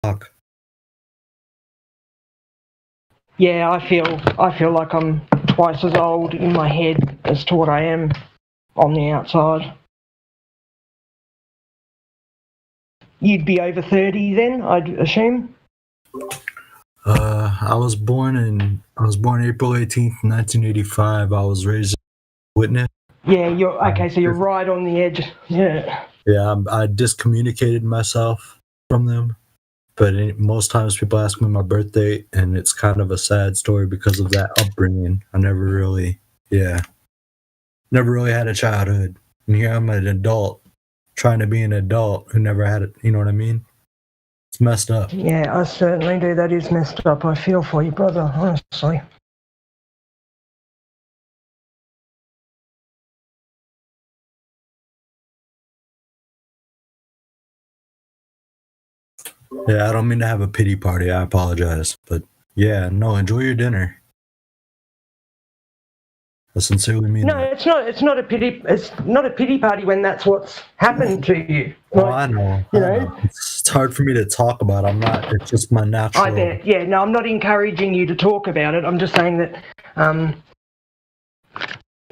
Fuck. Yeah, I feel like I'm twice as old in my head as to what I am on the outside. You'd be over 30 then, I'd assume? I was born April 18th, 1985. I was raised in Witness. Yeah, so you're right on the edge. Yeah. Yeah, I discommunicated myself from them. But most times people ask me my birth date, and it's kind of a sad story because of that upbringing. I never really had a childhood. And here I'm an adult, trying to be an adult who never had it. You know what I mean? It's messed up. Yeah, I certainly do. That is messed up. I feel for you, brother, honestly. Yeah, I don't mean to have a pity party. I apologize. But yeah, no, enjoy your dinner. I sincerely mean that. It's not a pity party when that's what's happened to you. Oh, I know. It's hard for me to talk about. It's just my natural. I bet. Yeah, no, I'm not encouraging you to talk about it. I'm just saying that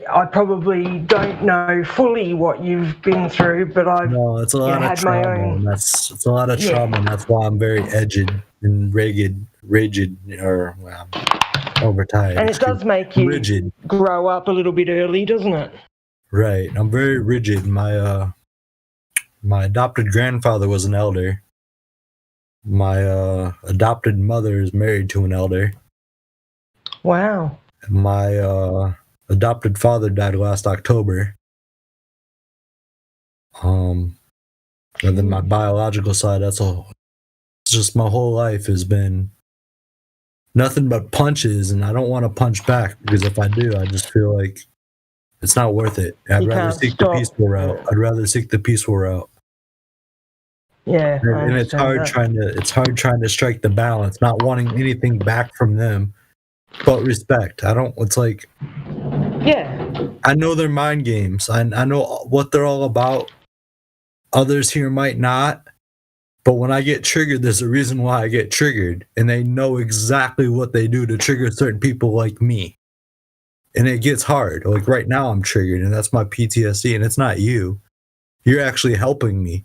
I probably don't know fully what you've been through, but it's a lot of trauma. It's a lot of trauma, and that's why I'm very edged and rigid, or overtired. And it does make you rigid. Grow up a little bit early, doesn't it? Right. I'm very rigid. My adopted grandfather was an elder. My adopted mother is married to an elder. Wow. My adopted father died last October. And then my biological side, it's just my whole life has been nothing but punches, and I don't want to punch back because if I do, I just feel like it's not worth it. I'd rather seek the peaceful route. Yeah, and it's hard trying to strike the balance, not wanting anything back from them, but respect. It's like, yeah, I know their mind games. I know what they're all about. Others here might not. But when I get triggered, there's a reason why I get triggered. And they know exactly what they do to trigger certain people like me. And it gets hard. Like right now I'm triggered, and that's my PTSD, and it's not you. You're actually helping me.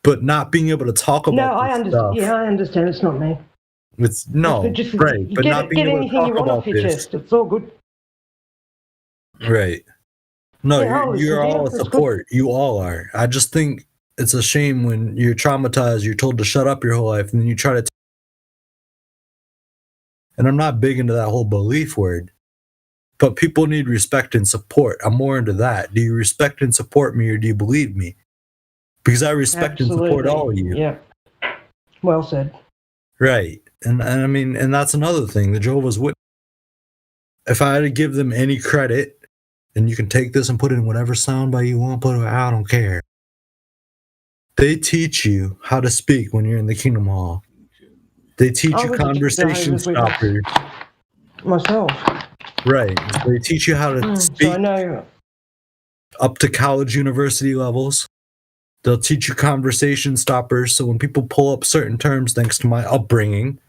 But not being able to talk about stuff. Yeah, I understand. It's not me. It's right. But not being able to talk about this. It's all good. Right. No, you're all a support. You all are. I just think it's a shame when you're traumatized, you're told to shut up your whole life, and then you try to and I'm not big into that whole belief word, but people need respect and support. I'm more into that. Do you respect and support me, or do you believe me? Because I respect and support all of you. Yeah. Well said. Right. And I mean, and that's another thing. The Jehovah's Witness, if I had to give them any credit, and you can take this and put it in whatever soundbite you want, but I don't care. They teach you how to speak when you're in the Kingdom Hall. They teach you conversation stoppers. Myself. Right. So they teach you how to speak so I know. Up to college, university levels. They'll teach you conversation stoppers. So when people pull up certain terms, thanks to my upbringing,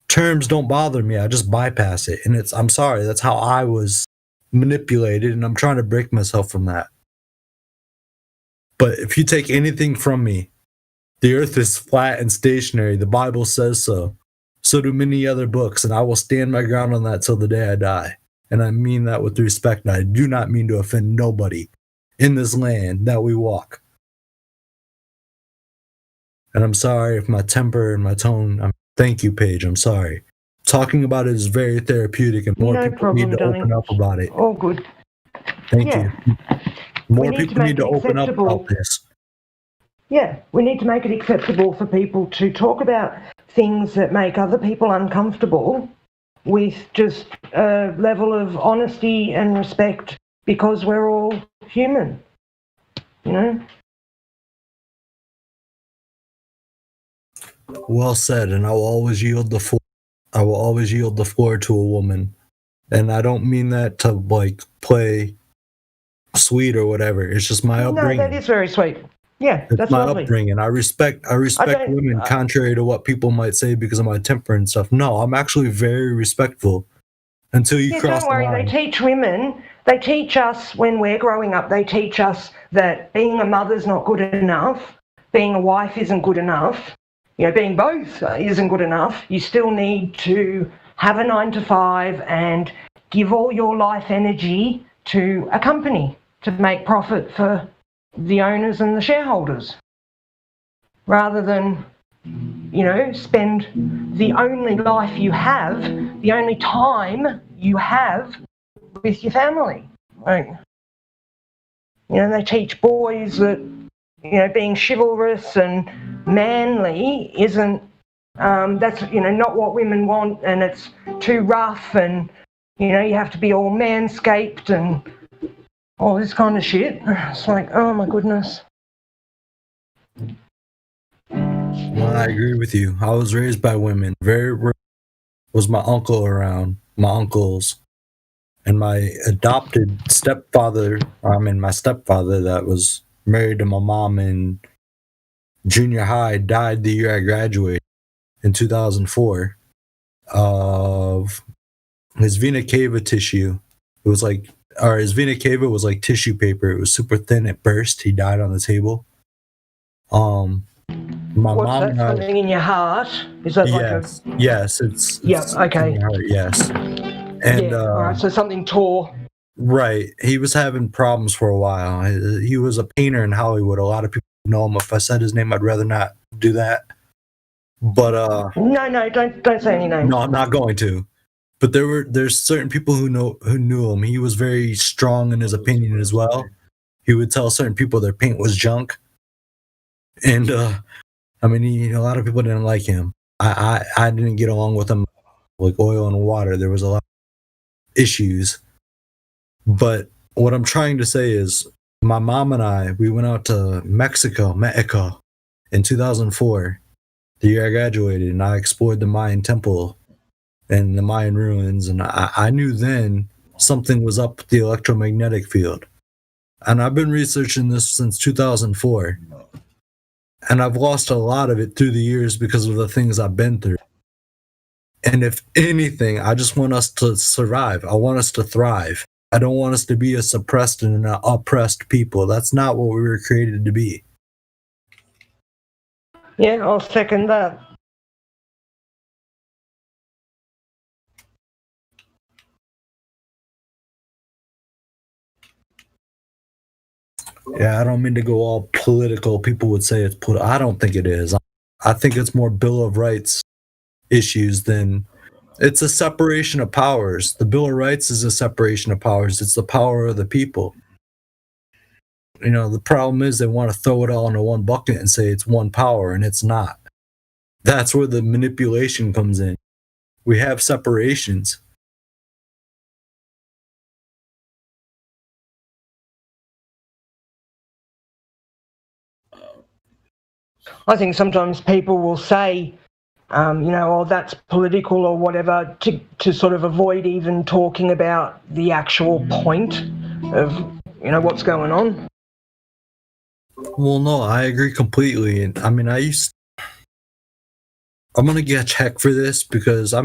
terms don't bother me. I just bypass it. And I'm sorry, that's how I was manipulated, and I'm trying to break myself from that. But if you take anything from me, the earth is flat and stationary. The Bible says so. So do many other books, and I will stand my ground on that till the day I die. And I mean that with respect. I do not mean to offend nobody in this land that we walk. And I'm sorry if my temper and my tone, thank you, Paige, I'm sorry. Talking about it is very therapeutic, and more people need to open up about it. All good. Thank you. More people need to open up about this. Yeah, we need to make it acceptable for people to talk about things that make other people uncomfortable with just a level of honesty and respect, because we're all human, you know? Well said, and I will always yield the floor. I will always yield the floor to a woman. And I don't mean that to, like, play sweet or whatever. It's just my upbringing. No, that is very sweet. Yeah, It's that's my lovely. upbringing. I respect don't- women, contrary to what people might say because of my temper and stuff. No, I'm actually very respectful until you Yeah, cross don't the worry. They line. teach women. They teach us when we're growing up. They teach us that being a mother's not good enough. Being a wife isn't good enough. You know, being both isn't good enough. You still need to have a 9 to 5 and give all your life energy to a company to make profit for the owners and the shareholders, rather than, you know, spend the only life you have, the only time you have with your family. Like, you know, they teach boys that, you know, being chivalrous and manly isn't, that's, you know, not what women want, and it's too rough, and, you know, you have to be all manscaped and all this kind of shit. It's like, oh my goodness. No, I agree with you. I was raised by women. Very rare was my uncle around, my uncles, and my adopted stepfather. My stepfather that was married to my mom in junior high died the year I graduated in 2004 of his vena cava tissue. It was like, or his vena cava was like tissue paper. It was super thin. It burst. He died on the table. My What's mom that? and I. Something in your heart? Is that like a? Yes, Yeah. it's in Okay. your heart, yes. And Yeah. All right. So something tore. right, he was having problems for a while. He was a painter in Hollywood. A lot of people know him. If I said his name, I'd rather not do that. But No, don't say any names. no, I'm not going to. But there's certain people who knew him. He was very strong in his opinion as well. He would tell certain people their paint was junk, and a lot of people didn't like him. I didn't get along with him like oil and water. There was a lot of issues. But what I'm trying to say is my mom and we went out to Mexico in 2004, the year I graduated, and I explored the Mayan temple and the Mayan ruins. And I knew then something was up with the electromagnetic field. And I've been researching this since 2004. And I've lost a lot of it through the years because of the things I've been through. And if anything, I just want us to survive. I want us to thrive. I don't want us to be a suppressed and an oppressed people. That's not what we were created to be. Yeah, I'll second that. Yeah, I don't mean to go all political. People would say it's political. I don't think it is. I think it's more Bill of Rights issues than it's a separation of powers. The Bill of Rights is a separation of powers. It's the power of the people. You know, the problem is they want to throw it all into one bucket and say it's one power, and it's not. That's where the manipulation comes in. We have separations. I think sometimes people will say, you know, oh, that's political or whatever, to sort of avoid even talking about the actual point of, you know, what's going on. Well, no, I agree completely. And I'm gonna get checked for this because I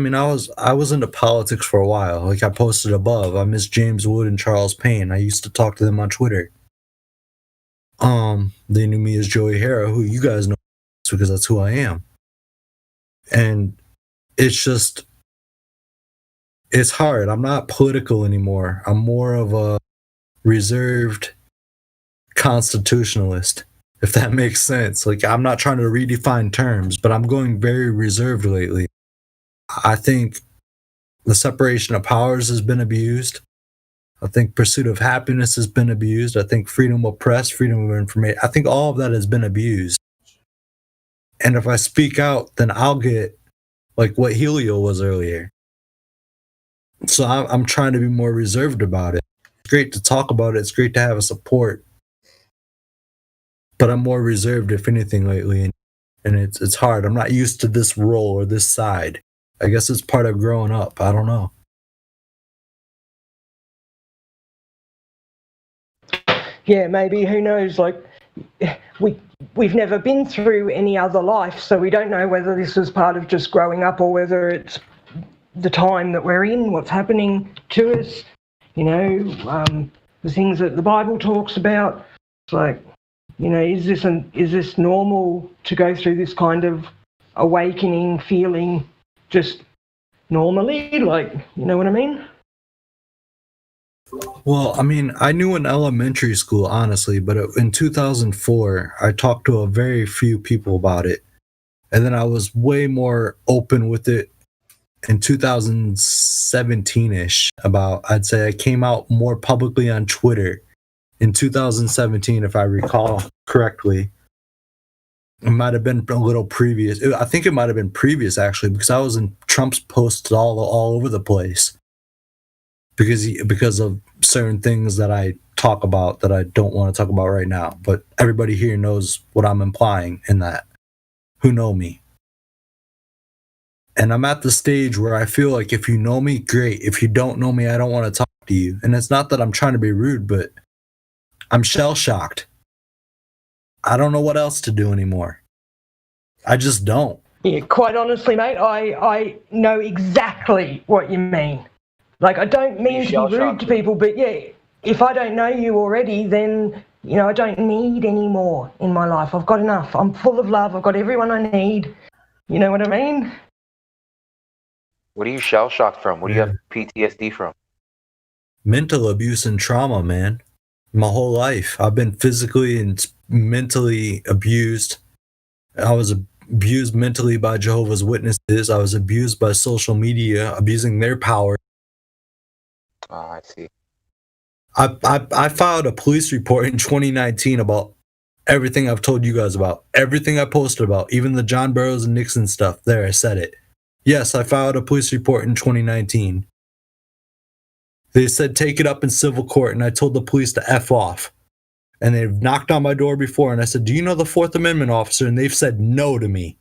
was into politics for a while. Like I posted above, I miss James Wood and Charles Payne. I used to talk to them on Twitter. They knew me as Joey Hara, who you guys know because that's who I am. And it's just it's hard. I'm not political anymore. I'm more of a reserved constitutionalist, if that makes sense. Like I'm not trying to redefine terms, but I'm going very reserved lately. I think the separation of powers has been abused. I think pursuit of happiness has been abused. I think freedom of press, freedom of information, I think all of that has been abused. And if I speak out, then I'll get like what Helio was earlier. So I'm trying to be more reserved about it. It's great to talk about it. It's great to have a support. But I'm more reserved, if anything, lately. And it's hard. I'm not used to this role or this side. I guess it's part of growing up. I don't know. Yeah, maybe, who knows, like, we've never been through any other life, so we don't know whether this was part of just growing up or whether it's the time that we're in, what's happening to us, the things that the Bible talks about. It's like, is this normal to go through this kind of awakening feeling just normally? Like, you know what I mean? Well, I mean, I knew in elementary school, honestly, but in 2004, I talked to a very few people about it. And then I was way more open with it in 2017-ish. I'd say I came out more publicly on Twitter in 2017, if I recall correctly. It might have been a little previous. I think it might have been previous, actually, because I was in Trump's posts all over the place. Because of certain things that I talk about that I don't want to talk about right now. But everybody here knows what I'm implying in that, who know me. And I'm at the stage where I feel like if you know me, great. If you don't know me, I don't want to talk to you. And it's not that I'm trying to be rude, but I'm shell-shocked. I don't know what else to do anymore. I just don't. Yeah, quite honestly, mate, I know exactly what you mean. Like, I don't mean to be rude to people, but yeah, if I don't know you already, then, I don't need any more in my life. I've got enough. I'm full of love. I've got everyone I need. You know what I mean? What are you shell-shocked from? What do you have PTSD from? Mental abuse and trauma, man. My whole life. I've been physically and mentally abused. I was abused mentally by Jehovah's Witnesses. I was abused by social media, abusing their power. Oh, I see. I filed a police report in 2019 about everything I've told you guys about, everything I posted about, even the John Burroughs and Nixon stuff. There, I said it. Yes, I filed a police report in 2019. They said take it up in civil court, and I told the police to F off. And they've knocked on my door before, and I said, do you know the Fourth Amendment, officer? And they've said no to me.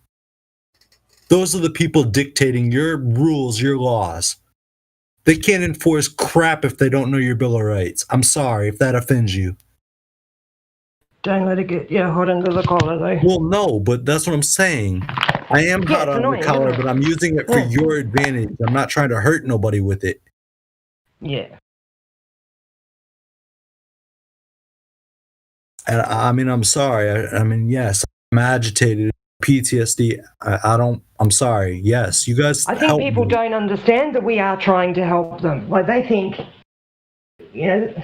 Those are the people dictating your rules, your laws. They can't enforce crap if they don't know your Bill of Rights. I'm sorry if that offends you. Don't let it get you hot under the collar, though. Well, no, but that's what I'm saying. I am hot under the collar, but I'm using it for your advantage. I'm not trying to hurt nobody with it. Yeah. And I mean, I'm sorry. I mean, yes, I'm agitated. PTSD. I'm sorry. Yes, you guys. I think people don't understand that we are trying to help them. Like, they think, they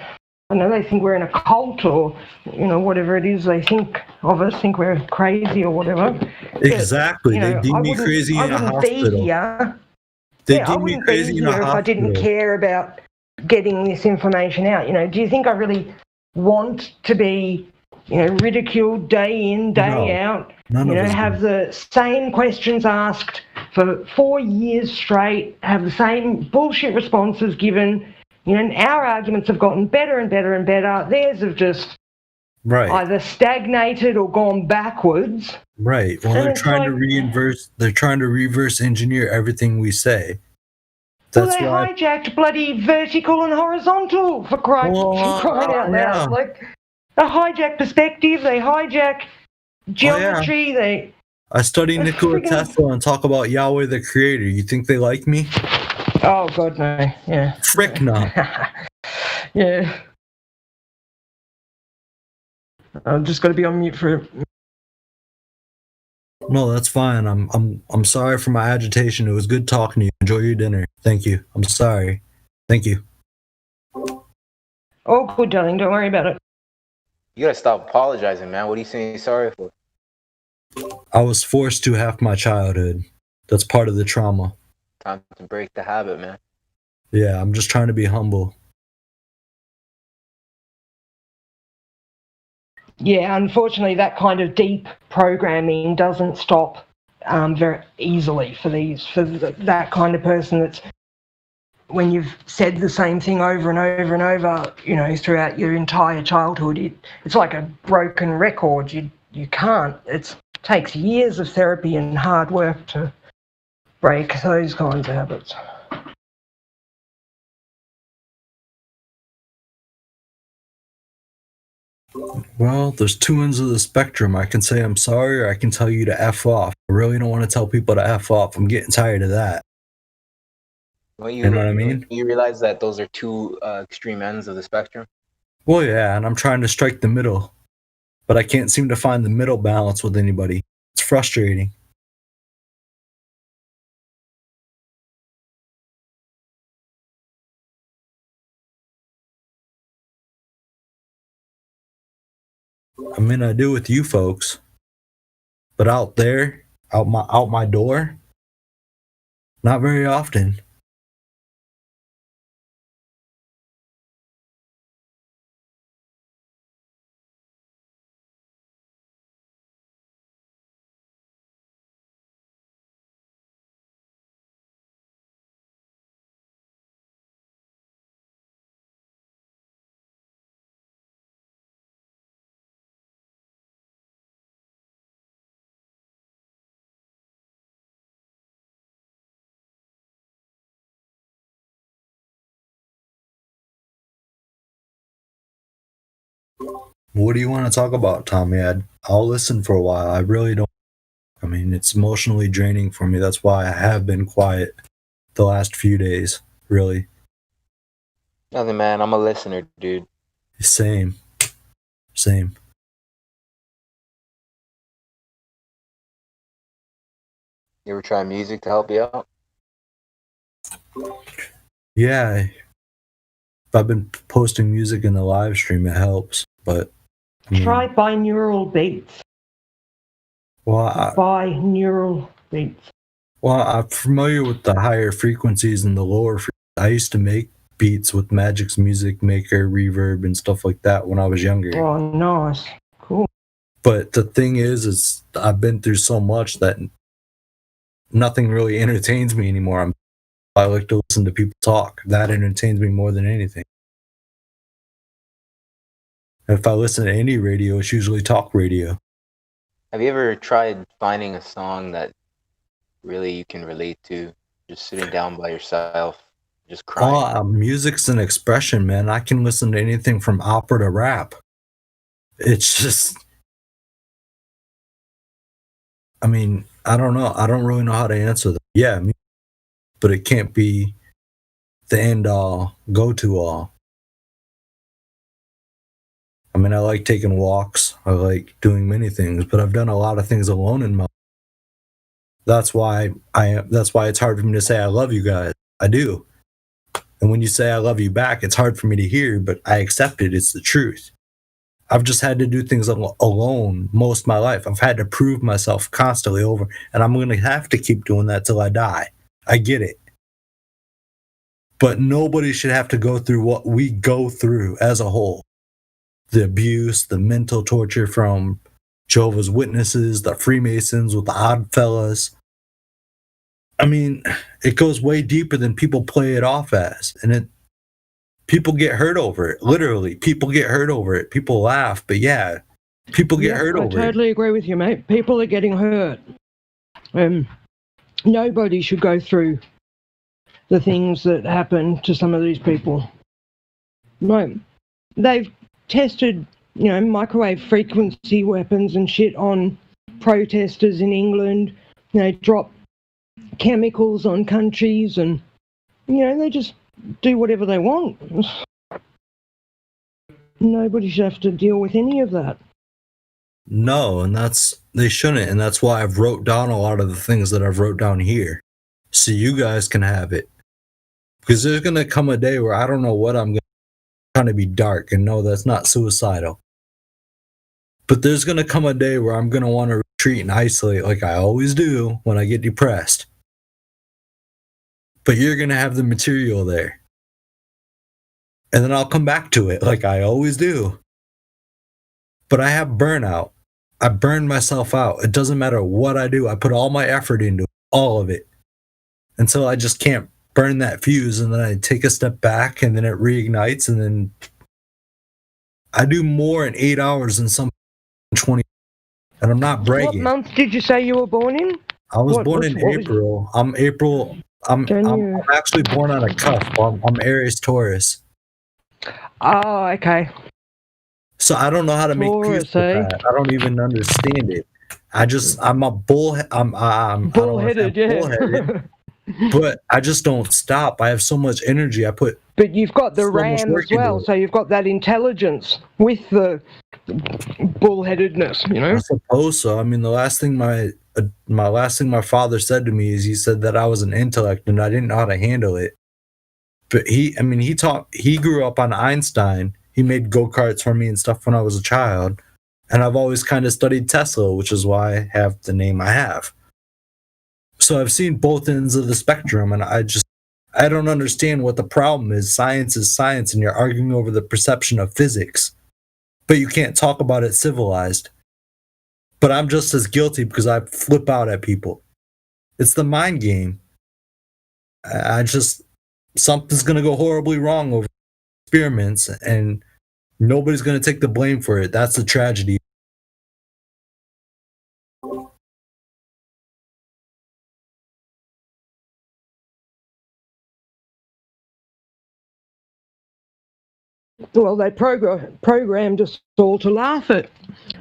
think we're in a cult or, whatever it is they think of us, think we're crazy or whatever. Exactly. They deem me crazy in a hospital. They deem me crazy in a hospital. If I didn't care about getting this information out. Do you think I really want to be, ridiculed day in, day out? Have the same questions asked for 4 years straight, have the same bullshit responses given. And our arguments have gotten better and better and better. Theirs have just either stagnated or gone backwards. Right. Well, they're trying to reverse engineer everything we say. That's they hijacked bloody vertical and horizontal for crying out loud. Like, they hijack perspective, they hijack geometry, I study Nikola Tesla and talk about Yahweh the Creator. You think they like me? Oh, God, no. Yeah. Frick no. Yeah. I've just got to be on mute for... No, that's fine. I'm sorry for my agitation. It was good talking to you. Enjoy your dinner. Thank you. I'm sorry. Thank you. Oh, good, darling. Don't worry about it. You gotta stop apologizing, man. What are you saying sorry for? I was forced to half my childhood. That's part of the trauma. Time to break the habit, man. Yeah, I'm just trying to be humble. Yeah, unfortunately, that kind of deep programming doesn't stop very easily for that kind of person. That's when you've said the same thing over and over and over, throughout your entire childhood. It's like a broken record. You can't. It takes years of therapy and hard work to break those kinds of habits. Well, there's two ends of the spectrum. I can say I'm sorry, or I can tell you to F off. I really don't want to tell people to F off. I'm getting tired of that. When You know what I mean? you realize that those are two extreme ends of the spectrum. Well, yeah, and I'm trying to strike the middle, but I can't seem to find the middle balance with anybody. It's frustrating. I mean, I do with you folks, but out there, out my door, not very often. What do you want to talk about, Tommy? I'll listen for a while. I really don't. I mean, it's emotionally draining for me. That's why I have been quiet the last few days. Really, Nothing, man. I'm a listener, dude. same, same. You ever try music to help you out? Yeah, if I've been posting music in the live stream, it helps. But I mean, Try binaural beats. well, Binaural beats. well, I'm familiar with the higher frequencies and the lower. I used to make beats with Magic's Music Maker, Reverb, and stuff like that when I was younger. Oh, nice. Cool. But the thing is I've been through so much that nothing really entertains me anymore. I like to listen to people talk. That entertains me more than anything. And if I listen to any radio, it's usually talk radio. Have you ever tried finding a song that really you can relate to? Just sitting down by yourself, just crying. Music's an expression, man. I can listen to anything from opera to rap. It's just, I mean, I don't know. I don't really know how to answer that. Yeah, but it can't be the end all, go to all. I mean, I like taking walks. I like doing many things, but I've done a lot of things alone in my life. That's why it's hard for me to say I love you guys. I do. And when you say I love you back, it's hard for me to hear, but I accept it. It's the truth. I've just had to do things alone most of my life. I've had to prove myself constantly over, and I'm going to have to keep doing that till I die. I get it. But nobody should have to go through what we go through as a whole. The abuse, the mental torture from Jehovah's Witnesses, the Freemasons with the Odd Fellas. I mean, it goes way deeper than people play it off as. And people get hurt over it. Literally, people get hurt over it. People laugh, but yeah, people get hurt over it. I totally agree with you, mate. People are getting hurt. Nobody should go through the things that happen to some of these people. Right. They've tested, microwave frequency weapons and shit on protesters in England. Drop chemicals on countries, and they just do whatever they want. Nobody should have to deal with any of that. No, and they shouldn't, and that's why I've wrote down a lot of the things that I've wrote down here, so you guys can have it. Because there's gonna come a day where I don't know what I'm gonna trying to be dark, and no, that's not suicidal. But there's gonna come a day where I'm gonna want to retreat and isolate like I always do when I get depressed. But you're gonna have the material there. And then I'll come back to it like I always do. But I have burnout. I burn myself out. It doesn't matter what I do. I put all my effort into it, all of it, until I just can't burn that fuse, and then I take a step back, and then it reignites, and then I do more in 8 hours than some 20. And I'm not bragging. What month did you say you were born in? I was born in April. I'm April. I'm actually born on a cusp. I'm Aries Taurus. Oh, okay. So I don't know how to make peace Taurus, with eh? that. I don't even understand it. I'm a bull. I don't want to say Bullheaded, I'm yeah. bullheaded, but I just don't stop. I have so much energy. I put But you've got the so much RAM work as into well, it. so you've got that intelligence with the bullheadedness, you I know? suppose so. I mean, the last thing my father said to me is he said that I was an intellect and I didn't know how to handle it. But he grew up on Einstein. He made go-karts for me and stuff when I was a child. And I've always kind of studied Tesla, which is why I have the name I have. So I've seen both ends of the spectrum, and I don't understand what the problem is. Science is science, and you're arguing over the perception of physics, but you can't talk about it civilized. But I'm just as guilty because I flip out at people. It's the mind game. I just something's gonna go horribly wrong over experiments, and nobody's gonna take the blame for it. That's the tragedy. Well, they programmed us all to laugh at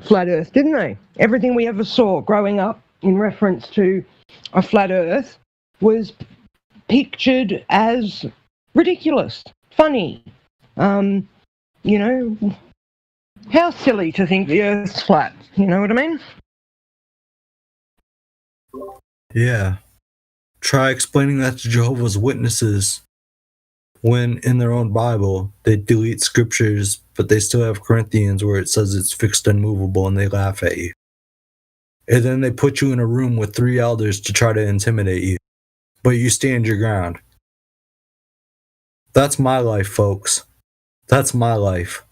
flat Earth, didn't they? Everything we ever saw growing up in reference to a flat Earth was pictured as ridiculous, funny. You know, how silly to think the Earth's flat. You know what I mean? Yeah. Try explaining that to Jehovah's Witnesses when in their own Bible they delete scriptures, but they still have Corinthians where it says it's fixed and movable, and they laugh at you. And then they put you in a room with 3 elders to try to intimidate you, but you stand your ground. That's my life, folks. That's my life.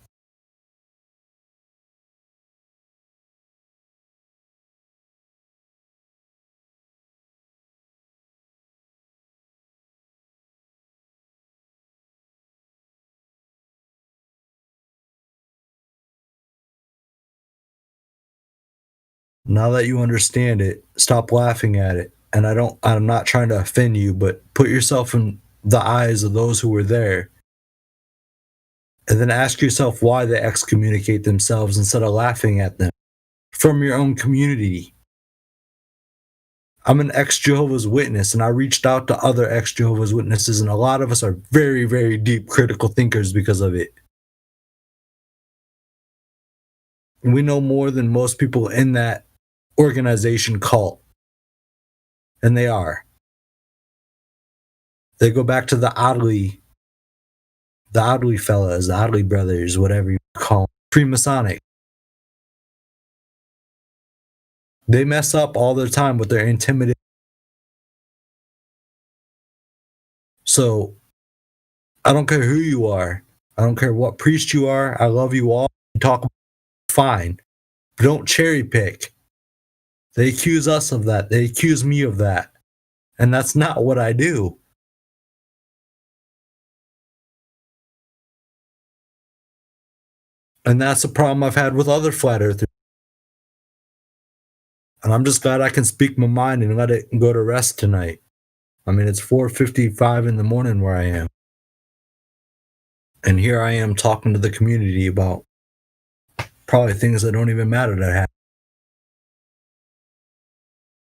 Now that you understand it, stop laughing at it. And I'm not trying to offend you, but put yourself in the eyes of those who were there. And then ask yourself why they excommunicate themselves instead of laughing at them from your own community. I'm an ex Jehovah's Witness, and I reached out to other ex Jehovah's Witnesses, and a lot of us are very, very deep critical thinkers because of it. We know more than most people in that organization cult. And they are. They go back to the Audley fellas, the Audley brothers, whatever you call them, Freemasonic. They mess up all the time with their intimidation. So I don't care who you are. I don't care what priest you are. I love you all. You talk fine. But don't cherry pick. They accuse us of that. They accuse me of that. And that's not what I do. And that's a problem I've had with other flat earthers. And I'm just glad I can speak my mind and let it go to rest tonight. I mean, it's 4:55 in the morning where I am. And here I am talking to the community about probably things that don't even matter to have.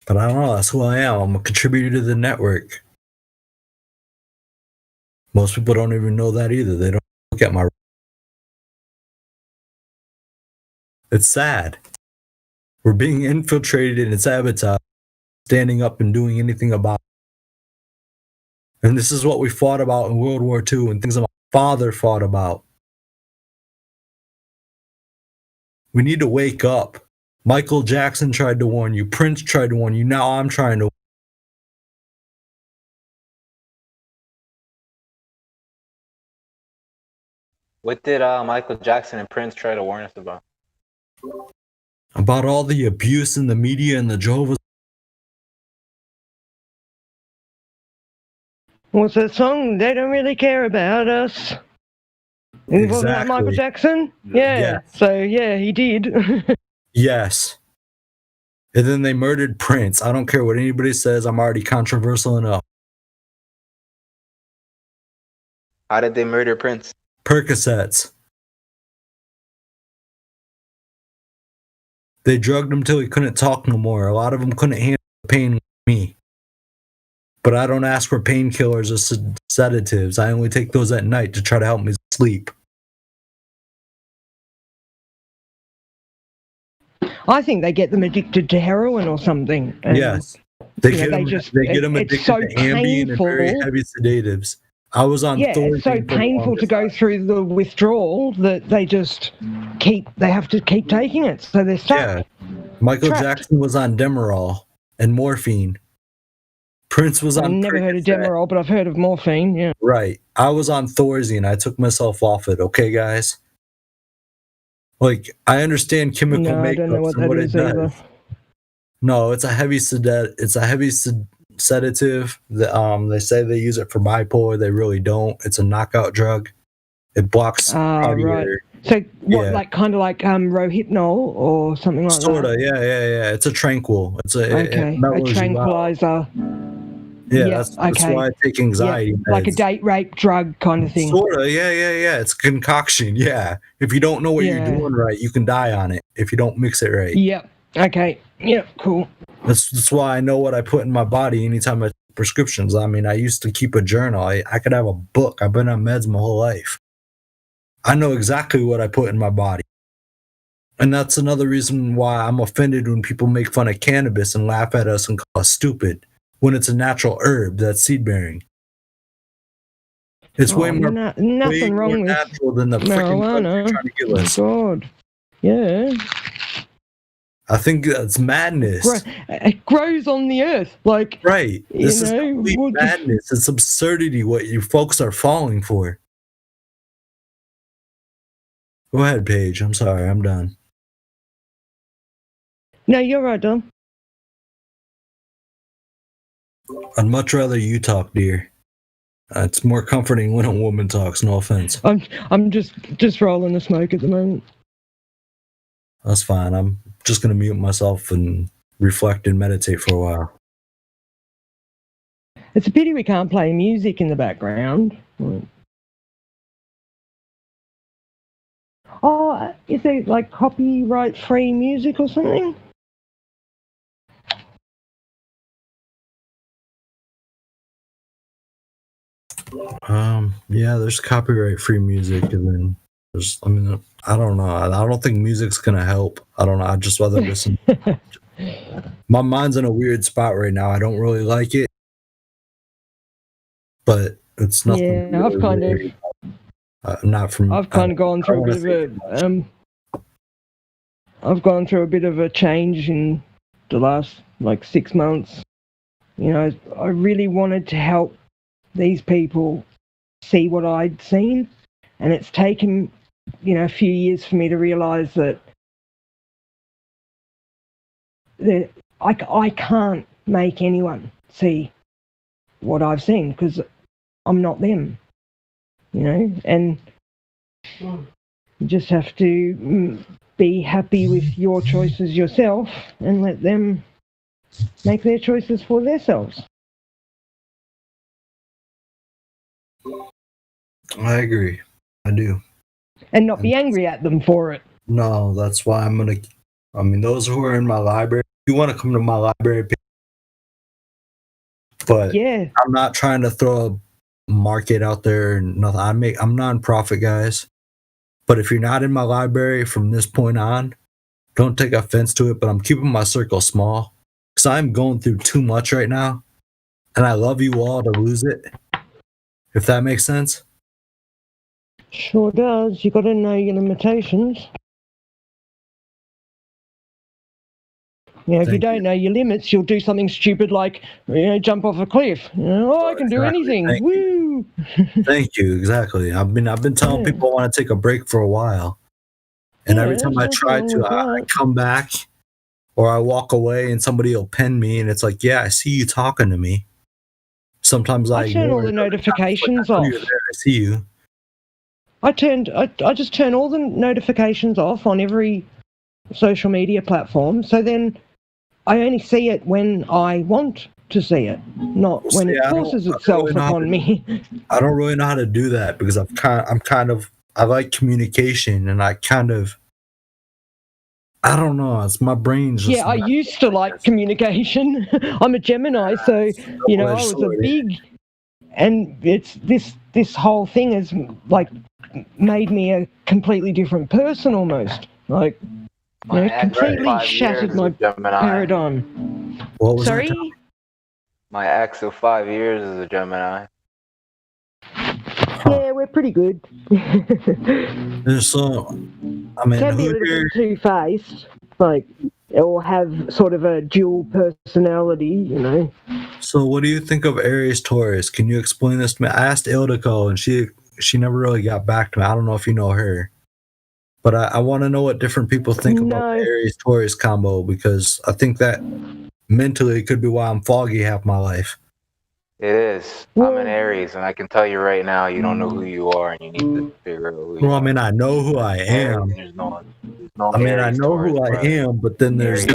But I don't know, that's who I am. I'm a contributor to the network. Most people don't even know that either. They don't look at my. It's sad. We're being infiltrated and sabotaged, standing up and doing anything about it. And this is what we fought about in World War II and things that my father fought about. We need to wake up. Michael Jackson tried to warn you. Prince tried to warn you. Now I'm trying to. What did Michael Jackson and Prince try to warn us about? About all the abuse in the media and the Jehovah's. What's that song? They don't really care about us. Wasn't that Michael Exactly. Jackson? Yeah. Yes. So, yeah, he did. Yes. And then they murdered Prince. I don't care what anybody says. I'm already controversial enough. How did they murder Prince? Percocets. They drugged him till he couldn't talk no more. A lot of them couldn't handle the pain with me. But I don't ask for painkillers or sedatives. I only take those at night to try to help me sleep. I think they get them addicted to heroin or something. Yes. They you know, get them addicted so to Ambien and very painful. heavy sedatives. I was on Yeah, it's so Thorazine for the painful to longest go time. through the withdrawal that they just they have to keep taking it. So they're stuck. Yeah. Michael Trapped. Jackson was on Demerol and morphine. Prince was I've on never heard of Percocet. Demerol, but I've heard of morphine, yeah. Right. I was on Thorazine. I took myself off it. Okay, guys? Like, I understand chemical No, I makeups don't know what and that what is it does. either. No, it's a heavy sedative. They say they use it for bipolar. They really don't. It's a knockout drug. It blocks Ah, right. your So what, Yeah. like kind of like Rohypnol or something like sorta. that? Yeah. It's a tranquil. It Okay, a mellows you out. tranquilizer. Yeah, Yeah, that's okay. why I take anxiety meds. Like a date rape drug kind of thing. Sorta, yeah. It's concoction, yeah. If you don't know what you're Yeah. doing right, you can die on it if you don't mix it right. Yep. Okay. Yep. Cool. That's why I know what I put in my body anytime I take prescriptions. I mean, I used to keep a journal. I could have a book. I've been on meds my whole life. I know exactly what I put in my body. And that's another reason why I'm offended when people make fun of cannabis and laugh at us and call us stupid when it's a natural herb that's seed bearing. It's way more nothing wrong with natural than the freaking drugs marijuana. you're trying to give us. God. Yeah. I think that's madness. It grows on the earth. Like, Right. This is know, complete what- madness. It's absurdity what you folks are falling for. Go ahead, Paige. I'm sorry. I'm done. no, you're right, Dom. I'd much rather you talk, dear. It's more comforting when a woman talks. No offense. I'm just rolling the smoke at the moment. That's fine. I'm just gonna mute myself and reflect and meditate for a while. It's a pity we can't play music in the background. Oh, is there like copyright-free music or something? Yeah, there's copyright free music, and then there's, I mean, I don't know. I don't think music's gonna help. I don't know. I'd just rather listen. My mind's in a weird spot right now. I don't really like it, but it's nothing. Yeah, I've kind of not from. I've kind of gone I through a wanna bit say of too much. I've gone through a bit of a change in the last like 6 months. You know, I really wanted to help these people see what I'd seen, and it's taken, you know, a few years for me to realise that I can't make anyone see what I've seen because I'm not them, you know, and you just have to be happy with your choices yourself and let them make their choices for themselves. I agree. I do. And not be angry at them for it. No, that's why I'm gonna. I mean, those who are in my library, if you want to come to my library, but Yeah, I'm not trying to throw a market out there and nothing. I'm non-profit, guys. But if you're not in my library from this point on, don't take offense to it. But I'm keeping my circle small because I'm going through too much right now, and I love you all to lose it. If that makes sense. sure does. You got to know your limitations. You know, if you Thank don't know your limits, you'll do something stupid like, you know, jump off a cliff. You know, oh, I can do Exactly. anything. Thank Woo! Thank you. Exactly. I've been telling Yeah. people I want to take a break for a while, and Yeah, every time I there's try nothing to, wrong with I that. come back or I walk away, and somebody will pen me, and it's like, yeah, I see you talking to me. Sometimes I I turn all ignore the it. Other times, notifications I know off. you're there, I see you. I just turn all the notifications off on every social media platform. So then I only see it when I want to see it, not Well, when see, it I don't- forces I don't itself really know how upon to- me. I don't really know how to do that because I like communication, and I kind of I don't know. It's my brain's just Yeah, I used to like communication. I'm a Gemini, so I double-edged was a sword. big, and it's this whole thing has like made me a completely different person almost. Like, My ex of completely 5 years shattered is a my Gemini. paradigm. What was that? Sorry? My ex of 5 years is a Gemini. Huh. Yeah, we're pretty good. And so, I mean, Can be a who little here? bit two-faced, like, or have sort of a dual personality, So, what do you think of Aries Taurus? Can you explain this to me? I asked Ildiko, and she never really got back to me. I don't know if you know her, but I want to know what different people think about No. the Aries Taurus combo because I think that mentally could be why I'm foggy half my life. It is. I'm an Aries, and I can tell you right now, you don't know who you are, and you need to figure out who you Well, I are. mean, I know who I Aries, am. there's no I mean, I Aries know Taurus, who I brother. am, but then there's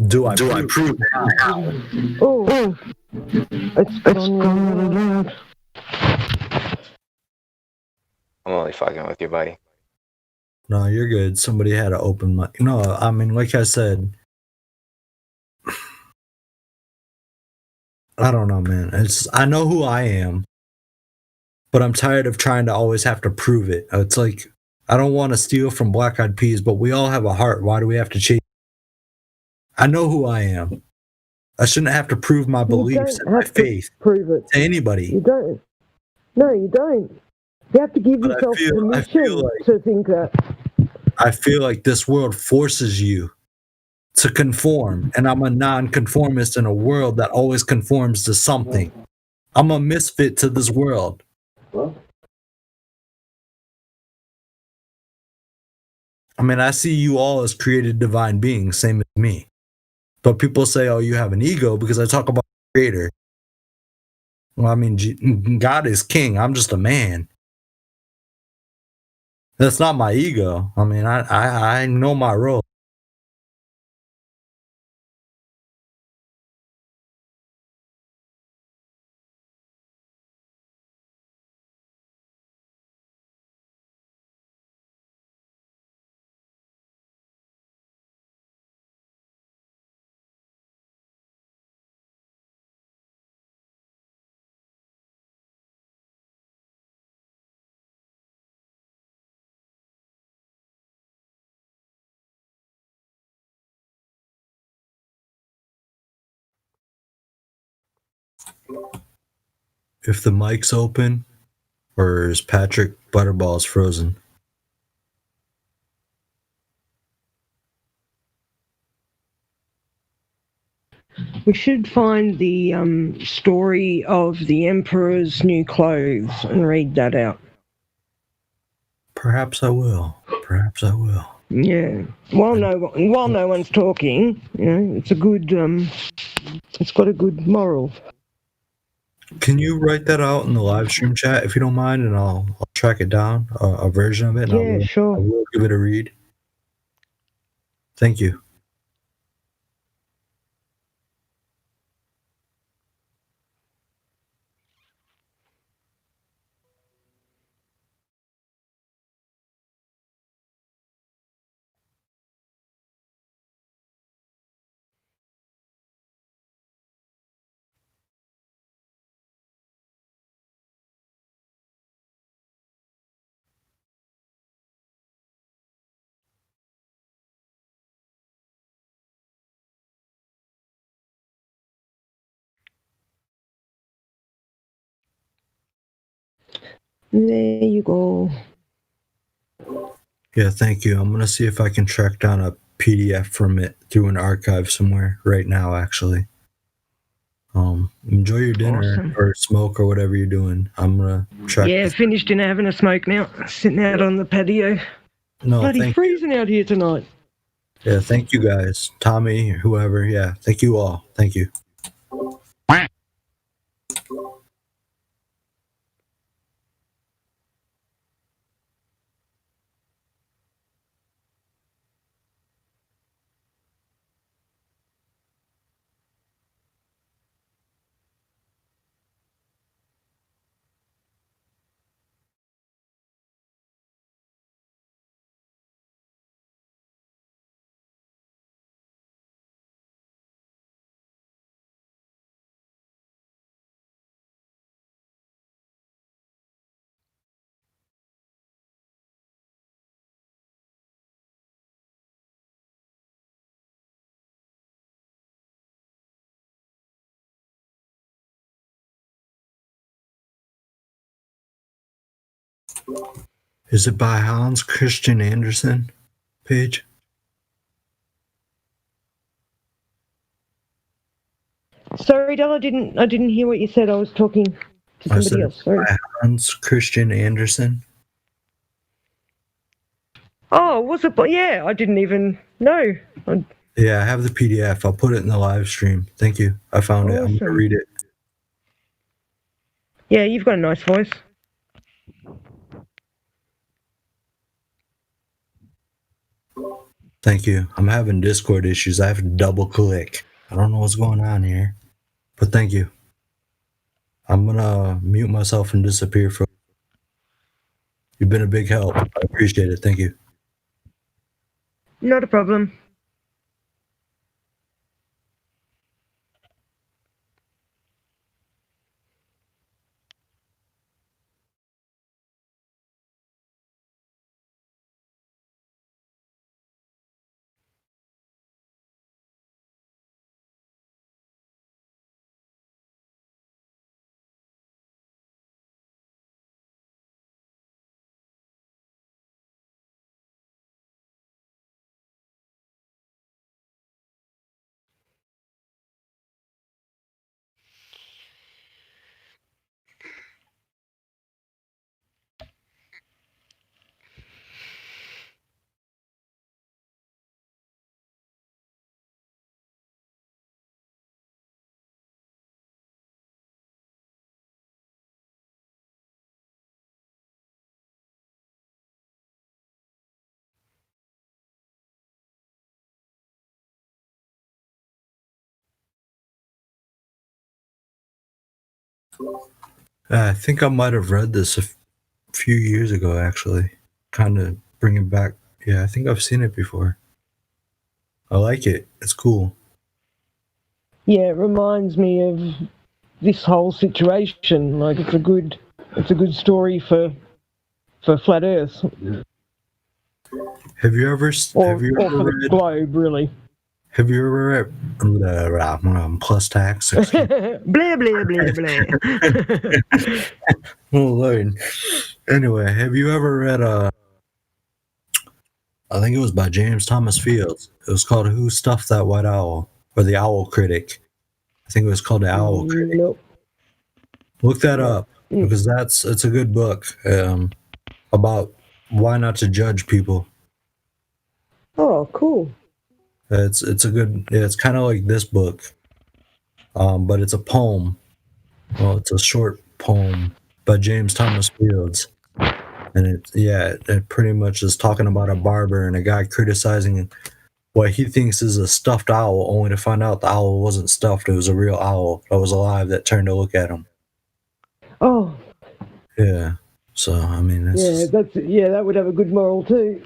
do I prove it? Oh, it's gone really loud. I'm only fucking with you, buddy. No, you're good. Somebody had to open my. No, I mean, like I said, I don't know, man. I know who I am, but I'm tired of trying to always have to prove it. It's like I don't want to steal from Black Eyed Peas, but we all have a heart. Why do we have to chase? I know who I am. I shouldn't have to prove my beliefs and my faith prove it. to anybody. You don't. No, you don't. You have to give But yourself I feel permission like to think that. I feel like this world forces you to conform, and I'm a non-conformist in a world that always conforms to something. I'm a misfit to this world. I mean, I see you all as created divine beings, same as me. But people say, oh, you have an ego because I talk about the creator. Well, I mean, God is king. I'm just a man. That's not my ego. I mean, I know my role. If the mic's open, or is Patrick Butterballs frozen? We should find the story of the Emperor's New Clothes and read that out. Perhaps I will. Perhaps I will. Yeah. While no one's talking, it's a good. It's got a good moral. Can you write that out in the live stream chat if you don't mind, and I'll track it down, a version of it, and Yeah, I sure. will give it a read. Thank you. There you go. Yeah, thank you. I'm gonna see if I can track down a PDF from it through an archive somewhere right now. Actually, enjoy your dinner Awesome. or smoke or whatever you're doing. I'm gonna track. Yeah, this. finished dinner, having a smoke now. Sitting out on the patio. No, Bloody thank you. freezing out here tonight. Yeah, thank you guys, Tommy, whoever. Yeah, thank you all. Thank you. Is it by Hans Christian Andersen? Page? Sorry, Del, I didn't hear what you said. I was talking to I somebody said else. Sorry. by Hans Christian Andersen. Oh, was it? Yeah, I didn't even know. Yeah, I have the PDF. I'll put it in the live stream. Thank you. I found it. I'm going to Awesome. read it. Yeah, you've got a nice voice. Thank you. I'm having Discord issues. I have to double click. I don't know what's going on here. But thank you. I'm going to mute myself and disappear for. You've been a big help. I appreciate it. Thank you. Not a problem. I think I might have read this a few years ago, actually. Kind of bring it back. Yeah, I think I've seen it before. I like it. It's cool. Yeah, it reminds me of this whole situation. Like it's a good story for flat Earth Have you ever or for the read globe, really. Have you ever read plus tax? blah blah blah blah. Oh Lord. Anyway, have you ever read I think it was by James Thomas Fields. It was called Who Stuffed That White Owl? Or The Owl Critic. I think it was called The Owl Critic. Nope. Look that up because it's a good book about why not to judge people. Oh, cool. It's a good. Yeah, it's kind of like this book, but it's a poem. Well, it's a short poem by James Thomas Fields, and it pretty much is talking about a barber and a guy criticizing what he thinks is a stuffed owl, only to find out the owl wasn't stuffed. It was a real owl that was alive that turned to look at him. Oh. Yeah. So I mean, that would have a good moral too.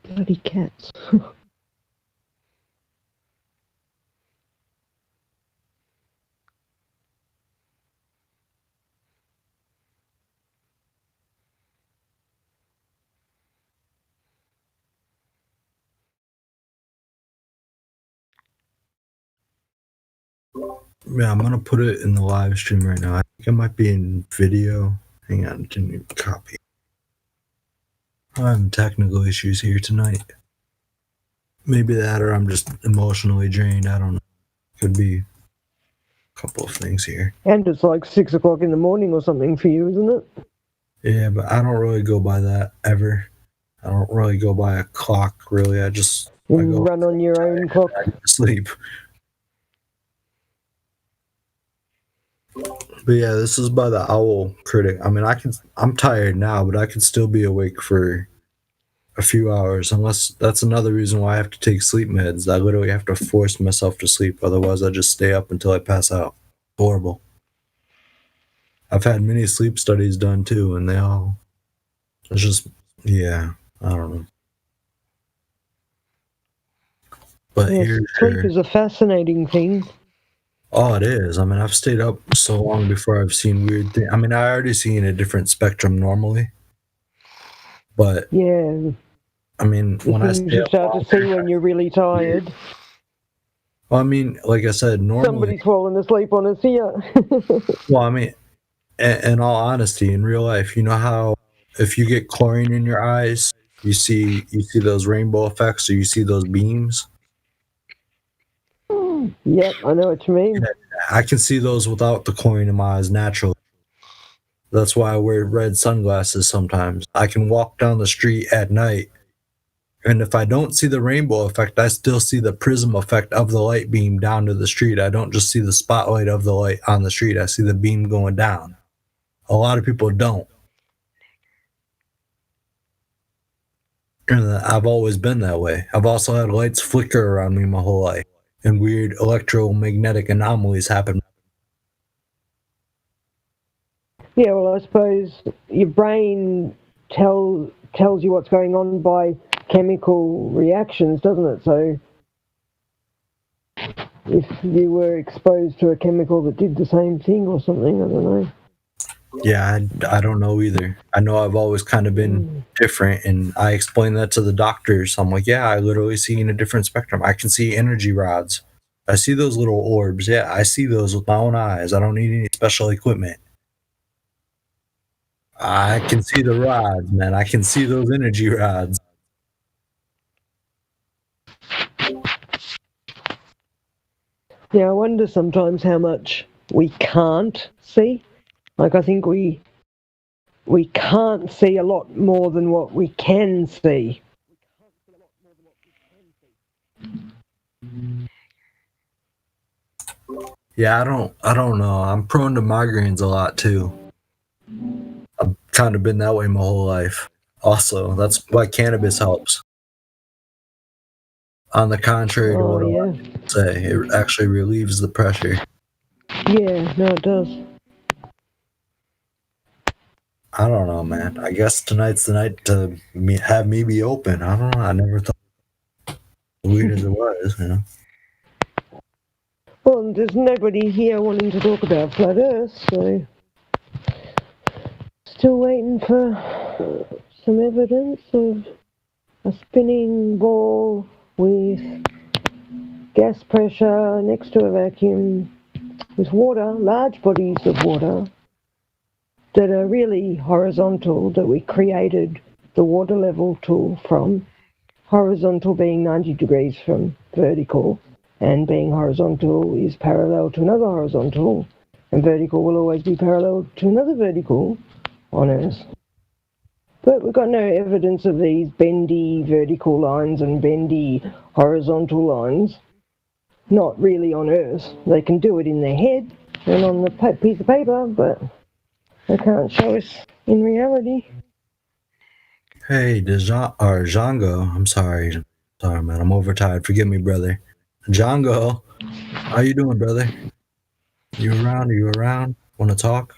Bloody cats. Yeah, I'm gonna put it in the live stream right now. I think it might be in video. Hang on, didn't even copy. I'm having technical issues here tonight. Maybe that, or I'm just emotionally drained. I don't know. Could be a couple of things here. And it's like 6 o'clock in the morning or something for you, isn't it? Yeah, but I don't really go by that ever. I don't really go by a clock, really. I go run on your own clock. Sleep. But yeah, this is by the Owl Critic. I mean, I'm tired now, but I could still be awake for a few hours, unless that's another reason why I have to take sleep meds. I literally have to force myself to sleep, otherwise I just stay up until I pass out. Horrible. I've had many sleep studies done too, and it's just, yeah, I don't know. But Yes, sleep is a fascinating thing. Oh, it is. I mean, I've stayed up so long before I've seen weird things. I mean, I already seen a different spectrum normally, but Yeah, I mean, the when I things stay you up start to see longer, when you're really weird. tired. Well, I mean, like I said, normally, Somebody's fallen asleep on us here. well, I mean, in all honesty, in real life, you know how if you get chlorine in your eyes, you see those rainbow effects, or you see those beams. Yep, I know what you mean. Yeah, I can see those without the chlorine in my eyes naturally. That's why I wear red sunglasses sometimes. I can walk down the street at night, and if I don't see the rainbow effect, I still see the prism effect of the light beam down to the street. I don't just see the spotlight of the light on the street, I see the beam going down. A lot of people don't. And I've always been that way. I've also had lights flicker around me my whole life, and weird electromagnetic anomalies happen. Yeah, well, I suppose your brain tells you what's going on by chemical reactions, doesn't it? So if you were exposed to a chemical that did the same thing or something, I don't know. Yeah, I don't know either. I know I've always kind of been different, and I explain that to the doctors. I'm like, yeah, I literally see in a different spectrum. I can see energy rods. I see those little orbs. Yeah, I see those with my own eyes. I don't need any special equipment. I can see the rods, man. I can see those energy rods. Yeah, I wonder sometimes how much we can't see. Like, I think we can't see a lot more than what we can see. Yeah, I don't know. I'm prone to migraines a lot too. I've kind of been that way my whole life. Also, that's why cannabis helps. On the contrary to Oh, what a lot yeah. of people say, it actually relieves the pressure. Yeah, no, it does. I don't know, man. I guess tonight's the night to have me be open. I don't know. I never thought as weird as it was, you know. Well, there's nobody here wanting to talk about flat Earth, so still waiting for some evidence of a spinning ball with gas pressure next to a vacuum with water, large bodies of water that are really horizontal, that we created the water level tool from. Horizontal being 90 degrees from vertical, and being horizontal is parallel to another horizontal, and vertical will always be parallel to another vertical on Earth. But we've got no evidence of these bendy vertical lines and bendy horizontal lines. Not really on Earth. They can do it in their head and on the piece of paper, but they can't show us in reality. Hey, Django. I'm sorry. Sorry, man. I'm overtired. Forgive me, brother. Django, how you doing, brother? You around? Are you around? Want to talk?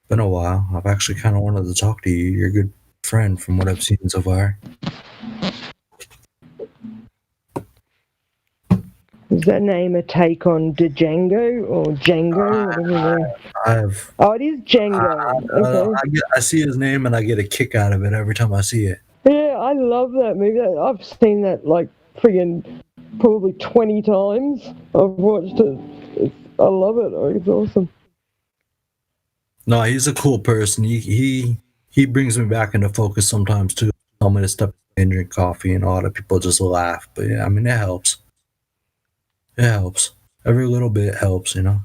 Been a while. I've actually kind of wanted to talk to you. You're a good friend from what I've seen so far. Is that name a take on Django or Django? Whatever. I've Oh, it is Django. Okay. I see his name and I get a kick out of it every time I see it. Yeah, I love that movie. I've seen that like friggin' probably 20 times. I've watched it. I love it. Oh, it's awesome. No, he's a cool person. He brings me back into focus sometimes too. Tell me to step and drink coffee, and a lot of people just laugh. But yeah, I mean it helps. It helps. Every little bit helps, you know.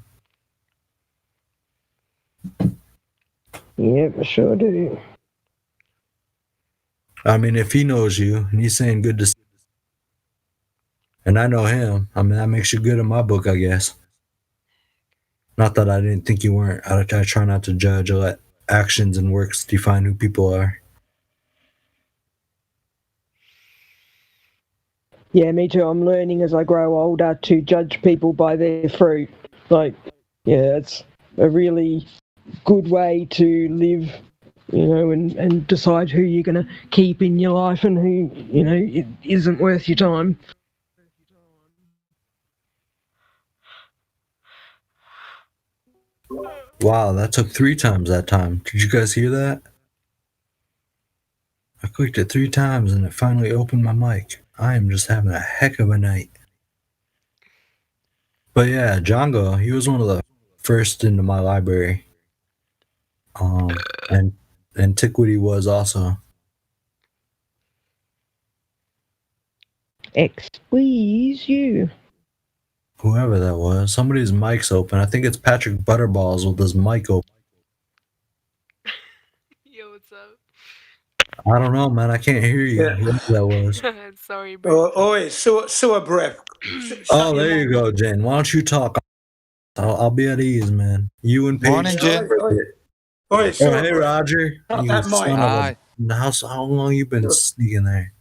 Yeah, for sure do. I mean, if he knows you and he's saying good to see, and I know him, I mean that makes you good in my book, I guess. Not that I didn't think you weren't. I try not to judge. I let actions and works define who people are. Yeah, me too. I'm learning as I grow older to judge people by their fruit. Like, yeah, it's a really good way to live, you know, and decide who you're going to keep in your life and who, you know, it isn't worth your time. Wow, that took 3 times that time. Did you guys hear that? I clicked it 3 times and it finally opened my mic. I am just having a heck of a night. But yeah, Django, he was one of the first into my library. And Antiquity was also. Squeeze you. Whoever that was. Somebody's mic's open. I think it's Patrick Butterballs with his mic open. Yo, what's up? I don't know, man. I can't hear you. Yeah. Whoever that was. Sorry, bro. Sewer breath. Oh, there you go, Jen. Why don't you talk? I'll be at ease, man. You and Paige. Morning, Jen. Oi, Oh, hey, Roger. Cut You that son mic. of a- Hi. How long you been sneaking there?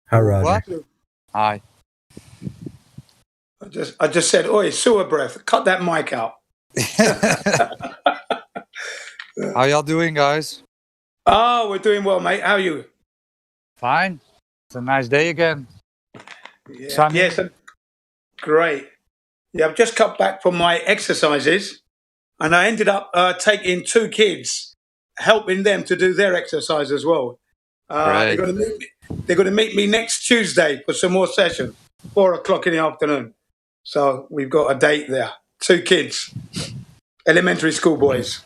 Hi, Roger. What? Hi. I just said, oi, sewer breath. Cut that mic out. How y'all doing, guys? Oh, we're doing well, mate. How are you? Fine. It's a nice day again. Yeah. Sunny? Yes. Great. Yeah, I've just cut back from my exercises, and I ended up taking 2 kids, helping them to do their exercise as well. Great. They're going to meet me next Tuesday for some more session, 4:00 in the afternoon. So we've got a date there. 2 kids, elementary school boys.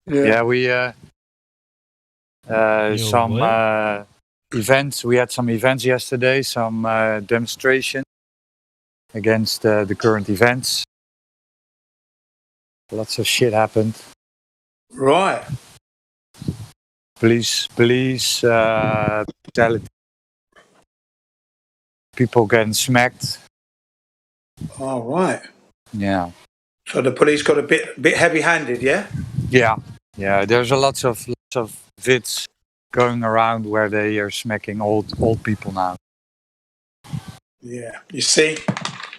Yeah, we some events. We had some events yesterday. Some demonstration against the current events. Lots of shit happened. Right. Police brutality. People getting smacked. All right. Yeah. So the police got a bit heavy-handed, yeah? Yeah. There's a lots of vids going around where they are smacking old people now. Yeah. You see,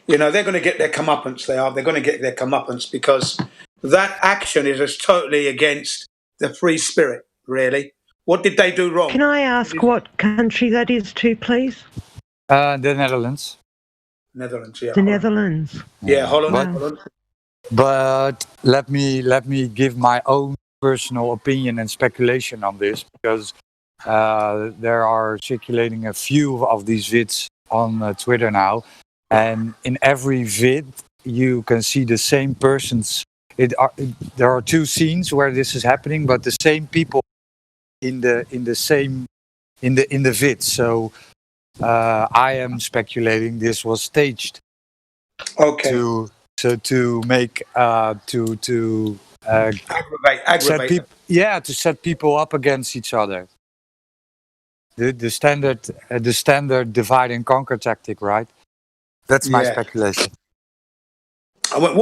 they're going to get their comeuppance. They're going to get their comeuppance because that action is just totally against the free spirit, really. What did they do wrong? Can I ask what country that is too, please? The Netherlands. Netherlands, yeah. The Netherlands. Yeah, Holland. But- Holland. But let me give my own personal opinion and speculation on this because there are circulating a few of these vids on Twitter now, and in every vid you can see the same persons. There are 2 scenes where this is happening, but the same people in the vid. So I am speculating this was staged. Okay. To make Aggravate. set people up against each other. The standard divide and conquer tactic, right? That's my speculation. What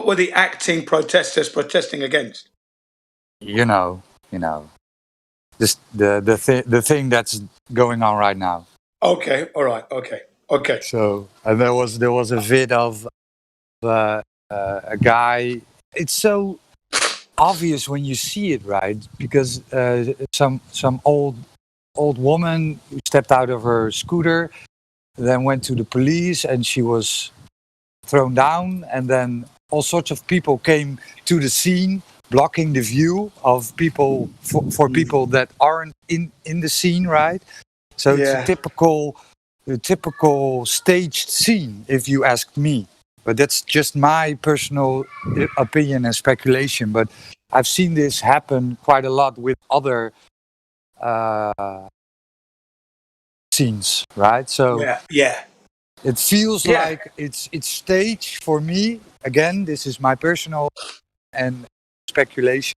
were the acting protesters protesting against? You know, this the thing that's going on right now. Okay, all right, okay. So and there was a vid of a guy. It's so obvious when you see it, right? Because some old woman stepped out of her scooter, then went to the police, and she was thrown down. And then all sorts of people came to the scene, blocking the view of people for people that aren't in the scene, right? So it's a typical staged scene, if you ask me. But that's just my personal opinion and speculation. But I've seen this happen quite a lot with other scenes, right? So it feels like it's staged for me. Again, this is my personal and speculation.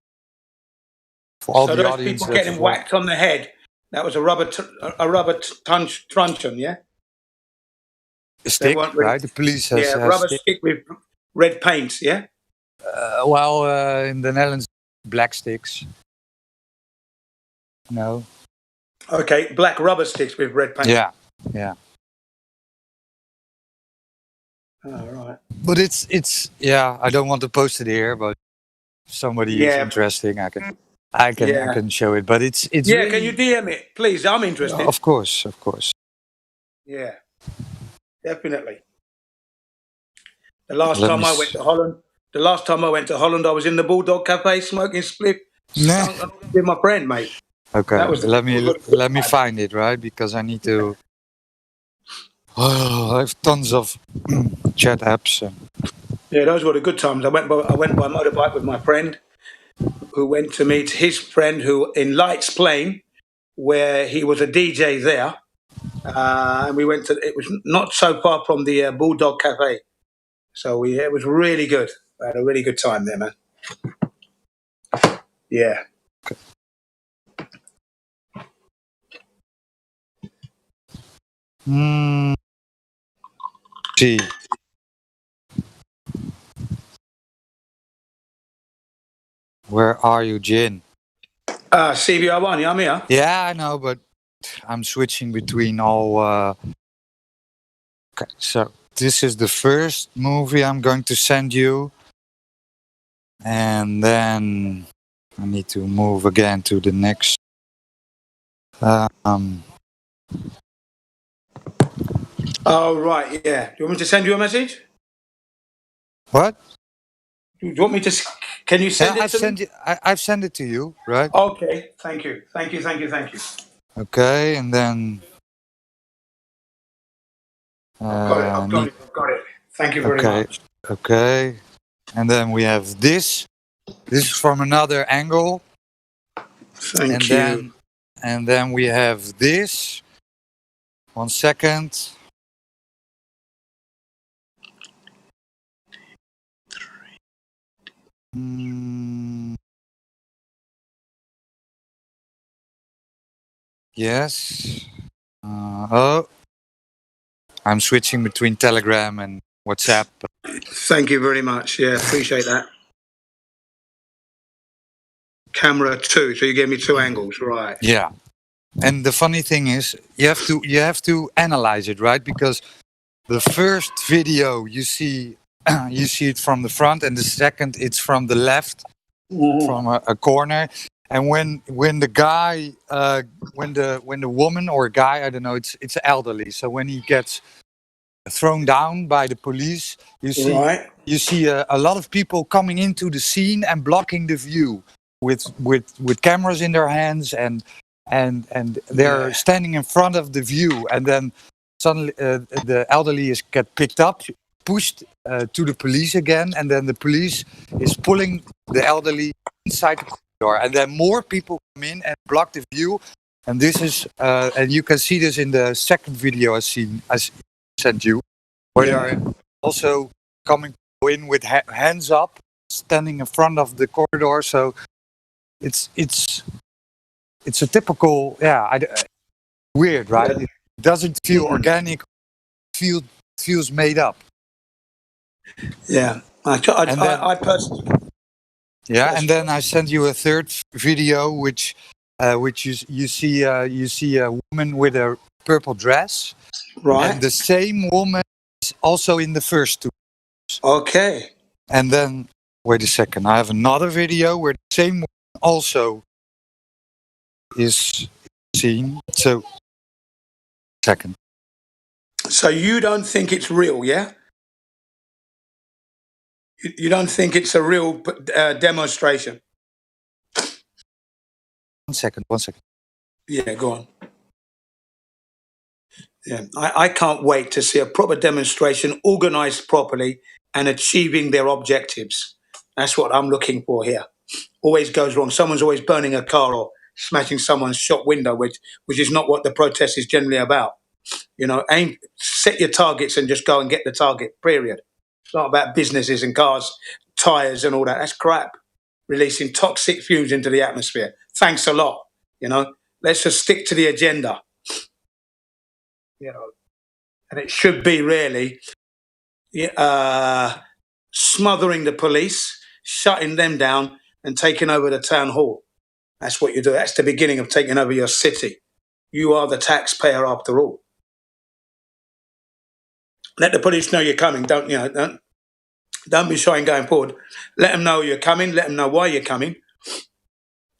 For all so the those audience people getting whacked on the head, that was a rubber truncheon, yeah? A stick, right? The police has rubber stick with red paint, yeah? In the Netherlands, black sticks. No. Okay, black rubber sticks with red paint. Yeah. Oh, right. But it's I don't want to post it here, but if somebody is interesting, I can show it. But it's really, can you DM it, please? I'm interested. Of course. Yeah, definitely. The last Let time me I s- went to Holland, I was in the Bulldog Cafe smoking split Nah. with my friend, mate. Okay, That was the let me find it, right? Because I need to. Oh, I have tons of chat apps. yeah, those were the good times. I went by motorbike with my friend, who went to meet his friend who in Lights Plain, where he was a DJ there, and we went to. It was not so far from the Bulldog Cafe, so it was really good. I had a really good time there, man. Yeah. See, where are you, Jin? CBR1, yeah, I'm here. Yeah, I know, but I'm switching between all. Okay, so this is the first movie I'm going to send you, and then I need to move again to the next. Oh, right, yeah. Do you want me to send you a message? What? Do you want me to? Can you send Yeah, it to me? I've sent it to you, right? Okay, thank you. Okay, and then. I've got it. Thank you very Okay, much. okay, and then we have this. This is from another angle, Thank you. and then we have this. 1 second. Yes. Oh, I'm switching between Telegram and WhatsApp. Thank you very much. Yeah, appreciate that. Camera 2. So you gave me 2 angles, right? Yeah. And the funny thing is, you have to analyze it, right? Because the first video you see it from the front, and the second it's from the left, from a corner. And when the guy, when the woman or guy, I don't know, it's elderly. So when he gets thrown down by the police, you see a lot of people coming into the scene and blocking the view with cameras in their hands, and they're standing in front of the view, and then suddenly the elderly get picked up, pushed to the police again, and then the police is pulling the elderly inside the corridor, and then more people come in and block the view. And this is and you can see this in the second video I sent you, where they are also coming in with hands up, standing in front of the corridor. So it's a typical, weird, right? It doesn't feel organic. Feels made up. Yeah, I personally. Yeah, and then I sent you a third video, which you see a woman with a purple dress, Right. and the same woman is also in the first two. Okay. And then wait a second, I have another video where the same woman also is seen. So, second. So you don't think it's real, yeah? You don't think it's a real demonstration? 1 second. Yeah, go on. Yeah, I can't wait to see a proper demonstration organized properly and achieving their objectives. That's what I'm looking for here. Always goes wrong. Someone's always burning a car or smashing someone's shop window, which is not what the protest is generally about. You know, set your targets and just go and get the target, period. It's not about businesses and cars, tyres and all that. That's crap. Releasing toxic fumes into the atmosphere. Thanks a lot. You know, let's just stick to the agenda. You know, and it should be really smothering the police, shutting them down and taking over the town hall. That's what you do. That's the beginning of taking over your city. You are the taxpayer after all. Let the police know you're coming. Don't be shy in going forward. Let them know you're coming. Let them know why you're coming,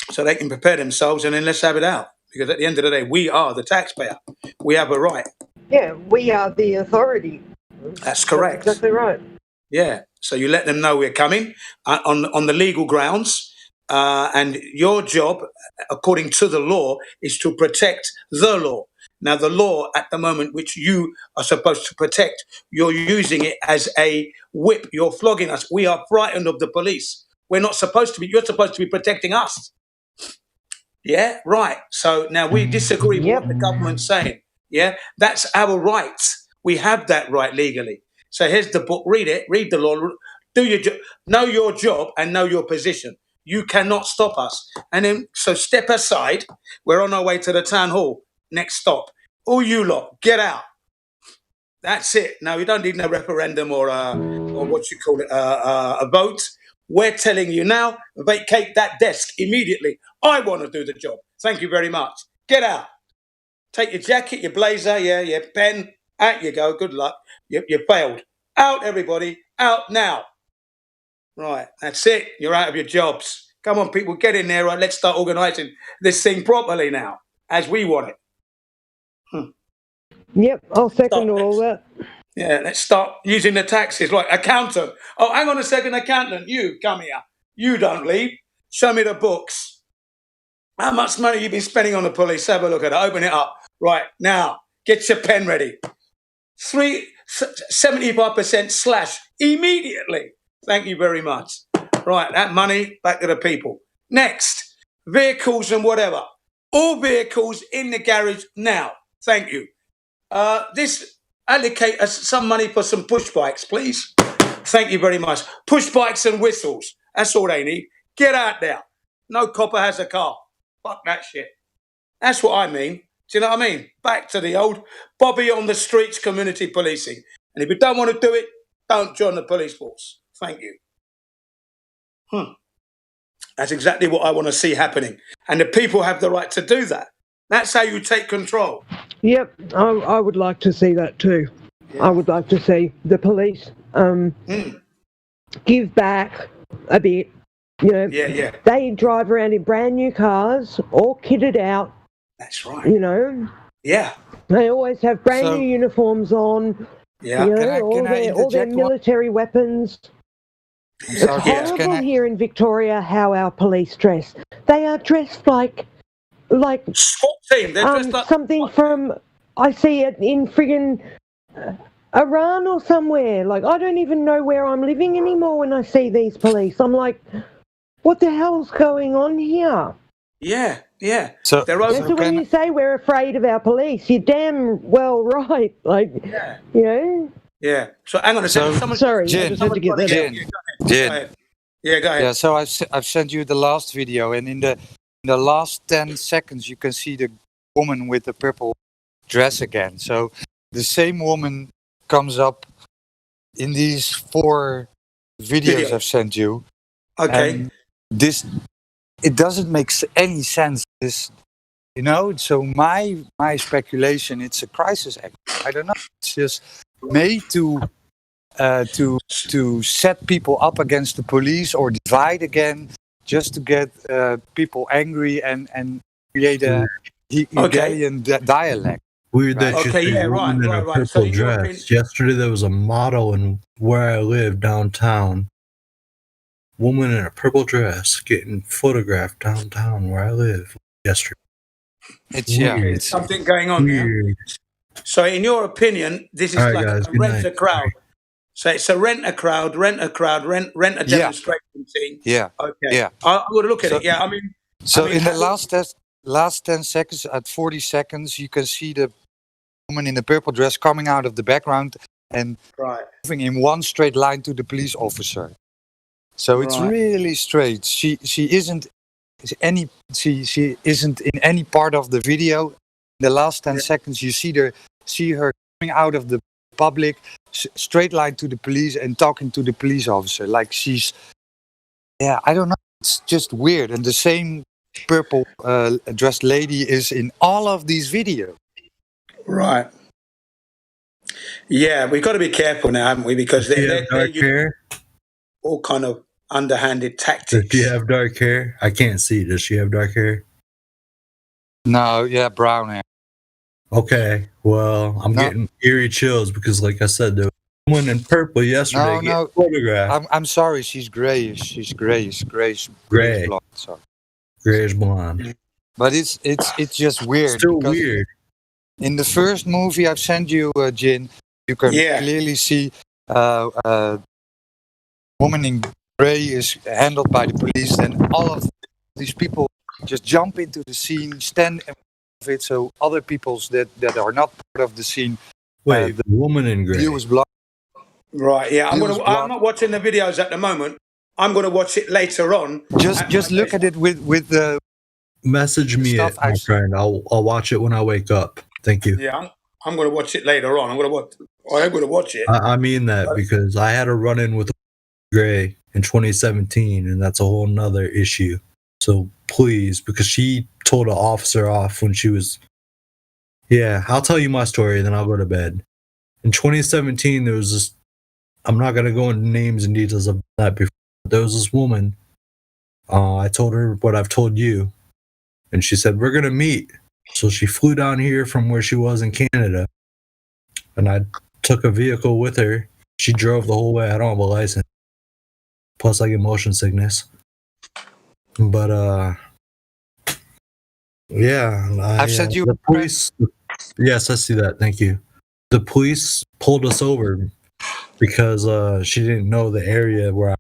so they can prepare themselves. And then let's have it out. Because at the end of the day, we are the taxpayer. We have a right. Yeah, we are the authority. That's correct. That's exactly right. Yeah. So you let them know we're coming on the legal grounds, and your job, according to the law, is to protect the law. Now, the law at the moment, which you are supposed to protect, you're using it as a whip. You're flogging us. We are frightened of the police. We're not supposed to be. You're supposed to be protecting us. Yeah, right. So now we disagree with Yep. what the government's saying. Yeah, that's our rights. We have that right legally. So here's the book. Read it. Read the law. Do your job. Know your job and know your position. You cannot stop us. And then, so step aside. We're on our way to the town hall. Next stop. All you lot, get out. That's it. Now, you don't need no referendum or what you call it, a vote. We're telling you now, vacate that desk immediately. I want to do the job. Thank you very much. Get out. Take your jacket, your blazer, your pen. Out you go. Good luck. You failed. Out, everybody. Out now. Right. That's it. You're out of your jobs. Come on, people. Get in there. Right. Let's start organising this thing properly now, as we want it. Yep, I'll second Stop all that. Yeah, let's start using the taxes. Like, accountant. Oh, hang on a second, accountant. You, come here. You don't leave. Show me the books. How much money you been spending on the police? Have a look at it. Open it up. Right, now, get your pen ready. 75% slash immediately. Thank you very much. Right, that money back to the people. Next, vehicles and whatever. All vehicles in the garage now. Thank you. Allocate us some money for some push bikes, please. Thank you very much. Push bikes and whistles. That's all they need. Get out there. No copper has a car. Fuck that shit. That's what I mean. Do you know what I mean? Back to the old Bobby on the streets community policing. And if you don't want to do it, don't join the police force. Thank you. That's exactly what I want to see happening. And the people have the right to do that. That's how you take control. Yep, I would like to see that too. Yeah. I would like to see the police give back a bit. You know, Yeah. they drive around in brand new cars, all kitted out. That's right. You know, Yeah. they always have brand new uniforms on. Yeah. You know, Can I all their interject one? military weapons. It's Sorry, horrible can I- here in Victoria how our police dress. They are dressed like SWAT team. They're dressed like something from, I see it in friggin' Iran or somewhere. Like, I don't even know where I'm living anymore when I see these police. I'm like, what the hell's going on here? Yeah. So, They're Yeah, over. so when you say we're afraid of our police, you're damn well right. Like, you know? Yeah. So hang on a second. Someone, Sorry, I Jin, just had to get that out. Jin, Go ahead. Yeah, go ahead. Yeah, so I've sent you the last video, and in the last 10 seconds, you can see the woman with the purple dress again. So the same woman comes up in these 4 videos I've sent you. Okay. And it doesn't make any sense. You know, so my speculation, it's a crisis act. I don't know. It's just made to set people up against the police or divide again, just to get people angry and create a Hegelian dialect. Weird that you Okay, see yeah, a woman in a right. purple So in your dress. opinion- Yesterday there was a model in where I live downtown. Woman in a purple dress getting photographed downtown where I live yesterday. There's something going on there. Weird. So in your opinion, this is All right, like guys, a good rent night. a crowd. So it's a rent a crowd, rent a demonstration thing. Yeah. Okay. Yeah. I would look at So- it. Yeah, I mean. So I mean, in the last 10 seconds, at 40 seconds, you can see the woman in the purple dress coming out of the background and Right. moving in one straight line to the police officer. So it's Right. really straight. She isn't in any part of the video. In the last 10 seconds, you see her coming out of the public, straight line to the police and talking to the police officer like she's. Yeah, I don't know. It's just weird. And the same purple dressed lady is in all of these videos. Right. Yeah, we've got to be careful now, haven't we? Because Does she they're have dark using hair? all kind of underhanded tactics. Does she have dark hair? I can't see. Does she have dark hair? No, yeah, brown hair. Okay. Well, I'm No. getting eerie chills because, like I said, there was woman in purple yesterday. No, Get no. photographed. I'm sorry. She's grayish. She's grayish. Grayish Gray. blonde. Sorry. Grayish blonde. But it's just weird. Still because weird. In the first movie I've sent you, Jin, you can Yeah. clearly see woman in gray is handled by the police. Then all of these people just jump into the scene, stand in front of it, so other peoples that are not part of the scene. Wait, the woman in gray. View is blocked. Right, yeah. I'm Use I'm not watching the videos at the moment. I'm going to watch it later on. Just look at it with the Message me stuff it, my I've- friend. I'll watch it when I wake up. Thank you. Yeah, I'm going to watch it later on. I'm going to watch it. I mean that because I had a run-in with Gray in 2017, and that's a whole nother issue. So please, because she told an officer off when she was. Yeah, I'll tell you my story, then I'll go to bed. In 2017, there was this. I'm not gonna go into names and details of that before. There was this woman. I told her what I've told you, and she said we're gonna meet. So she flew down here from where she was in Canada, and I took a vehicle with her. She drove the whole way. I don't have a license. Plus, I get motion sickness. But yeah, I've sent you. the police. Yes, I see that. Thank you. The police pulled us over because she didn't know the area where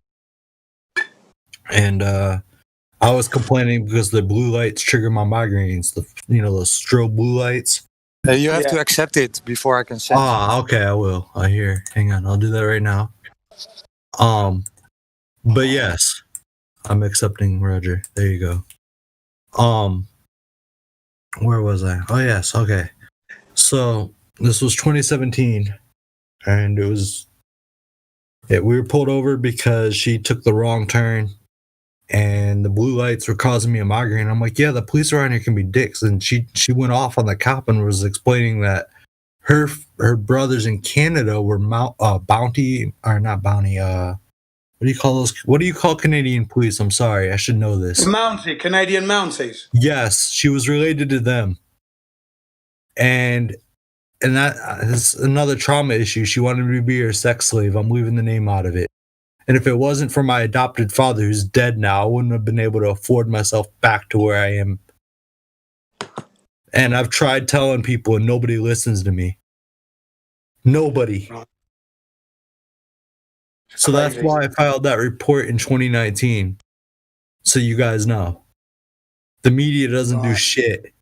and I was complaining because the blue lights trigger my migraines. The those strobe blue lights. You have Yeah. to accept it before I can send. Okay, I will. I hear. Hang on, I'll do that right now. But yes, I'm accepting Roger. There you go. Where was I? Oh yes, okay. So this was 2017, and we were pulled over because she took the wrong turn, and the blue lights were causing me a migraine. I'm like, yeah, the police around here can be dicks, and she went off on the cop and was explaining that her brothers in Canada were bounty or not bounty. What do you call those? What do you call Canadian police? I'm sorry, I should know this. Mountie, Canadian Mounties. Yes, she was related to them, and that is another trauma issue. She wanted me to be her sex slave. I'm leaving the name out of it. And if it wasn't for my adopted father, who's dead now, I wouldn't have been able to afford myself back to where I am. And I've tried telling people, and nobody listens to me. Nobody. So that's Crazy. why I filed that report in 2019. So you guys know. The media doesn't do Right. shit.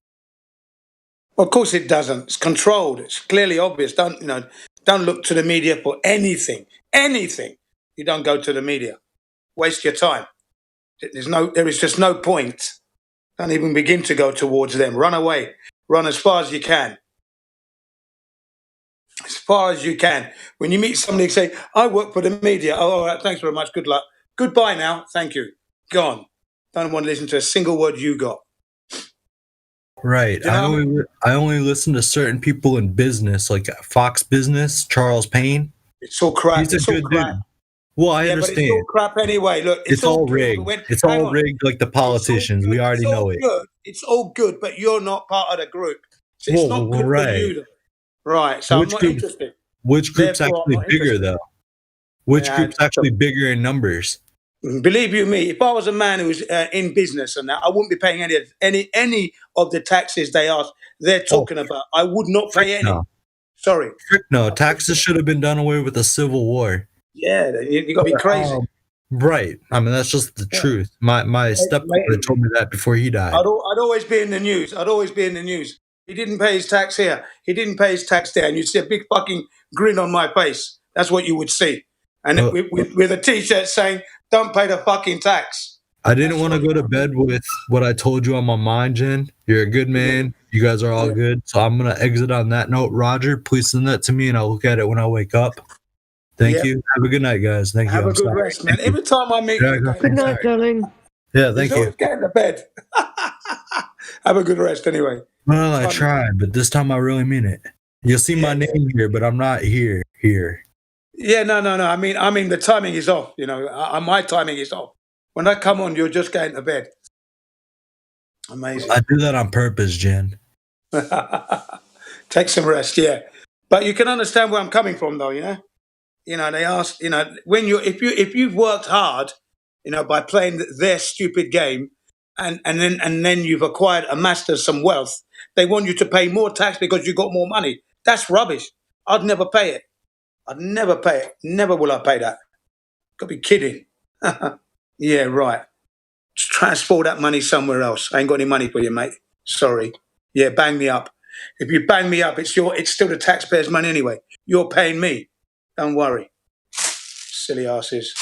Of course it doesn't. It's controlled. It's clearly obvious. Don't look to the media for anything. Anything. You don't go to the media. Waste your time. There is just no point. Don't even begin to go towards them. Run away. Run as far as you can. As far as you can. When you meet somebody and say, I work for the media. Oh, all right, thanks very much. Good luck. Goodbye now. Thank you. Gone. Don't want to listen to a single word you got. Right. You know? I only listen to certain people in business, like Fox Business, Charles Payne. It's all crap. He's a It's all good crap. dude. Well, I Yeah, but it's understand. all crap anyway. Look, It's all good. rigged. When- It's hang all on. rigged like the politicians. It's all We good. already It's all know it. good. It's all good, but you're not part of the group. So it's Whoa, not good right. for you. Though. Right. So Which I'm not group- interested. Which group's Therefore, I'm actually not bigger, interested. though? Which Yeah, group's actually bigger in numbers? Believe you me, if I was a man who was in business and that, I wouldn't be paying any of the taxes they're talking about. I would not pay any. No. Sorry. Frick no. Taxes should have been done away with the Civil War. Yeah, you got to be crazy. Right. I mean, that's just the truth. My stepfather told me that before he died. I'd always be in the news. I'd always be in the news. He didn't pay his tax here. He didn't pay his tax there. And you'd see a big fucking grin on my face. That's what you would see. And Oh. with a T-shirt saying, don't pay the fucking tax. I didn't want to go to bed with what I told you on my mind, Jen. You're a good man. You guys are all good. So I'm going to exit on that note. Roger, please send that to me and I'll look at it when I wake up. Thank Yep. you. Have a good night, guys. Thank you. Have a I'm good sorry. rest, man. Every time I meet Yeah, you, go guys, Good night, darling. Yeah, thank you. Get in the bed. Have a good rest anyway. Well, I Fun. tried, but this time I really mean it. You'll see my name here, but I'm not here. Yeah, no. I mean, the timing is off. My timing is off. When I come on, you're just getting to bed. Amazing. I do that on purpose, Jen. Take some rest, yeah. But you can understand where I'm coming from, though, You know, they ask, you know, when you if you've worked hard, you know, by playing their stupid game, and then you've amassed some wealth, they want you to pay more tax because you got more money. That's rubbish. I'd never pay it. I'd never pay it. Never will I pay that. Got to be kidding. Yeah, right. Just transfer that money somewhere else. I ain't got any money for you, mate. Sorry. Yeah, bang me up. If you bang me up, it's still the taxpayers' money anyway. You're paying me. Don't worry. Silly asses.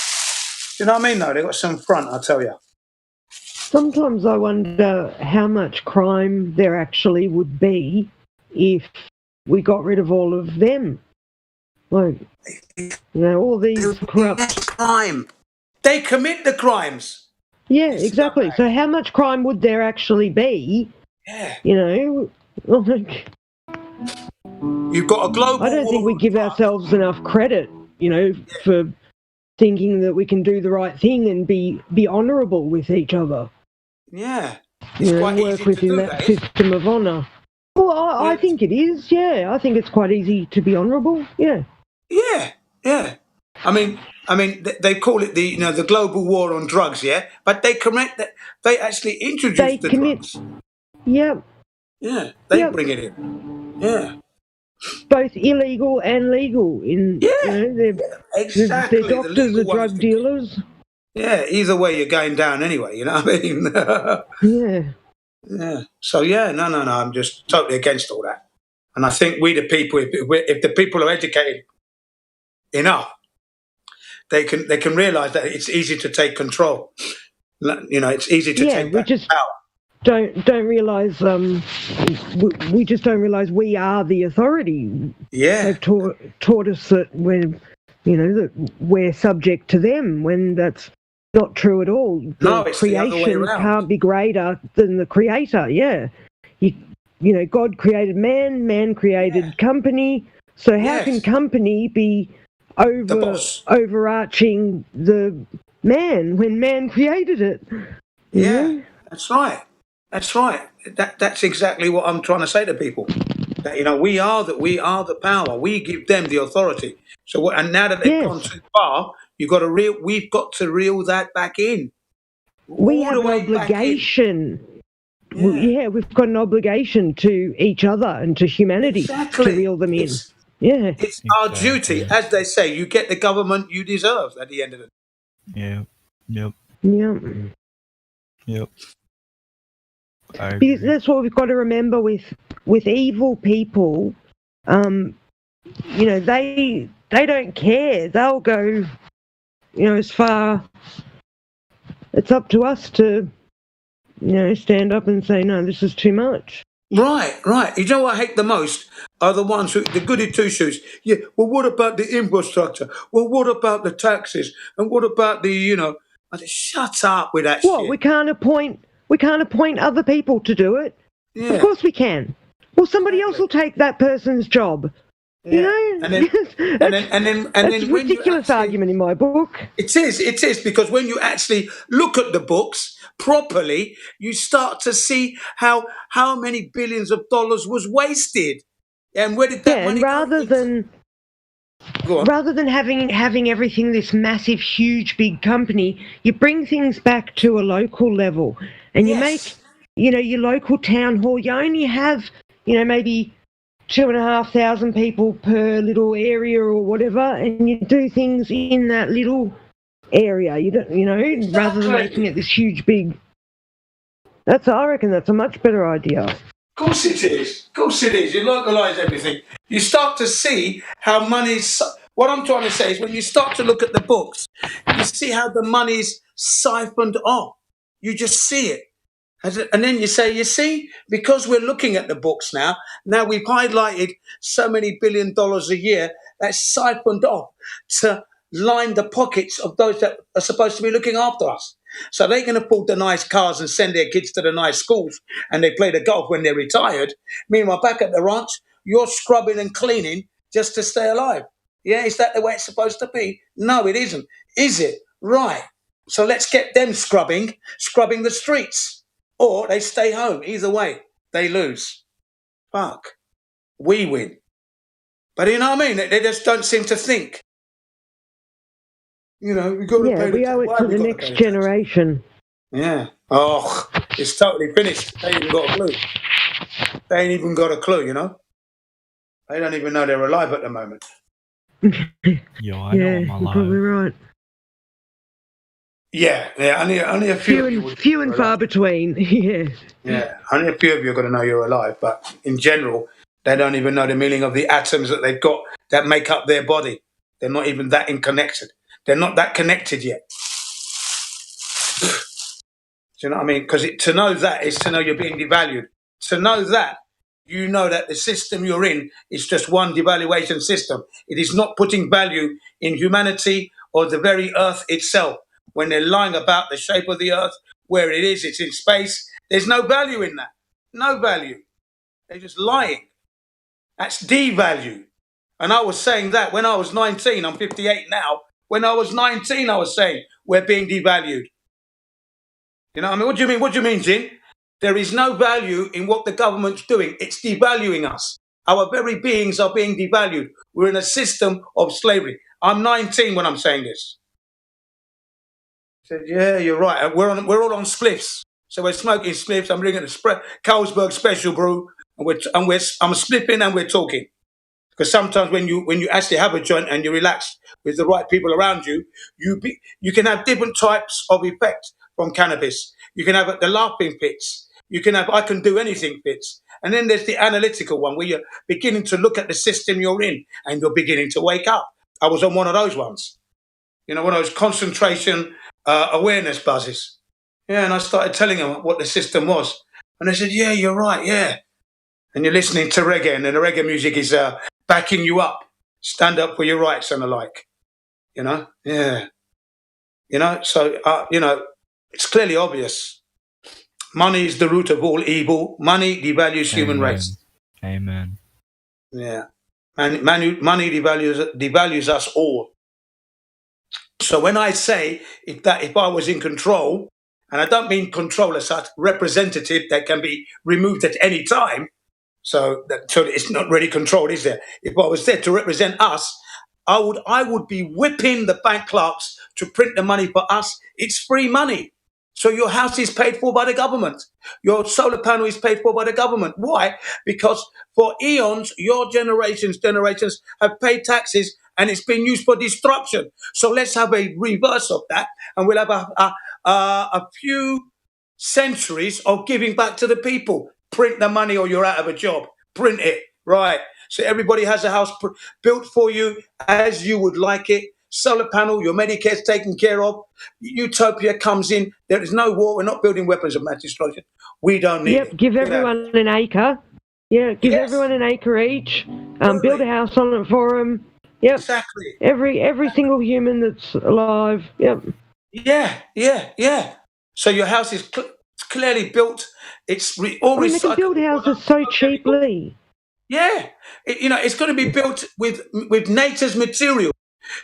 You know what I mean, though? They got some front, I tell you. Sometimes I wonder how much crime there actually would be if we got rid of all of them. Like, you know, all these corrupt... crime. They commit the crimes. Yeah, exactly. So how much crime would there actually be? Yeah. You know, like... You've got a global I don't think we give ourselves enough credit, you know, for thinking that we can do the right thing and be honourable with each other. Yeah. It's quite work easy within that system of honour. Well, I think it is, yeah. I think it's quite easy to be honourable, yeah. Yeah, yeah. I mean, they call it the global war on drugs, yeah. But they correct that they actually introduced the drugs. Yep. Yeah, they bring it in. Yeah. Both illegal and legal. Exactly. They're doctors are drug dealers. Yeah, either way you're going down anyway, you know what I mean? Yeah. Yeah. So yeah, no, I'm just totally against all that. And I think we the people, if the people are educated enough, they can realise that it's easy to take control. You know, it's easy to take back power. Don't realise we just don't realise we are the authority. Yeah, they've taught us that we're subject to them when that's not true at all. It's the other way around. Can't be greater than the creator. Yeah, you know, God created man created company. So how can company be overarching the man when man created it? Yeah, that's right. That's right. That's exactly what I'm trying to say to people. That, you know, we are the power. We give them the authority. So, and now that they've gone too far, we've got to reel that back in. We have an obligation. We've got an obligation to each other and to humanity to reel them in. It's our duty, as they say. You get the government you deserve at the end of it. Yeah. Yep. Because that's what we've got to remember with evil people. You know, they don't care. They'll go, you know, as far. It's up to us to, you know, stand up and say, no, this is too much. Right. You know what I hate the most are the ones the goody two shoes. Yeah. Well, what about the infrastructure? Well, what about the taxes? And what about the, I just shut up with that shit. What? We can't appoint other people to do it. Yeah. Of course we can. Well, somebody else will take that person's job. Yeah. You know, and then it's a ridiculous argument in my book. It is because when you actually look at the books properly, you start to see how many billions of dollars was wasted, and where did that money go? Rather than having everything this massive, huge, big company, you bring things back to a local level, and you make, you know, your local town hall. You only have, you know, maybe 2,500 people per little area or whatever, and you do things in that little area. You don't, you know, rather than making it this huge, big. I reckon that's a much better idea. Of course it is. You localise everything. You start to see how money's. What I'm trying to say is when you start to look at the books, you see how the money's siphoned off. You just see it. And then you say, you see, because we're looking at the books now we've highlighted so many $1 billion a year that's siphoned off to line the pockets of those that are supposed to be looking after us. So they can afford the nice cars and send their kids to the nice schools and they play the golf when they're retired. Meanwhile, back at the ranch, you're scrubbing and cleaning just to stay alive. Yeah, is that the way it's supposed to be? No, it isn't. Is it? Right. So let's get them scrubbing the streets. Or they stay home. Either way, they lose. Fuck. We win. But you know what I mean? They just don't seem to think. You know, we've got to Yeah, pay we the owe it why to have we the got to next pay the tax? generation. Yeah. Oh, it's totally finished. They ain't even got a clue. They ain't even got a clue, you know? They don't even know they're alive at the moment. Yo, I know Yeah, I'm you're probably alive. right. Yeah, only a few of you would Few know and you're far alive. between. Yeah. Yeah, only a few of you are going to know you're alive, but in general, they don't even know the meaning of the atoms that they've got that make up their body. They're not even that connected. They're not that connected yet. Do you know what I mean? Because to know that is to know you're being devalued. To know that, you know that the system you're in is just one devaluation system. It is not putting value in humanity or the very earth itself. When they're lying about the shape of the earth, where it is, it's in space, there's no value in that. No value. They're just lying. That's devalue. And I was saying that when I was 19, I'm 58 now. When I was 19, I was saying we're being devalued. You know what I mean? What do you mean? What do you mean, Jin? There is no value in what the government's doing. It's devaluing us. Our very beings are being devalued. We're in a system of slavery. I'm 19 when I'm saying this. I said, yeah, you're right. We're all on spliffs. So we're smoking spliffs. I'm drinking a Carlsberg Special Brew, I'm spliffing and we're talking. Because sometimes when you actually have a joint and you're relaxed with the right people around you, you can have different types of effect from cannabis. You can have the laughing fits. You can have I can do anything fits. And then there's the analytical one where you're beginning to look at the system you're in and you're beginning to wake up. I was on one of those ones. You know, one of those concentration awareness buzzes. Yeah, and I started telling them what the system was. And they said, yeah, you're right, yeah. And you're listening to reggae, and then the reggae music is backing you up. Stand up for your rights and the like. You know? Yeah. You know, so, it's clearly obvious. Money is the root of all evil. Money devalues human race. Amen. Yeah. And money devalues us all. So when I say if I was in control, and I don't mean control as such, representative that can be removed at any time, so it's not really controlled, is there? If I was there to represent us, I would be whipping the bank clerks to print the money for us. It's free money. So your house is paid for by the government. Your solar panel is paid for by the government. Why? Because for eons, your generations have paid taxes and it's been used for destruction. So let's have a reverse of that, and we'll have a few centuries of giving back to the people. Print the money or you're out of a job. Print it. Right. So everybody has a house built for you as you would like it. Solar panel, your Medicare's taken care of. Utopia comes in. There is no war. We're not building weapons of mass destruction. We don't need it. Give everyone an acre. Yeah, give Yes. everyone an acre each. Totally. Build a house on it for them. Yep. Exactly. Every single human that's alive. Yep. Yeah. So your house is clearly built. It's all I mean, they can build houses so cheaply. Yeah, it's going to be built with nature's material.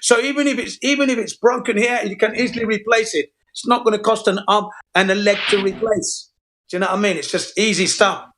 So even if it's broken here, you can easily replace it. It's not going to cost an arm and a leg to replace. Do you know what I mean? It's just easy stuff.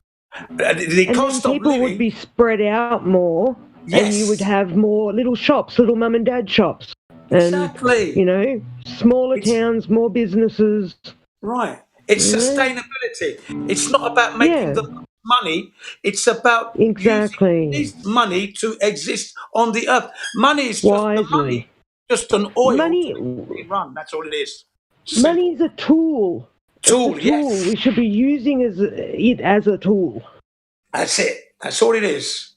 The And cost then of people living would be spread out more, and you would have more little shops, little mum and dad shops, and exactly. Smaller towns, more businesses. Right. It's sustainability. It's not about making the money. It's about using this money to exist on the earth. Money is just the money, just an oil to run. That's all it is. Money is a tool. Tool, it's a tool. yes. We should be using it as a tool. That's it. That's all it is.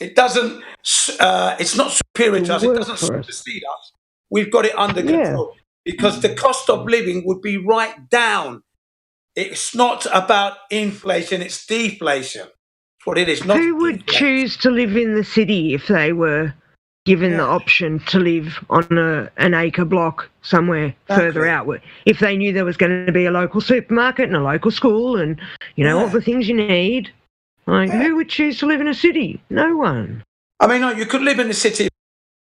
It doesn't. It's not superior to us. It doesn't supersede us. We've got it under control because the cost of living would be right down. It's not about inflation, it's deflation. That's what it is. Who would choose to live in the city if they were given the option to live on an acre block somewhere further out? If they knew there was going to be a local supermarket and a local school and, all the things you need. Who would choose to live in a city? No one. I mean, no, you could live in the city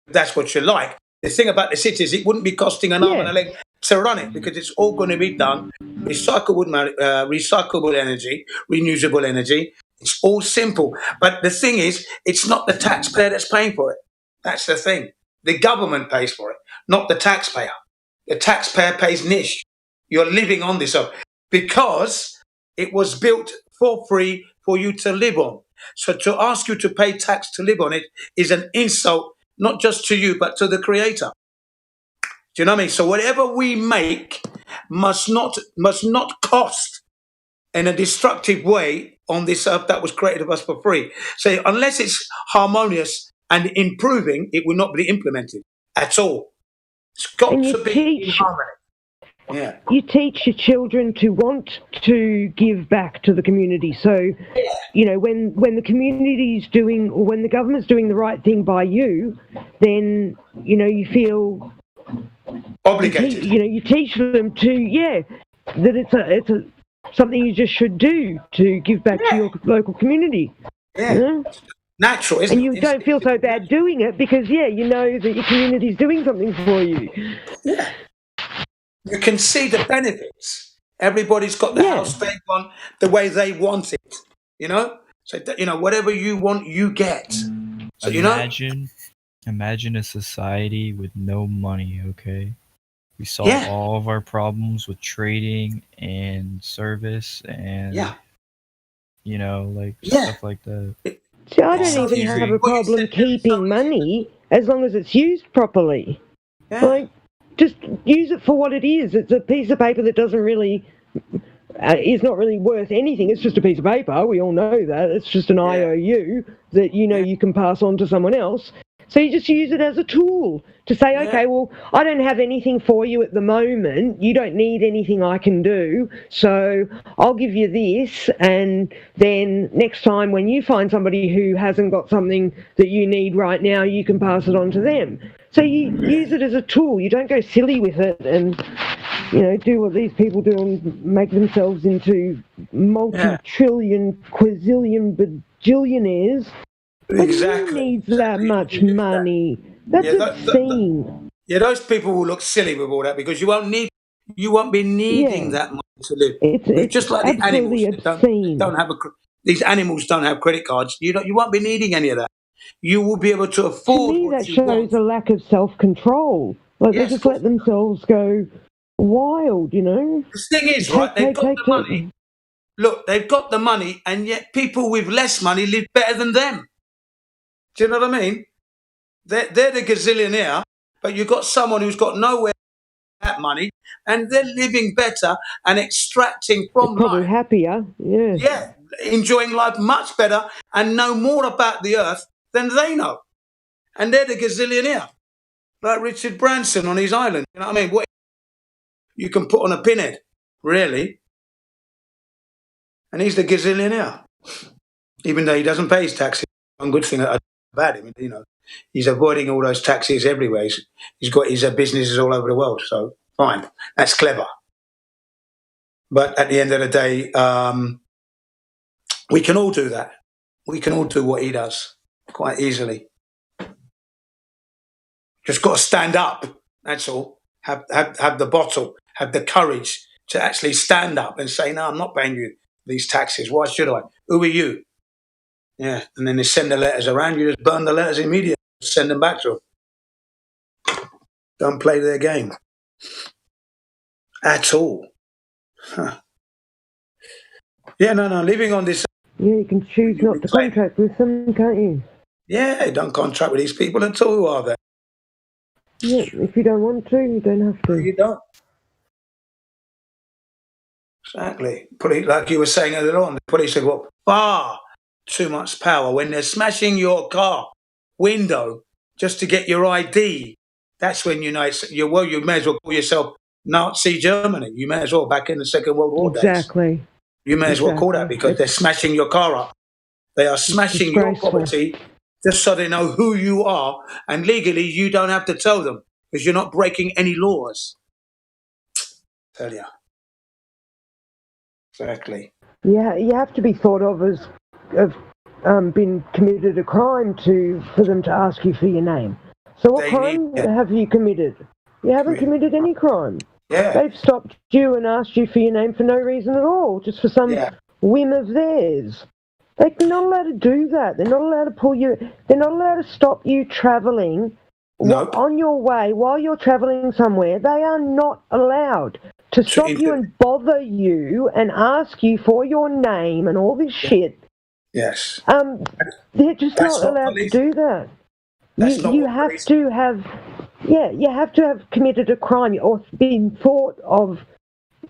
if that's what you like. The thing about the city is it wouldn't be costing an arm and a leg to run it because it's all going to be done recyclable energy, reusable energy. It's all simple. But the thing is, it's not the taxpayer that's paying for it. That's the thing. The government pays for it, not the taxpayer. The taxpayer pays niche. You're living on this earth because it was built for free for you to live on. So to ask you to pay tax to live on it is an insult, not just to you, but to the creator. Do you know what I mean? So whatever we make must not cost in a destructive way on this earth that was created of us for free. So unless it's harmonious and improving, it will not be implemented at all. It's got And you to be in teach- harmony. Yeah. You teach your children to want to give back to the community. So, you know, when the community's doing, or when the government's doing the right thing by you, then, you know, you feel Obligated. you teach them to, that it's a something you just should do to give back to your local community. Yeah. You know? Natural, isn't And it? you don't feel so bad doing it because, you know that your community's doing something for you. Yeah. You can see the benefits. Everybody's got the Yeah. house they want, the way they want it. You know? So, whatever you want, you get. So, Imagine a society with no money, okay? We solve Yeah. all of our problems with trading and service and, you know, like stuff like that. See, I It's don't so even easy. have a What you problem said there is so keeping money as long as it's used properly. Yeah. Like, just use it for what it is. It's a piece of paper that doesn't really, is not really worth anything. It's just a piece of paper. We all know that. It's just an IOU that, you know, you can pass on to someone else. So you just use it as a tool to say, okay, well, I don't have anything for you at the moment. You don't need anything I can do. So I'll give you this. And then next time when you find somebody who hasn't got something that you need right now, you can pass it on to them. So you use it as a tool. You don't go silly with it and, you know, do what these people do and make themselves into multi-trillion, quazillion, bajillionaires. Exactly. Who needs that much money? That's obscene. Those people will look silly with all that because you won't be needing that money to live. It's just like the animals. obscene. These animals don't have credit cards. You won't be needing any of that. You will be able to afford. To me, what that you shows want. a lack of self-control. Like they just let themselves go wild, you know. The thing is, right? They've got the money. Look, they've got the money, and yet people with less money live better than them. Do you know what I mean? They're the gazillionaire, but you've got someone who's got nowhere that money, and they're living better and extracting from Probably life. happier, Yeah, enjoying life much better and know more about the earth than they know. And they're the gazillionaire, like Richard Branson on his island. You know what I mean? What you can put on a pinhead, really. And he's the gazillionaire, even though he doesn't pay his taxes. One good thing about him, you know, he's avoiding all those taxes everywhere. He's got his businesses all over the world, so fine, that's clever. But at the end of the day, we can all do that. We can all do what he does quite easily. Just got to stand up. That's all. Have the bottle. Have the courage to actually stand up and say, "No, I'm not paying you these taxes. Why should I? Who are you?" Yeah, and then they send the letters around. You just burn the letters immediately. Send them back to them. Don't play their game at all. Huh. Yeah, no. Living on this. Yeah, you can choose not to contract with them, can't you? Yeah, don't contract with these people at all. Who are they? Yeah, if you don't want to, you don't have to. You don't. Exactly. Like you were saying earlier on, the police have got far too much power when they're smashing your car window just to get your ID. That's when you know you may as well call yourself Nazi Germany. You may as well back in the Second World War days. Exactly. You may as well call that because they're smashing your car up. They are smashing your property just so they know who you are, and legally you don't have to tell them because you're not breaking any laws. Tell you. Exactly. Yeah, you have to be thought of as been committed a crime for them to ask you for your name. So what crime have you committed? You haven't committed any crime. Yeah. They've stopped you and asked you for your name for no reason at all, just for some whim of theirs. They're not allowed to do that. They're not allowed to pull you. They're not allowed to stop you travelling Nope. On your way, while you're travelling somewhere, they are not allowed to stop you and bother you and ask you for your name and all this shit. Yes. They're just not allowed to do that. You have to have, you have to have committed a crime or been thought of,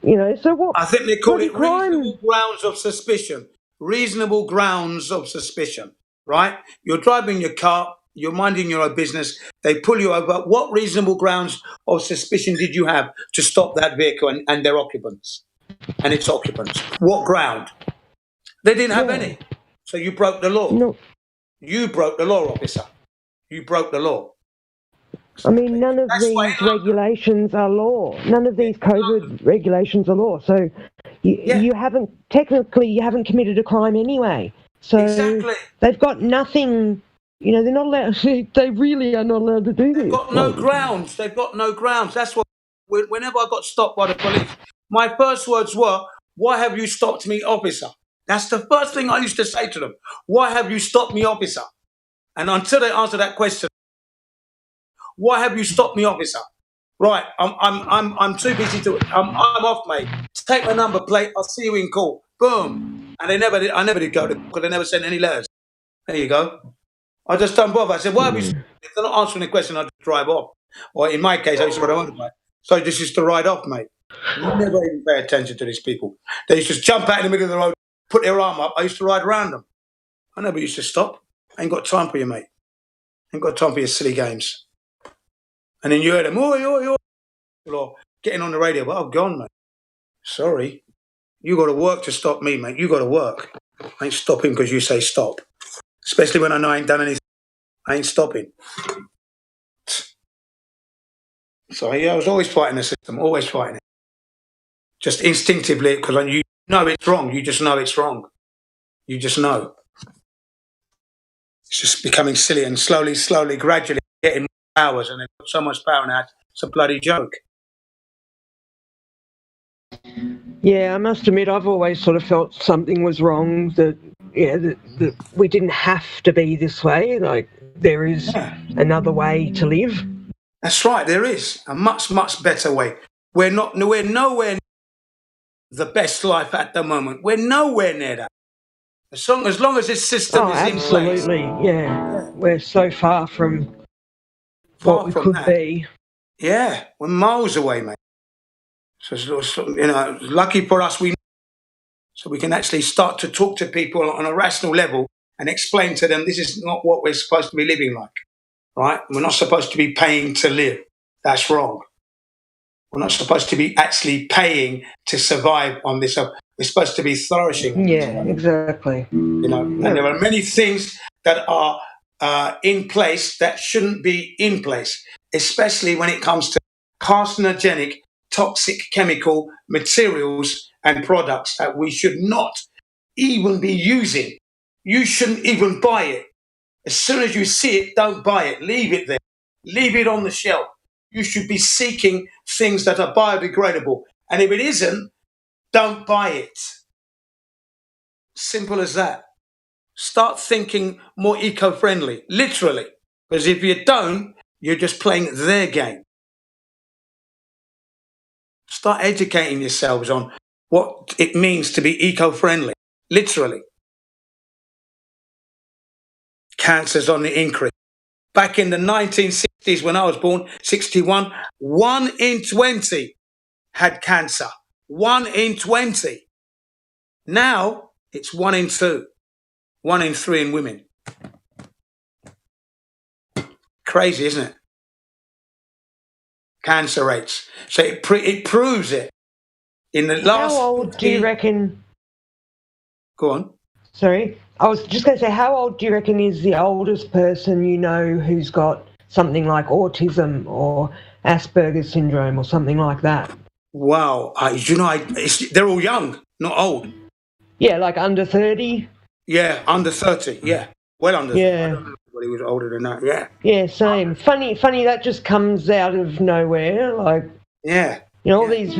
so what? I think they call it crime? reasonable grounds of suspicion. Reasonable grounds of suspicion, right? You're driving your car, you're minding your own business, they pull you over. What reasonable grounds of suspicion did you have to stop that vehicle and their occupants and its occupants? What ground? They didn't have any. So you broke the law. No. You broke the law, officer. You broke the law. I mean, none of these regulations are law. None of these COVID regulations are law. So you haven't committed a crime anyway. So they've got nothing. They're not allowed. They really are not allowed to do this. They've got no grounds. They've got no grounds. That's what. Whenever I got stopped by the police, my first words were, "Why have you stopped me, officer?" That's the first thing I used to say to them. Why have you stopped me, officer? And until they answer that question, why have you stopped me, officer? Right, I'm too busy to. I'm off, mate. Take my number plate. I'll see you in court. Boom. And I never did go to court because they never sent any letters. There you go. I just don't bother. I said, why have you? If they're not answering the question, I just drive off. Or in my case, I used to ride a motorbike. So I just used to ride off, mate. I never even pay attention to these people. They used to jump out in the middle of the road, put their arm up. I used to ride around them. I never used to stop. I ain't got time for you, mate. I ain't got time for your silly games. And then you heard them, or getting on the radio, but I've gone, mate. Sorry. You got to work to stop me, mate. You got to work. I ain't stopping because you say stop. Especially when I know I ain't done anything. I ain't stopping. So, yeah, I was always fighting the system, always fighting it. Just instinctively, because you know it's wrong. You just know it's wrong. You just know. It's just becoming silly and slowly, gradually getting more powers, and they've got so much power now, it's a bloody joke. Yeah, I must admit, I've always sort of felt something was wrong, that we didn't have to be this way. Like, there is another way to live. That's right, there is a much, much better way. We're nowhere near the best life at the moment. We're nowhere near that. As long as this system is in place. Absolutely, yeah. We're so far from what we could be. Yeah, we're miles away, mate. So, lucky for us, so we can actually start to talk to people on a rational level and explain to them this is not what we're supposed to be living like, right? We're not supposed to be paying to live. That's wrong. We're not supposed to be actually paying to survive on this. We're supposed to be flourishing. Yeah, exactly. And there are many things that are in place that shouldn't be in place, especially when it comes to carcinogenic, toxic chemical materials and products that we should not even be using. You shouldn't even buy it. As soon as you see it, don't buy it. Leave it there. Leave it on the shelf. You should be seeking things that are biodegradable. And if it isn't, don't buy it. Simple as that. Start thinking more eco-friendly, literally. Because if you don't, you're just playing their game. Start educating yourselves on what it means to be eco-friendly, literally. Cancer's on the increase. Back in the 1960s, when I was born, 61, 1 in 20 had cancer. 1 in 20. Now, it's 1 in 2. 1 in 3 in women. Crazy, isn't it? Cancer rates. So it proves it. In the last. How old do you reckon? Go on. Sorry, I was just going to say, how old do you reckon is the oldest person you know who's got something like autism or Asperger's syndrome or something like that? Wow, they're all young, not old. Yeah, like under 30. Yeah, under 30. Yeah, well under. 30. Yeah. I don't know if he was older than that. Yeah. Yeah, same. Funny. That just comes out of nowhere. Like. Yeah. All these,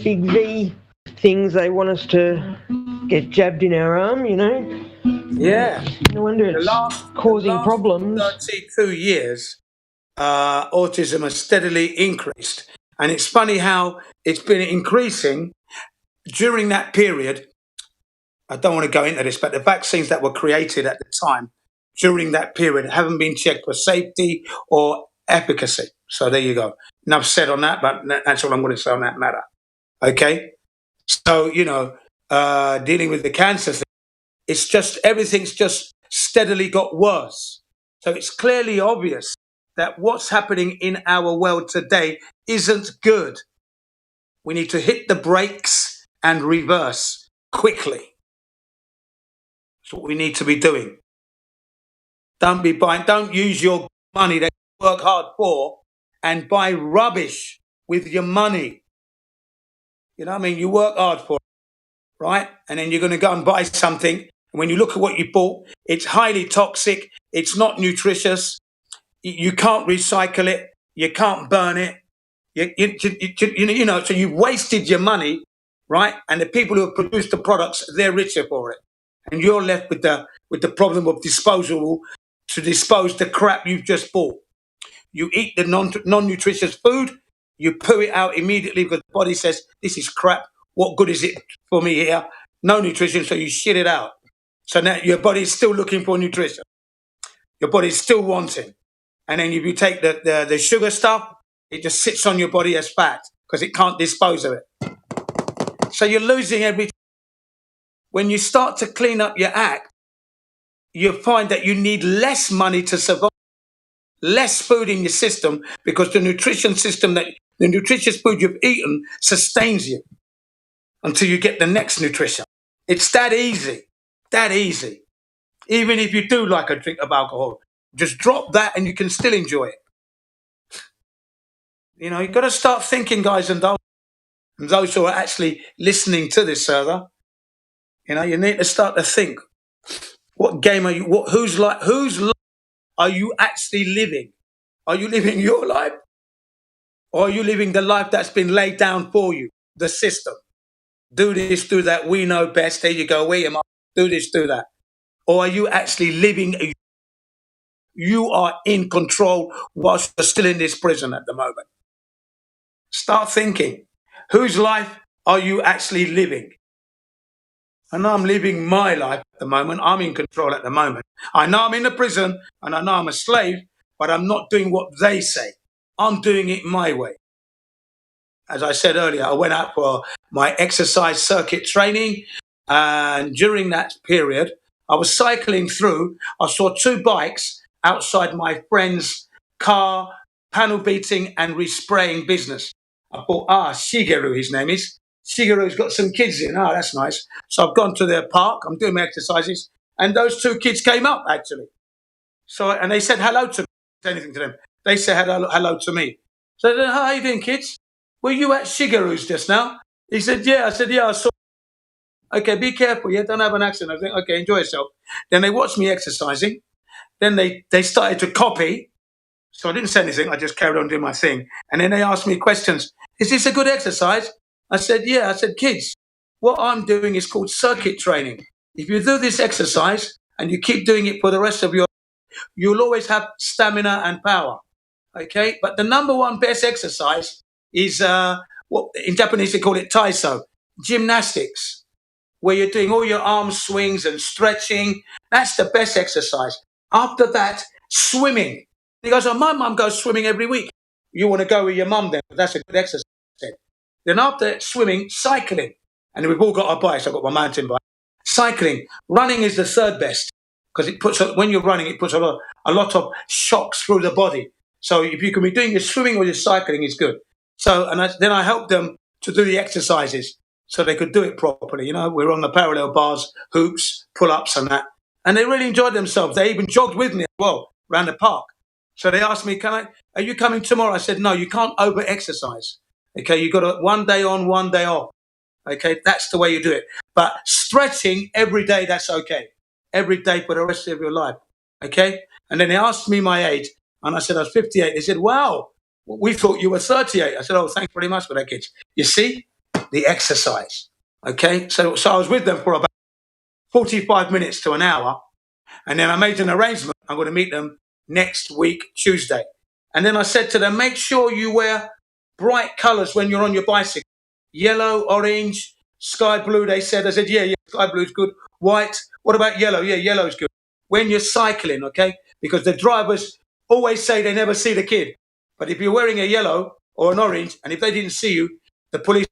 big V things they want us to get jabbed in our arm. Yeah. No wonder The it's last causing problems. 32 years, autism has steadily increased. And it's funny how it's been increasing during that period. I don't want to go into this, but the vaccines that were created at the time during that period haven't been checked for safety or efficacy. So there you go. Enough said on that, but that's all I'm going to say on that matter. Okay? So, dealing with the cancer thing, it's just, everything's just steadily got worse. So it's clearly obvious that what's happening in our world today isn't good. We need to hit the brakes and reverse quickly. That's what we need to be doing. Don't be buying, don't use your money that you work hard for and buy rubbish with your money. You know what I mean? You work hard for it, right? And then you're going to go and buy something. And when you look at what you bought, it's highly toxic. It's not nutritious. You can't recycle it. You can't burn it. So you've wasted your money, right? And the people who have produced the products, they're richer for it. And you're left with the problem of disposable to dispose the crap you've just bought. You eat the non-nutritious food, you poo it out immediately because the body says, this is crap. What good is it for me here? No nutrition, so you shit it out. So now your body's still looking for nutrition. Your body's still wanting. And then if you take the sugar stuff, it just sits on your body as fat because it can't dispose of it. So you're losing everything. When you start to clean up your act, you find that you need less money to survive, less food in your system because the nutrition system, the nutritious food you've eaten sustains you until you get the next nutrition. It's that easy, that easy. Even if you do like a drink of alcohol, just drop that and you can still enjoy it. You've got to start thinking, guys, and those who are actually listening to this server. You need to start to think. What game are you? Whose life are you actually living? Are you living your life, or are you living the life that's been laid down for you? The system. Do this, do that. We know best. There you go. Where am I? Do this, do that. Or are you actually living? You are in control whilst you're still in this prison at the moment. Start thinking. Whose life are you actually living? I know I'm living my life at the moment. I'm in control at the moment. I know I'm in the prison and I know I'm a slave, but I'm not doing what they say. I'm doing it my way. As I said earlier, I went out for my exercise circuit training, and during that period, I was cycling through. I saw two bikes outside my friend's car, panel beating and respraying business. I thought, Shigeru, his name is. Shigeru's got some kids in. That's nice. So I've gone to their park. I'm doing my exercises. And those two kids came up, actually. And they said hello to me. I didn't say anything to them. They said hello to me. So I said, how are you doing, kids? Were you at Shigeru's just now? He said, yeah. I said, yeah, I saw. Okay, be careful. Yeah, don't have an accident. I think, okay, enjoy yourself. Then they watched me exercising. Then they started to copy. So I didn't say anything. I just carried on doing my thing. And then they asked me questions. Is this a good exercise? I said, yeah. I said, kids, what I'm doing is called circuit training. If you do this exercise and you keep doing it for the rest of your life, you'll always have stamina and power. Okay? But the number one best exercise is what in Japanese they call it taiso, gymnastics, where you're doing all your arm swings and stretching. That's the best exercise. After that, swimming. He goes, my mum goes swimming every week. You want to go with your mum then? That's a good exercise. Then after swimming, cycling. And we've all got our bikes. I've got my mountain bike. Cycling. Running is the third best because when you're running, it puts a lot of shocks through the body. So if you can be doing your swimming or your cycling, it's good. So then I helped them to do the exercises so they could do it properly. We're on the parallel bars, hoops, pull-ups and that. And they really enjoyed themselves. They even jogged with me as well around the park. So they asked me, are you coming tomorrow? I said, no, you can't over-exercise. Okay, you got to one day on, one day off. Okay, that's the way you do it. But stretching every day, that's okay. Every day for the rest of your life. Okay? And then they asked me my age, and I said I was 58. They said, wow, we thought you were 38. I said, oh, thanks very much for that, kids. You see, the exercise. Okay, so I was with them for about 45 minutes to an hour. And then I made an arrangement. I'm going to meet them next week, Tuesday. And then I said to them, make sure you wear bright colours when you're on your bicycle. Yellow, orange, sky blue, they said. I said, yeah, sky blue's good. White, what about yellow? Yeah, yellow's good. When you're cycling, okay? Because the drivers always say they never see the kid. But if you're wearing a yellow or an orange, and if they didn't see you, the police...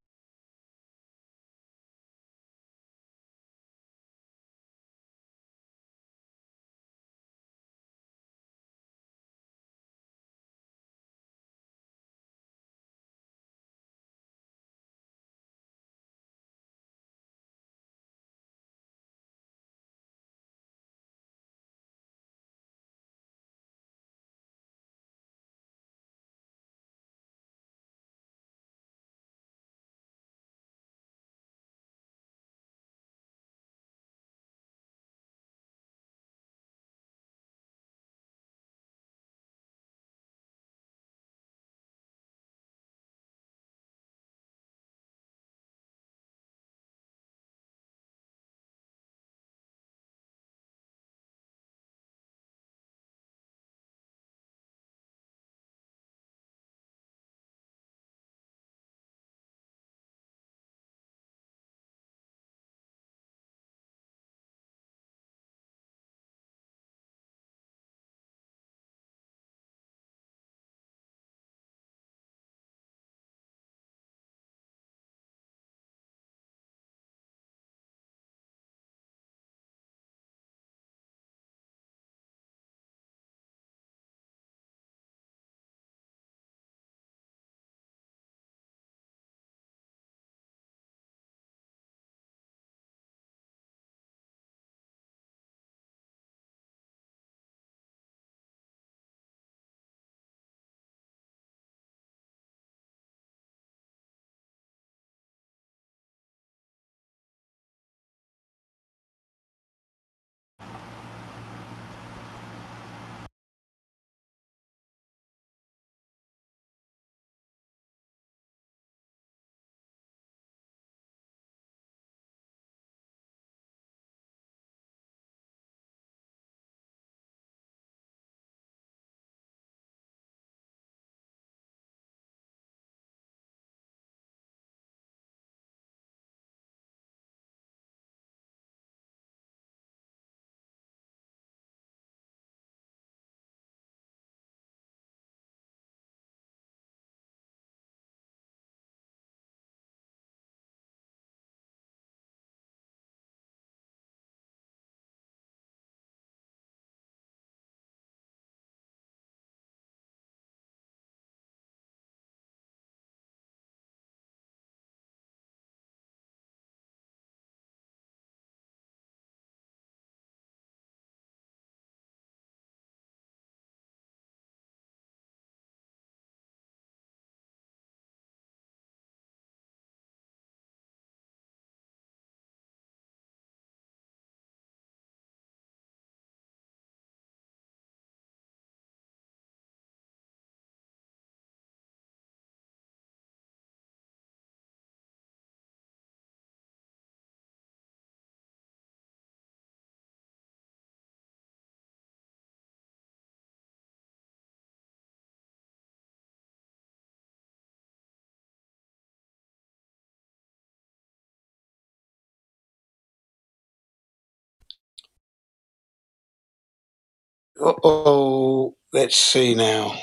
Uh-oh, let's see now.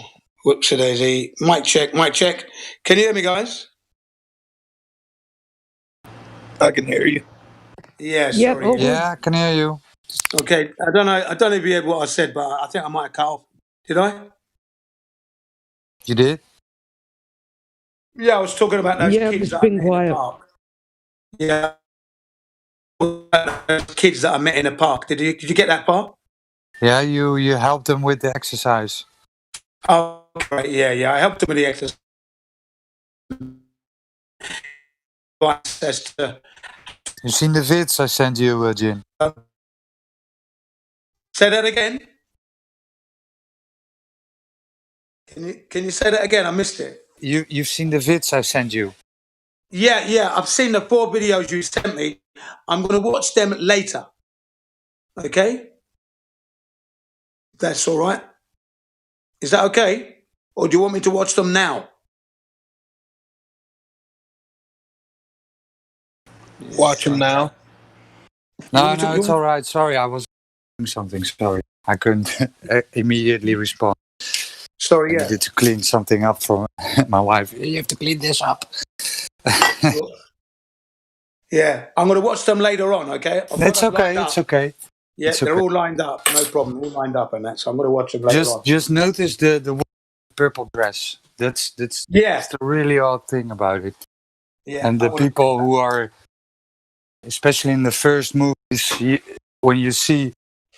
Whoops-a-daisy. Mic check, mic check. Can you hear me, guys? I can hear you. Yeah, Yep, sorry. all good. Yeah, I can hear you. Okay, I don't know if you heard what I said, but I think I might have cut off. Did I? You did? Yeah, I was talking about those Yeah, kids it's that I been met in the quiet. park. Yeah. Those kids that I met in the park. Did you get that part? Yeah, you helped them with the exercise. Oh, right. Yeah. I helped them with the exercise. As to, You seen the vids I sent you, Jin? say that again. Can you say that again? I missed it. You've seen the vids I sent you. Yeah. I've seen the 4 videos you sent me. I'm going to watch them later. Okay? That's all right. Is that okay? Or do you want me to watch them now? Watch them now. No, it's all right. Sorry, I was doing something. Sorry, I couldn't immediately respond. Sorry, I yeah. needed to clean something up for my wife. You have to clean this up. Yeah, I'm going to watch them later on, okay? I've got It's them okay. lined up. It's okay. Yeah, It's they're okay. all lined up. No problem. All lined up and that. So I'm going to watch them later on. Just notice the woman in purple dress. That's Yeah, the really odd thing about it. yeah. And I the wanna- people who are, especially in the first movies, when you see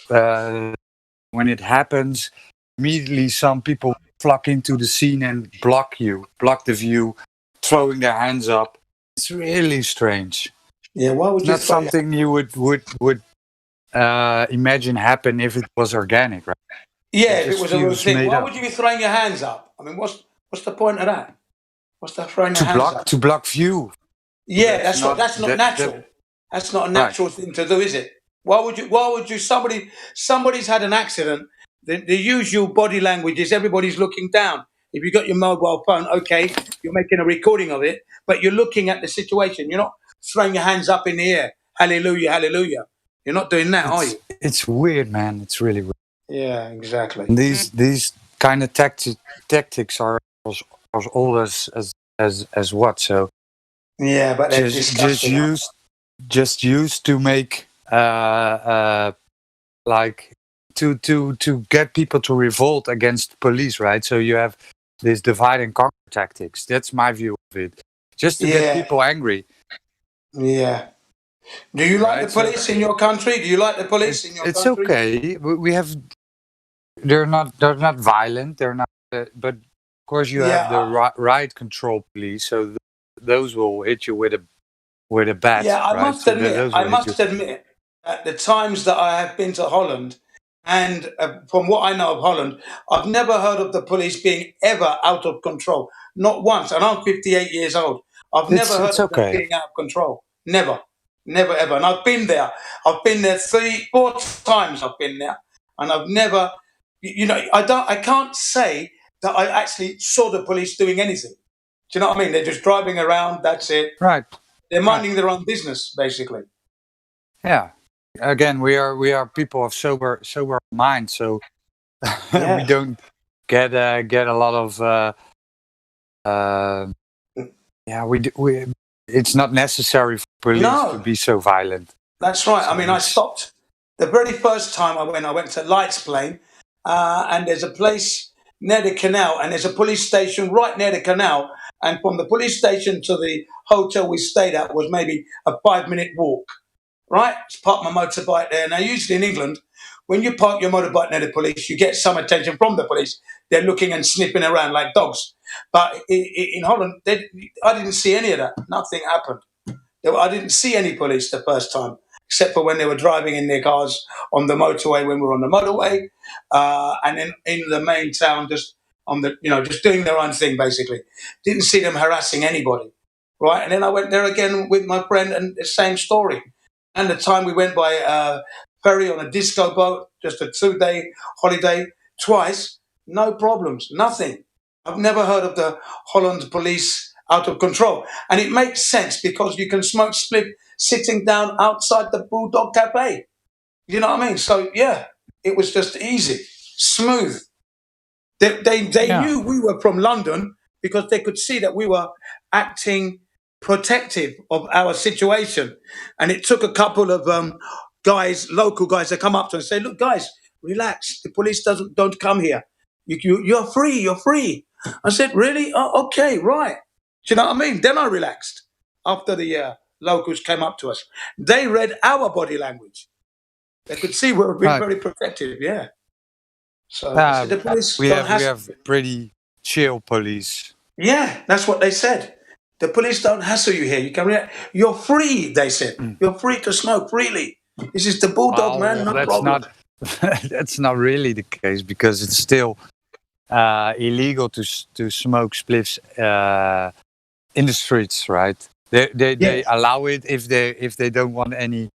when it happens, immediately some people flock into the scene and block the view, throwing their hands up. It's really strange. Yeah, why would It's you not throw your- something you would imagine happen if it was organic, right? Yeah, It if it just was a real feels thing, made why up. would you be throwing your hands up? I mean, what's the point of that? What's that throwing your hands up? To block view. Yeah, That's that's not not- natural. That's not a natural thing to do, is it? Why would you somebody's had an accident, the usual body language is everybody's looking down. If you got your mobile phone, okay, you're making a recording of it, but you're looking at the situation. You're not throwing your hands up in the air. Hallelujah, hallelujah. You're not doing that, are you? It's weird, man. It's really weird. Yeah, exactly. And these kind of tactics are as old as what? So Yeah, but they're just disgusting. used to make like to get people to revolt against police, right? So you have this divide and conquer tactics. That's my view of it. Just to Yeah. get people angry. Yeah. Do you like Right, the police in your country? Do you like the police in your It's country? okay. We have. They're not violent. They're not. But of course, you have the riot control police. So those will hit you with a bat. Yeah, I right? must So admit, those will hit you. at the times that I have been to Holland, and from what I know of Holland, I've never heard of the police being ever out of control. Not once. And I'm 58 years old. I've never heard It's of them okay. being out of control. Never. Never ever. And I've been there. I've been there 4 times I've been there. And I've never, I can't say that I actually saw the police doing anything. Do you know what I mean? They're just driving around, that's it. Right. They're minding their own business, basically. Yeah. Again, we are people of sober mind, so Yeah. we don't get a lot of. We. It's not necessary for police No. to be so violent. That's right. I mean, I it's- stopped the very first time I went to Lights Plain, and there's a place near the canal, and there's a police station right near the canal. And from the police station to the hotel we stayed at was maybe a 5-minute walk. Right? Just parked my motorbike there. Now, usually in England, when you park your motorbike near the police, you get some attention from the police. They're looking and sniffing around like dogs. But in Holland, I didn't see any of that. Nothing happened. I didn't see any police the first time, except for when they were driving in their cars on the motorway when we were on the motorway, and then in the main town, just on the just doing their own thing basically. Didn't see them harassing anybody, right? And then I went there again with my friend, and the same story. And the time we went by ferry on a disco boat, just a 2-day holiday, twice, no problems, nothing. I've never heard of the Holland police out of control. And it makes sense because you can smoke split sitting down outside the Bulldog Cafe. You know what I mean? So, yeah, it was just easy, smooth. They Yeah. knew we were from London because they could see that we were acting protective of our situation. And it took a couple of local guys, to come up to us and say, look, guys, relax. The police don't come here. You're free. You're free. I said, really? Oh, okay, right. Do you know what I mean? Then I relaxed after the locals came up to us. They read our body language. They could see we were being Right. very protective, yeah. So I said, the police we don't have pretty chill police. Yeah, that's what they said. The police don't hassle you here. You can you're free, they said. You're free to smoke freely. This is the Bulldog, man, no that's problem. not that's not really the case because it's still illegal to smoke spliffs in the streets, right? They Yes. allow it if they don't want any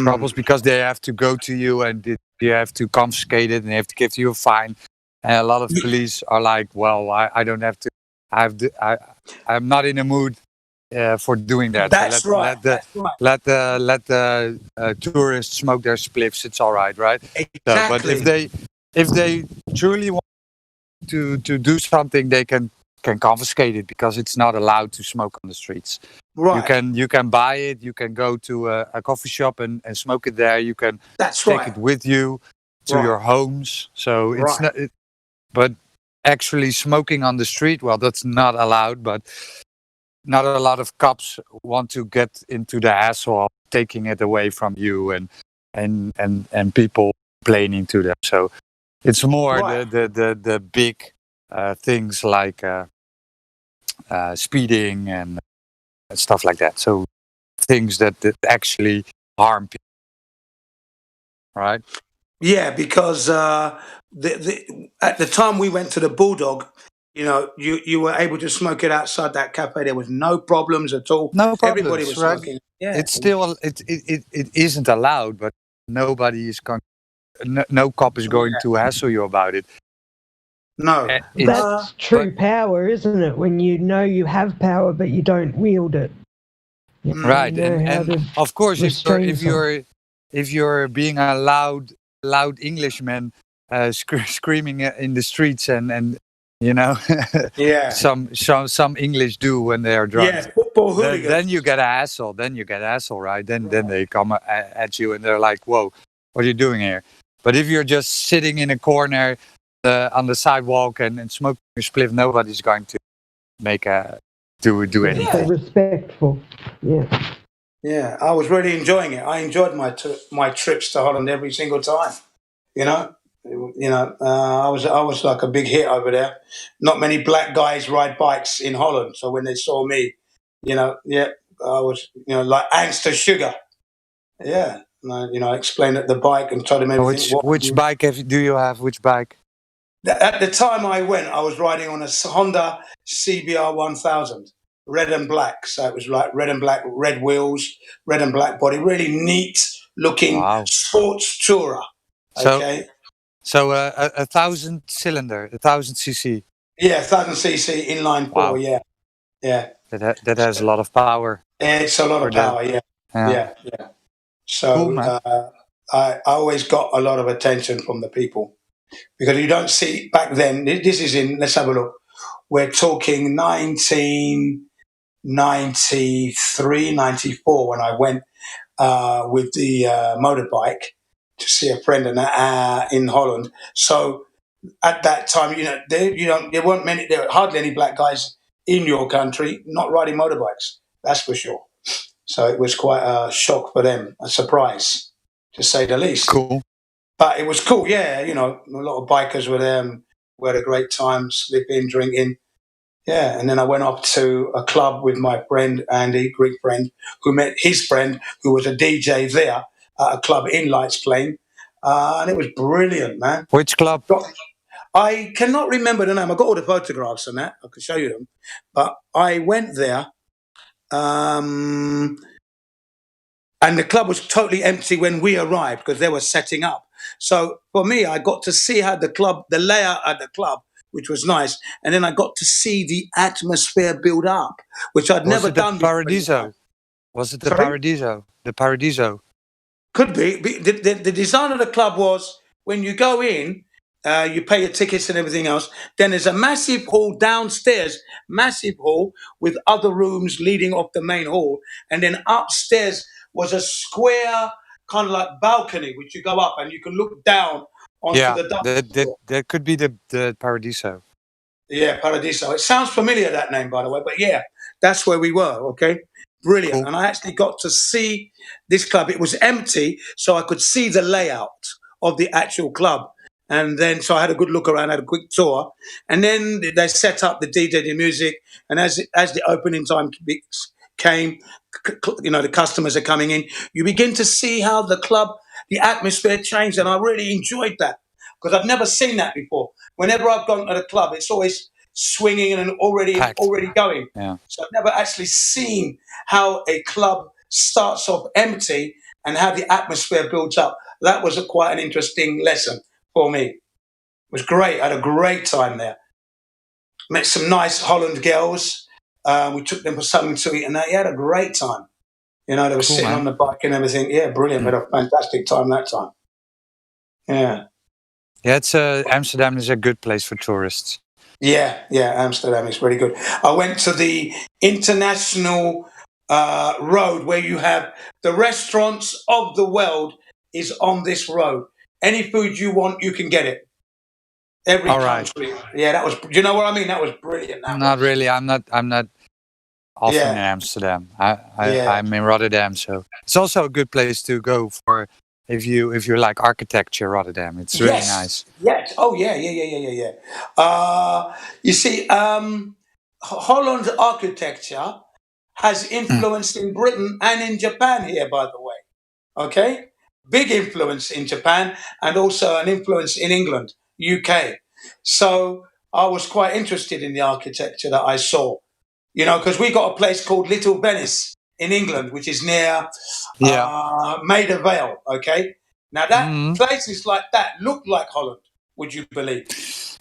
troubles because they have to go to you and you have to confiscate it and they have to give you a fine. And a lot of police are like, well, I don't have to. I'm not in a mood for doing that. That's So right. let the tourists smoke their spliffs. It's all right, right? Exactly. So, but if they truly want to do something, they can confiscate it because it's not allowed to smoke on the streets. Right. You can buy it. You can go to a coffee shop and smoke it there. You can take it with you to your homes. So it's not. But actually smoking on the street, well, that's not allowed. But not a lot of cops want to get into the hassle of taking it away from you and people complaining to them. So it's more the big things like speeding and stuff like that. So things that actually harm people, right? Yeah, because at the time we went to the Bulldog, you were able to smoke it outside that cafe. There was no problems at all. No problems. Everybody was right? smoking. Yeah. It's still it isn't allowed, but nobody is going. No cop is going to hassle you about it. No, that's true power, isn't it? When you know you have power, but you don't wield it. Right, and of course, if you're being a loud Englishman screaming in the streets and some English do when they are drunk. Yeah, football hooligans. Then you get a hassle. Right? Then they come at you and they're like, "Whoa, what are you doing here?" But if you're just sitting in a corner on the sidewalk and smoking a spliff, nobody's going to do anything. Yeah, respectful. Yeah. Yeah, I was really enjoying it. I enjoyed my trips to Holland every single time. I was like a big hit over there. Not many black guys ride bikes in Holland, so when they saw me, I was like Angster Sugar. Yeah, and I explained at the bike and told him everything. Which bike do you have? Which bike? At the time I went, I was riding on a Honda CBR 1000, red and black. So it was like red and black, red wheels, red and black body, really neat looking sports tourer. Okay. So 1,000 cylinder, 1,000 cc. Yeah, 1,000 cc inline four. Yeah. That has a lot of power. It's a lot of power. Yeah. So cool, I always got a lot of attention from the people. Because you don't see back then, this is let's have a look. We're talking 1993, 94 when I went with the motorbike to see a friend in Holland. So at that time, there were hardly any black guys in your country not riding motorbikes. That's for sure. So it was quite a shock for them, a surprise, to say the least. Cool. But it was cool, yeah. A lot of bikers were there and we had a great time, sleeping, drinking. Yeah, and then I went off to a club with my friend, Andy, Greek friend, who met his friend, who was a DJ there at a club in Lights Plain. And it was brilliant, man. Which club? I cannot remember the name. I got all the photographs and that. I could show you them. But I went there. And the club was totally empty when we arrived because they were setting up. So for me, I got to see how the layout at the club, which was nice. And then I got to see the atmosphere build up, which I'd never done before. Paradiso? Was it the Paradiso? The Paradiso? Could be. The design of the club was when you go in, you pay your tickets and everything else. Then there's a massive hall downstairs, massive hall with other rooms leading off the main hall. And then upstairs was a square kind of like balcony, which you go up and you can look down onto the dance floor. That could be the Paradiso. Yeah, Paradiso. It sounds familiar, that name, by the way. But yeah, that's where we were, okay? Brilliant. Cool. And I actually got to see this club. It was empty, so I could see the layout of the actual club. And then, so I had a good look around, had a quick tour. And then they set up the DJ, the music. And as the opening time came, the customers are coming in. You begin to see how the club, the atmosphere changed. And I really enjoyed that because I've never seen that before. Whenever I've gone to the club, it's always swinging and already going. Yeah. So I've never actually seen how a club starts off empty and how the atmosphere builds up. That was quite an interesting lesson for me. It was great. I had a great time there. Met some nice Holland girls. We took them for something to eat, and they had a great time. You know, they were sitting on the bike and everything. Yeah, brilliant. We had a fantastic time that time. Yeah. Yeah, it's Amsterdam is a good place for tourists. Yeah, Amsterdam is really good. I went to the international road where you have the restaurants of the world is on this road. Any food you want, you can get it. Every country. Yeah, that was. Do you know what I mean? That was brilliant. Not really. I'm not often in Amsterdam. I'm in Rotterdam, so it's also a good place to go for if you like architecture. Rotterdam, it's really nice. Yes. Oh yeah. You see, Holland architecture has influence in Britain and in Japan here, by the way. Okay, big influence in Japan and also an influence in England, UK. So I was quite interested in the architecture that I saw. You know, because we got a place called Little Venice in England, which is near Maida Vale. Okay, now that places like that look like Holland. Would you believe?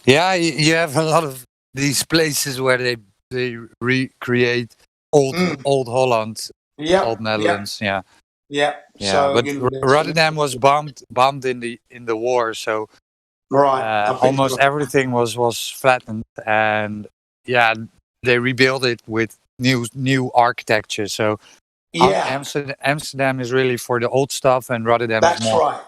Yeah, you have a lot of these places where they recreate old Holland, old Netherlands. Yeah. So, but Rotterdam was bombed in the war, so almost everything was flattened, and they rebuilt it with new architecture. So Amsterdam is really for the old stuff, and Rotterdam is more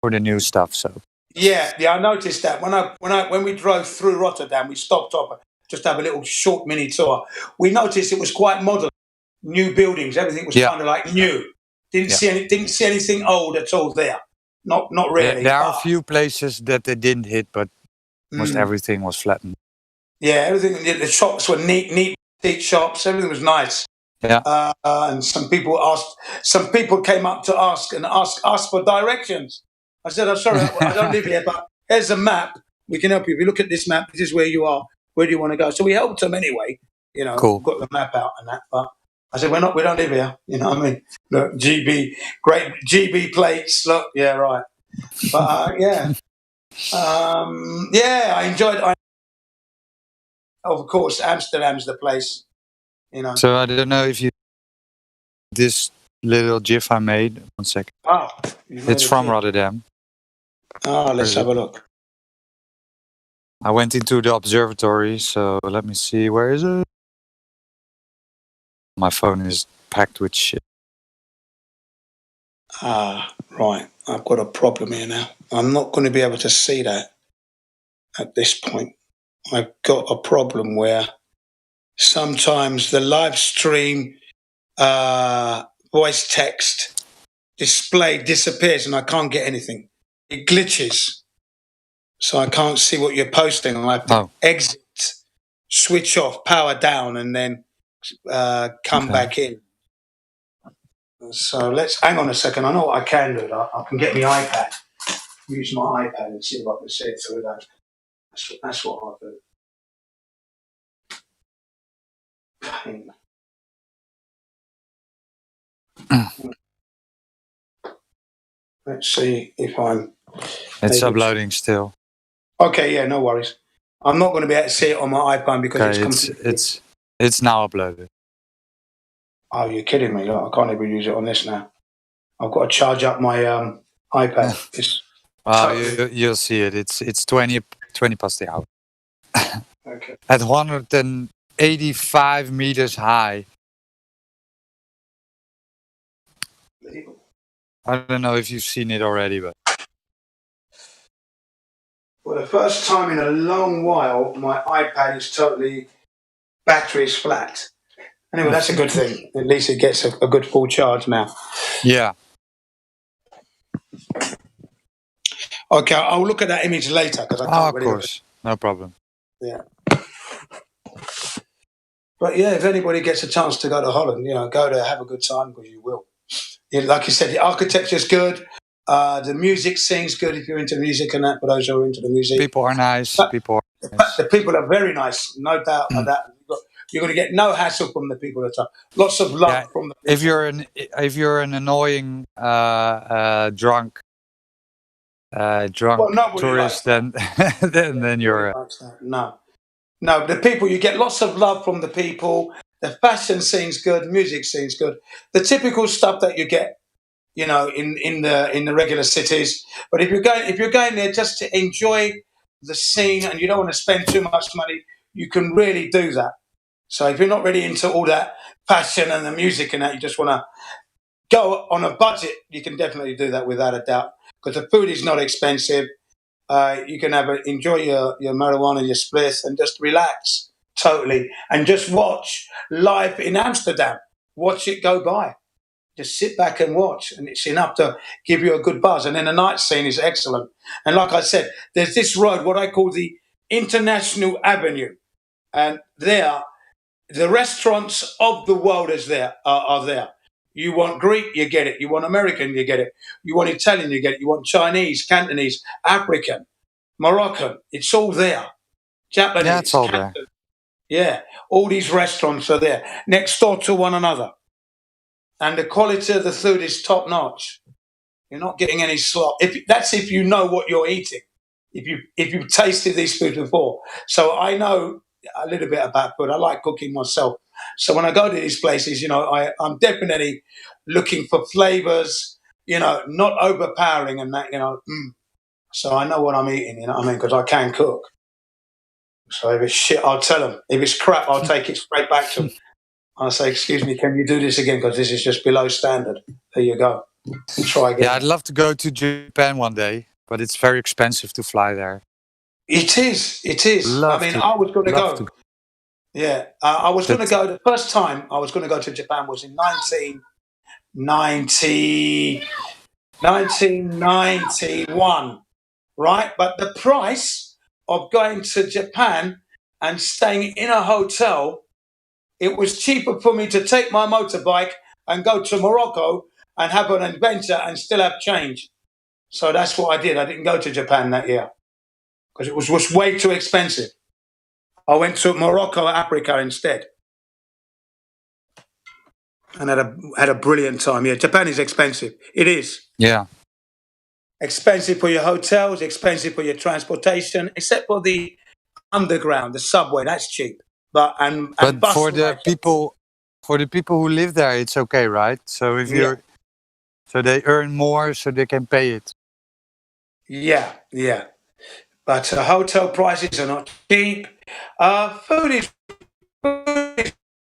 for the new stuff. So I noticed that when we drove through Rotterdam, we stopped off just to have a little short mini tour. We noticed it was quite modern, new buildings. Everything was kind of like new. Didn't see anything old at all there. Not really. There are a few places that they didn't hit, but most everything was flattened. Yeah, everything. The shops were neat shops. Everything was nice. Yeah. And some people came up to ask for directions. I said, I'm sorry, I don't live here, but here's a map. We can help you. If you look at this map, this is where you are. Where do you want to go? So we helped them anyway. You know, got the map out and that. But I said, we don't live here. You know what I mean? Look, great GB plates. Look, yeah, right. But I enjoyed. Of course, Amsterdam's the place. You know. So I don't know if you this little GIF I made. 1 second. Oh, it's from Rotterdam. Oh, let's have a look. I went into the observatory, so let me see. Where is it? My phone is packed with shit. Right. I've got a problem here now. I'm not going to be able to see that at this point. I've got a problem where sometimes the live stream voice text display disappears and I can't get anything. It glitches. So I can't see what you're posting. I have to exit, switch off, power down, and then come back in. So let's hang on a second. I know what I can do. I can get my iPad, use my iPad and see if I can see it through that. That's what I'll do. Let's see if I'm... It's uploading still. Okay, yeah, no worries. I'm not going to be able to see it on my iPad because it's now uploaded. Oh, you're kidding me. Look, I can't even use it on this now. I've got to charge up my iPad. You'll see it. It's 20 past the hour. Okay. At 185 meters high. I don't know if you've seen it already, but... For the first time in a long while, my iPad is battery is flat. Anyway, that's a good thing. At least it gets a good full charge now. Yeah. Okay, I'll look at that image later because I can't really... Of course. No problem. Yeah. But yeah, if anybody gets a chance to go to Holland, go there, have a good time because you will. Like you said, the architecture's good. The music scene's good if you're into music and that, for those who are into the music. People are nice. The people are very nice, no doubt about that. You're going to get no hassle from the people at the top. Lots of love Yeah, from the people. if you're an annoying drunk Well, nobody tourist, likes then then you're Nobody likes that. No, the people, you get lots of love from the people. The fashion scene's good, music scene's good. The typical stuff that you get, you know, in the regular cities. But if you're going there just to enjoy the scene and you don't want to spend too much money, you can really do that. So if you're not really into all that fashion and the music and that, you just want to go on a budget, you can definitely do that without a doubt. Because the food is not expensive. You can enjoy your marijuana, your spliff, and just relax totally, and just watch life in Amsterdam. Watch it go by. Just sit back and watch, and it's enough to give you a good buzz. And then the night scene is excellent. And like I said, there's this road, what I call the International Avenue, and there, the restaurants of the world are there. You want Greek, you get it. You want American, you get it. You want Italian, you get it. You want Chinese, Cantonese, African, Moroccan. It's all there. Japanese. Yeah, it's all there. Yeah, all these restaurants are there, next door to one another. And the quality of the food is top notch. You're not getting any slop. That's if you know what you're eating. If you've tasted these foods before. So I know a little bit about food. I like cooking myself. So when I go to these places, you know, I'm definitely looking for flavors, you know, not overpowering and that, you know. So I know what I'm eating, you know what I mean? Because I can cook. So if it's shit, I'll tell them. If it's crap, I'll take it straight back to them. I'll say, excuse me, can you do this again? Because this is just below standard. There you go. Try again. Yeah, I'd love to go to Japan one day, but it's very expensive to fly there. It is. I was going to go. Yeah, I was going to go. The first time I was going to go to Japan was in 1991, right? But the price of going to Japan and staying in a hotel, it was cheaper for me to take my motorbike and go to Morocco and have an adventure and still have change. So that's what I did. I didn't go to Japan that year because it was way too expensive. I went to Morocco, Africa instead, and had a brilliant time. Yeah, Japan is expensive. It is. Yeah. Expensive for your hotels, expensive for your transportation, except for the underground, the subway. That's cheap. But bus for the rides- people who live there, it's okay, right? So if so they earn more, so they can pay it. Yeah. But hotel prices are not cheap. Food is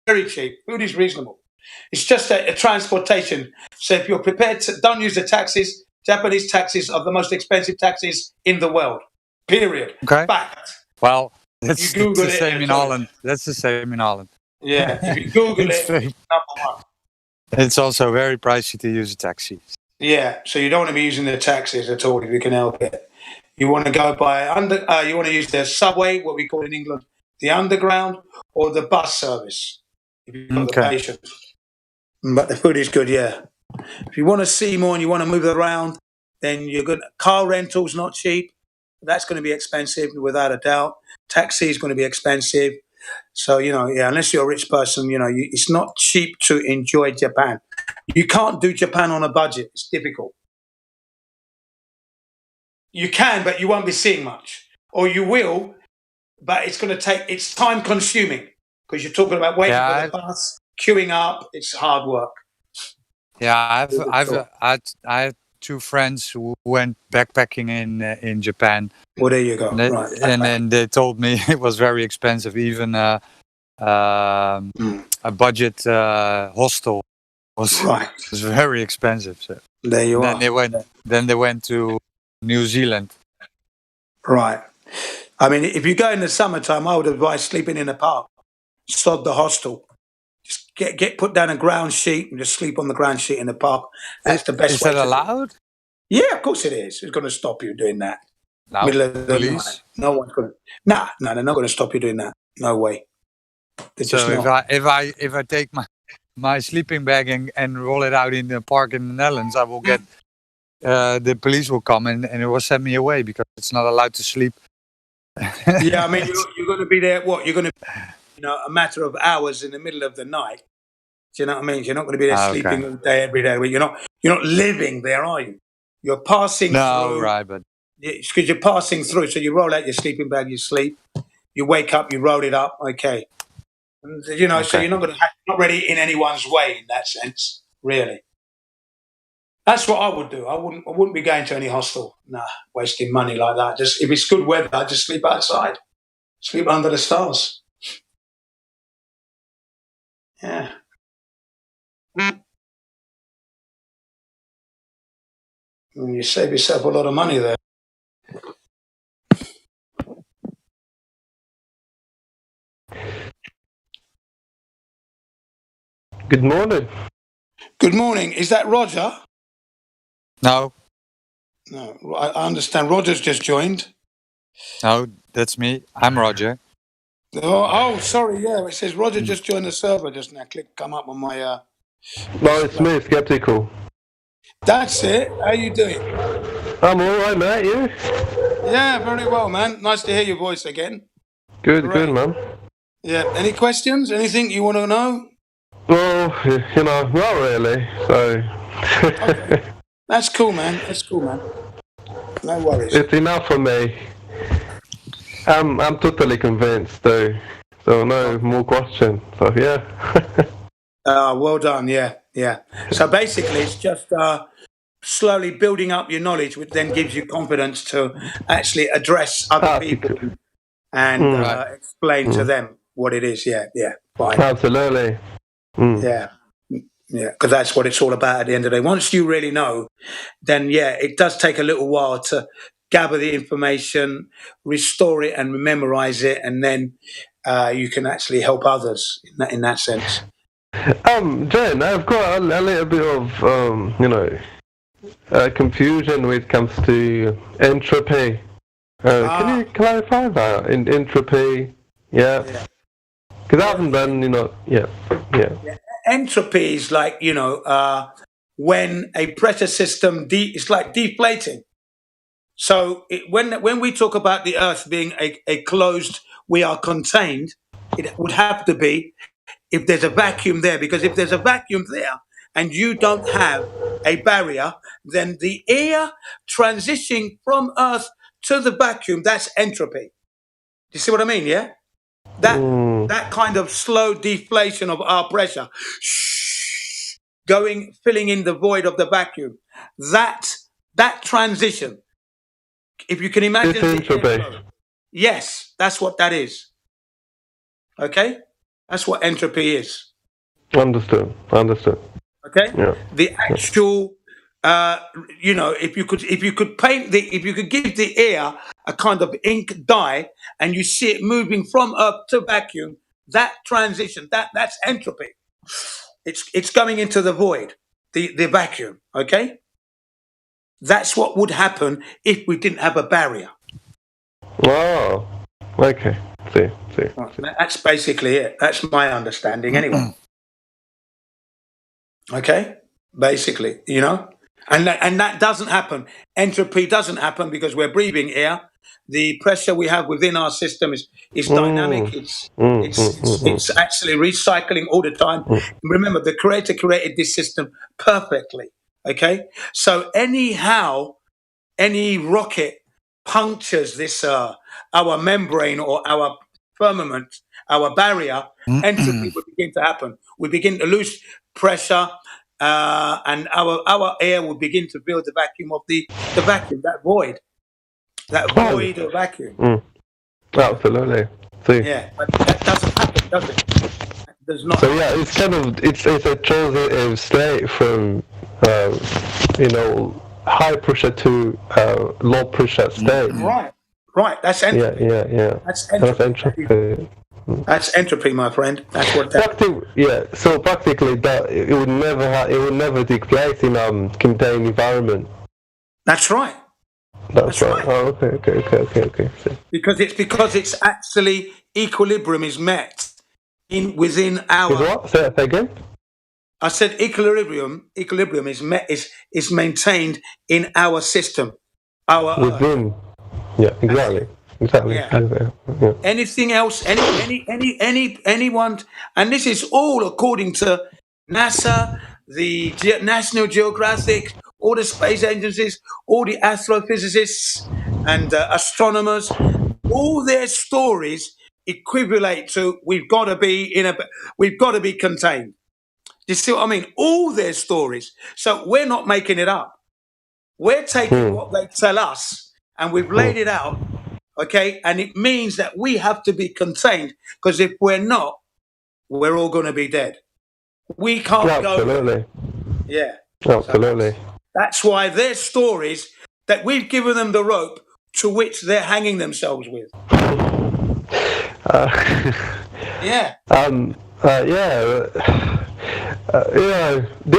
very cheap. Food is reasonable. It's just a transportation. So if you're prepared to, don't use the taxis. Japanese taxis are the most expensive taxis in the world. Period. Okay. Fact. Well, that's You Google the it same and in tell Holland. That's the same in Holland. Yeah. If you Google It's it, it's number one. It's also very pricey to use a taxi. Yeah. So you don't want to be using the taxis at all if you can help it. You want to go by you want to use the subway, what we call in England, the underground, or the bus service. If you've got the patience. But the food is good, yeah. If you want to see more and you want to move around, then you're good. Car rental's not cheap. That's going to be expensive, without a doubt. Taxi is going to be expensive. So, you know, yeah, unless you're a rich person, you know, it's not cheap to enjoy Japan. You can't do Japan on a budget. It's difficult. You can, but you won't be seeing much. Or you will, but it's going to take, it's time consuming because you're talking about waiting for the bus, queuing up. It's hard work. Yeah, I had two friends who went backpacking in Japan. Well, there you go. Right. And then they told me it was very expensive. Even a budget hostel was very expensive. So. There you are. Then they went to New Zealand. Right. I mean, if you go in the summertime, I would advise sleeping in the park. Sod the hostel. Just get put down a ground sheet and just sleep on the ground sheet in the park. That's the best way. Is that allowed? Yeah, of course it is. Who's going to stop you doing that? No, Middle of the police? night. No one's going to. No, they're not going to stop you doing that. No way. So if I take my sleeping bag and roll it out in the park in the Netherlands, I will get the police will come and it will send me away because it's not allowed to sleep. Yeah, I mean you're going to be there. What you're going to a matter of hours in the middle of the night. Do you know what I mean? You're not going to be there Okay. sleeping all day, every day. You're not living there, are you? You're passing No, through. right, but Because you're passing through. So you roll out your sleeping bag, you sleep. You wake up, you roll it up. Okay. And, so you're not not really in anyone's way in that sense, really. That's what I would do. I wouldn't be going to any hostel. Nah, wasting money like that. Just if it's good weather, I'd just sleep outside. Sleep under the stars. Yeah. And you save yourself a lot of money there. Good morning. Good morning. Is that Roger? no, No, I understand. Roger's just joined. no, that's me. I'm Roger. Oh, sorry. Yeah, it says Roger just joined the server just now. Come up on my. No, it's me, Skeptical. That's it. How you doing? I'm alright, mate. You? Yeah, very well, man. Nice to hear your voice again. Good, Great. good, man. Yeah. Any questions? Anything you want to know? Well, not really. So. Okay. That's cool, man. No worries. It's enough for me. I'm totally convinced, though. So no more questions. So yeah. Well done. Yeah. So basically, it's just slowly building up your knowledge, which then gives you confidence to actually address other people and explain to them what it is. Yeah. Fine. Absolutely. Yeah, because that's what it's all about at the end of the day. Once you really know, then it does take a little while to gather the information, restore it and memorize it, and then you can actually help others in that sense. Jen, I've got a little bit of confusion when it comes to entropy. Can you clarify that? Entropy, yeah. Because I haven't done, yeah. Entropy is like, when a pressure system, it's like deflating. So when we talk about the Earth being a closed, we are contained, it would have to be if there's a vacuum there. Because if there's a vacuum there and you don't have a barrier, then the air transitioning from Earth to the vacuum, that's entropy. Do you see what I mean, yeah? That kind of slow deflation of our pressure, filling in the void of the vacuum. That transition, if you can imagine, it's entropy. Yes, that's what that is. Okay, that's what entropy is. Understood. Okay, yeah. The actual, if you could give the air a kind of ink dye and you see it moving from Earth to vacuum, that transition, that's entropy. It's going into the void, the vacuum. Okay, that's what would happen if we didn't have a barrier. Oh, okay. See. That's basically it. That's my understanding, anyway. Okay, basically, and that doesn't happen. Entropy doesn't happen because we're breathing air. The pressure we have within our system is dynamic. It's actually recycling all the time. Remember, the Creator created this system perfectly. Okay, so anyhow, any rocket punctures this our membrane or our firmament, our barrier, entropy will begin to happen. We begin to lose pressure, and our air will begin to fill the vacuum of the vacuum, that void of vacuum. Absolutely. See. Yeah, but that doesn't happen, does it? Does not. So yeah, it's kind of it's a transitive state from high pressure to low pressure state. Right. That's entropy. Yeah. That's entropy. That's entropy, my friend. That's what that. So practically, that it would never take place in contained environment. That's right. That's right. Oh, okay. Because it's actually equilibrium is met within our. Is what? Say that again. I said equilibrium is maintained in our system. Within. Yeah, exactly. exactly. Yeah. Yeah. Anything else? Anyone? And this is all according to NASA, the National Geographic, all the space agencies, all the astrophysicists and astronomers. All their stories equivalent to we've got to be contained. You see what I mean? All their stories. So we're not making it up. We're taking what they tell us and we've laid it out. Okay, and it means that we have to be contained because if we're not, we're all going to be dead. We can't Absolutely. go. Yeah. Absolutely. So that's why their stories that we've given them the rope to which they're hanging themselves with. Yeah. Do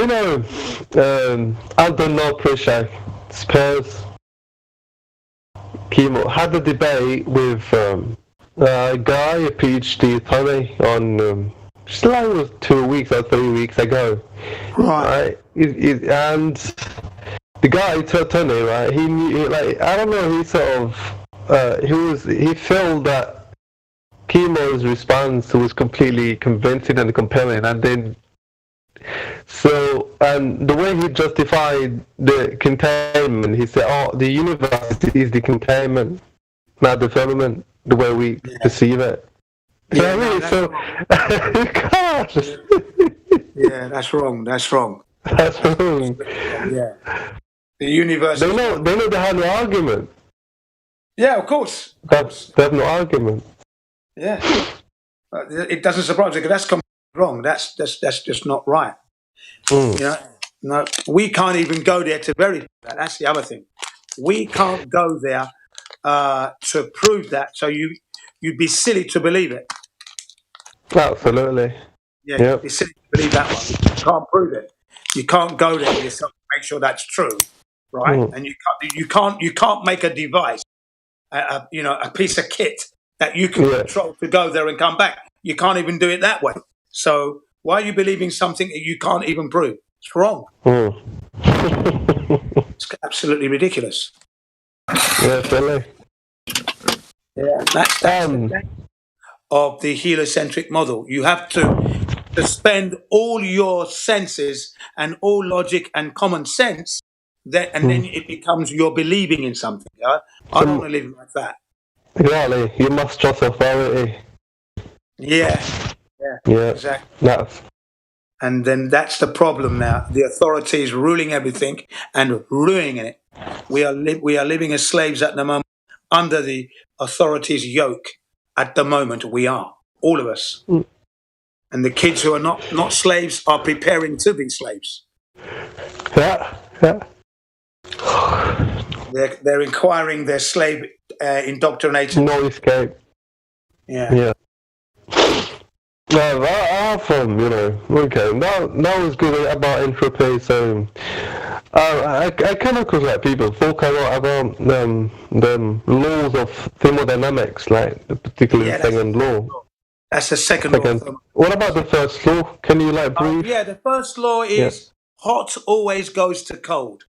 you know Aldo Prishak, Spurs? Chemo had a debate with a guy, a PhD, Tony, on just like it was 2 weeks or 3 weeks ago. Right. And the guy, Tony, right? He knew, like, I don't know. He sort of he felt that Chemo's response was completely convincing and compelling, and then. So, and the way he justified the containment, he said, "Oh, the universe is the containment, not the firmament, the way we perceive it." Yeah, gosh. Yeah, that's wrong. That's wrong. That's wrong. Yeah. The universe. They know they have no argument. Yeah, of course. They have no argument. Yeah. It doesn't surprise me because that's completely wrong. That's just not right. You know, no, we can't even go there to verify that. That's the other thing. We can't go there to prove that. So you'd be silly to believe it. Absolutely. Yeah, you'd be silly to believe that one. You can't prove it. You can't go there yourself to make sure that's true, right? And you can't make a device, a piece of kit that you can control to go there and come back. You can't even do it that way. So why are you believing something that you can't even prove? It's wrong. It's absolutely ridiculous. Yeah, really. Yeah, that's the of the heliocentric model. You have to suspend all your senses and all logic and common sense, and then it becomes you're believing in something. Yeah? I don't want to live like that. Exactly. You must trust authority. Yeah. Exactly. And then that's the problem now. The authority is ruling everything and ruining it. We are living as slaves at the moment under the authority's yoke. At the moment, we are, all of us. And the kids who are not slaves are preparing to be slaves. Yeah. They're inquiring their slave indoctrination. No escape. Yeah. No, okay. That was good about entropy. So, I come across like people talk a lot about the laws of thermodynamics, like the particular second law. That's the second law. What about the first law? Can you brief? The first law is hot always goes to cold.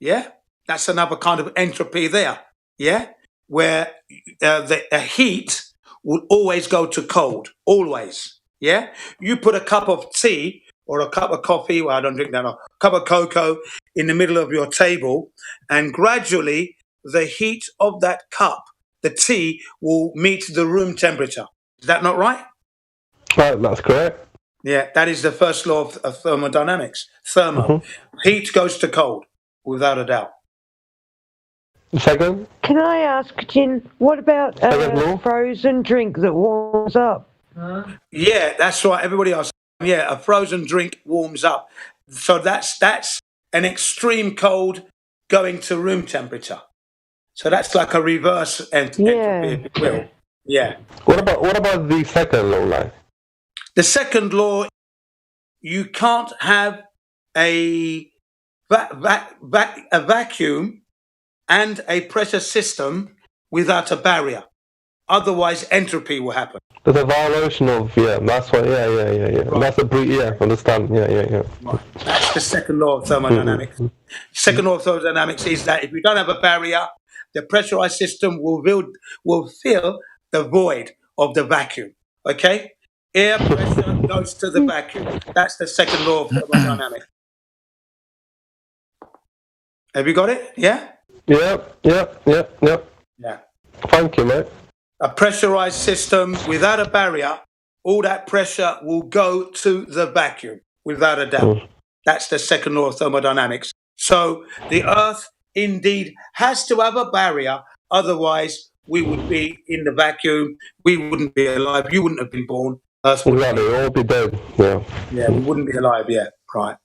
Yeah, that's another kind of entropy there. Yeah, where the heat will always go to cold, always. Yeah, you put a cup of tea or a cup of coffee, well, I don't drink that, a cup of cocoa in the middle of your table, and gradually the heat of that cup, the tea, will meet the room temperature. Is that not right? Right, that's correct. Yeah, that is the first law of thermodynamics. Heat goes to cold, without a doubt. Second? Can I ask, Jin, what about frozen drink that warms up? Yeah, that's right. Everybody else. Yeah, a frozen drink warms up. So that's an extreme cold going to room temperature. So that's like a reverse entropy, if you will. Yeah. What about the second law, like? The second law, you can't have a vacuum and a pressure system without a barrier. Otherwise, entropy will happen. There's a violation of, that's why, Right. That's understand, Right. That's the second law of thermodynamics. Second law of thermodynamics is that if you don't have a barrier, the pressurized system will fill the void of the vacuum. Okay? Air pressure goes to the vacuum. That's the second law of thermodynamics. Have you got it? Yeah? Yep. Yeah. Thank you, mate. A pressurized system without a barrier, all that pressure will go to the vacuum, without a doubt. That's the second law of thermodynamics. So the Earth indeed has to have a barrier, otherwise we would be in the vacuum, we wouldn't be alive, you wouldn't have been born. Earth would Exactly, we'll all be dead. Yeah. Yeah, we wouldn't be alive yet. Right.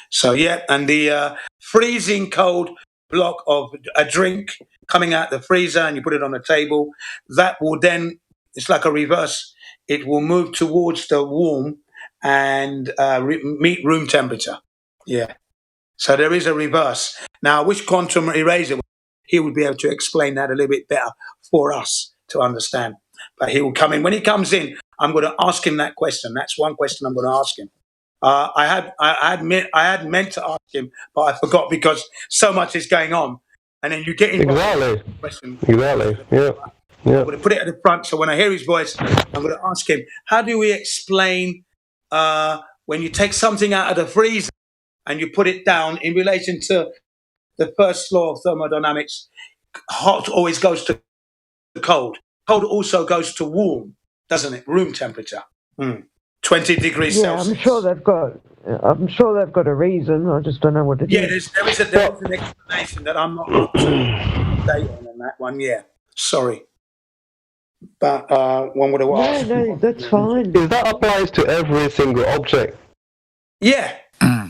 So, yeah, and the freezing cold block of a drink coming out the freezer and you put it on the table, that will then, it's like a reverse. It will move towards the warm and meet room temperature. Yeah. So there is a reverse. Now, which quantum eraser, he would be able to explain that a little bit better for us to understand. But he will come in. When he comes in, I'm going to ask him that question. That's one question I'm going to ask him. I had meant to ask him, but I forgot because so much is going on. And then you get involved. Exactly. Yeah. I'm going to put it at the front, so when I hear his voice, I'm going to ask him, how do we explain when you take something out of the freezer and you put it down in relation to the first law of thermodynamics? Hot always goes to cold. Cold also goes to warm, doesn't it? Room temperature. 20 degrees Celsius. I'm sure they've got a reason. I just don't know what it is. There is an explanation that I'm not up to date on that one. Yeah, sorry. But one would have asked. No, that's fine. Is that applies to every single object? Yeah,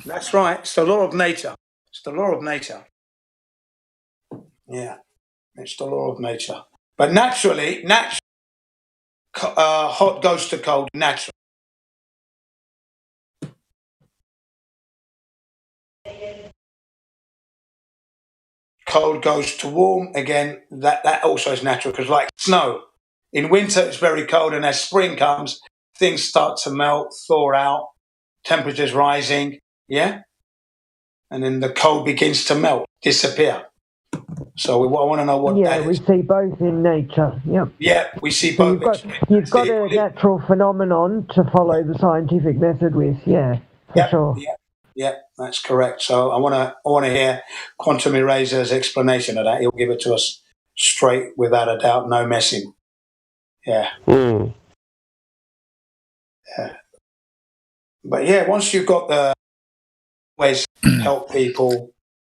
that's right. It's the law of nature. It's the law of nature. Yeah, it's the law of nature. But naturally, hot goes to cold naturally. Cold goes to warm. Again, that also is natural because like snow, in winter it's very cold and as spring comes, things start to melt, thaw out, temperatures rising, yeah? And then the cold begins to melt, disappear. So I want to know what that is. Yeah, we see both in nature, yep. Yeah, we see So both. you've got a natural phenomenon to follow the scientific method with, for sure. Yeah, that's correct. So I want to hear Quantum Eraser's explanation of that. He'll give it to us straight, without a doubt, no messing. Yeah. Yeah. But yeah, once you've got the ways to help people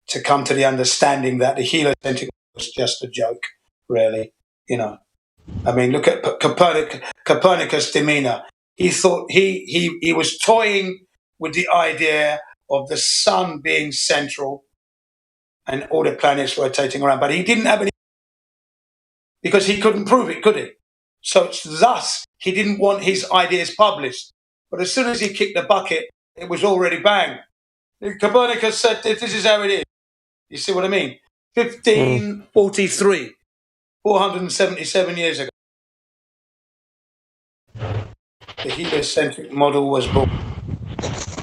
to come to the understanding that the heliocentric was just a joke, really. You know, I mean, look at Copernicus' demeanor. He thought he was toying with the idea of the sun being central and all the planets rotating around, but he didn't have any, because he couldn't prove it, could he? So thus, he didn't want his ideas published. But as soon as he kicked the bucket, it was already bang. Copernicus said, this is how it is. You see what I mean? 1543, 477 years ago. The heliocentric model was born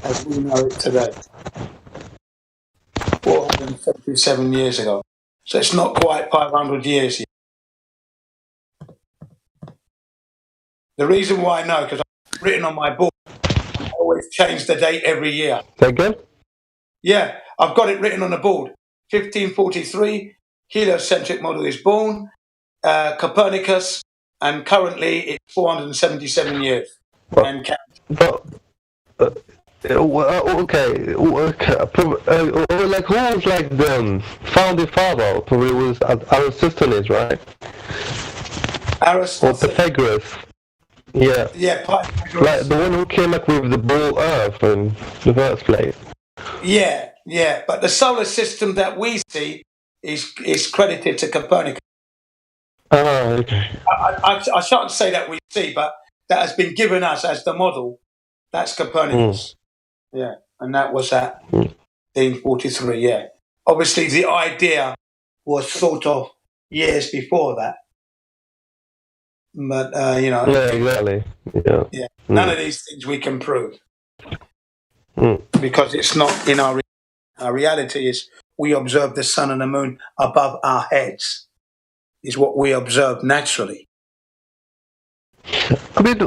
as we know it today. 477 years ago. So it's not quite 500 years yet. The reason why I know, because I've written on my board, I always change the date every year. Again? Yeah, I've got it written on the board. 1543, heliocentric model is born. Copernicus, and currently it's 477 years. And okay. Like who was like the founding father? Probably was Aristophanes, right? Aristotle. Or Pythagoras. Yeah. Yeah, Pythagoras. Like the one who came up with the ball Earth in the first place. Yeah. But the solar system that we see is credited to Copernicus. Oh, okay. I shan't say that we see, but that has been given us as the model. That's Copernicus. Yeah, and that was at 1543, yeah. Obviously, the idea was thought of years before that. But, Yeah, exactly. Yeah. None of these things we can prove. Because it's not in our reality is we observe the sun and the moon above our heads. is what we observe naturally. I mean,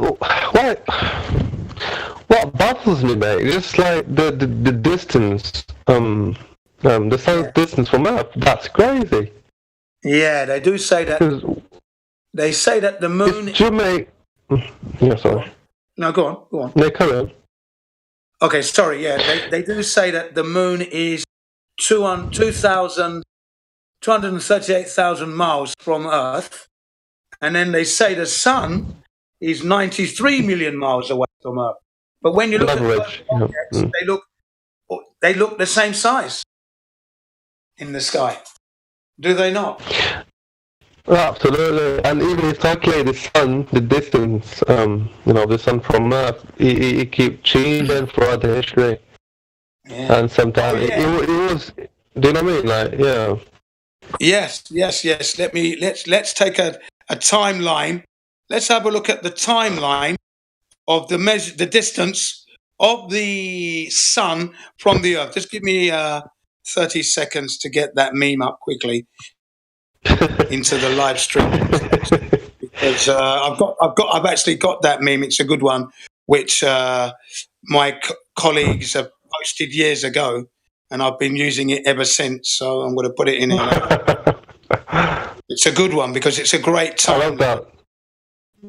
what baffles me, mate, is like the distance, the sun's distance from Earth. That's crazy. Yeah, they do say that. 'Cause They say that the moon. Yeah, sorry. No, go on, go on. No, carry on. Okay, sorry. Yeah, they do say that the moon is 238,000 miles from Earth, and then they say the sun is 93 million miles away from Earth. But when you look at those objects, they look the same size in the sky. Do they not? Absolutely, and even if calculate the sun, the distance, the sun from Earth, it keeps changing throughout the history. Yeah. And sometimes it was. Do you know what I mean? Like, yeah. Yes. Let's take a timeline. Let's have a look at the timeline of the distance of the sun from the Earth. Just give me 30 seconds to get that meme up quickly into the live stream, because I've actually got that meme. It's a good one, which my colleagues have posted years ago, and I've been using it ever since. So I'm going to put it in here. It's a good one because it's a great time. I love that.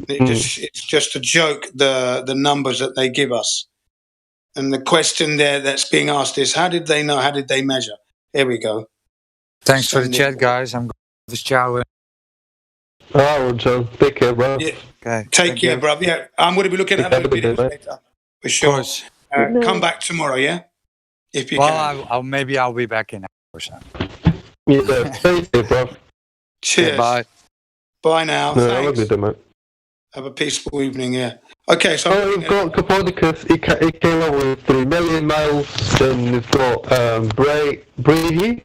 It's just a joke, the numbers that they give us. And the question there that's being asked is, how did they know? How did they measure? Here we go. Thanks for the chat, guys. I'm going to shower. Oh, John, take care, bro. Yeah. Okay. Take care, bro. Yeah, I'm going to be looking at the videos later for sure. Come back tomorrow, yeah, if you can. I'll be back in an hour or so. Yeah, stay safe, bro. Cheers. Okay, bye. Bye now. No, Thanks. I love you, mate. Have a peaceful evening. Yeah. Okay, so we've got Copernicus. He came up with 3 million miles. Then we've got Brahe.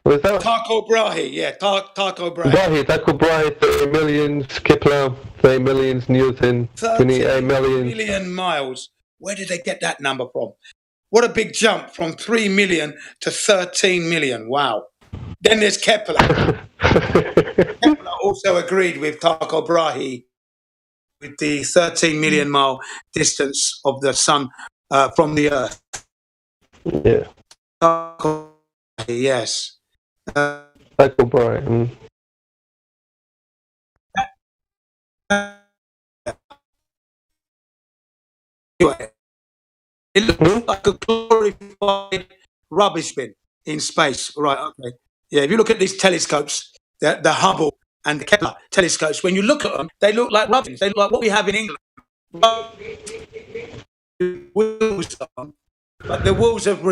What is that? Tycho Brahe. Yeah, Tycho Brahe. Tycho Brahe, 30 millions. Kepler, 30 millions. Newton, 28 millions. Million miles. Where did they get that number from? What a big jump from 3 million to 13 million. Wow. Then there's Kepler. Kepler also agreed with Tycho Brahe with the 13 million mile distance of the sun from the Earth. Yeah. Tycho Brahe, yes. Tycho Brahe. Anyway, it looks like a glorified rubbish bin in space. Right, okay. Yeah, if you look at these telescopes, the Hubble and the Kepler telescopes, when you look at them, they look like rubbish. They look like what we have in England. Wheels on, but the wheels have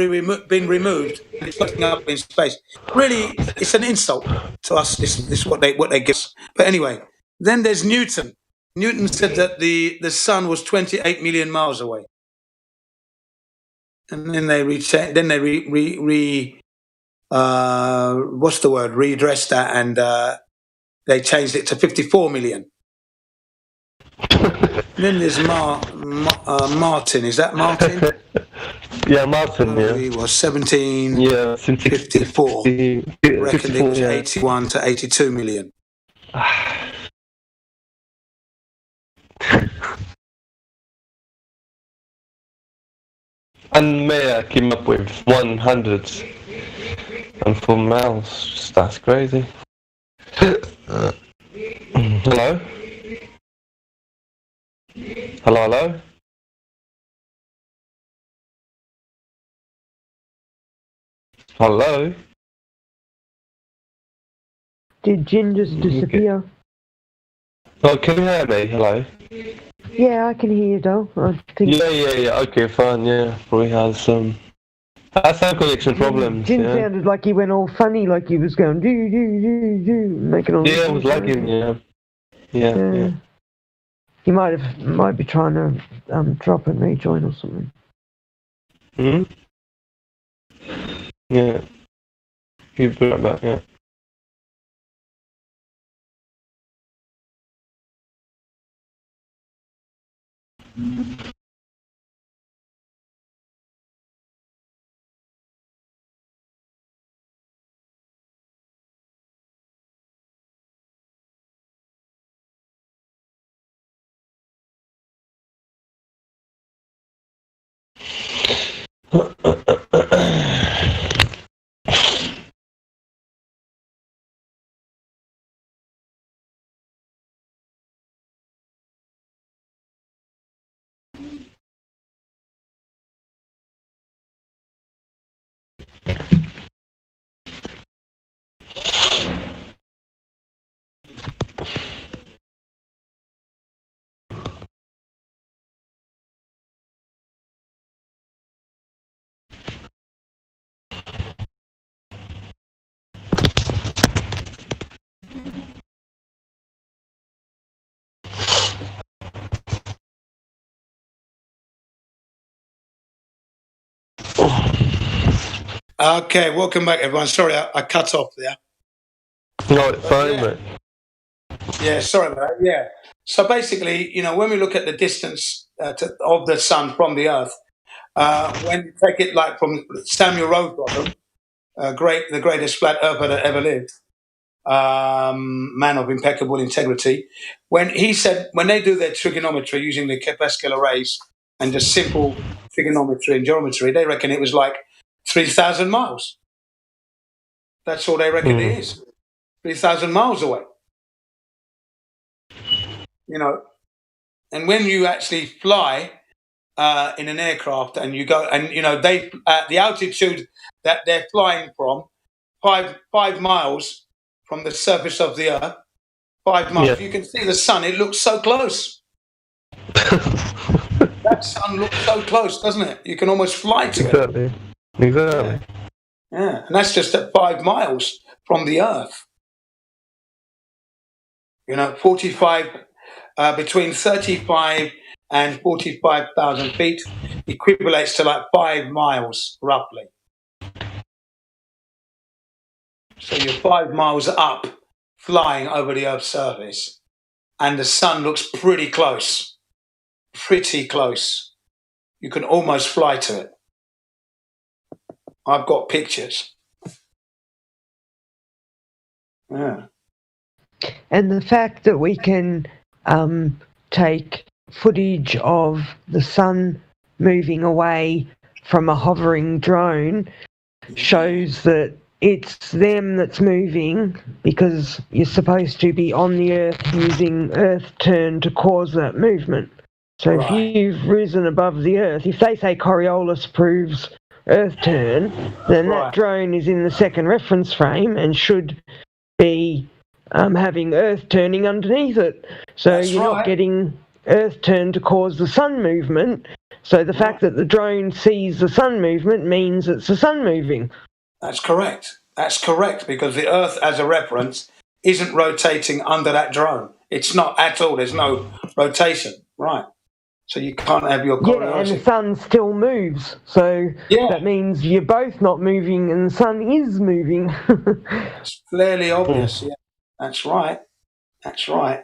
been removed and it's floating up in space. Really, it's an insult to us. This what they give us. But anyway, then there's Newton. Newton said that the sun was 28 million miles away, and then they redressed that, and they changed it to 54 million. Then there's Martin. Is that Martin? Yeah, Martin. Yeah. He was 17. Yeah, 54. Reckoned it was 81 to 82 million. And Mayer came up with 104 miles. That's crazy. Hello? Hello? Hello? Did Jin just disappear? Oh, can you hear me? Hello? Yeah, I can hear you, though. I think. Yeah. Okay, fine. Yeah, probably has some connection problems. Jin sounded like he went all funny, like he was going do, making all. Yeah, it was lagging. Yeah. He might be trying to drop and rejoin or something. Yeah. He'll be right back. Yeah. Okay, welcome back, everyone. Sorry, I cut off there. No, it's fine, mate. Yeah, sorry about that. Yeah. So basically, when we look at the distance of the sun from the Earth, when you take it like from Samuel Rowbottom, the greatest flat earther that ever lived, man of impeccable integrity, when they do their trigonometry using the Kepler arrays and just simple trigonometry and geometry, they reckon it was like 3,000 miles. That's all they reckon it is. 3,000 miles away. And when you actually fly in an aircraft and you go, and they the altitude that they're flying from, 5 miles from the surface of the Earth, 5 miles. Yeah. You can see the sun. It looks so close. That sun looks so close, doesn't it? You can almost fly to it. Exactly. Yeah, and that's just at 5 miles from the Earth. 45, between 35 and 45,000 feet equivalates to like 5 miles, roughly. So you're 5 miles up, flying over the Earth's surface, and the sun looks pretty close. Pretty close. You can almost fly to it. I've got pictures. Yeah. And the fact that we can take footage of the sun moving away from a hovering drone shows that it's them that's moving, because you're supposed to be on the Earth using Earth turn to cause that movement. So if you've risen above the Earth, if they say Coriolis proves Earth turn, then that drone is in the second reference frame and should be having Earth turning underneath it. So you're not getting Earth turn to cause the sun movement. So the fact that the drone sees the sun movement means it's the sun moving. That's correct. That's correct, because the Earth, as a reference, isn't rotating under that drone. It's not at all. There's no rotation. Right. So you can't have your Coriolis. Yeah, and the sun still moves. So that means you're both not moving and the sun is moving. It's clearly obvious. Yeah. That's right. That's right.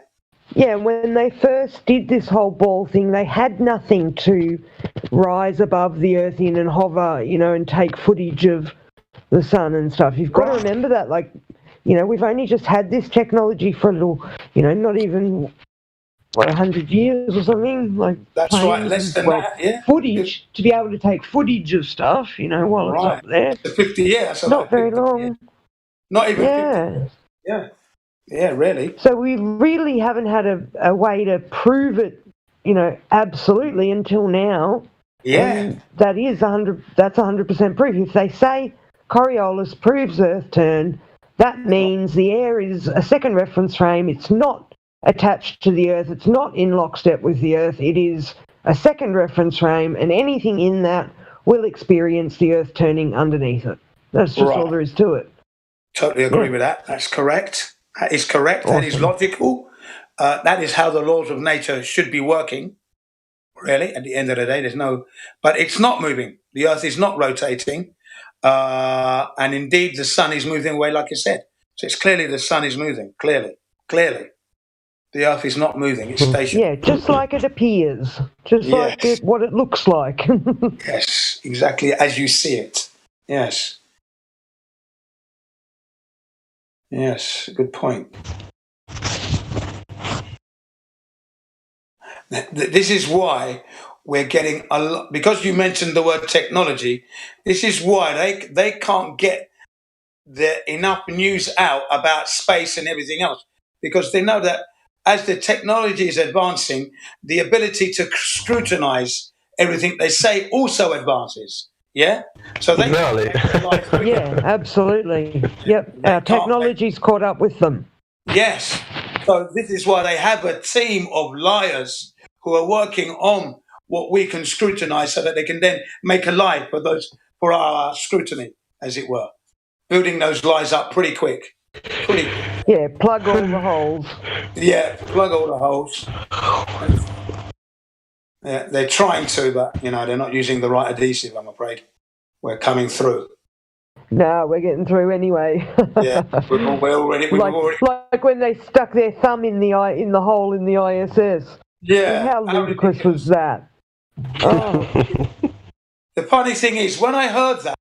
Yeah, when they first did this whole ball thing, they had nothing to rise above the Earth in and hover, and take footage of the sun and stuff. You've got to remember that, we've only just had this technology for a little, not even, 100 years or something? That's right, less than that, yeah. Footage, to be able to take footage of stuff, while it's up there. 50 years. Not very long. Years. Not even 50 years. Yeah, really. So we really haven't had a way to prove it, absolutely until now. Yeah. And that's 100% proof. If they say Coriolis proves Earth turn, that means the air is a second reference frame. It's not attached to the Earth. It's not in lockstep with the Earth. It is a second reference frame, and anything in that will experience the Earth turning underneath it. That's just all there is to it. Totally agree with that. That's correct. That is correct. Awesome. That is logical. That is how the laws of nature should be working. Really, at the end of the day, but it's not moving. The Earth is not rotating. And indeed, the sun is moving away, like you said. So it's clearly the sun is moving. Clearly. The Earth is not moving. It's stationary. Yeah, just like it appears. Just like what it looks like. Yes, exactly as you see it. Yes. Yes, good point. This is why we're getting a lot, because you mentioned the word technology. This is why they can't get enough news out about space and everything else, because they know that as the technology is advancing, the ability to scrutinize everything they say also advances. Yeah? So they Exactly. Yeah, absolutely. Yep, our technology's caught up with them. Yes. So this is why they have a team of liars who are working on what we can scrutinize so that they can then make a lie for our scrutiny, as it were. Building those lies up pretty quick. Yeah, plug all the holes. Yeah, plug all the holes. Yeah, they're trying to, but they're not using the right adhesive, I'm afraid. We're coming through. No, we're getting through anyway. Yeah, we've already. Like when they stuck their thumb in the hole in the ISS. Yeah. How ludicrous was that? Oh. The funny thing is, when I heard that,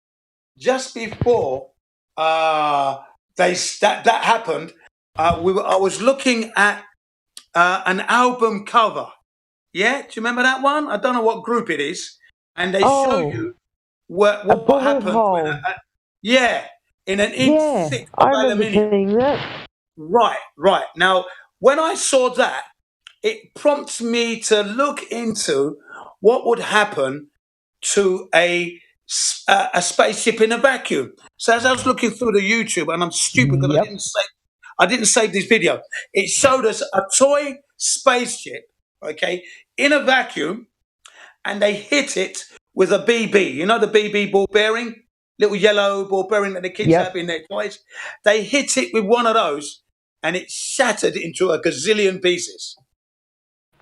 just before that happened, I was looking at an album cover. Yeah, do you remember that one? I don't know what group it is, and they show you what happened. In an inch thick of I remember aluminium. seeing that. Right. Now, when I saw that, it prompts me to look into what would happen to a spaceship in a vacuum. So as I was looking through the YouTube, and I'm stupid because I didn't save this video. It showed us a toy spaceship, okay, in a vacuum, and they hit it with a BB. You know the BB ball bearing, little yellow ball bearing that the kids have in their toys. They hit it with one of those, and it shattered into a gazillion pieces.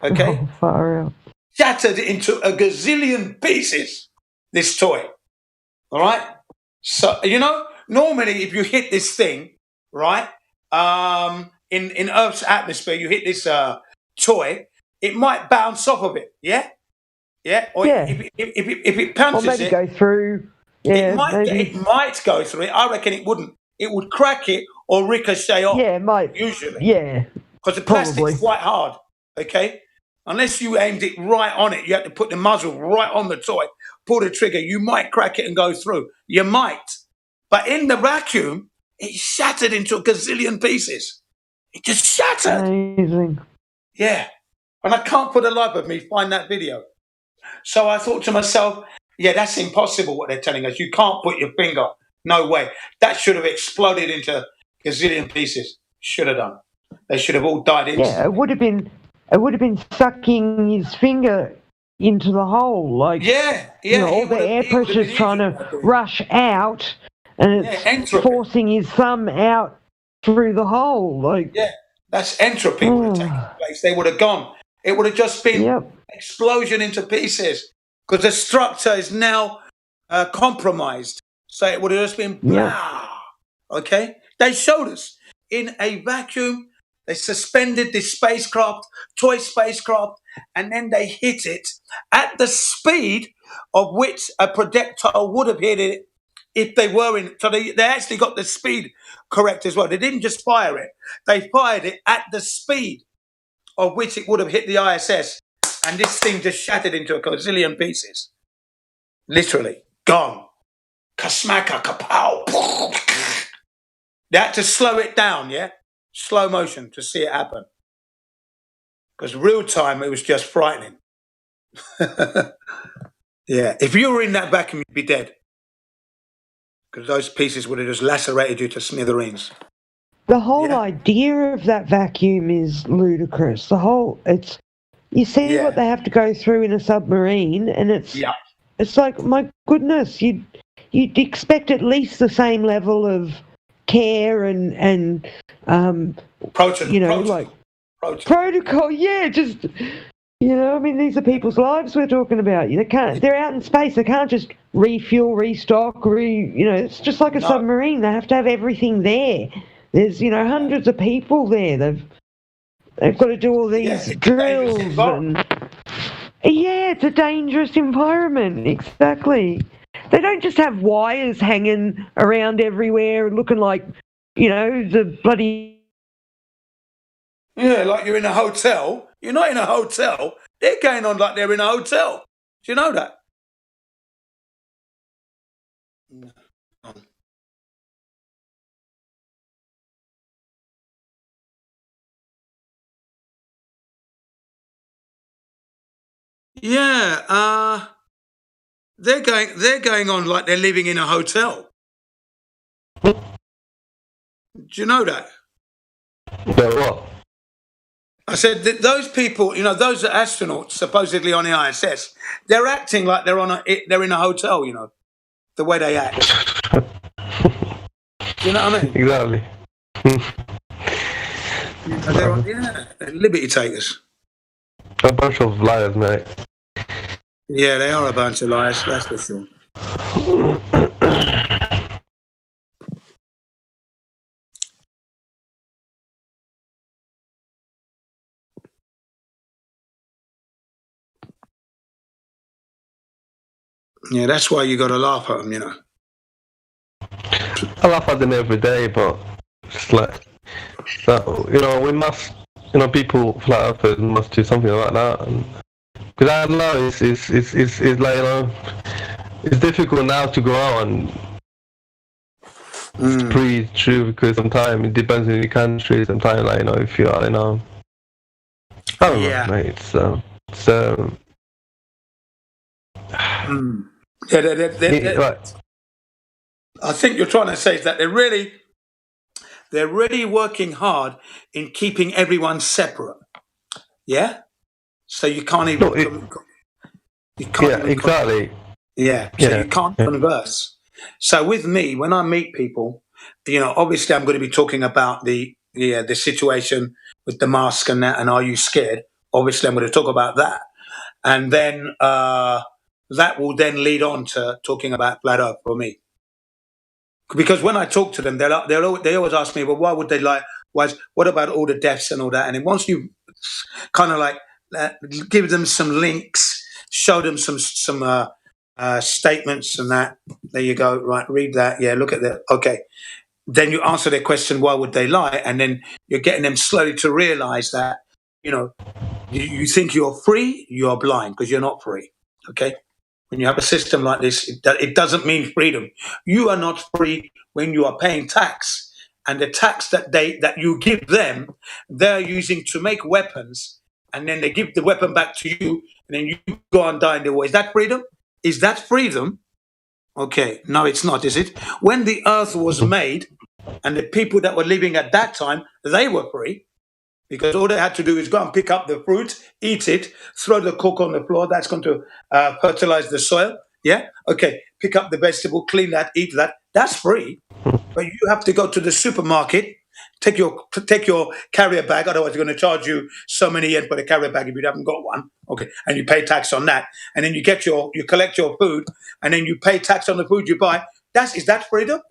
Okay, far out. Shattered into a gazillion pieces. This toy. All right. So normally if you hit this thing, right, in Earth's atmosphere, you hit this toy, it might bounce off of it. Yeah. Or if it punches or maybe it, go through. Yeah, it might go through it. I reckon it wouldn't. It would crack it or ricochet off. Yeah, it might. Usually. Yeah. Because the plastic's quite hard. Okay. Unless you aimed it right on it, you have to put the muzzle right on the toy, pull the trigger. You might crack it and go through. You might. But in the vacuum, it shattered into a gazillion pieces. It just shattered. Amazing. Yeah. And I can't for the life of me find that video. So I thought to myself, yeah, that's impossible what they're telling us. You can't put your finger. No way. That should have exploded into a gazillion pieces. Should have done. They should have all died instantly. Yeah, it would have been sucking his finger into the hole. Like, all the air pressure is trying to rush out, and it's forcing his thumb out through the hole. Like, that's entropy would have taken place. They would have gone. It would have just been explosion into pieces because the structure is now compromised. So it would have just been blah. Okay? They showed us in a vacuum. They suspended this spacecraft, toy spacecraft, and then they hit it at the speed of which a projectile would have hit it if they were in. So they actually got the speed correct as well. They didn't just fire it. They fired it at the speed of which it would have hit the ISS. And this thing just shattered into a gazillion pieces. Literally. Gone. Kasmaka, kapow. They had to slow it down, slow motion to see it happen. Because real time, it was just frightening. If you were in that vacuum, you'd be dead. Because those pieces would have just lacerated you to smithereens. The whole idea of that vacuum is ludicrous. You see what they have to go through in a submarine, and it's like, my goodness, you'd expect at least the same level of care and protocol. Just I mean, these are people's lives we're talking about. They're out in space. They can't just refuel, restock, it's just like a submarine. They have to have everything there. There's hundreds of people there. They've got to do all these drills and it's a dangerous environment. Exactly. They don't just have wires hanging around everywhere looking like, the bloody... Yeah, like you're in a hotel. You're not in a hotel. They're going on like they're in a hotel. Do you know that? No. Yeah, they're going on like they're living in a hotel. Do you know that? Yeah, what? I said that those people, you know, those astronauts supposedly on the ISS, they're acting like they're in a hotel. You know, the way they act. Do you know what I mean? Exactly. They're liberty takers. A bunch of liars, mate. Yeah, they are a bunch of liars. That's for sure. Yeah, that's why you got to laugh at them, you know. I laugh at them every day, but it's like, so, you know, we must, you know, people, flat earthers must do something like that. Because I don't know, it's like, you know, it's difficult now to go out and spread truth, because sometimes it depends on the country. Sometimes, like, you know, if you are, you know, I don't know, mate. Yeah, I think you're trying to say is that they're really working hard in keeping everyone separate. Yeah, so you can't even. Exactly. Yeah, so you can't converse. So with me, when I meet people, you know, obviously I'm going to be talking about the situation with the mask and that, and are you scared? Obviously, I'm going to talk about that, and then that will then lead on to talking about flat earth for me. Because when I talk to them, they always ask me, well, why would they like? What about all the deaths and all that? And then once you kind of like give them some links, show them some statements and that, there you go. Right, read that. Yeah, look at that. Okay, then you answer their question, why would they lie? And then you're getting them slowly to realize that, you know, you think you're free, you're blind because you're not free. Okay. When you have a system like this, it doesn't mean freedom. You are not free when you are paying tax, and the tax that you give them, they're using to make weapons, and then they give the weapon back to you, and then you go and die in the war. Is that freedom? Is that freedom? Okay, no, it's not, is it? When the earth was made, and the people that were living at that time, they were free. Because all they had to do is go and pick up the fruit, eat it, throw the coke on the floor. That's going to fertilize the soil. Yeah? Okay. Pick up the vegetable, clean that, eat that. That's free. But you have to go to the supermarket, take your carrier bag. Otherwise, they're going to charge you so many yen for the carrier bag if you haven't got one. Okay. And you pay tax on that. And then you collect your food, and then you pay tax on the food you buy. Is that freedom?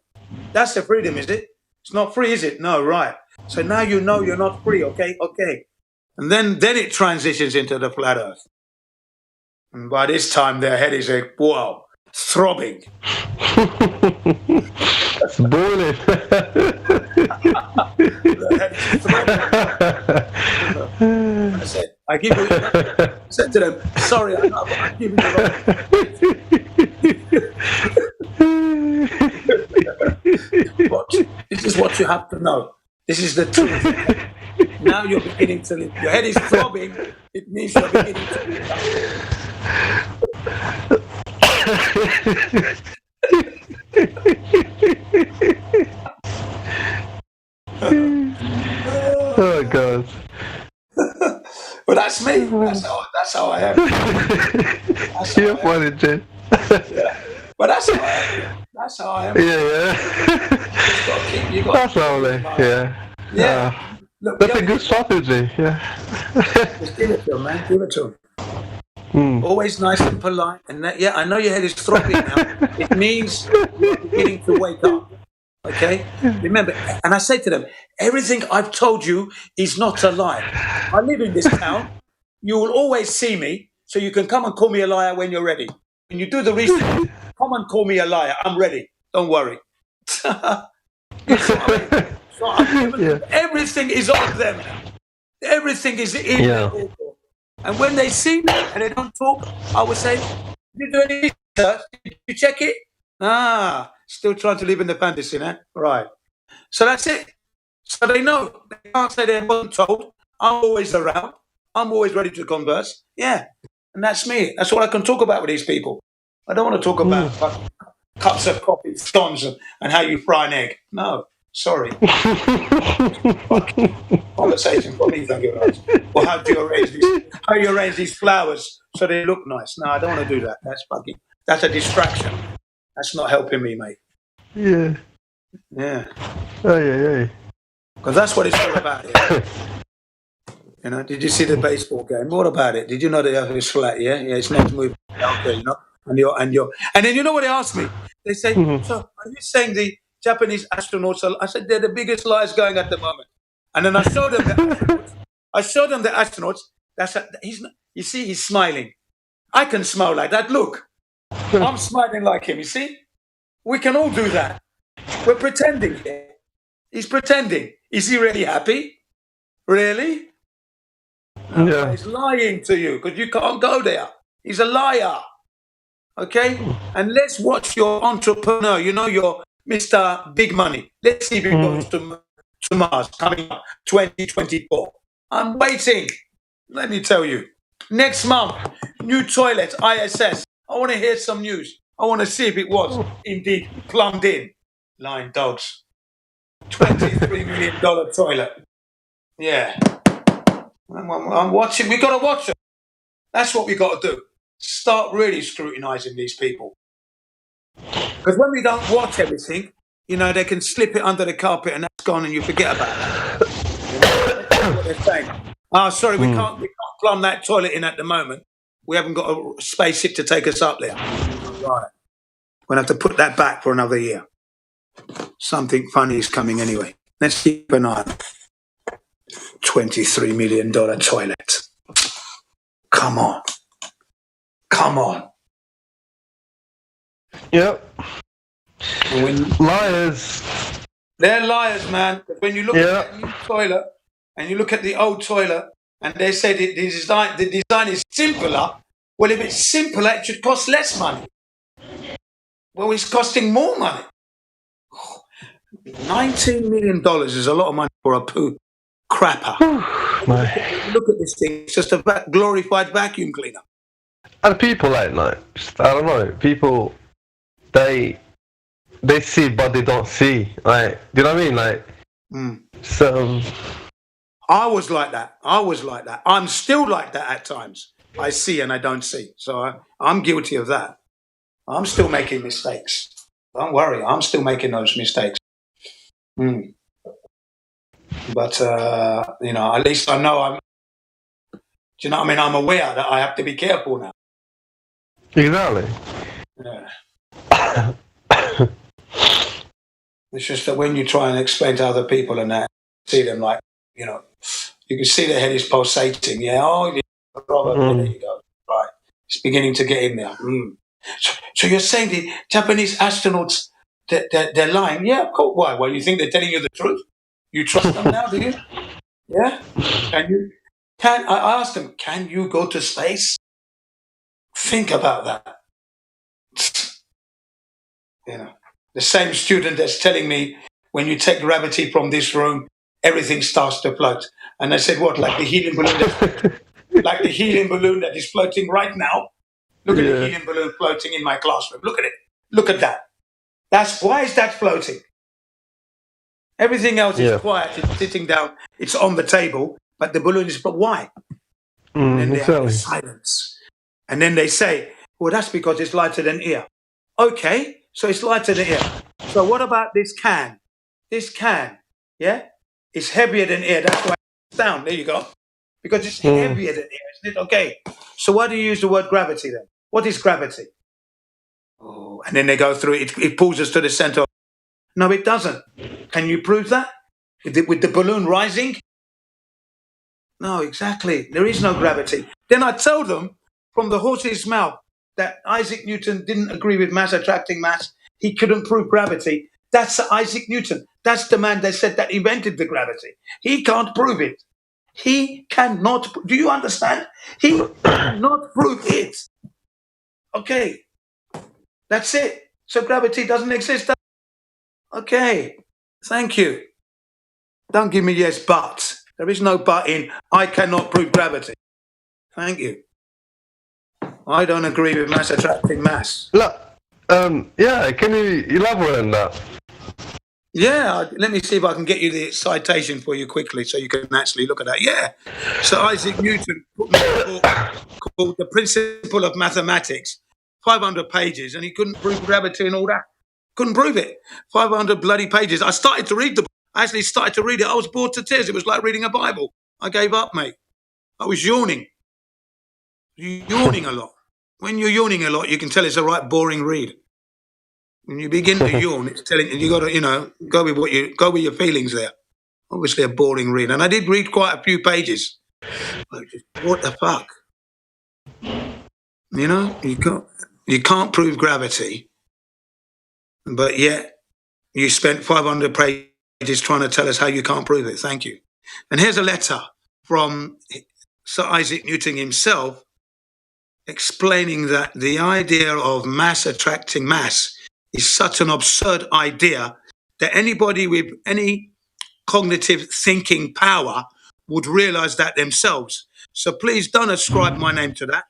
That's the freedom, is it? It's not free, is it? No, right. So now you know you're not free, okay? Okay. And then it transitions into the flat earth. And by this time, their head is like, wow, throbbing. It's boiling. I said to them, sorry, I'm giving you But this is what you have to know. This is the truth. Now you're beginning to live. Your head is throbbing. It means you're beginning to live. Oh God. Well, that's me. That's how I am. You're funny, Jay. Yeah. But that's how I am. That's how I am. Yeah. That's lovely. Yeah. Look, that's a good strategy. Yeah. Just give it to him, man. Give it to him. Always nice and polite. And that, I know your head is throbbing now. It means you're beginning to wake up. Okay? Remember, and I say to them, everything I've told you is not a lie. I live in this town. You will always see me, so you can come and call me a liar when you're ready. When you do the research, come and call me a liar. I'm ready. Don't worry. Everything is on them now. Everything is in. And when they see me and they don't talk, I will say, "Did you do any research? Did you check it?" Still trying to live in the fantasy, now. Right. So that's it. So they know. They can't say they wasn't told. I'm always around. I'm always ready to converse. Yeah. And that's me. That's all I can talk about with these people. I don't want to talk about cups of coffee, scones, and how you fry an egg. No. Sorry. Conversation for me, thank you very much. Or how you arrange these flowers so they look nice. No, I don't want to do that. That's a distraction. That's not helping me, mate. Yeah. Yeah. Hey. Because that's what it's all about. Yeah. You know, did you see the baseball game? What about it? Did you know they have this flat? Yeah, it's not moving out there, you know. And then you know what they asked me? They say, "So are you saying the Japanese astronauts are?" I said, "They're the biggest liars going at the moment." And then I showed them the astronauts. You see, he's smiling. I can smile like that. Look, I'm smiling like him. You see, we can all do that. We're pretending here. He's pretending. Is he really happy? Really? No, Yeah. he's lying to you because you can't go there. He's a liar. Okay? And let's watch your entrepreneur, you know, your Mr. Big Money. Let's see if he goes to Mars coming up 2024. I'm waiting. Let me tell you. Next month, new toilet, ISS. I want to hear some news. I want to see if it was indeed plumbed in. Lying dogs. $23 million toilet. Yeah. I'm watching. We got to watch it. That's what we got to do. Start really scrutinizing these people. Because when we don't watch everything, you know, they can slip it under the carpet and that's gone and you forget about that. You know, that's what they're saying. Oh, sorry, we can't plumb that toilet in at the moment. We haven't got a spaceship to take us up there. Right. We're going to have to put that back for another year. Something funny is coming anyway. Let's keep an eye on it. $23 million toilet. Come on. Yep. Liars. They're liars, man. When you look at that new toilet and you look at the old toilet and they say the design is simpler, well, if it's simpler, it should cost less money. Well, it's costing more money. $19 million is a lot of money for a poo crapper. Look at this thing. It's just a glorified vacuum cleaner. And people like I don't know. People, they see but they don't see. Like, do you know what I mean? So. I was like that. I'm still like that at times. I see and I don't see. So I'm guilty of that. I'm still making mistakes. Don't worry. I'm still making those mistakes. But, you know, at least I know do you know what I mean? I'm aware that I have to be careful now. Exactly. Yeah. It's just that when you try and explain to other people and that, see them like, you know, you can see their head is pulsating. Yeah, there you go. Right. It's beginning to get in there. So you're saying the Japanese astronauts, they're lying? Yeah, of course. Why? Well, you think they're telling you the truth? You trust them now, do you? Yeah? I asked them, can you go to space? Think about that. You know, the same student that's telling me when you take gravity from this room, everything starts to float. And I said, what, like the helium balloon? Like the helium balloon that is floating right now? Look at the helium balloon floating in my classroom. Look at it. Look at that. Why is that floating? Everything else is quiet. It's sitting down. It's on the table. But the balloon is, but why? And then they have silence. And then they say, well, that's because it's lighter than air. Okay, so it's lighter than air. So what about this can? This can, yeah? It's heavier than air. That's why it's down. There you go. Because it's heavier than air, isn't it? Okay. So why do you use the word gravity then? What is gravity? Oh, and then they go through it. It pulls us to the center. No, it doesn't. Can you prove that? With the balloon rising? No, exactly. There is no gravity. Then I told them from the horse's mouth that Isaac Newton didn't agree with mass attracting mass. He couldn't prove gravity. That's Isaac Newton. That's the man they said that invented the gravity. He can't prove it. He cannot. Do you understand? He cannot prove it. Okay, that's it. So gravity doesn't exist. Okay, thank you. Don't give me yes, but. There is no but in I cannot prove gravity. Thank you. I don't agree with mass attracting mass. Look, yeah, can you elaborate on that? Yeah, let me see if I can get you the citation for you quickly so you can actually look at that. Yeah. So Isaac Newton put me a book called The Principle of Mathematics, 500 pages, and he couldn't prove gravity and all that. Couldn't prove it. 500 bloody pages. I started to read the book. I actually started to read it. I was bored to tears. It was like reading a Bible. I gave up, mate. I was yawning. Yawning a lot. When you're yawning a lot, you can tell it's a right boring read. When you begin to yawn, it's telling you got to, go with your feelings there. Obviously, a boring read, and I did read quite a few pages. What the fuck? You can't prove gravity, but yet you spent 500 pages trying to tell us how you can't prove it. Thank you. And here's a letter from Sir Isaac Newton himself explaining that the idea of mass attracting mass is such an absurd idea that anybody with any cognitive thinking power would realize that themselves. So please don't ascribe my name to that.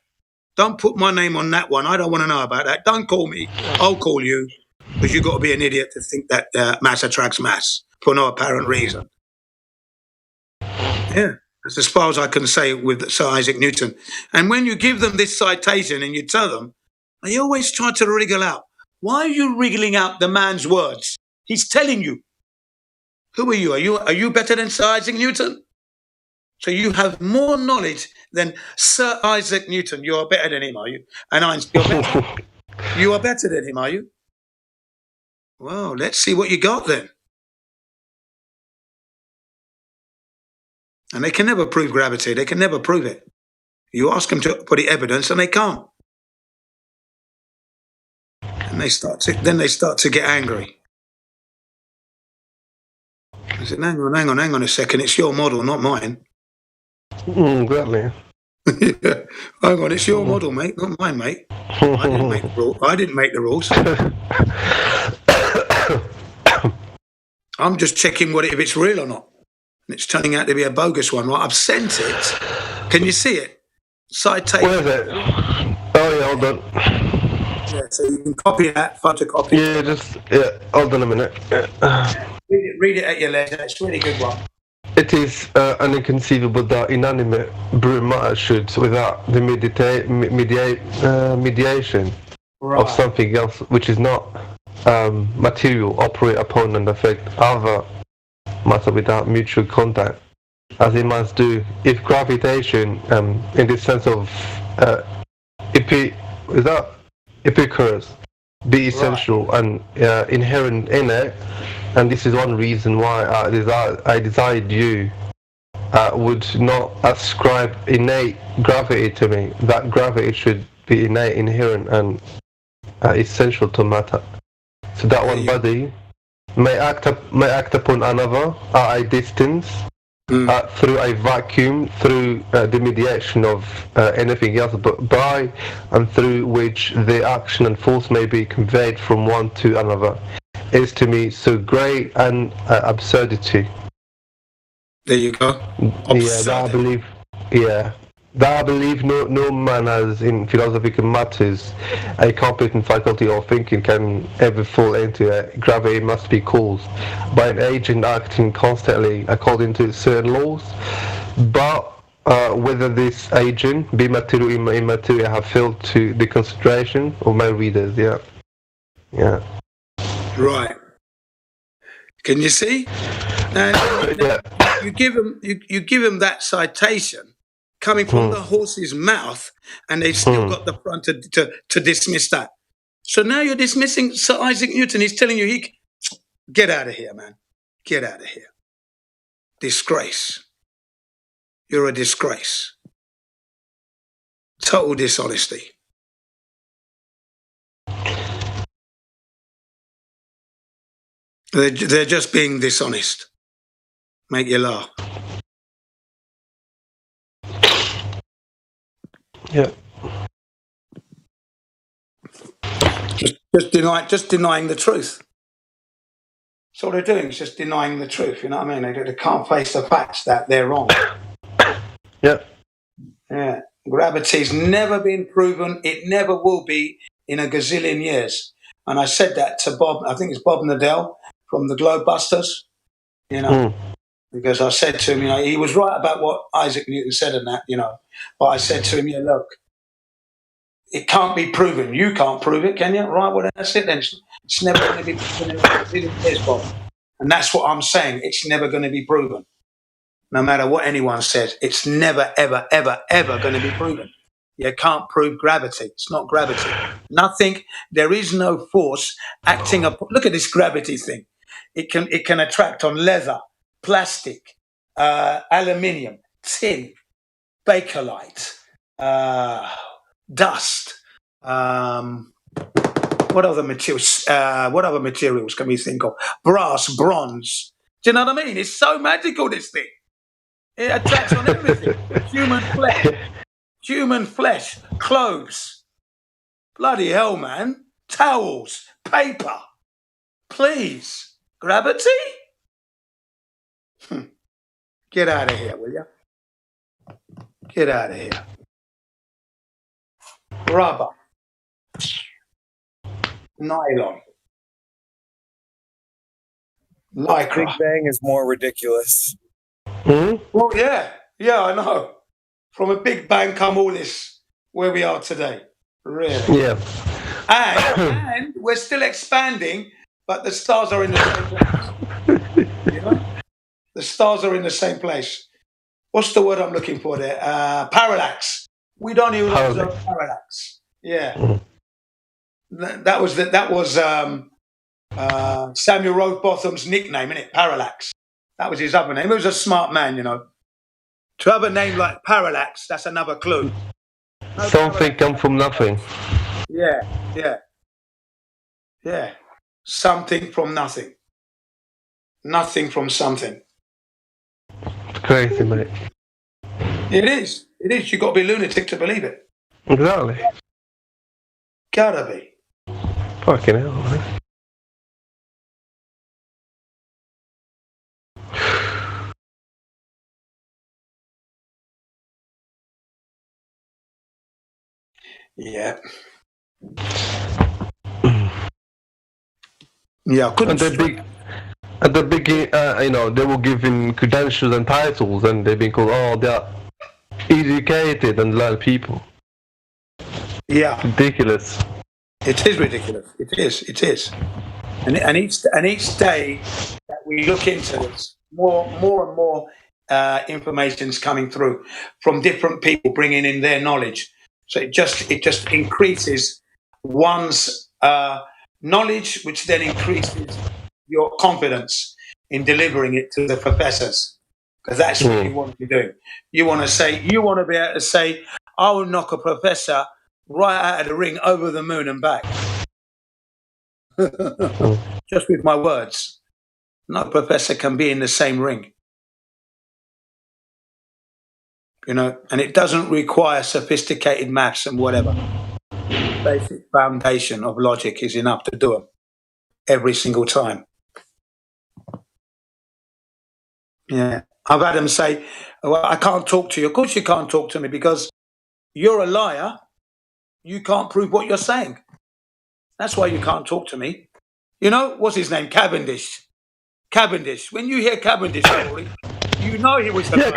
Don't put my name on that one. I don't want to know about that. Don't call me. I'll call you, because you've got to be an idiot to think that mass attracts mass for no apparent reason. Yeah, that's as far as I can say with Sir Isaac Newton. And when you give them this citation and you tell them, they always try to wriggle out. Why are you wriggling out the man's words? He's telling you. Who are you? Are you better than Sir Isaac Newton? So you have more knowledge than Sir Isaac Newton. You are better than him, are you? And you are better than him, are you? Well, let's see what you got then. And they can never prove gravity. They can never prove it. You ask them to put the evidence, and they can't. And they start to get angry. I said, hang on a second. It's your model, not mine. Exactly. Yeah. Hang on, it's your model, mate, not mine, mate. I didn't make the rules. I'm just checking if it's real or not. And it's turning out to be a bogus one. Right, I've sent it. Can you see it? Citation. Where is it? Oh, yeah, hold on. Yeah, so you can copy that, photocopy. Yeah, hold on a minute. Read it at your leisure. It's a really good one. It is inconceivable that inanimate brute matter should, without the mediation of something else which is not material, operate upon and affect other matter without mutual contact, as it must do if gravitation, in the sense of Epicurus, be essential and inherent in it. And this is one reason why I desired you would not ascribe innate gravity to me. That gravity should be innate, inherent, and essential to matter. So that one body may act upon another at a distance, through a vacuum, through the mediation of anything else, but by and through which the action and force may be conveyed from one to another, is to me so great an absurdity. There you go. That I believe no man has in philosophical matters a competent faculty of thinking can ever fall into it. Gravity must be caused by an agent acting constantly according to certain laws, but whether this agent be material or immaterial have failed to the consideration of my readers. Yeah. Right. Can you see? And you give them that citation coming from the horse's mouth, and they've still got the front to dismiss that. So now you're dismissing Sir Isaac Newton. He's telling you, get out of here, man. Get out of here. Disgrace. You're a disgrace. Total dishonesty. They're just being dishonest. Make you laugh. Yeah. Just denying the truth. That's all they're doing, is just denying the truth. You know what I mean? They can't face the facts that they're wrong. Yeah. Yeah. Gravity's never been proven. It never will be in a gazillion years. And I said that to Bob, I think it's Bob Nadell from the Globebusters, you know, because I said to him, you know, he was right about what Isaac Newton said and that, you know. But I said to him, yeah, look, it can't be proven. You can't prove it, can you? Right, well, that's it then. It's never going to be proven in a gazillion years, Bob. And that's what I'm saying. It's never going to be proven. No matter what anyone says, it's never, ever, ever, ever going to be proven. You can't prove gravity. It's not gravity. Nothing. There is no force acting up. Look at this gravity thing. It can attract on leather, plastic, aluminium, tin, bakelite, dust. What other materials? What other materials can we think of? Brass, bronze. Do you know what I mean? It's so magical, this thing. It attracts on everything. Human flesh, clothes. Bloody hell, man. Towels, paper. Please. Gravity? Get out of here, will you? Get out of here. Rubber. Nylon. Lycra. Big Bang is more ridiculous. Well, yeah, I know. From a Big Bang come all this, where we are today. Really. Yeah. And we're still expanding, but the stars are in the same place. You know? The stars are in the same place. What's the word I'm looking for there? Parallax. We don't even observe parallax. Yeah. That was Samuel Rowbotham's nickname, innit? Parallax. That was his other name. He was a smart man, you know. To have a name like Parallax, that's another clue. No Something come from nothing. Yeah. Something from nothing. Nothing from something. It's crazy, mate. It is. You've got to be a lunatic to believe it. Exactly. Gotta be. Fucking hell, man. Yeah. Yeah, I couldn't. At the beginning, you know, they were given credentials and titles, and they've been called, oh, they're educated and learned people. Yeah. Ridiculous. It is ridiculous. It is. And each day that we look into this, more and more information's coming through from different people bringing in their knowledge. So it just increases one's knowledge, which then increases your confidence in delivering it to the professors, because that's what you want to be doing. You want to be able to say, I will knock a professor right out of the ring over the moon and back. Just with my words. No professor can be in the same ring. You know, and it doesn't require sophisticated maths and whatever. Basic foundation of logic is enough to do them every single time. Yeah. I've had them say, well, I can't talk to you. Of course you can't talk to me, because you're a liar. You can't prove what you're saying. That's why you can't talk to me. You know, what's his name? Cavendish. When you hear Cavendish story, you know he was the man.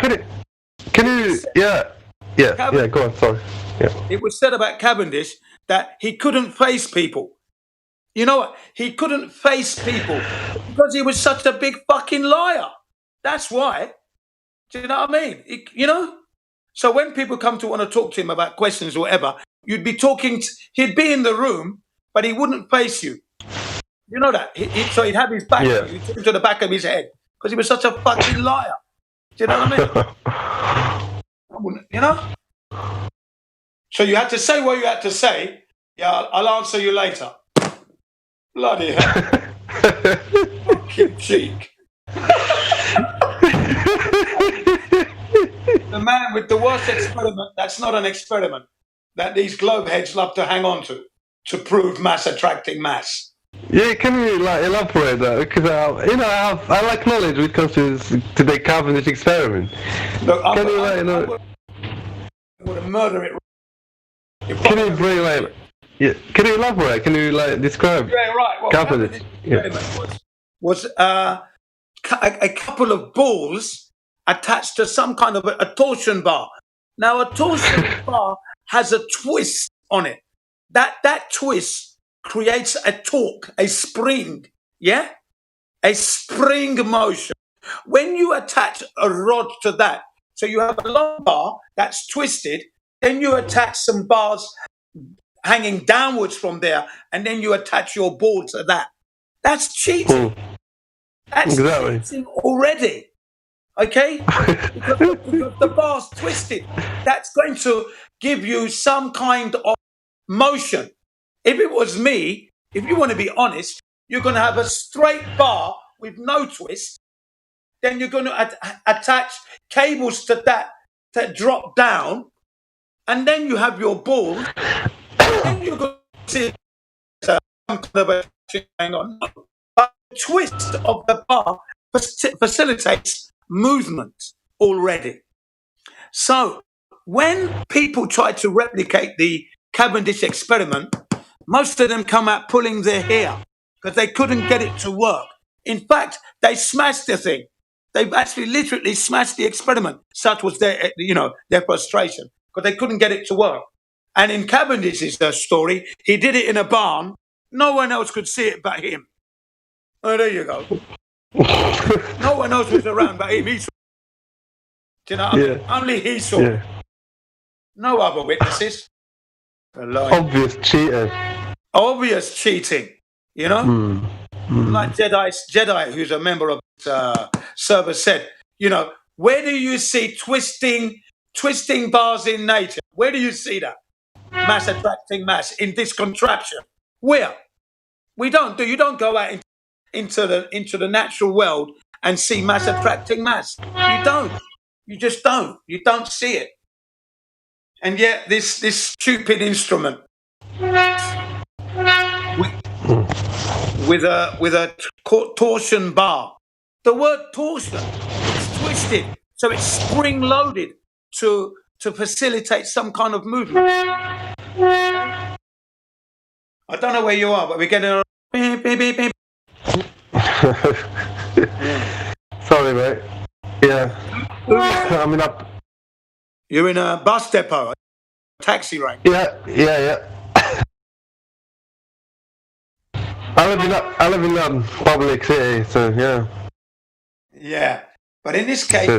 Go on, sorry. Yeah. It was said about Cavendish that he couldn't face people. You know what? He couldn't face people because he was such a big fucking liar. That's why. Do you know what I mean? You know? So when people come to want to talk to him about questions or whatever, you'd be talking, he'd be in the room, but he wouldn't face you. You know that? So he'd have his back to you, he'd to the back of his head, because he was such a fucking liar. Do you know what I mean? You know? So you had to say what you had to say. Yeah, I'll answer you later. Bloody hell. Fucking cheek. The man with the worst experiment, that's not an experiment. that these globe heads love to hang on to prove mass attracting mass. Yeah, can you like elaborate that? Because I like knowledge when it comes to the Cavendish experiment. Look, I'm Can you like, going to murder it. can you bring like, yeah? Can you elaborate? Can you like describe Yeah, right. Well, Cavendish? Yeah. was a couple of balls attached to some kind of a torsion bar. Now, a torsion bar has a twist on it. That twist creates a torque, a spring, yeah? A spring motion. When you attach a rod to that, so you have a long bar that's twisted, then you attach some bars hanging downwards from there, and then you attach your ball to that. That's cheating. That's cheating already. Okay? because the bar's twisted. That's going to give you some kind of motion. If it was me, if you want to be honest, you're going to have a straight bar with no twist. Then you're going to attach cables to that drop down. And then you have your ball. And then you're going to see some kind of a going on. But the twist of the bar facilitates movement already. So when people try to replicate the Cavendish experiment, most of them come out pulling their hair because they couldn't get it to work. In fact, they smashed the thing. They actually literally smashed the experiment. Such was their, their frustration because they couldn't get it to work. And in Cavendish's story, he did it in a barn. No one else could see it but him. Oh, there you go. No one else was around but him. He saw. Do you know what I mean? Only he saw. Yeah. No other witnesses. Obvious cheating. Obvious cheating. You know? Like Jedi, who's a member of service, said, where do you see twisting bars in nature? Where do you see that? Mass attracting mass in this contraption. Where? We don't do. You don't go out into the natural world and see mass attracting mass. You don't. You just don't. You don't see it. And yet this stupid instrument with a torsion bar. The word torsion is twisted, so it's spring loaded to facilitate some kind of movement. I don't know where you are, but we're getting a beep, beep, beep, beep. Sorry, mate. Yeah. Coming up. You're in a bus depot, a taxi rank. Yeah. I live in public city, so yeah. Yeah, but in this case,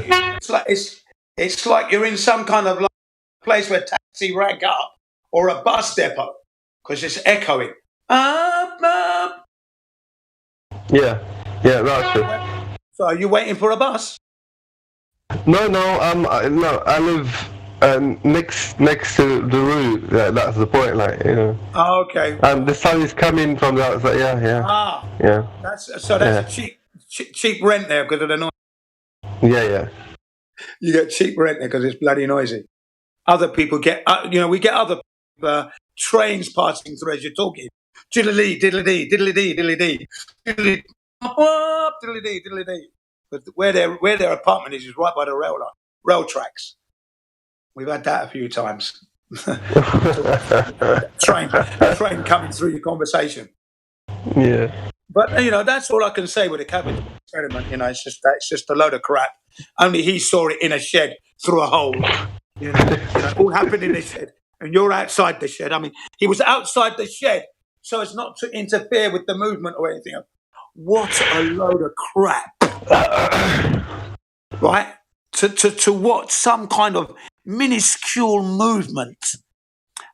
it's like you're in some kind of place where taxi rank up or a bus depot because it's echoing. Up. Yeah, that's true. So are you waiting for a bus? No. I live next to the route. That's the point, Oh, okay. And the sun is coming from the outside. Yeah. Yeah. That's a cheap rent there because of the noise. Yeah. You get cheap rent there because it's bloody noisy. Other people get, we get other trains passing through as you're talking. Diddly diddly diddly diddly diddly diddly diddly. But where their apartment is right by the rail tracks. We've had that a few times. train coming through your conversation. Yeah. But that's all I can say with the Cavendish experiment. It's just a load of crap. Only he saw it in a shed through a hole. All happened in the shed, and you're outside the shed. I mean, he was outside the shed so as not to interfere with the movement or anything else. What a load of crap! Right? To watch some kind of minuscule movement,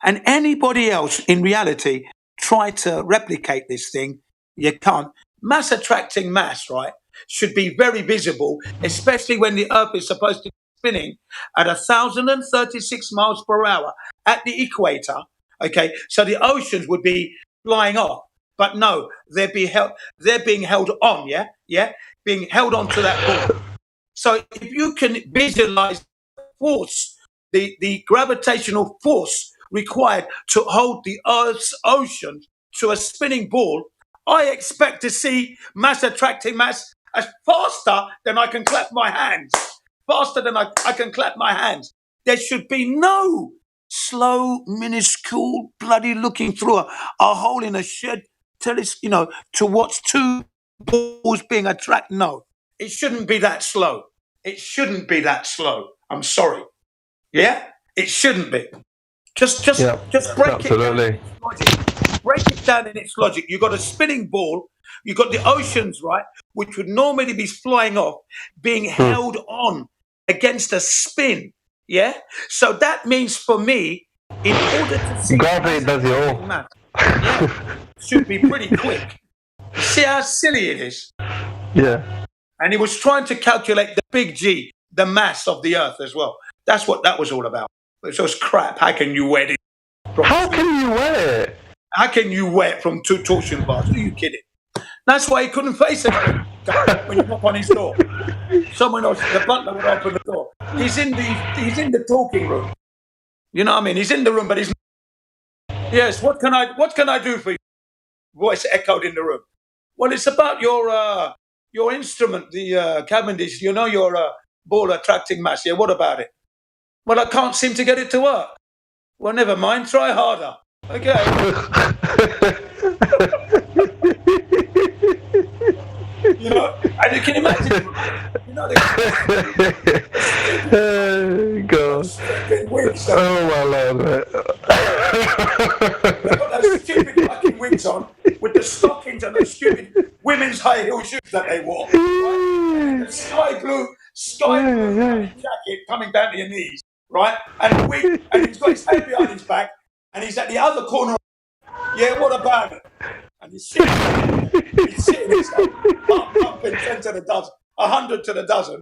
and anybody else in reality try to replicate this thing. You can't. Mass attracting mass, right, should be very visible, especially when the Earth is supposed to be spinning at 1,036 miles per hour at the equator. Okay, so the oceans would be flying off, but no, they're being held on. Yeah, being held on to that ball. So if you can visualize the force, the gravitational force required to hold the Earth's oceans to a spinning ball, I expect to see mass attracting mass as faster than I can clap my hands. Faster than I can clap my hands. There should be no slow, minuscule, bloody looking through a hole in a shed, to watch two balls being attracted. No, it shouldn't be that slow. It shouldn't be that slow. I'm sorry. Yeah, it shouldn't be. Just break it down in its logic. Break it down in its logic. You've got a spinning ball. You've got the oceans, right, which would normally be flying off, being held on against a spin. Yeah. So that means for me, in order to see gravity does it all. mass, should be pretty quick. See how silly it is. Yeah. And he was trying to calculate the big G, the mass of the Earth as well. That's what that was all about. It's just crap. How can you wear it? How can you wear it? How can you wear it from two torsion bars? Are you kidding? That's why he couldn't face it when you knock on his door. Someone else, the butler would open the door. He's in the talking room. You know what I mean? He's in the room, but he's not. Yes, what can I do for you? Voice echoed in the room. Well, it's about your instrument, the Cavendish, your ball attracting mass. Yeah, what about it? Well, I can't seem to get it to work. Well, never mind. Try harder. Okay. And you can imagine. God. Oh my Lord. They've got those stupid fucking wigs on with the stockings and those stupid women's high heel shoes that they wore. Right? The sky blue jacket coming down to your knees, right? And the wig, and he's got his head behind his back, and he's at the other corner. Yeah, what about it? And he's sitting his head, pumping 10 to the dozen, 100 to the dozen.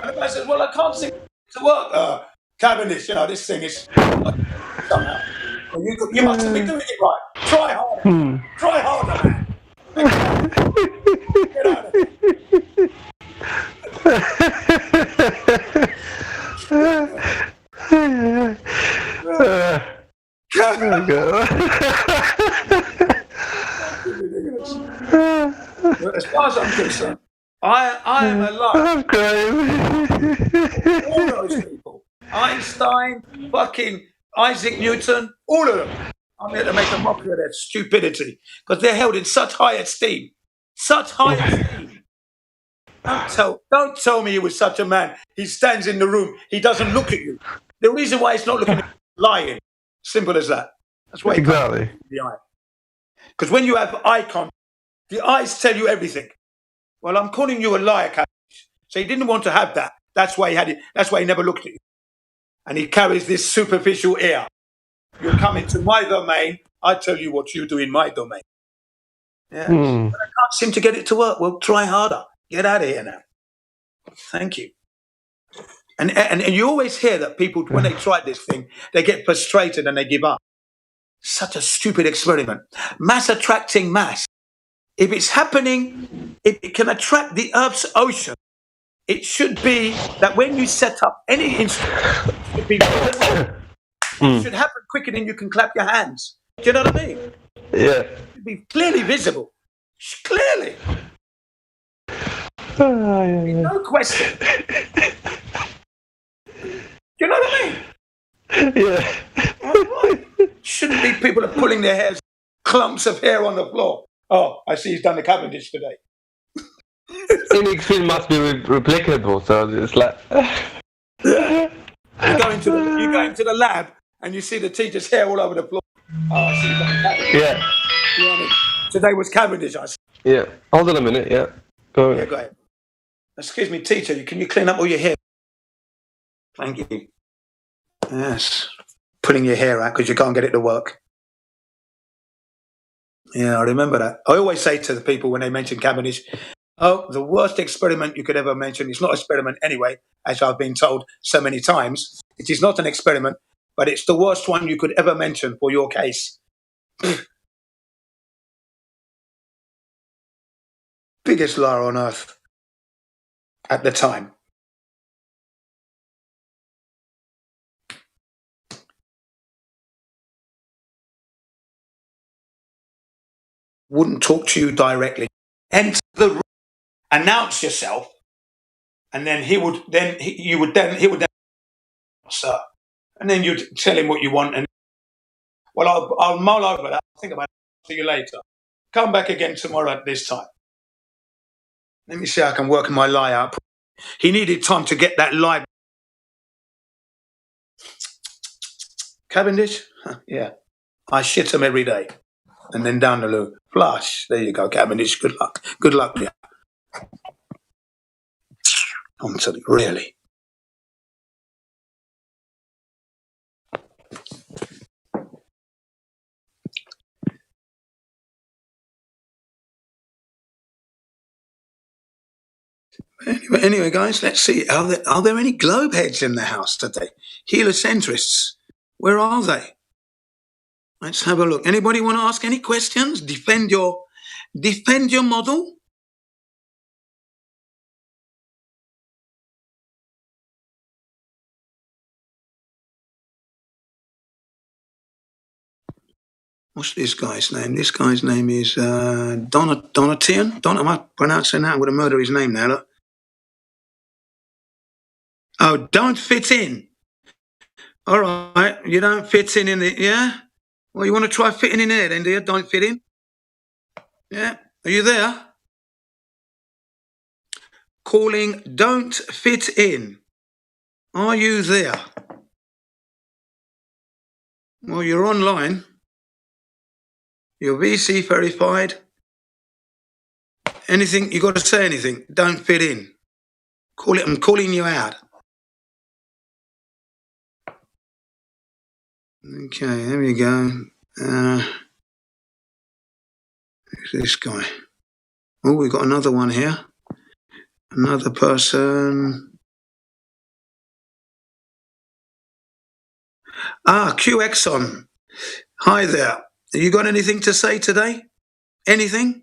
And the man says, well, I can't seem to work. Cavendish, this thing is somehow. Well, you mustn't be doing it right. Try harder. Try harder, man. Get out of As far as I'm concerned, I am alive. I'm crying. All those people. Einstein, fucking Isaac Newton, all of them. I'm here to make a mockery of their stupidity because they're held in such high esteem. Such high esteem. Don't tell me he was such a man. He stands in the room. He doesn't look at you. The reason why he's not looking at you is lying. Simple as that. That's why he can't look at the eye. Because when you have eye contact, the eyes tell you everything. Well, I'm calling you a liar, Cavendish. So he didn't want to have that. That's why he had it. That's why he never looked at you. And he carries this superficial air. You come into my domain, I tell you what you do in my domain. Yeah. But I can't seem to get it to work. Well, try harder. Get out of here now. Thank you. And you always hear that people, when they try this thing, they get frustrated and they give up. Such a stupid experiment. Mass attracting mass. If it's happening, it can attract the Earth's ocean. It should be that when you set up any instrument, it should happen quicker than you can clap your hands. Do you know what I mean? Yeah. It should be clearly visible. Clearly. No question. Do you know what I mean? Yeah. Shouldn't be people are pulling their hairs, clumps of hair on the floor. Oh, I see he's done the Cavendish today. Any film must be replicable, so it's like... You go into the lab and you see the teacher's hair all over the floor. Oh, I see he's done the Cavendish. Yeah. You know what I mean? Today was Cavendish, I see. Yeah. Hold on a minute, yeah. Go Yeah, go ahead. Excuse me, teacher, can you clean up all your hair? Thank you. Yes. Pulling your hair out because you can't get it to work. Yeah, I remember that. I always say to the people when they mention Cavendish, oh, the worst experiment you could ever mention. It's not an experiment anyway, as I've been told so many times. It is not an experiment, but it's the worst one you could ever mention for your case. Biggest liar on earth at the time. wouldn't talk to you directly. Enter the room, announce yourself, and then he would then, sir, and then you'd tell him what you want, and well, I'll mull over that. I'll think about it. See you later. Come back again tomorrow at this time. Let me see how I can work my lie out. He needed time to get that lie. Cavendish? Yeah. I shit him every day. And then down the loo. Flush. There you go, Cavendish. Good luck. Good luck, yeah. I'm telling you, really. Anyway, guys, let's see. Are there any globe heads in the house today? Heliocentrists. Where are they? Let's have a look. Anybody want to ask any questions? Defend your model? What's this guy's name? This guy's name is Donatian. Am I pronouncing that? I'm going to murder his name now. Look. Oh, don't fit in. All right, you don't fit in the, yeah? Well, you want to try fitting in there then, do you? Don't fit in? Yeah, are you there? Calling don't fit in. Are you there? Well, you're online. You're VC verified. Anything, you got to say anything. Don't fit in. I'm calling you out. Okay, there we go. Who's this guy? Oh, we've got another one here. Another person. QXon. Hi there. You got anything to say today? Anything?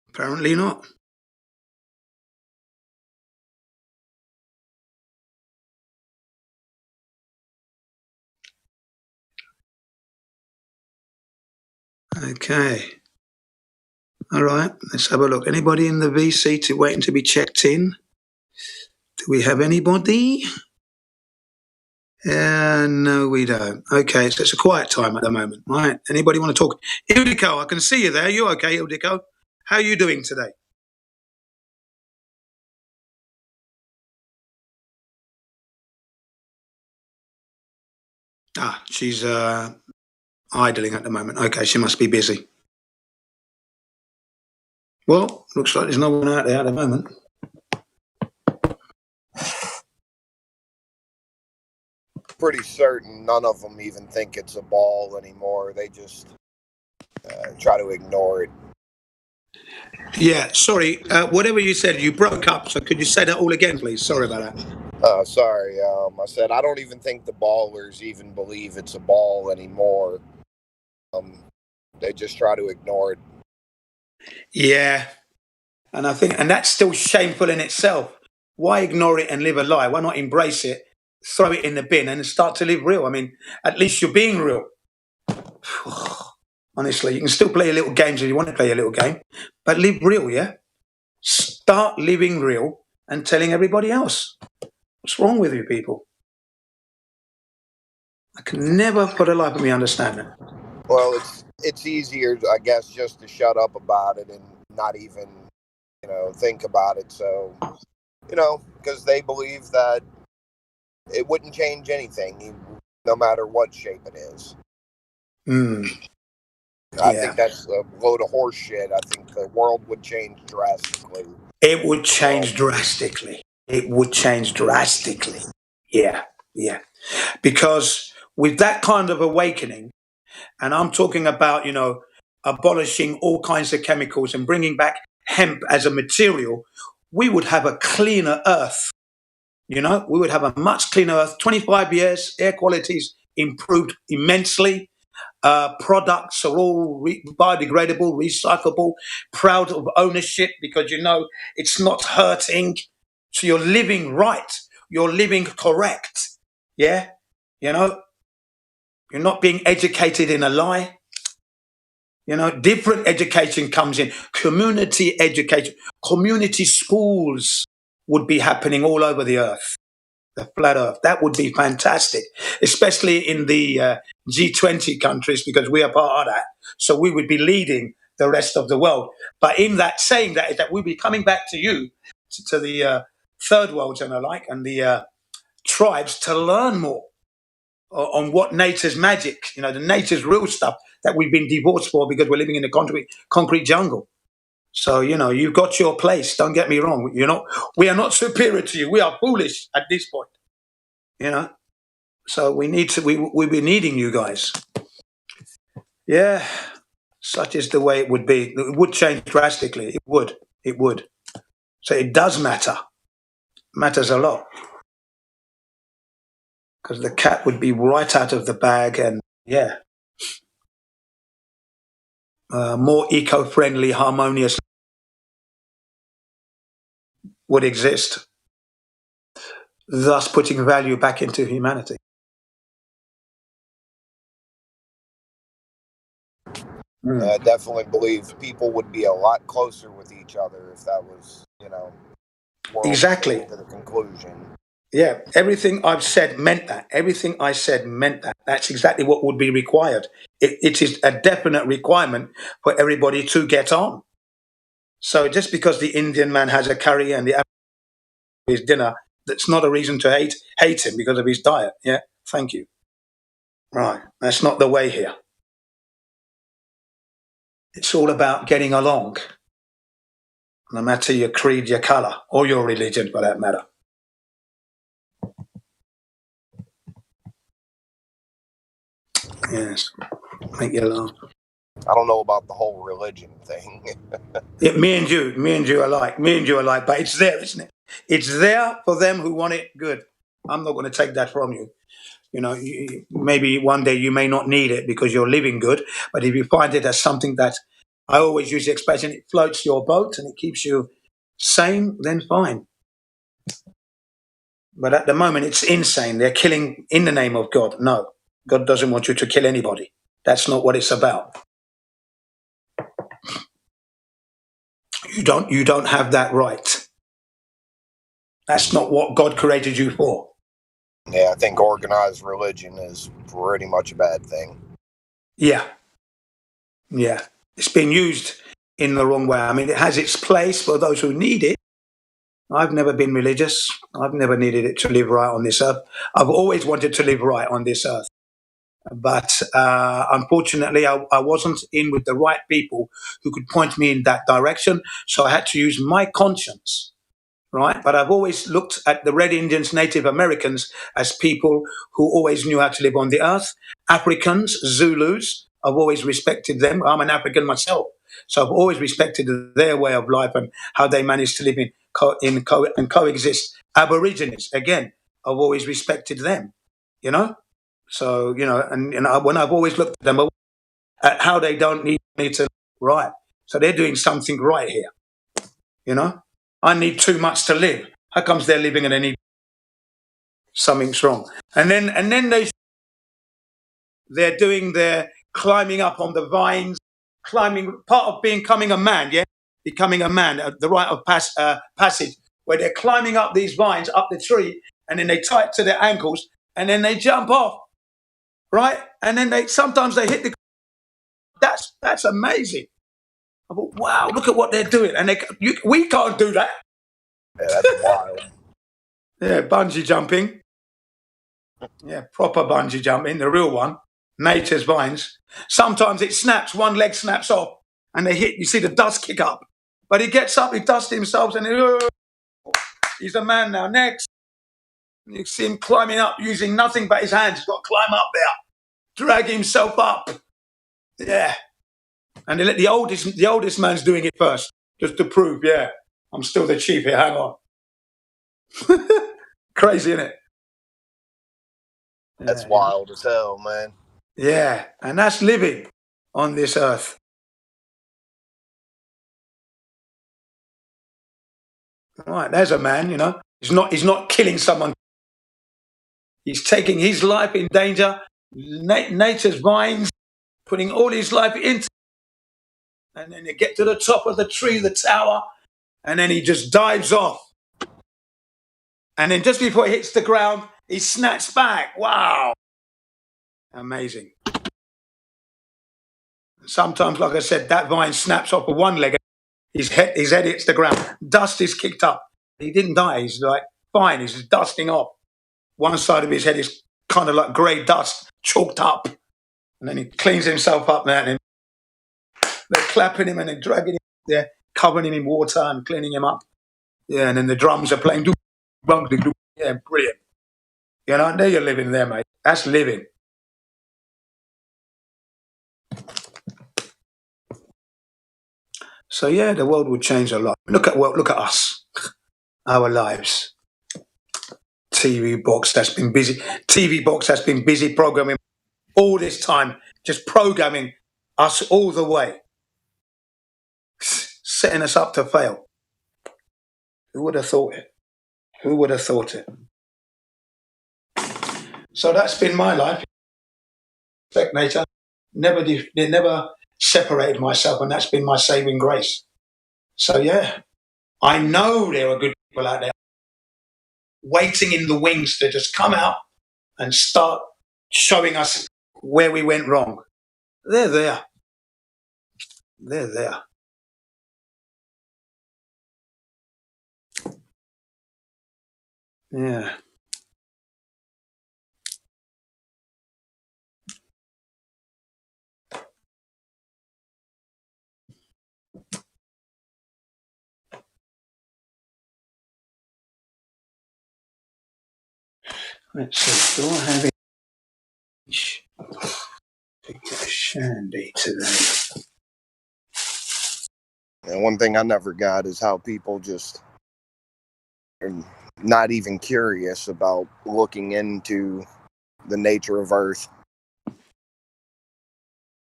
Apparently not. Okay. All right, let's have a look. Anybody in the VC waiting to be checked in? Do we have anybody? No, we don't. Okay, so it's a quiet time at the moment. Right. Anybody want to talk? Ildiko, I can see you there. You okay, Ildiko? How are you doing today? She's idling at the moment. Okay, she must be busy. Well, looks like there's no one out there at the moment. Pretty certain none of them even think it's a ball anymore. They just try to ignore it. Yeah, sorry. Whatever you said, you broke up. So could you say that all again, please? Sorry about that. Sorry. I said I don't even think the ballers even believe it's a ball anymore. They just try to ignore it. Yeah. And I think, and that's still shameful in itself. Why ignore it and live a lie? Why not embrace it, throw it in the bin and start to live real? I mean, at least you're being real. Honestly, you can still play your little games if you want to play a little game, but live real, yeah? Start living real and telling everybody else. What's wrong with you people? I can never for the life of me understand that. Well, it's easier, I guess, just to shut up about it and not even, think about it. So, because they believe that it wouldn't change anything, no matter what shape it is. I think that's a load of horse shit. I think the world would change drastically. It would change drastically. It would change drastically. Yeah. Because with that kind of awakening, and I'm talking about, abolishing all kinds of chemicals and bringing back hemp as a material, we would have a cleaner earth. We would have a much cleaner earth. 25 years, air quality's improved immensely. Products are all biodegradable, recyclable, proud of ownership because it's not hurting. So you're living right. You're living correct. Yeah? You're not being educated in a lie. You know, different education comes in. Community education, community schools would be happening all over the earth, the flat earth. That would be fantastic, especially in the G20 countries, because we are part of that. So we would be leading the rest of the world. But in that saying that, is that we'd be coming back to you, to the third worlds and the like, and the tribes to learn more on what nature's magic, you know, the nature's real stuff that we've been divorced for because we're living in a concrete jungle. So, you know, you've got your place. Don't get me wrong. You know, we are not superior to you. We are foolish at this point, you know. So we need to, we'll be needing you guys. Yeah, such is the way it would be. It would change drastically. It would. It would. So it does matter. Matters a lot. Because the cat would be right out of the bag and, yeah. More eco-friendly, harmonious would exist, thus putting value back into humanity. I definitely believe people would be a lot closer with each other if that was, you know, Exactly. to the conclusion. Yeah, everything I've said meant that. Everything I said meant that. That's exactly what would be required. It is a definite requirement for everybody to get on. So just because the Indian man has a curry and the African his dinner, that's not a reason to hate him because of his diet. Yeah, thank you. Right, that's not the way here. It's all about getting along, no matter your creed, your color, or your religion for that matter. Yes, make you laugh. I don't know about the whole religion thing. Yeah, me and you alike. Me and you alike, but it's there, isn't it? It's there for them who want it good. I'm not going to take that from you. You know, maybe one day you may not need it because you're living good, but if you find it as something that, I always use the expression, it floats your boat and it keeps you sane, then fine. But at the moment, it's insane. They're killing in the name of God. No, God doesn't want you to kill anybody. That's not what it's about. You don't have that right. That's not what God created you for. Yeah, I think organized religion is pretty much a bad thing. Yeah. Yeah. It's been used in the wrong way. I mean, it has its place for those who need it. I've never been religious. I've never needed it to live right on this earth. I've always wanted to live right on this earth. But unfortunately, I wasn't in with the right people who could point me in that direction. So I had to use my conscience, right? But I've always looked at the Red Indians, Native Americans, as people who always knew how to live on the earth. Africans, Zulus, I've always respected them. I'm an African myself. So I've always respected their way of life and how they managed to live and coexist. Aborigines, again, I've always respected them, you know? So, you know, and when I've always looked at them, at how they don't need me to right. So they're doing something right here, you know? I need too much to live. How comes they're living and they need something's wrong? And then they're doing their climbing up on the vines, climbing, part of becoming a man, yeah? Becoming a man, the rite of passage, where they're climbing up these vines, up the tree, and then they tie it to their ankles, and then they jump off, right? And then sometimes they hit the. That's amazing. I thought, wow, look at what they're doing, and we can't do that. Yeah, that's wild. Yeah, bungee jumping. Yeah, proper bungee jumping, the real one. Nature's vines. Sometimes it snaps, one leg snaps off, and they hit. You see the dust kick up, but he gets up, he dusts himself, and he's a man now. Next, you see him climbing up using nothing but his hands. He's got to climb up there, drag himself up. Yeah, and the oldest man's doing it first, just to prove, yeah, I'm still the chief here. Hang on. Crazy, isn't it? That's wild as hell, man. Yeah, and that's living on this earth. Right, there's a man, you know. He's not killing someone. He's taking his life in danger nature's vines, putting all his life into, and then they get to the top of the tree, the tower, and then he just dives off. And then just before he hits the ground, he snaps back. Wow. Amazing. Sometimes, like I said, that vine snaps off with one leg. His head hits the ground. Dust is kicked up. He didn't die. He's like, fine. He's just dusting off. One side of his head is kind of like grey dust, chalked up. And then he cleans himself up, man. And they're clapping him and they're dragging him there, covering him in water and cleaning him up. Yeah, and then the drums are playing. Yeah, brilliant. You know, there you're living there, mate. That's living. So yeah, the world would change a lot. Look at us, our lives. TV box that's been busy programming all this time, just programming us all the way, setting us up to fail. Who would have thought it? Who would have thought it? So that's been my life. Respect nature. Never separated myself, and that's been my saving grace. So yeah, I know there are good people out there waiting in the wings to just come out and start showing us where we went wrong. They're there. They're there. Yeah. Let's see. Do I have it? To get a shandy today. And one thing I never got is how people just are not even curious about looking into the nature of Earth.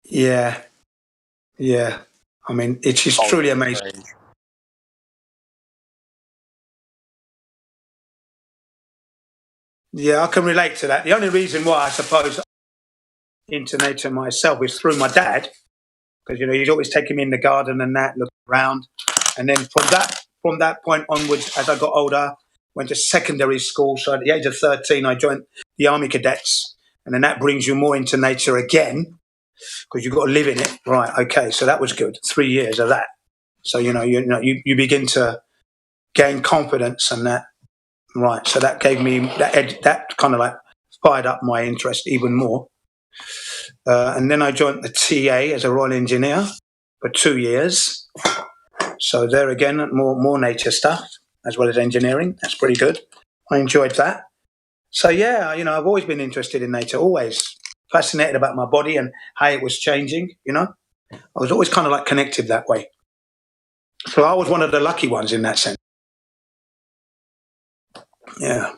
Yeah. Yeah. I mean, it's just truly amazing. Strange. Yeah, I can relate to that. The only reason why I suppose into nature myself is through my dad, because you know he's always taking me in the garden and that, looking around, and then from that point onwards, as I got older, went to secondary school. So at the age of 13, I joined the Army Cadets, and then that brings you more into nature again, because you've got to live in it. Right? Okay, so that was good. 3 years of that. So you begin to gain confidence and that. Right, so that gave me that kind of like fired up my interest even more. And then I joined the TA as a Royal Engineer for 2 years. So there again, more nature stuff as well as engineering. That's pretty good. I enjoyed that. So yeah, I've always been interested in nature, always fascinated about my body and how it was changing. I was always kind of like connected that way. So I was one of the lucky ones in that sense. Yeah.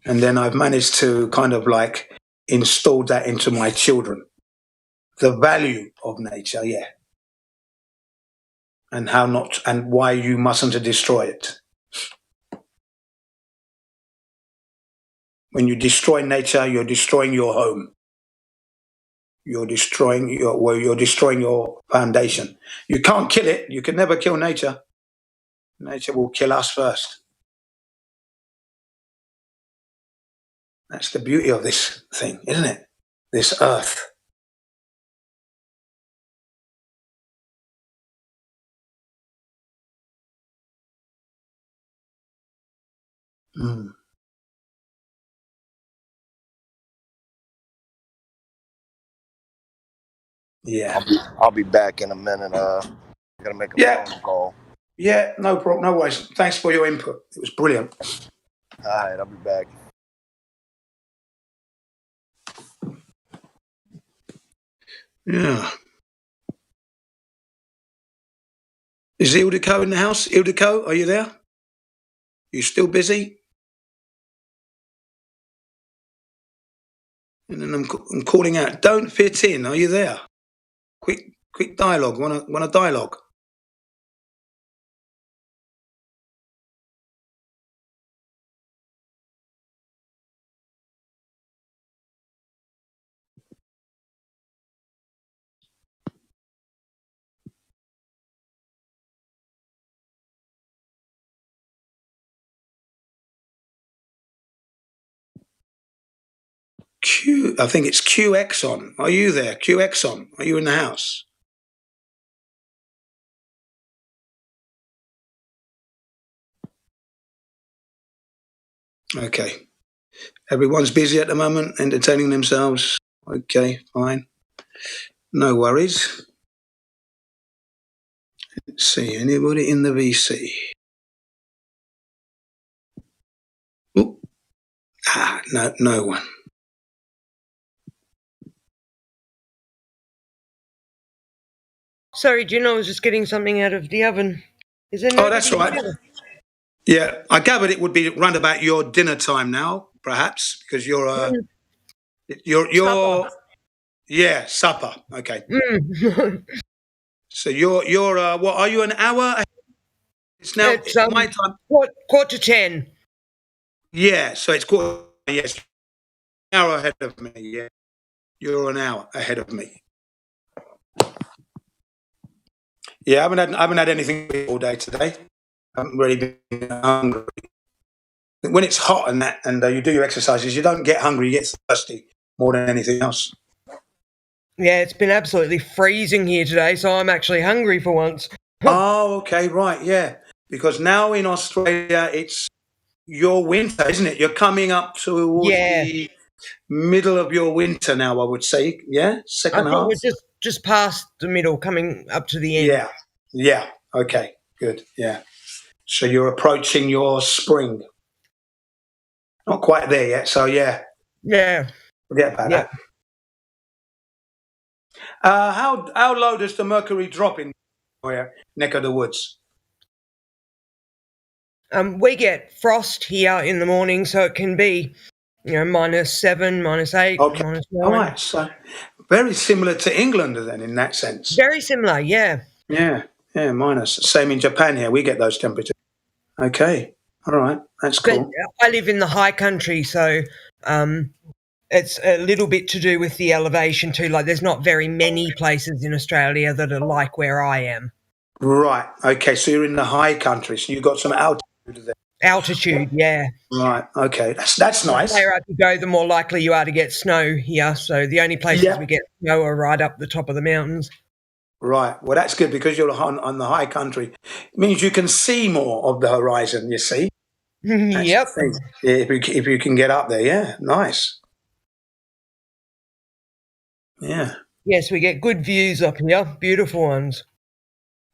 And then I've managed to kind of like install that into my children. The value of nature, yeah. And and why you mustn't destroy it. When you destroy nature, you're destroying your home. You're destroying your foundation. You can't kill it. You can never kill nature. Nature will kill us first. That's the beauty of this thing, isn't it? This earth. Mm. Yeah. I'll be back in a minute. I'm gonna make a phone call. Yeah, no problem, no worries. Thanks for your input. It was brilliant. All right, I'll be back. Yeah. Is Ildiko in the house? Ildiko, are you there? You still busy? And then I'm calling out. Don't fit in. Are you there? Quick dialogue. Want a dialogue? I think it's QXon. Are you there? QXon. Are you in the house? Okay. Everyone's busy at the moment, entertaining themselves. Okay, fine. No worries. Let's see, anybody in the VC? Ooh. No one. Sorry, Jin, I was just getting something out of the oven. Is there Oh, that's nobody right. here? Yeah, I gathered it would be round about your dinner time now, perhaps, because you're Supper. yeah, supper. Okay. Mm. So you're what are you, an hour ahead? It's now It's my time. quarter to 10. Yeah, so it's quarter, yes. An hour ahead of me, yeah. You're an hour ahead of me. Yeah, I haven't had anything all day today. I haven't really been hungry. When it's hot and that, and you do your exercises, you don't get hungry, you get thirsty more than anything else. Yeah, it's been absolutely freezing here today, so I'm actually hungry for once. Oh, okay, right, yeah. Because now in Australia, it's your winter, isn't it? You're coming up towards the middle of your winter now, I would say. Yeah, second I half. think we're just past the middle, coming up to the end. Yeah. Okay, good. Yeah. So you're approaching your spring. Not quite there yet. So yeah. Yeah. Forget about that. How low does the mercury drop in your neck of the woods? We get frost here in the morning, so it can be, -7, -8, Okay. -9. All right. So very similar to England then in that sense. Very similar, yeah. Yeah. Minus. Same in Japan here. We get those temperatures. Okay. All right. That's cool. But I live in the high country, so it's a little bit to do with the elevation too. Like, there's not very many places in Australia that are like where I am. Right. Okay. So you're in the high country. So you've got some altitude there. Altitude, yeah. Right. Okay. That's nice. The higher up you go, the more likely you are to get snow here. So the only places we get snow are right up the top of the mountains. Right. Well, that's good because you're on the high country. It means you can see more of the horizon, you see. Yep. Yeah, if you can get up there, yeah. Nice. Yeah. Yes, we get good views up here. Beautiful ones.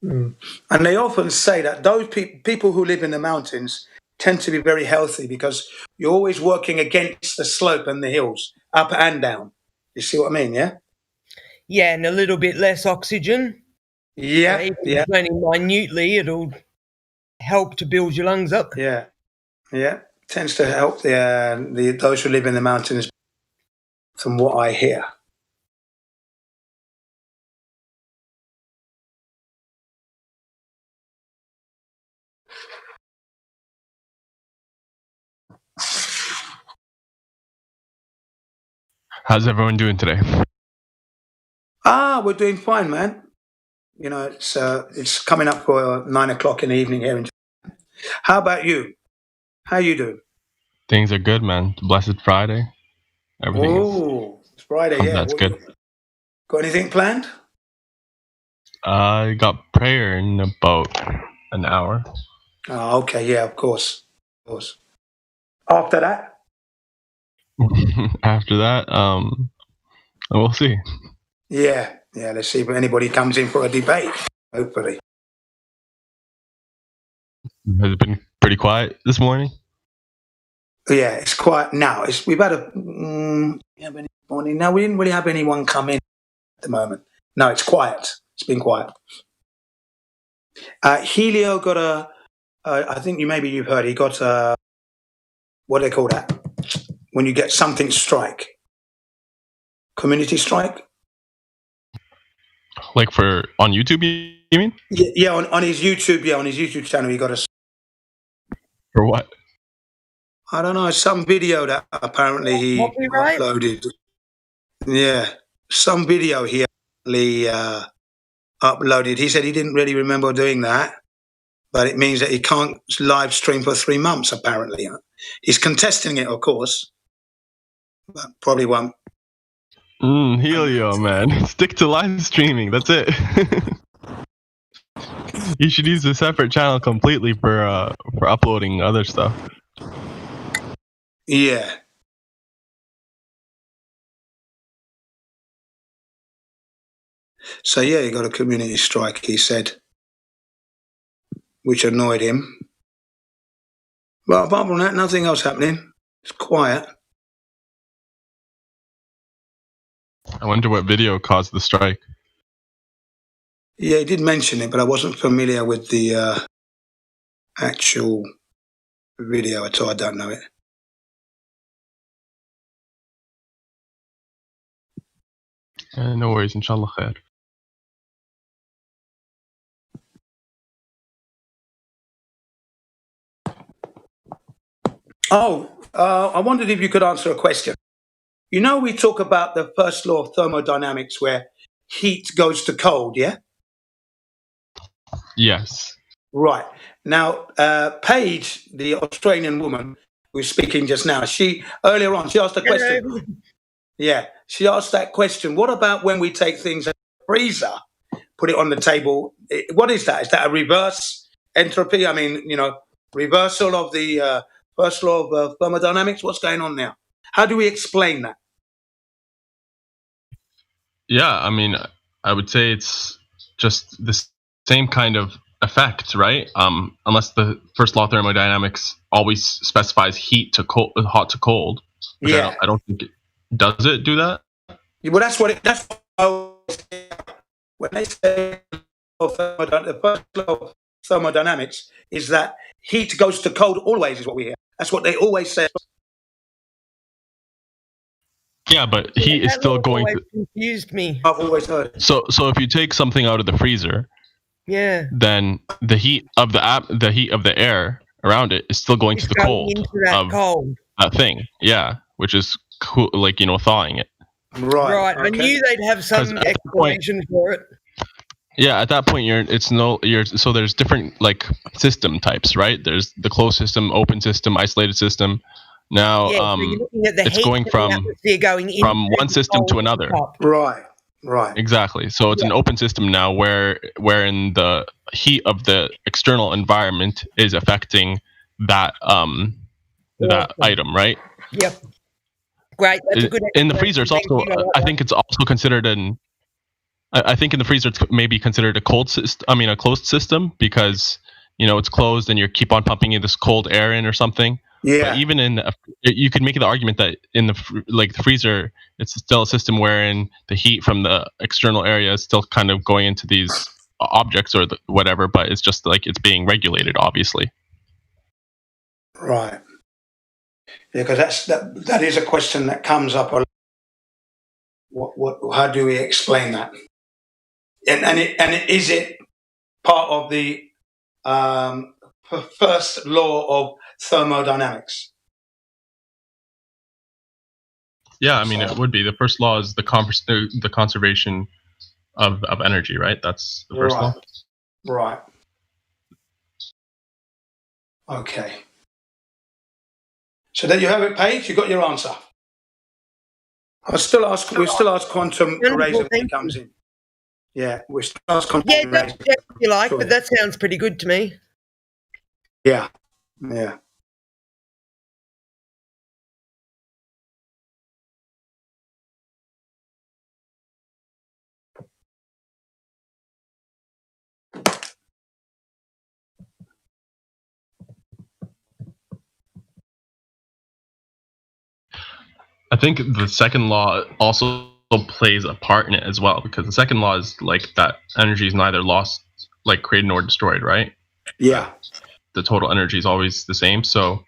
And they often say that those people who live in the mountains tend to be very healthy because you're always working against the slope and the hills, up and down. You see what I mean, yeah? Yeah, and a little bit less oxygen. Yeah, Even if only minutely, it'll help to build your lungs up. Yeah. Tends to help those who live in the mountains, from what I hear. How's everyone doing today? We're doing fine, man. You know, it's coming up for 9 o'clock in the evening here in Japan. How about you? How you doing? Things are good, man. It's Blessed Friday. Everything it's Friday, yeah. That's good. Got anything planned? I got prayer in about an hour. Oh, okay, yeah, of course. After that? After that, we'll see. Yeah, let's see if anybody comes in for a debate, hopefully. Has it been pretty quiet this morning? Yeah, it's quiet now. We've had a morning. No, we didn't really have anyone come in at the moment. No, it's quiet. It's been quiet. Helio got I think you've heard, he got what do they call that? When you get something strike. Community strike? Like on YouTube, you mean? Yeah, on his YouTube, on his YouTube channel, he got a... For what? I don't know, some video that apparently he uploaded. Yeah, some video he uploaded. He said he didn't really remember doing that, but it means that he can't live stream for 3 months, apparently. He's contesting it, of course. But probably won't. Helio, man. Stick to live streaming. That's it. You should use a separate channel completely for uploading other stuff. Yeah. So yeah, he got a community strike, he said, which annoyed him. But apart from that, nothing else happening. It's quiet. I wonder what video caused the strike. Yeah, he did mention it, but I wasn't familiar with the actual video at all. I don't know it. No worries, inshallah khair. Oh, I wondered if you could answer a question. You know, we talk about the first law of thermodynamics where heat goes to cold, yeah? Yes. Right. Now, Paige, the Australian woman who was speaking just now, earlier on, she asked a question. Yeah, she asked that question. What about when we take things out of the freezer, put it on the table? What is that? Is that a reverse entropy? I mean, reversal of the first law of thermodynamics? What's going on now? How do we explain that? Yeah, I mean, I would say it's just the same kind of effect, right? Unless the first law of thermodynamics always specifies hot to cold. Yeah, I don't think it does. It do that? Yeah, well, that's when they say the first law of thermodynamics is that heat goes to cold always, is what we hear. That's what they always say. Yeah, but heat is still going to. Confused me. I've always heard it. So if you take something out of the freezer, Yeah. then the heat of the air around it is still going to the cold of that thing. Yeah, which is cool, like thawing it. Right. Right. I knew they'd have some explanation for it. Yeah, at that point so there's different like system types, right? There's the closed system, open system, isolated system. Now, so you're looking at the it's heat going from one system to another. Right. Exactly. So it's an open system now, wherein the heat of the external environment is affecting that that item, right? Yep. Great. That's a good in the freezer, it's also. I think it's also considered I think in the freezer it's maybe considered a closed system because it's closed and you keep on pumping in this cold air in or something. Yeah. But even you could make the argument that in the freezer, it's still a system wherein the heat from the external area is still kind of going into these objects or whatever, but it's just like it's being regulated, obviously. Right. Yeah, because that is a question that comes up a lot. How do we explain that? And is it part of the first law of thermodynamics? Yeah, I mean, it would be. The first law is the conservation of energy, right? That's the first law. Right. Okay. So there you have it, Paige. You got your answer. We still ask quantum rays when it comes in. Yeah, we still ask quantum rays. Yeah, if you like, but that sounds pretty good to me. Yeah. Yeah. I think the second law also plays a part in it as well, because the second law is like that energy is neither lost, like created nor destroyed, right? Yeah. The total energy is always the same. So,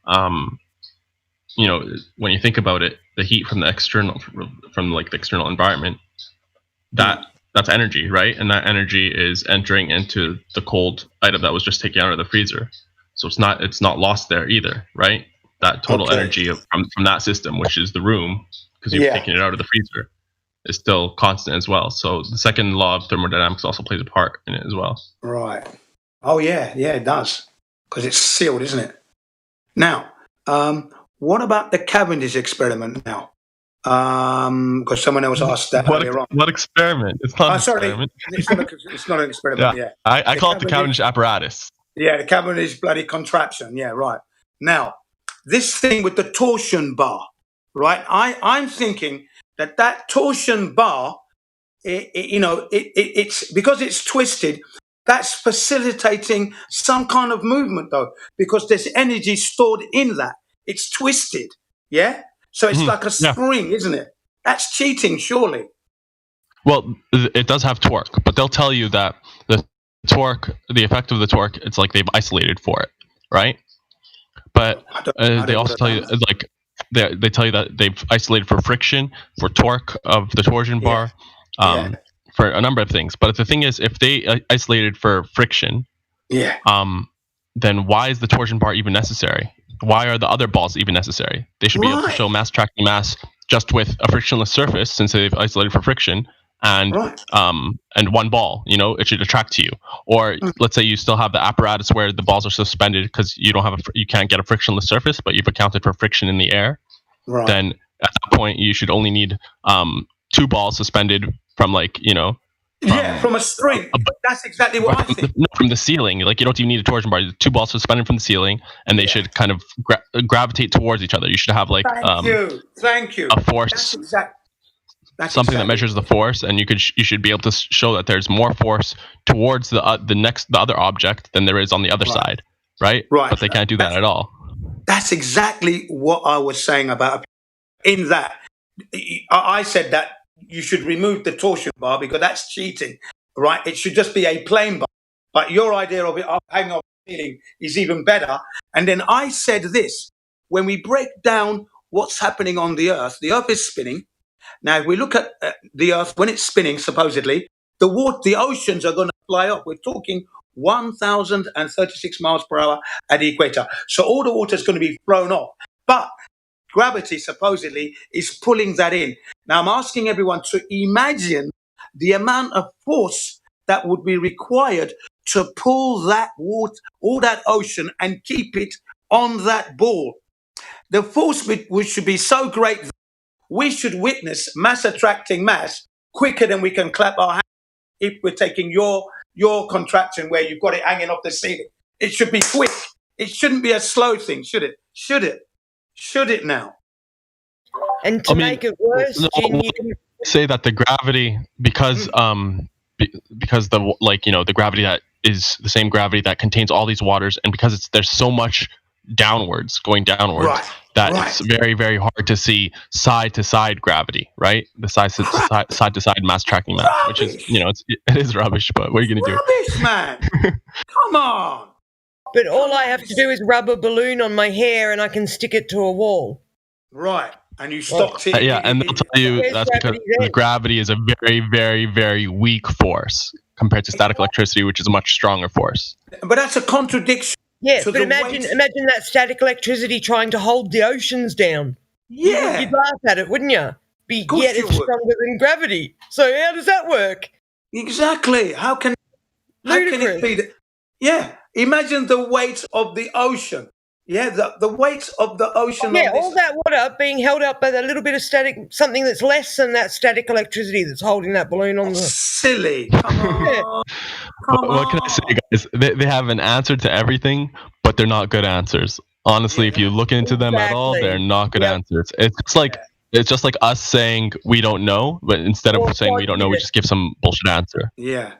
when you think about it, the heat from the external environment, that's energy, right? And that energy is entering into the cold item that was just taken out of the freezer. So it's not lost there either, right? That total energy from that system, which is the room, because you've taken it out of the freezer, is still constant as well. So the second law of thermodynamics also plays a part in it as well. Right. Oh, yeah, it does. Because it's sealed, isn't it? Now, what about the Cavendish experiment now? Because someone else asked that earlier on. What experiment? It's not an Sorry, experiment. it's not an experiment. Yeah, I call it the Cavendish apparatus. Yeah, the Cavendish bloody contraption. Yeah, right. Now, this thing with the torsion bar, right? I'm thinking that torsion bar, it's because it's twisted. That's facilitating some kind of movement, though, because there's energy stored in that. It's twisted, yeah? So it's like a spring, isn't it? That's cheating, surely. Well, it does have torque, but they'll tell you that the torque, the effect of the torque, it's like they've isolated for it, right? But they also tell you, like, they tell you that they've isolated for friction, for torque of the torsion bar, for a number of things. But the thing is, if they isolated for friction, then why is the torsion bar even necessary? Why are the other balls even necessary? They should be able to show mass tracking mass just with a frictionless surface, since they've isolated for friction, and one ball. You know, it should attract to you. Or let's say you still have the apparatus where the balls are suspended because you don't have you can't get a frictionless surface, but you've accounted for friction in the air. Right. Then at that point, you should only need 2 balls suspended from, like, you know. From a string. That's exactly what I think. From the ceiling. Like, you don't even need a torsion bar. 2 balls suspended from the ceiling, and they should kind of gravitate towards each other. You should have, like, Thank you. a force. That's something that measures the force, and you should be able to show that there's more force towards the other object than there is on the other side, right? Right. But they can't do that at all. That's exactly what I was saying about. In that, I said that you should remove the torsion bar because that's cheating, right? It should just be a plain bar. But your idea of it hanging off the ceiling is even better. And then I said this: when we break down what's happening on the Earth is spinning. Now, if we look at the Earth when it's spinning, supposedly, the oceans are going to fly up. We're talking 1,036 miles per hour at the equator. So all the water is going to be thrown off. But gravity, supposedly, is pulling that in. Now, I'm asking everyone to imagine the amount of force that would be required to pull that water, all that ocean, and keep it on that ball. The force which should be so great that we should witness mass attracting mass quicker than we can clap our hands if we're taking your contraption where you've got it hanging off the ceiling. It should be quick. It shouldn't be a slow thing, should it? Should it? Should it now? And to make it worse, Jin, you can say that the gravity, because the gravity that is the same gravity that contains all these waters, and because there's so much going downwards, it's very, very hard to see side to side gravity, right? The side to side mass tracking mass, which is, it is rubbish, but what are you going to do? Rubbish, man. Come on. But all I have to do is rub a balloon on my hair and I can stick it to a wall. Right. And you stopped it. And they'll tell you that's because gravity is a very, very, very weak force compared to static electricity, which is a much stronger force. But that's a contradiction. Yes, but imagine that static electricity trying to hold the oceans down. Yeah. You'd laugh at it, wouldn't you? Yet it's stronger than gravity. So how does that work? Exactly. How can it be? Imagine the weight of the ocean. Yeah, the weight of the ocean. Yeah, all that water being held up by that little bit of static, something that's less than that static electricity that's holding that balloon on the... Silly. Come on. What can I say, guys? They have an answer to everything, but they're not good answers. Honestly, if you look into them at all, they're not good answers. It's just like us saying we don't know, but instead of saying we don't know, we just give some bullshit answer. Yeah,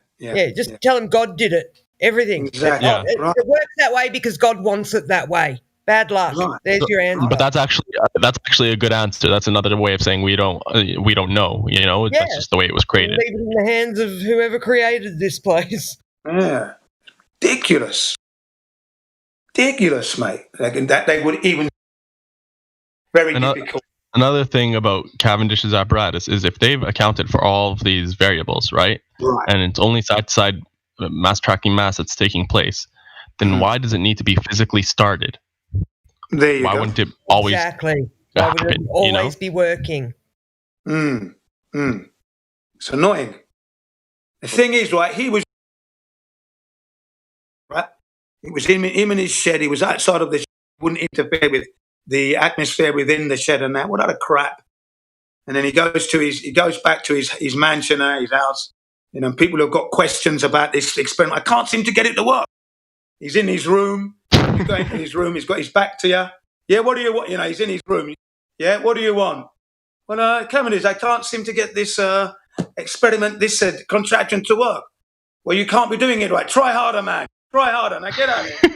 just tell them God did it. Everything. Exactly. It works that way because God wants it that way. Bad luck. Right. There's your answer. But that's actually a good answer. That's another way of saying we don't know. That's just the way it was created. Leave it in the hands of whoever created this place. Yeah, ridiculous, mate. That they would even very difficult. Another thing about Cavendish's apparatus is if they've accounted for all of these variables, right? And it's only side to side mass tracking mass that's taking place, then why does it need to be physically started? There you go. Why wouldn't it always happen? Why would it always be working? It's annoying. The thing is, he was right. It was him in his shed. He was outside of the shed. Wouldn't interfere with the atmosphere within the shed and that. What other crap? And then he goes back to his mansion, his house. You know, people have got questions about this experiment. I can't seem to get it to work. He's in his room. You go into his room. He's got his back to you. Yeah, what do you want? You know, he's in his room. Yeah, what do you want? Well, Kevin, I can't seem to get this experiment, this contraption to work. Well, you can't be doing it right. Try harder, man. Try harder. Now get out of here.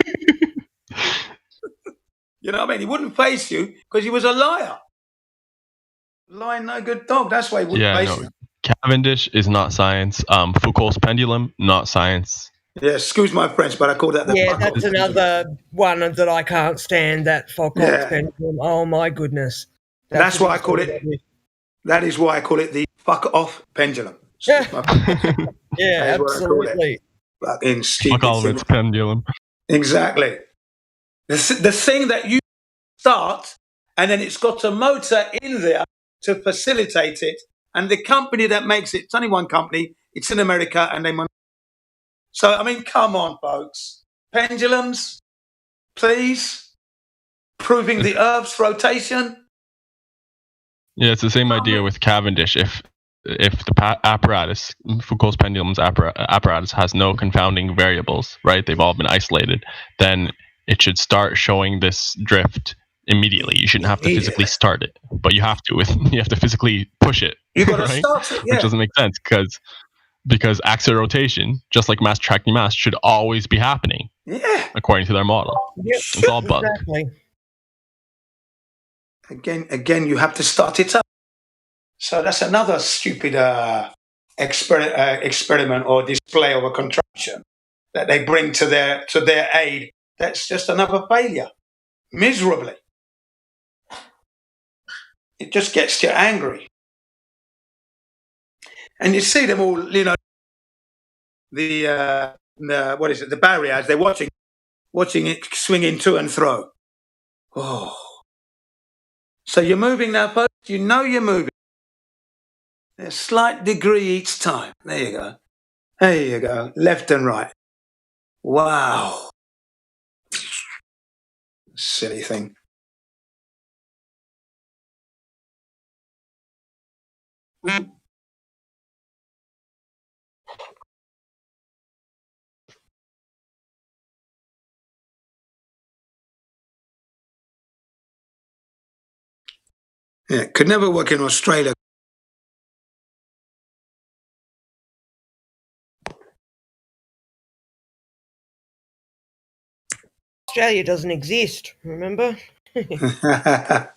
You know what I mean? He wouldn't face you because he was a liar. Lying no good dog. That's why he wouldn't face you. Cavendish is not science. Foucault's pendulum, not science. Yeah, excuse my French, but I call that the that's another one that I can't stand, that Foucault's pendulum. Oh, my goodness. That's why I call it... That is why I call it the fuck off pendulum. Yeah, absolutely. Fucking stupid. Fuck all of its pendulum. Exactly. The thing that you start, and then it's got a motor in there to facilitate it, and the company that makes it, it's only one company, it's in America, and they... So, I mean, come on, folks. Pendulums, please. Proving the Earth's rotation. Yeah, it's the same idea with Cavendish. If the apparatus, Foucault's pendulum's apparatus has no confounding variables, right? They've all been isolated. Then it should start showing this drift immediately. You shouldn't have to physically start it, but you have to physically push it. You got to right? start it, yeah. Which doesn't make sense because axial rotation, just like mass attracting mass, should always be happening. Yeah. According to their model. Yep. It's all bugged. Exactly. Again, you have to start it up. So that's another stupid experiment or display of a contraption that they bring to their aid. That's just another failure, miserably. It just gets you angry. And you see them all, you know, the barriers. They're watching it swinging to and fro. Oh. So you're moving now, folks. You know you're moving. A slight degree each time. There you go. There you go. Left and right. Wow. Silly thing. Yeah, could never work in Australia. Australia doesn't exist, remember? Yeah.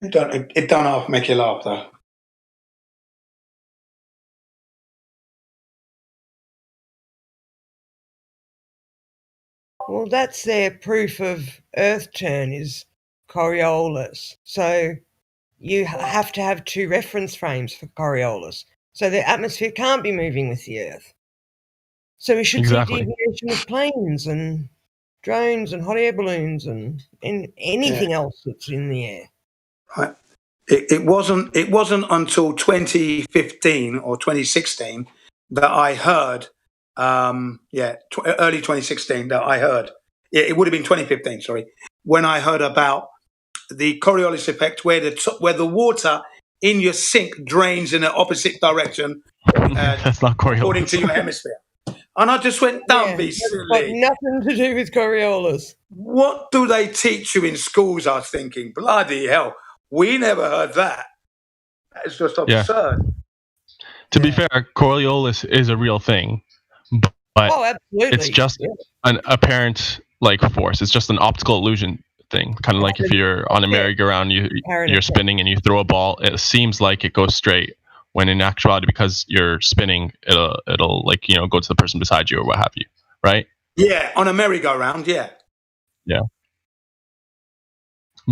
It don't half make you laugh though. Well, that's their proof of Earth turn is Coriolis. So you have to have two reference frames for Coriolis. So the atmosphere can't be moving with the Earth. So we should see deviation with planes and drones and hot air balloons and anything else that's in the air. Right. It wasn't until 2015 or 2016 that I heard. Early 2016 that I heard. Yeah, it would have been 2015. Sorry, when I heard about the Coriolis effect, where the water in your sink drains in the opposite direction. That's not Coriolis. According to your hemisphere. And I just went, don't be silly. Nothing to do with Coriolis. What do they teach you in schools? I was thinking, bloody hell, we never heard that. It's just absurd. To be fair, Coriolis is a real thing, but it's just an apparent force. It's just an optical illusion thing. Kind of like if you're on a merry-go-round, you're spinning and you throw a ball. It seems like it goes straight, when in actuality, because you're spinning, it'll go to the person beside you or what have you, right? Yeah, on a merry-go-round, yeah. Yeah.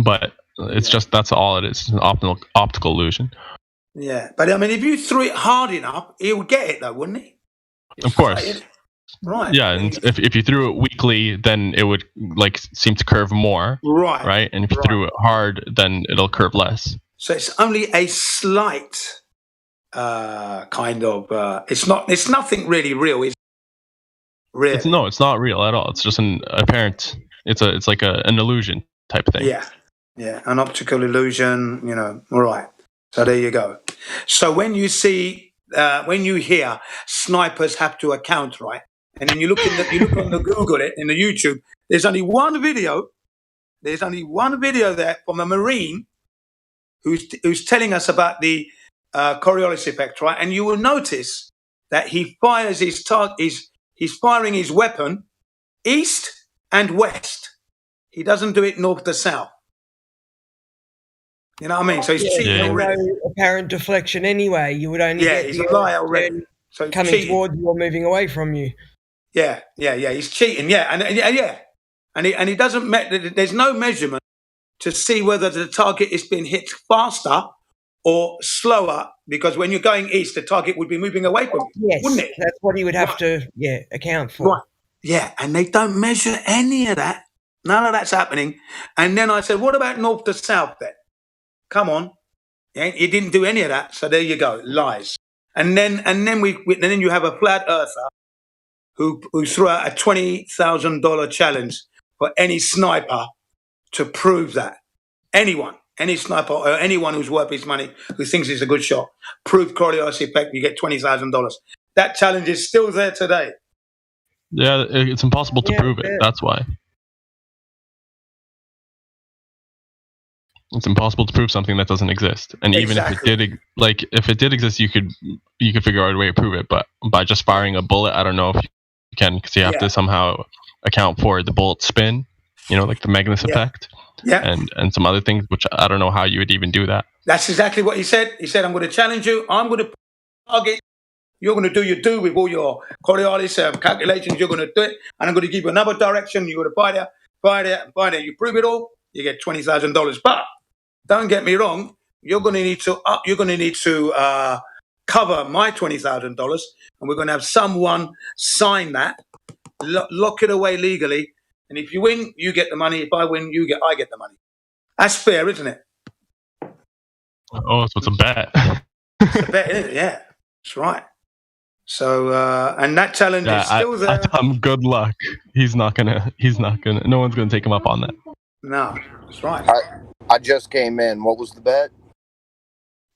but it's just that's all it is. It's an optical illusion. Yeah, but I mean, if you threw it hard enough, he would get it, though, wouldn't he? Of course. Right. Yeah, and if you threw it weakly, then it would like seem to curve more. Right. Right, and if you threw it hard, then it'll curve less. So it's only a slight kind of. It's nothing really real. Is really? It's not real at all. It's just an apparent. It's like an illusion type thing. Yeah, an optical illusion. You know, all right. So there you go. So when you see, when you hear snipers have to account, right, and then you look on the Google it in the YouTube. There's only one video. There's only one video there from a Marine who's telling us about the Coriolis effect, right? And you will notice that he fires his target. He's firing his weapon east and west. He doesn't do it north to south. You know what I mean? So he's cheating already. No apparent deflection anyway. You would only get he's the a liar already. So he's coming cheating. towards you or moving away from you. Yeah. He's cheating. And he doesn't. There's no measurement to see whether the target is being hit faster or slower. Because when you're going east, the target would be moving away from you, Yes, wouldn't it? that's what he would have to account for. Right. Yeah, and they don't measure any of that. None of that's happening. And then I said, what about north to south then? Come on. You didn't do any of that. So there you go. Lies. And then you have a flat earther who threw out a $20,000 challenge for any sniper to prove that. Any sniper or anyone who's worth his money who thinks it's a good shot, prove Coriolis effect, you get $20,000. That challenge is still there today. Yeah, it's impossible to prove it. That's why. It's impossible to prove something that doesn't exist. And even if it did exist, you could figure out a way to prove it. But by just firing a bullet, I don't know if you can, because you have to somehow account for the bullet spin, like the Magnus effect. Yeah. And some other things, which I don't know how you would even do that. That's exactly what he said. He said, I'm going to challenge you. I'm going to target. You're going to do your do with all your Coriolis calculations. You're going to do it. And I'm going to give you another direction. You're going to buy there. You prove it all, you get $20,000. But don't get me wrong. You're going to need to cover my $20,000. And we're going to have someone sign that, lock it away legally. And if you win, you get the money. If I win, I get the money. That's fair, isn't it? Oh, so it's a bet. It's a bet, isn't it? Yeah, that's right. So, and that challenge is still there. I tell him good luck. He's not gonna. No one's gonna take him up on that. No, that's right. I just came in. What was the bet?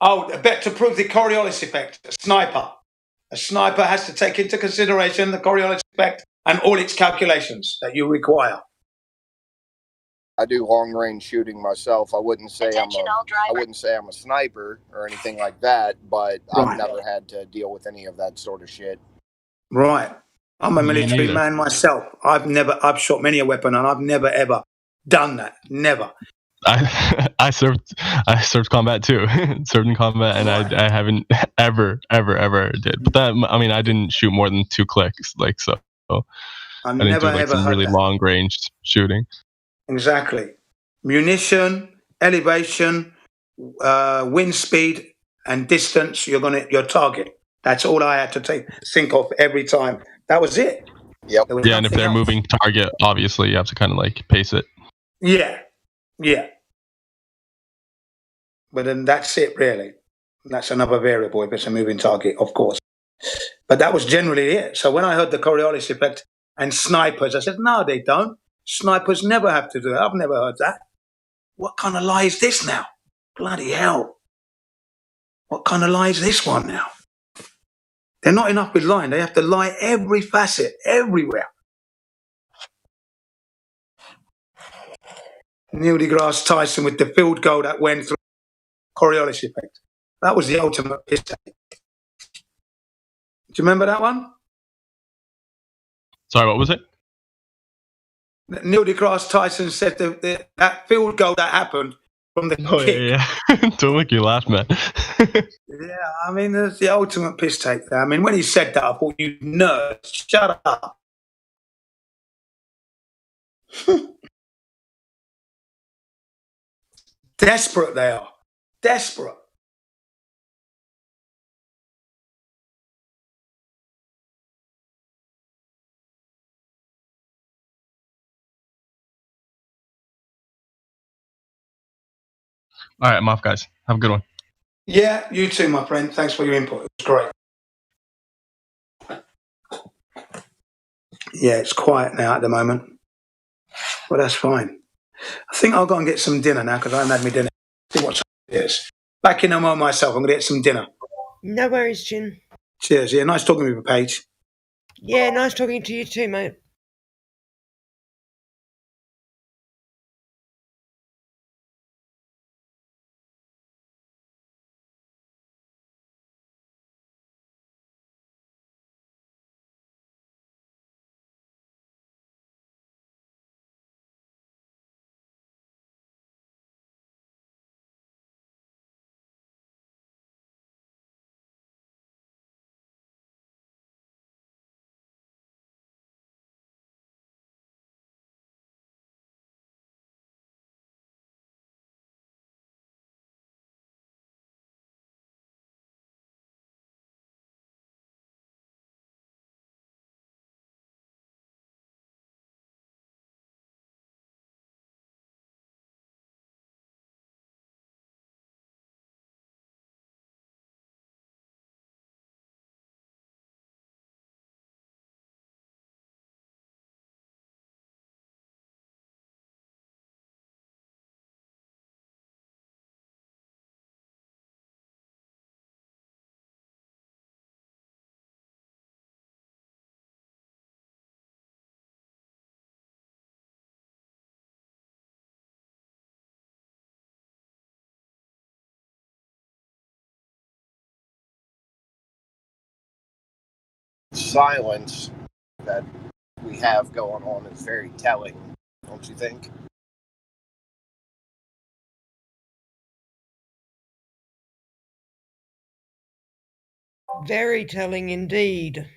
Oh, a bet to prove the Coriolis effect. A sniper has to take into consideration the Coriolis effect and all its calculations that you require. I do long range shooting myself. I wouldn't say I'm a sniper or anything like that, but I've never had to deal with any of that sort of shit. Right. I'm a military man myself. I've shot many a weapon and I've never ever done that. Never. I served combat too. Served in combat, and I haven't ever did. But that, I mean, I didn't shoot more than 2 clicks, so I didn't do some really long range shooting. Exactly. Munition, elevation, wind speed, and distance. Your target. That's all I had to think of every time. That was it. Yep. Yeah, and if they're moving target, obviously you have to kind of pace it. Yeah. But then that's it, really. That's another variable if it's a moving target, of course. But that was generally it. So when I heard the Coriolis effect and snipers, I said, no, they don't. Snipers never have to do that. I've never heard that. What kind of lie is this now? Bloody hell. What kind of lie is this one now? They're not enough with lying. They have to lie every facet, everywhere. Neil deGrasse Tyson with the field goal that went through Coriolis effect. That was the ultimate piss take. Do you remember that one? Sorry, what was it? Neil deGrasse Tyson said that field goal that happened from the kick. Yeah. Don't make you laugh, man. Yeah, I mean, there's the ultimate piss take there. I mean, when he said that, I thought, you nerds, shut up. Desperate they are. Desperate. All right, I'm off, guys. Have a good one. Yeah, you too, my friend. Thanks for your input. It was great. Yeah, it's quiet now at the moment, but that's fine. I think I'll go and get some dinner now because I haven't had my dinner. See what it is. Back in a moment myself. I'm going to get some dinner. No worries, Chin. Cheers. Yeah, nice talking with you, Paige. Yeah, nice talking to you too, mate. Silence that we have going on is very telling, don't you think? Very telling indeed.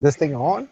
This thing on?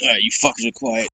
Alright, you fuckers are quiet.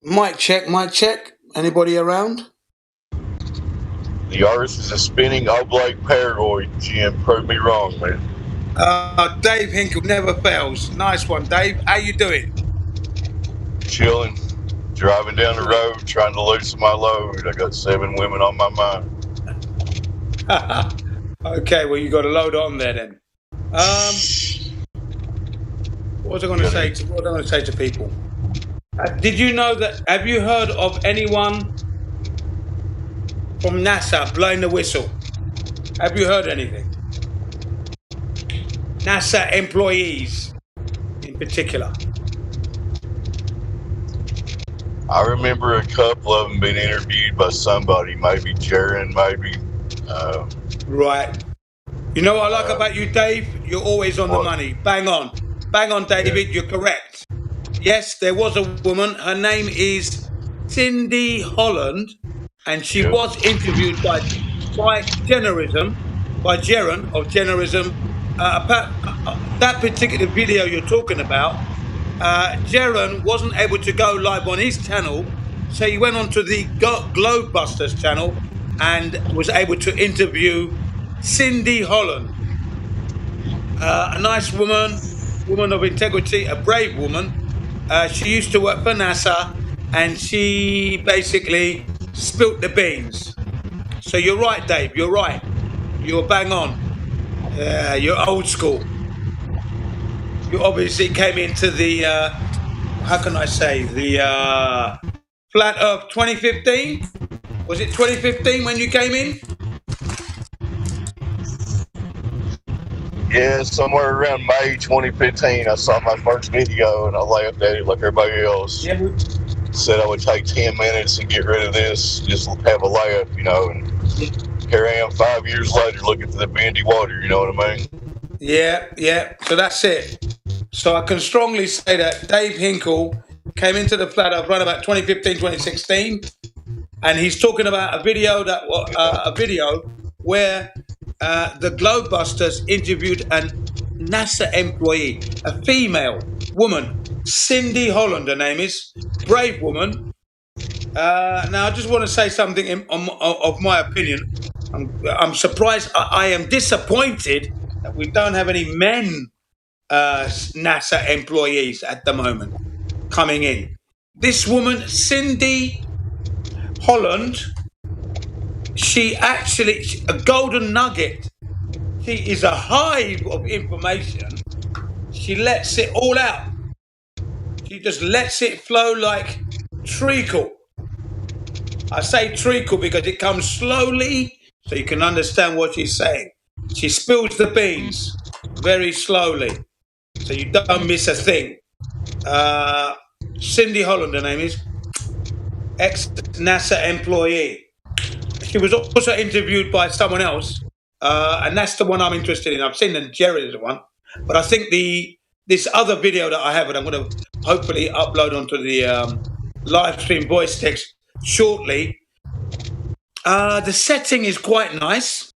Mic check, mic check. Anybody around? The Earth is a spinning oblate paranoid, Jim. Prove me wrong, man. Dave Hinkle never fails. Nice one, Dave. How you doing? Chilling, driving down the road, trying to loosen my load. I got 7 women on my mind. Okay, well, you got a load on there then. What was I going to say? What was I going to say to people? Did you know that? Have you heard of anyone from NASA blowing the whistle? Have you heard anything? NASA employees, in particular. I remember a couple of them being interviewed by somebody, maybe Jaron, maybe. Right. You know what I like about you, Dave? You're always on the money. Bang on. Bang on, David. You're correct. Yes, there was a woman. Her name is Cindy Holland, and she was interviewed by Generism, by Jaron of Generism. That particular video you're talking about, Jaron wasn't able to go live on his channel, so he went on to the Globebusters channel and was able to interview Cindy Holland, a nice woman of integrity, a brave woman. She used to work for NASA, and she basically spilt the beans. So you're right, Dave. You're right. You're bang on. You're old school. You obviously came into the, how can I say, the Flat Earth 2015? Was it 2015 when you came in? Yeah, somewhere around May 2015, I saw my first video and I laughed at it like everybody else. Yeah. Said I would take 10 minutes and get rid of this, just have a laugh, you know. And here I am 5 years later looking for the bendy water, you know what I mean? Yeah, yeah. So that's it. So I can strongly say that Dave Hinkle came into the Flat Earth around about 2015, 2016, and he's talking about a video where the Globebusters interviewed a NASA employee, a female woman, Cindy Holland, her name is, brave woman. Now I just want to say something of my opinion. I'm surprised. I am disappointed that we don't have any men NASA employees at the moment coming in. This woman, Cindy Holland, she actually, a golden nugget. She is a hive of information. She lets it all out. She just lets it flow like treacle. I say treacle because it comes slowly so you can understand what she's saying. She spills the beans very slowly so you don't miss a thing. Cindy Holland, her name is, ex-NASA employee. She was also interviewed by someone else, and that's the one I'm interested in. I've seen the Jerry's one, but I think this other video that I have, and I'm going to hopefully upload onto the live stream voice text shortly. The setting is quite nice.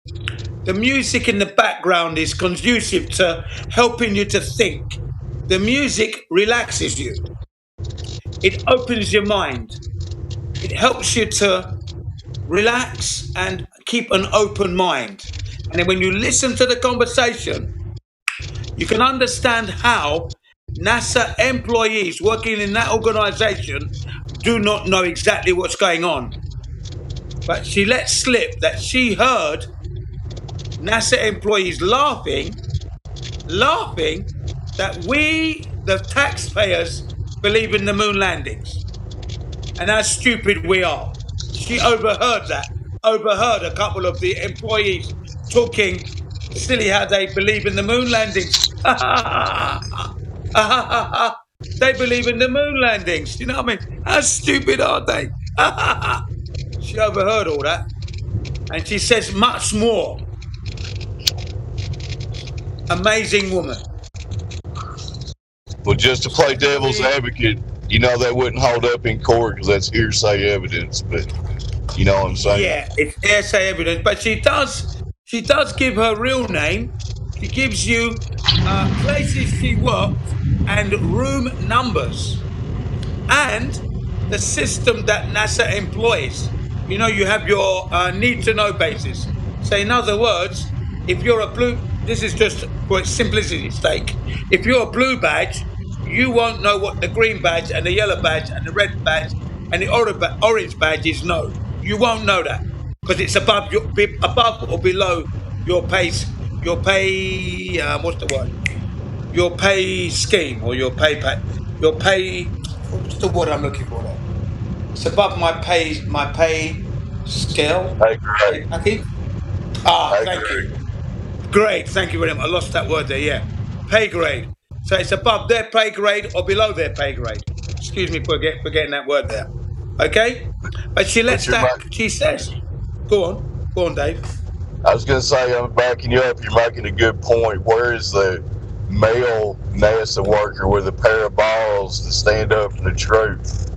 The music in the background is conducive to helping you to think. The music relaxes you. It opens your mind. It helps you to relax and keep an open mind. And then when you listen to the conversation, you can understand how NASA employees working in that organization do not know exactly what's going on. But she let slip that she heard NASA employees laughing that we, the taxpayers, believe in the moon landings and how stupid we are. She overheard a couple of the employees talking silly how they believe in the moon landings. They believe in the moon landings. You know what I mean? How stupid are they? She overheard all that. And she says much more. Amazing woman. Well, just to play devil's advocate, you know that wouldn't hold up in court because that's hearsay evidence, but you know what I'm saying? Yeah, it's hearsay evidence, but she does give her real name. She gives you places she worked and room numbers. And the system that NASA employs. You know, you have your need-to-know basis. So in other words, if you're a blue, this is just for simplicity's sake, if you're a blue badge, you won't know what the green badge and the yellow badge and the red badge and the orange badges know. You won't know that because it's above or below your pay. What's the word? Your pay scheme or your pay. What's the word I'm looking for there? It's above my pay scale. Thank you. Great, thank you very much. I lost that word there, yeah. Pay grade. So it's above their pay grade or below their pay grade. Excuse me for getting that word there. Okay? But she says, go on, Dave. I was going to say, I'm backing you up. You're making a good point. Where is the male NASA worker with a pair of balls to stand up for the truth?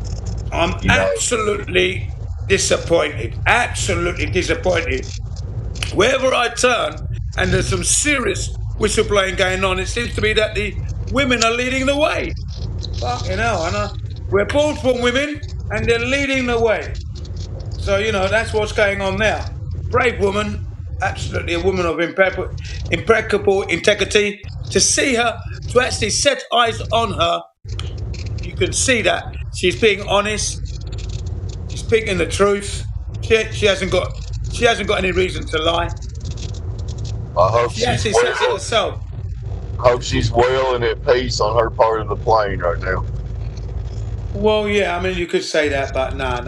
I'm absolutely disappointed. Absolutely disappointed. Wherever I turn, and there's some serious whistleblowing going on, it seems to be that the women are leading the way. Fucking hell, I know. We're born from women, and they're leading the way. So, that's what's going on now. Brave woman, absolutely a woman of impeccable integrity. To see her, to actually set eyes on her, you can see that she's being honest. She's speaking the truth. She hasn't got any reason to lie. I hope she actually says it herself. Hope she's well and at peace on her part of the plane right now. Well, yeah, I mean, you could say that, but nah.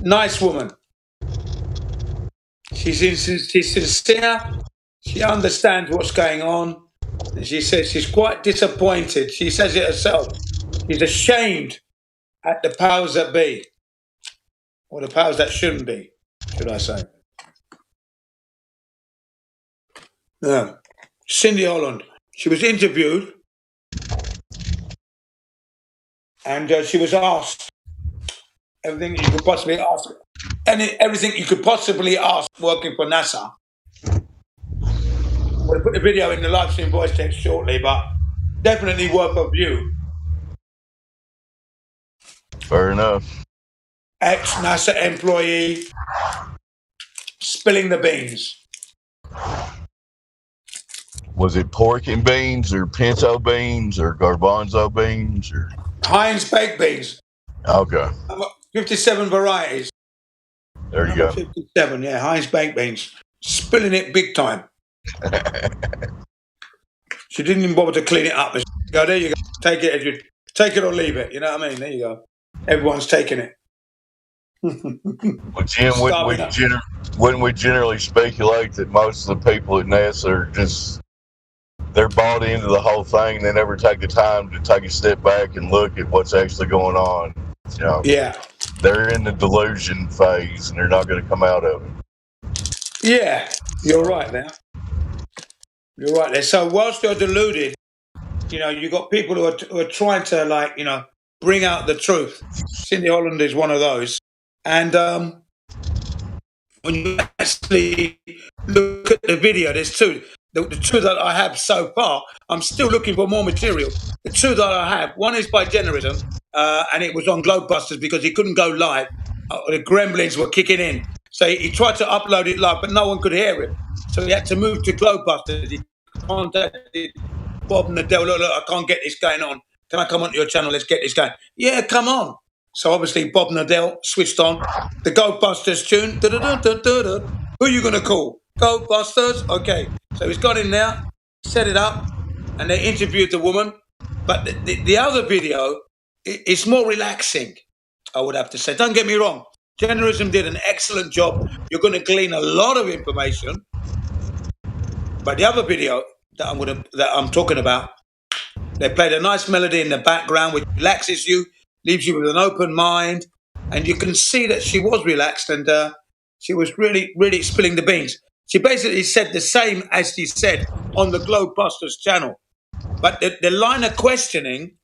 Nice woman. She's sincere. She understands what's going on. And she says she's quite disappointed. She says it herself. She's ashamed at the powers that be. Or the powers that shouldn't be, should I say. Yeah. Cindy Holland. She was interviewed. And she was asked everything you could possibly ask. Everything you could possibly ask working for NASA. We'll put the video in the live stream voice text shortly, but definitely worth a view. Fair enough. Ex-NASA employee spilling the beans. Was it pork and beans or pinto beans or garbanzo beans or Heinz baked beans? Okay. 57 varieties. There you go. 57, yeah, Heinz baked beans. Spilling it big time. She didn't even bother to clean it up. Go, there you go. Take it or leave it. You know what I mean? There you go. Everyone's taking it. Well, Jim, wouldn't we generally speculate that most of the people at NASA are they're bought into the whole thing. They never take the time to take a step back and look at what's actually going on. Yeah. They're in the delusion phase and they're not going to come out of it. Yeah, you're right there. You're right there. So whilst you're deluded, you've got people who are trying to bring out the truth. Cindy Holland is one of those. And when you actually look at the video, there's two. The two that I have so far, I'm still looking for more material. The two that I have, one is by Generism, and it was on Globebusters because he couldn't go live. The gremlins were kicking in. So he tried to upload it live, but no one could hear him. So he had to move to Globebusters. He contacted Bob Nadell. Look, I can't get this going on. Can I come onto your channel? Let's get this going. Yeah, come on. So obviously Bob Nadell switched on the Globebusters tune. Who are you going to call? Globebusters? Okay. So he's got in there, set it up, and they interviewed the woman. But the other video, it's more relaxing, I would have to say. Don't get me wrong. Generism did an excellent job. You're going to glean a lot of information. But the other video that I'm talking about, they played a nice melody in the background which relaxes you, leaves you with an open mind, and you can see that she was relaxed and she was really, really spilling the beans. She basically said the same as she said on the Globebusters channel. But the line of questioning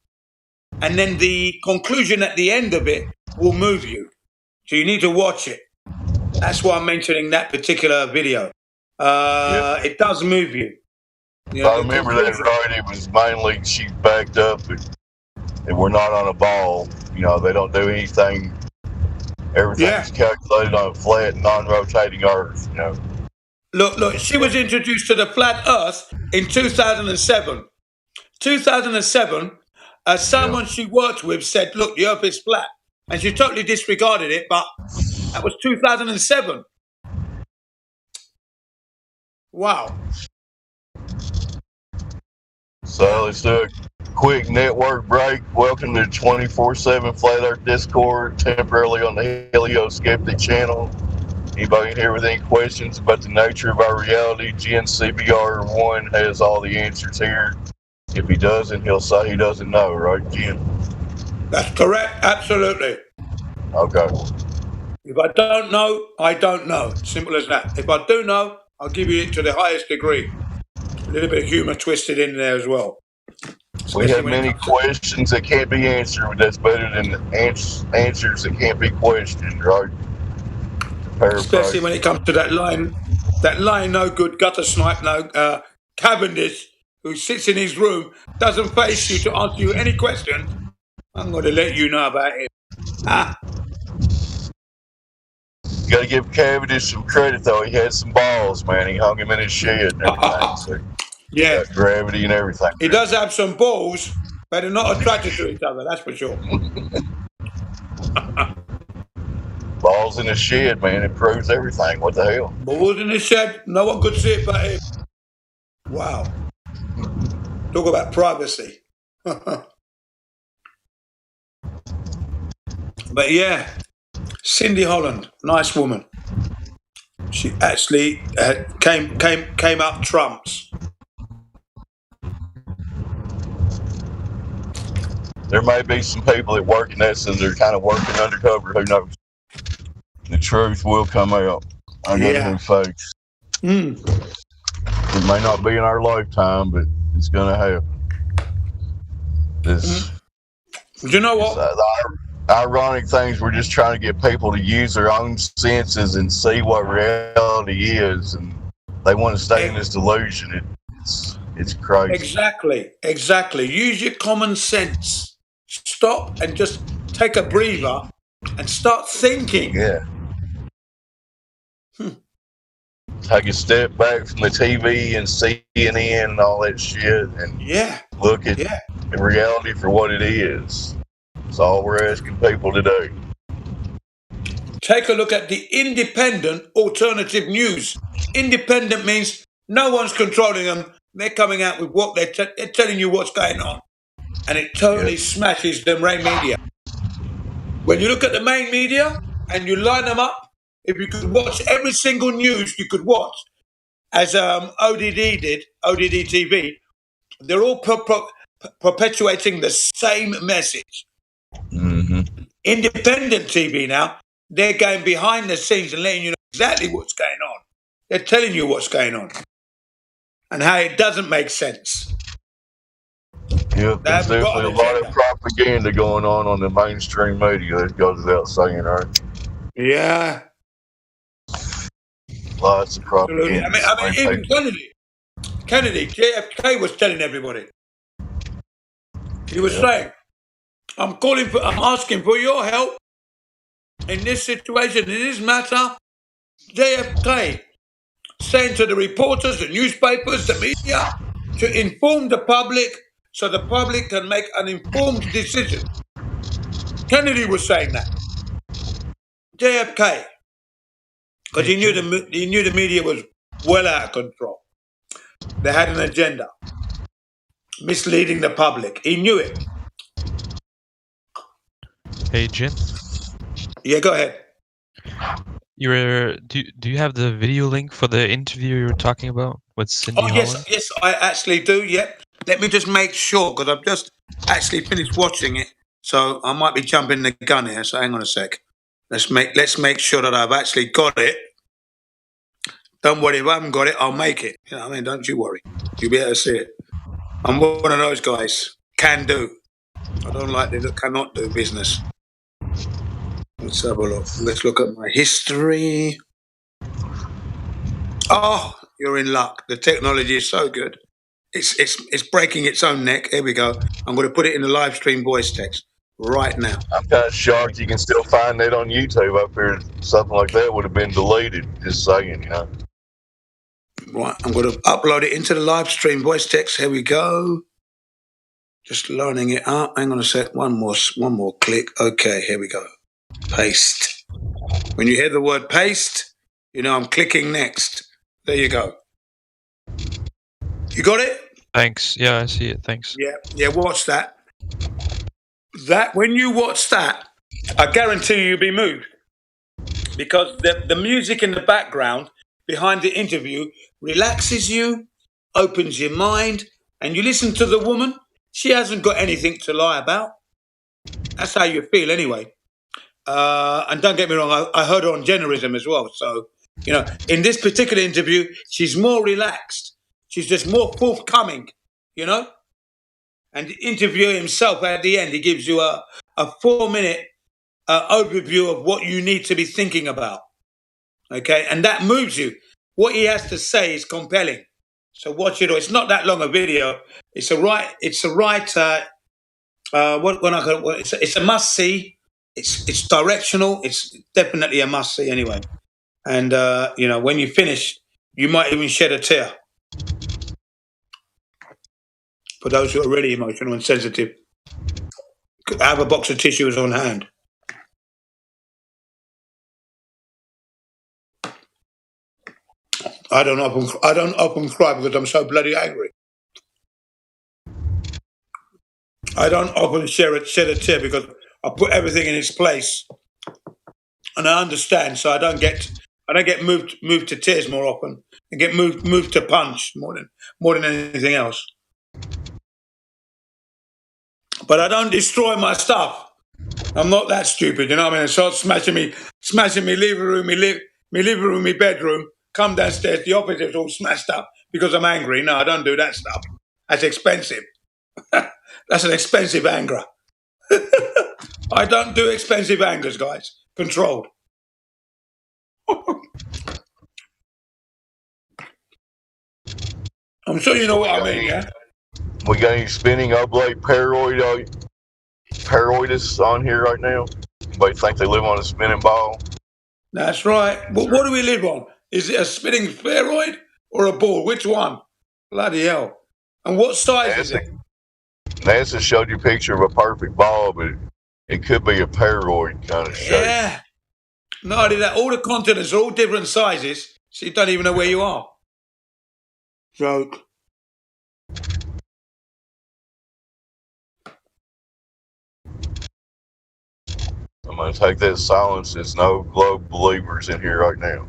and then the conclusion at the end of it will move you. So you need to watch it. That's why I'm mentioning that particular video. It does move you. If I remember that right, it was mainly she backed up and we're not on a ball. You know, they don't do anything. Everything's calculated on a flat, non-rotating Earth. You know. Look, she was introduced to the flat Earth in 2007. 2007, someone she worked with said, look, the Earth is flat. And she totally disregarded it, but that was 2007. Wow. So let's do a quick network break. Welcome to 24/7 Flat Earth Discord, temporarily on the Helio Skeptic channel. Anybody in here with any questions about the nature of our reality? GenCBR1 has all the answers here. If he doesn't, he'll say he doesn't know, right, Jen? That's correct, absolutely. Okay. If I don't know, I don't know. Simple as that. If I do know, I'll give you it to the highest degree. A little bit of humour twisted in there as well. We have many questions that can't be answered, but that's better than answers that can't be questioned, right? Especially when it comes to that line, no good gutter snipe, Cavendish, who sits in his room, doesn't face you to answer you any question. I'm going to let you know about it. You got to give Cavendish some credit, though. He had some balls, man. He hung him in his shed and everything. So yeah, gravity and everything. He does have some balls, but they're not attracted to each other. That's for sure. Balls in the shed, man. It proves everything. What the hell? Balls in the shed. No one could see it but him. Wow. Talk about privacy. But yeah, Cindy Holland, nice woman. She actually came up trumps. There may be some people that work in this and they're kind of working undercover. Who knows? The truth will come out. I got to be fakes. It may not be in our lifetime, but it's going to happen. You know what? The ironic things, we're just trying to get people to use their own senses and see what reality is, and they want to stay in this delusion. It's crazy. Exactly. Use your common sense. Stop and just take a breather and start thinking. Yeah. Take a step back from the TV and CNN and all that shit, and look at the reality for what it is. That's all we're asking people to do. Take a look at the independent alternative news. Independent means no one's controlling them. They're coming out with what they're telling you what's going on. And it totally smashes the main media. When you look at the main media and you line them up, if you could watch every single news you could watch, as ODD did, ODD TV, they're all perpetuating the same message. Independent TV now, they're going behind the scenes and letting you know exactly what's going on. They're telling you what's going on and how it doesn't make sense. Yep, there's definitely a lot of propaganda going on the mainstream media. That goes without saying, right? Yeah. Lots of propaganda. I mean even Kennedy, JFK was telling everybody. He was saying, I'm asking for your help in this situation, in this matter. JFK saying to the reporters, the newspapers, the media, to inform the public so the public can make an informed decision. Kennedy was saying that. JFK, because he knew the media was well out of control. They had an agenda, misleading the public. He knew it. Hey, Jim. Yeah, go ahead. Do you have the video link for the interview you were talking about with Cindy Holland? Yes, I actually do. Yep. Let me just make sure, because I've just actually finished watching it, so I might be jumping the gun here. So hang on a sec. Let's make sure that I've actually got it. Don't worry, if I haven't got it, I'll make it. You know what I mean? Don't you worry. You'll be able to see it. I'm one of those guys. Can do. I don't like the cannot do business. Let's have a look. Let's look at my history. Oh, you're in luck. The technology is so good. It's breaking its own neck. Here we go. I'm going to put it in the live stream voice text right now. I'm kind of shocked you can still find that on YouTube up here. Something like that would have been deleted. Just saying, you know. Right, I'm going to upload it into the live stream voice text. Here we go. Just loading it up. Hang on a sec. One more click. Okay, here we go. Paste. When you hear the word paste, you know I'm clicking next. There you go. You got it? Thanks. Yeah, I see it. Thanks. Yeah, watch that. When you watch that, I guarantee you'll be moved. Because the music in the background behind the interview relaxes you, opens your mind, and you listen to the woman. She hasn't got anything to lie about. That's how you feel anyway. And don't get me wrong, I heard her on Generism as well. So, you know, in this particular interview, she's more relaxed. She's just more forthcoming, you know? And the interviewer himself, at the end, he gives you a 4-minute overview of what you need to be thinking about. Okay? And that moves you. What he has to say is compelling. So watch it. It's not that long a video. It's a must see. It's directional. It's definitely a must see anyway. And you know, when you finish, you might even shed a tear. For those who are really emotional and sensitive, have a box of tissues on hand. I don't often cry because I'm so bloody angry. I don't often shed a tear because I put everything in its place, and I understand. So I don't get moved to tears more often. I get moved to punch more than anything else. But I don't destroy my stuff. I'm not that stupid, you know what I mean? So smashing me living room, my bedroom. Come downstairs, the office is all smashed up because I'm angry. No, I don't do that stuff. That's expensive. That's an expensive anger. I don't do expensive angers, guys. Controlled. I'm sure you know what I mean, yeah? We got any spinning oblate paroidists on here right now? Anybody think they live on a spinning ball? That's right. But what do we live on? Is it a spinning spheroid or a ball? Which one? Bloody hell. And what size is it? NASA showed you a picture of a perfect ball, but it could be a paroid kind of shape. Yeah. Not only that, all the continents are all different sizes, so you don't even know where you are. Joke. I'm going to take that silence. There's no globe believers in here right now.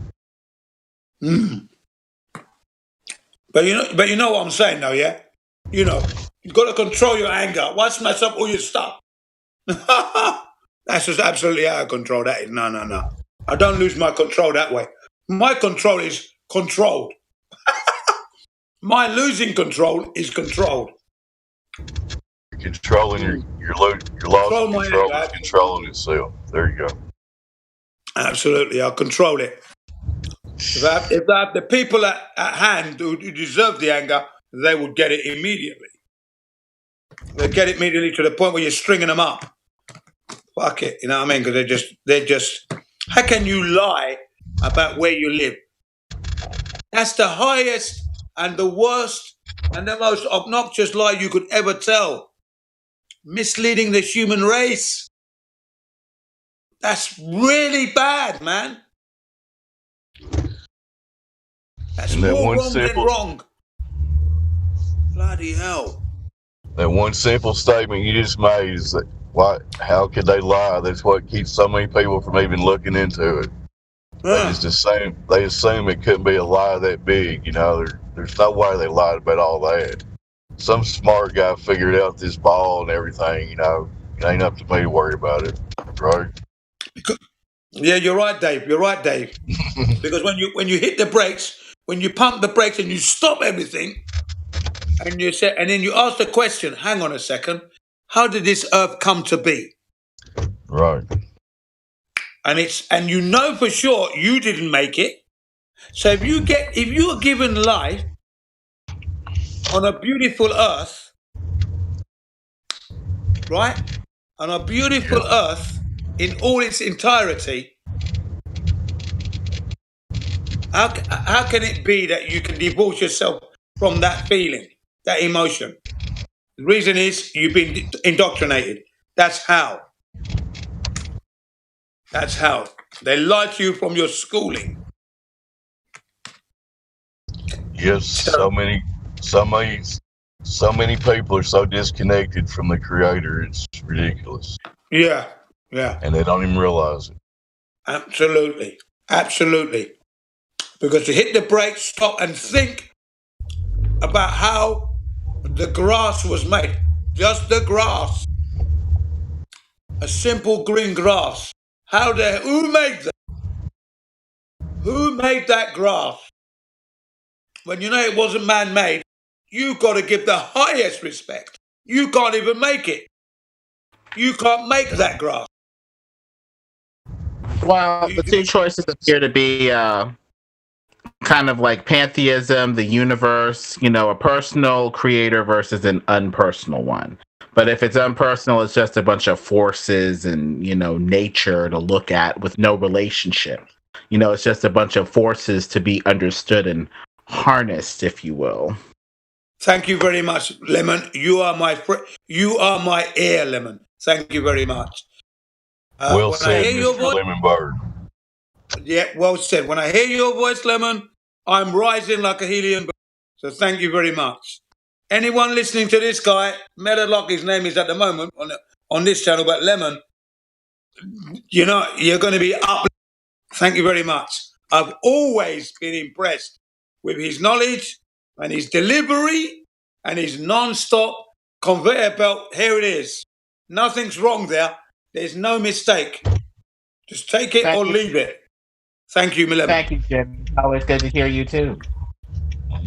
But you know what I'm saying though, yeah? You know, you've got to control your anger. Why smash up all your stuff? That's just absolutely out of control, that is. No. I don't lose my control that way. My control is controlled. My losing control is controlled. Controlling your loss of control is controlling itself. There you go. Absolutely, I'll control it. If I have the people at hand who deserve the anger, they will get it immediately. They get it immediately to the point where you're stringing them up. Fuck it, you know what I mean? Because they're just. How can you lie about where you live? That's the highest and the worst and the most obnoxious lie you could ever tell. Misleading the human race. That's really bad, man. That's more wrong than wrong. Bloody hell. That one simple statement you just made is that, how could they lie? That's what keeps so many people from even looking into it. They assume it couldn't be a lie that big, you know. There's no way they lied about all that. Some smart guy figured out this ball and everything, you know. It ain't up to me to worry about it, right? Yeah, you're right, Dave. Because when you hit the brakes, when you pump the brakes and you stop everything, and then you ask the question, hang on a second, how did this earth come to be? Right. And you know for sure you didn't make it. So if you are given life on a beautiful earth, right? On a beautiful earth in all its entirety, how can it be that you can divorce yourself from that feeling, that emotion? The reason is you've been indoctrinated. That's how. That's how. They lied to you from your schooling. Yes, so many people are so disconnected from the creator, it's ridiculous. Yeah, yeah. And they don't even realize it. Absolutely. Absolutely. Because to hit the brakes, stop and think about how the grass was made. Just the grass. A simple green grass. Who made that? Who made that grass? When you know it wasn't man-made, you've got to give the highest respect. You can't even make it. You can't make that grass. Well, the two choices appear to be kind of like pantheism, the universe, a personal creator versus an unpersonal one. But if it's unpersonal, it's just a bunch of forces and, nature to look at with no relationship. It's just a bunch of forces to be understood and harnessed, if you will. Thank you very much, Lemon. You are my friend. You are my ear, Lemon. Thank you very much. Well said, Mr. Lemon Bird. Yeah, well said. When I hear your voice, Lemon, I'm rising like a helium bird. So thank you very much. Anyone listening to this guy, Meadowlark, his name is at the moment on this channel, but Lemon, you're going to be up. Thank you very much. I've always been impressed with his knowledge and his delivery and his non-stop conveyor belt. Here it is. Nothing's wrong there. There's no mistake. Just take it or leave it. Thank you, Lemon. Thank you, Jim. Always good to hear you too.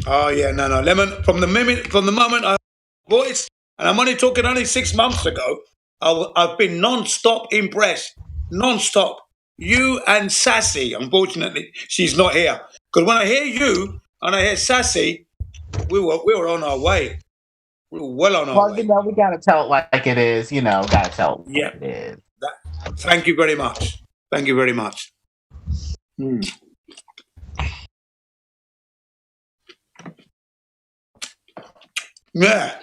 Oh yeah, no, Lemon. From the moment I voiced, and I'm only 6 months ago, I've been non-stop impressed, non-stop. You and Sassy, unfortunately, she's not here. Because when I hear you and I hear Sassy, we were on our way. We were well on our way. Well, we gotta tell it like it is. Gotta tell it like it is. Thank you very much. Thank you very much. Yeah.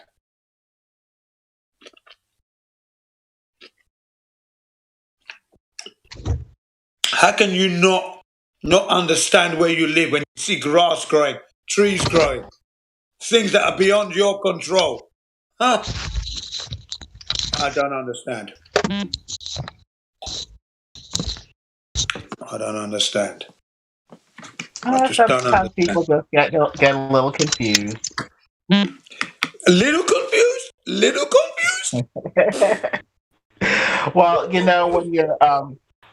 How can you not understand where you live when you see grass growing, trees growing, things that are beyond your control? Huh? I don't understand. I don't understand. I just don't Sometimes understand. people just get a little confused. A little confused? Little confused? Well, when you're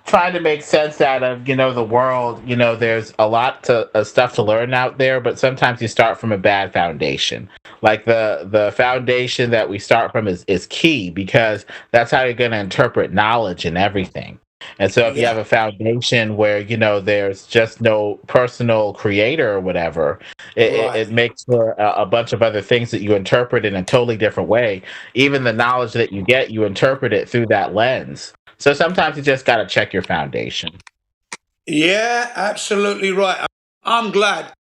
trying to make sense out of the world, there's a lot of stuff to learn out there, but sometimes you start from a bad foundation. Like the foundation that we start from is key, because that's how you're going to interpret knowledge and everything. And so if you have a foundation where there's just no personal creator or whatever, it makes for a bunch of other things that you interpret in a totally different way. Even the knowledge that you get, you interpret it through that lens. So sometimes you just got to check your foundation. Yeah, absolutely right. I'm glad,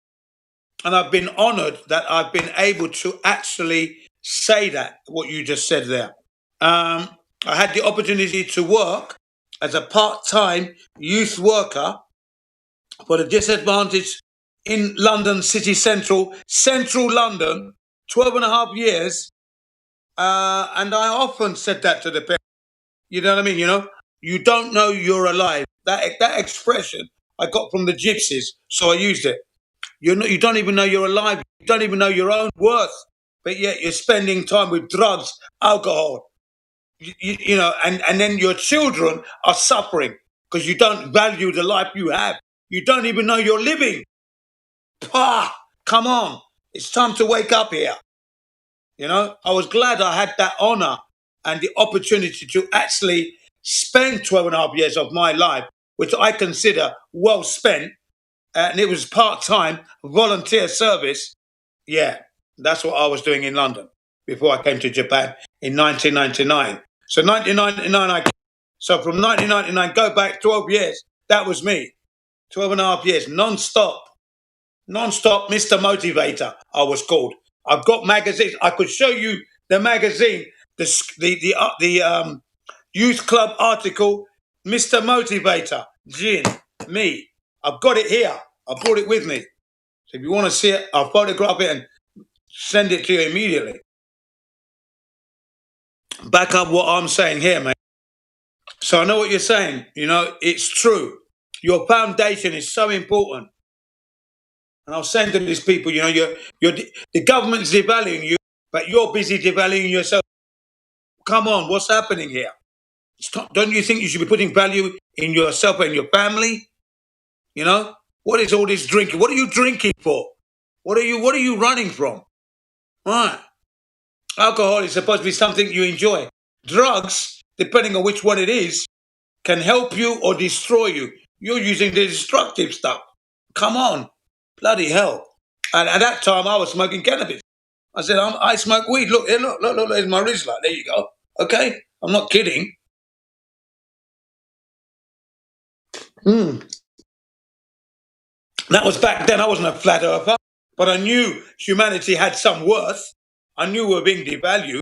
and I've been honored that I've been able to actually say that, what you just said there. I had the opportunity to work as a part-time youth worker for the disadvantaged in London city central London, 12 and a half years. And I often said that to the parents. You know what I mean? You don't know you're alive. That expression I got from the gypsies, so I used it. You don't even know you're alive. You don't even know your own worth, but yet you're spending time with drugs, alcohol. And then your children are suffering because you don't value the life you have. You don't even know you're living. Come on. It's time to wake up here. I was glad I had that honor and the opportunity to actually spend 12 and a half years of my life, which I consider well spent. And it was part-time volunteer service. Yeah. That's what I was doing in London before I came to Japan in 1999. So 1999, so from 1999, go back 12 years. That was me. 12 and a half years, non-stop. Non-stop Mr. Motivator, I was called. I've got magazines. I could show you the magazine, the youth club article, Mr. Motivator, Jin, me. I've got it here. I brought it with me. So if you want to see it, I'll photograph it and send it to you immediately. Back up what I'm saying here, mate. So I know what you're saying. You know, it's true. Your foundation is so important. And I was saying to these people, you know, the government's devaluing you, but you're busy devaluing yourself. Come on, what's happening here? Don't you think you should be putting value in yourself and your family? You know, what is all this drinking? What are you drinking for? What are you running from? Right. Alcohol is supposed to be something you enjoy. Drugs, depending on which one it is, can help you or destroy you. You're using the destructive stuff. Come on. Bloody hell. And at that time, I was smoking cannabis. I said, I smoke weed. Look, there's my Rizla. There you go. Okay? I'm not kidding. That was back then. I wasn't a flat earther, but I knew humanity had some worth. I knew we were being devalued.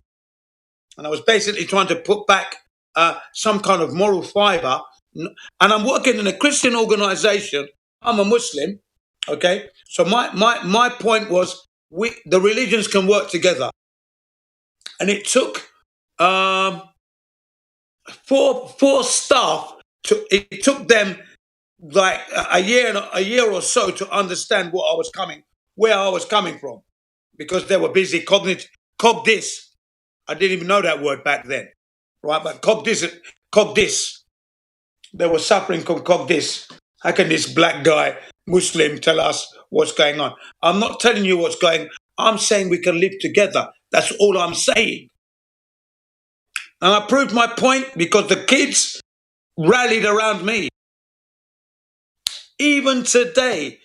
And I was basically trying to put back some kind of moral fiber. And I'm working in a Christian organization. I'm a Muslim. Okay? So my point was the religions can work together. And it took four staff it took them like a year or so to understand where I was coming from, because they were busy cogdis. I didn't even know that word back then, right? But cogdis. They were suffering from cogdis. How can this black guy, Muslim, tell us what's going on? I'm not telling you what's going on. I'm saying we can live together. That's all I'm saying. And I proved my point because the kids rallied around me. Even today,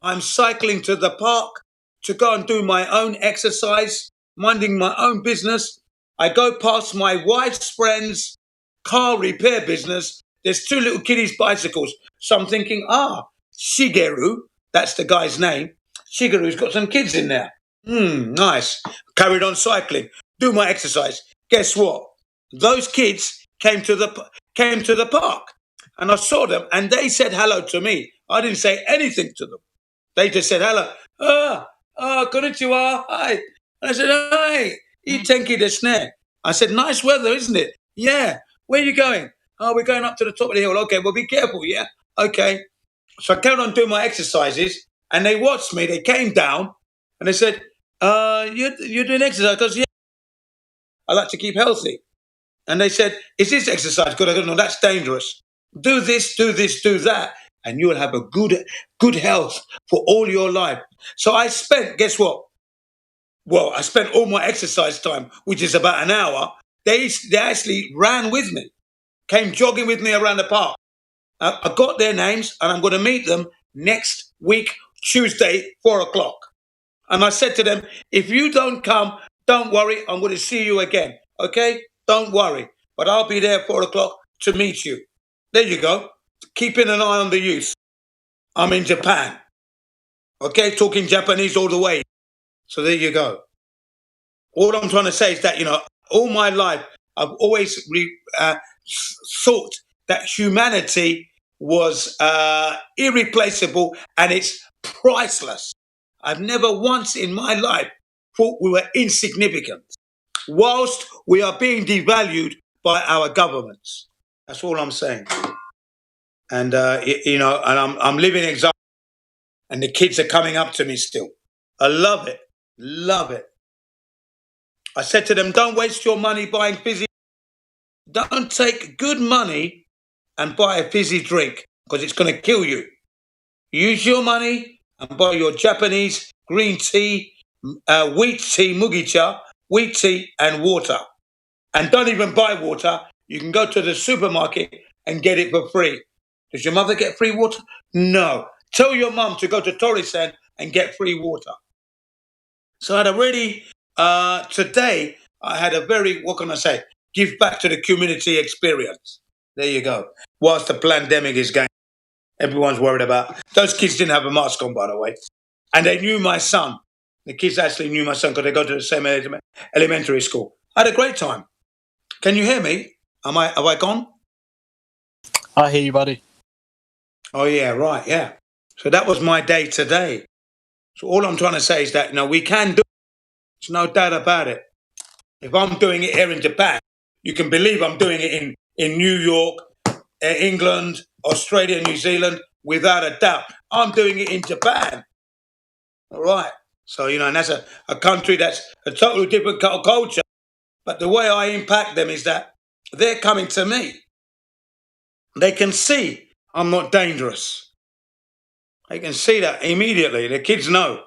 I'm cycling to the park to go and do my own exercise, minding my own business. I go past my wife's friend's car repair business. There's two little kiddies' bicycles. So I'm thinking, Shigeru, that's the guy's name. Shigeru's got some kids in there. Nice. Carried on cycling, do my exercise. Guess what? Those kids came to the park. And I saw them, and they said hello to me. I didn't say anything to them. They just said hello. Konnichiwa, hi. And I said, hi, itenki desu ne. I said, nice weather, isn't it? Yeah. Where are you going? Oh, we're going up to the top of the hill. Okay, well, be careful, yeah? Okay. So I carried on doing my exercises, and they watched me. They came down, and they said, you're doing exercise? Because, yeah, I like to keep healthy. And they said, is this exercise good? I go, no, that's dangerous. Do this, do that, and you will have a good health for all your life. So I spent, guess what? Well, I spent all my exercise time, which is about an hour. They actually ran with me, came jogging with me around the park. I got their names, and I'm going to meet them next week, Tuesday, 4:00. And I said to them, if you don't come, don't worry, I'm going to see you again. Okay? Don't worry. But I'll be there 4:00 to meet you. There you go. Keeping an eye on the youth. I'm in Japan. Okay? Talking Japanese all the way. So there you go. All I'm trying to say is that, you know, all my life, I've always thought that humanity was irreplaceable and it's priceless. I've never once in my life thought we were insignificant, whilst we are being devalued by our governments. That's all I'm saying. And, you know, and I'm living example, and the kids are coming up to me still. I love it. Love it. I said to them, don't waste your money buying fizzy. Don't take good money and buy a fizzy drink because it's going to kill you. Use your money and buy your Japanese green tea, wheat tea, mugicha, wheat tea and water. And don't even buy water. You can go to the supermarket and get it for free. Does your mother get free water? No. Tell your mum to go to Torisan and get free water. So I had a really, today, I had a very, what can I say, give back to the community experience. There you go. Whilst the pandemic is going, everyone's worried about. Those kids didn't have a mask on, by the way. And they knew my son. The kids actually knew my son because they go to the same elementary school. I had a great time. Can you hear me? Have I gone? I hear you, buddy. Oh, yeah, right, yeah. So that was my day today. So all I'm trying to say is that, we can do it. There's no doubt about it. If I'm doing it here in Japan, you can believe I'm doing it in New York, England, Australia, New Zealand, without a doubt. I'm doing it in Japan. All right. So, and that's a country that's a totally different culture. But the way I impact them is that they're coming to me. They can see I'm not dangerous. They can see that immediately. The kids know.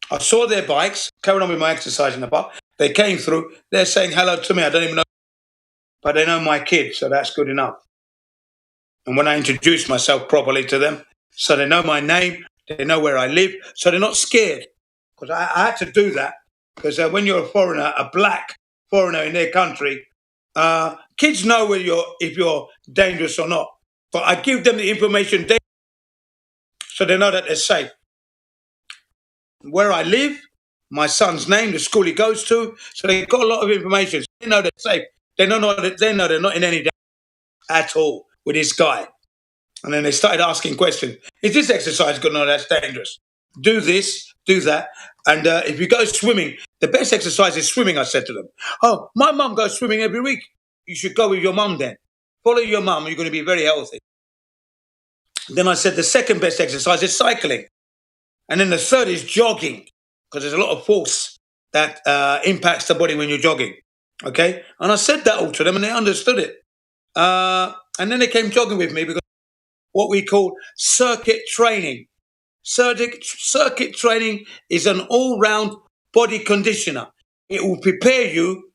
I saw their bikes, carried on with my exercise in the park. They came through. They're saying hello to me. I don't even know. But they know my kids, so that's good enough. And when I introduce myself properly to them, so they know my name, they know where I live, so they're not scared. Because I had to do that. Because when you're a foreigner, a black foreigner in their country, kids know if you're dangerous or not. But I give them the information so they know that they're safe. Where I live, my son's name, the school he goes to, so they've got a lot of information. So they know they're safe. They know they're not in any danger at all with this guy. And then they started asking questions. Is this exercise good? No, that's dangerous. Do this, do that. And if you go swimming, the best exercise is swimming, I said to them. Oh, my mum goes swimming every week. You should go with your mum then. Follow your mum, you're going to be very healthy. Then I said the second best exercise is cycling. And then the third is jogging, because there's a lot of force that impacts the body when you're jogging. Okay? And I said that all to them and they understood it. And then they came jogging with me because what we call circuit training. Circuit training is an all-round body conditioner. It will prepare you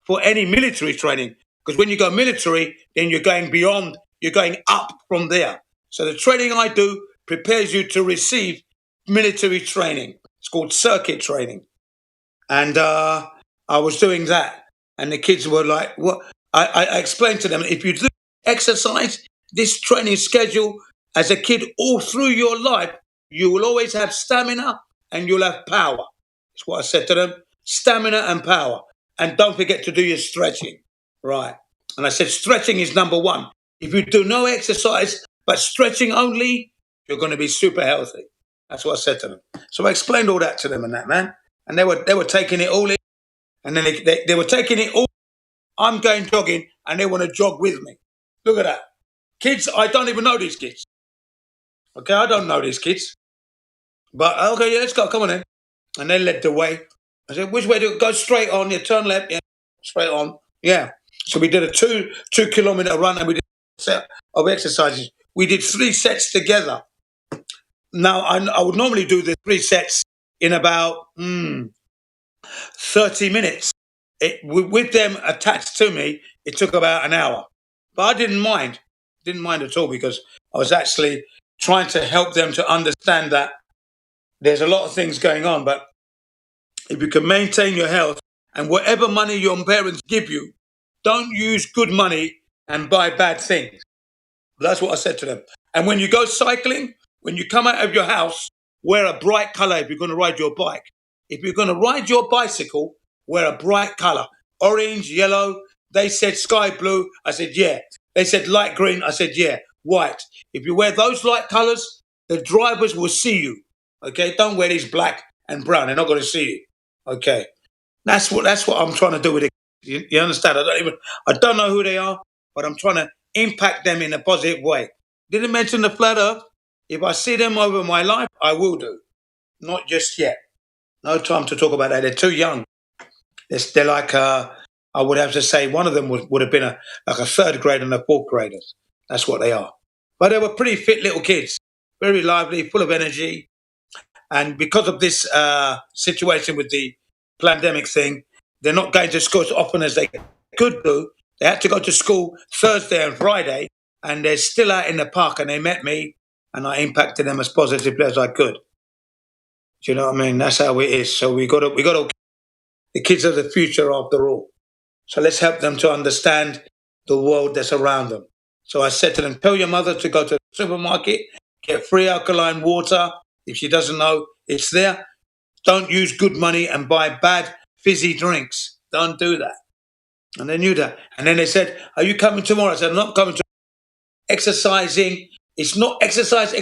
for any military training. Because when you go military, then you're going beyond, you're going up from there. So the training I do prepares you to receive military training. It's called circuit training. And I was doing that. And the kids were like, what? I explained to them, if you do exercise, this training schedule as a kid all through your life, you will always have stamina and you'll have power. That's what I said to them, stamina and power. And don't forget to do your stretching. Right. And I said, stretching is number one. If you do no exercise, but stretching only, you're going to be super healthy. That's what I said to them. So I explained all that to them and that, man. And they were taking it all in. And then they were taking it all. I'm going jogging and they want to jog with me. Look at that. Kids, I don't even know these kids. Okay, I don't know these kids. But, okay, yeah, let's go. Come on in. And they led the way. I said, which way do it go? Straight on. Yeah, turn left. Yeah, straight on. Yeah. So we did a 2 kilometer run and we did a set of exercises. We did 3 sets together. Now, I would normally do the 3 sets in about 30 minutes. With them attached to me, it took about an hour. But I didn't mind. Didn't mind at all because I was actually trying to help them to understand that there's a lot of things going on. But if you can maintain your health and whatever money your parents give you, don't use good money and buy bad things. That's what I said to them. And when you go cycling, when you come out of your house, wear a bright color if you're going to ride your bike. If you're going to ride your bicycle, wear a bright color. Orange, yellow. They said sky blue. I said, yeah. They said light green. I said, yeah. White. If you wear those light colors, the drivers will see you. Okay? Don't wear these black and brown. They're not going to see you. Okay? That's what I'm trying to do with it. You understand? I don't know who they are, but I'm trying to impact them in a positive way. Didn't mention the flat earth. If I see them over my life, I will do. Not just yet. No time to talk about that. They're too young. They're like, I would have to say one of them would have been like a 3rd grader and a 4th grader. That's what they are. But they were pretty fit little kids. Very lively, full of energy. And because of this situation with the pandemic thing, they're not going to school as often as they could do. They had to go to school Thursday and Friday, and they're still out in the park, and they met me, and I impacted them as positively as I could. Do you know what I mean? That's how it is. So we got to. The kids are the future after all. So let's help them to understand the world that's around them. So I said to them, tell your mother to go to the supermarket, get free alkaline water. If she doesn't know, it's there. Don't use good money and buy bad fizzy drinks. Don't do that. And they knew that. And then they said, are you coming tomorrow? I said, I'm not coming tomorrow. Exercising. It's not exercise.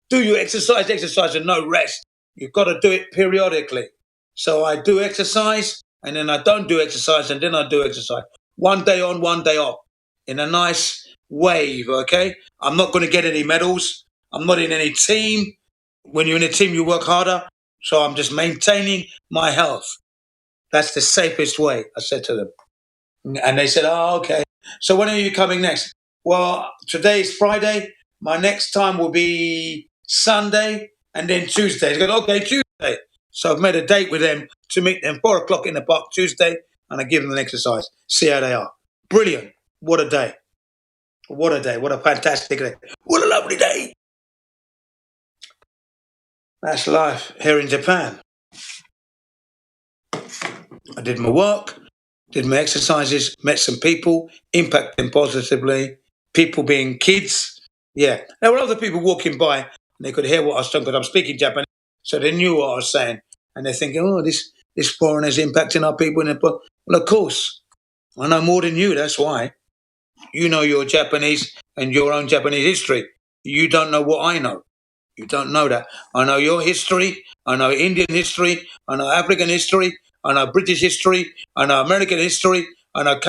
Do your exercise and no rest. You've got to do it periodically. So I do exercise and then I don't do exercise and then I do exercise. One day on, one day off in a nice wave, okay? I'm not going to get any medals. I'm not in any team. When you're in a team, you work harder. So I'm just maintaining my health. That's the safest way, I said to them. And they said, oh, okay. So when are you coming next? Well, today is Friday. My next time will be Sunday and then Tuesday. They go, okay, Tuesday. So I've made a date with them to meet them 4 o'clock in the park Tuesday, and I give them an exercise. See how they are. Brilliant. What a day. What a day. What a fantastic day. What a lovely day. That's life here in Japan. I did my work, did my exercises, met some people, impacted them positively. People being kids. Yeah. There were other people walking by and they could hear what I was talking because I'm speaking Japanese. So they knew what I was saying. And they're thinking, oh, this foreigner's impacting our people. Well, of course. I know more than you, that's why. You know your Japanese and your own Japanese history. You don't know what I know. You don't know that. I know your history. I know Indian history. I know African history. I know British history. I know American history. I know...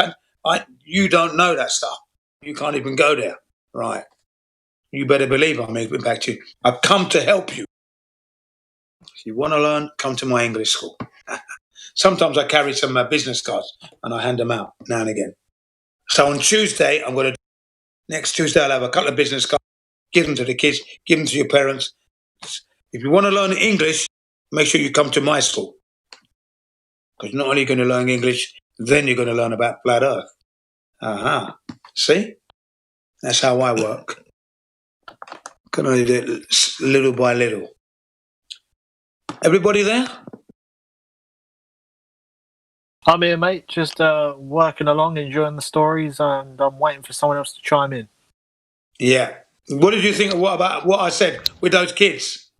You don't know that stuff. You can't even go there. Right. You better believe I'm impact you. I've come to help you. If you want to learn, come to my English school. Sometimes I carry some business cards and I hand them out now and again. So on Tuesday, next Tuesday, I'll have a couple of business cards, give them to the kids, give them to your parents. If you want to learn English, make sure you come to my school. Because not only are you going to learn English, then you're going to learn about flat Earth. See? That's how I work. Can only do it little by little. Everybody there? I'm here, mate. Just working along, enjoying the stories, and I'm waiting for someone else to chime in. Yeah. What did you think about what I said with those kids?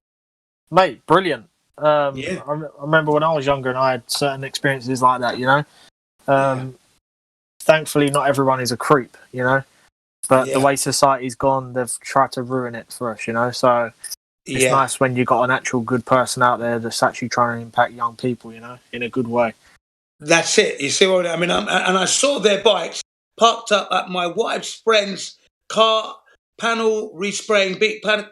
Mate, brilliant. I remember when I was younger and I had certain experiences like that, you know. Thankfully, not everyone is a creep, you know. But the way society's gone, they've tried to ruin it for us, you know. So it's nice when you got an actual good person out there that's actually trying to impact young people, you know, in a good way. That's it. You see what I mean? And I saw their bikes parked up at my wife's friend's car panel respraying,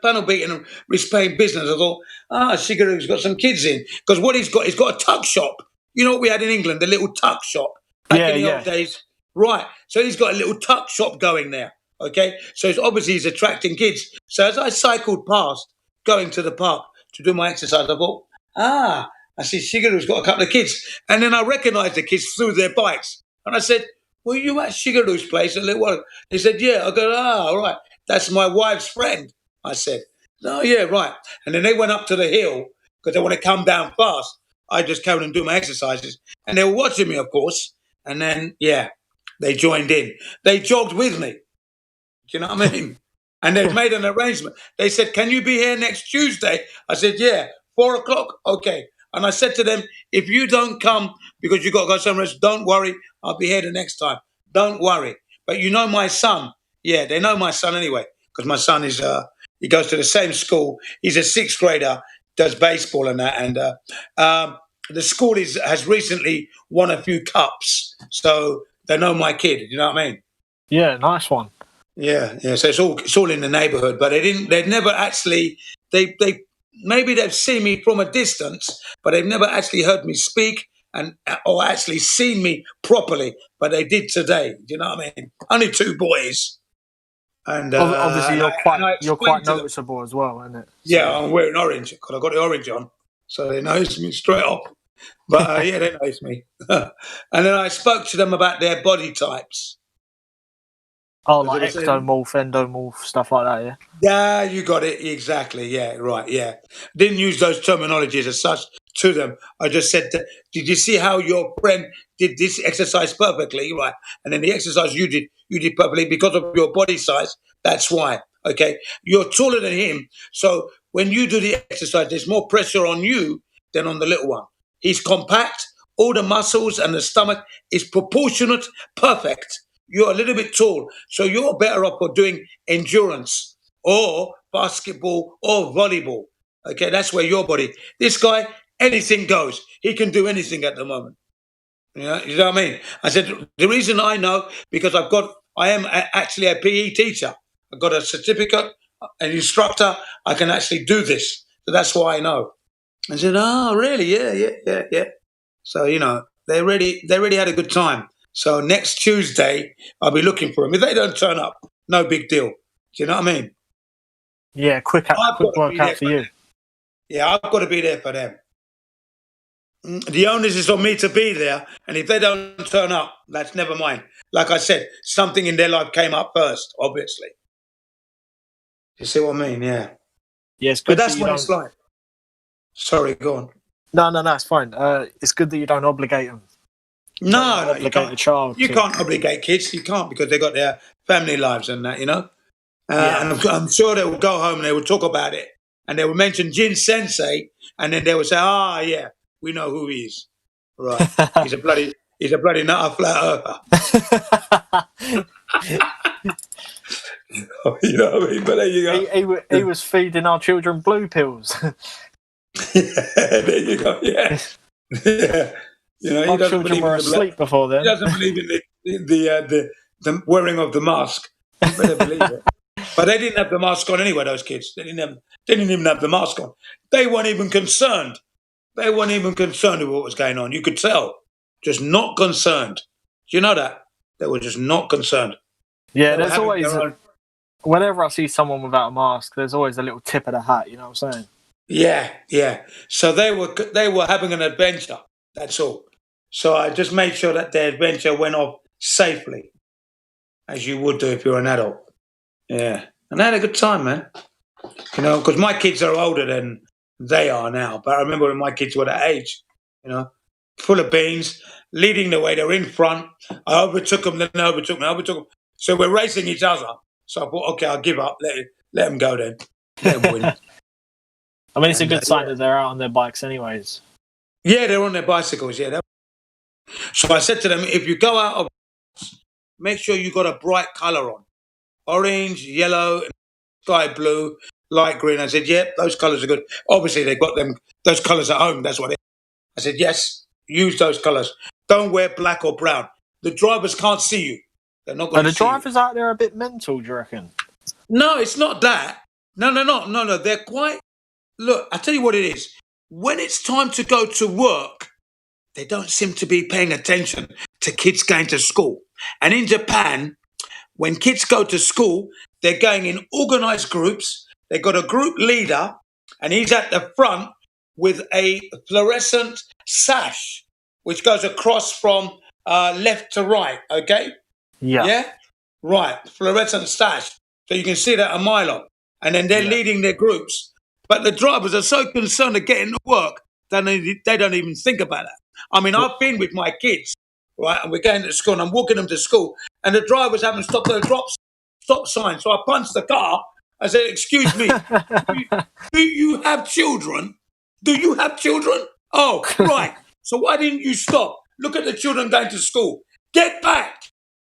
panel beating and respraying business. I thought, Shigeru's got some kids in. Because what he's got a tuck shop. You know what we had in England, the little tuck shop back in the old days? Right. So he's got a little tuck shop going there. Okay. So it's obviously he's attracting kids. So as I cycled past, going to the park to do my exercise, I thought, I see Shigeru's got a couple of kids. And then I recognised the kids through their bikes. And I said, were you at Shigeru's place a little while? They said, yeah. I go, all right. That's my wife's friend. I said, oh, yeah, right. And then they went up to the hill because they want to come down fast. I just carried on doing my exercises. And they were watching me, of course. And then, they joined in. They jogged with me. Do you know what I mean? And they've made an arrangement. They said, can you be here next Tuesday? I said, yeah. 4 o'clock? Okay. And I said to them, if you don't come because you've got to go somewhere else, don't worry. I'll be here the next time. Don't worry. But you know my son. Yeah, they know my son anyway because my son is, he goes to the same school. He's a 6th grader, does baseball and that. And the school has recently won a few cups. So they know my kid. You know what I mean? Yeah, nice one. Yeah. So it's all in the neighbourhood. But they've never actually, maybe they've seen me from a distance, but they've never actually heard me speak or actually seen me properly. But they did today. Do you know what I mean? Only 2 boys. And obviously, you're quite noticeable as well, isn't it? So. Yeah, I'm wearing orange because I got the orange on, so they noticed me straight off. But they noticed me. And then I spoke to them about their body types. Oh, As like they were saying. ectomorph, endomorph, stuff like that, yeah? Yeah, you got it. Exactly. Yeah, right. Yeah. Didn't use those terminologies as such to them. I just said, did you see how your friend did this exercise perfectly? Right. And then the exercise you did perfectly because of your body size. That's why. Okay. You're taller than him. So when you do the exercise, there's more pressure on you than on the little one. He's compact. All the muscles and the stomach is proportionate, perfect. You're a little bit tall. So you're better off for doing endurance or basketball or volleyball. Okay, that's where your body. This guy, anything goes. He can do anything at the moment. You know what I mean? I said the reason I know because I am actually a PE teacher. I've got a certificate, an instructor. I can actually do this, so that's why I know. I said, oh, really? Yeah. So they really had a good time. So next Tuesday, I'll be looking for them. If they don't turn up, no big deal. Do you know what I mean? Yeah, quick workout for you. Yeah, I've got to be there for them. The onus is on me to be there, and if they don't turn up, that's never mind. Like I said, something in their life came up first, obviously. You see what I mean? Yeah. Yeah, it's good. But that's what it's like. Sorry, go on. No, it's fine. It's good that you don't obligate them. No, you can't. The child. You can't obligate kids. You can't because they've got their family lives and that, And I'm sure they will go home and they will talk about it. And they will mention Jin Sensei. And then they will say, yeah, we know who he is. Right. He's a bloody nutter flat earther. You know what I mean? But there you go. He was feeding our children blue pills. There you go. Yeah. Our children were asleep before then. He doesn't believe in the wearing of the mask. You better believe it. But they didn't have the mask on anyway, those kids. They didn't even have the mask on. They weren't even concerned. They weren't even concerned with what was going on. You could tell. Just not concerned. Do you know that? They were just not concerned. Yeah, there's always... whenever I see someone without a mask, there's always a little tip of the hat, you know what I'm saying? Yeah. So they were having an adventure. That's all. So I just made sure that their adventure went off safely, as you would do if you're an adult. Yeah. And they had a good time, man. Because my kids are older than they are now. But I remember when my kids were that age, full of beans, leading the way. They were in front. I overtook them, then they overtook me. So we're racing each other. So I thought, okay, I'll give up. Let them go then. Let them win. I mean, it's a good sign that they're out on their bikes anyways. Yeah, they're on their bicycles, yeah. So I said to them, if you go out of make sure you got a bright colour on. Orange, yellow, sky blue, light green. I said, those colours are good. Obviously, they've got those colours at home. That's what I said, yes, use those colours. Don't wear black or brown. The drivers can't see you. They're not going to see you. Are the drivers out there a bit mental, do you reckon? No, it's not that. No. They're quite... Look, I tell you what it is. When it's time to go to work, they don't seem to be paying attention to kids going to school. And in Japan, when kids go to school, they're going in organised groups. They've got a group leader, and he's at the front with a fluorescent sash, which goes across from left to right, okay? Yeah? Right, fluorescent sash. So you can see that a mile off. And then they're leading their groups. But the drivers are so concerned of getting to work that they don't even think about that. I mean, I've been with my kids, right, and we're going to school, and I'm walking them to school, and the drivers haven't stopped those stop signs. So I punched the car. I said, excuse me, do you have children? Do you have children? Oh, right. So why didn't you stop? Look at the children going to school. Get back.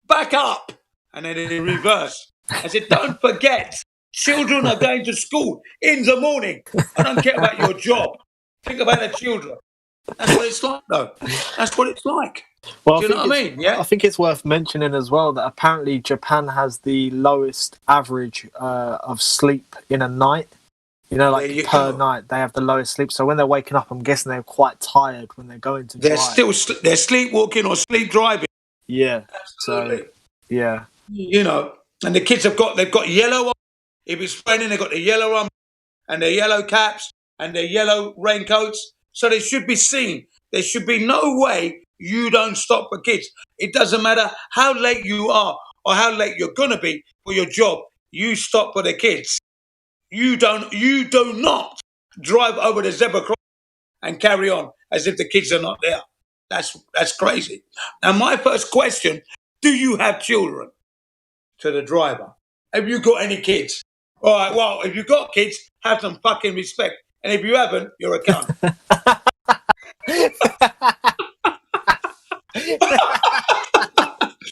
Back up. And then in reverse. I said, don't forget. Children are going to school in the morning. I don't care about your job. Think about the children. That's what it's like, though. That's what it's like. Well, do you know what I mean? Yeah. I think it's worth mentioning as well that apparently Japan has the lowest average of sleep in a night. Like per night, they have the lowest sleep. So when they're waking up, I'm guessing they're quite tired when they're going to drive. They're sleepwalking or sleep driving. Yeah. Absolutely. So, yeah. And the kids they've got yellow. If it's raining, they've got the yellow on and their yellow caps and their yellow raincoats. So they should be seen. There should be no way you don't stop for kids. It doesn't matter how late you are or how late you're going to be for your job, you stop for the kids. You do not drive over the zebra crossing and carry on as if the kids are not there. That's crazy. Now, my first question, do you have children? To the driver. Have you got any kids? All right, well, if you've got kids, have some fucking respect. And if you haven't, you're a cunt.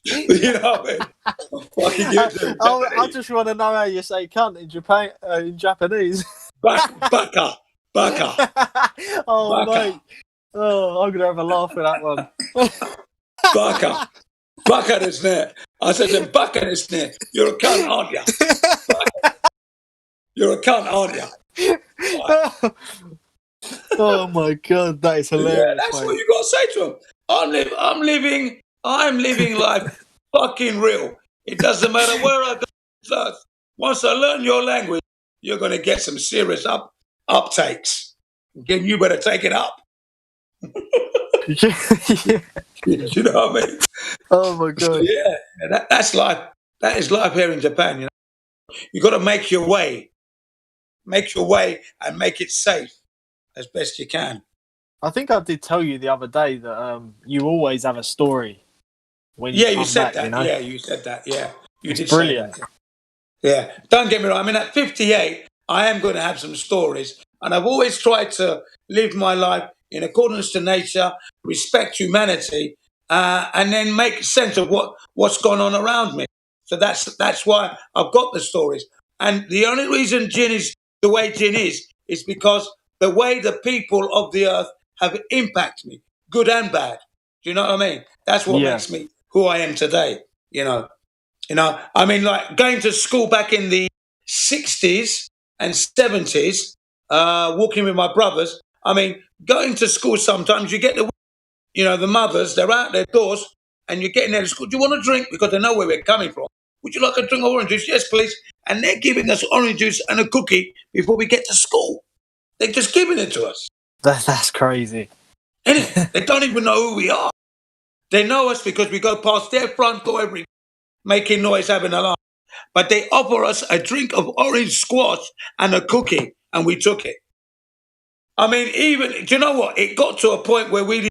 You know what I mean? Fucking you do. I just want to know how you say cunt in Japan, in Japanese. Baka. Oh, Baka. mate. Oh, I'm going to have a laugh with that one. Baka. Baka is there. I said, Baka is there. You're a cunt, aren't you? You're a cunt, aren't you? Oh, my God. That is hilarious. Yeah, that's mate. what you got to say to them. I'm living life fucking real. It doesn't matter where I go. Once I learn your language, you're going to get some serious uptakes. Again, you better take it up. Yeah. You know what I mean? Oh my God. Yeah, that's life. That is life here in Japan. You know, you got to make your way, and make it safe as best you can. I think I did tell you the other day that you always have a story. When Yeah, you come said back, that. You know? Yeah, you said that. Yeah, you It's did brilliant. say that. Yeah, don't get me wrong. I mean, at 58, I am going to have some stories, and I've always tried to live my life in accordance to nature, respect humanity, and then make sense of what's gone on around me. So that's why I've got the stories. And the only reason Jin is the way Jin is because the way the people of the earth have impacted me, good and bad. Do you know what I mean? That's what Yeah. makes me who I am today. You know, I mean, like going to school back in the 60s and 70s, walking with my brothers. I mean, going to school sometimes you get the mothers, they're out their doors and you're getting there to school. Do you want a drink? Because they know where we're coming from. Would you like a drink of orange juice? Yes, please. And they're giving us orange juice and a cookie before we get to school. They're just giving it to us. That's crazy. Innit? They don't even know who we are. They know us because we go past their front door every making noise, having a laugh. But they offer us a drink of orange squash and a cookie, and we took it. I mean, do you know what? It got to a point where we did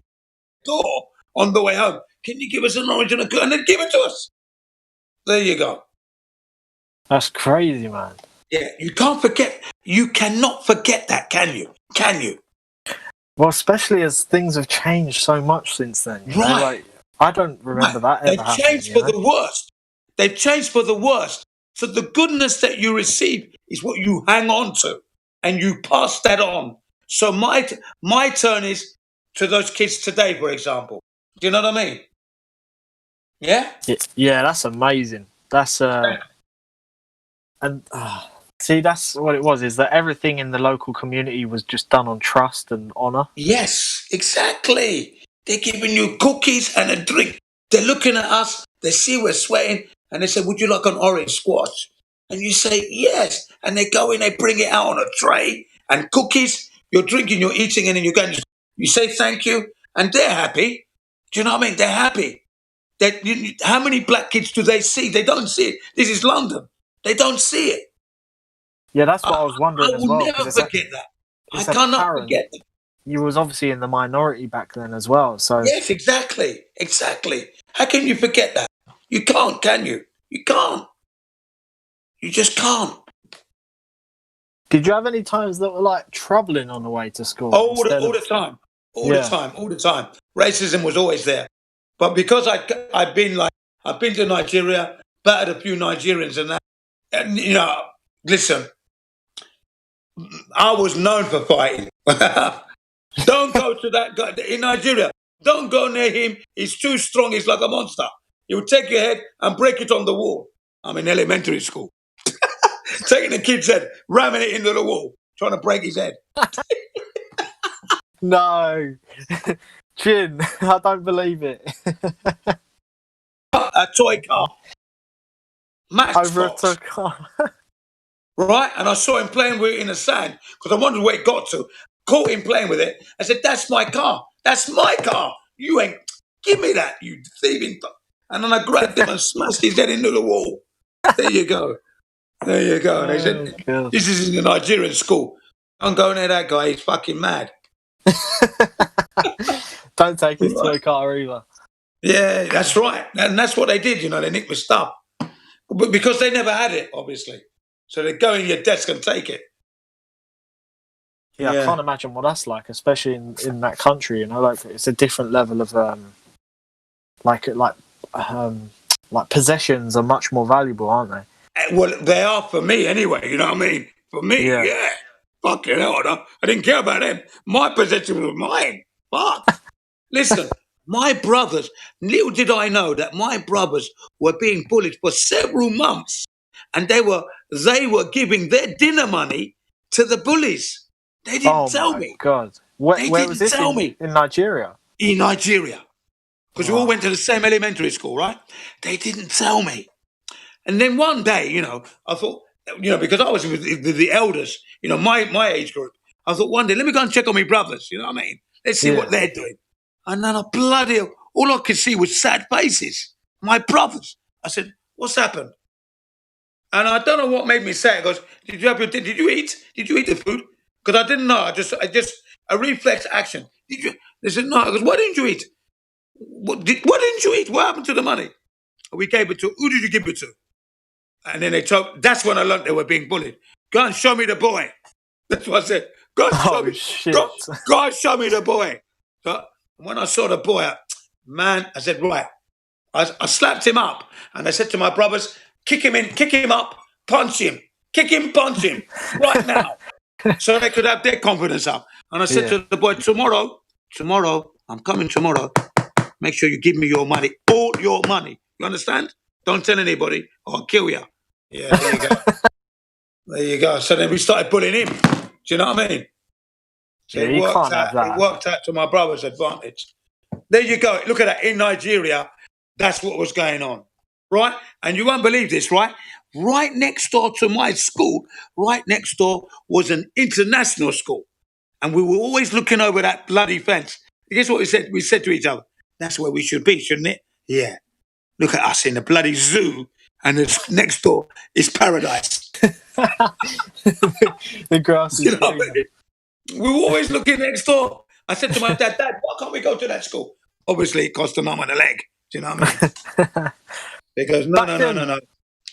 the door on the way home. Can you give us an orange and a cookie? And they'd give it to us. There you go. That's crazy, man. Yeah, you can't forget. You cannot forget that, can you? Can you? Well, especially as things have changed so much since then. You know? Right. Like, I don't remember that ever They've happening. changed for the worst. They've changed for the worst. So the goodness that you receive is what you hang on to, and you pass that on. So my turn is to those kids today, for example. Do you know what I mean? Yeah. Yeah, that's amazing. That's see, that's what it was. Is that everything in the local community was just done on trust and honor? Yes, exactly. They're giving you cookies and a drink. They're looking at us. They see we're sweating, and they say, "Would you like an orange squash?" And you say, "Yes." And they go in, they bring it out on a tray and cookies. You're drinking, you're eating, and then you're going. You say thank you, and they're happy. Do you know what I mean? They're happy. How many black kids do they see? They don't see it. This is London. They don't see it. Yeah, that's what I was wondering I as will well. never 'cause it's forget that. I it's cannot apparent forget that. You was obviously in the minority back then as well. So Yes, exactly. How can you forget that? You can't, can you? You can't. You just can't. did you have any times that were like troubling on the way to school? All instead the of- time. All Yeah. the time. Racism was always there. But because I've been to Nigeria, battered a few Nigerians and that, and listen, I was known for fighting. Don't go to that guy in Nigeria. Don't go near him. He's too strong. He's like a monster. He'll take your head and break it on the wall. I'm in elementary school. Taking the kid's head, ramming it into the wall, trying to break his head. No, Chin, I don't believe it. A toy car. Matchbox. Over a toy car. Right? And I saw him playing with it in the sand because I wondered where it got to. Caught him playing with it. I said, "That's my car. That's my car. You ain't. Give me that, you thieving." And then I grabbed him and smashed his head into the wall. There you go. There you go. And they said, this is in the Nigerian school. I'm going near that guy. He's fucking mad. Don't take his toy car either. Yeah, that's right. And that's what they did, you know. They nicked my stuff. But because they never had it, obviously. So they go in your desk and take it. Yeah, I can't imagine what that's like, especially in that country. You know, like it's a different level of like possessions are much more valuable, aren't they? Well, they are for me anyway. You know what I mean? For me, yeah. Fucking hell, I didn't care about them. My possession was mine. Fuck. Listen, my brothers. Little did I know that my brothers were being bullied for several months, and they were giving their dinner money to the bullies. They didn't tell me. God, where was this? In Nigeria. In Nigeria, because we all went to the same elementary school, right? They didn't tell me. And then one day, you know, I thought, you know, because I was with the elders, you know, my age group, I thought one day, let me go and check on my brothers, you know what I mean? Let's see what they're doing. And then all I could see was sad faces. My brothers. I said, what's happened? And I don't know what made me say it. Goes, did you eat? Did you eat the food? Because I didn't know. I just a reflex action. Did you? They said, no. I goes, why didn't you eat? What didn't you eat? What happened to the money? We gave it to. Who did you give it to? And then they told. That's when I learned they were being bullied. Go and show me the boy. That's what I said. Go and show me. Shit. Go and show me the boy. So when I saw the boy, man, I said, right. I slapped him up, and I said to my brothers, kick him up, punch him, kick him, punch him, right now, so they could have their confidence up. And I said to the boy, tomorrow, I'm coming tomorrow. Make sure you give me your money, all your money. You understand? Don't tell anybody, or I'll kill you. Yeah, there you go. There you go. So then we started bullying him. Do you know what I mean? So it worked out to my brother's advantage. There you go. Look at that. In Nigeria, that's what was going on. Right? And you won't believe this, right? Right next door to my school, right next door was an international school. And we were always looking over that bloody fence. Guess what we said? We said to each other, that's where we should be, shouldn't it? Yeah. Look at us in the bloody zoo, and next door is paradise. The grass is you know, we were always looking next door. I said to my dad, why can't we go to that school? Obviously, it cost an arm and a leg. Do you know what I mean? Because no.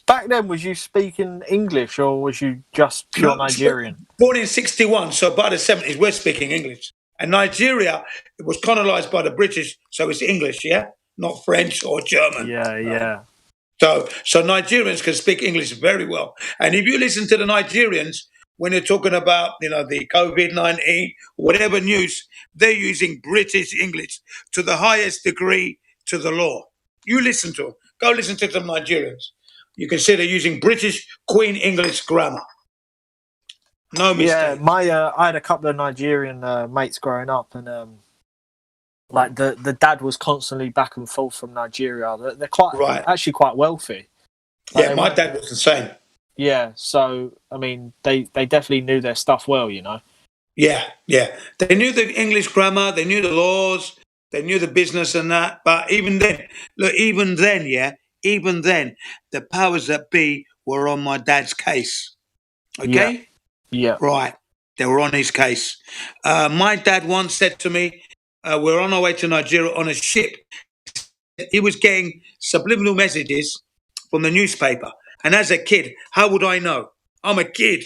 Back then, was you speaking English or was you just pure Nigerian? Born in 61, so by the 70s, we're speaking English. And Nigeria, it was colonized by the British, so it's English, yeah? Not French or German. Yeah. So Nigerians can speak English very well. And if you listen to the Nigerians, when they're talking about, you know, the COVID-19, whatever news, they're using British English to the highest degree to the law. You listen to them. Go listen to some Nigerians. You can see they're using British Queen English grammar. No mistake. Yeah, I had a couple of Nigerian mates growing up, and like the dad was constantly back and forth from Nigeria. They're actually quite wealthy. Like my dad was the same. Yeah, so I mean, they definitely knew their stuff well, you know. Yeah. They knew the English grammar, they knew the laws, they knew the business and that. But even then, the powers that be were on my dad's case. Okay? Yeah. Right. They were on his case. My dad once said to me, we're on our way to Nigeria on a ship. He was getting subliminal messages from the newspaper. And as a kid, how would I know? I'm a kid.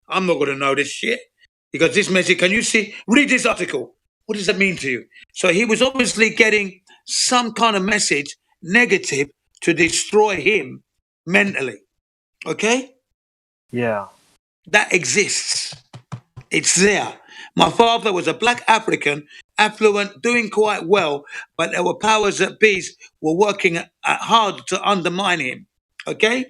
I'm not going to know this shit. Because this message, can you see? Read this article. What does that mean to you? So he was obviously getting some kind of message, negative, to destroy him mentally. Okay? Yeah. That exists. It's there. My father was a black African, affluent, doing quite well, but there were powers that be were working hard to undermine him. Okay?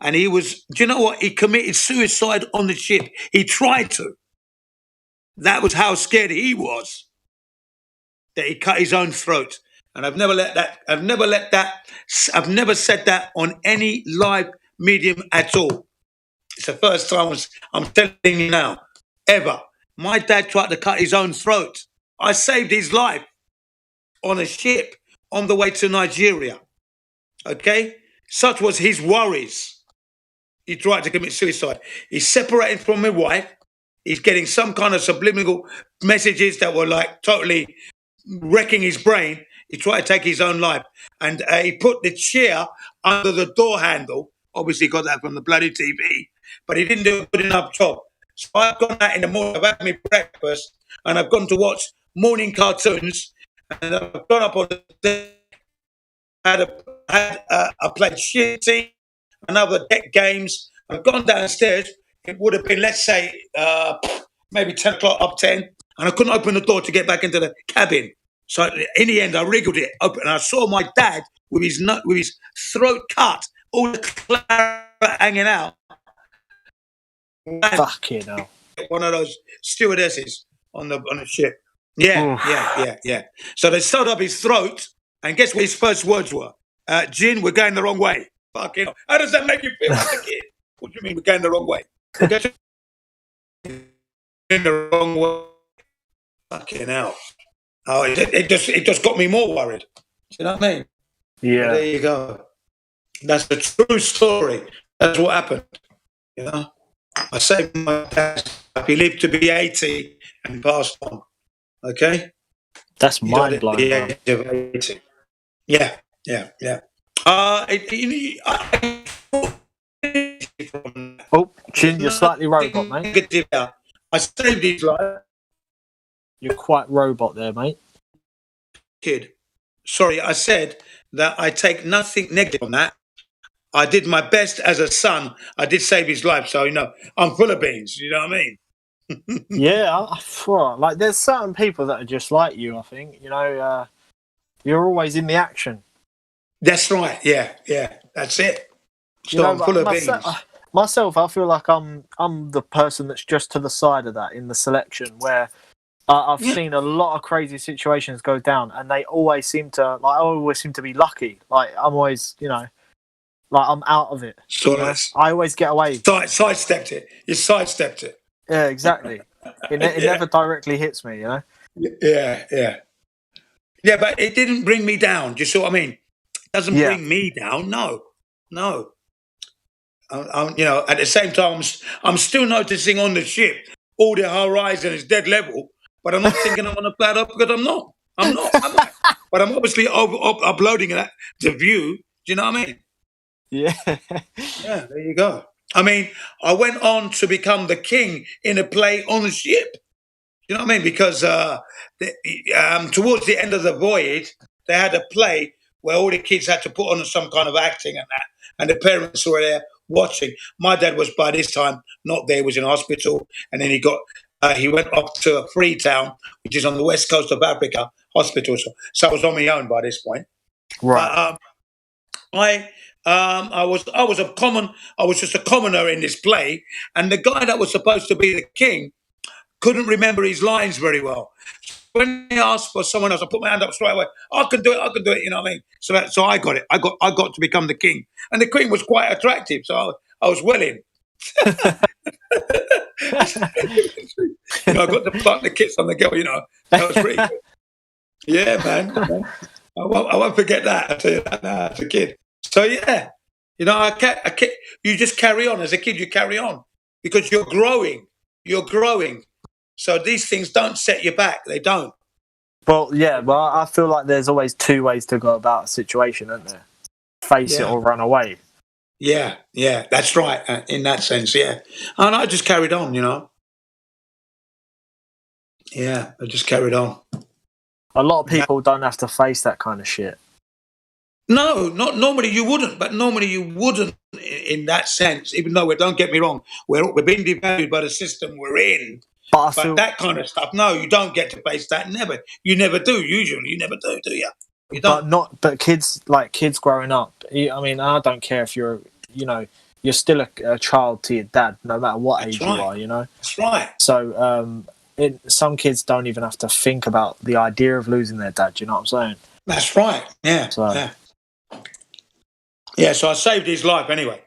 And he was, do you know what? He committed suicide on the ship. He tried to. That was how scared he was. That he cut his own throat. And I've never said that on any live medium at all. It's the first time I'm telling you now, ever. My dad tried to cut his own throat. I saved his life on a ship on the way to Nigeria. Okay? Such was his worries. He tried to commit suicide. He's separated from my wife. He's getting some kind of subliminal messages that were like totally wrecking his brain. He tried to take his own life. And he put the chair under the door handle. Obviously got that from the bloody TV. But he didn't do a good enough job. So I've gone out in the morning, I've had my breakfast, and I've gone to watch morning cartoons. And I've gone up on the I played shitty and other deck games. I've gone downstairs. It would have been, let's say, maybe 10 o'clock, up 10, and I couldn't open the door to get back into the cabin. So in the end, I wriggled it open, and I saw my dad with his throat cut, all the claret hanging out. Fucking hell. One of those stewardesses on the ship. Yeah. So they sewed up his throat, and guess what his first words were? Jin, we're going the wrong way. Fucking hell. How does that make you feel as a kid? What do you mean we're going the wrong way? We're going the wrong way. Fucking hell. Oh, it just got me more worried. Do you know what I mean? Yeah. There you go. That's the true story. That's what happened. You know? I saved my dad. He lived to be 80 and passed on. Okay? That's mind blowing. Yeah. Oh, Jin, you're slightly robot, mate. I saved his life. You're quite robot there, mate. Kid. Sorry, I said that I take nothing negative on that. I did my best as a son. I did save his life, so, I'm full of beans. You know what I mean? Yeah, like there's certain people that are just like you, I think. You're always in the action. That's right. Yeah. That's it. So I'm full of beans. Myself, I feel like I'm the person that's just to the side of that in the selection, where I've seen a lot of crazy situations go down, and they always seem to I always seem to be lucky. Like I'm always, like I'm out of it. So I always get away. Sidestepped it. You sidestepped it. Yeah, exactly. It never directly hits me, Yeah, but it didn't bring me down. Do you see what I mean? It doesn't bring me down. No. At the same time, I'm still noticing on the ship all the horizon is dead level, but I'm not thinking I'm on a flat up because I'm not. But I'm obviously uploading that to view. Do you know what I mean? Yeah. Yeah, there you go. I mean, I went on to become the king in a play on the ship. You know what I mean? Because towards the end of the voyage, they had a play where all the kids had to put on some kind of acting and that, and the parents were there watching. My dad was by this time not there; he was in hospital, and then he went up to Freetown, which is on the west coast of Africa, hospital. So I was on my own by this point. Right. I was just a commoner in this play, and the guy that was supposed to be the king couldn't remember his lines very well. When he asked for someone else, I put my hand up straight away. I can do it. You know what I mean? So I got it. I got to become the king, and the queen was quite attractive, so I was willing. I got to fuck the kiss on the girl. That was pretty good. Yeah, man. I won't forget that. I tell you that now as a kid. So yeah, you just carry on. As a kid, you carry on because you're growing. So these things don't set you back. They don't. Well, I feel like there's always two ways to go about a situation, isn't there? Face it or run away. Yeah, that's right. In that sense, yeah. And I just carried on, Yeah, I just carried on. A lot of people don't have to face that kind of shit. No, not normally you wouldn't, but normally you wouldn't in that sense, even though, don't get me wrong, we're being devalued by the system we're in. But that kind of stuff, no, you don't get to face that. Never. You never do, usually. You never do you? You don't. But kids growing up, I don't care if you're still a child to your dad, no matter what age you are, That's right. So, some kids don't even have to think about the idea of losing their dad, you know what I'm saying? That's right, yeah. So I saved his life anyway.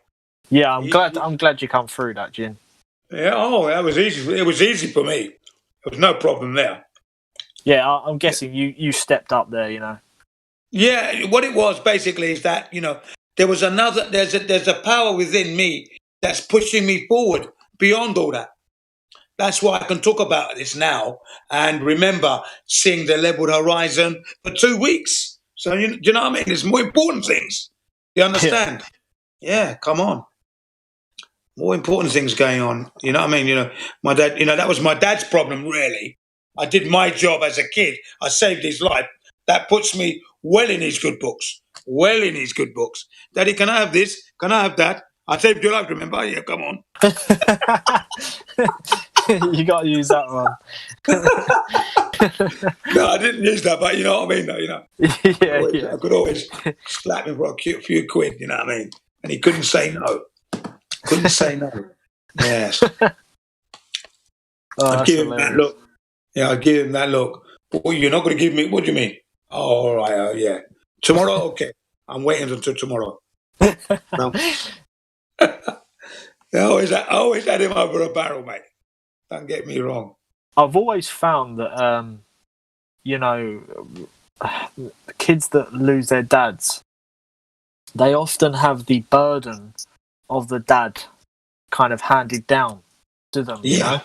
Yeah, I'm glad you come through that, Jin. Yeah, that was easy. It was easy for me. There was no problem there. Yeah, I'm guessing you stepped up there, Yeah, what it was basically is that there was there's a power within me that's pushing me forward beyond all that. That's why I can talk about this now and remember seeing the leveled horizon for 2 weeks. So do you know what I mean? There's more important things. You understand? Yeah, come on. More important things going on. You know what I mean? My dad. That was my dad's problem. Really, I did my job as a kid. I saved his life. That puts me well in his good books. Well in his good books. Daddy, can I have this? Can I have that? I saved your life. Remember? Yeah, come on. You got to use that one. No, I didn't use that, but you know what I mean. Though, Yeah. I could always slap him for a few quid. You know what I mean? And he couldn't say no. Couldn't say no. Yes. I'd give him that look. Yeah, I'd give him that look. Well, you're not going to give me. What do you mean? Oh, all right. Yeah. Tomorrow, okay. I'm waiting until tomorrow. No. I always had him over a barrel, mate. Don't get me wrong. I've always found that, kids that lose their dads, they often have the burden of the dad kind of handed down to them. Yeah. You know?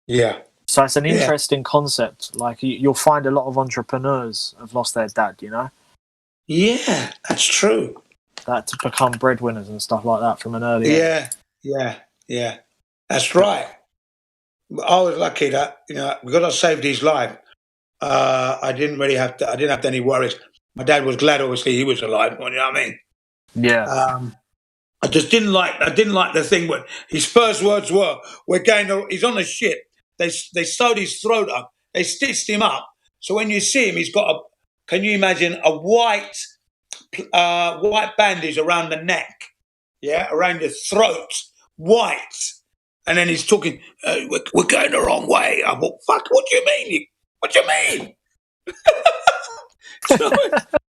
Yeah. So it's an interesting concept. Like you'll find a lot of entrepreneurs have lost their dad, Yeah, that's true. That to become breadwinners and stuff like that from an early age. Yeah. That's right. I was lucky that because I saved his life, I didn't have any worries. My dad was glad, obviously, he was alive. You know what I mean? Yeah. I just didn't like the thing when his first words were, he's on a ship. They sewed his throat up. They stitched him up. So when you see him, he's got can you imagine a white bandage around the neck? Yeah, around the throat, white. And then he's talking, we're going the wrong way. I thought, fuck, what do you mean? What do you mean?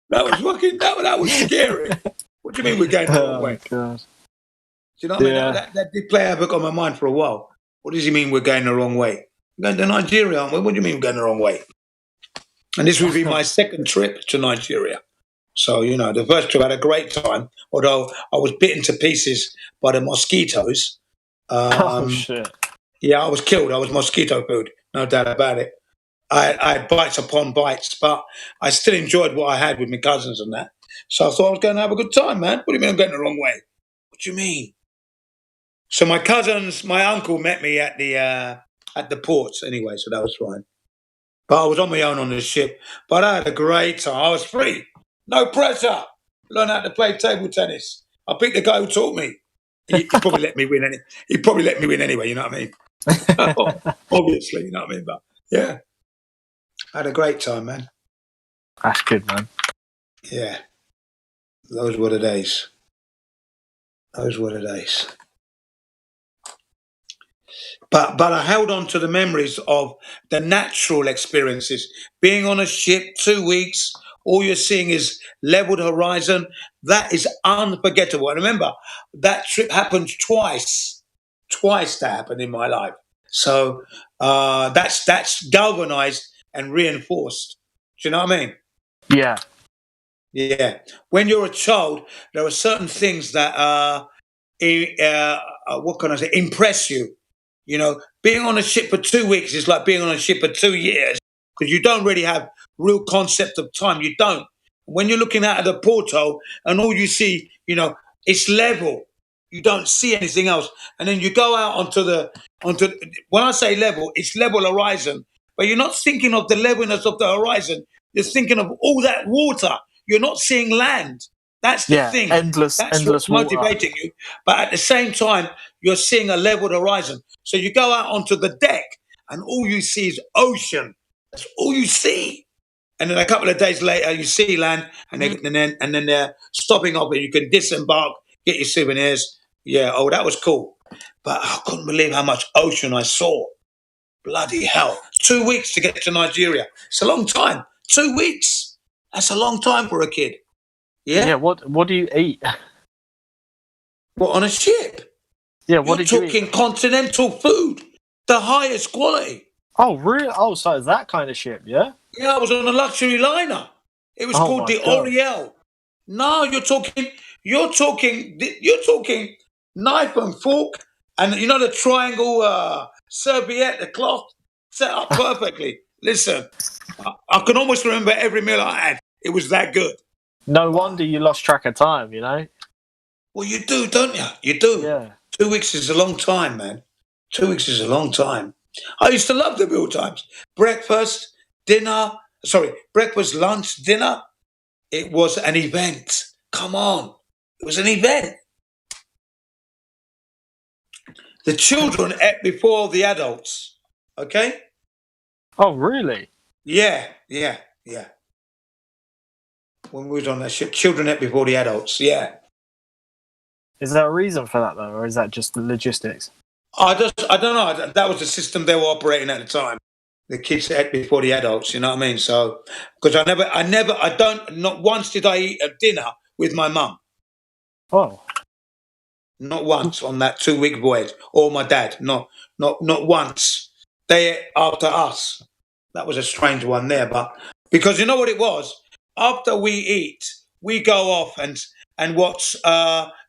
That was scary. What do you mean we're going the wrong way? God. Do you know what I mean? That did play havoc on my mind for a while. What does he mean we're going the wrong way? We're going to Nigeria, aren't we? What do you mean we're going the wrong way? And this would be my second trip to Nigeria. So, the first trip I had a great time, although I was bitten to pieces by the mosquitoes. Oh, shit. Yeah, I was killed. I was mosquito food. No doubt about it. I had bites upon bites, but I still enjoyed what I had with my cousins and that. So I thought I was going to have a good time, man. What do you mean I'm going the wrong way? What do you mean? So my uncle met me at the ports anyway, so that was fine. But I was on my own on the ship. But I had a great time. I was free. No pressure. Learned how to play table tennis. I picked the guy who taught me. He probably let me win anyway, you know what I mean? Obviously, you know what I mean? But yeah. I had a great time, man. That's good, man. Yeah. Those were the days. But I held on to the memories of the natural experiences. Being on a ship, 2 weeks, all you're seeing is leveled horizon. That is unforgettable. And remember, that trip happened twice. Twice that happened in my life. So that's galvanized and reinforced. Do you know what I mean? Yeah. Yeah. When you're a child, there are certain things that impress you. Being on a ship for 2 weeks is like being on a ship for 2 years because you don't really have real concept of time. You don't. When you're looking out of the porthole and all you see, it's level. You don't see anything else. And then you go out onto when I say level, it's level horizon. But you're not thinking of the levelness of the horizon. You're thinking of all that water. You're not seeing land. That's the thing. That's what's motivating you. But at the same time, you're seeing a leveled horizon. So you go out onto the deck and all you see is ocean. That's all you see. And then a couple of days later, you see land and then they're stopping off and you can disembark, get your souvenirs. Yeah, that was cool. But I couldn't believe how much ocean I saw. Bloody hell. 2 weeks to get to Nigeria. It's a long time. 2 weeks. That's a long time for a kid. Yeah. Yeah. What do you eat? What, on a ship? Yeah. What did you eat? You're talking continental food, the highest quality. Oh, really? Oh, so that kind of ship, yeah? Yeah, I was on a luxury liner. It was Oh called my the God. Oriel. No, you're talking knife and fork, and you know the triangle serviette, the cloth set up perfectly. Listen, I can almost remember every meal I had. It was that good. No wonder you lost track of time, you know? Well, you do, don't you? You do. Yeah. 2 weeks is a long time, man. 2 weeks is a long time. I used to love the meal times. Breakfast, lunch, dinner. It was an event. Come on. It was an event. The children ate before the adults. Okay? Oh, really? Yeah. When we was on that shit, children ate before the adults. Yeah. Is there a reason for that, though, or is that just the logistics? I don't know. That was the system they were operating at the time. The kids ate before the adults, you know what I mean? So, because not once did I eat a dinner with my mum. Oh. Not once on that 2-week voyage. Or my dad. Not once. They ate after us. That was a strange one there, but because you know what it was? After we eat, we go off and watch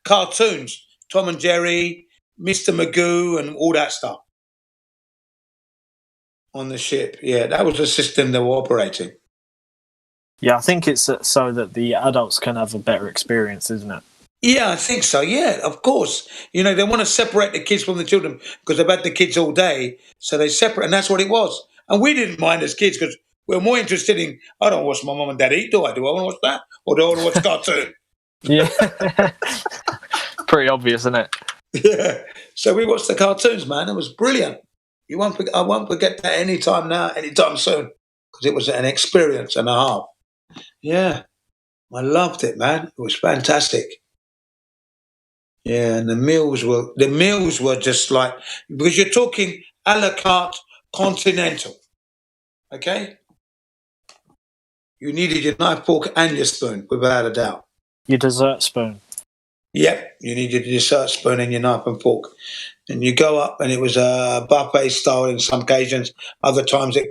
cartoons. Tom and Jerry, Mr. Magoo, and all that stuff. On the ship, yeah, that was the system they were operating. Yeah, I think it's so that the adults can have a better experience, isn't it? Yeah, I think so. Yeah, of course. You know, they want to separate the kids from the children because they've had the kids all day, so they separate, and that's what it was. And we didn't mind as kids because we were more interested in, I don't watch my mum and dad eat, do I? Do I want to watch that? Or do I want to watch cartoon? Yeah. Pretty obvious, isn't it? Yeah. So we watched the cartoons, man. It was brilliant. I won't forget that anytime soon, because it was an experience and a half. Yeah, I loved it, man. It was fantastic. Yeah, and the meals were just like, because you're talking a la carte continental, okay? You needed your knife, fork, and your spoon, without a doubt. Your dessert spoon. Yep, you needed your dessert spoon and your knife and fork. And you go up, and it was a buffet style in some occasions. Other times they're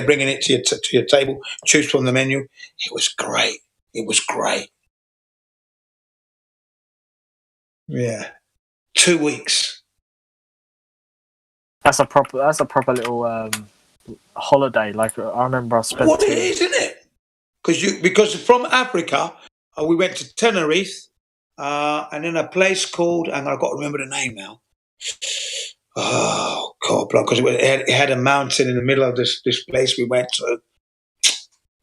bringing it to your table. Choose from the menu. It was great. It was great. Yeah, 2 weeks. That's a proper little holiday. Like I remember I spent. What it is, isn't it? Because from Africa, we went to Tenerife, and in a place called, and I've got to remember the name now. Oh God, because it had a mountain in the middle of this place we went to.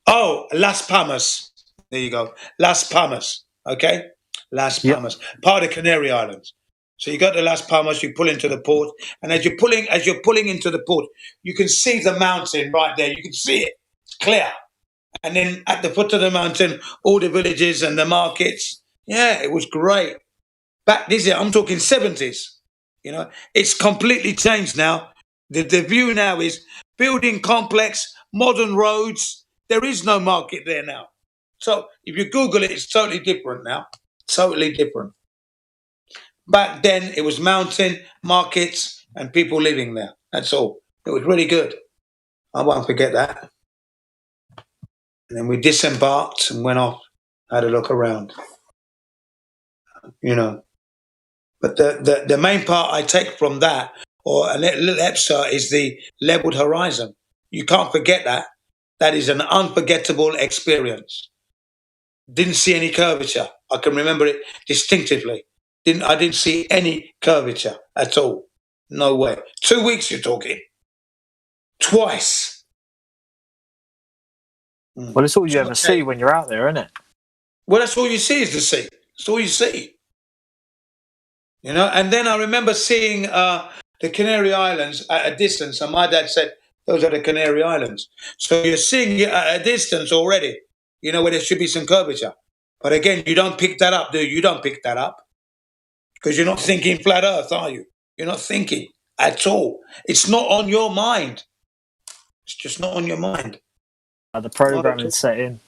Oh, Las Palmas. There you go, Las Palmas. Okay, Las Palmas, part of the Canary Islands. So you go to Las Palmas, you pull into the port, and as you're pulling into the port, you can see the mountain right there. You can see it, it's clear. And then at the foot of the mountain, all the villages and the markets. Yeah, it was great. I'm talking 70s. You know, it's completely changed now. The view now is building complex, modern roads. There is no market there now. So if you Google it, it's totally different now. Totally different. Back then, it was mountain, markets, and people living there. That's all. It was really good. I won't forget that. And then we disembarked and went off, had a look around. You know. But the main part I take from that, or a little episode, is the leveled horizon. You can't forget that. That is an unforgettable experience. Didn't see any curvature. I can remember it distinctively. I didn't see any curvature at all. No way. 2 weeks you're talking. Twice. Well, it's all you ever see when you're out there, isn't it? Well, that's all you see is the sea. That's all you see. You know, and then I remember seeing the Canary Islands at a distance, and my dad said, those are the Canary Islands. So you're seeing it at a distance already, you know, where there should be some curvature. But again, you don't pick that up, do you? You don't pick that up. Because you're not thinking flat earth, are you? You're not thinking at all. It's not on your mind. It's just not on your mind. The program is set in.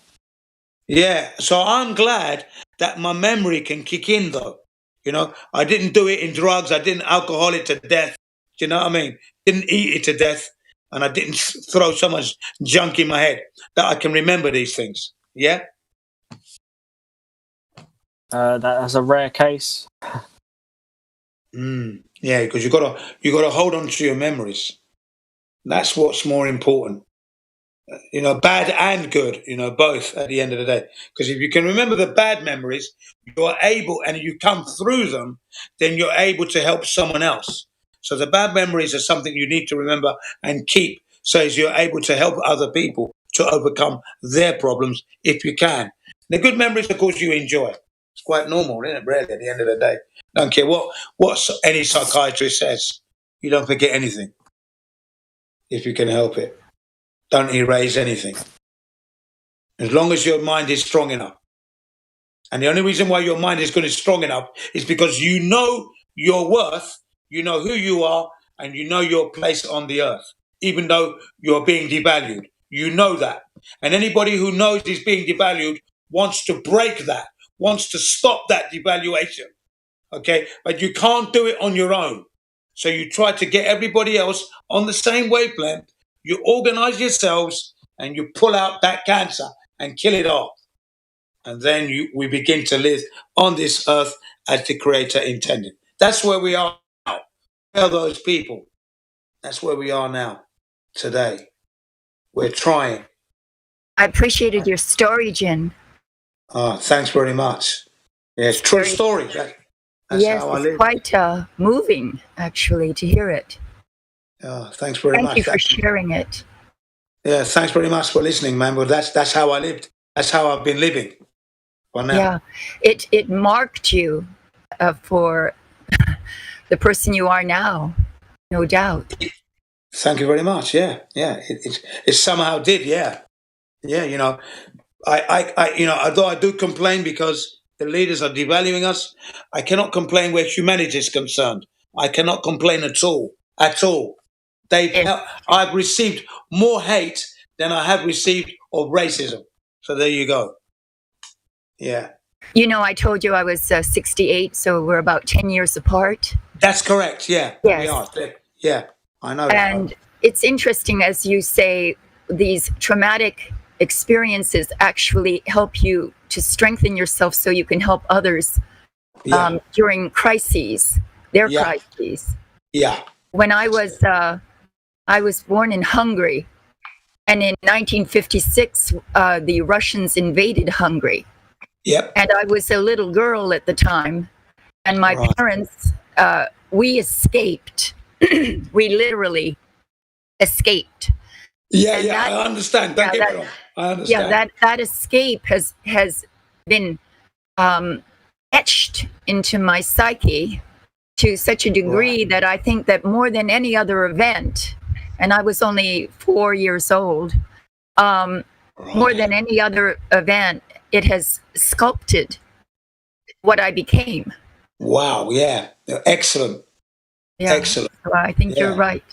Yeah, so I'm glad that my memory can kick in, though. You know, I didn't do it in drugs. I didn't alcohol it to death. Do you know what I mean? Didn't eat it to death. and I didn't throw so much junk in my head that I can remember these things. Yeah? That's a rare case. Yeah, because you gotta hold on to your memories. That's what's more important. Bad and good, both at the end of the day. Because if you can remember the bad memories, you're able, and you come through them, then you're able to help someone else. So the bad memories are something you need to remember and keep, so as you're able to help other people to overcome their problems if you can. The good memories, of course, you enjoy. It's quite normal, isn't it? Really, at the end of the day, don't care what any psychiatrist says. You don't forget anything if you can help it. Don't erase anything. As long as your mind is strong enough. And the only reason why your mind is going to be strong enough is because you know your worth, you know who you are, and you know your place on the earth, even though you're being devalued. You know that. And anybody who knows is being devalued wants to break that, wants to stop that devaluation. Okay? But you can't do it on your own. So you try to get everybody else on the same wavelength. You organize yourselves and you pull out that cancer and kill it off. And then we begin to live on this earth as the Creator intended. That's where we are now. Tell those people. That's where we are now, today. We're trying. I appreciated your story, Jin. Thanks very much. Yeah, it's a true story. That's yes, how I it's live. quite moving, actually, to hear it. Thanks very much. Thank you for sharing it. Yeah, thanks very much for listening, man. But that's how I lived. That's how I've been living. For now. Yeah, it marked you for the person you are now, no doubt. Thank you very much. Yeah. It somehow did. Yeah. Although I do complain because the leaders are devaluing us, I cannot complain where humanity is concerned. I cannot complain at all. At all. I've received more hate than I have received of racism. So there you go. Yeah. I told you I was 68, so we're about 10 years apart. That's correct. Yeah. Yes. We are. Yeah. I know. And it's interesting, as you say, these traumatic experiences actually help you to strengthen yourself so you can help others during crises, their crises. Yeah. When I was born in Hungary, and in 1956, the Russians invaded Hungary. Yep. And I was a little girl at the time, and my parents, we escaped. We literally escaped. Yeah, I understand. Don't get me wrong. I understand. Yeah, that escape has been etched into my psyche to such a degree that I think that more than any other event, and I was only 4 years old, more than any other event, it has sculpted what I became. Wow, yeah. Excellent. Yeah. Excellent. So I think you're right.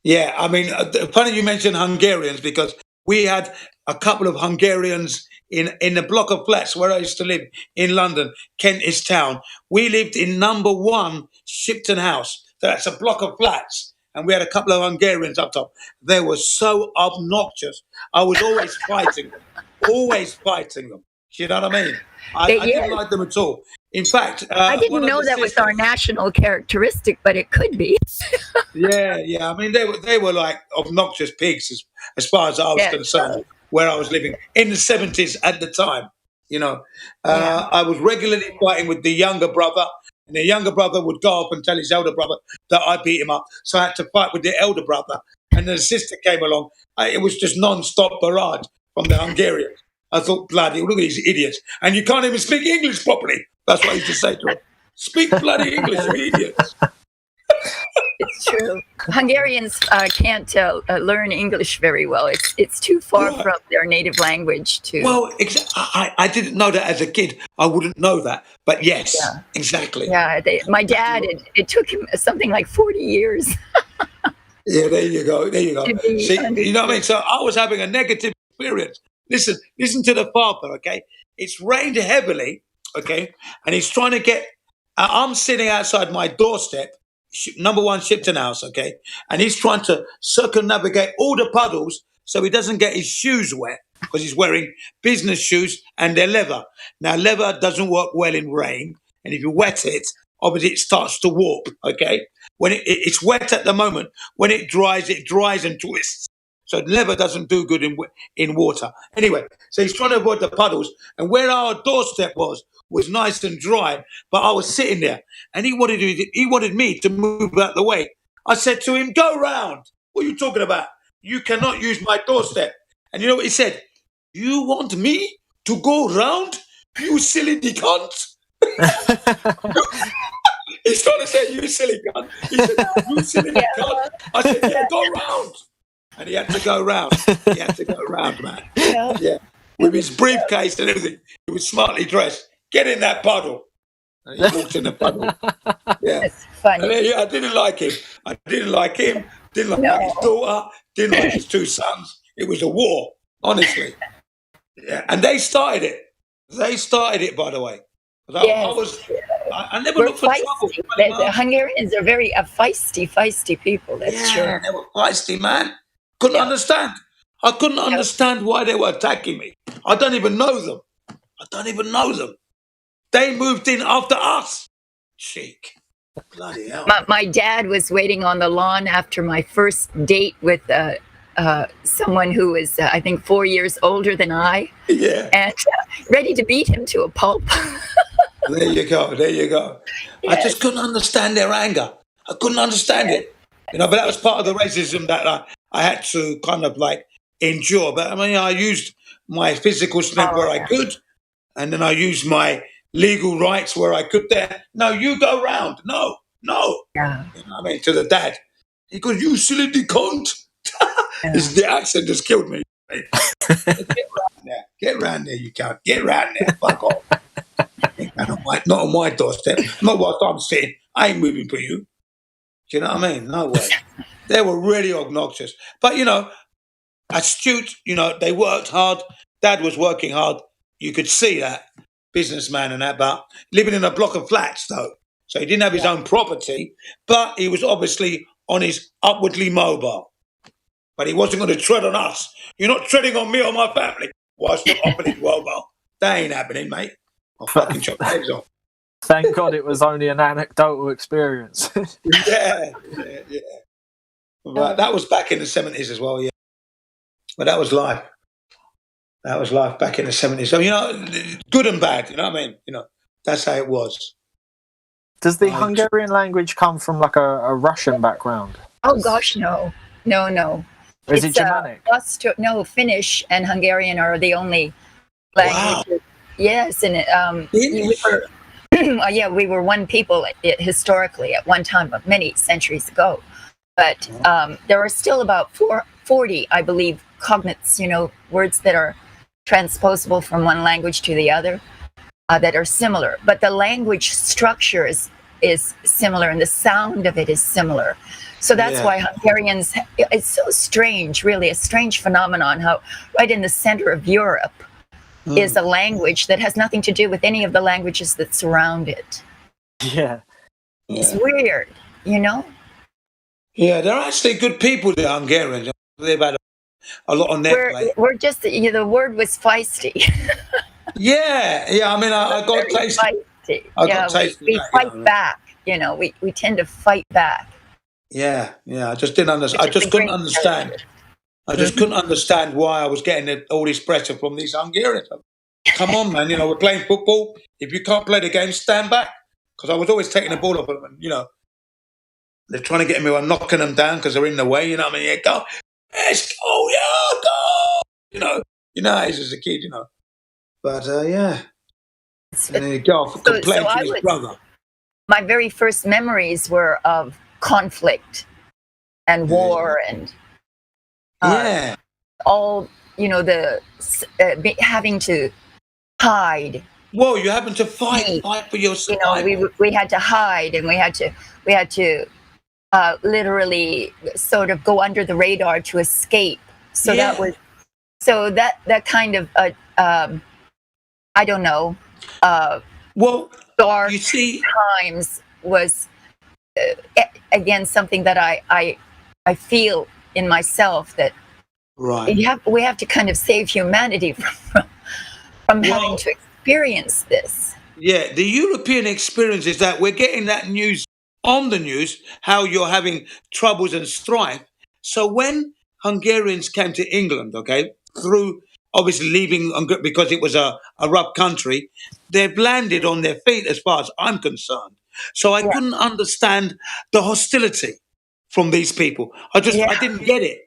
Yeah, I mean, funny you mentioned Hungarians, because we had a couple of Hungarians in the block of flats where I used to live in London, Kentish Town. We lived in number 1 Shipton House. That's a block of flats. And we had a couple of Hungarians up top. They were so obnoxious. I was always fighting them. Always fighting them. You know what I mean? I didn't like them at all. In fact, I didn't know that was our national characteristic, but it could be. Yeah. I mean, they were like obnoxious pigs as far as I was concerned, where I was living in the 70s at the time. I was regularly fighting with the younger brother, and the younger brother would go up and tell his elder brother that I beat him up. So I had to fight with the elder brother, and the sister came along. It was just non-stop barrage from the Hungarians. I thought, bloody, look at these idiots. And you can't even speak English properly. That's what I used to say to them. Speak bloody English, you idiots. It's true. Hungarians can't learn English very well. It's too far from their native language to. Well, I didn't know that as a kid. I wouldn't know that. But yes, exactly. Yeah, my dad, it took him something like 40 years. Yeah, there you go. See, you know what I mean? So I was having a negative experience. Listen to the father, okay? It's rained heavily, okay? And he's trying to get. I'm sitting outside my doorstep, number one Shipton House, okay, and he's trying to circumnavigate all the puddles so he doesn't get his shoes wet because he's wearing business shoes and they're leather. Now, leather doesn't work well in rain, and if you wet it, obviously it starts to warp, okay? When it's wet at the moment, when it dries and twists. So leather doesn't do good in water. Anyway, so he's trying to avoid the puddles, and where our doorstep was nice and dry, but I was sitting there, and he wanted me to move out the way. I said to him, "Go round. What are you talking about? You cannot use my doorstep." And you know what he said? "You want me to go round? You silly cunt." He's trying to say, "You silly cunt." He said, "You silly cunt." I said, "Yeah, go round." And he had to go round. He had to go round, man. Yeah. With his briefcase and everything. He was smartly dressed. "Get in that puddle." And he walked in the puddle. Yeah. That's funny. And then, I didn't like him. Didn't like his daughter, didn't like his two sons. It was a war, honestly. Yeah. And they started it. By the way. I never looked for trouble. The Hungarians are very feisty people. That's true. They were feisty, man. Couldn't understand. I couldn't understand why they were attacking me. I don't even know them. They moved in after us. Cheek. Bloody hell. My dad was waiting on the lawn after my first date with someone who was, I think, 4 years older than I. Yeah. And ready to beat him to a pulp. There you go. Yes. I just couldn't understand their anger. I couldn't understand it. But that was part of the racism that I had to kind of like endure. But I mean, I used my physical strength where I could, and then I used my legal rights where I could there. "No, you go round. No. Yeah. To the dad. He goes, "You silly cunt." The accent just killed me. Get round there, you can't. Get round there. Fuck off. Not on my doorstep. Not whilst I'm sitting. I ain't moving for you. Do you know what I mean? No way. They were really obnoxious. But, astute, they worked hard. Dad was working hard. You could see that. Businessman and that, but living in a block of flats, though. So he didn't have his own property, but he was obviously on his upwardly mobile. But he wasn't going to tread on us. "You're not treading on me or my family whilst I'm upwardly mobile." That ain't happening, mate. I'll fucking chop your heads off. Thank God it was only an anecdotal experience. Yeah. But that was back in the 70s as well, yeah. But that was life. That was life back in the 70s. So, good and bad, you know what I mean? That's how it was. Does the Hungarian language come from like a Russian background? Oh, gosh, no. Is it Germanic? Finnish and Hungarian are the only languages. Wow. Yes, and we were one people historically at one time, but many centuries ago. But there are still about 40, I believe, cognates, words that are transposable from one language to the other that are similar. But the language structure is similar, and the sound of it is similar. So that's why Hungarians, it's so strange, really, a strange phenomenon, how right in the center of Europe is a language that has nothing to do with any of the languages that surround it. Yeah. It's weird, Yeah, they're actually good people, the Hungarians. They've had a lot on their plate. We're just, the word was feisty. Yeah. I mean, I got tasty. We fight back. We tend to fight back. Yeah. I just didn't understand. I just couldn't understand. I just couldn't understand why I was getting all this pressure from these Hungarians. Come on, man. We're playing football. If you can't play the game, stand back. Because I was always taking the ball off them. And, they're trying to get me. I'm knocking them down because they're in the way. You know what I mean? Yeah, go. Let's go. Yeah, go. You know, as a kid, But, yeah. And then he go off and complain to his brother. My very first memories were of conflict and war and all, having to hide. Whoa, you having to fight for your survival. We had to hide, and we had to literally sort of go under the radar to escape. So that kind of I don't know. Well, dark you see, times was again, something that I feel in myself that Right. we have to kind of save humanity from having to experience this. Yeah, the European experience is that we're getting that news on the news, how you're having troubles and strife. So when Hungarians came to England, okay, through obviously leaving because it was a rough country, they've landed on their feet as far as I'm concerned. So I couldn't understand the hostility from these people. I didn't get it.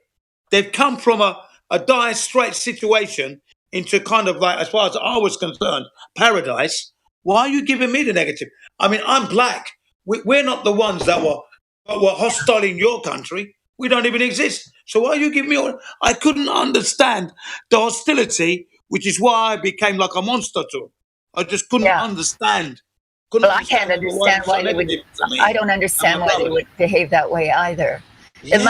They've come from a dire straight situation into kind of like, as far as I was concerned, paradise. Why are you giving me the negative? I mean, I'm black. We're not the ones that were hostile in your country. We don't even exist. So why are you giving me all? I couldn't understand the hostility, which is why I became like a monster to them. I just couldn't understand. Well, I can't understand why they would. I don't understand why they would behave that way either. Yeah, it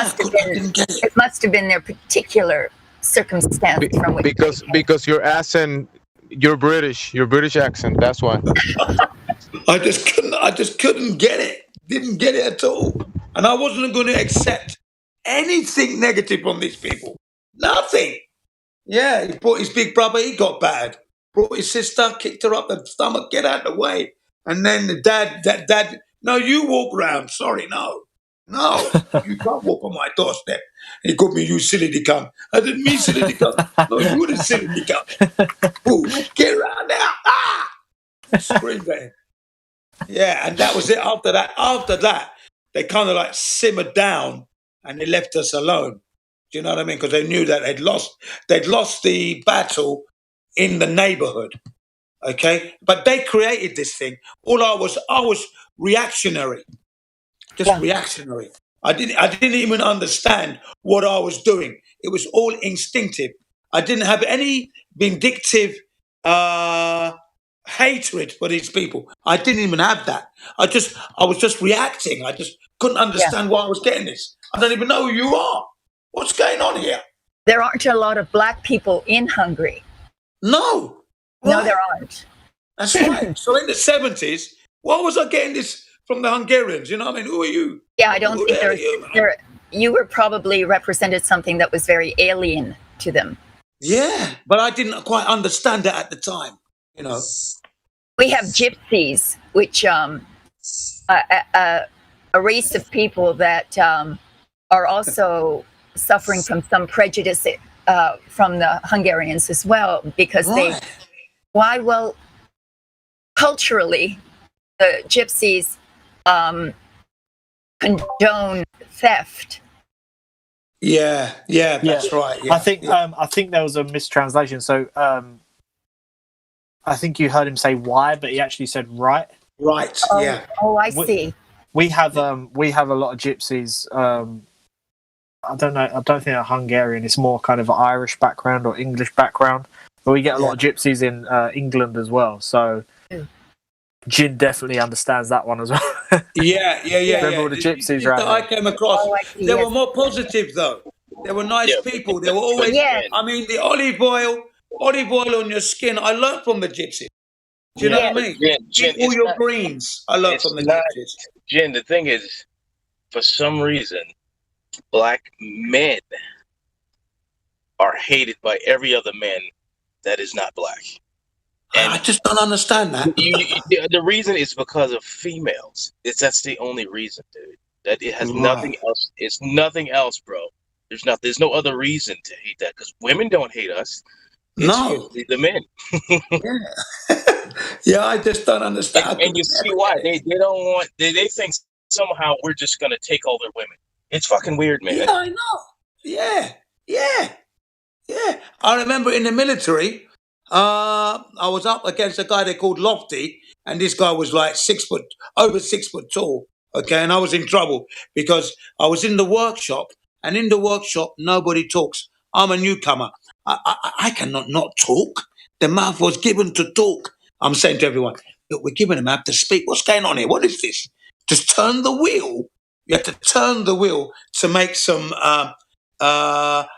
must have been their particular circumstance from which. Because your accent, you're British accent. That's why. I just couldn't get it. Didn't get it at all. And I wasn't going to accept anything negative from these people. Nothing. Yeah, he brought his big brother, he got bad. Brought his sister, kicked her up the stomach, get out of the way. And then the dad, no, you walk round. Sorry, no. No, you can't walk on my doorstep. He called me, you silly cunt. I didn't mean silly cunt. No, you the silly cunt. Ooh, get around now. Ah! Screamed at him. Yeah, and that was it. After that, they kind of like simmered down and they left us alone. Do you know what I mean? Because they knew that they'd lost the battle in the neighborhood. Okay? But they created this thing. I was reactionary. Reactionary. I didn't even understand what I was doing. It was all instinctive. I didn't have any vindictive hatred for these people. I didn't even have that. I was just reacting. I just couldn't understand why I was getting this. I don't even know who you are. What's going on here? There aren't a lot of black people in Hungary. No. No, there aren't. That's right. So in the 70s, why was I getting this from the Hungarians? You know what I mean? Who are you? Yeah, I don't think you were probably represented something that was very alien to them. Yeah, but I didn't quite understand that at the time. You know, we have gypsies, which a race of people that are also suffering from some prejudice from the Hungarians as well, because well, culturally, the gypsies condone theft. Yeah, that's right. Yeah, I think there was a mistranslation. So I think you heard him say "why," but he actually said "right." Right. Yeah. Oh, I see. We have a lot of gypsies. I don't know. I don't think they're Hungarian. It's more kind of an Irish background or English background. But we get a lot of gypsies in England as well. So Jin definitely understands that one as well. Yeah. Remember all the gypsies, right? I came across. They were more positive though. They were nice people. They were always. I mean, the olive oil on your skin. I learned from the gypsies. Do you know what I mean? Jin, all your greens. I learned from the gypsies. Jin, the thing is, for some reason, black men are hated by every other man that is not black. And I just don't understand that. The reason is because of females. That's the only reason, dude. That it has nothing else. It's nothing else, bro. There's no other reason to hate that, because women don't hate us. It's the men. Yeah, I just don't understand. And you see why they don't want. They think somehow we're just gonna take all their women. It's fucking weird, man. Yeah, I know. Yeah. I remember in the military, I was up against a guy they called Lofty, and this guy was like over 6 foot tall. Okay, and I was in trouble because I was in the workshop, and in the workshop nobody talks. I'm a newcomer. I cannot not talk. The mouth was given to talk. I'm saying to everyone, look, we're giving a mouth to speak. What's going on here? What is this? Just turn the wheel. You have to turn the wheel to make some, the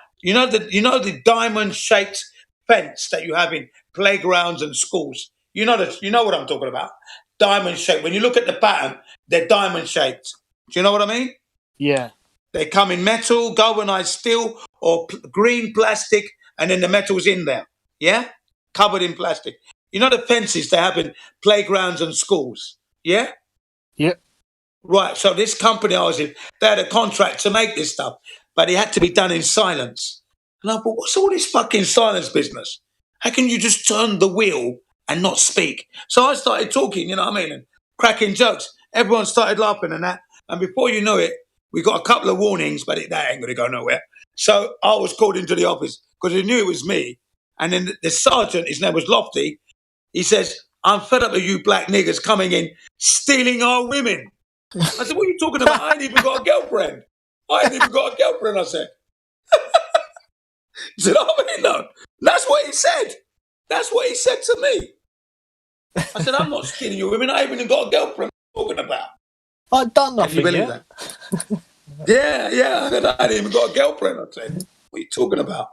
diamond-shaped fence that you have in playgrounds and schools. You know what I'm talking about. Diamond-shaped. When you look at the pattern, they're diamond-shaped. Do you know what I mean? Yeah. They come in metal, galvanized steel, or green plastic, and then the metal's in there. Yeah? Covered in plastic. You know the fences they have in playgrounds and schools? Yeah? Yep. Right. So this company I was in, they had a contract to make this stuff, but it had to be done in silence. And I thought, what's all this fucking silence business? How can you just turn the wheel and not speak? So I started talking, you know what I mean, and cracking jokes. Everyone started laughing and that. And before you know it, we got a couple of warnings, but that ain't going to go nowhere. So I was called into the office because he knew it was me. And then the sergeant, his name was Lofty, he says, I'm fed up of you black niggers coming in, stealing our women. I said, what are you talking about? I ain't even got a girlfriend. I said. Do you know what I mean? No. That's what he said. That's what he said to me. I said, I'm not stealing your women. I ain't even got a girlfriend. What are you talking about? I've done nothing Can you believe yet. that? Yeah. I said, I ain't even got a girlfriend. I said, what are you talking about?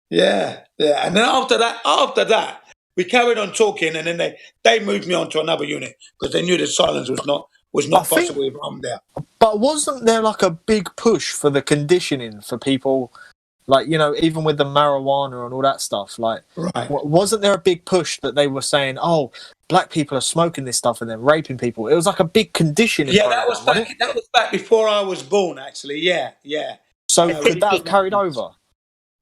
Yeah. And then after that, we carried on talking, and then they moved me on to another unit because they knew the silence was not possible if I'm there. But wasn't there like a big push for the conditioning for people, like, you know, even with the marijuana and all that stuff? Like, right. Wasn't there a big push that they were saying, oh, black people are smoking this stuff and then raping people? It was like a big conditioning. Yeah, that was back before I was born, actually. Yeah. So could that have carried over?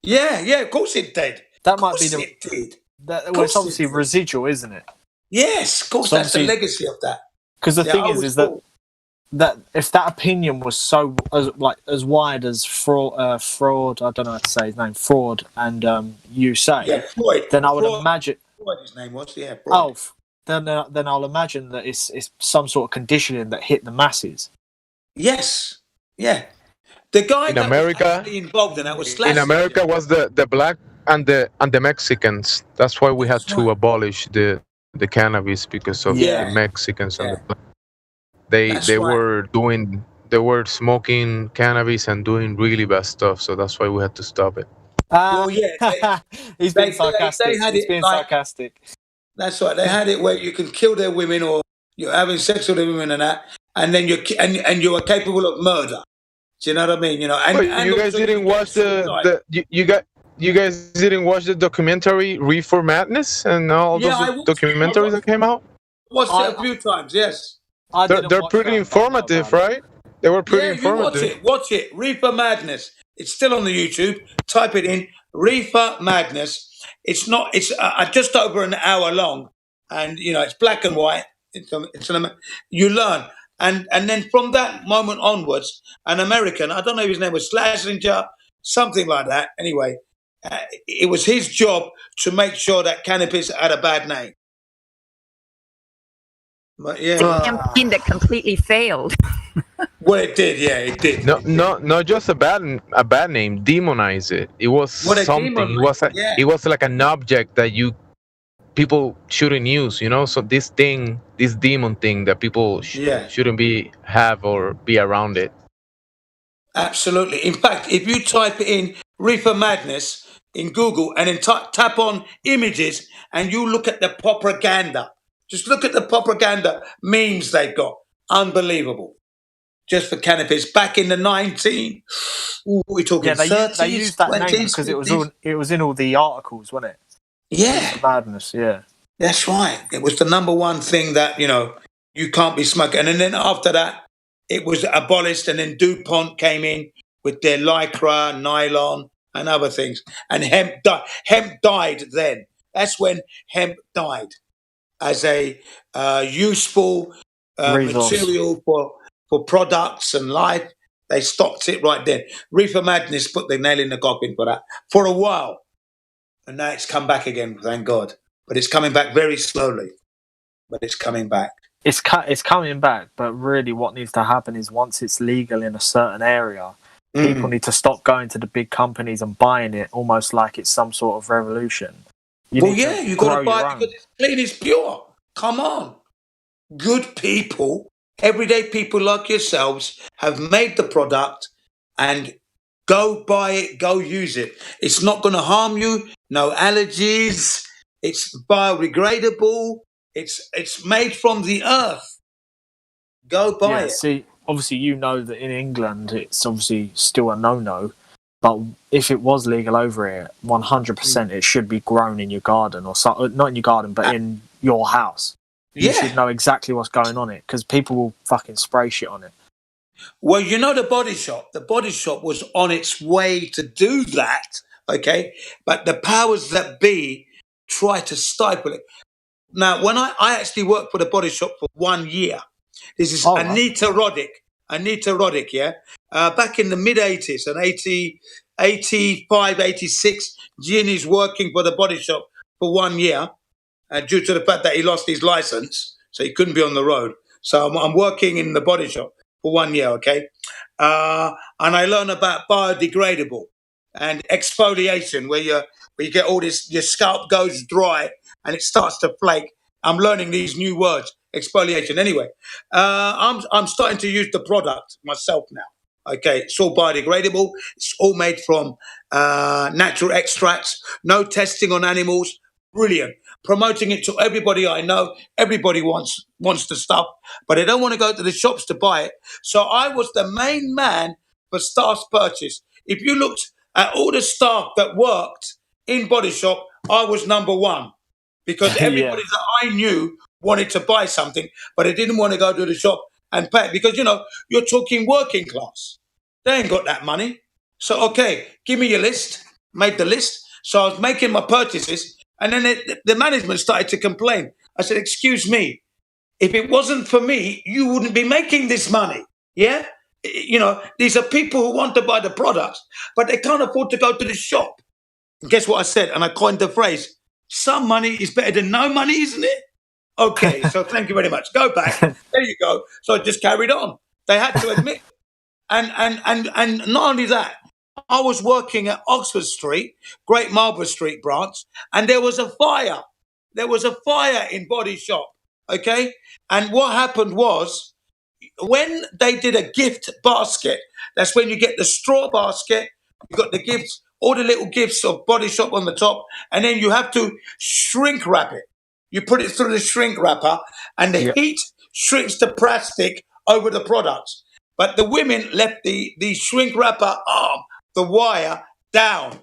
Yeah, of course it did. That might be it did. Well, it's obviously residual, isn't it? Yes, of course, that's the legacy of that. Because the thing is that if that opinion was so as wide as fraud, I don't know how to say his name, fraud, and you say, Floyd, then I would imagine. What his name was? Yeah, Floyd. Oh, then I'll imagine that it's some sort of conditioning that hit the masses. Yes, yeah. The guy in that America was actually involved in that was in America was the black and the Mexicans. That's why we had to abolish the cannabis because of the Mexicans and the black. They were smoking cannabis and doing really bad stuff, so that's why we had to stop it. Well, yeah, he's being sarcastic. He's being sarcastic. That's right. They had it where you can kill their women, or you're having sex with the women and that, and then you are capable of murder. Do you know what I mean? You know, and you guys didn't watch you guys didn't watch the documentary Reefer Madness and all those documentaries that came out? Watched it a few times. Yes. They're pretty informative, right? They were pretty informative. Watch it. Reefer Madness. It's still on the YouTube. Type it in. Reefer Madness. It's just over an hour long, and you know it's black and white. You learn, and then from that moment onwards, an American, I don't know if his name was Schlesinger, something like that. Anyway, it was his job to make sure that cannabis had a bad name. But The campaign that completely failed. Well, it did. Yeah, it did. Not just a bad name. Demonize it. It was something. It was like an object that people shouldn't use. You know. So this demon thing that people shouldn't have or be around it. Absolutely. In fact, if you type in Reefer Madness in Google and then tap on images and you look at the propaganda, just look at the propaganda memes they've got. Unbelievable. Just for cannabis back in the we're talking 30s, they used that 20s, name because it was in all the articles, wasn't it? Yeah. Madness, yeah. That's right. It was the number one thing that, you know, you can't be smoking. And then after that, it was abolished, and then DuPont came in with their Lycra, nylon, and other things. And hemp died then. That's when hemp died as a useful material for products and life. They stopped it right then. Reefer Madness put the nail in the coffin for that for a while. And now it's come back again, thank God. But it's coming back very slowly. But it's coming back. It's coming back, but really what needs to happen is once it's legal in a certain area, people need to stop going to the big companies and buying it almost like it's some sort of revolution. You got to buy it because it's clean, it's pure. Come on. Good people, everyday people like yourselves have made the product, and go buy it, go use it. It's not going to harm you, no allergies, it's biodegradable. It's made from the earth. Go buy it. See, obviously you know that in England it's obviously still a no-no, but if it was legal over here, 100% it should be grown in your garden or not in your garden, but in your house. You should know exactly what's going on it because people will fucking spray shit on it. Well, you know, the Body Shop was on its way to do that, okay? But the powers that be try to stifle it. Now, when I actually worked for the Body Shop for 1 year, this is Anita Roddick, yeah? Back in the mid-80s, and 85, 86, Ginny's working for the Body Shop for 1 year due to the fact that he lost his license, so he couldn't be on the road. So I'm working in the Body Shop for 1 year, okay? And I learn about biodegradable and exfoliation, where you get all this, your scalp goes dry and it starts to flake. I'm learning these new words, exfoliation. Anyway, I'm starting to use the product myself now. Okay, it's all biodegradable. It's all made from natural extracts. No testing on animals. Brilliant. Promoting it to everybody I know. Everybody wants the stuff, but they don't want to go to the shops to buy it. So I was the main man for staff's purchase. If you looked at all the staff that worked in Body Shop, I was number one because everybody that I knew wanted to buy something, but they didn't want to go to the shop and pay because, you know, you're talking working class. They ain't got that money. So, okay, give me your list. Made the list. So I was making my purchases. And then the management started to complain. I said, excuse me, if it wasn't for me, you wouldn't be making this money. Yeah? You know, these are people who want to buy the products, but they can't afford to go to the shop. And guess what I said? And I coined the phrase, some money is better than no money, isn't it? Okay, so thank you very much. Go back. There you go. So I just carried on. They had to admit. And not only that, I was working at Oxford Street, Great Marlborough Street branch, and there was a fire. There was a fire in Body Shop, okay? And what happened was, when they did a gift basket, that's when you get the straw basket, you got the gifts, all the little gifts of Body Shop on the top, and then you have to shrink wrap it. You put it through the shrink wrapper, and the heat shrinks the plastic over the products. But the women left the shrink wrapper arm, the wire, down.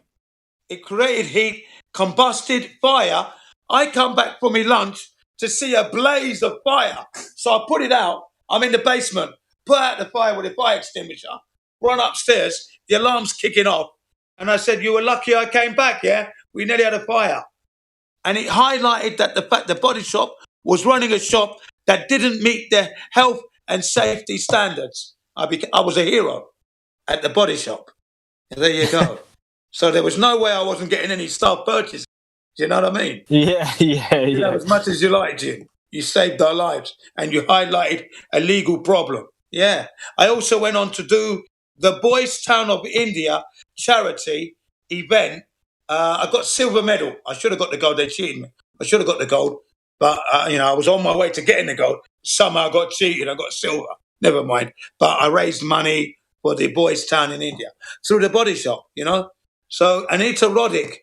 It created heat, combusted, fire. I come back from my lunch to see a blaze of fire. So I put it out. I'm in the basement. Put out the fire with a fire extinguisher. Run upstairs. The alarm's kicking off. And I said, you were lucky I came back, yeah? We nearly had a fire. And it highlighted that the fact the Body Shop was running a shop that didn't meet their health and safety standards. I was a hero at the Body Shop. And there you go. So there was no way I wasn't getting any staff purchases. Do you know what I mean? Yeah. You know, as much as you like, Jim, you saved our lives and you highlighted a legal problem. Yeah. I also went on to do the Boys Town of India charity event. I got silver medal. I should have got the gold. They cheated me. I should have got the gold. But, you know, I was on my way to getting the gold. Somehow I got cheated. I got silver. Never mind. But I raised money for the Boys Town in India through the Body Shop, you know. So Anita Roddick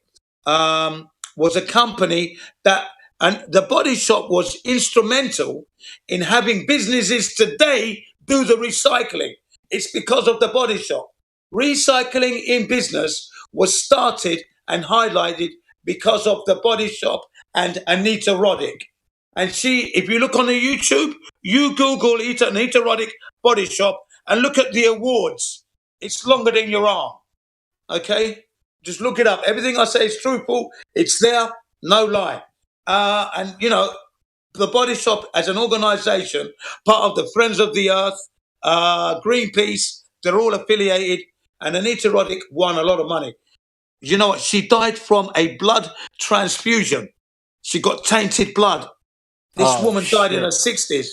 was a company that, and the Body Shop was instrumental in having businesses today do the recycling. It's because of the Body Shop. Recycling in business was started and highlighted because of the Body Shop and Anita Roddick. And she, if you look on the YouTube, you Google Anita Roddick Body Shop and look at the awards. It's longer than your arm. Okay? Just look it up. Everything I say is truthful. It's there. No lie. And, you know, the Body Shop as an organization, part of the Friends of the Earth, Greenpeace, they're all affiliated. And Anita Roddick won a lot of money. You know what? She died from a blood transfusion. She got tainted blood. This woman died in her 60s.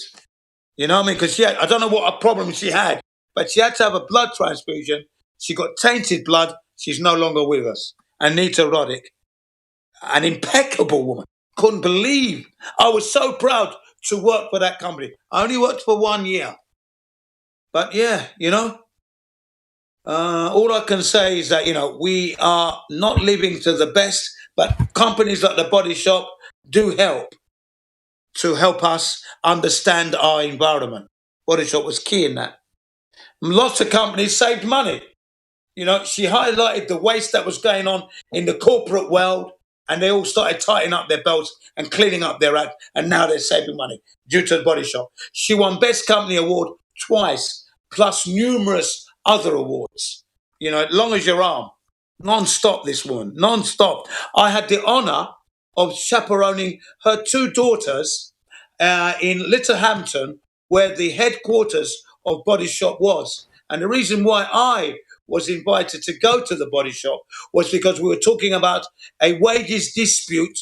You know what I mean? Because I don't know what a problem she had, but she had to have a blood transfusion. She got tainted blood. She's no longer with us. Anita Roddick, an impeccable woman. Couldn't believe. I was so proud to work for that company. I only worked for 1 year. But yeah, you know, all I can say is that, you know, we are not living to the best, but companies like the Body Shop do help to help us understand our environment. Body Shop was key in that. Lots of companies saved money. You know, she highlighted the waste that was going on in the corporate world, and they all started tightening up their belts and cleaning up their act, and now they're saving money due to the Body Shop. She won Best Company Award twice, plus numerous other awards. You know, long as your arm. Non-stop, this woman, non-stop. I had the honour of chaperoning her 2 daughters in Littlehampton, where the headquarters of Body Shop was. And the reason why I was invited to go to the Body Shop was because we were talking about a wages dispute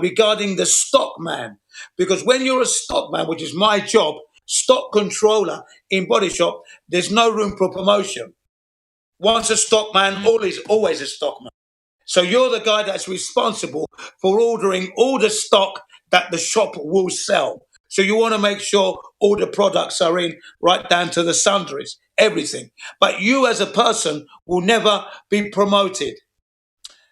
regarding the stockman. Because when you're a stockman, which is my job, stock controller in Body Shop, there's no room for promotion. Once a stockman, always a stockman. So you're the guy that's responsible for ordering all the stock that the shop will sell. So you want to make sure all the products are in, right down to the sundries, everything. But you as a person will never be promoted.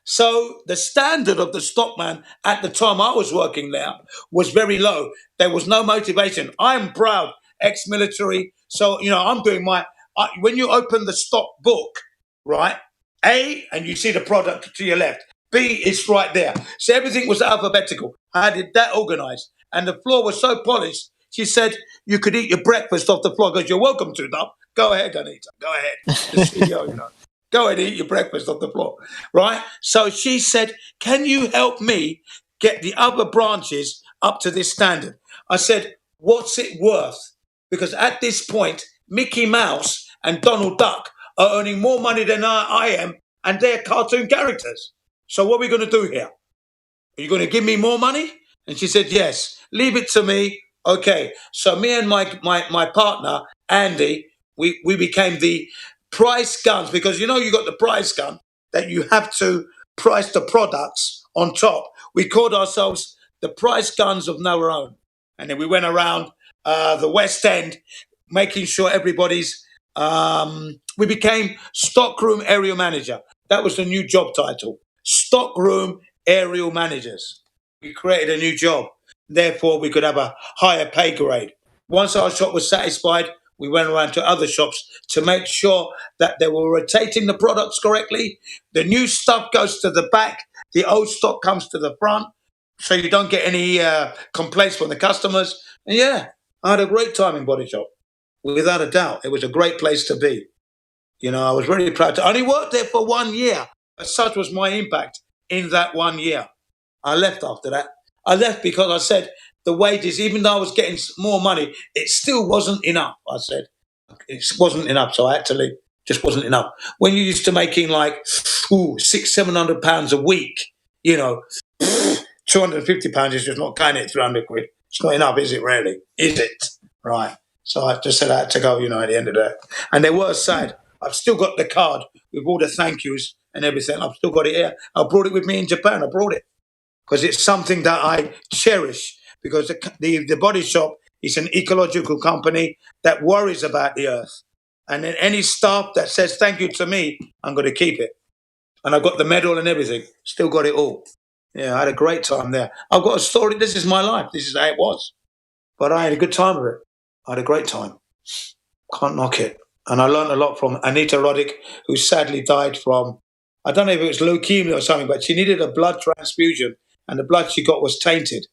So the standard of the stockman at the time I was working there was very low. There was no motivation. I'm proud, ex-military. So, you know, I'm doing when you open the stock book, right, A, and you see the product to your left, B, it's right there. So everything was alphabetical. I had it that organized. And the floor was so polished, she said, you could eat your breakfast off the floor. Because you're welcome to, Dub. Go ahead, Anita. Go ahead. The CEO, you know. Go ahead and eat your breakfast off the floor, right? So she said, can you help me get the other branches up to this standard? I said, what's it worth? Because at this point, Mickey Mouse and Donald Duck are earning more money than I am, and they're cartoon characters. So what are we going to do here? Are you going to give me more money? And she said, yes, leave it to me. Okay. So me and my partner, Andy, we became the price guns, because you know you got the price gun that you have to price the products on top. We called ourselves the price guns of Noah Own. And then we went around the West End making sure everybody's we became stockroom aerial manager. That was the new job title. Stockroom aerial managers. We created a new job. Therefore, we could have a higher pay grade. Once our shop was satisfied, we went around to other shops to make sure that they were rotating the products correctly. The new stuff goes to the back. The old stock comes to the front. So you don't get any complaints from the customers. And yeah, I had a great time in Body Shop. Without a doubt, it was a great place to be. You know, I was really proud to. I only worked there for 1 year. But such was my impact in that 1 year. I left after that. I left because I said the wages, even though I was getting more money, it still wasn't enough. I said it wasn't enough, so I had to leave. Just wasn't enough. When you're used to making like £600-700 a week, you know, £250 is just not cutting it. 300 quid. It's not enough, is it? Really? Is it? Right. So I just said I had to go. You know, at the end of that, and they were sad. I've still got the card with all the thank yous and everything. I've still got it here. I brought it with me in Japan. I brought it because it's something that I cherish. Because the Body Shop is an ecological company that worries about the earth. And then any staff that says thank you to me, I'm going to keep it. And I've got the medal and everything. Still got it all. Yeah, I had a great time there. I've got a story. This is my life. This is how it was. But I had a good time with it. I had a great time. Can't knock it. And I learned a lot from Anita Roddick, who sadly died from, I don't know if it was leukemia or something, but she needed a blood transfusion. And the blood she got was tainted.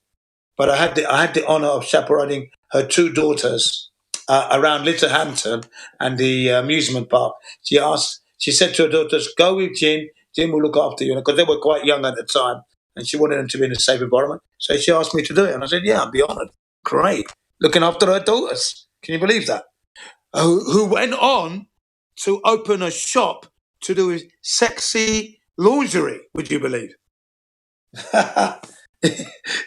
But I had the honour of chaperoning her 2 daughters around Littlehampton and the amusement park. She said to her daughters, go with Jim. Jim will look after you. Because they were quite young at the time. And she wanted them to be in a safe environment. So she asked me to do it. And I said, yeah, I'd be honoured. Great. Looking after her daughters. Can you believe that? Who went on to open a shop to do with sexy lingerie, would you believe?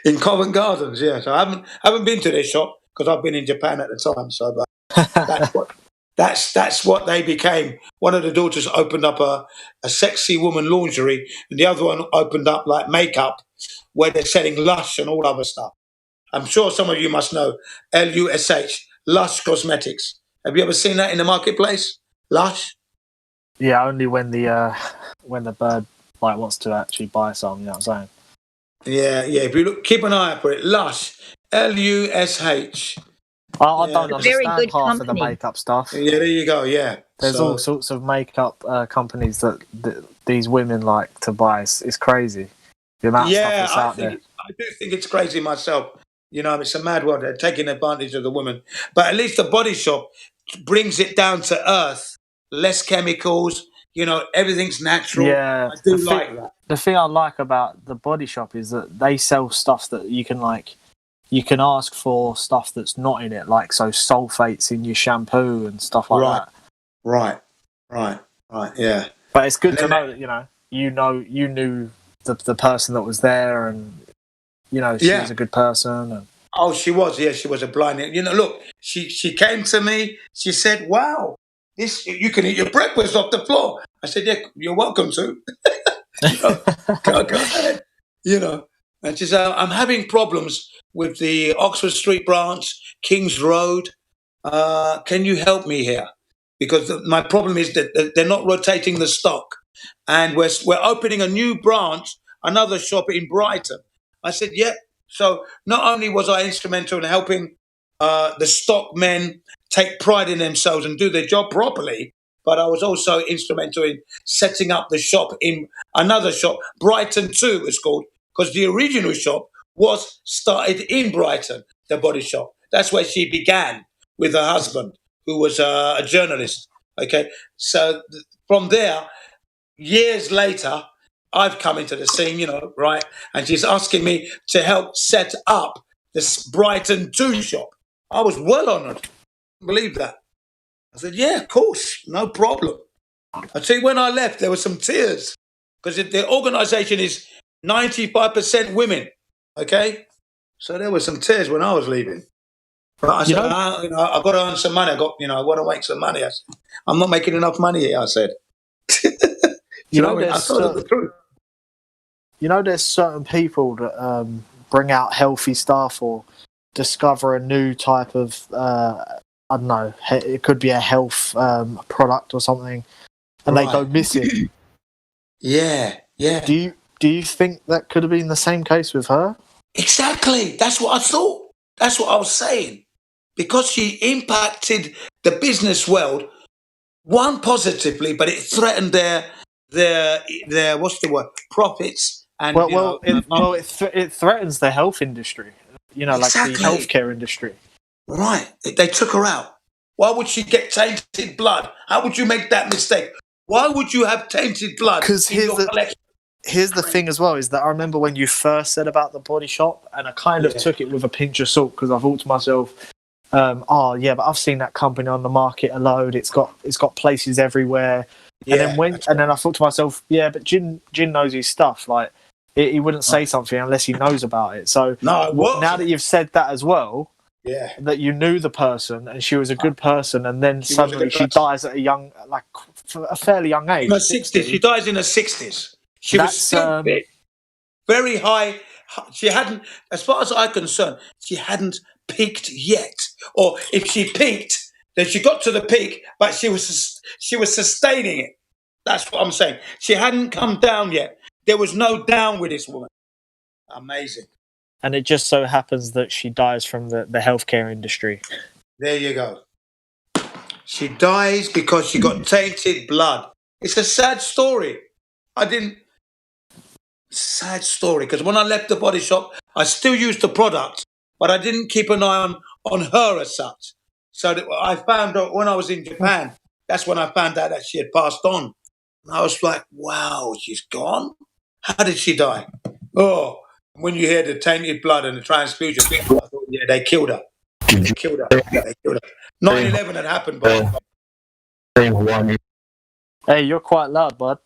In Covent Gardens, yeah. So I haven't been to their shop because I've been in Japan at the time. So but that's what they became. One of the daughters opened up a sexy woman lingerie, and the other one opened up like makeup, where they're selling Lush and all other stuff. I'm sure some of you must know LUSH, Lush Cosmetics. Have you ever seen that in the marketplace? Lush? Yeah, only when the bird like wants to actually buy some. You know what I'm saying? Yeah. If you keep an eye out for it, Lush, LUSH. I don't It's a very understand good half of the company. makeup stuff. Yeah, there you go. Yeah. There's So- all sorts of makeup companies that these women like to buy. It's crazy. The amount of stuff that's out there. I do think it's crazy myself. You know, it's a mad world. They're taking advantage of the women. But at least the Body Shop brings it down to earth. Less chemicals. You know, everything's natural. Yeah, I do the like thing, that. the thing I like about the Body Shop is that they sell stuff that you can ask for stuff that's not in it, like so sulfates in your shampoo and stuff like Right. that. Right. Yeah. But it's good to know that you knew the person that was there, and she was a good person. And Oh, she was. Yeah, she was a blind. You know, look, she came to me. She said, "Wow, you can eat your breakfast off the floor." I said, "Yeah, you're welcome to." Go ahead. You know, and she said, "I'm having problems with the Oxford Street branch, Kings Road. Can you help me here? Because my problem is that they're not rotating the stock, and we're opening a new branch, another shop in Brighton." I said, "Yeah." So not only was I instrumental in helping the stock men take pride in themselves and do their job properly, but I was also instrumental in setting up the shop in another shop, Brighton 2 it's called, because the original shop was started in Brighton, the Body Shop. That's where she began with her husband, who was a journalist. Okay, so from there, years later, I've come into the scene, right? And she's asking me to help set up this Brighton 2 shop. I was well honoured. Believe that. I said, yeah, of course, no problem. I tell you, when I left, there were some tears because the organisation is 95% women. Okay, so there were some tears when I was leaving. But I said, I've got to earn some money. I got to make some money. I said, I'm not making enough money here. I said, I told her the truth. There's certain people that bring out healthy stuff or discover a new type of I don't know, it could be a health product or something, and they go missing. Yeah. Do you think that could have been the same case with her? Exactly. That's what I thought. That's what I was saying. Because she impacted the business world, one positively, but it threatened their what's the word, profits. And it threatens the health industry. Exactly. Like the healthcare industry. Right. They took her out. Why would she get tainted blood? How would you make that mistake? Why would you have tainted blood in your collection? Here's the thing as well, is that I remember when you first said about the Body Shop, and I kind of took it with a pinch of salt because I thought to myself, but I've seen that company on the market a load. It's got places everywhere. Yeah, and then I thought to myself, but Jin knows his stuff. Like he wouldn't say something unless he knows about it. So now that you've said that as well, that you knew the person and she was a good person, and then suddenly she dies at a fairly young age. In her 60s. She dies in her 60s. She was still fit, very high. She hadn't, as far as I'm concerned, she hadn't peaked yet. Or if she peaked, then she got to the peak, but she was sustaining it. That's what I'm saying. She hadn't come down yet. There was no down with this woman. Amazing. And it just so happens that she dies from the healthcare industry. There you go. She dies because she got tainted blood. It's a sad story. Sad story, because when I left the Body Shop, I still used the product, but I didn't keep an eye on her as such. So I found out when I was in Japan, that's when I found out that she had passed on. And I was like, wow, she's gone? How did she die? Oh, when you hear the tainted blood and the transfusion, I thought, yeah, they killed her. They killed her. 9/11 had happened, but hey, you're quite loud, bud.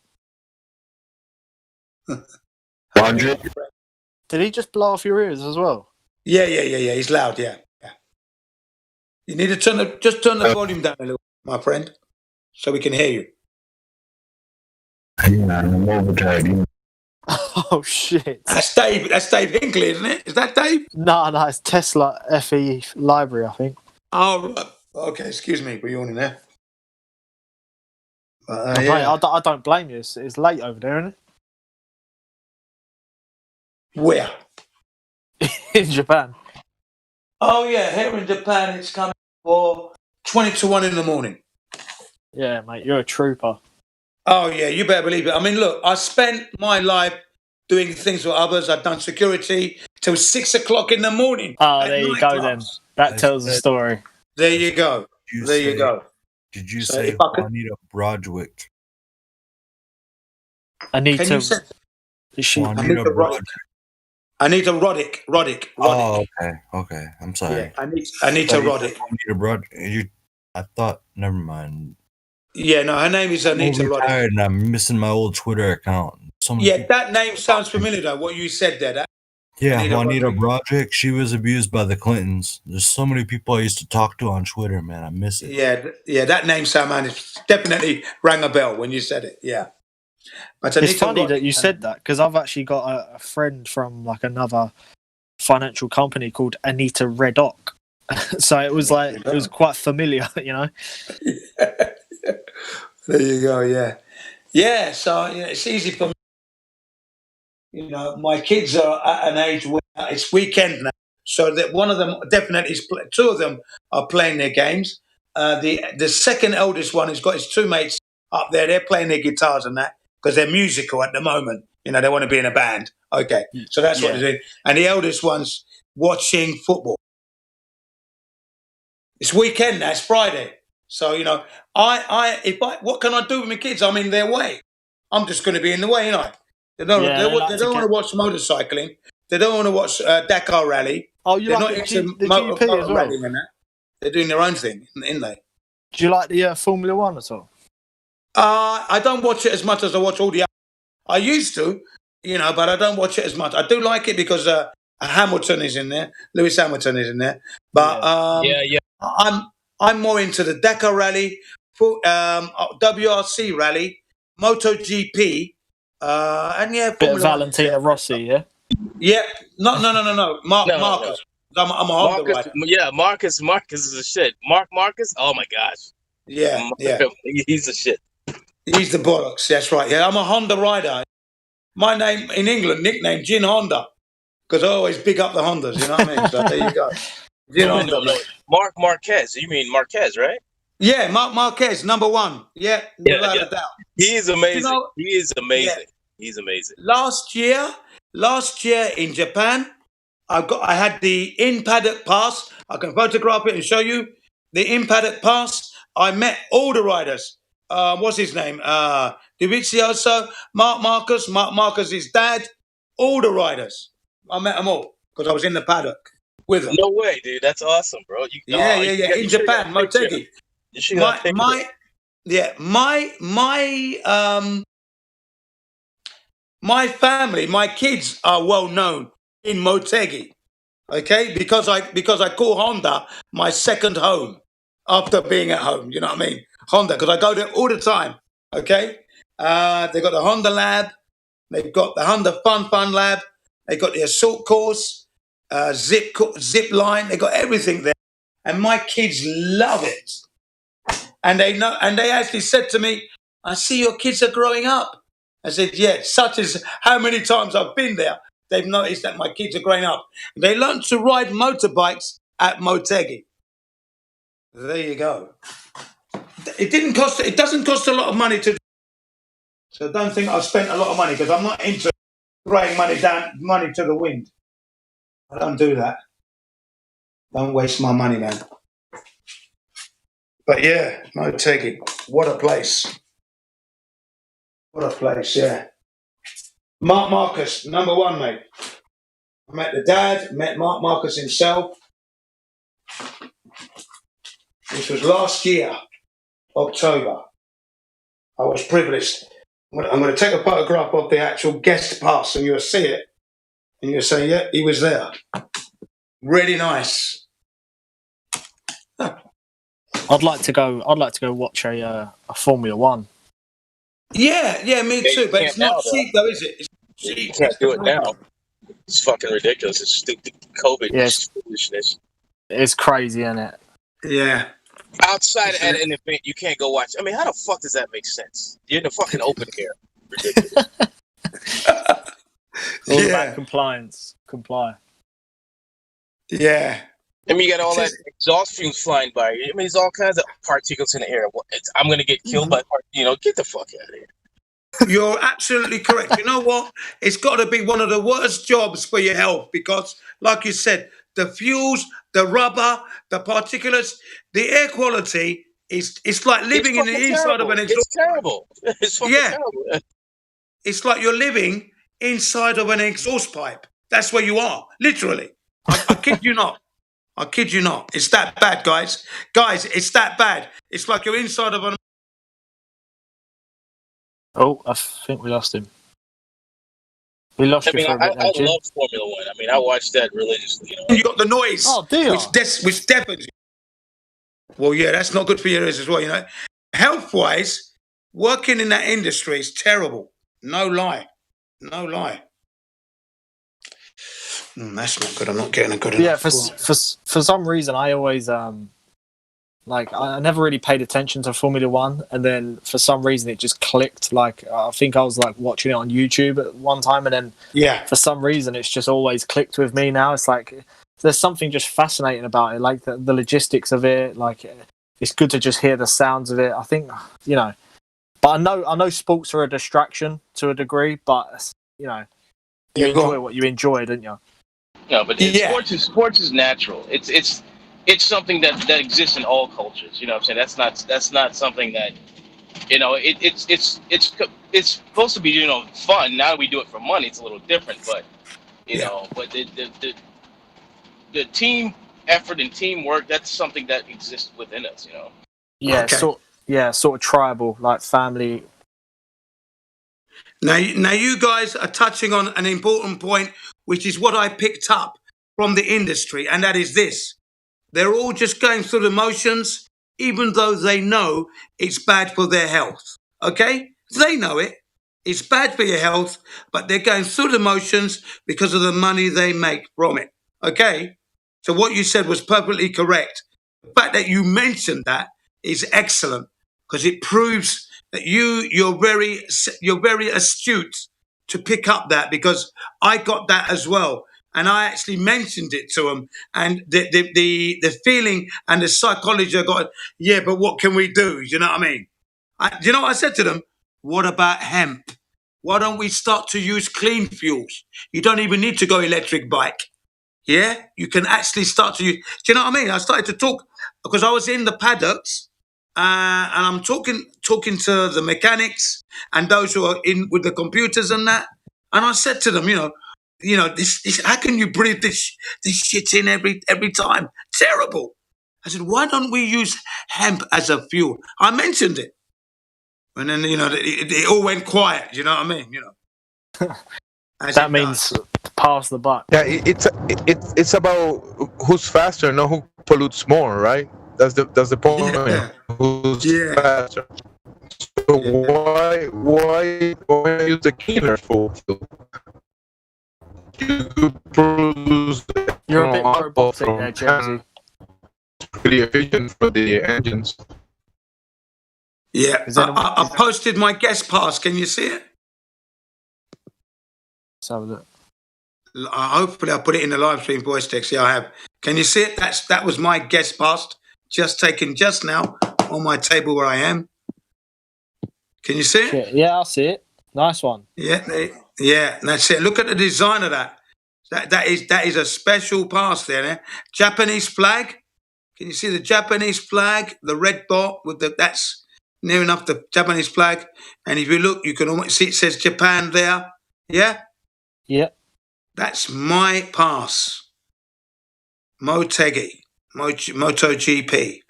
Did he just blow off your ears as well? Yeah. He's loud. Yeah. You need to turn the volume down a little, my friend, so we can hear you. Oh shit! That's Dave. That's Dave Hinkley, isn't it? Is that Dave? No, it's Tesla FE Library, I think. Oh, right. Okay. Excuse me for yawning there. I don't blame you. It's late over there, isn't it? Where? In Japan. Oh yeah, here in Japan it's coming for 20 to 1 in the morning. Yeah, mate, you're a trooper. Oh yeah, you better believe it. I mean, look, I spent my life doing things for others. I've done security till 6 o'clock in the morning. Oh, there you go then. That tells the story. There you go. There you go. Did you So say if I could- Juanita Broderick? Anita. Can you say Is she? Juanita Broderick. Anita Roddick. Oh, okay. I'm sorry. Yeah, Anita Roddick. Juanita Broderick. I thought. Never mind. Yeah, no, her name is Anita I'm Roddick. retired and I'm missing my old Twitter account. Yeah, that name sounds familiar though. What you said there. Yeah, Juanita Broderick. She was abused by the Clintons. There's so many people I used to talk to on Twitter, man. I miss it. Yeah, that name, Sam, definitely rang a bell when you said it. Yeah. But It's funny that you said that because I've actually got a friend from like another financial company called Anita Reddock. So it was like it was quite familiar, you know. There you go. Yeah, yeah. So it's easy for me. You know, my kids are at an age where it's weekend now, so that one of them definitely is. Two of them are playing their games. The second eldest one has got his two mates up there. They're playing their guitars and that because they're musical at the moment. You know, they want to be in a band. Okay, so that's what they're doing. And the eldest one's watching football. It's weekend now. It's Friday. So, you know, what can I do with my kids? I'm in their way. I'm just going to be in the way, you know. They don't want to watch motorcycling. They don't want to watch Dakar Rally. Oh, you They're like not the into GP as well? rallying and that. They're doing their own thing, isn't they? Do you like the Formula One at all? I don't watch it as much as I watch all the others. I used to, you know, but I don't watch it as much. I do like it because Hamilton is in there. Lewis Hamilton is in there. But I'm more into the Dakar Rally, WRC Rally, MotoGP, and Bit of Formula Valentina Rossi, yeah. Yeah, no. Marcus. I'm a Honda Marcus, rider. yeah, Marcus is a shit. Marcus, oh my gosh. Yeah. He's a shit. He's the bollocks. That's right. Yeah, I'm a Honda rider. My name in England, nickname Gin Honda, because I always big up the Hondas. You know what I mean? So there you go. Gin Honda. No. Mark Marquez. You mean Marquez, right? Yeah, Mark Marquez, number one. Yeah, without a doubt. He is amazing. You know, he is amazing. He's amazing. Last year in Japan, I had the in paddock pass. I can photograph it and show you the in paddock pass. I met all the riders. What's his name? Dovizioso, Mark Marcus's dad, all the riders. I met them all because I was in the paddock with them. No way, dude. That's awesome, bro. Yeah. In Japan, Motegi. My family, my kids are well known in Motegi. Okay, because I call Honda my second home after being at home. You know what I mean? Honda, because I go there all the time. Okay, they've got the Honda Lab, they've got the Honda Fun Lab, they've got the assault course, zip line, they've got everything there, and my kids love it. And they know, and they actually said to me, "I see your kids are growing up." I said, "Yeah, such as how many times I've been there." They've noticed that my kids are growing up. They learned to ride motorbikes at Motegi. There you go. It doesn't cost a lot of money to do. So don't think I've spent a lot of money because I'm not into throwing money to the wind. I don't do that. Don't waste my money, man. But yeah, Motegi. What a place. What a place, yeah. Mark Marcus, number one, mate. I met the dad, met Mark Marcus himself. This was last year, October. I was privileged. I'm going to take a photograph of the actual guest pass and you'll see it. And you'll say, yeah, he was there. Really nice. I'd like to go watch a Formula One. Yeah, me too. But it's not cheap though, is it? It's cheap. You can't do it now. It's fucking ridiculous. It's stupid COVID. Yes. Foolishness. It's crazy, isn't it? Yeah. Outside at an event, you can't go watch. I mean, how the fuck does that make sense? You're in the fucking open air. Ridiculous. All about compliance. Comply. Yeah. I mean, you got all that exhaust fumes flying by. I mean, there's all kinds of particles in the air. I'm gonna get killed by, get the fuck out of here. You're absolutely correct. You know what? It's got to be one of the worst jobs for your health because, like you said, the fuels, the rubber, the particulates, the air quality it's like living in the inside of an exhaust. It's terrible. It's fucking terrible. It's like you're living inside of an exhaust pipe. That's where you are, literally. I kid you not. I kid you not. It's that bad, guys. Guys, it's that bad. It's like you're inside of an... Oh, I think we lost him. We lost you for a bit there, Jim. I love Formula One. I mean, I watch that religiously. You got the noise. Oh, dear. Which deafens you. Well, yeah, that's not good for your ears as well, Health-wise, working in that industry is terrible. No lie. No lie. That's not good. I'm not getting a good enough. Yeah, for some reason, I always I never really paid attention to Formula One, and then for some reason it just clicked. Like I think I was like watching it on YouTube at one time, and then for some reason it's just always clicked with me now. It's like there's something just fascinating about it, like the logistics of it. Like it's good to just hear the sounds of it. I think but I know sports are a distraction to a degree, but you enjoy what you enjoy, don't you? No, but sports is natural. It's something that exists in all cultures. You know what I'm saying? That's not something that it's supposed to be fun. Now we do it for money. It's a little different, but but the team effort and teamwork, that's something that exists within us. Yeah, Okay. Sort of tribal, like family. Now you guys are touching on an important point, which is what I picked up from the industry, and that is this. They're all just going through the motions, even though they know it's bad for their health. Okay? They know it. It's bad for your health, but they're going through the motions because of the money they make from it. Okay? So what you said was perfectly correct. The fact that you mentioned that is excellent because it proves that you're very astute to pick up that, because I got that as well. And I actually mentioned it to them, and the feeling and the psychology I got. Yeah, but what can we do? You know what I mean? Do you know what I said to them? What about hemp? Why don't we start to use clean fuels? You don't even need to go electric bike. Yeah, you can actually start to use. Do you know what I mean? I started to talk because I was in the paddocks, and I'm talking to the mechanics and those who are in with the computers and that. And I said to them, this how can you breathe this shit in every time? Terrible. I said, why don't we use hemp as a fuel? I mentioned it. And then, it all went quiet. You know what I mean? That means pass the buck. Yeah, it's about who's faster, not who pollutes more, right? That's the point. Yeah. Who's faster? So why use the cleaner fuel? You could produce. You're a bit robotic there, Jamesy. Pretty efficient for the engines. Yeah, I posted my guest pass. Can you see it? Let's have a look. Hopefully, I'll put it in the live stream voice text. Yeah, I have. Can you see it? That was my guest pass, just taken just now on my table where I am. Can you see it? Yeah, I see it. Nice one. Yeah, that's it. Look at the design of that. That is a special pass there. Eh? Japanese flag. Can you see the Japanese flag? The red dot with that's near enough the Japanese flag. And if you look, you can almost see it says Japan there. Yeah? Yeah. That's my pass. Motegi. MotoGP.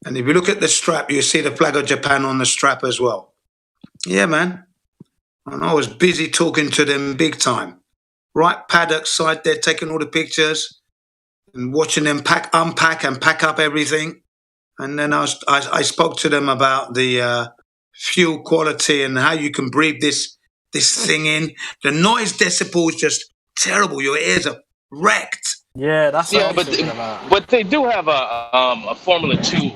And if you look at the strap, you see the flag of Japan on the strap as well. Yeah, man. And I was busy talking to them big time. Right paddock side there, taking all the pictures and watching them unpack and pack up everything. And then I spoke to them about the fuel quality and how you can breathe this thing in. The noise decibel is just terrible. Your ears are wrecked. Yeah, that's what but they do have a Formula 2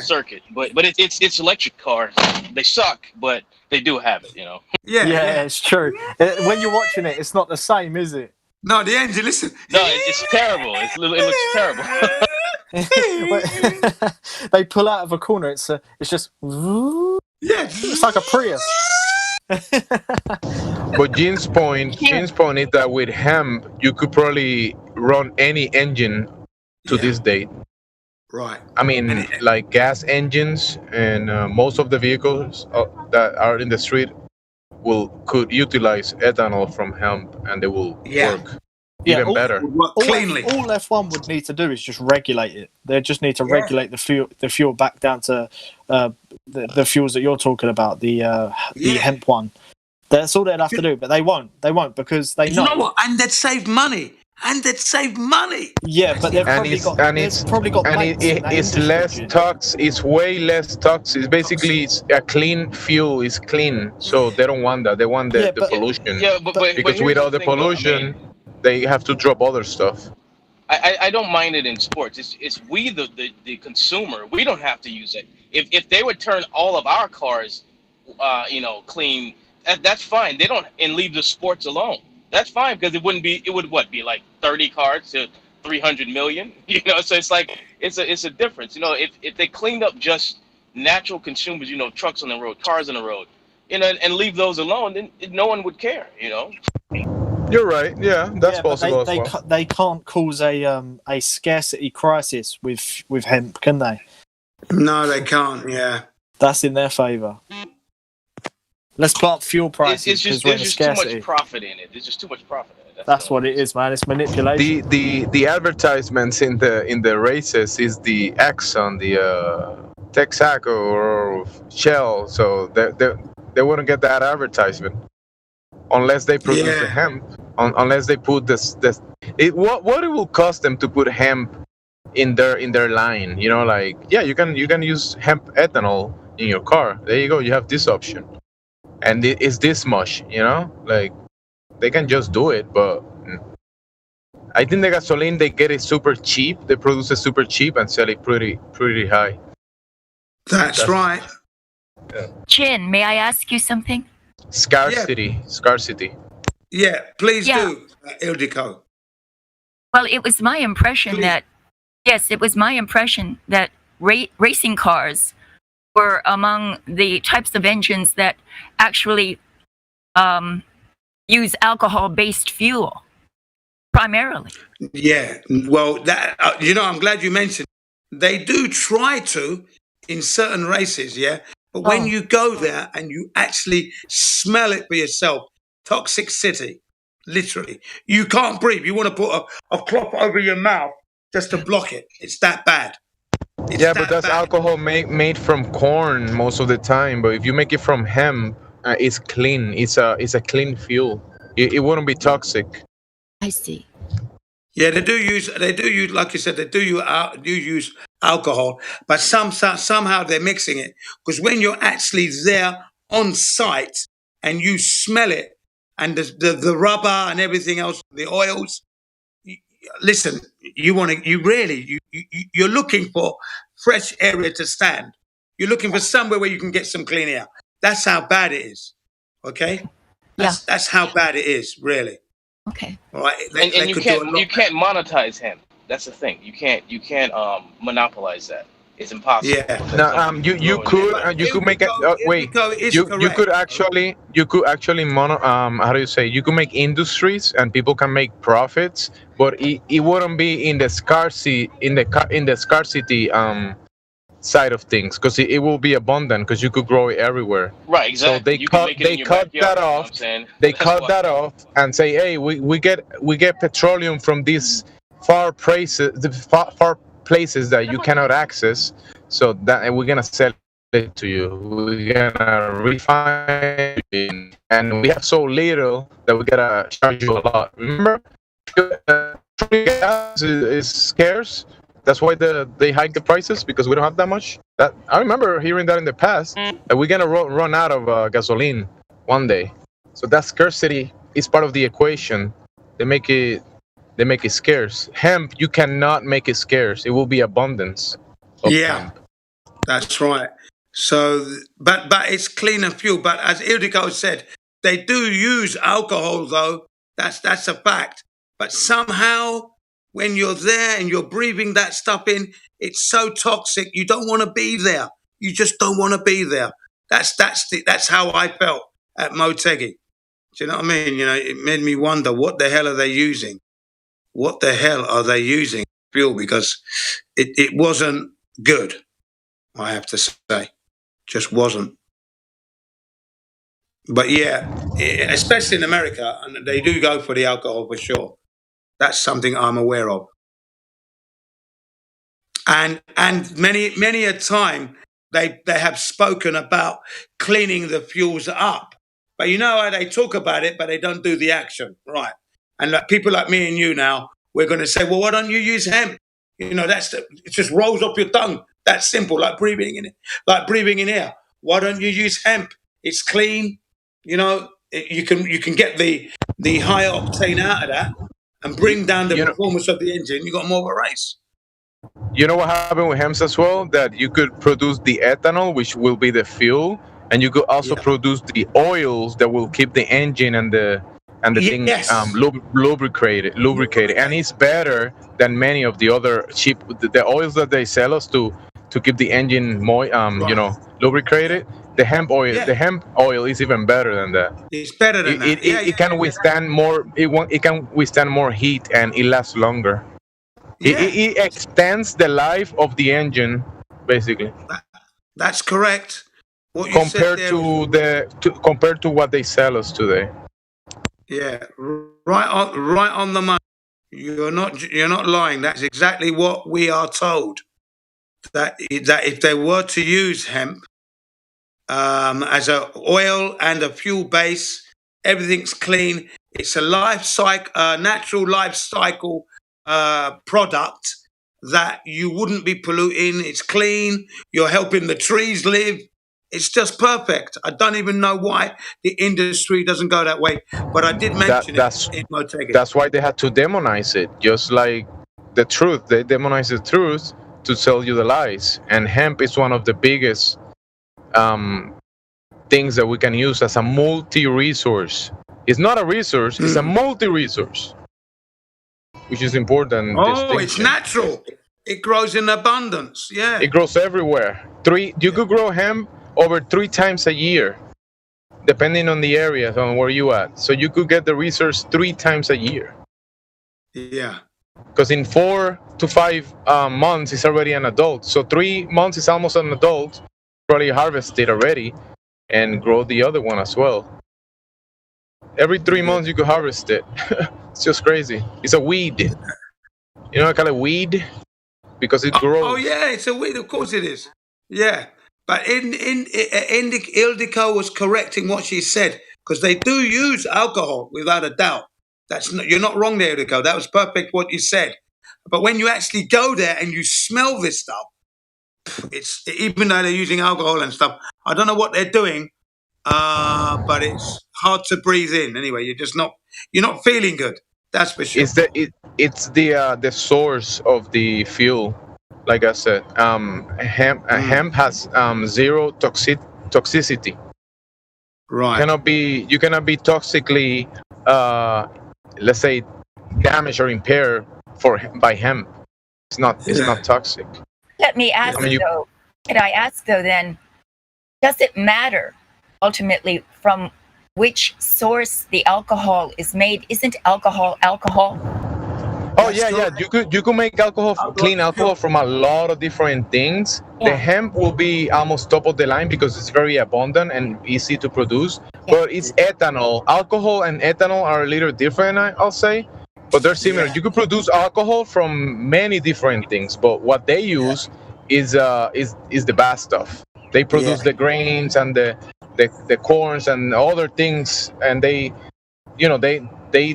circuit, but it's electric cars. They suck, but they do have it. Yeah, it's true. When you're watching it, it's not the same, is it? No, the engine. Listen. No, it's terrible. It looks terrible. They pull out of a corner. It's just it's like a Prius. But Gene's point is that with hemp, you could probably run any engine to this date. Right. I mean, like gas engines and most of the vehicles that are in the street could utilize ethanol from hemp, and they will work even better. All F1 would need to do is just regulate it. They just need to regulate the fuel back down to the fuels that you're talking about, the hemp one. That's all they'd have to do, but they won't. They won't because they know. You know what? And they'd save money. Yeah, but they've probably got it's less toxic. It's way less toxic. It's basically it's a clean fuel. It's clean, so they don't want that. They want the pollution. Yeah, but because here's without the thing, though, pollution, they have to drop other stuff. I don't mind it in sports. It's we the consumer. We don't have to use it. If they would turn all of our cars, clean, that's fine. They don't and leave the sports alone. That's fine because it would be like 30 cars to 300 million. So it's like it's a difference. If they cleaned up just natural consumers, trucks on the road, cars on the road, and leave those alone, then no one would care. You're right. Yeah, that's possible as well. They can't cause a scarcity crisis with hemp, can they? No, they can't. Yeah, that's in their favour. Let's put fuel prices. There's just too much profit in it. There's just too much profit in it. That's what it is, man. It's manipulation. The advertisements in the races is the Exxon, the Texaco or Shell, so they wouldn't get that advertisement unless they produce the hemp. Unless they put what it will cost them to put hemp in their line. You can use hemp ethanol in your car. There you go. You have this option. And it's this much, they can just do it, but I think the gasoline, they get it super cheap. They produce it super cheap and sell it pretty high. That's right. Yeah. Jin, may I ask you something? Scarcity. Yeah, please do, Ildiko. Well, it was my impression that racing cars were among the types of engines that actually use alcohol-based fuel primarily. Yeah, well, that I'm glad you mentioned. They do try to in certain races, but when you go there and you actually smell it for yourself, toxic city, literally, you can't breathe. You want to put a cloth over your mouth just to block it. It's that bad. But that's alcohol made from corn most of the time. But if you make it from hemp, it's clean. It's a clean fuel. It wouldn't be toxic. I see. Yeah, they do use, like you said, they do use alcohol, but somehow they're mixing it. Because when you're actually there on site and you smell it, and the rubber and everything else, the oils. Listen, you're looking for fresh area to stand. You're looking for somewhere where you can get some clean air. That's how bad it is. Okay? That's how bad it is, really. Okay. All right. And you can't monetize hemp. That's the thing. You can't monopolize that. It's impossible. Yeah. No, you could make it. Wait, you could actually how do you say? You could make industries and people can make profits, but it wouldn't be in the scarcity side of things because it will be abundant because you could grow it everywhere. Right. Exactly. So they cut that off. They cut that off and say, hey, we get petroleum from these far places that you cannot access, so that we're gonna sell it to you. We're gonna refine it, and we have so little that we gotta charge you a lot. Remember, gas is scarce. That's why they hike the prices because we don't have that much. That I remember hearing that in the past. That we're gonna run out of gasoline one day. So that scarcity is part of the equation. They make it scarce. Hemp, you cannot make it scarce. It will be abundance. Hemp. That's right. So, but it's cleaner fuel. But as Ildiko said, they do use alcohol, though. That's a fact. But somehow, when you're there and you're breathing that stuff in, it's so toxic. You don't want to be there. You just don't want to be there. That's how I felt at Motegi. Do you know what I mean? You know, it made me wonder, what the hell are they using? What the hell are they using fuel? Because it wasn't good, I have to say. Just wasn't. But yeah, especially in America, and they do go for the alcohol for sure. That's something I'm aware of. And many a time they have spoken about cleaning the fuels up. But you know how they talk about it, but they don't do the action, right? And like people like me and you now, we're going to say, well, why don't you use hemp? You know, it just rolls off your tongue. That's simple, like breathing in it, like breathing in air. Why don't you use hemp? It's clean. You know, you can get the high octane out of that and bring down the performance of the engine. You got more of a race. You know what happened with hemp as well? That you could produce the ethanol, which will be the fuel, and you could also produce the oils that will keep the engine and the thing lubricated. And it's better than many of the other cheap the oils that they sell us to keep the engine lubricated. The hemp oil is even better than that. It's better than that. It can withstand more. It can withstand more heat, and it lasts longer. It extends the life of the engine, basically. That's correct. What you compared said there compared to what they sell us today. Yeah, right on the money. You're not lying. That's exactly what we are told. That if they were to use hemp as an oil and a fuel base, everything's clean. It's a natural life cycle product that you wouldn't be polluting. It's clean. You're helping the trees live. It's just perfect. I don't even know why the industry doesn't go that way, but I did mention it in Motegi. That's why they had to demonize it, just like the truth. They demonize the truth to tell you the lies. And hemp is one of the biggest things that we can use as a multi-resource. It's not a resource, it's a multi-resource, which is important. Oh, it's natural. It grows in abundance. Yeah. It grows everywhere. You could grow hemp over 3 times a year, depending on the area on where you at. So you could get the resource 3 times a year. Yeah. Because in 4 to 5 months, it's already an adult. So 3 months is almost an adult. Probably harvest it already and grow the other one as well. Every 3 months you could harvest it. It's just crazy. It's a weed. You know, I call it weed because it grows. Oh yeah, it's a weed. Of course it is. Yeah. But Ildiko was correcting what she said, because they do use alcohol without a doubt. You're not wrong there, Ildiko. That was perfect what you said. But when you actually go there and you smell this stuff, even though they're using alcohol and stuff, I don't know what they're doing, but it's hard to breathe in. Anyway, you're not feeling good. That's for sure. It's the source of the fuel. Like I said, hemp has 0 toxicity. Right. You cannot be toxically, let's say, damaged or impaired by hemp. It's not toxic. Let me ask though. Could I ask though? Then, does it matter ultimately from which source the alcohol is made? Isn't alcohol alcohol? Oh yeah. You could make clean alcohol from a lot of different things. Yeah. The hemp will be almost top of the line because it's very abundant and easy to produce. Yeah. But it's ethanol. Alcohol and ethanol are a little different, I'll say, but they're similar. Yeah. You could produce alcohol from many different things, but what they use is the bad stuff. They produce the grains and the corns and other things, and they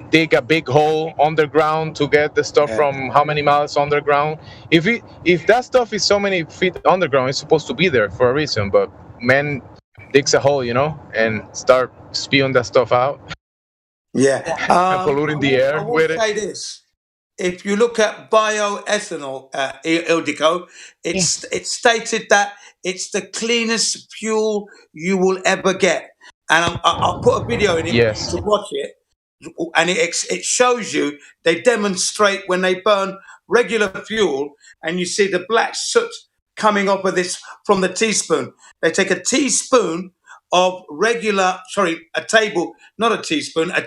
dig a big hole underground to get the stuff from how many miles underground. If that stuff is so many feet underground, it's supposed to be there for a reason. But man digs a hole, and start spewing that stuff out. Yeah, and polluting the air with it. I will say this: if you look at bioethanol, Ildiko, it's stated that it's the cleanest fuel you will ever get. And I'll put a video in it to watch it. and it shows you, they demonstrate when they burn regular fuel, and you see the black soot coming up with this from the teaspoon. They take a teaspoon of a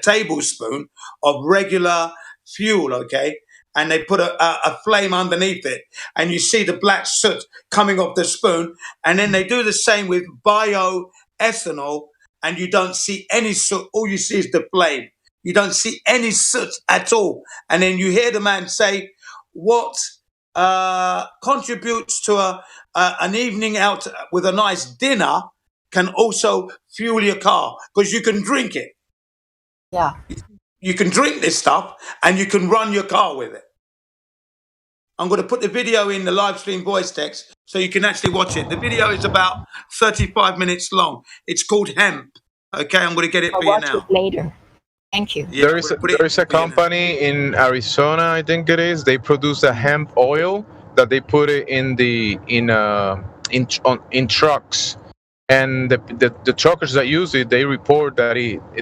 tablespoon of regular fuel, okay? And they put a flame underneath it, and you see the black soot coming off the spoon. And then they do the same with bioethanol, and you don't see any soot. All you see is the flame. You don't see any soot at all. And then you hear the man say, what contributes to an evening out with a nice dinner can also fuel your car, because you can drink it. Yeah. You can drink this stuff and you can run your car with it. I'm going to put the video in the live stream voice text so you can actually watch it. The video is about 35 minutes long. It's called Hemp. Okay, I'm going to get it for you now. It later. Thank you. Yeah, there is a company in Arizona, I think it is. They produce a hemp oil that they put it in trucks, and the truckers that use it, they report that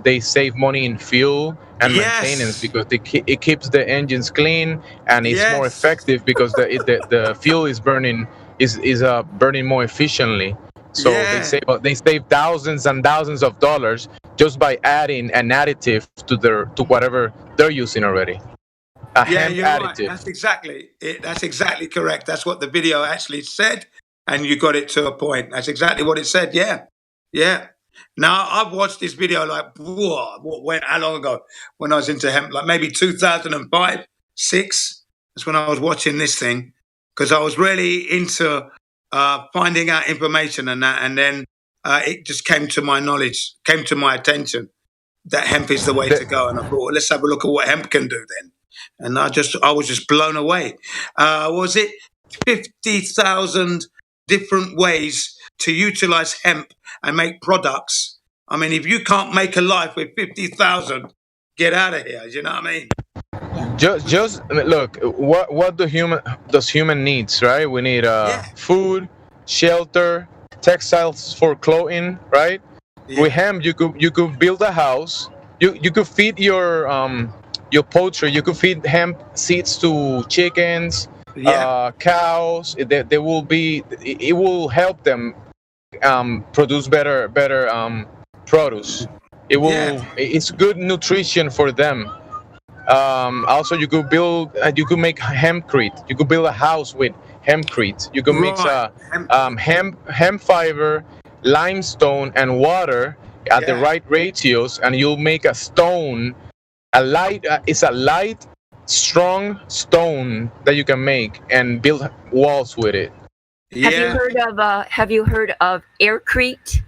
they save money in fuel and maintenance, because it keeps the engines clean, and it's more effective because the fuel is burning more efficiently. So they save thousands and thousands of dollars just by adding an additive to whatever they're using already. A hemp additive. Right. That's exactly it. That's exactly correct. That's what the video actually said, and you got it to a point. That's exactly what it said. Yeah. Now I've watched this video like how long ago? When I was into hemp, like maybe 2005, 6. That's when I was watching this thing, because I was really into finding out information and that, and then it just came to my knowledge, came to my attention that hemp is the way to go. And I thought, well, let's have a look at what hemp can do then. And I was just blown away. Was it 50,000 different ways to utilize hemp and make products? I mean, if you can't make a life with 50,000, get out of here. You know what I mean? Just look, what does human needs, right? We need food, shelter, textiles for clothing, right? With hemp, you could build a house. You could feed your poultry. You could feed hemp seeds to chickens, cows. It will help them produce better produce. It's good nutrition for them. Also, you could make hempcrete. You could build a house with hempcrete. You could mix hemp fiber, limestone, and water at the right ratios, and you'll make a stone. It's a light, strong stone that you can make and build walls with it. Have you heard of aircrete?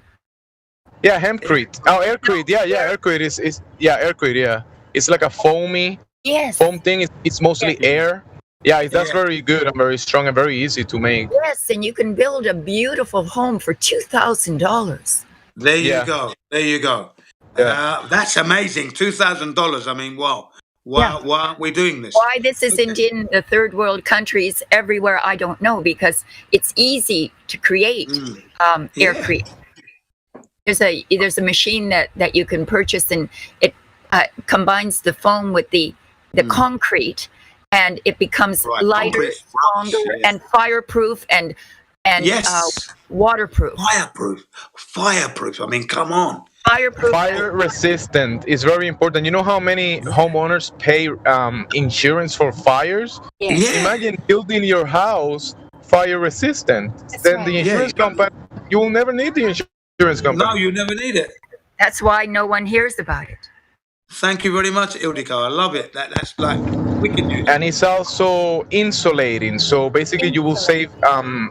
Yeah, hempcrete. Oh, aircrete. Yeah, aircrete is aircrete. Yeah, it's like a foam thing. It's mostly air. Yeah, that's very good and very strong and very easy to make. Yes, and you can build a beautiful home for $2,000. There you go. Yeah. That's amazing. $2,000. I mean, wow. Why aren't we doing this? Why this isn't in the third world countries everywhere, I don't know, because it's easy to create aircrete. There's a machine that you can purchase, and it combines the foam with the concrete, and it becomes lighter, stronger, and fireproof and waterproof. Fireproof. I mean, come on. Fire resistant is very important. You know how many homeowners pay insurance for fires? Yes. Imagine building your house fire resistant. Then the insurance company, you will never need the insurance company. No, you never need it. That's why no one hears about it. Thank you very much, Ildiko. I love it. That's like wicked news. And it's also insulating. So basically, you will save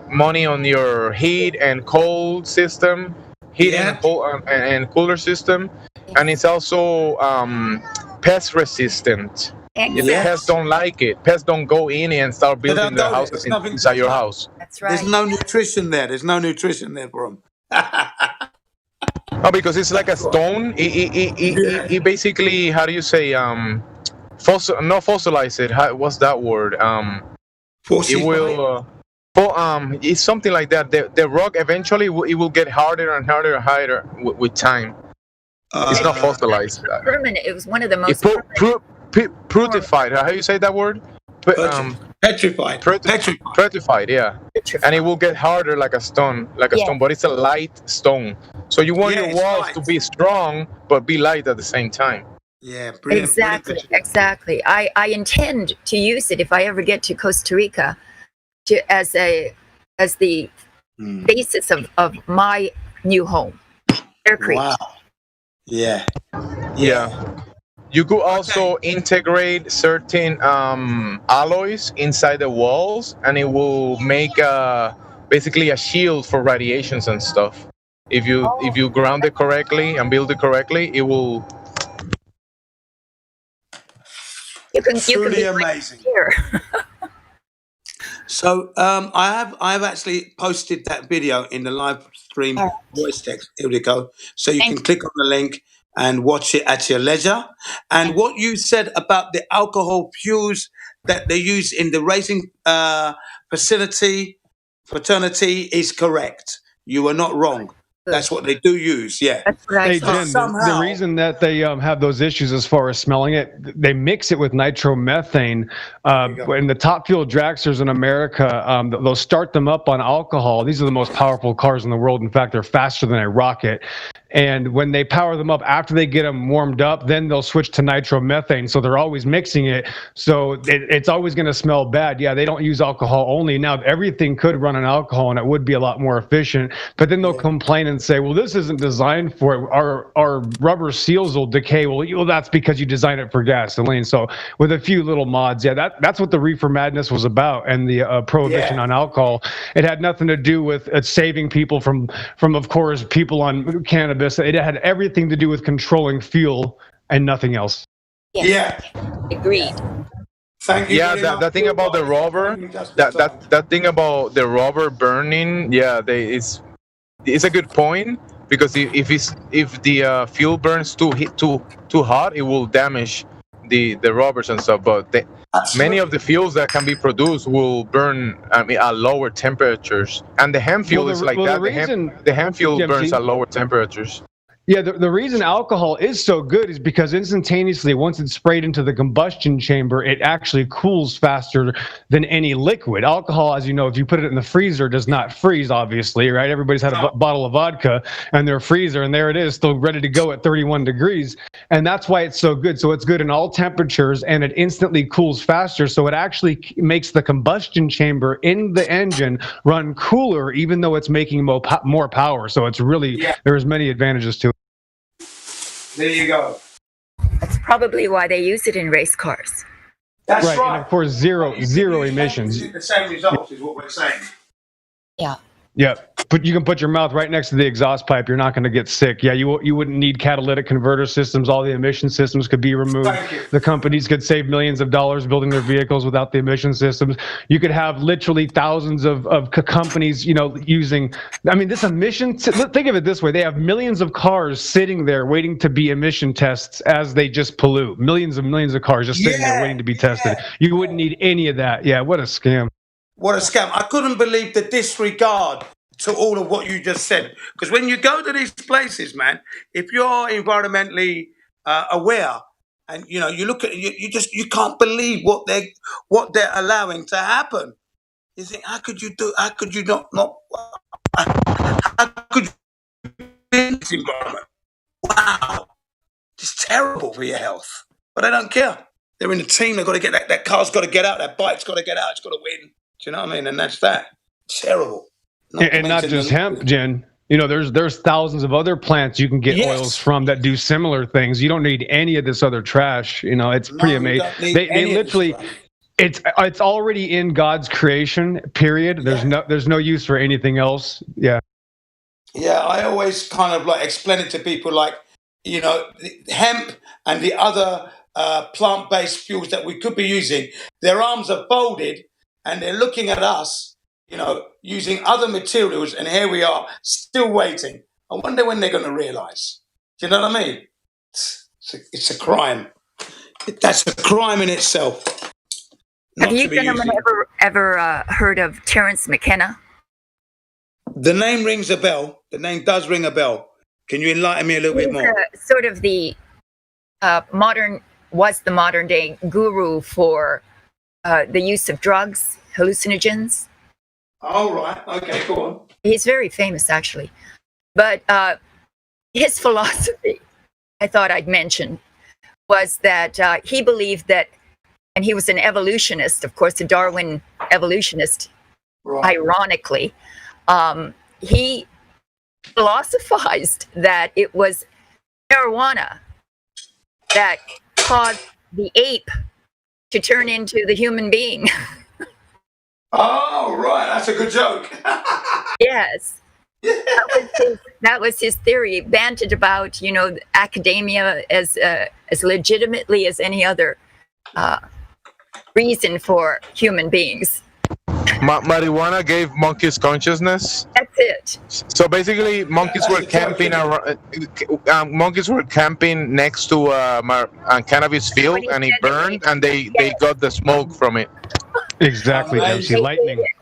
money on your heat and cold system. And cooler system, and it's also pest resistant. If pests don't like it, pests don't go in and start building their houses inside your house. That's right. There's no nutrition there. For them. No, because it's like a stone. It basically, how do you say, fossilize it. What's that word? It will. It's something like that. The rock eventually it will get harder and harder with time. It's not fossilized. Permanent. It was one of the most Putrefied. How do you say that word? Petrified. Petrified, yeah. And it will get harder like a stone, but it's a light stone. So you want your walls to be strong, but be light at the same time. Yeah, brilliant. Exactly. I intend to use it if I ever get to Costa Rica, as the basis of my new home, Bear Creek. Wow. Yeah. You could also integrate certain alloys inside the walls, and it will make basically a shield for radiations and stuff. If you ground it correctly and build it correctly, it will. Truly amazing. So I have actually posted that video in the live stream voice text. Here we go. So you can click on the link and watch it at your leisure. And what you said about the alcohol fuels that they use in the racing fraternity is correct. You are not wrong. That's what they do use, yeah. Hey, Jen, the reason that they have those issues as far as smelling it, they mix it with nitromethane. When the top fuel dragsters in America, they'll start them up on alcohol. These are the most powerful cars in the world. In fact, they're faster than a rocket. And when they power them up, after they get them warmed up, then they'll switch to nitromethane. So they're always mixing it. So it's always going to smell bad. Yeah, they don't use alcohol only. Now, everything could run on alcohol, and it would be a lot more efficient. But then they'll complain and say, well, this isn't designed for it. Our rubber seals will decay. Well, that's because you designed it for gasoline. So with a few little mods, that's what the Reefer Madness was about, and the prohibition on alcohol. It had nothing to do with saving people from, of course, people on cannabis. It had everything to do with controlling fuel and nothing else. Yeah. Agreed. Thank you. Yeah, that thing about the rubber, that thing about the rubber burning, it's a good point, because if the fuel burns too hot, it will damage the rubbers and stuff. But many of the fuels that can be produced will burn at lower temperatures, and the hemp fuel is like that. The hemp fuel burns at lower temperatures. Yeah, the reason alcohol is so good is because instantaneously, once it's sprayed into the combustion chamber, it actually cools faster than any liquid. Alcohol, as you know, if you put it in the freezer, does not freeze, obviously, right? Everybody's had a bottle of vodka in their freezer, and there it is, still ready to go at 31 degrees. And that's why it's so good. So it's good in all temperatures, and it instantly cools faster. So it actually makes the combustion chamber in the engine run cooler, even though it's making more power. So it's really, there's many advantages to it. There you go. That's probably why they use it in race cars. That's right. And of course, zero emissions. The same results is what we're saying. Yeah. Yeah, but you can put your mouth right next to the exhaust pipe. You're not going to get sick. Yeah, you wouldn't need catalytic converter systems. All the emission systems could be removed. The companies could save millions of dollars building their vehicles without the emission systems. You could have literally thousands of companies, using. I mean, this emission. Think of it this way: they have millions of cars sitting there waiting to be emission tests as they just pollute. Millions and millions of cars just sitting there waiting to be tested. You wouldn't need any of that. Yeah, what a scam. What a scam. I couldn't believe the disregard to all of what you just said. Because when you go to these places, man, if you're environmentally aware and, you look at you can't believe what they're allowing to happen. You think, how could you not, how could you be in this environment? Wow. It's terrible for your health. But they don't care. They're in a team. They've got to get that car's got to get out. That bike's got to get out. It's got to win. Do you know what I mean? And that's that. Terrible. And not just hemp, Jen. There's thousands of other plants you can get oils from that do similar things. You don't need any of this other trash. It's pretty amazing. They literally, it's already in God's creation. Period. There's no use for anything else. Yeah. Yeah, I always kind of explain it to people hemp and the other plant-based fuels that we could be using. Their arms are folded. And they're looking at us, using other materials, and here we are, still waiting. I wonder when they're going to realise. Do you know what I mean? It's a crime. That's a crime in itself. Have you gentlemen ever heard of Terence McKenna? The name rings a bell. The name does ring a bell. Can you enlighten me a little bit He's more? sort of the modern day guru for the use of drugs, hallucinogens. All right. Okay, go on. He's very famous, actually. But his philosophy, I thought I'd mention, was that he believed that, and he was an evolutionist, of course, a Darwin evolutionist, ironically. He philosophized that it was marijuana that caused the ape to turn into the human being. Oh, right. That's a good joke. Yes. That was his theory. Banted about, academia as legitimately as any other reason for human beings. Marijuana gave monkeys consciousness. That's it. So basically, monkeys were camping next to a cannabis field, and it burned, and they got the smoke from it. Exactly, Dempsey.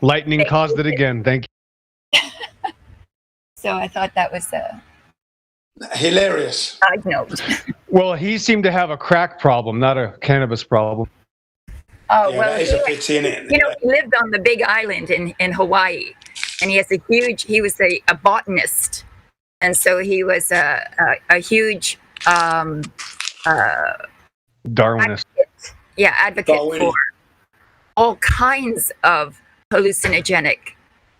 Lightning caused it again. Thank you. So I thought that was hilarious. Side note. Well, he seemed to have a crack problem, not a cannabis problem. Oh, Yeah, well, that is a pity, isn't it? he lived on the Big Island in Hawaii, and he was a botanist, and so he was a huge Darwinist. Advocate for all kinds of hallucinogenic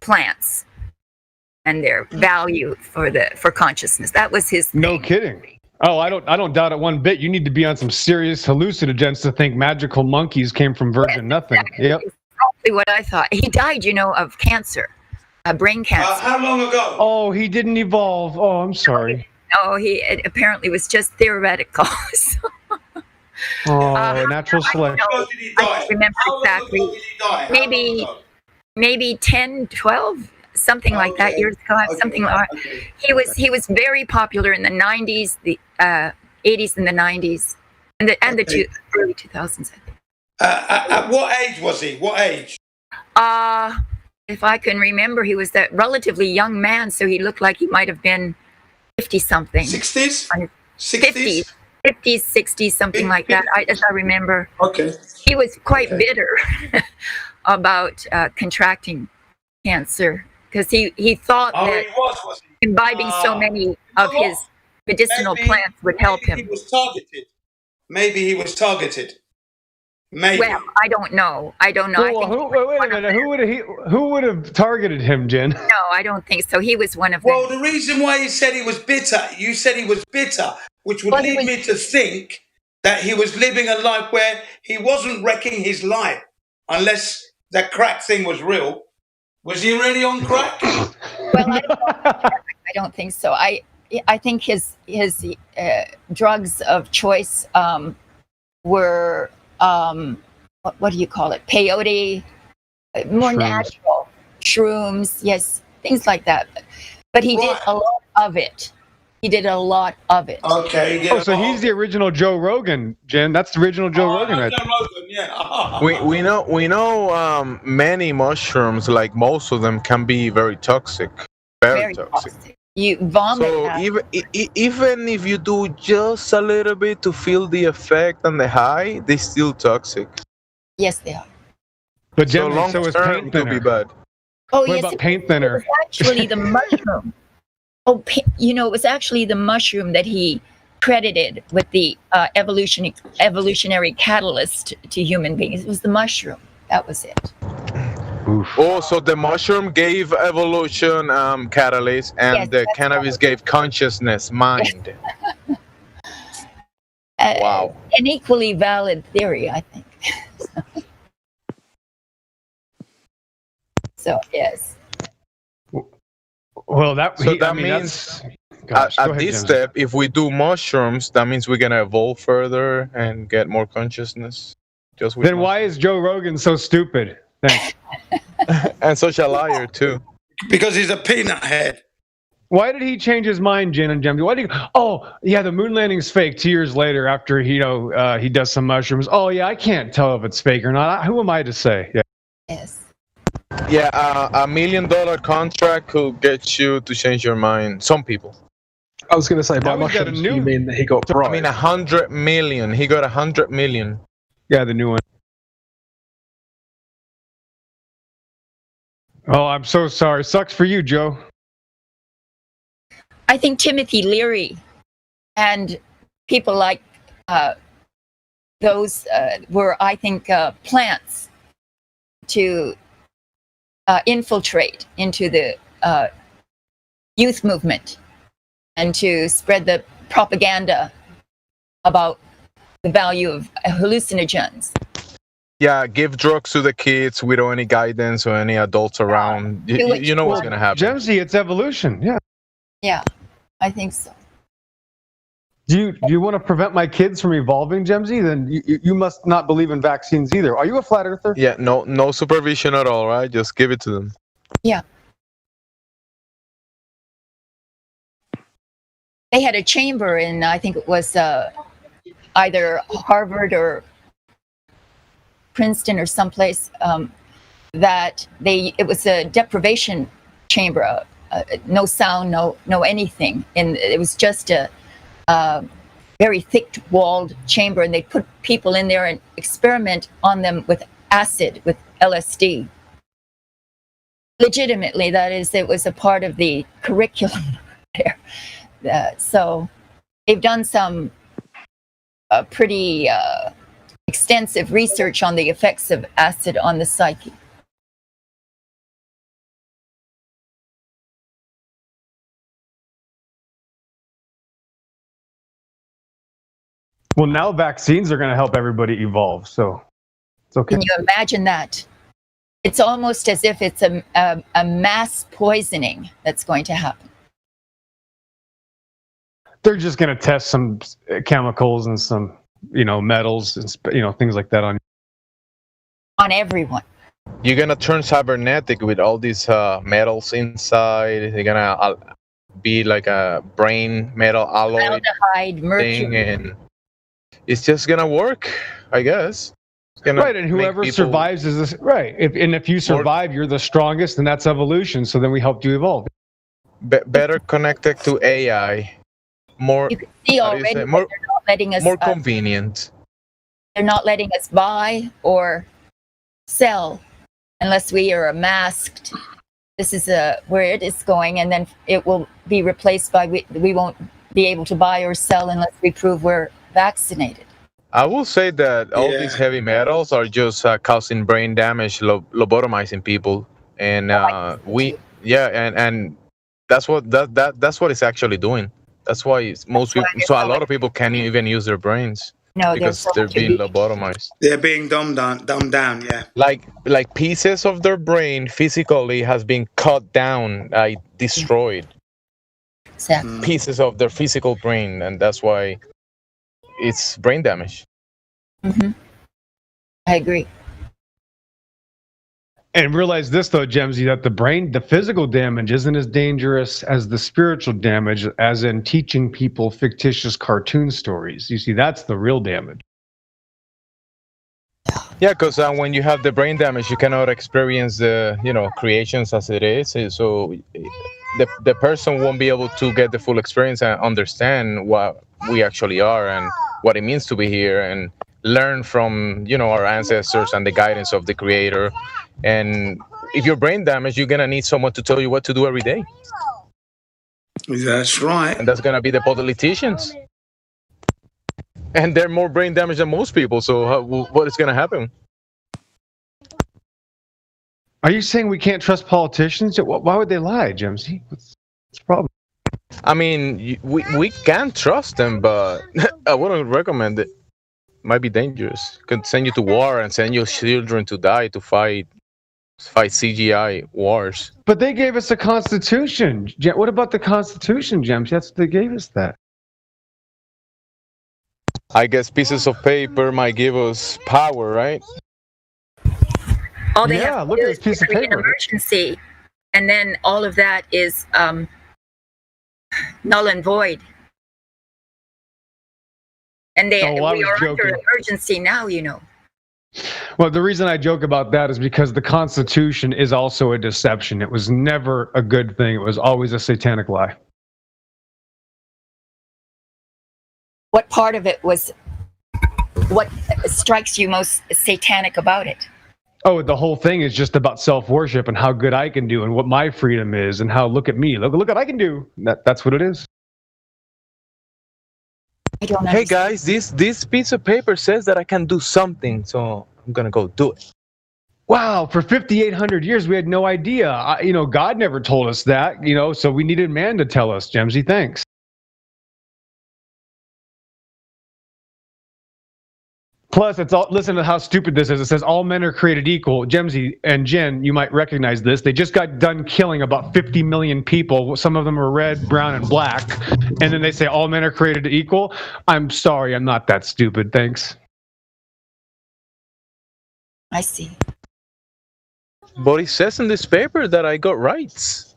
plants and their value for consciousness. That was his thing. No kidding. Oh, I don't doubt it one bit. You need to be on some serious hallucinogens to think magical monkeys came from virgin nothing. Yep. Exactly what I thought. He died, of cancer, brain cancer. How long ago? Oh, he didn't evolve. Oh, I'm sorry. No, it apparently was just theoretical. Natural selection. I don't remember exactly. Maybe 10, 12, something like that years ago. Something like that. He was very popular in the 90s, the 80s and the 90s, and the early 2000s. I think. At what age was he? What age? If I can remember, he was that relatively young man, so he looked like he might have been 50 something. 60s? 50s, 60s, something like that. As I remember. Okay. He was quite bitter about contracting cancer because he thought that imbibing so many of his medicinal plants would help him. He was targeted. Maybe he was targeted. Maybe. Well, I don't know. I think wait a minute. Who would have targeted him, Jen? No, I don't think so. He was one of them. Well, the reason why you said he was bitter, which would lead me to think that he was living a life where he wasn't wrecking his life, unless that crack thing was real. Was he really on crack? Well, I don't think so. I think his drugs of choice were what do you call it? Peyote, more Shrooms. natural shrooms, yes, things like that. But he did a lot of it. Okay. Oh, so he's the original Joe Rogan, Jen. That's the original Joe Rogan. Joe Rogan, yeah. We know many mushrooms, like most of them, can be very toxic. Very toxic. You vomit. So even if you do just a little bit to feel the effect and the high, they're still toxic. Yes, they are. But so Jen, long so is term paint could thinner. be bad. Oh, What yes, about paint thinner? It was actually the mushroom. It was actually the mushroom that he credited with the evolutionary catalyst to human beings. It was the mushroom. That was it. Oh, so the mushroom gave evolution catalyst, and Yes, the that's cannabis gave consciousness, mind. Wow. An equally valid theory, I think. So, yes. Well, that means Gosh, go at ahead, this Jen. step, if we do mushrooms, that means we're gonna evolve further and get more consciousness. Just with Then why is Joe Rogan so stupid? Thanks. and such a liar too. Because he's a peanut head. Why did he change his mind, Jen and Jemmy? Why did he? Oh, yeah, the moon landing's fake. 2 years later, after he does some mushrooms. Oh, yeah, I can't tell if it's fake or not. Who am I to say? Yeah. Yes. Yeah, $1 million contract could get you to change your mind. Some people. I was gonna say Now by he's got a mushrooms, new- you mean that he got I bribed? mean, 100 million. He got 100 million. Yeah, the new one. Oh, I'm so sorry. Sucks for you, Joe. I think Timothy Leary and people like those were, I think, plants to infiltrate into the youth movement and to spread the propaganda about the value of hallucinogens. Yeah, give drugs to the kids without any guidance or any adults around. You know what's going to happen. Gemsy, it's evolution. Yeah. Yeah, I think so. Do you want to prevent my kids from evolving, Gemsy? Then you must not believe in vaccines either. Are you a flat earther? Yeah, no supervision at all, right? Just give it to them. Yeah. They had a chamber in, I think it was either Harvard or Princeton or someplace, that it was a deprivation chamber, no sound, no anything, and it was just a very thick-walled chamber, and they put people in there and experiment on them with acid, with LSD. Legitimately, that is, it was a part of the curriculum there. So they've done some pretty extensive research on the effects of acid on the psyche. Well, now vaccines are going to help everybody evolve, so it's okay. Can you imagine that? It's almost as if it's a mass poisoning that's going to happen. They're just going to test some chemicals and some, metals and, things like that on everyone. You're going to turn cybernetic with all these metals inside. They're going to be like a brain metal alloy Formaldehyde, mercury. thing, and it's just going to work, I guess. Right, and whoever survives is this, right. If you survive, you're the strongest, and that's evolution. So then we helped you evolve. Better connected to AI, more. You can see already that they're not letting us. More convenient. They're not letting us buy or sell unless we are masked. This is where it is going, and then it will be replaced by we won't be able to buy or sell unless we prove we're vaccinated. I will say that all these heavy metals are just causing brain damage, lobotomizing people, and and that's what that's what it's actually doing. That's why most people, so a lot of people can't even use their brains because they're being lobotomized. They're being dumbed down. Yeah. Like pieces of their brain physically has been cut down, destroyed. Exactly. Pieces of their physical brain, and that's why it's brain damage. Mm-hmm. I agree. And realize this, though, Gemsy, that the physical damage isn't as dangerous as the spiritual damage, as in teaching people fictitious cartoon stories. You see, that's the real damage. Yeah, because when you have the brain damage, you cannot experience the creations as it is. So the person won't be able to get the full experience and understand what we actually are and what it means to be here, and learn from our ancestors and the guidance of the Creator. And if you're brain damaged, you're gonna need someone to tell you what to do every day. That's right. And that's gonna be the politicians. And they're more brain damaged than most people. So what is gonna happen? Are you saying we can't trust politicians? Why would they lie, Gemsy? What's the problem? I mean, we can trust them, but I wouldn't recommend it. Might be dangerous. Could send you to war and send your children to die to fight CGI wars. But they gave us a constitution. What about the Constitution, James? That's they gave us that. I guess pieces of paper might give us power, right? All they have to do is piece of paper. An emergency, and then all of that is null and void. And we are under emergency now, Well, the reason I joke about that is because the Constitution is also a deception. It was never a good thing. It was always a satanic lie. what part of it was, what strikes you most satanic about it? Oh, the whole thing is just about self-worship and how good I can do and what my freedom is and how look at me, look what I can do. That's what it is. I don't Hey guys, this piece of paper says that I can do something, so I'm gonna go do it. Wow, for 5,800 years we had no idea. God never told us that. So we needed man to tell us. Jemsy, thanks. Plus, it's all. Listen to how stupid this is. It says all men are created equal. Jemsy and Jen, you might recognize this. They just got done killing about 50 million people. Some of them are red, brown, and black. And then they say all men are created equal. I'm sorry, I'm not that stupid. Thanks. I see. But it says in this paper that I got rights.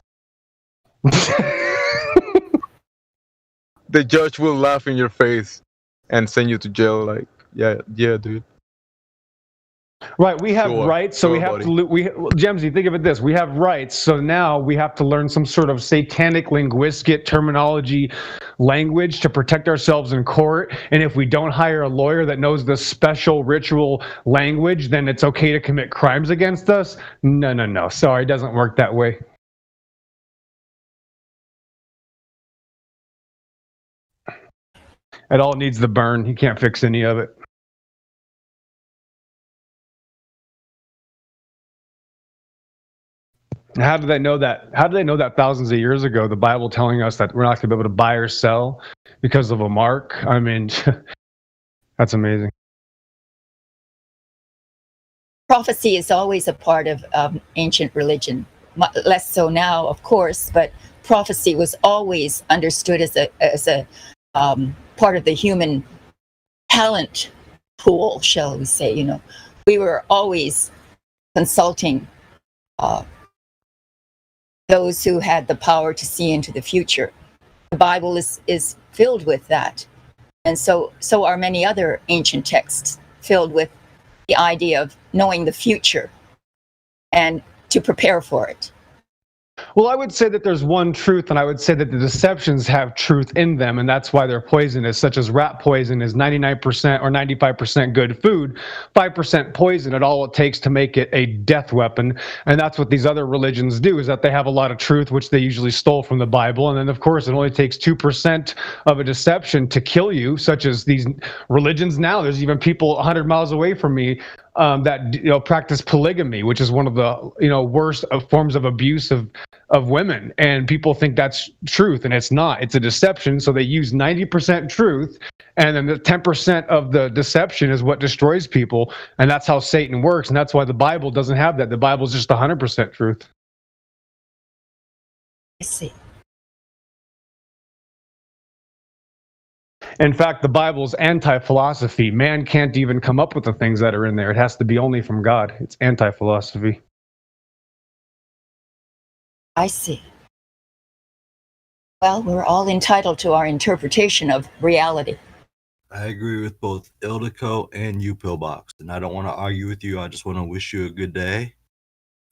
The judge will laugh in your face and send you to jail. Like, yeah, dude. Right, we have Sure, rights, so sure, we have buddy. to. Jemsy, think of it this: we have rights, so now we have to learn some sort of satanic linguistic terminology language to protect ourselves in court. And if we don't hire a lawyer that knows the special ritual language, then it's okay to commit crimes against us. No. Sorry, it doesn't work that way. It all needs the burn. You can't fix any of it. How do they know that? How do they know that thousands of years ago, the Bible telling us that we're not going to be able to buy or sell because of a mark? I mean, that's amazing. Prophecy is always a part of ancient religion. Less so now, of course, but prophecy was always understood as a part of the human talent pool, shall we say? We were always consulting those who had the power to see into the future. The Bible is filled with that. And so are many other ancient texts filled with the idea of knowing the future and to prepare for it. Well, I would say that there's one truth, and I would say that the deceptions have truth in them, and that's why they're poisonous, such as rat poison is 99% or 95% good food, 5% poison, and all it takes to make it a death weapon. And that's what these other religions do, is that they have a lot of truth, which they usually stole from the Bible. And then, of course, it only takes 2% of a deception to kill you, such as these religions now. There's even people 100 miles away from me that practice polygamy, which is one of the worst forms of abuse of women, and people think that's truth, and it's not. It's a deception. So they use 90% truth, and then the 10% of the deception is what destroys people, and that's how Satan works, and that's why the Bible doesn't have that. The Bible is just 100% truth. I see. In fact, the Bible's anti-philosophy. Man can't even come up with the things that are in there. It has to be only from God. It's anti-philosophy. I see. Well, we're all entitled to our interpretation of reality. I agree with both Ildiko and you, Pillbox. And I don't want to argue with you. I just want to wish you a good day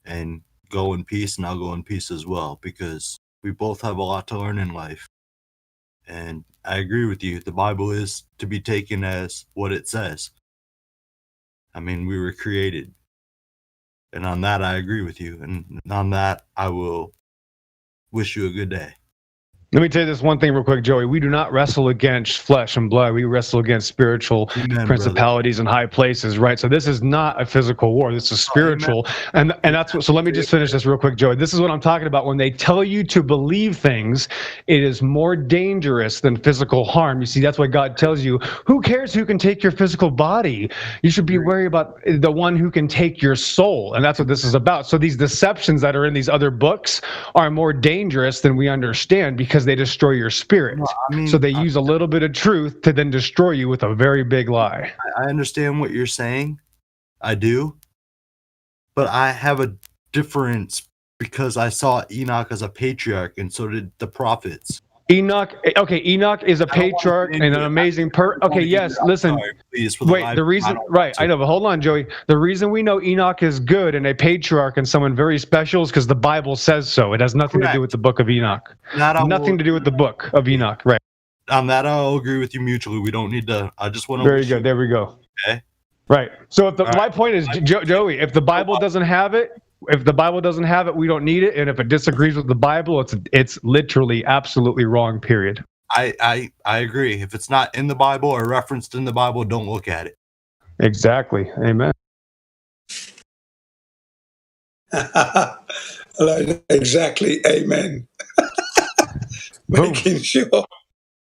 and go in peace, and I'll go in peace as well, because we both have a lot to learn in life. And I agree with you. The Bible is to be taken as what it says. I mean, we were created. And on that, I agree with you. And on that, I will wish you a good day. Let me tell you this one thing real quick, Joey. We do not wrestle against flesh and blood. We wrestle against spiritual principalities and high places, right? So this is not a physical war. This is spiritual. And that's what, so let me just finish this real quick, Joey. This is what I'm talking about. When they tell you to believe things, it is more dangerous than physical harm. You see, that's why God tells you, who cares who can take your physical body? You should be worried about the one who can take your soul. And that's what this is about. So these deceptions that are in these other books are more dangerous than we understand, because they destroy your spirit. Well, so they use a little bit of truth to then destroy you with a very big lie. I understand what you're saying. I do. But I have a difference, because I saw Enoch as a patriarch, and so did the prophets. Enoch is a patriarch and an amazing okay, yes, listen. Wait, the reason, right, I know, but hold on, Joey. The reason we know Enoch is good and a patriarch and someone very special is because the Bible says so. It has nothing to do with the book of Enoch. Nothing to do with the book of Enoch, right? On that, I'll agree with you mutually. We don't need to. I just want to. Very good. There we go. Okay. Right. So if All my point is, Joey, if the Bible doesn't have it, we don't need it. And if it disagrees with the Bible, it's literally absolutely wrong. Period. I agree. If it's not in the Bible or referenced in the Bible, don't look at it. Exactly. Amen. Exactly. Amen. Making sure.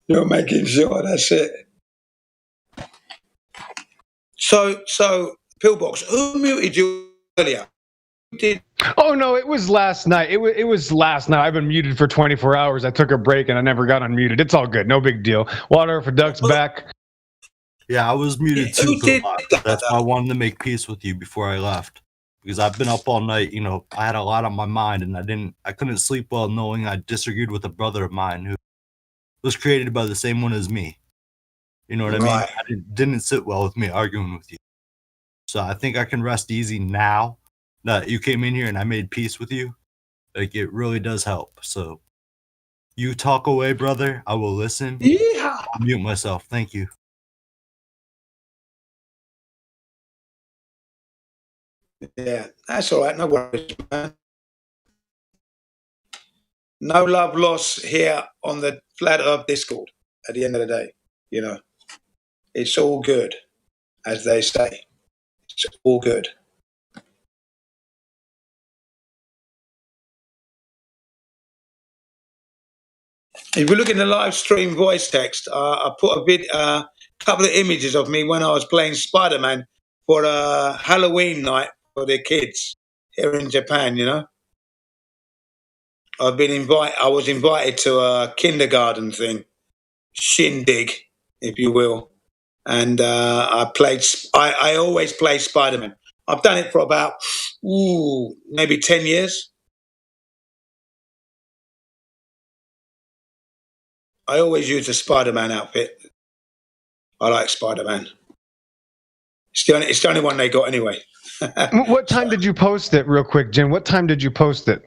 You're making sure. That's it. So, Pillbox, who muted you earlier? Who did? Oh no, it was last night. It was last night. I've been muted for 24 hours. I took a break and I never got unmuted. It's all good. No big deal. Water for Ducks back. Yeah, I was muted too. That's why I wanted to make peace with you before I left, because I've been up all night. You know, I had a lot on my mind, and I couldn't sleep well knowing I disagreed with a brother of mine who was created by the same one as me. You know what I mean? It didn't sit well with me arguing with you. So I think I can rest easy now that you came in here and I made peace with you. Like, it really does help. So you talk away, brother. I will listen. Yeah. I'll mute myself. Thank you. Yeah, that's all right. No worries, man. No love lost here on the Flat Earth Discord at the end of the day. You know, it's all good, as they say. It's all good. If you look in the live stream voice text, I put a couple of images of me when I was playing Spider-Man for a Halloween night for the kids here in Japan. You know, I was invited to a kindergarten thing, shindig, if you will, and I always play Spider-Man. I've done it for about maybe 10 years. I always use a Spider-Man outfit. I like Spider-Man. It's the only one they got anyway. What time did you post it, real quick, Jim? What time did you post it?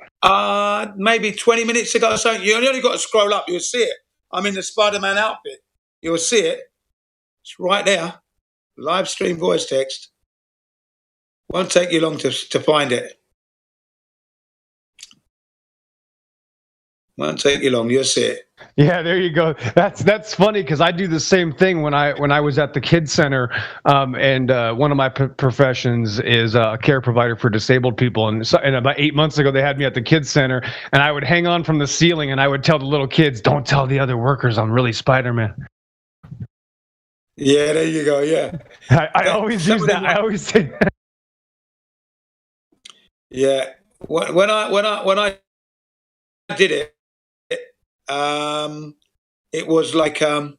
Maybe 20 minutes ago or something. You only got to scroll up. You'll see it. I'm in the Spider-Man outfit. You'll see it. It's right there. Live stream voice text. Won't take you long to find it. Won't take you long. You'll see it. Yeah, there you go. That's funny because I do the same thing when I was at the kids center, and one of my professions is a care provider for disabled people. And about 8 months ago, they had me at the kids center, and I would hang on from the ceiling, and I would tell the little kids, "Don't tell the other workers I'm really Spider-Man." Yeah, there you go. Yeah, I always use that. I always say that. Yeah, when I did it. It was like I'm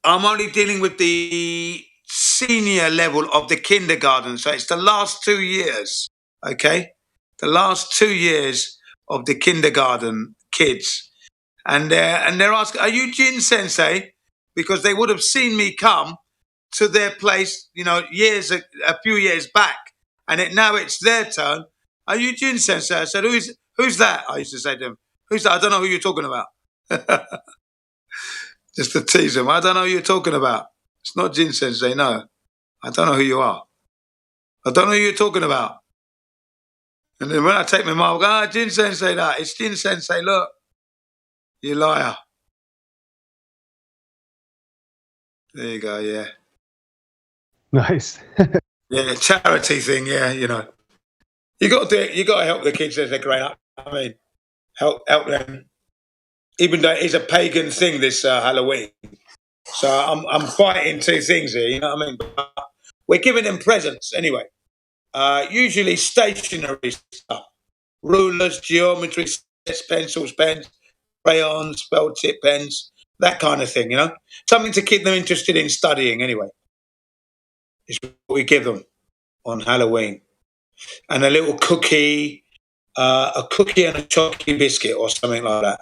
only dealing with the senior level of the kindergarten, so it's the last 2 years. Okay, the last 2 years of the kindergarten kids, and they're asking, "Are you Jin Sensei?" Because they would have seen me come to their place, you know, a few years back, and now it's their turn. "Are you Jin Sensei?" I said, "Who's that?" I used to say to them, "Who's that? I don't know who you're talking about." Just to tease them. "I don't know who you're talking about. It's not Jin Sensei, no. I don't know who you are. I don't know who you're talking about." And then when I take my mom, I go, Jin Sensei that. It's Jin Sensei, look. You liar. There you go, yeah. Nice. Yeah, charity thing, yeah, you know. You got to do it. You got to help the kids as they're growing up. I mean, help them. Even though it is a pagan thing, this Halloween. So I'm fighting two things here, you know what I mean? But we're giving them presents anyway. Usually stationery stuff. Rulers, geometry sets, pencils, pens, crayons, spell tip pens, that kind of thing, you know? Something to keep them interested in studying anyway. Is what we give them on Halloween. And a little cookie, and a chocolate biscuit or something like that.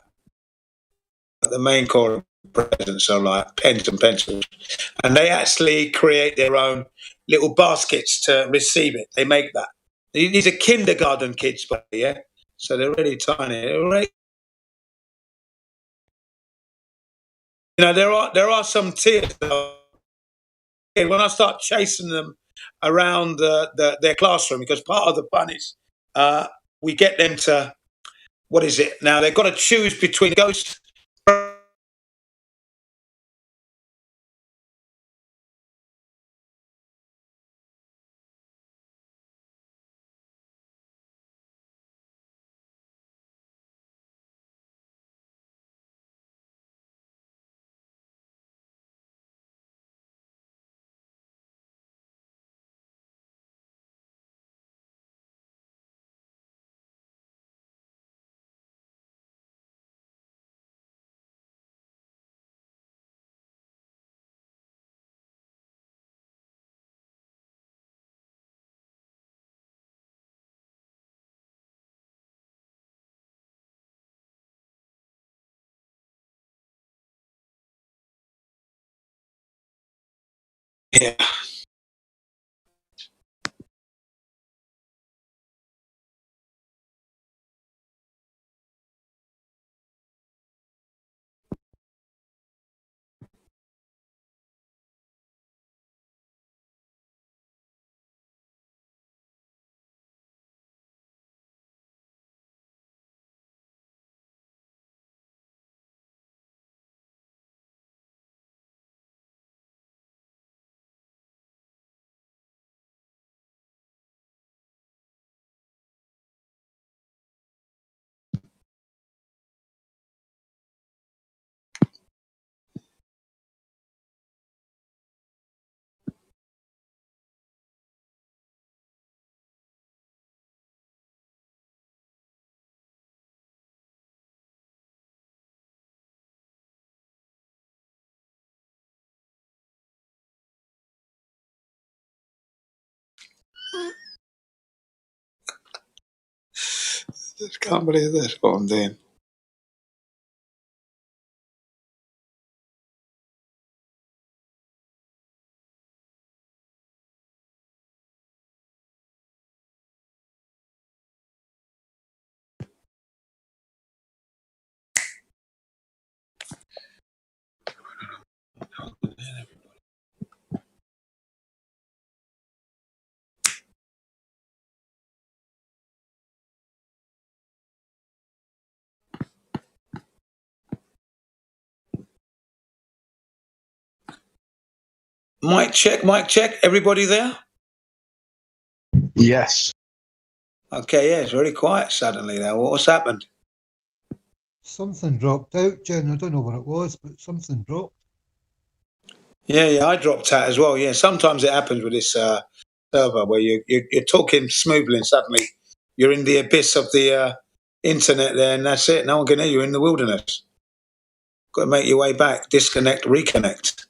The main core presents are like pens and pencils, and they actually create their own little baskets to receive it. They make that. These are kindergarten kids, but yeah, so they're really tiny. They're really know, there are some tears. When I start chasing them around their classroom, because part of the fun is we get them to, what is it now? They've got to choose between ghosts. Yeah. Just can't believe this, what I'm doing. Mic check, mic check. Everybody there? Yes. Okay, yeah, it's very quiet suddenly there. What's happened? Something dropped out, Jen. I don't know what it was, but something dropped. Yeah, I dropped out as well. Yeah, sometimes it happens with this server where you're talking smoothly and suddenly you're in the abyss of the internet there, and that's it. No one can hear you in the wilderness. Got to make your way back, disconnect, reconnect.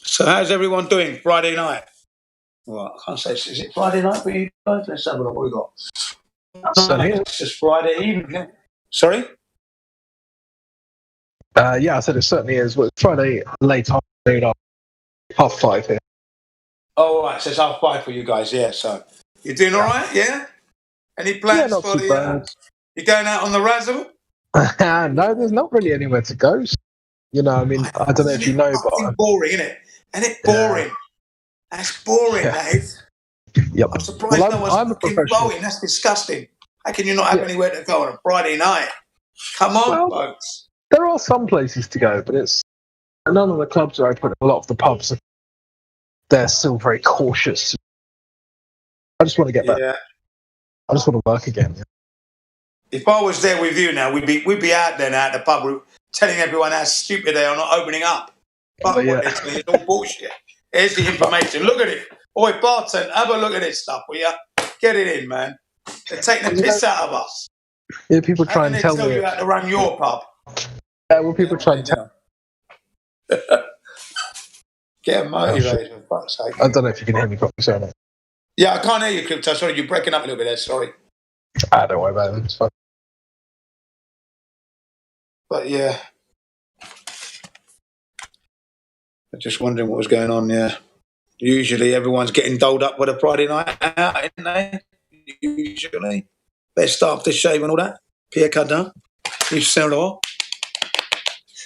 So how's everyone doing Friday night? Well, I can't say, is it Friday night for you guys? Let's have a look what we got. It's just Friday evening. Sorry? Yeah, I said it certainly is. Well, it's Friday late afternoon, 5:30 here. Oh, all right. So it's 5:30 for you guys, yeah. So you're doing all right, yeah? Any plans not for too the... you going out on the razzle? No, there's not really anywhere to go. You know, I mean, I don't know if you know, but boring, isn't it? Isn't it boring? That's boring, that is. Yep. I'm surprised no one's fucking going. That's disgusting. How can you not have anywhere to go on a Friday night? Come on, folks. There are some places to go, but none of the clubs are open. A lot of the pubs, they're still very cautious. I just want to get back. Yeah. I just want to work again. Yeah. If I was there with you now, we'd be out there now at the pub, we're telling everyone how stupid they are not opening up. Fuck what they're doing. It's all bullshit. Here's the information. Look at it. Oi, bartender, have a look at this stuff, will you? Get it in, man. They're taking the piss out of us. Yeah, people try and tell Tell me. you how to run your pub. Yeah, well, people try and tell. Get them motivated, for fuck's sake. I don't know if you can hear me properly, sorry. Yeah, I can't hear you, Crypto. Sorry, you're breaking up a little bit there. Sorry. Don't worry about it. It's fine. But yeah. I'm just wondering what was going on, yeah. Usually everyone's getting doled up with a Friday night out, isn't they? Usually. Best after shave and all that. Pierre Cardin, Yves Saint Laurent.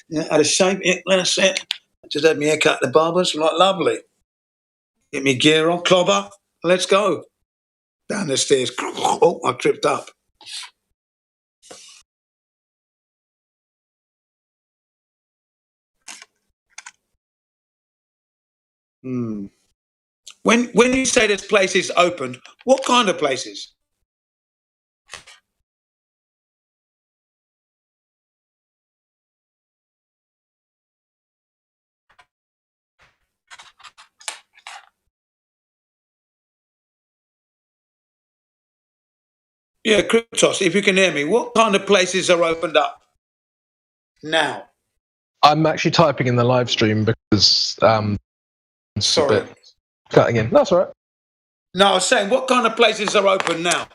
Yeah, had a shave. Yeah, that's it. Just had my hair cut at the barbers. Like, lovely. Get me gear on, clobber. Let's go. Down the stairs. Oh, I tripped up. When you say there's places opened, what kind of places? Yeah, Kryptos, if you can hear me, what kind of places are opened up now? I'm actually typing in the live stream because it's a bit cutting in. That's all right. No, I was saying, what kind of places are open now?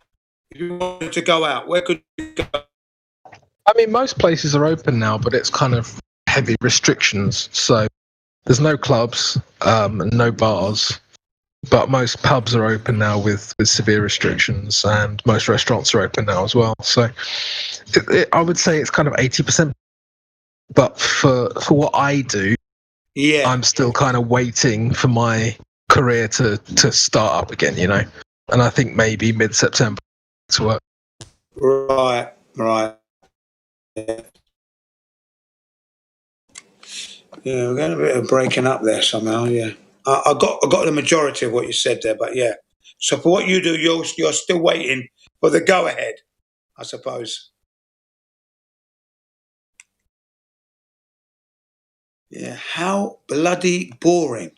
If you wanted to go out, where could you go? I mean, most places are open now, but it's kind of heavy restrictions. So there's no clubs, no bars, but most pubs are open now with severe restrictions, and most restaurants are open now as well. So I would say it's kind of 80%. But for what I do, yeah, I'm still kind of waiting for my career to start up again, you know. And I think maybe mid-September to work. Right. Yeah, we're getting a bit of breaking up there somehow. Yeah, I got the majority of what you said there, but yeah. So for what you do, you're still waiting for the go ahead, I suppose. Yeah, how bloody boring.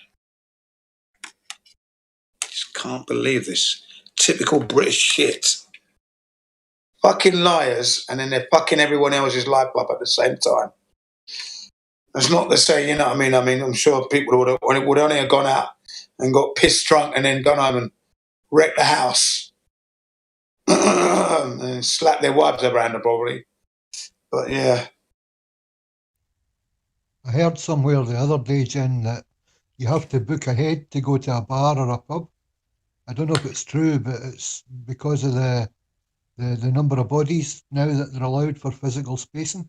Just can't believe this. Typical British shit. Fucking liars, and then they're fucking everyone else's life up at the same time. That's not to say, you know what I mean? I mean, I'm sure people would only have gone out and got pissed drunk and then gone home and wrecked the house. And slapped their wives around them, probably. But yeah. I heard somewhere the other day, Jen, that you have to book ahead to go to a bar or a pub. I don't know if it's true, but it's because of the number of bodies now that they're allowed for physical spacing.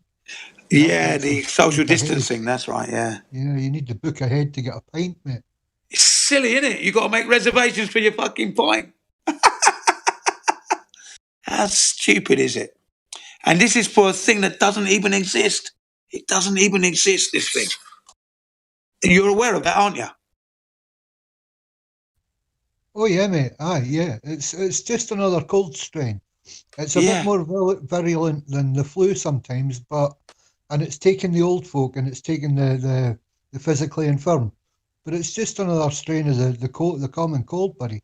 Yeah, the social distancing, that's right, yeah. Yeah, you need to book ahead to get a pint, mate. It's silly, isn't it? You've got to make reservations for your fucking pint. How stupid is it? And this is for a thing that doesn't even exist. It doesn't even exist, this thing. You're aware of that, aren't you? Oh yeah, mate. Aye, yeah. It's just another cold strain. It's a bit more virulent than the flu sometimes, and it's taking the old folk and it's taking the physically infirm. But it's just another strain of the common cold, buddy.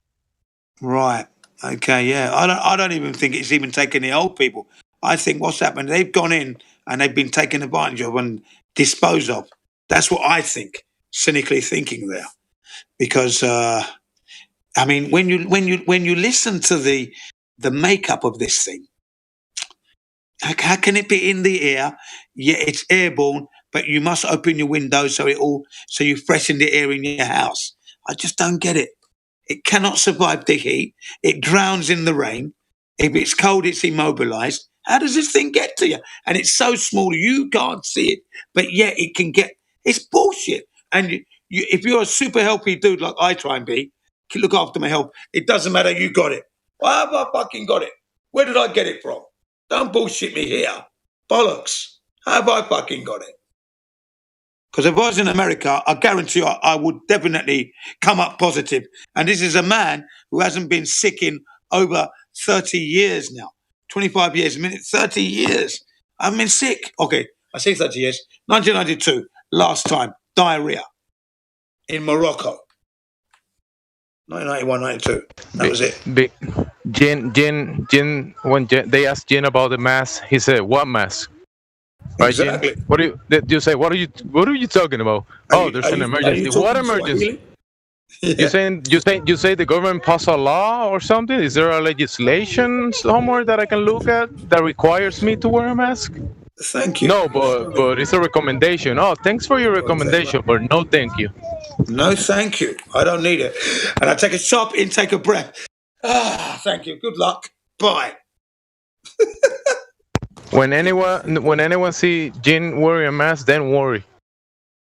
Right. Okay. Yeah. I don't even think it's even taking the old people. I think what's happened, they've gone in and they've been taken advantage of and disposed of. That's what I think. Cynically thinking there, because I mean, when you listen to the makeup of this thing, how can it be in the air? Yeah, it's airborne, but you must open your windows so you freshen the air in your house. I just don't get it. It cannot survive the heat. It drowns in the rain. If it's cold, it's immobilized. How does this thing get to you? And it's so small, you can't see it, but yet it can get. It's bullshit. And if you're a super healthy dude like I try and be, look after my health, it doesn't matter. You got it. Why have I fucking got it? Where did I get it from? Don't bullshit me here. Bollocks. How have I fucking got it? Because if I was in America, I guarantee you I would definitely come up positive. And this is a man who hasn't been sick in over 30 years now. 25 years, 30 years. I've been sick. Okay, I say 30 years. 1992, last time, diarrhea in Morocco. 1991, 92. That was it. Jin, when they asked Jin about the mask, he said, "What mask?" Right, exactly. Jin? What do you say? What are you talking about? There's an emergency. What emergency? Yeah. You say the government passed a law or something? Is there a legislation somewhere that I can look at that requires me to wear a mask? Thank you. No, but it's a recommendation. Oh, thanks for your recommendation, but no thank you. No thank you. I don't need it. And I take a sharp intake of breath. Thank you. Good luck. Bye. When anyone see Jin wearing a mask, then worry.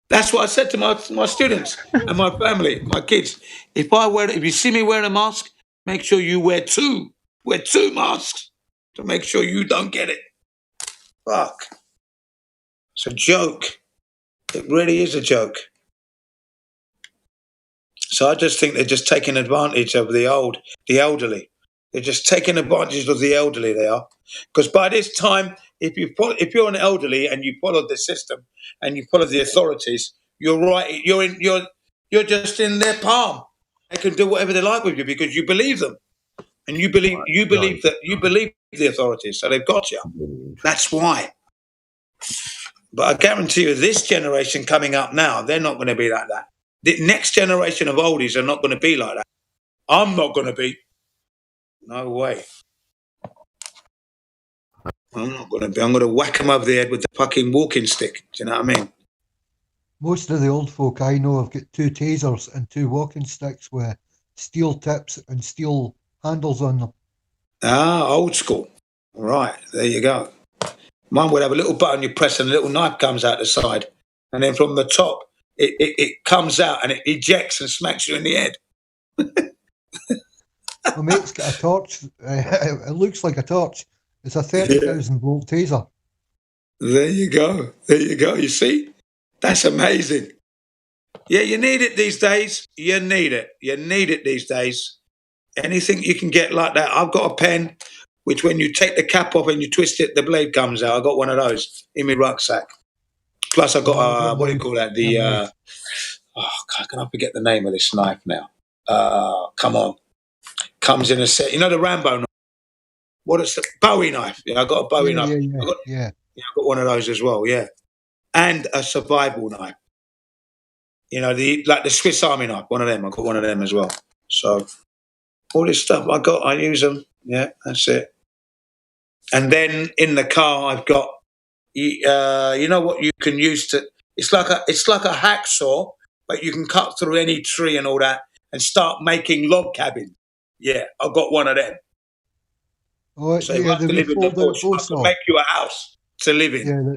That's what I said to my students and my family, my kids. If you see me wearing a mask, make sure you wear two. Wear two masks to make sure you don't get it. Fuck. It's a joke. It really is a joke. So I just think they're just taking advantage of the elderly. They're just taking advantage of the elderly. They are, because by this time, if you're an elderly and you follow the system and you follow the authorities, you're right. You're just in their palm. They can do whatever they like with you because you believe them, and you believe the authorities. So they've got you. That's why. But I guarantee you, this generation coming up now, they're not going to be like that. The next generation of oldies are not going to be like that. I'm not going to be. No way. I'm not going to be. I'm going to whack them over the head with the fucking walking stick. Do you know what I mean? Most of the old folk I know have got 2 tasers and 2 walking sticks with steel tips and steel handles on them. Ah, old school. Right, there you go. Mine would have a little button you press and a little knife comes out the side. And then from the top, it comes out and it ejects and smacks you in the head. My mate's got a torch. It looks like a torch. It's a 30,000 volt taser. There you go. There you go. You see? That's amazing. Yeah, you need it these days. You need it. You need it these days. Anything you can get like that. I've got a pen, which when you take the cap off and you twist it, the blade comes out. I got one of those in my rucksack. Plus, I got what do you call that? Can I forget the name of this knife now? Come on, comes in a set. You know the Rambo knife. What is the Bowie knife? Yeah, I got a Bowie knife. Yeah. I got one of those as well. Yeah, and a survival knife. You know, like the Swiss Army knife. One of them. I got one of them as well. So all this stuff I use them. Yeah, that's it. And then in the car, I've got. You know what you can use to? It's like a hacksaw, but you can cut through any tree and all that, and start making log cabin. Yeah, I've got one of them. Oh, so if I have to live in the bush, I can make you a house to live in. Yeah,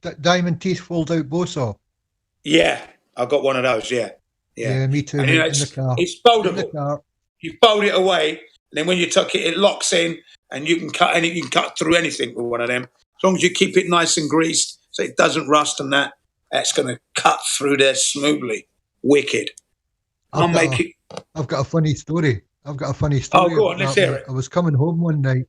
the diamond teeth fold out bow saw. Yeah, I've got one of those. Yeah, me too. And, you know, it's foldable. You fold it away, and then when you tuck it, it locks in, and you can cut You can cut through anything with one of them. As long as you keep it nice and greased so it doesn't rust and that's going to cut through there smoothly. Wicked. I've got a funny story. Oh, go on, let's hear it. I was coming home one night,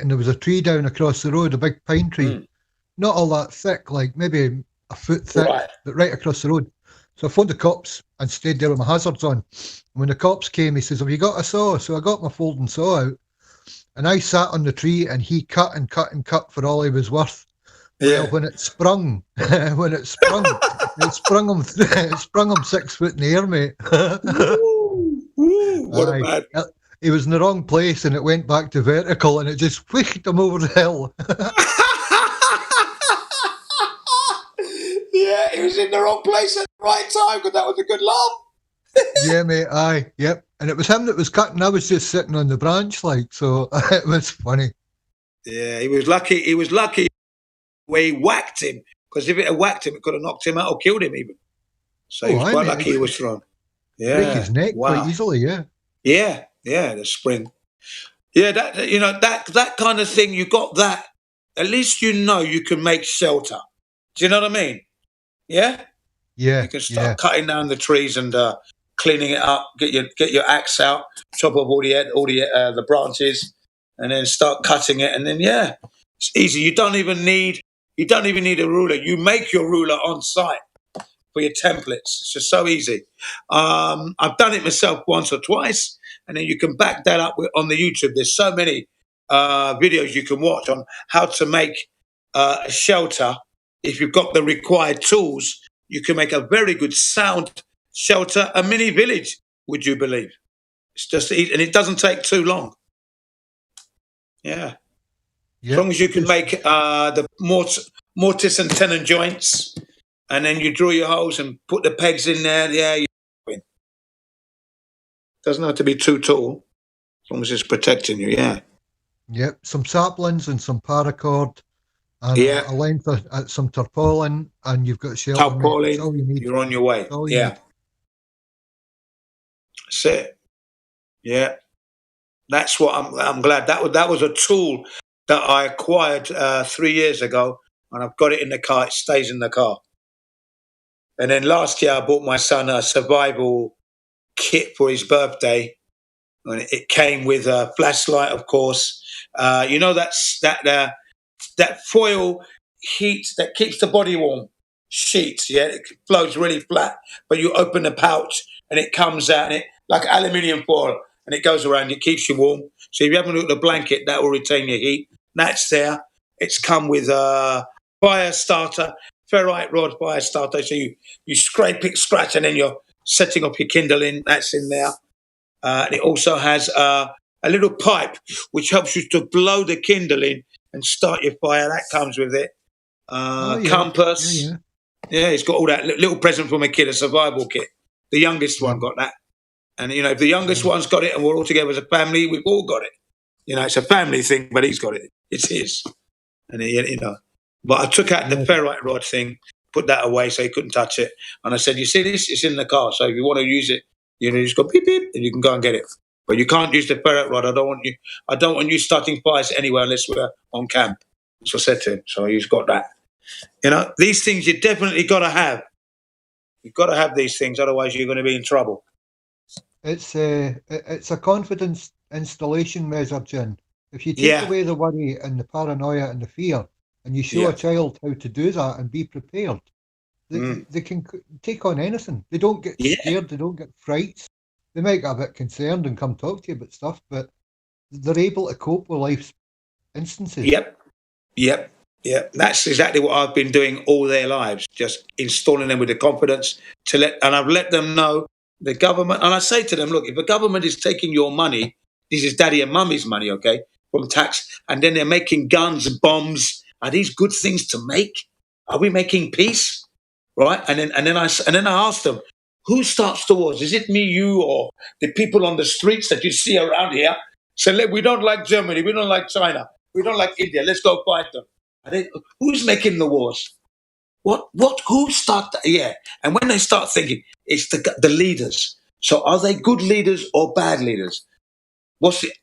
and there was a tree down across the road, a big pine tree. Not all that thick, like maybe a foot thick, but right across the road. So I phoned the cops and stayed there with my hazards on. When the cops came, he says, "Have you got a saw?" So I got my folding saw out. And I sat on the tree and he cut and cut and cut for all he was worth. Yeah. Well, when it sprung, it sprung him 6 foot in the air, mate. What a bad. He was in the wrong place and it went back to vertical and it just whisked him over the hill. Yeah, he was in the wrong place at the right time because that was a good laugh. Yeah, mate, aye, yep. And it was him that was cutting. I was just sitting on the branch, like, so it was funny. Yeah, he was lucky. He was lucky where he whacked him, because if it had whacked him, it could have knocked him out or killed him even. So he was quite lucky he was thrown. Yeah, break his neck quite easily. Yeah. Yeah, the spring. Yeah, that kind of thing. You got that. At least you know you can make shelter. Do you know what I mean? Yeah. Yeah. You can start cutting down the trees and cleaning it up. Get your axe out, chop off all the branches, and then start cutting it. And then it's easy. You don't even need a ruler. You make your ruler on site for your templates. It's just so easy. I've done it myself once or twice, and then you can back that up on the YouTube. There's so many videos you can watch on how to make a shelter. If you've got the required tools, you can make a very good sound shelter, a mini village, would you believe? It's just easy, and it doesn't take too long. Yeah. As long as you can make the mortise and tenon joints, and then you drill your holes and put the pegs in there, you're in. Doesn't have to be too tall, as long as it's protecting you, Yep, some saplings and some paracord, and a length of some tarpaulin, and you've got shelter. That's all you need. You're on your way. Yeah. That's it. Yeah. That's what I'm glad. That was a tool that I acquired 3 years ago, and I've got it in the car. It stays in the car. And then last year I bought my son a survival kit for his birthday, and it came with a flashlight, of course. You know that foil heat that keeps the body warm sheet. Yeah, it flows really flat, but you open the pouch and it comes out, and it like aluminium foil, and it goes around. It keeps you warm. So if you haven't looked at the blanket, that will retain your heat. That's there. It's come with a fire starter, ferrite rod fire starter. So you scrape it, scratch, and then you're setting up your kindling. That's in there. And it also has a little pipe which helps you to blow the kindling and start your fire. That comes with it. Compass. Yeah, it's got all that little present for my kid, a survival kit. The youngest one got that. And, if the youngest one's got it and we're all together as a family, we've all got it. It's a family thing, but he's got it. It's his. And, but I took out the ferrite rod thing, put that away so he couldn't touch it. And I said, you see this? It's in the car. So if you want to use it, you just go beep, beep, and you can go and get it. But you can't use the ferrite rod. I don't want you starting fires anywhere unless we're on camp. So I said to him. So he's got that. These things you definitely got to have. You've got to have these things, otherwise you're going to be in trouble. It's a confidence installation measure, Jim. If you take away the worry and the paranoia and the fear, and you show a child how to do that and be prepared, they can take on anything. They don't get scared. They don't get frights. They might get a bit concerned and come talk to you about stuff, but they're able to cope with life's instances. Yep. That's exactly what I've been doing all their lives, just installing them with the confidence and I've let them know the government, and I say to them, look, if the government is taking your money, this is daddy and mummy's money, okay, from tax, and then they're making guns and bombs, are these good things to make? Are we making peace? Right? And then I asked them, who starts the wars? Is it me, you, or the people on the streets that you see around here? So we don't like Germany, we don't like China, we don't like India, let's go fight them. Who's making the wars? Who start that? Yeah. And when they start thinking, it's the leaders. So are they good leaders or bad leaders?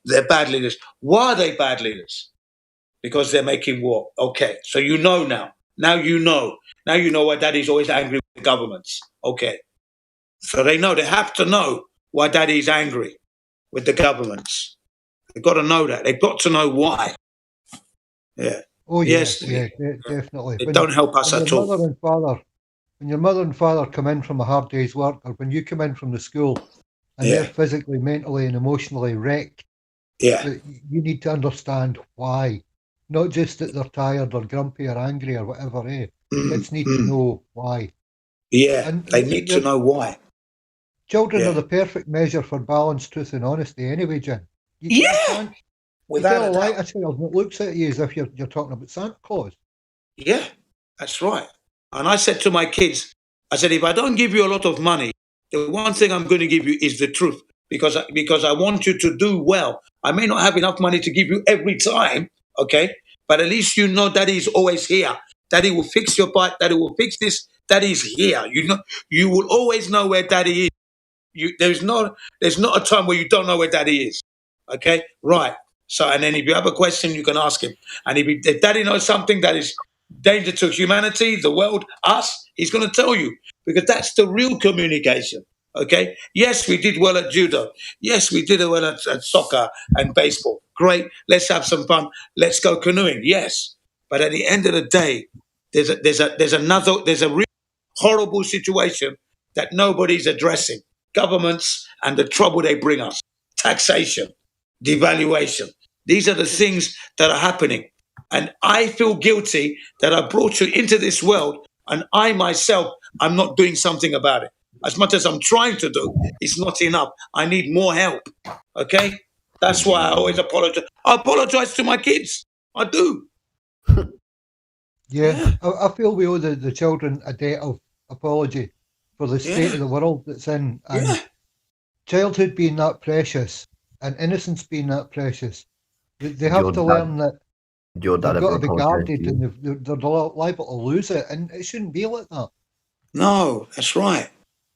They're bad leaders. Why are they bad leaders? Because they're making war. Okay. So you know now. Now you know. Now you know why daddy's always angry with the governments. Okay. So they have to know why daddy's angry with the governments. They've got to know that. They've got to know why. Yeah. Oh, yes, definitely. They don't help us at all. When your mother and father come in from a hard day's work, or when you come in from the school, and they're physically, mentally, and emotionally wrecked, you need to understand why. Not just that they're tired or grumpy or angry or whatever. Kids need to know why. Yeah, and they need to know why. Children are the perfect measure for balance, truth, and honesty. Anyway, Jim. Without a lie, a child that looks at you as if you're talking about Santa Claus. Yeah, that's right. And I said to my kids, I said, if I don't give you a lot of money, the one thing I'm going to give you is the truth, because I want you to do well. I may not have enough money to give you every time, okay? But at least you know Daddy's always here. Daddy will fix your bike. Daddy will fix this. Daddy's here. You will always know where Daddy is. There's not a time where you don't know where Daddy is. Okay, right. So, and then if you have a question, you can ask him. And if Daddy knows something that is danger to humanity, the world, us, he's going to tell you, because that's the real communication. Okay. Yes, we did well at judo. Yes, we did well at soccer and baseball. Great. Let's have some fun. Let's go canoeing. Yes. But at the end of the day, there's a real horrible situation that nobody's addressing. Governments and the trouble they bring us. Taxation, devaluation. These are the things that are happening. And I feel guilty that I brought you into this world, and I myself, I'm not doing something about it. As much as I'm trying to do, it's not enough. I need more help. Okay? That's why I always apologize. I apologize to my kids. I do. Yeah. I feel we owe the children a debt of apology for the state of the world that's in. And childhood being that precious and innocence being that precious, They have Your to dad- learn that Your dad they've got ever to be apologized guarded to you? and they're liable to lose it, and it shouldn't be like that. No, that's right.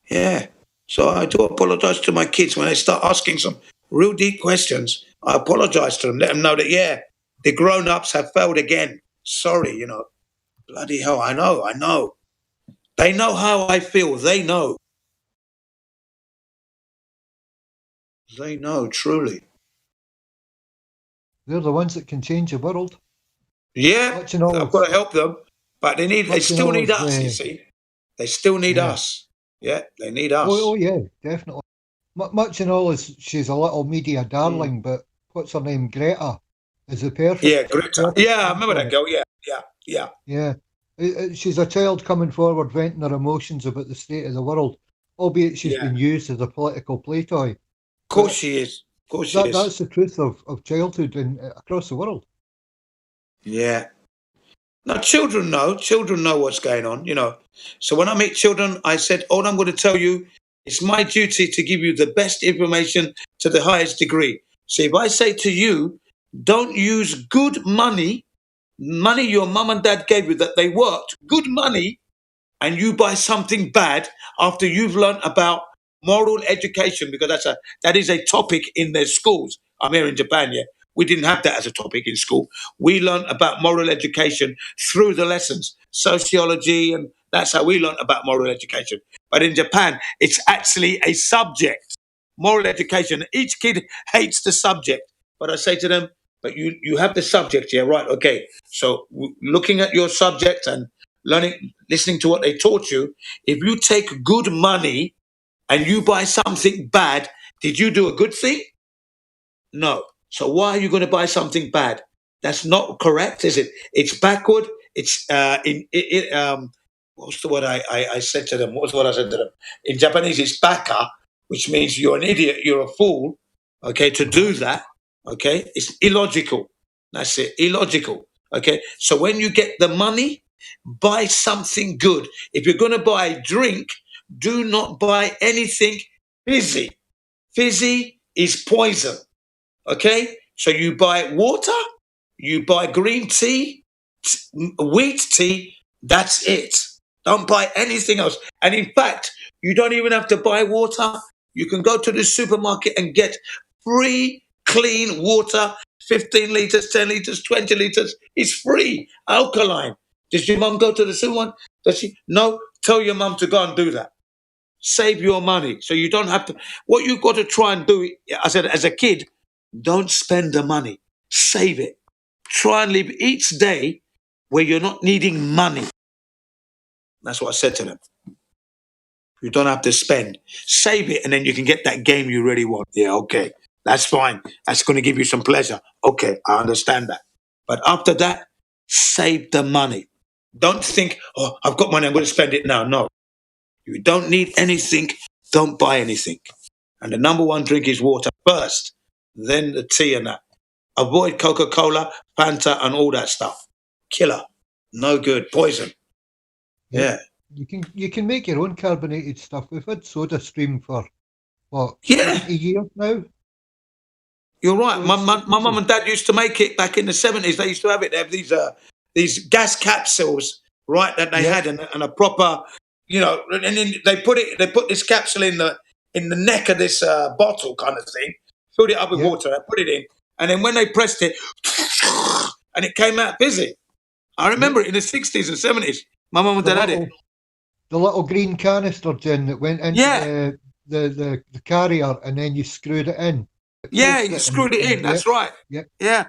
Yeah. So I do apologise to my kids when they start asking some real deep questions. I apologise to them, let them know that, yeah, the grown-ups have failed again. Sorry, you know. Bloody hell, I know. They know how I feel. They know. They know, truly. They're the ones that can change the world. Yeah, What you know I've got to help them, but they What you still know need is, us, you see. They still need yeah. us. Yeah, they need us. Oh yeah, definitely. Much and all is she's a little media darling, but what's her name? Greta is the perfect. Yeah, Greta. perfect Yeah, I thing remember for that it. girl. Yeah. Yeah. She's a child coming forward, venting her emotions about the state of the world, albeit she's Yeah. been used as a political play toy. Of course she is. Of course she is. That's the truth of childhood across the world. Yeah. Now, children know what's going on, you know. So when I meet children, I said, all I'm going to tell you, it's my duty to give you the best information to the highest degree. So if I say to you, don't use good money your mum and dad gave you that they worked, good money, and you buy something bad after you've learned about moral education, because that is a topic in their schools. I'm here in Japan, yeah. We didn't have that as a topic in school. We learned about moral education through the lessons, sociology, and that's how we learned about moral education. But in Japan, it's actually a subject, moral education. Each kid hates the subject. But I say to them, but you have the subject, yeah, right, okay. So looking at your subject and learning, listening to what they taught you, if you take good money and you buy something bad, did you do a good thing? No. So why are you going to buy something bad? That's not correct, is it? It's backward. It's what's the word I said to them? What was the word I said to them? In Japanese, it's baka, which means you're an idiot, you're a fool. Okay, to do that. Okay, it's illogical. That's it, illogical. Okay, so when you get the money, buy something good. If you're going to buy a drink, do not buy anything fizzy. Fizzy is poison. Okay, so you buy water, you buy green tea, wheat tea, that's it. Don't buy anything else. And in fact, you don't even have to buy water. You can go to the supermarket and get free, clean water, 15 litres, 10 litres, 20 litres. It's free, alkaline. Does your mum go to the supermarket? Does she? No, tell your mum to go and do that. Save your money so you don't have to. What you've got to try and do, I said, as a kid, don't spend the money. Save it. Try and live each day where you're not needing money. That's what I said to them. You don't have to spend. Save it, and then you can get that game you really want. Yeah, okay. That's fine. That's going to give you some pleasure. Okay, I understand that. But after that, save the money. Don't think, oh, I've got money, I'm going to spend it now. No. You don't need anything. Don't buy anything. And the number one drink is water first, then the tea and that. Avoid Coca-Cola, Fanta, and all that stuff. Killer. No good. Poison. Yeah. You can make your own carbonated stuff. We've had Soda Stream for what? Yeah. 20 years now. You're right. My mum and dad used to make it back in the 70s. They used to have it. They have these gas capsules, right? That they had, and a proper, you know. And then they put this capsule in the neck of this bottle kind of thing. Filled it up with water. And put it in, and then when they pressed it, and it came out fizzy. I remember it in the 60s and 70s. My mum and dad had it. The little green canister, Jen, that went into the carrier, and then you screwed it in. Yeah, you screwed it in. That's right. Yeah.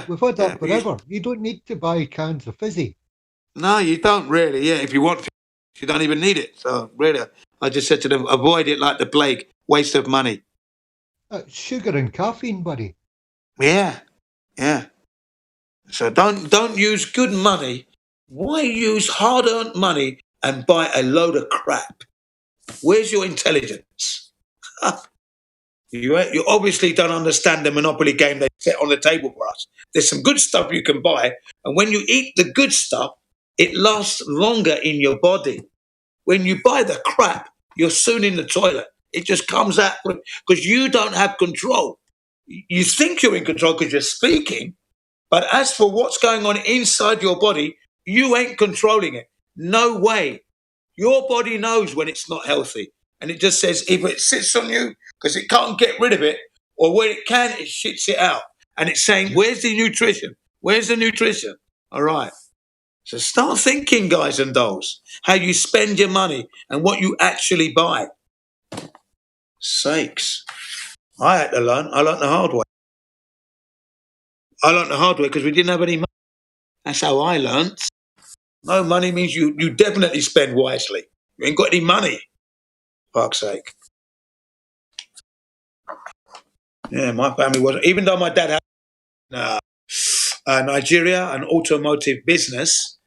We've had that forever. You don't need to buy cans of fizzy. No, you don't really. Yeah, if you want, you don't even need it. So really, I just said to them, avoid it like the plague. Waste of money. Sugar and caffeine, buddy. Yeah. So don't use good money. Why use hard-earned money and buy a load of crap? Where's your intelligence? You obviously don't understand the Monopoly game they set on the table for us. There's some good stuff you can buy, and when you eat the good stuff, it lasts longer in your body. When you buy the crap, you're soon in the toilet. It just comes out because you don't have control. you think you're in control because you're speaking, but as for what's going on inside your body, you ain't controlling it. No way. Your body knows when it's not healthy. And it just says either it sits on you because it can't get rid of it, or when it can, it shits it out. And it's saying, where's the nutrition? Where's the nutrition? All right. So start thinking, guys and dolls, how you spend your money and what you actually buy. Sakes. I had to learn. I learned the hard way. I learned the hard way because we didn't have any money. That's how I learned. No money means you definitely spend wisely. You ain't got any money. Fuck's sake. Yeah, my family wasn't. Even though my dad had Nigeria, an automotive business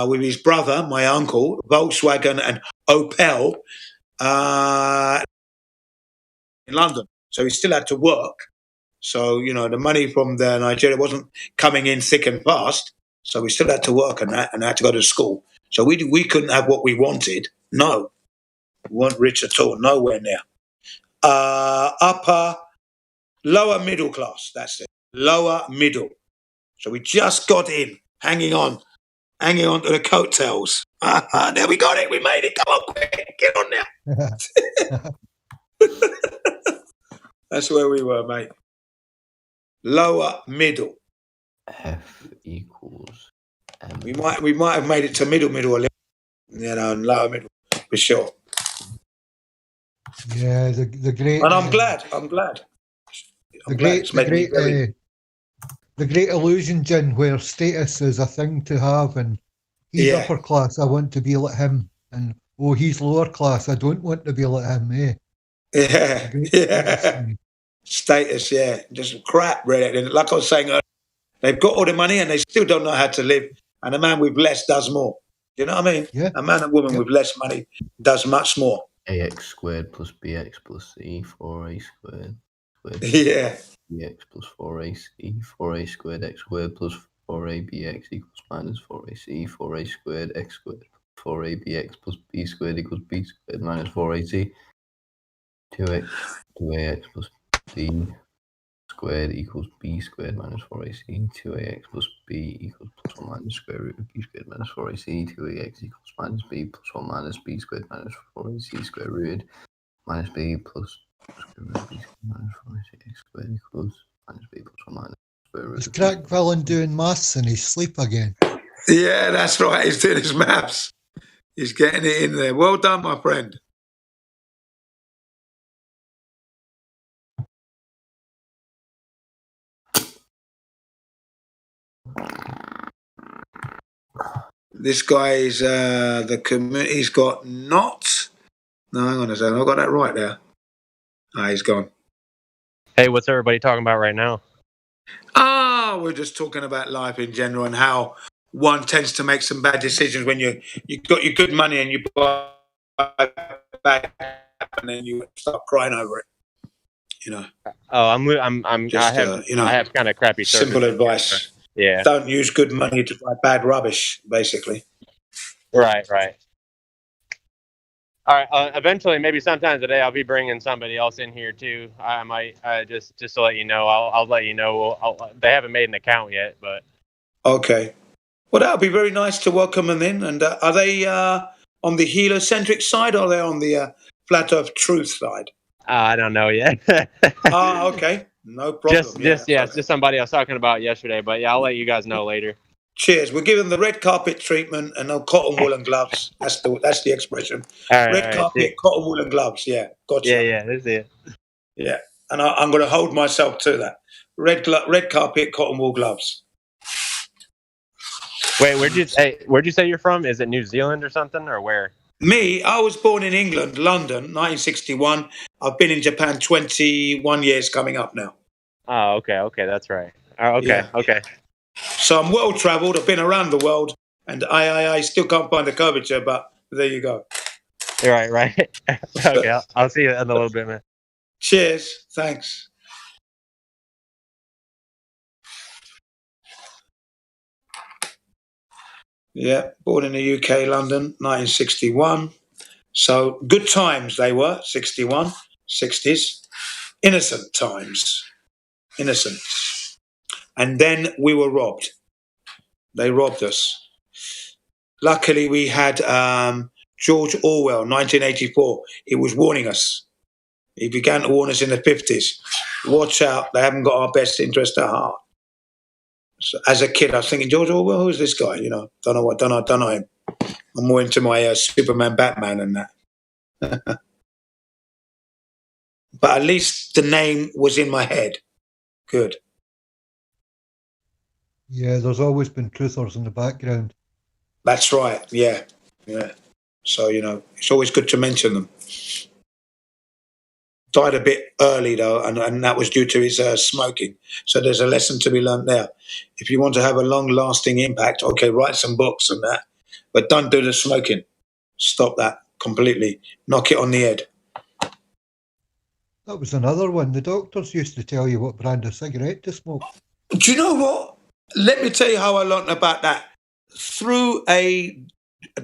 with his brother, my uncle, Volkswagen and Opel in London. So he still had to work. So, you know, the money from the Nigeria wasn't coming in thick and fast. So we still had to work and had to go to school. So we couldn't have what we wanted. No. We weren't rich at all. Nowhere near. Lower middle class. That's it. Lower middle. So we just got in, hanging on to the coattails. There we got it. We made it. Come on, quick. Get on now. That's where we were, mate. Lower middle. F equals M. We might have made it to middle a little, you know, and lower middle for sure. Yeah, the great. And I'm glad. The great illusion, Jin, where status is a thing to have, and he's upper class, I want to be like him, and he's lower class, I don't want to be like him, eh? Yeah. Status, yeah, just crap, really. And like I was saying earlier, they've got all the money and they still don't know how to live. And a man with less does more. You know what I mean? Yeah. A man and woman with less money does much more. AX squared plus BX plus C, 4A squared. Yeah. BX plus 4AC, 4A squared X squared plus 4A BX equals minus 4AC, 4A squared X squared, 4A BX plus B squared equals B squared minus 4AC, 2AX plus B squared equals B squared minus 4AC, 2AX plus B equals plus 1 minus square root of B squared minus 4AC, 2AX equals minus B plus 1 minus B squared minus 4AC square rooted minus B plus square root of B squared minus 4AC X squared equals minus B plus 1 minus square root. Is Crack Villain doing maths in his sleep again? Yeah, that's right. He's doing his maths. He's getting it in there. Well done, my friend. This guy is the community. He's got not. No, hang on a second. I got that right there. He's gone. Hey, what's everybody talking about right now? We're just talking about life in general and how one tends to make some bad decisions when you got your good money and you buy bad and then you start crying over it. You know. Oh, I have kind of crappy service. Simple advice. Yeah. Don't use good money to buy bad rubbish, basically. Right. All right. Eventually, maybe sometime today, I'll be bringing somebody else in here too. I might just to let you know. I'll let you know. They haven't made an account yet, but okay. Well, that would be very nice to welcome them in. And are they on the heliocentric side, or are they on the flat Earth truth side? I don't know yet. Okay. No problem. It's just somebody I was talking about yesterday. But yeah, I'll let you guys know later. Cheers. We'll give them the red carpet treatment and no cotton wool and gloves. That's the expression. Red carpet, cotton wool and gloves. Yeah, gotcha. Yeah, that's it. Yeah, and I'm going to hold myself to that. Red carpet, cotton wool gloves. Wait, where'd you say you're from? Is it New Zealand or something, or where? Me, I was born in England, London, 1961. I've been in Japan 21 years coming up now. Oh, okay, that's right. Okay. So I'm well travelled. I've been around the world, and I still can't find the curvature, but there you go. Right. Okay, I'll see you in a little bit, man. Cheers. Thanks. Yeah, born in the UK, London, 1961. So good times they were, 61, 60s. Innocent times. innocence. And then we were robbed. They robbed us. Luckily, we had George Orwell, 1984. He was warning us. He began to warn us in the 50s. Watch out, they haven't got our best interest at heart. So as a kid, I was thinking, George Orwell, who's this guy? You know, don't know him. I'm more into my Superman, Batman and that. But at least the name was in my head. Good. Yeah, there's always been truthers in the background. That's right. Yeah. So, you know, it's always good to mention them. Died a bit early, though, and that was due to his smoking. So there's a lesson to be learned there. If you want to have a long-lasting impact, okay, write some books and that, but don't do the smoking. Stop that completely. Knock it on the head. That was another one. The doctors used to tell you what brand of cigarette to smoke. Do you know what? Let me tell you how I learned about that. Through a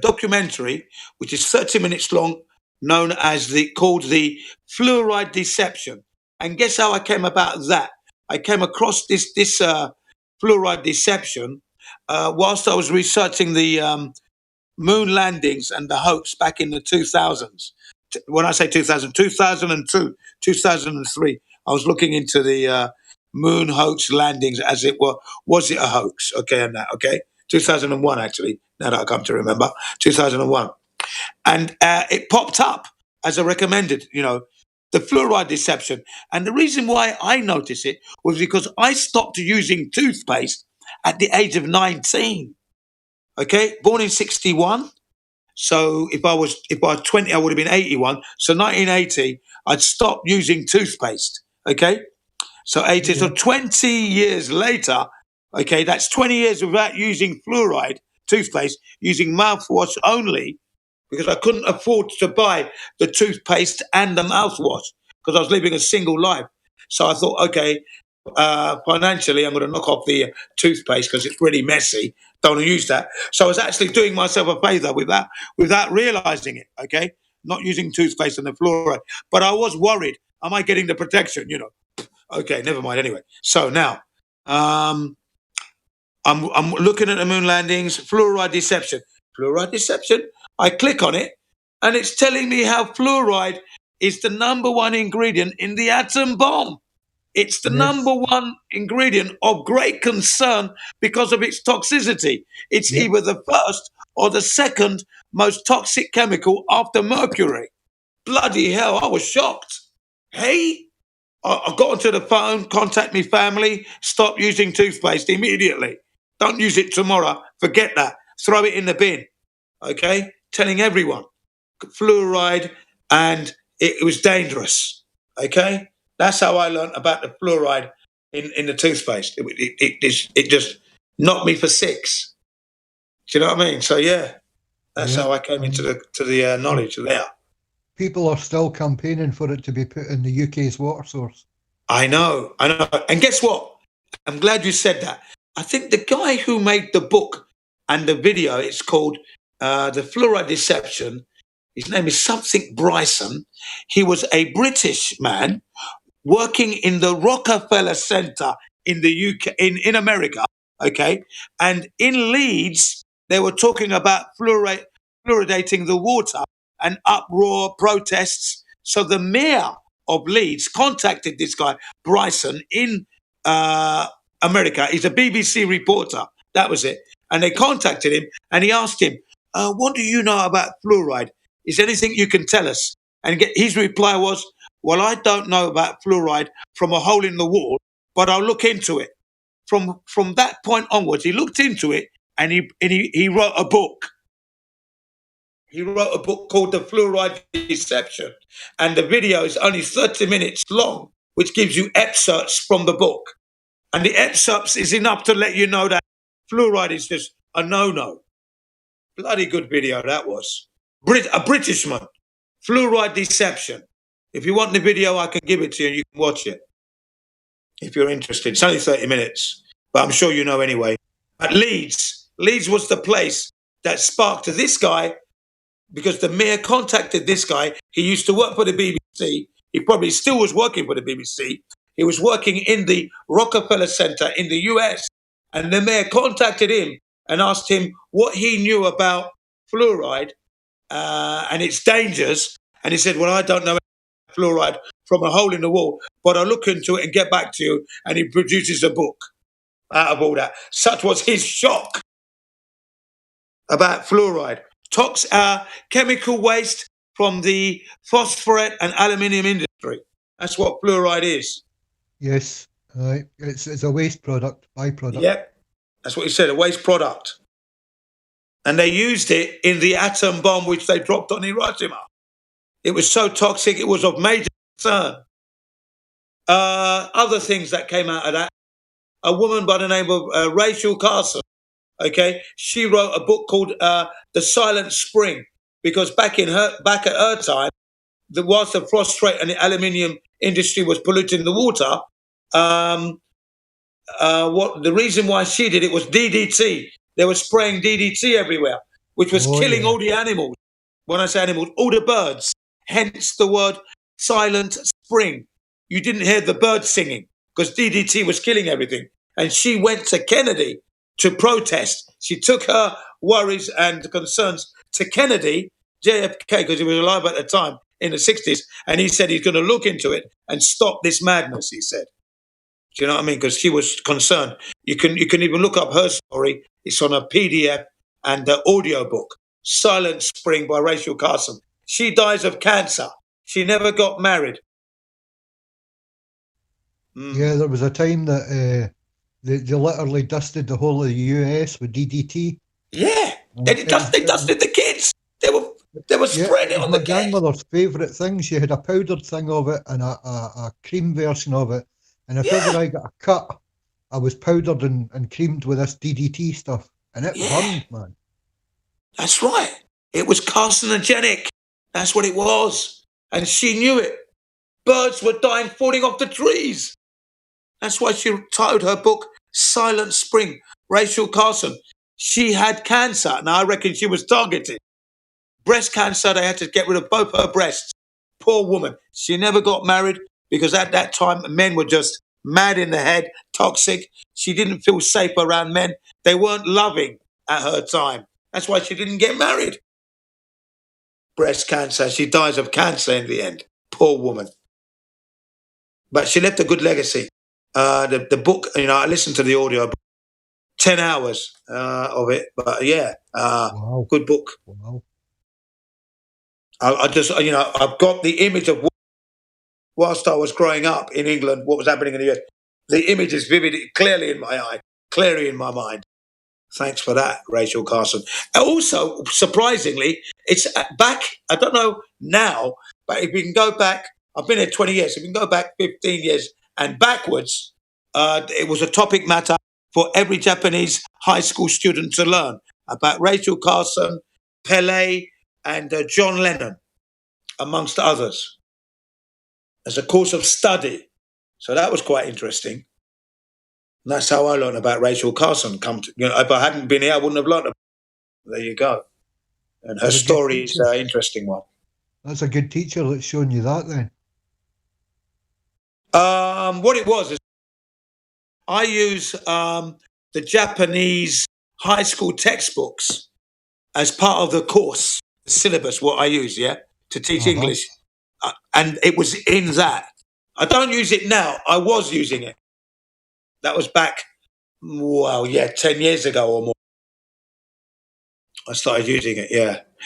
documentary, which is 30 minutes long, known as called the Fluoride Deception. And guess how I came about that? I came across this fluoride deception whilst I was researching the moon landings and the hoax back in the 2000s. When I say 2000, 2002, 2003, I was looking into the moon hoax landings as it were. Was it a hoax? Okay, and that, okay? 2001, actually, now that I come to remember, 2001. And it popped up as a recommended, you know, the fluoride deception. And the reason why I noticed it was because I stopped using toothpaste at the age of 19. Okay, born in 61. So if I was 20, I would have been 81. So 1980, I'd stopped using toothpaste. Okay, so 80. So 20 years later, okay, that's 20 years without using fluoride toothpaste, using mouthwash only, because I couldn't afford to buy the toothpaste and the mouthwash because I was living a single life. So I thought, okay, financially, I'm going to knock off the toothpaste because it's really messy. Don't want to use that. So I was actually doing myself a favour without realising it, okay? Not using toothpaste and the fluoride. But I was worried. Am I getting the protection, you know? Okay, never mind anyway. So now, I'm looking at the moon landings, fluoride deception. Fluoride deception? I click on it, and it's telling me how fluoride is the number one ingredient in the atom bomb. It's the number one ingredient of great concern because of its toxicity. It's either the first or the second most toxic chemical after mercury. Bloody hell, I was shocked. Hey, I got onto the phone, contact me family, stop using toothpaste immediately. Don't use it tomorrow. Forget that. Throw it in the bin. Okay? Telling everyone. Fluoride, and it was dangerous. Okay? That's how I learned about the fluoride in the toothpaste. It just knocked me for 6. Do you know what I mean? So yeah, that's how I came into the knowledge there. People are still campaigning for it to be put in the UK's water source. I know. And guess what? I'm glad you said that. I think the guy who made the book and the video, it's called The Fluoride Deception. His name is something Bryson. He was a British man working in the Rockefeller Center in the UK, in America, okay? And in Leeds, they were talking about fluoridating the water and uproar, protests. So the mayor of Leeds contacted this guy, Bryson, in America. He's a BBC reporter. That was it. And they contacted him and he asked him, what do you know about fluoride? Is there anything you can tell us? And his reply was, well, I don't know about fluoride from a hole in the wall, but I'll look into it. From that point onwards, he looked into it and he wrote a book. He wrote a book called The Fluoride Deception. And the video is only 30 minutes long, which gives you excerpts from the book. And the excerpts is enough to let you know that fluoride is just a no-no. Bloody good video that was. A Britishman. Fluoride Deception. If you want the video, I can give it to you and you can watch it. If you're interested. It's only 30 minutes, but I'm sure you know anyway. At Leeds was the place that sparked this guy because the mayor contacted this guy. He used to work for the BBC. He probably still was working for the BBC. He was working in the Rockefeller Center in the US, and the mayor contacted him and asked him what he knew about fluoride and its dangers. And he said, well, I don't know fluoride from a hole in the wall, but I'll look into it and get back to you. And he produces a book out of all that. Such was his shock about fluoride. Chemical waste from the phosphorate and aluminium industry. That's what fluoride is. Yes, it's a waste product, byproduct. Yep, that's what he said, a waste product. And they used it in the atom bomb which they dropped on Hiroshima. It was so toxic, it was of major concern. Other things that came out of that, a woman by the name of Rachel Carson, okay, she wrote a book called The Silent Spring, because back at her time, whilst the phosphate and the aluminium industry was polluting the water, the reason why she did it was DDT. They were spraying DDT everywhere, which was killing all the animals. When I say animals, all the birds. Hence the word silent spring. You didn't hear the birds singing because DDT was killing everything. And she went to Kennedy to protest. She took her worries and concerns to Kennedy, JFK, because he was alive at the time in the 60s, and he said he's going to look into it and stop this madness, he said. Do you know what I mean? Because she was concerned. You can even look up her story. It's on a PDF and the audio book, Silent Spring by Rachel Carson. She dies of cancer. She never got married. Yeah, there was a time that they literally dusted the whole of the US with DDT. Yeah, they dusted the kids. They were spreading it on the kids. My grandmother's favourite thing. She had a powdered thing of it and a cream version of it. And if ever I got a cut, I was powdered and creamed with this DDT stuff. And it burned, man. That's right. It was carcinogenic. That's what it was. And she knew it. Birds were dying, falling off the trees. That's why she titled her book Silent Spring. Rachel Carson. She had cancer. Now, I reckon she was targeted. Breast cancer, they had to get rid of both her breasts. Poor woman. She never got married because at that time, men were just mad in the head, toxic. She didn't feel safe around men. They weren't loving at her time. That's why she didn't get married. Breast cancer. She dies of cancer in the end. Poor woman. But she left a good legacy. The book, I listened to the audio, 10 hours of it. But yeah, good book. Wow. I just, I've got the image of whilst I was growing up in England, what was happening in the US. The image is vivid, clearly in my eye, clearly in my mind. Thanks for that, Rachel Carson. Also, surprisingly, it's back, I don't know now, but if we can go back, I've been here 20 years, if we can go back 15 years and backwards, it was a topic matter for every Japanese high school student to learn about Rachel Carson, Pele, and John Lennon, amongst others, as a course of study. So that was quite interesting. And that's how I learned about Rachel Carson. If I hadn't been here, I wouldn't have learned about her. There you go. And her story is an interesting one. That's a good teacher that's shown you that then. What it was is I use the Japanese high school textbooks as part of the course, the syllabus, what I use, to teach English. And it was in that. I don't use it now. I was using it. That was back, 10 years ago or more. I started using it,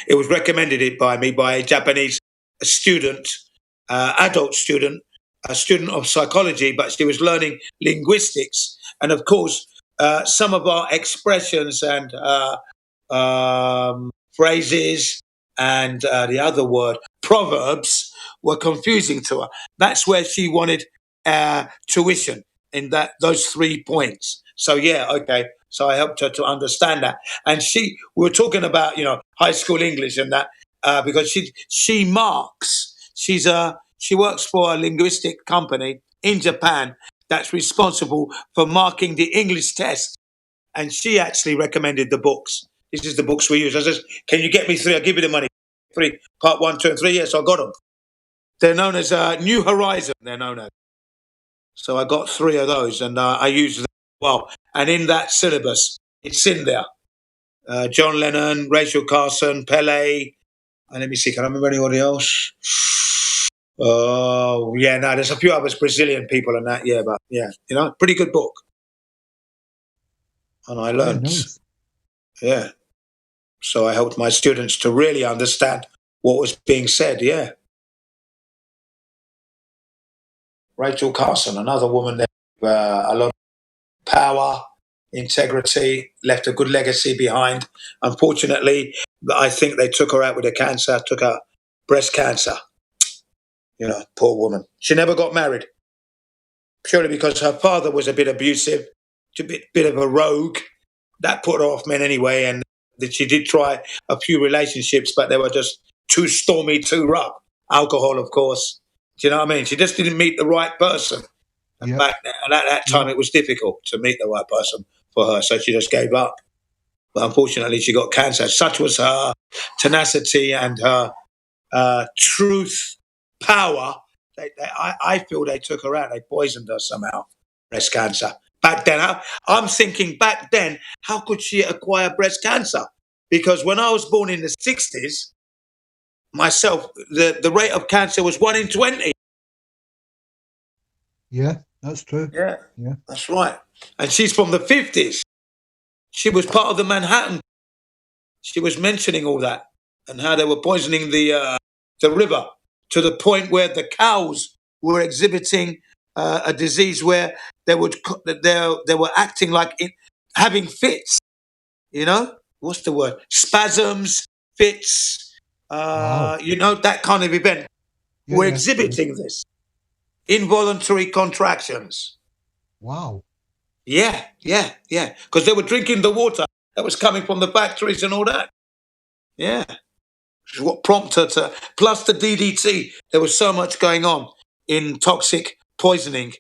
It was recommended by me by a Japanese student, adult student, a student of psychology, but she was learning linguistics. And of course, some of our expressions and phrases and the other word, proverbs, were confusing to her. That's where she wanted tuition in those 3 points. So so I helped her to understand that. And we were talking about high school English and that because she marks. She works for a linguistic company in Japan that's responsible for marking the English test. And she actually recommended the books. This is the books we use. I said, can you get me 3? I'll give you the money. 3, part 1, 2, and 3. Yes, I got them. They're known as New Horizon. They're known as. So I got 3 of those, and I used them well. And in that syllabus, it's in there. John Lennon, Rachel Carson, Pele, and let me see, can I remember anybody else? Oh, yeah, no, there's a few others, Brazilian people and that, yeah, but yeah, you know, pretty good book. And I learned, yeah. So I helped my students to really understand what was being said, yeah. Rachel Carson, another woman there, a lot of power, integrity, left a good legacy behind. Unfortunately, I think they took her out with a cancer, took her breast cancer. You know, poor woman. She never got married, purely because her father was a bit abusive, a bit of a rogue. That put her off men anyway, and that she did try a few relationships, but they were just too stormy, too rough. Alcohol, of course. Do you know what I mean? She just didn't meet the right person. And back then, and at that time, it was difficult to meet the right person for her, so she just gave up. But unfortunately, she got cancer. Such was her tenacity and her truth, power. I feel they took her out. They poisoned her somehow. Breast cancer. Back then, I'm thinking back then, how could she acquire breast cancer? Because when I was born in the 60s, myself, the rate of cancer was 1 in 20. Yeah, that's true. Yeah, that's right. And she's from the 50s. She was part of the Manhattan. She was mentioning all that and how they were poisoning the river to the point where the cows were exhibiting a disease where they were acting like having fits. You know, what's the word? Spasms, fits. You know, that kind of event. We're exhibiting this involuntary contractions. Wow. Yeah. Because they were drinking the water that was coming from the factories and all that. Yeah. Which is what prompted her to, plus the DDT. There was so much going on in toxic poisoning,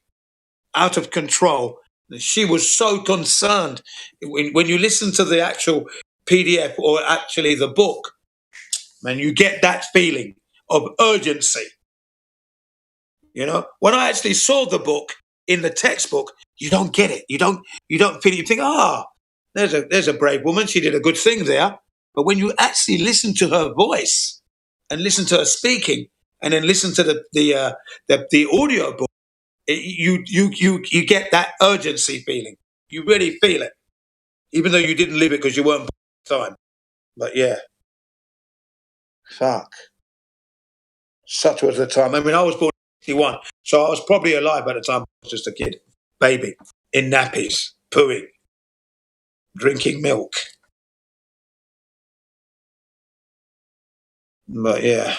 out of control. She was so concerned. When you listen to the actual PDF or actually the book, man, you get that feeling of urgency. You know, when I actually saw the book in the textbook, you don't get it. You don't feel it. You think, there's a brave woman. She did a good thing there. But when you actually listen to her voice and listen to her speaking, and then listen to the audio book, you get that urgency feeling. You really feel it, even though you didn't live it because you weren't born at the time. But yeah, fuck. Such was the time. I mean, I was born in 1961, so I was probably alive by the time I was just a kid, baby, in nappies, pooing, drinking milk. But yeah.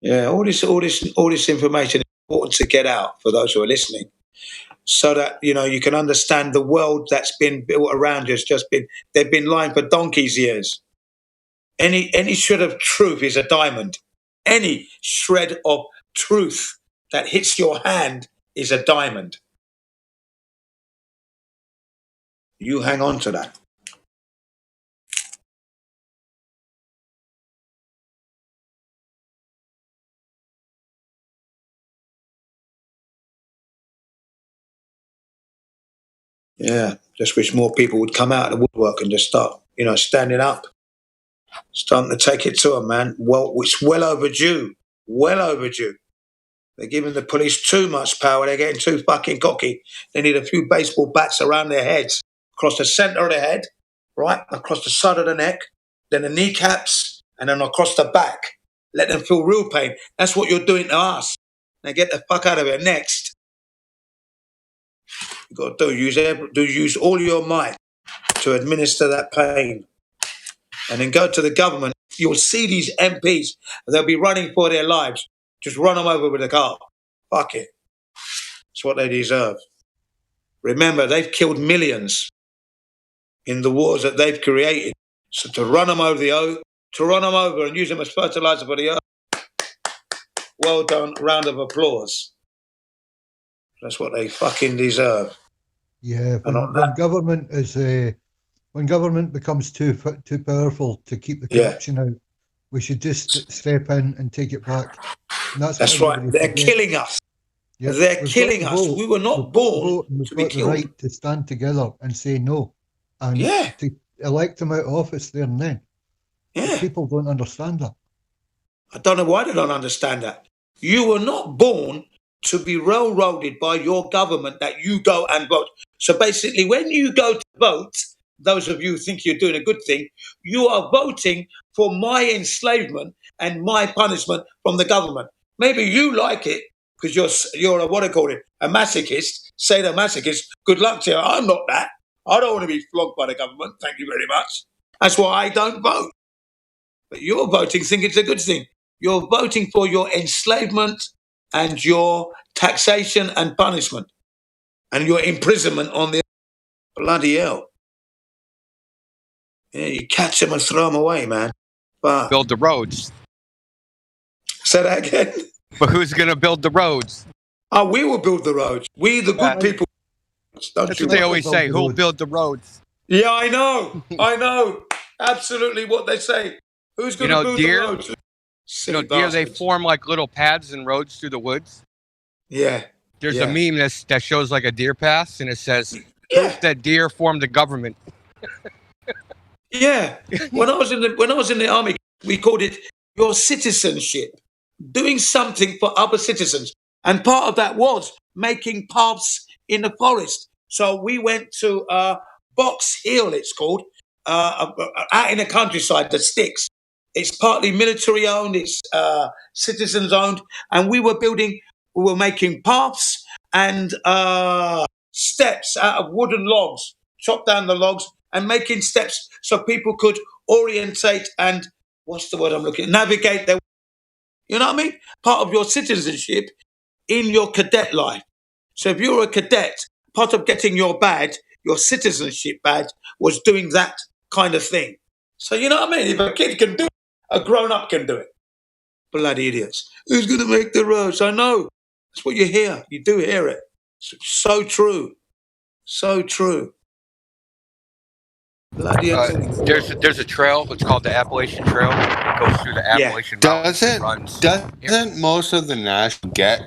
Yeah, all this information is important to get out for those who are listening, so that you can understand the world that's been built around you. They've been lying for donkey's years. Any shred of truth is a diamond. Any shred of truth that hits your hand is a diamond. You hang on to that. Yeah, just wish more people would come out of the woodwork and just start, standing up. Starting to take it to them, man. Well, it's well overdue. Well overdue. They're giving the police too much power. They're getting too fucking cocky. They need a few baseball bats around their heads, across the center of the head, right, across the side of the neck, then the kneecaps, and then across the back. Let them feel real pain. That's what you're doing to us. Now get the fuck out of here. Next. You've got to use all your might to administer that pain. And then go to the government. You'll see these MPs. They'll be running for their lives. Just run them over with a car. Fuck it. It's what they deserve. Remember, they've killed millions in the wars that they've created. So to run them over and use them as fertilizer for the earth, well done. Round of applause. That's what they fucking deserve. Yeah, when government is when government becomes too powerful to keep the corruption out, we should just step in and take it back. And That's right. They're killing us. Yep. They're We've killing got us. the vote. We were not We've got the born vote, and we've to be got the killed. right to stand together and say no, and to elect them out of office there and then. But people don't understand that. I don't know why they don't understand that. You were not born to be railroaded by your government that you go and vote. So basically, when you go to vote, those of you who think you're doing a good thing, you are voting for my enslavement and my punishment from the government. Maybe you like it because you're a, what do you call it, a masochist, sadomasochist. Good luck to you. I'm not that. I don't want to be flogged by the government. Thank you very much. That's why I don't vote. But you're voting, think it's a good thing. You're voting for your enslavement and your taxation and punishment and your imprisonment on the bloody hell. Yeah, you catch them and throw them away, man. But build the roads. Say that again. But who's going to build the roads? Oh, we will build the roads. We, the good people. That's what they always say. Who'll build the roads? Yeah, I know. I know. Absolutely what they say. Who's going to build deer? the roads? Deer, they form like little paths and roads through the woods. Yeah. There's a meme that shows like a deer path, and it says, proof that deer formed the government. Yeah. When I was in the army, we called it your citizenship, doing something for other citizens. And part of that was making paths in the forest. So we went to Box Hill, it's called, out in the countryside, the sticks. It's partly military owned, it's citizens owned, and we were making paths and steps out of wooden logs, chop down the logs and making steps so people could orientate and, what's the word I'm looking at, navigate their, you know what I mean? Part of your citizenship in your cadet life. So if you're a cadet, part of getting your badge, your citizenship badge, was doing that kind of thing. So you know what I mean? If a kid can do it, a grown-up can do it. Bloody idiots. Who's going to make the roads? I know. That's what you hear. You do hear it. It's so true. So true. Bloody there's a trail. It's called the Appalachian Trail. It goes through the Appalachian Mountains. Doesn't most of the national get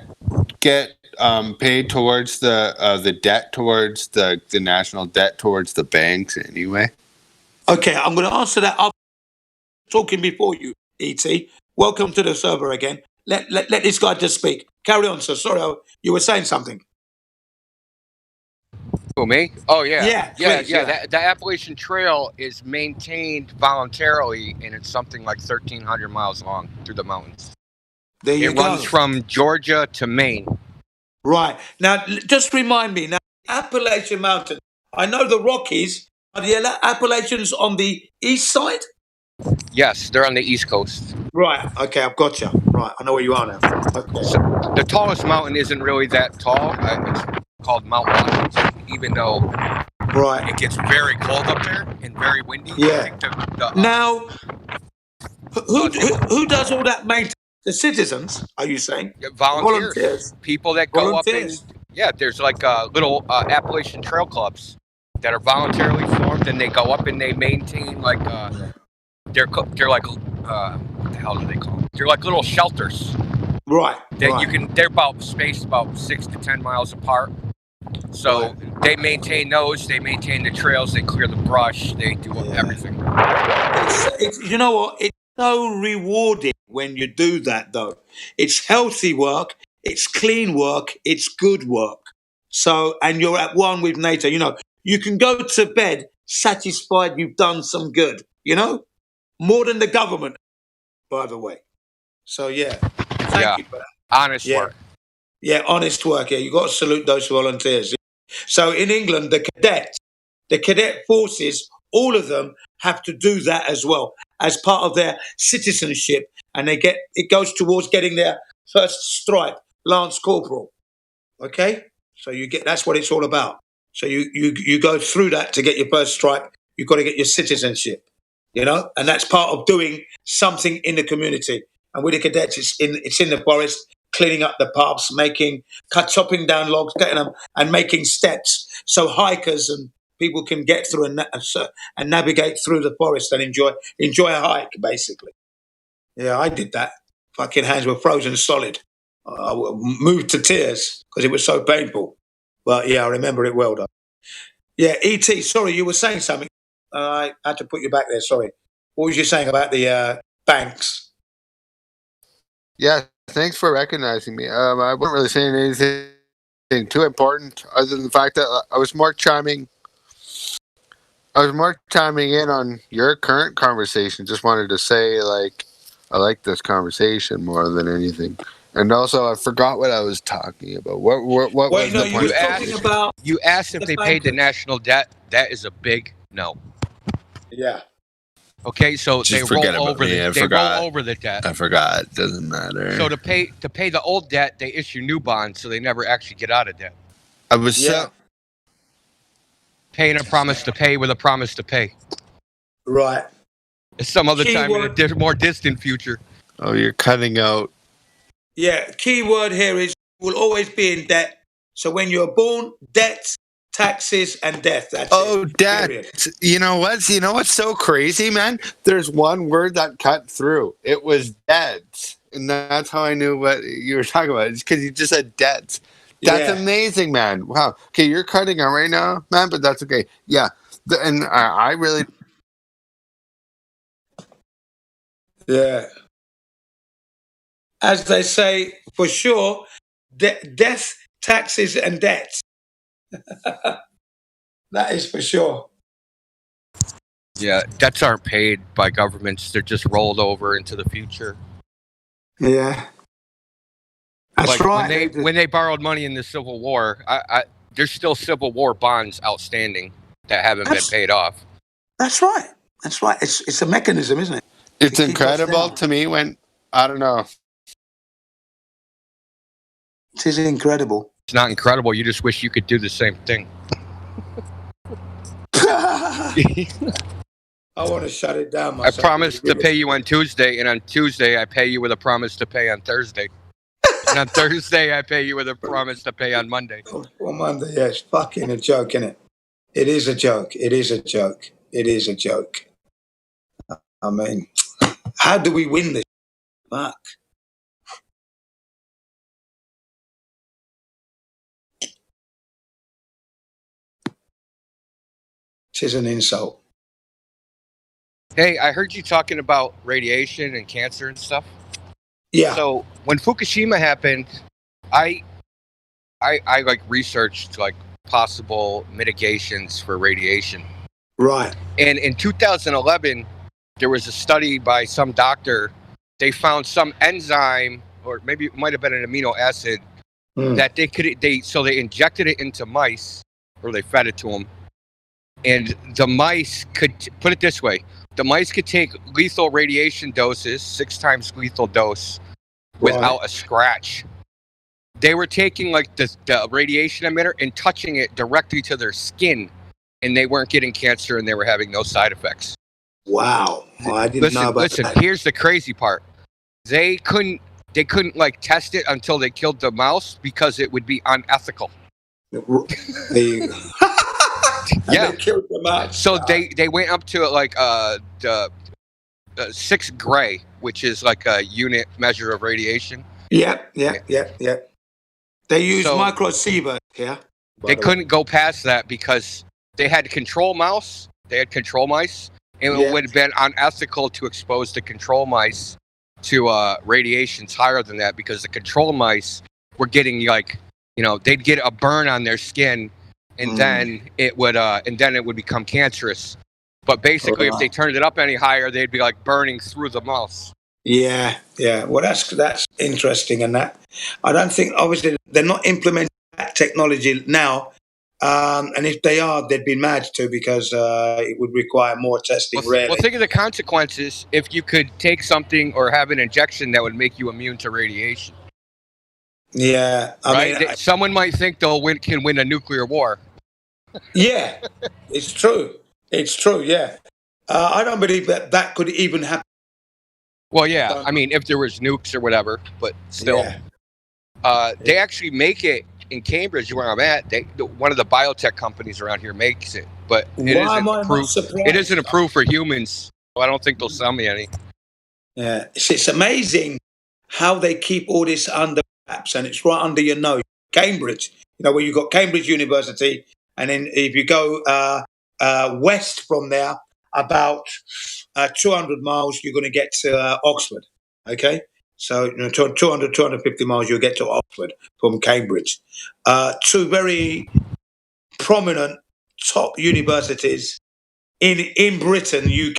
paid towards the debt towards the national debt towards the banks anyway? Okay, I'm going to answer that. I'm talking before you, E.T. Welcome to the server again. Let this guy just speak. Carry on, sir. Sorry, you were saying something. Who, me? Oh, yeah. Please, The Appalachian Trail is maintained voluntarily, and it's something like 1,300 miles long through the mountains. There you It go. runs from Georgia to Maine. Right. Now, just remind me, now, Appalachian Mountain, I know the Rockies, are the Appalachians on the east side? Yes, they're on the East Coast. Right. Okay, I've got you. Right, I know where you are now. Okay. So the tallest mountain isn't really that tall. It's called Mount Washington, even though it gets very cold up there and very windy. Yeah. I think Now, who does all that maintenance? The citizens, are you saying? volunteers, people that go Volunteers. up and there's like little Appalachian Trail clubs that are voluntarily formed, and they go up and they maintain like they're like what the hell do they call them? They're like little shelters. Right. That you can. They're spaced about 6 to 10 miles apart. So they maintain those. They maintain the trails. They clear the brush. They do everything. You know what? It's so rewarding when you do that, though. It's healthy work. It's clean work. It's good work. So, and you're at one with nature. You know, you can go to bed satisfied you've done some good. You know, more than the government, by the way. So yeah, thank you for that. Honest work. Yeah, honest work. Yeah, you got to salute those volunteers. So in England, the cadet forces, all of them have to do that as well as part of their citizenship, and it goes towards getting their first stripe, Lance Corporal. Okay, so that's what it's all about. So you go through that to get your first stripe. You've got to get your citizenship, you know, and that's part of doing something in the community. And with the cadets, it's in the forest, cleaning up the paths, chopping down logs, getting them, and making steps so hikers and people can get through and navigate through the forest and enjoy a hike, basically. Yeah, I did that. Fucking hands were frozen solid. I moved to tears because it was so painful. But yeah, I remember it well, though. Yeah, E.T., sorry, you were saying something. I had to put you back there, sorry. What was you saying about the banks? Yeah, thanks for recognizing me. I wasn't really saying anything too important other than the fact that I was more chiming in on your current conversation. Just wanted to say, like, I like this conversation more than anything. And also, I forgot what I was talking about. What was the point? You asked if they paid the national debt. That is a big no. Yeah. Okay, so Just they forget roll about over me. I the forgot. roll over the debt. I forgot. It doesn't matter. So to pay the old debt, they issue new bonds, so they never actually get out of debt. I was Paying a promise to pay with a promise to pay. Right. Some other time in a more distant future. Oh, you're cutting out. Yeah, key word here is will always be in debt. So when you're born, debts, taxes, and death. That's debt. You know what? You know what's so crazy, man? There's one word that cut through. It was debts. And that's how I knew what you were talking about. It's because you just said debts. That's amazing, man. Wow. Okay, you're cutting out right now, man, but that's okay. Yeah. And I really... Yeah. As they say, for sure, death, taxes, and debts. That is for sure. Yeah, debts aren't paid by governments. They're just rolled over into the future. Yeah. That's right. When they borrowed money in the Civil War, there's still Civil War bonds outstanding that haven't been paid off. That's right. That's right. It's a mechanism, isn't it? It's incredible to me when, I don't know. It is incredible. It's not incredible. You just wish you could do the same thing. I want to shut it down I myself. promised to pay you on Tuesday, and on Tuesday I pay you with a promise to pay on Thursday. And on Thursday I pay you with a promise to pay on Monday. On Monday, yeah, it's fucking a joke, isn't it? It is a joke. It is a joke. It is a joke. I mean, how do we win this? Fuck. It is an insult. Hey, I heard you talking about radiation and cancer and stuff. Yeah. So when Fukushima happened, I like researched like possible mitigations for radiation. Right. And in 2011, there was a study by some doctor. They found some enzyme, or maybe it might have been an amino acid, that they injected it into mice, or they fed it to them. And the mice could, put it this way, the mice could take lethal radiation doses, 6 times lethal dose, without a scratch. They were taking like the radiation emitter and touching it directly to their skin, and they weren't getting cancer, and they were having no side effects. Wow. Well, I didn't know about that. Here's the crazy part. They couldn't like test it until they killed the mouse because it would be unethical. Yeah. They killed the mouse. So they went up to like the 6 gray, which is like a unit measure of radiation. Yeah. They use microsievert, yeah. They couldn't go past that because they had control mouse. They had control mice, and it would have been unethical to expose the control mice to radiations higher than that, because the control mice were getting like, they'd get a burn on their skin, and then it would become cancerous. But basically, if they turned it up any higher, they'd be like burning through the mouse. Yeah. Well, that's interesting, and that I don't think, obviously they're not implementing that technology now, and if they are, they'd be mad to, because it would require more testing. Well, think of the consequences if you could take something or have an injection that would make you immune to radiation. Yeah, I mean, someone might think can win a nuclear war. Yeah, it's true. It's true. Yeah, I don't believe that could even happen. Well, yeah, I mean, if there was nukes or whatever, but still, they actually make it in Cambridge, where I'm at. One of the biotech companies around here makes it. but it Why isn't am I not approved. surprised? It isn't approved for humans, so I don't think they'll sell me any. Yeah, it's amazing how they keep all this under wraps, and it's right under your nose. Cambridge, where you've got Cambridge University, and then if you go west from there, about 200 miles, you're going to get to Oxford. Okay, so 200, 250 miles, you'll get to Oxford from Cambridge. Two very prominent top universities in Britain, UK.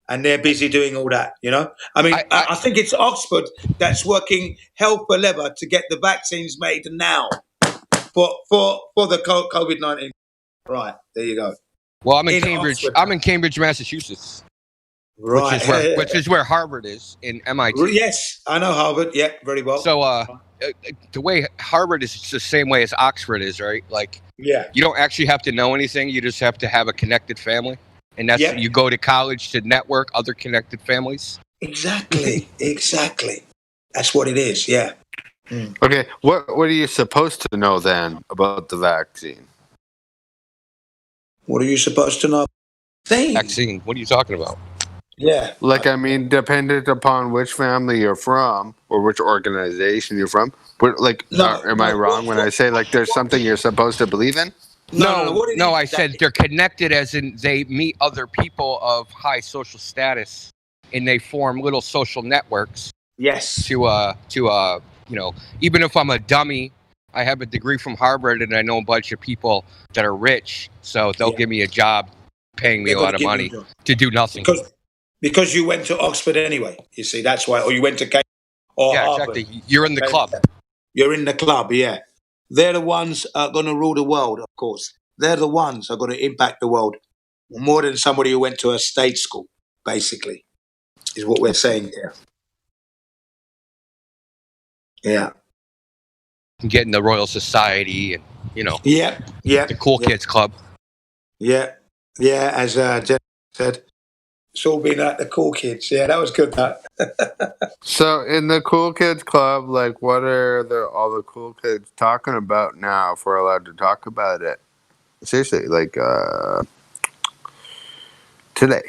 And they're busy doing all that, I mean, I think it's Oxford that's working hell for leather to get the vaccines made now for the COVID-19. Right, there you go. Well, I'm in Cambridge. Oxford. I'm in Cambridge, Massachusetts, Right, which is where Harvard is in MIT. Yes, I know Harvard. Yeah, very well. So, the way Harvard is the same way as Oxford is, right? Like, yeah, you don't actually have to know anything. You just have to have a connected family. And that's you go to college to network other connected families. Exactly. That's what it is. Yeah. Okay, what are you supposed to know then about the vaccine? What are you supposed to know? Vaccine. What are you talking about? Yeah. Like, I mean, dependent upon which family you're from or which organization you're from. But am I wrong when I say there's something you're supposed to believe in? No, I said they're connected as in they meet other people of high social status and they form little social networks. Yes. To even if I'm a dummy, I have a degree from Harvard and I know a bunch of people that are rich, so they'll give me a job paying me a lot of money to do nothing. Because you went to Oxford anyway, you see, that's why, or you went to Cambridge or Harvard. Exactly. You're in the club. You're in the club, yeah. They're the ones going to rule the world, of course. They're the ones who are going to impact the world more than somebody who went to a state school, basically, is what we're saying here. Yeah. Get in the Royal Society and, Yeah. the cool kids club. Yeah. Yeah, as Jen said, it's all been at the cool kids. Yeah, that was good, that. So in the cool kids club, what are all the cool kids talking about now if we're allowed to talk about it? Seriously, today.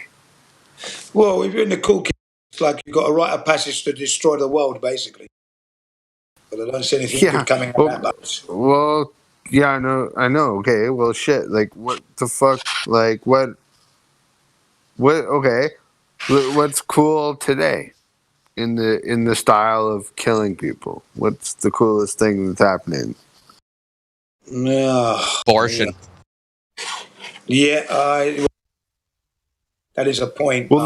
Well, if you're in the cool kids, it's like you've got a rite of passage to destroy the world, basically. But I don't see anything good coming out of that. Well, yeah, I know. Okay, well, shit. What the fuck? What? Okay, what's cool today in the style of killing people? What's the coolest thing that's happening? Abortion. Yeah, that is a point. Well,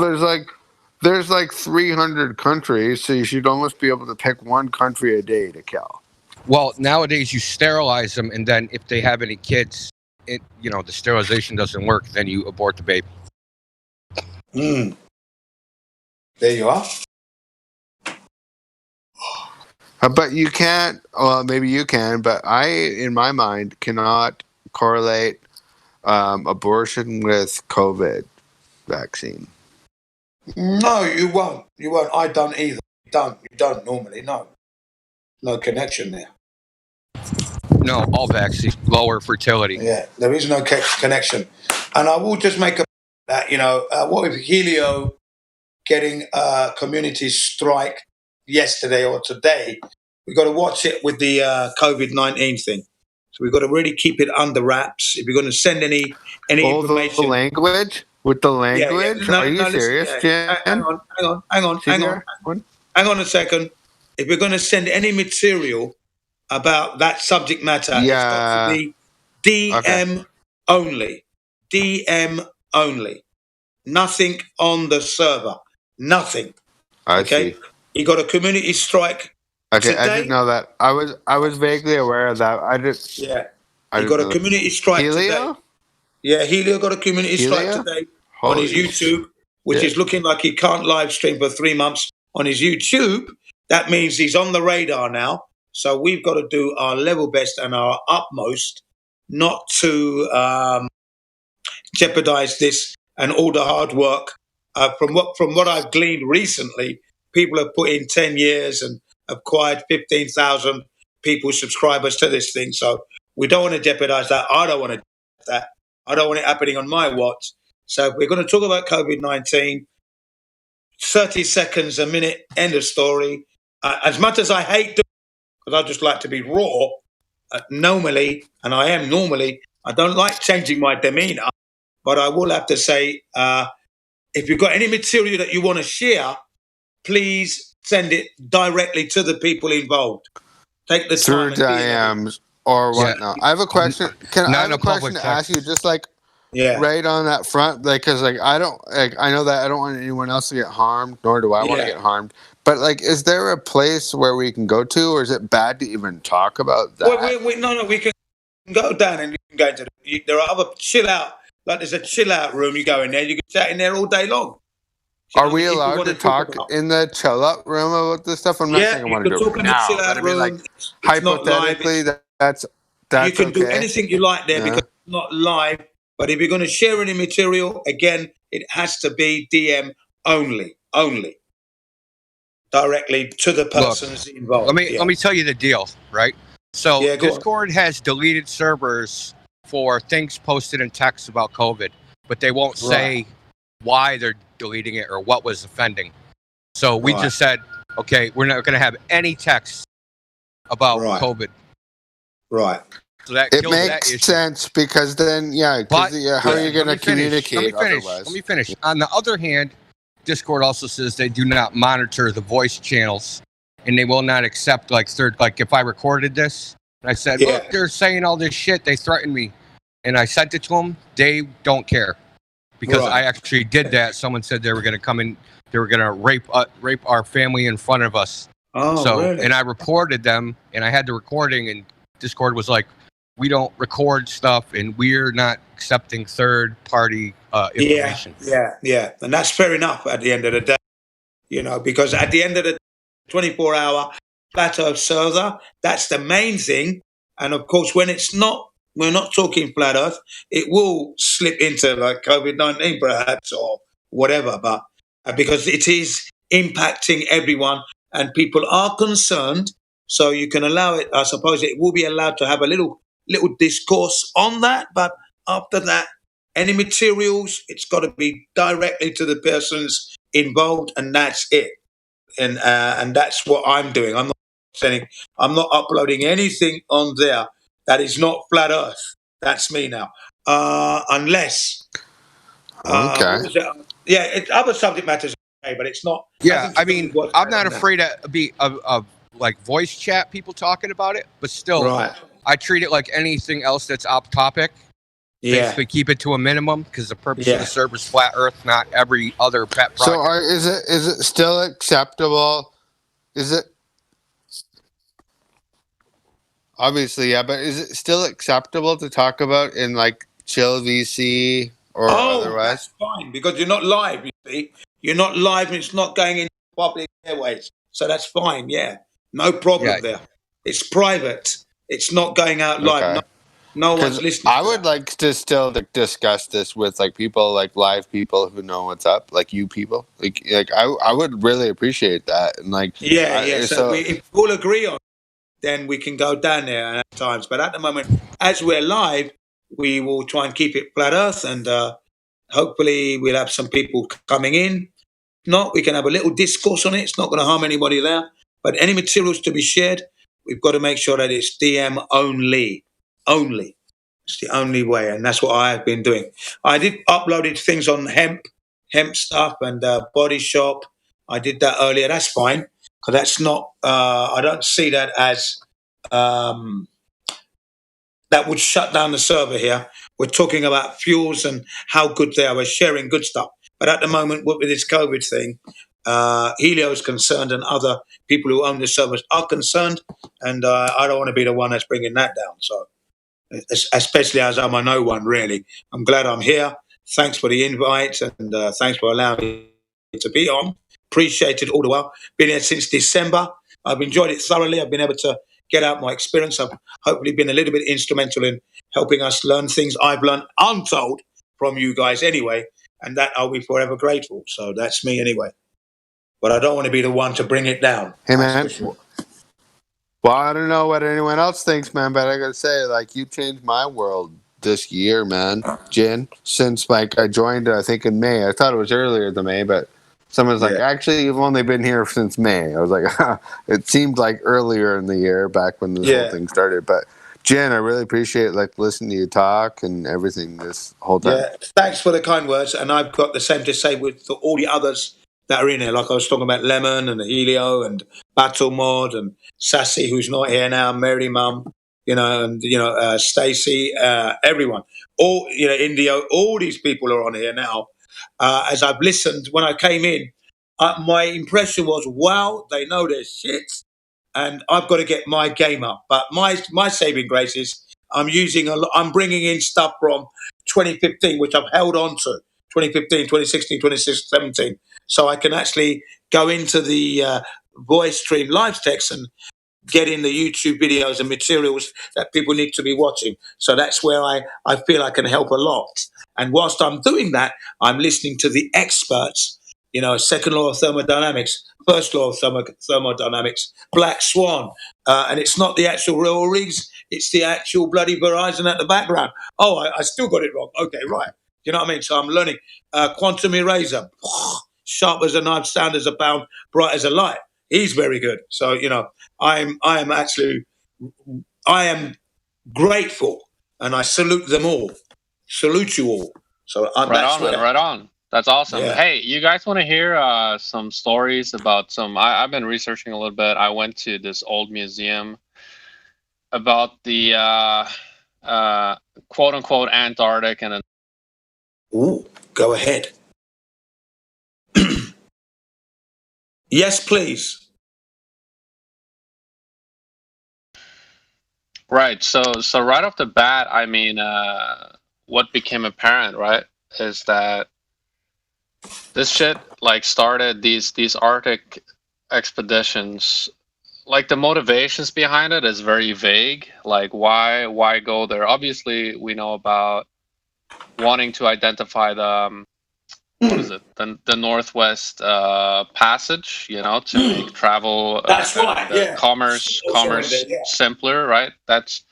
there's 300 countries, so you should almost be able to pick one country a day to kill. Well, nowadays you sterilize them, and then if they have any kids, the sterilization doesn't work, then you abort the baby. There you are. But you can't. Well, maybe you can, but I, in my mind, cannot correlate abortion with COVID vaccine. No, you won't. You won't. I don't either. You don't normally. No connection there. No, all vaccines lower fertility. Yeah, there is no connection. And I will just make that what if Helio getting a community strike yesterday or today? We've got to watch it with the COVID-19 thing. So we've got to really keep it under wraps. If you're going to send any information, the language with the language. Yeah. No, Are you serious, Jen? Hang on a second. If we're going to send any material about that subject matter, it's got to be DM only. DM only. Nothing on the server. Nothing. I see. You got a community strike. Okay, today. I didn't know that. I was vaguely aware of that. You got a community strike today. Yeah, Helio got a community strike today on his YouTube, which is looking like he can't live stream for 3 months on his YouTube. That means he's on the radar now. So we've got to do our level best and our utmost not to jeopardize this and all the hard work. From what I've gleaned recently, people have put in 10 years and acquired 15,000 people subscribers to this thing. So we don't want to jeopardize that. I don't want to do that. I don't want it happening on my watch. So if we're going to talk about COVID-19, 30 seconds, a minute, end of story. As much as I hate doing it, because I just like to be raw, normally, and I am normally, I don't like changing my demeanor, but I will have to say, if you've got any material that you want to share, please send it directly to the people involved. Take the Through time. DMs or whatnot. I have a question. I have a question to ask you? Just like, right on that front, like, because like I don't like I know that I don't want anyone else to get harmed, nor do I want to get harmed. But like, is there a place where we can go to, or is it bad to even talk about that? No, we can go down and you can go to. There are other chill out. Like there's a chill out room. You go in there. You can chat in there all day long. Are we allowed to talk in the chill out room about this stuff? I'm not saying I want to do it now, but I mean, like, hypothetically, that's you can do okay. anything you like there because it's not live. But if you're going to share any material, again, it has to be DM only, directly to the persons involved. Let me tell you the deal, right? So Discord has deleted servers for things posted in text about COVID, but they won't say why they're deleting it or what was offending. So we just said, okay, we're not going to have any text about COVID. Right. So that it makes sense because then, how are you going to communicate otherwise? Let me finish. On the other hand, Discord also says they do not monitor the voice channels, and they will not accept like if I recorded this, and I said, look, they're saying all this shit, they threatened me, and I sent it to them, they don't care because I actually did that. Someone said they were going to come in, they were going to rape our family in front of us. Really? And I reported them, and I had the recording, and Discord was like, we don't record stuff, and we're not accepting third-party information. Yeah, and that's fair enough at the end of the day, because at the end of the 24-hour Flat Earth server, that's the main thing. And of course, when we're not talking Flat Earth, it will slip into like COVID-19 perhaps or whatever, but because it is impacting everyone and people are concerned, so you can allow it. I suppose it will be allowed to have a little discourse on that, but after that, any materials, it's got to be directly to the persons involved, and that's it. And that's what I'm doing. I'm not uploading anything on there that is not Flat Earth. That's me now, unless. Other subject matters, okay, but it's not. Yeah, I mean, I'm not afraid of like voice chat people talking about it, but still, I treat it like anything else that's off topic. Basically, keep it to a minimum because the purpose of the server is Flat Earth, not every other pet project. So, is it still acceptable? Is it obviously but is it still acceptable to talk about in like Chill VC or otherwise? That's fine because you're not live. You see, you're not live, and it's not going in public airways, so that's fine. Yeah, no problem there. It's private. It's not going out live. No one's listening. I would like to still discuss this with like people, like live people who know what's up, like you people. Like I would really appreciate that. And like So if we'll agree on, then we can go down there at times. But at the moment, as we're live, we will try and keep it Flat Earth, and hopefully we'll have some people coming in. If not, we can have a little discourse on it. It's not going to harm anybody there. But any materials to be shared, we've got to make sure that it's DM only. It's the only way, and that's what I have been doing. I did uploaded things on hemp stuff and Body Shop. I did that earlier. That's fine because that's not. I don't see that as that would shut down the server here. We're talking about fuels and how good they are. We're sharing good stuff, but at the moment with this COVID thing, Helio is concerned, and other people who own the servers are concerned, and I don't want to be the one that's bringing that down. So. Especially as I'm a no one, really. I'm glad I'm here. Thanks for the invite and thanks for allowing me to be on. Appreciate it all the while. Been here since December. I've enjoyed it thoroughly. I've been able to get out my experience. I've hopefully been a little bit instrumental in helping us learn things I've learned untold from you guys anyway, and that I'll be forever grateful. So that's me anyway. But I don't want to be the one to bring it down. Hey, man. Well, I don't know what anyone else thinks, man, but I gotta say, like, you changed my world this year, man, Jin. Since like I joined, I think in May. I thought it was earlier than May, but someone's like, actually, you've only been here since May. I was like, it seemed like earlier in the year, back when this whole thing started. But Jen, I really appreciate like listening to you talk and everything this whole time. Yeah, thanks for the kind words, and I've got the same to say with all the others that are in here. Like I was talking about Lemon and Helio and Battle Mod and Sassy, who's not here now, Mary Mum, and Stacy, everyone, all Indio, all these people are on here now. As I've listened when I came in, my impression was, wow, they know their shit, and I've got to get my game up. But my saving grace is I'm bringing in stuff from 2015, which I've held on to, 2015, 2016, 2017. So I can actually go into the voice stream live text and get in the YouTube videos and materials that people need to be watching. So that's where I feel I can help a lot. And whilst I'm doing that, I'm listening to the experts, second law of thermodynamics, first law of thermodynamics, Black Swan. And it's not the actual real rigs, it's the actual bloody Verizon at the background. Oh, I still got it wrong. Okay, right. You know what I mean? So I'm learning. Quantum Eraser, sharp as a knife, sound as a pound, bright as a light. He's very good. So, I am grateful, and I salute them all. Salute you all. So right on, man. Right on. That's awesome. Yeah. Hey, you guys want to hear some stories about I've been researching a little bit. I went to this old museum about the quote unquote Antarctic and. Ooh, go ahead. Yes, please. Right. So right off the bat, I mean, what became apparent, right, is that this shit like started these Arctic expeditions. Like the motivations behind it is very vague. Like why go there? Obviously, we know about wanting to identify the what is it? The Northwest Passage, to make travel commerce simpler, right? That's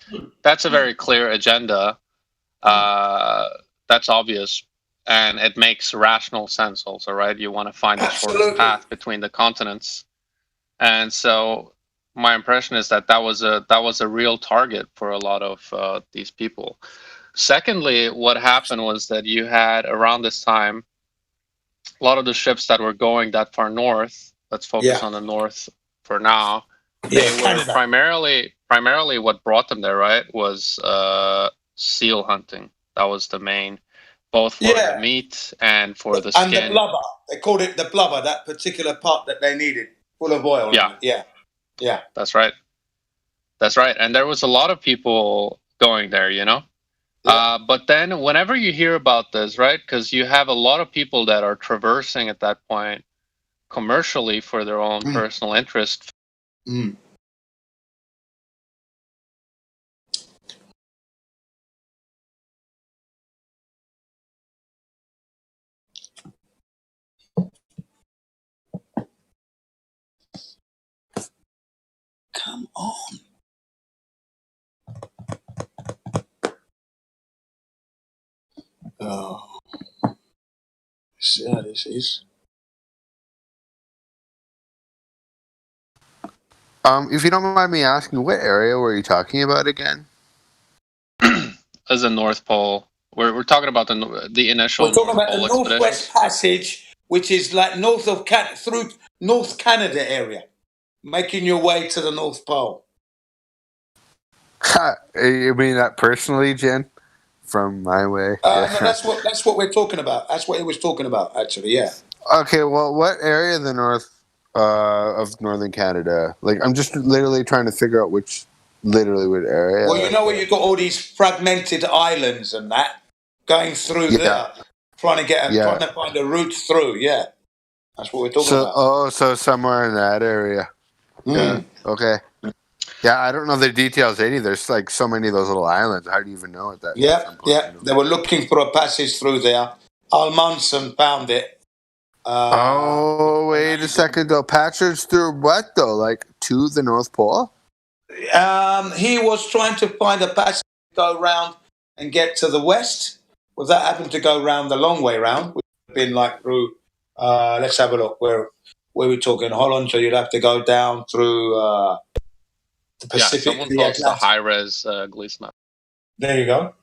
a very clear agenda. That's obvious, and it makes rational sense also, right? You want to find the shortest path between the continents, and so my impression is that was a real target for a lot of these people. Secondly, what happened was that you had around this time a lot of the ships that were going that far north. Let's focus on the north for now. They were primarily what brought them there, right? Was seal hunting. That was the main, both for the meat and for the skin. And the blubber. They called it the blubber. That particular part that they needed, full of oil. Yeah. That's right. And there was a lot of people going there, But then whenever you hear about this, right, because you have a lot of people that are traversing at that point commercially for their own personal interest. Come on. Oh, see how this is. If you don't mind me asking, what area were you talking about again? As the North Pole, we're talking about the initial. We're talking about the North Northwest Passage, which is like north of through North Canada area, making your way to the North Pole. You mean that personally, Jen? From my way? No, that's what we're talking about. That's what he was talking about, actually. Yeah. Okay. Well, what area of the north of northern Canada? Like, I'm just literally trying to figure out which area. Well, where you've got all these fragmented islands and that going through there, trying to find a route through. Yeah, that's what we're talking about. Oh, so somewhere in that area. Yeah. Okay. Yeah, I don't know the details. There's like so many of those little islands. How do you even know it? They were looking for a passage through there. Almanson found it. Wait a second though. Passage through what though? Like to the North Pole? He was trying to find a passage to go around and get to the west, without having to go round the long way round, which would have been like through, let's have a look, where we're talking Holland, so you'd have to go down through the Yeah, Pacific, someone the post a Atlantic. high-res gliese map. There you go.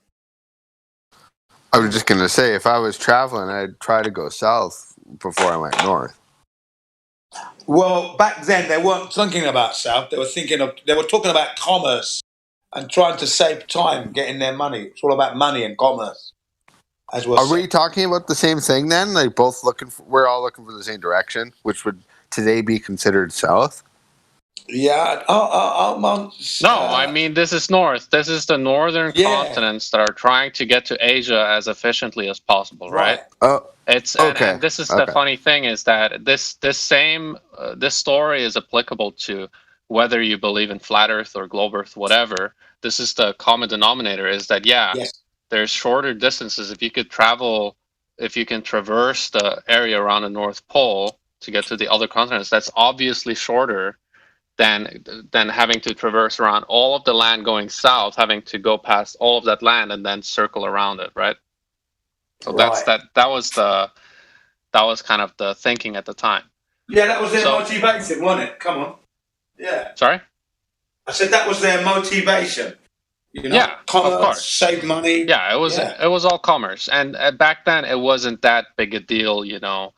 I was just gonna say, if I was traveling, I'd try to go south before I went north. Well, back then they weren't thinking about south. They were talking about commerce and trying to save time getting their money. It's all about money and commerce. As well. Are we talking about the same thing then? Like both we're all looking for the same direction, which would today be considered south? Yeah. No, I mean this is north. This is the northern continents that are trying to get to Asia as efficiently as possible, right? Oh, it's okay. And this is Okay. the funny thing is that this story is applicable to whether you believe in flat Earth or globe Earth, whatever. This is the common denominator: is that there's shorter distances. If you can traverse the area around the North Pole to get to the other continents, that's obviously shorter than having to traverse around all of the land going south, having to go past all of that land and then circle around it, right? So that was kind of the thinking at the time. Yeah, that was their motivation, wasn't it? Come on. Yeah. Sorry? I said that was their motivation. You know, Yeah, commerce, of course. save money. Yeah, it was all commerce, and back then it wasn't that big a deal. You know,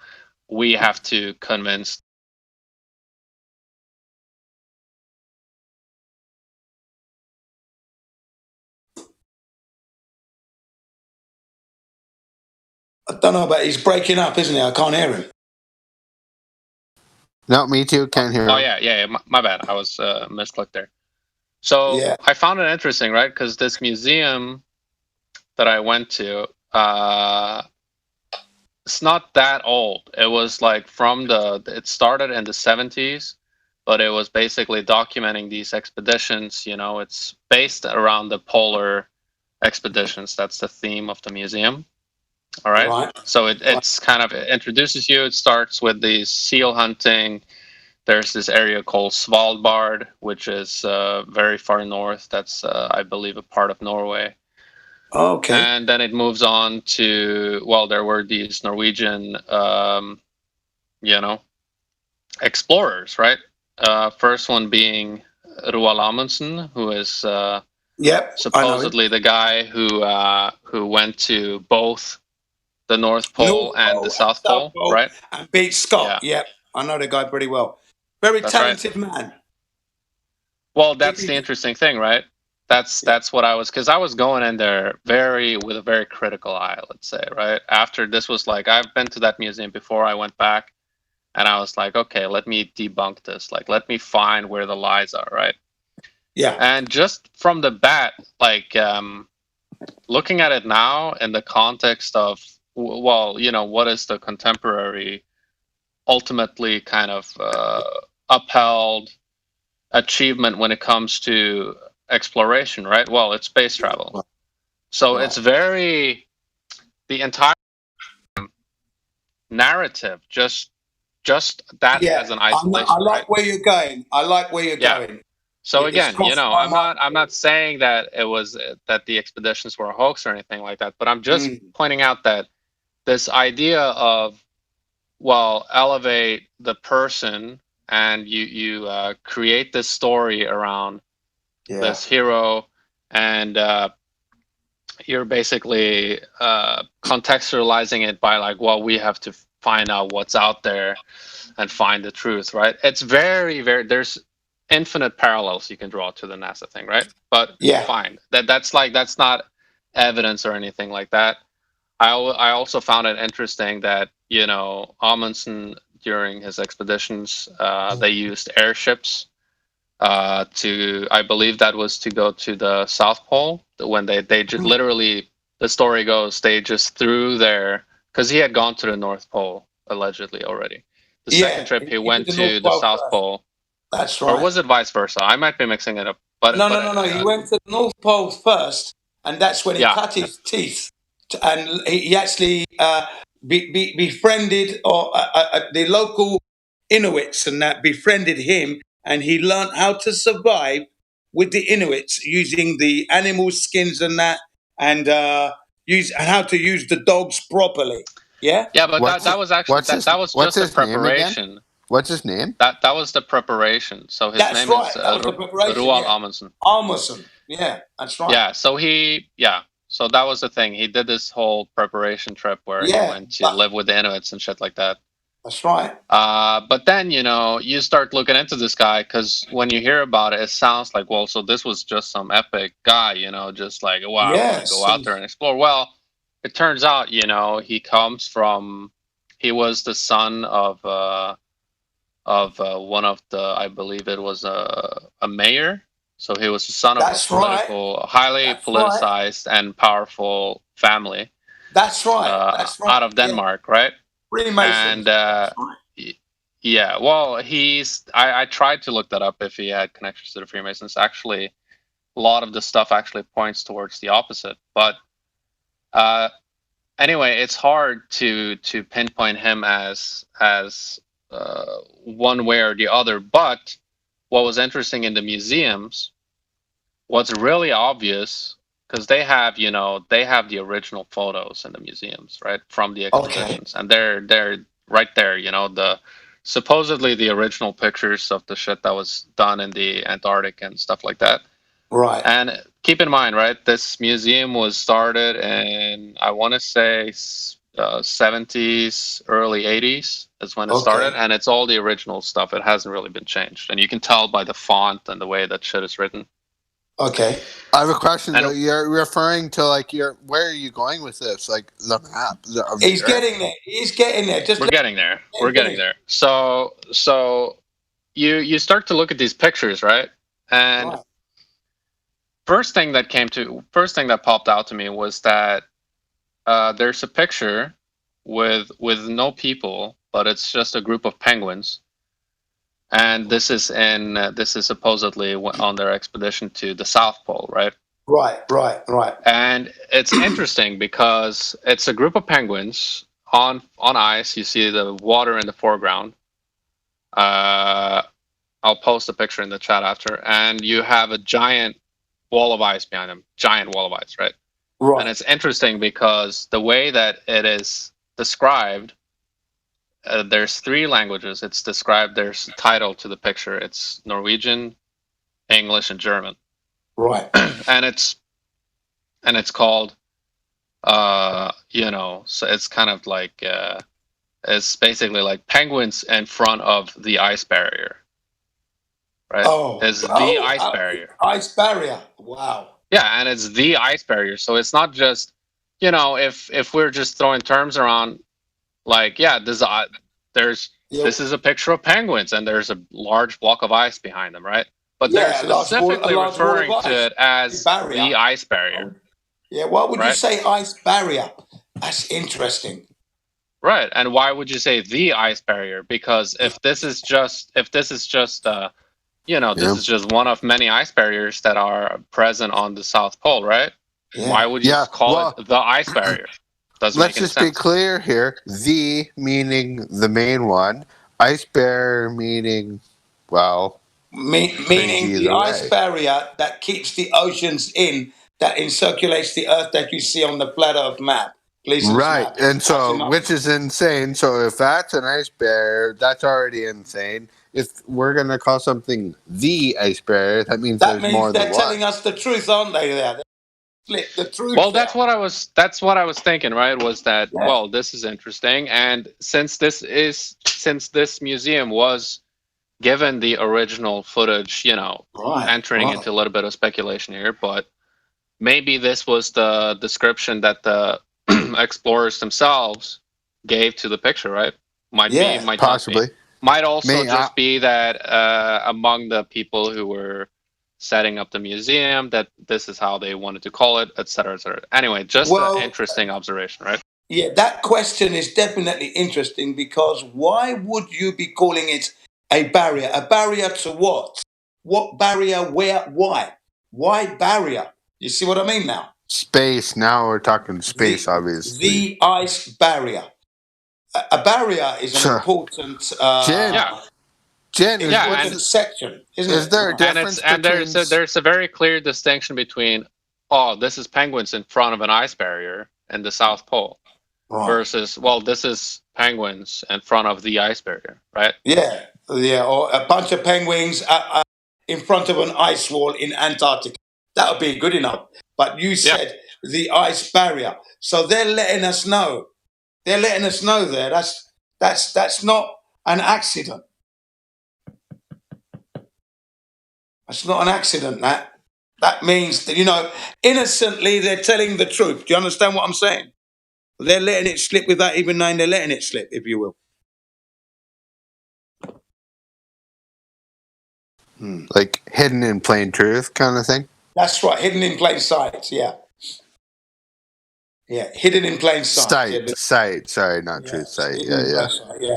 we have to convince. I don't know, but he's breaking up, isn't he? I can't hear him. No, me too. Can't hear. Oh yeah. My bad. I was misclicked there. So I found it interesting, right? Because this museum that I went to, it's not that old. It was like it started in the 70s, but it was basically documenting these expeditions. You know, it's based around the polar expeditions. That's the theme of the museum. All right. So it's kind of, it introduces you. It starts with the seal hunting. There's this area called Svalbard, which is very far north. That's, I believe, a part of Norway. Okay. And then it moves on to, well, there were these Norwegian, explorers, right? First one being Roald Amundsen, who is supposedly the guy who went to both the North Pole and the South Pole, right? And beat Scott. Yep. I know the guy pretty well. Very talented man. Well, that's the interesting thing, right? That's what I was, because I was going in there with a very critical eye, let's say, right? After this was like, I've been to that museum before I went back, and I was like, okay, let me debunk this. Like, let me find where the lies are, right? Yeah. And just from the bat, like, looking at it now in the context of, well, you know, what is the contemporary, ultimately kind of upheld achievement when it comes to exploration, right? Well, it's space travel. So it's the entire narrative, just that as an isolation. I like where you're going. going. So again, you know, I'm not saying that it was that the expeditions were a hoax or anything like that, but I'm just pointing out that this idea of, well, elevate the person and you create this story around this hero, and you're basically contextualizing it by like, well, we have to find out what's out there and find the truth, right? It's very, very, there's infinite parallels you can draw to the NASA thing, right? But fine, that's not evidence or anything like that. I also found it interesting that, you know, Amundsen, during his expeditions, they used airships I believe that was to go to the South Pole, when they just literally, the story goes, they just threw because he had gone to the North Pole allegedly already. The second trip he went to the South Pole. That's right. Or was it vice versa? I might be mixing it up. But No. He went to the North Pole first, and that's when he cut his teeth, and he actually befriended, or the local Inuits, and that befriended him, and he learned how to survive with the Inuits using the animal skins and that, and how to use the dogs properly. Yeah. Yeah, but that was actually that was just the preparation. What's his name? That was the preparation. So his That's name right. is That was the preparation. Roald Yeah. Amundsen. Amundsen. Yeah, that's right. Yeah. So that was the thing. He did this whole preparation trip where he went to live with the Inuits and shit like that. That's right. But then, you start looking into this guy because when you hear about it, it sounds like, well, so this was just some epic guy, just like, wow, I'm gonna go out there and explore. Well, it turns out, he was the son of one of the, I believe it was a mayor. So he was the son of a highly politicized and powerful family. That's right. That's right. Out of Denmark, right? Freemasons. And yeah, well, I tried to look that up if he had connections to the Freemasons. Actually, a lot of the stuff actually points towards the opposite. But anyway, it's hard to pinpoint him as one way or the other. But what was interesting in the museums, what's really obvious, because they have the original photos in the museums, right, from the exhibitions, and they're right there, the supposedly the original pictures of the shit that was done in the Antarctic and stuff like that. Right. And keep in mind, right, this museum was started in, I want to say, 70s, early 80s is when it started, and it's all the original stuff. It hasn't really been changed, and you can tell by the font and the way that shit is written. Okay. I have a question. Though. You're referring to where are you going with this? Like the map? He's getting there. He's getting there. We're getting there. We're getting there. So you start to look at these pictures, right? And first thing that popped out to me was that there's a picture with no people, but it's just a group of penguins. And this is supposedly on their expedition to the South Pole, right? Right. And it's interesting because it's a group of penguins on ice. You see the water in the foreground. I'll post a picture in the chat after. And you have a giant wall of ice behind them. Giant wall of ice, right? Right. And it's interesting because the way that it is described, there's 3 languages. It's described. There's a title to the picture. It's Norwegian, English, and German. Right. And it's called, so it's kind of like, it's basically like penguins in front of the ice barrier. Right. It's the ice barrier. Ice barrier. Wow. Yeah, and it's the ice barrier. So it's not just, if we're just throwing terms around. Like, this is a picture of penguins, and there's a large block of ice behind them, right? But they're specifically referring to it as the ice barrier. Yeah, why would you say ice barrier? That's interesting. Right, and why would you say the ice barrier? Because if this is just this is just one of many ice barriers that are present on the South Pole, right? Yeah. Why would you call it the ice barrier? Let's just be clear here. The meaning the main one. Ice barrier meaning, meaning the ice barrier that keeps the oceans in, that encirculates the Earth that you see on the flat Earth map. Right, and so, which is insane. So if that's an ice barrier, that's already insane. If we're going to call something the ice barrier, that means there's more than one. They're telling us the truth, aren't they? There. The truth. Well, that's what I was thinking, right? Was that well, this is interesting, and since this museum was given the original footage, entering into a little bit of speculation here, but maybe this was the description that the explorers themselves gave to the picture, right? Might possibly. Might also just be that among the people who were setting up the museum, that this is how they wanted to call it, etc., etc. Anyway, just an interesting observation, right? Yeah, that question is definitely interesting because why would you be calling it a barrier? A barrier to what? What barrier? Where? Why? Why barrier? You see what I mean now? Space. Now we're talking space, obviously. The ice barrier. A barrier is an important Jen, section, isn't is it? there a difference there's a very clear distinction between oh, this is penguins in front of an ice barrier in the South Pole, versus, well, this is penguins in front of the ice barrier, right? Yeah, or a bunch of penguins in front of an ice wall in Antarctica. That would be good enough. But you said the ice barrier, so they're letting us know. They're letting us know there. That's not an accident. That's not an accident. That means that, innocently they're telling the truth. Do you understand what I'm saying? They're letting it slip without even knowing they're letting it slip, if you will. Like hidden in plain truth kind of thing? That's right, hidden in plain sight, yeah. Yeah, hidden in plain sight. Sight. Sorry, not truth. Sight. Yeah.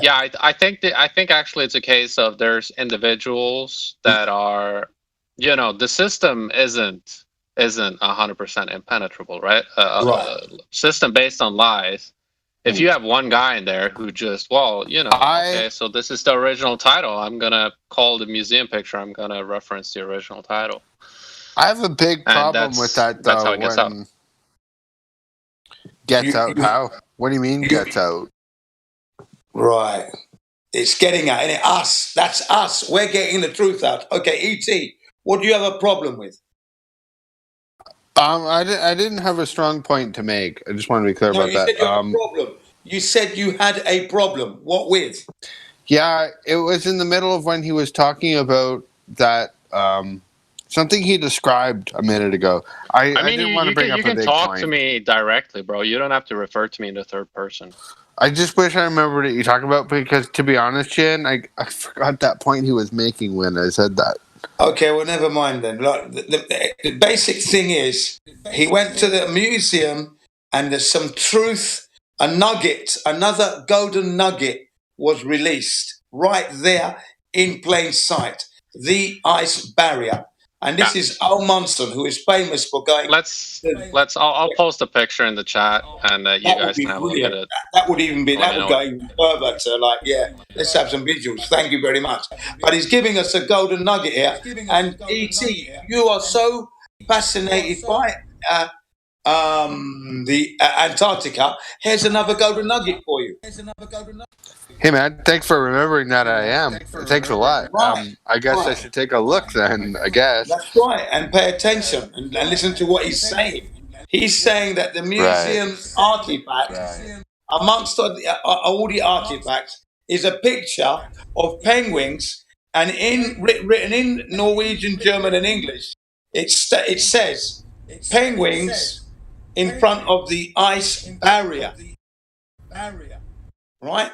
Yeah, I think actually it's a case of there's individuals that are, the system isn't 100% impenetrable, right? A system based on lies. If you have one guy in there who just, okay, so this is the original title. I'm gonna call the museum picture. I'm gonna reference the original title. I have a big problem with that, though. That's how it gets out. Gets out how? What do you mean gets out? Right. It's getting out, and us. That's us. We're getting the truth out. Okay, E.T., what do you have a problem with? I didn't have a strong point to make. I just wanted to be clear about that. You said you had a problem. You said you had a problem. What with? Yeah, it was in the middle of when he was talking about that something he described a minute ago. I didn't want to bring up a big point. You can talk to me directly, bro. You don't have to refer to me in the third person. I just wish I remembered what you talked about, because to be honest, Chin, I forgot that point he was making when I said that. Okay, well, never mind then. Look, the basic thing is, he went to the museum and there's some truth, a nugget, another golden nugget was released right there in plain sight. The ice barrier. And this is Al Munson, who is famous for going... I'll post a picture in the chat, and you guys can have a look at it. That would go even further to let's have some visuals. Thank you very much. But he's giving us a golden nugget here. And E.T., you are so fascinated by the Antarctica. Here's another golden nugget for you. Hey, man, thanks for remembering that. I am. Thanks a lot. I guess I should take a look then, I guess. That's right, and pay attention and listen to what he's saying. He's saying that the museum's artifact, amongst all the artifacts, is a picture of penguins, and written in Norwegian, German, and English, it says penguins in front of the ice barrier. Right?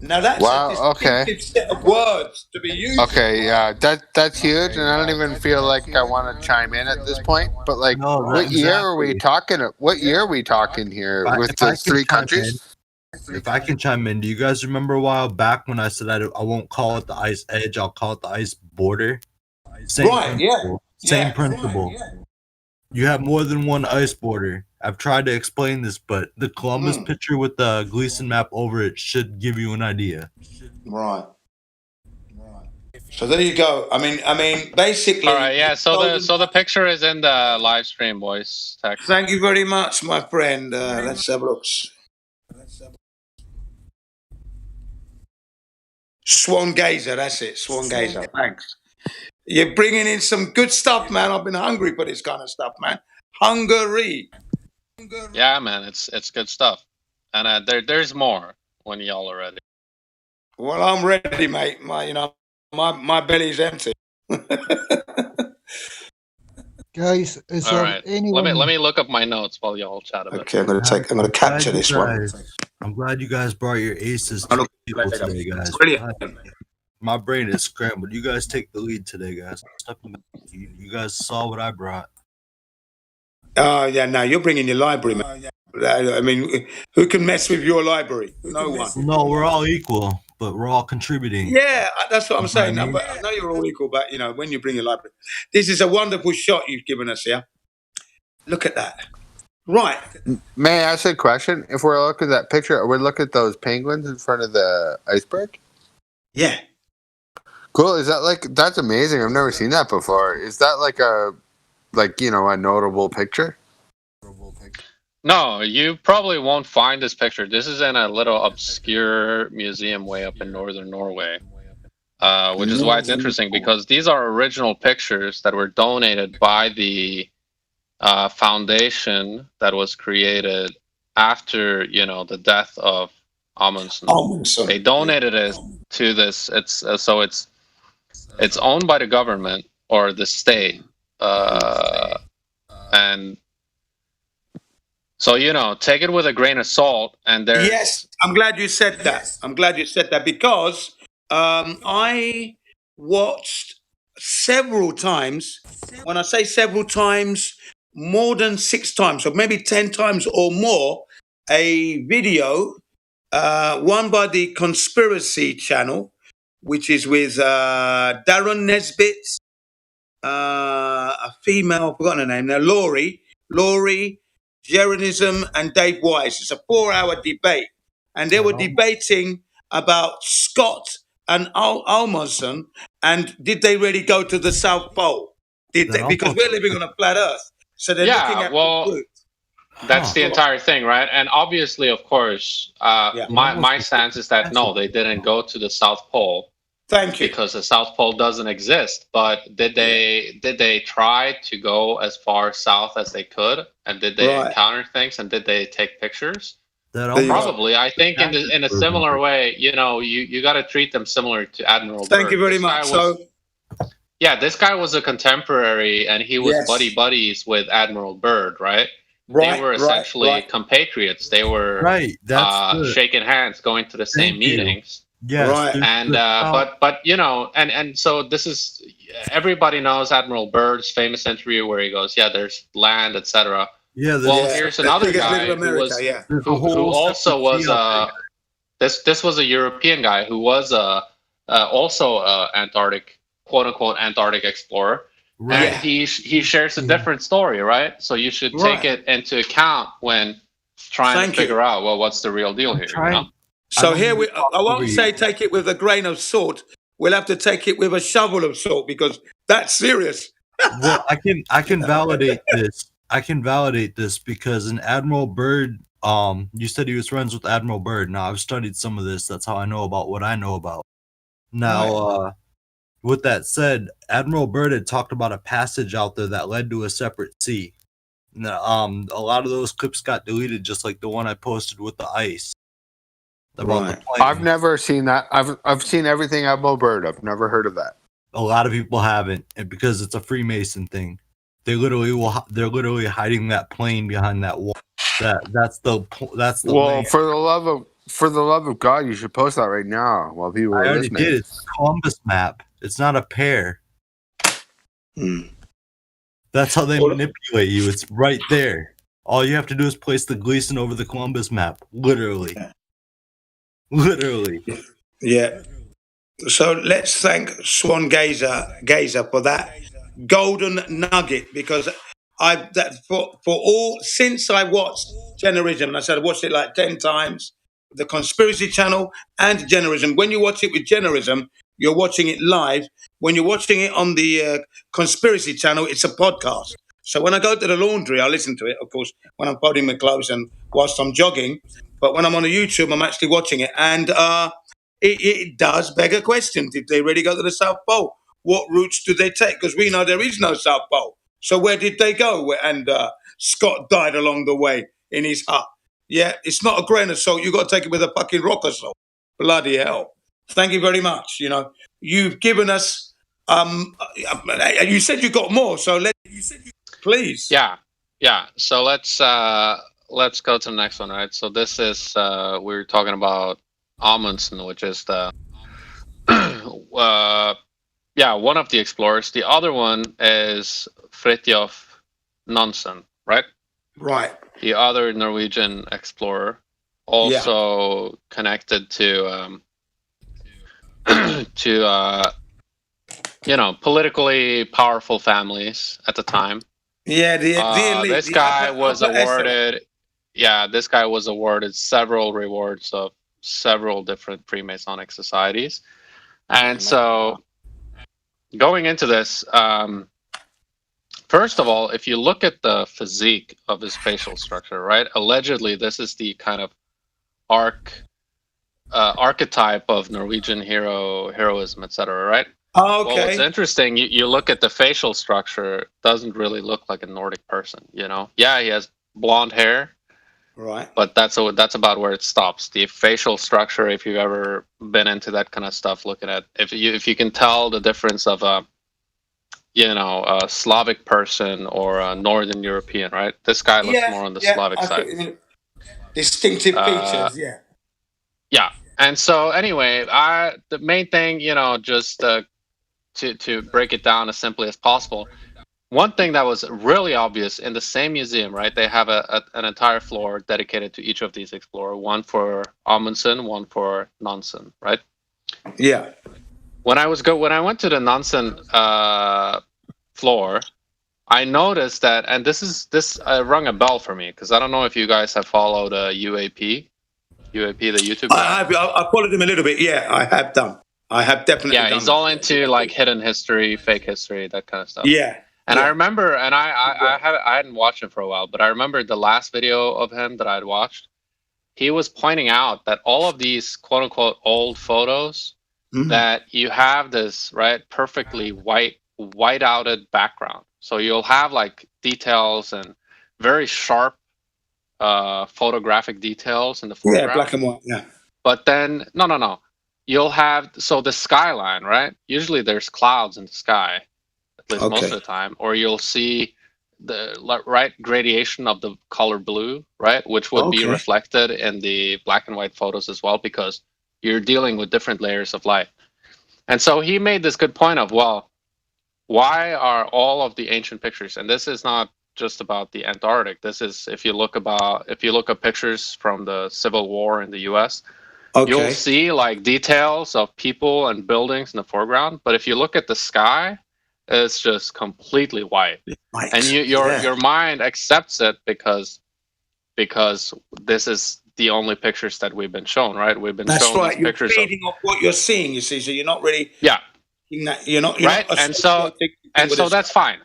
Now that's a distinctive set of words to be used. Okay, yeah, that's huge, and I don't even feel like I want to chime in at this point. But what year are we talking? What year are we talking here with the three countries? If I can chime in, do you guys remember a while back when I said I won't call it the ice edge, I'll call it the ice border? Same principle. You have more than one ice border. I've tried to explain this, but the Columbus picture with the Gleason map over it should give you an idea. Right. So there you go. I mean, basically. All right. Yeah. So the picture is in the live stream, boys. Text. Thank you very much, my friend. Let's have a look. Swan Gazer. That's it. Swan Gazer. Thanks. You're bringing in some good stuff, man. I've been hungry for this kind of stuff, man. Hungary. Yeah, man, it's good stuff, and there's more when y'all are ready. Well, I'm ready, mate. My belly's empty. Guys, is there anyone? Let me look up my notes while y'all chat about. Okay, I'm gonna capture this one. I'm glad you guys brought your aces to the table today, guys. My brain is scrambled. You guys take the lead today, guys. You guys saw what I brought. Yeah, now you're bringing your library, man. I mean, who can mess with your library? No one. No, we're all equal, but we're all contributing. Yeah, that's what I'm saying. No, but I know you're all equal, but when you bring your library, this is a wonderful shot you've given us here. Look at that. Right. May I ask a question? If we're looking at that picture, we're looking at those penguins in front of the iceberg? Yeah. Cool. Is that that's amazing. I've never seen that before. Is that a notable picture? No, you probably won't find this picture. This is in a little obscure museum way up in northern Norway, which is why it's interesting because these are original pictures that were donated by the foundation that was created after the death of Amundsen. They donated it to this. It's it's owned by the government or the state, and so take it with a grain of salt. And there's Yes, I'm glad you said that. I'm glad you said that because I watched several times. When I say several times, more than 6 times, or maybe 10 times or more, a video, one by the Conspiracy Channel, which is with Darren Nesbitt, a female, I've forgotten her name now, Laurie, Jeranism, and Dave Wise. It's a 4-hour debate. And they were debating about Scott and Amundsen, and did they really go to the South Pole? Did they? Because we're living on a flat Earth. So they're looking at the truth. That's the entire thing, right? And obviously, of course, my stance is that no, they didn't go to the South Pole. Thank you. Because the South Pole doesn't exist. But did they try to go as far south as they could? And did they encounter things? And did they take pictures? Probably. I think in a similar way, you got to treat them similar to Admiral Byrd. Thank you very much. This guy was a contemporary, and he was buddies with Admiral Byrd, right? Right, they were essentially compatriots. They were shaking hands, going to the same meetings. Yes. Right. And but and so this is, everybody knows Admiral Byrd's famous interview where he goes, there's land, etc. Yeah. Well, here's another guy who also was this was a European guy who was also Antarctic, quote unquote Antarctic explorer. Right. And he shares a different story, right? So you should take it into account when trying to figure out, well, what's the real deal here? So here I won't say take it with a grain of salt. We'll have to take it with a shovel of salt because that's serious. Well, I can validate this. I can validate this because in Admiral Byrd, you said he was friends with Admiral Byrd. Now I've studied some of this. That's how I know about what I know about. Now, with that said, Admiral Byrd had talked about a passage out there that led to a separate sea. Now, a lot of those clips got deleted, just like the one I posted with the ice. I've never seen that. I've seen everything Admiral Byrd. I've never heard of that. A lot of people haven't, and because it's a Freemason thing. They're literally hiding that plane behind that wall. That's the well, land. for the love of God, you should post that right now while people are listening. I already did. It's a Columbus map. It's not a pair. That's how they manipulate you. It's right there. All you have to do is place the Gleason over the Columbus map. Literally. Yeah. So let's thank Swan Gazer for that golden nugget, because since I watched Generism, and I said I watched it like 10 times, the Conspiracy Channel and Generism. When you watch it with Generism, you're watching it live. When you're watching it on the Conspiracy Channel, it's a podcast. So when I go to the laundry, I listen to it, of course, when I'm folding my clothes and whilst I'm jogging. But when I'm on the YouTube, I'm actually watching it. And it does beg a question. Did they really go to the South Pole? What routes do they take? Because we know there is no South Pole. So where did they go? And Scott died along the way in his hut. Yeah, it's not a grain of salt. You've got to take it with a fucking rock of salt. Bloody hell. Thank you very much. You've given us, you said you got more. So please. Yeah. So let's go to the next one, right? So this is, we're talking about Amundsen, which is the, one of the explorers. The other one is Fridtjof Nansen, right? Right. The other Norwegian explorer, also connected to politically powerful families at the time. Yeah, the elite. This guy was awarded. Yeah, this guy was awarded several rewards of several different Freemasonic societies, and so going into this, First of all, if you look at the physique of his facial structure, right? Allegedly, this is the kind of archetype of Norwegian heroism, etc. Right? Oh, Well, what's okay. interesting, you look at the facial structure, it doesn't really look like a Nordic person. You know, yeah, he has blonde hair, Right. but that's about where it stops. The facial structure, if you've ever been into that kind of stuff, looking at if you can tell the difference of a Slavic person or a Northern European, right? This guy looks more on the Slavic I side. think distinctive features. Yeah. Yeah. And so anyway, the main thing, just to break it down as simply as possible. One thing that was really obvious in the same museum, right? They have an entire floor dedicated to each of these explorers. One for Amundsen, one for Nansen, right? Yeah. When I went to the Nansen floor, I noticed that, and this rung a bell for me because I don't know if you guys have followed UAP, the YouTube guy. I followed him a little bit. Yeah, I have done. I have definitely done. Yeah, he's all into like hidden history, fake history, that kind of stuff. Yeah. And I remember, and I hadn't watched him for a while, but I remember the last video of him that I'd watched. He was pointing out that all of these quote unquote old photos, that you have this perfectly white-outed background. So you'll have like details and very sharp photographic details in the foreground. Yeah, black and white. Yeah. But then no. You'll have the skyline, right? Usually there's clouds in the sky, at least most of the time, or you'll see the gradation of the color blue, right, which would be reflected in the black and white photos as well, because you're dealing with different layers of light. And so he made this good point of, well, why are all of the ancient pictures, and this is not just about the Antarctic, this is if you look at pictures from the Civil War in the US, you'll see like details of people and buildings in the foreground, but if you look at the sky, it's just completely white. And your mind accepts it because this is the only pictures that we've been shown, right? We've been shown right. these You're pictures feeding off what you're seeing. You see, so you're not really. Yeah. You're not right. And so that's fine.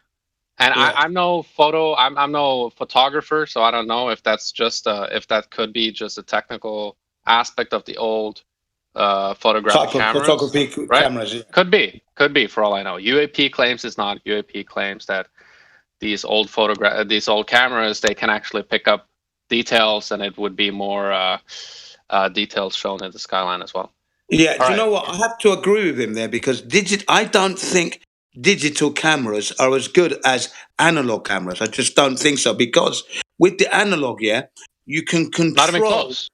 And I'm no photographer, so I don't know if that's just if that could be just a technical aspect of the old photographic cameras, photography right? cameras. Yeah. Could be for all I know. UAP claims it's not. UAP claims that these old cameras, they can actually pick up details, and it would be more details shown in the skyline as well. Yeah, do you know what? I have to agree with him there because I don't think digital cameras are as good as analog cameras. I just don't think so, because with the analog, you can control. Not even close.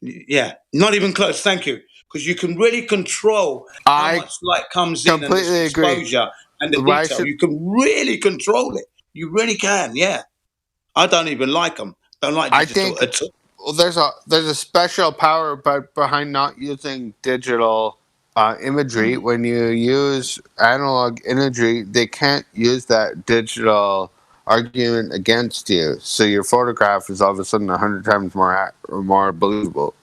Yeah, not even close. Thank you, because you can really control how much light comes in and the exposure and the detail. You can really control it. You really can. Yeah, I don't even like them. Don't like digital at all. Well, there's a special power behind not using digital imagery. When you use analog imagery, they can't use that digital argument against you. So your photograph is all of a sudden 100 times more believable.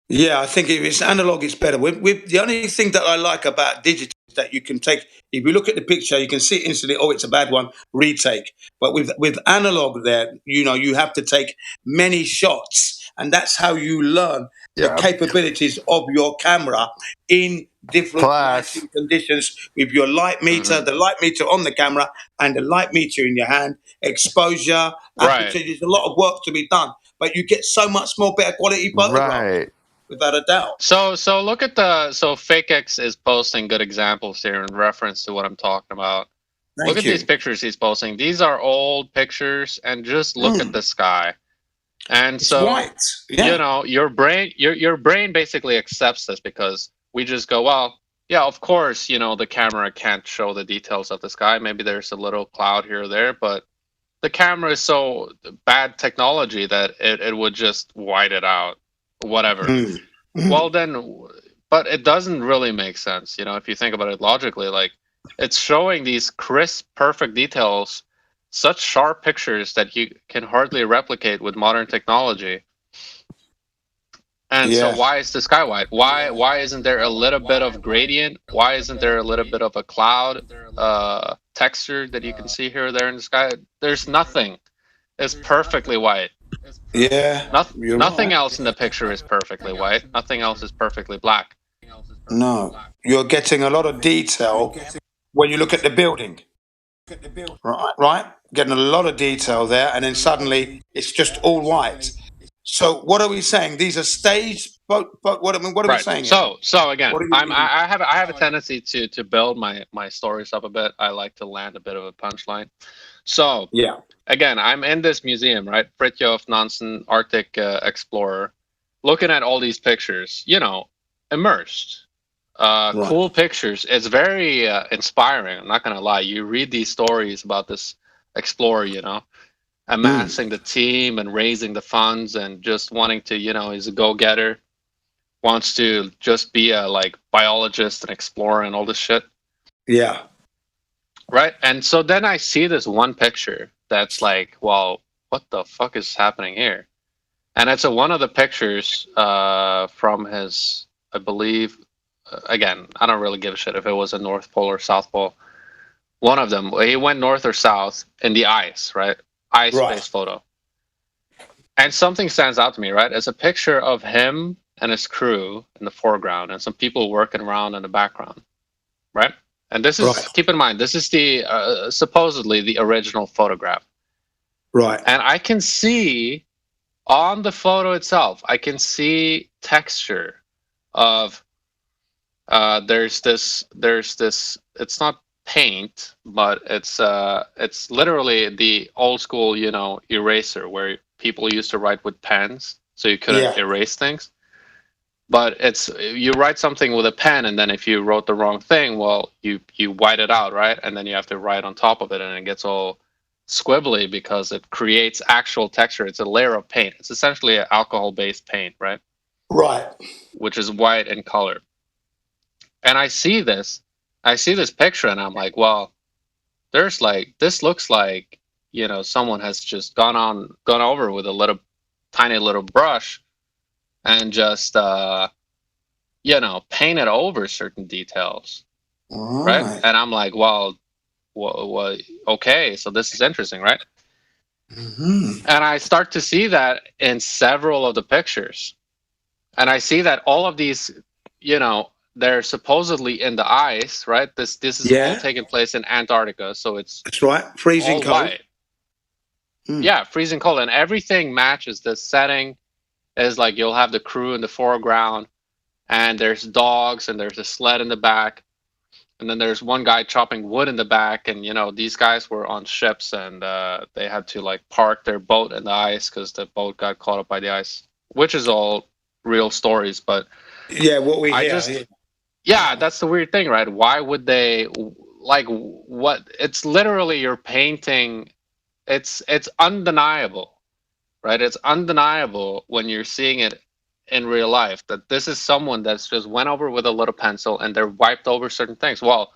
Yeah, I think if it's analog, it's better. With the only thing that I like about digital is that you can take. If you look at the picture, you can see instantly. Oh, it's a bad one. Retake. But with analog, there, you have to take many shots, and that's how you learn the capabilities of your camera in different lighting conditions with your light meter, the light meter on the camera, and the light meter in your hand. Exposure, aperture. There's a lot of work to be done, but you get so much more better quality photographs. Without a doubt. So look at FakeX is posting good examples here in reference to what I'm talking about. Look at these pictures he's posting. These are old pictures, and just look at the sky. And it's white. Yeah. Your brain basically accepts this because we just go, well, yeah, of course, the camera can't show the details of the sky. Maybe there's a little cloud here or there, but the camera is so bad technology that it would just white it out. Whatever. Well, then, but it doesn't really make sense, if you think about it logically. Like, it's showing these crisp, perfect details, such sharp pictures that you can hardly replicate with modern technology. And Yeah. so why is the sky white? Why isn't there a little bit of gradient? Why isn't there a little bit of a cloud texture that you can see here or there in the sky? There's nothing. It's perfectly white. Yeah. You're Nothing right. else in the picture is perfectly white. Nothing else is perfectly black. No, you're getting a lot of detail when you look at the building. Right? Getting a lot of detail there, and then suddenly it's just all white. So what are we saying? These are staged. What are we Right. saying? Here? So again, What are you I have a tendency to build my stories up a bit. I like to land a bit of a punchline. So yeah. Again, I'm in this museum, right? Fridtjof Nansen, Arctic explorer, looking at all these pictures. Immersed. Cool pictures. It's very inspiring. I'm not gonna lie. You read these stories about this explorer, amassing the team and raising the funds and just wanting to, he's a go-getter, wants to just be a biologist and explorer and all this shit. Yeah. Right. And so then I see this one picture that's like, well, what the fuck is happening here? And it's one of the pictures from his, I believe, again, I don't really give a shit if it was a North Pole or South Pole. One of them, he went north or south in the ice, right? Ice-based photo. And something stands out to me, right? It's a picture of him and his crew in the foreground and some people working around in the background, right? And this is, keep in mind, this is the supposedly the original photograph. Right. And I can see on the photo itself, I can see texture of there's this it's not paint, but it's literally the old school, eraser where people used to write with pens so you couldn't erase things. But it's you write something with a pen, and then if you wrote the wrong thing, well, you white it out, right? And then you have to write on top of it, and it gets all squibbly because it creates actual texture. It's a layer of paint. It's essentially an alcohol-based paint, right? Right. Which is white in color. And I see this picture, and I'm like, well, there's this looks like, someone has just gone over with a tiny little brush and just painted over certain details, right? And I'm like, well, okay, so this is interesting, right? Mm-hmm. And I start to see that in several of the pictures, and I see that all of these, they're supposedly in the ice, right? This is all taking place in Antarctica, so that's right, freezing all cold. white. Yeah, freezing cold, and everything matches the setting. Is like you'll have the crew in the foreground, and there's dogs, and there's a sled in the back, and then there's one guy chopping wood in the back, and these guys were on ships, and they had to park their boat in the ice because the boat got caught up by the ice, which is all real stories, but what we hear. Yeah, that's the weird thing, right? Why would they what? It's literally you're painting. It's undeniable. Right, it's undeniable when you're seeing it in real life that this is someone that's just went over with a little pencil and they're wiped over certain things. Well,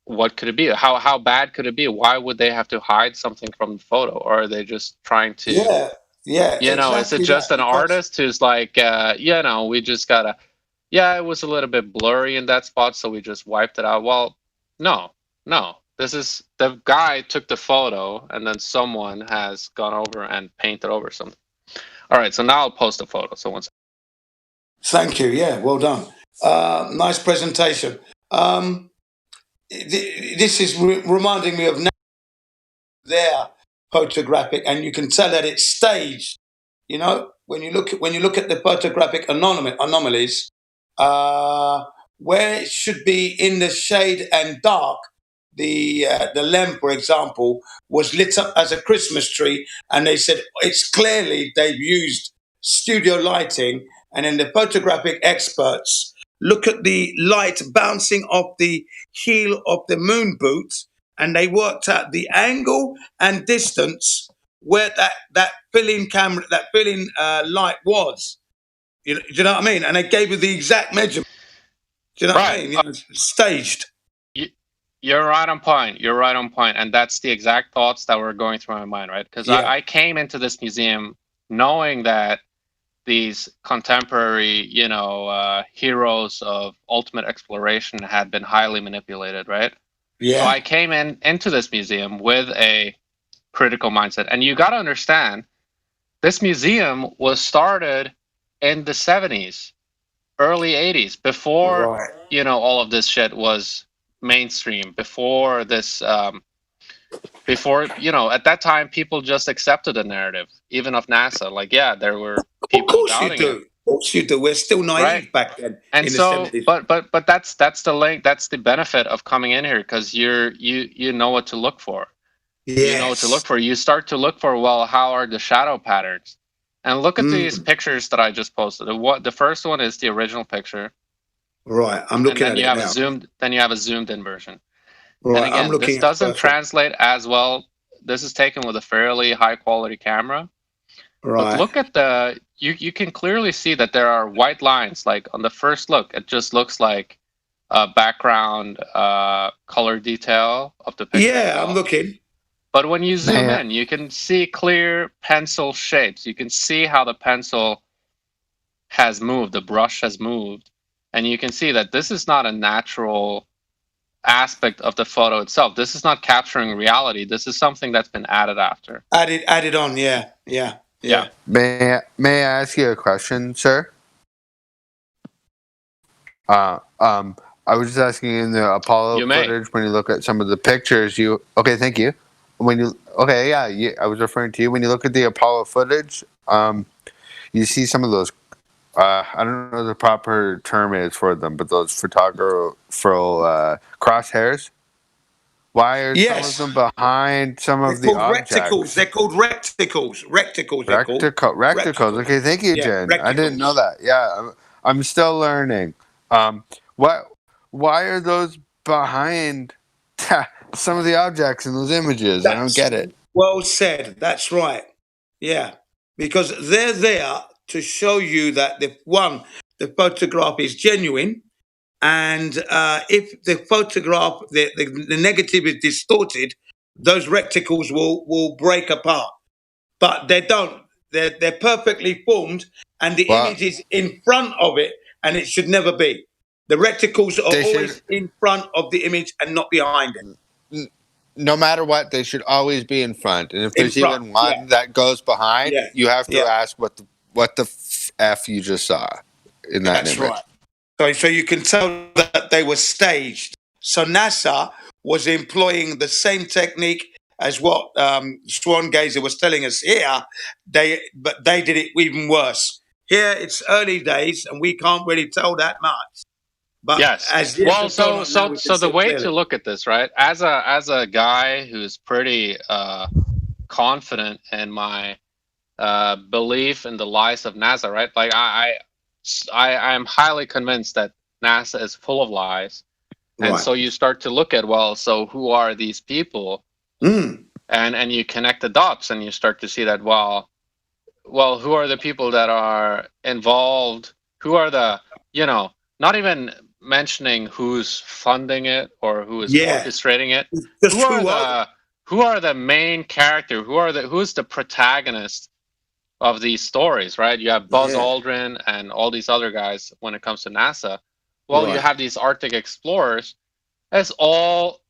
what could it be? How bad could it be? Why would they have to hide something from the photo, or are they just trying to? Is it just an artist who's like, we just gotta, it was a little bit blurry in that spot, so we just wiped it out. Well, no. This is the guy took the photo, and then someone has gone over and painted over something. All right, so now I'll post a photo. So once. Thank you. Yeah, well done. Nice presentation. This is reminding me of their photographic, and you can tell that it's staged. When you look at the photographic anomalies, where it should be in the shade and dark. The lamp, for example, was lit up as a Christmas tree, and they said it's clearly they've used studio lighting. And then the photographic experts look at the light bouncing off the heel of the moon boot, and they worked out the angle and distance where that fill-in camera, that fill-in light was. Do you know what I mean? And they gave you the exact measurement. Do you know what I mean? Staged. You're right on point. And that's the exact thoughts that were going through my mind, right? Because I came into this museum knowing that these contemporary, heroes of ultimate exploration had been highly manipulated, right? Yeah. So I came into this museum with a critical mindset, and you got to understand, this museum was started in the 70s, early 80s, before all of this shit was mainstream. Before this, at that time, people just accepted the narrative, even of NASA. Like, yeah, there were people Of course you doubting do. it. Of course you do. We're still naive Right. back then And in so, the 70s. but that's the link. That's the benefit of coming in here, because you know what to look for. You know what to look for. You start to look for, well, how are the shadow patterns? And look at these pictures that I just posted. The first one is the original picture. Right, I'm looking and then at you it have now. Then you have a zoomed in version. Right, And again, I'm looking this at doesn't perfect. translate as well. This is taken with a fairly high quality camera. Right. But look at you can clearly see that there are white lines. Like on the first look, it just looks like a background color detail of the picture. Yeah, I'm looking. But when you zoom Man. in, you can see clear pencil shapes. You can see how the pencil has moved, the brush has moved. And you can see that this is not a natural aspect of the photo itself. This is not capturing reality. This is something that's been added after. Added on, yeah. May I ask you a question, sir? I was just asking, in the Apollo You may. footage, when you look at some of the pictures, okay, thank you. I was referring to you. When you look at the Apollo footage, you see some of those, I don't know what the proper term is for them, but those photographical crosshairs. Why are some of them behind some of the objects? Reticles. They're called reticles. Reticles. They're called. Reticles. Okay, thank you, Yeah, Jen. I didn't know that. Yeah, I'm still learning. Why are those behind some of the objects in those images? I don't get it. Well said. That's right. Yeah, because they're there to show you that the photograph is genuine, and if the photograph, the negative is distorted, those reticles will break apart. But they don't. They're perfectly formed, and the image is in front of it, and it should never be. The reticles are always in front of the image and not behind it. No matter what, they should always be in front. And if there's even one that goes behind, you have to ask what the F you just saw in that That's image. right. So you can tell that they were staged. So NASA was employing the same technique as what Swan Gazer was telling us here. But they did it even worse. Here it's early days, and we can't really tell that much. But yes. Well, so the way to look at this, right? As a guy who's pretty confident in my belief in the lies of NASA, right? Like I'm highly convinced that NASA is full of lies, and so you start to look at, well, so who are these people? And you connect the dots, and you start to see that, well, who are the people that are involved? Who are the, not even mentioning who's funding it or who is orchestrating it. Who are the main character? Who's the protagonist of these stories, right? You have Buzz Aldrin and all these other guys when it comes to NASA. Well, you have these Arctic explorers. It's all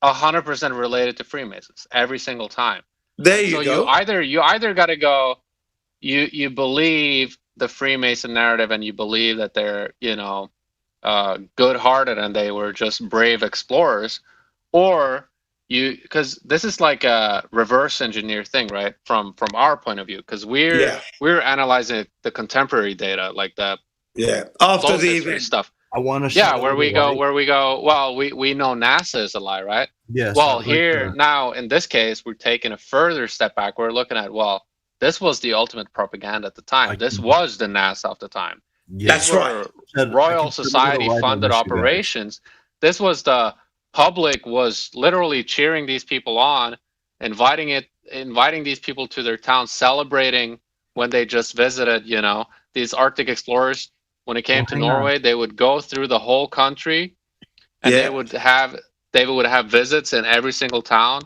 100% related to Freemasons every single time. There you go. You either got to go. You believe the Freemason narrative, and you believe that they're good-hearted and they were just brave explorers, or because this is like a reverse engineer thing, right? From our point of view, because we're analyzing the contemporary data, like the after the event stuff. I want to where we go. Well, we know NASA is a lie, right? Yes. Well, here now in this case, we're taking a further step back. We're looking at, well, this was the ultimate propaganda at the time. This was the NASA of the time. That's right. Royal Society funded operations. This was the public was literally cheering these people on, inviting these people to their town, celebrating when they just visited, these Arctic explorers. When it came to Norway, they would go through the whole country, and they would have visits in every single town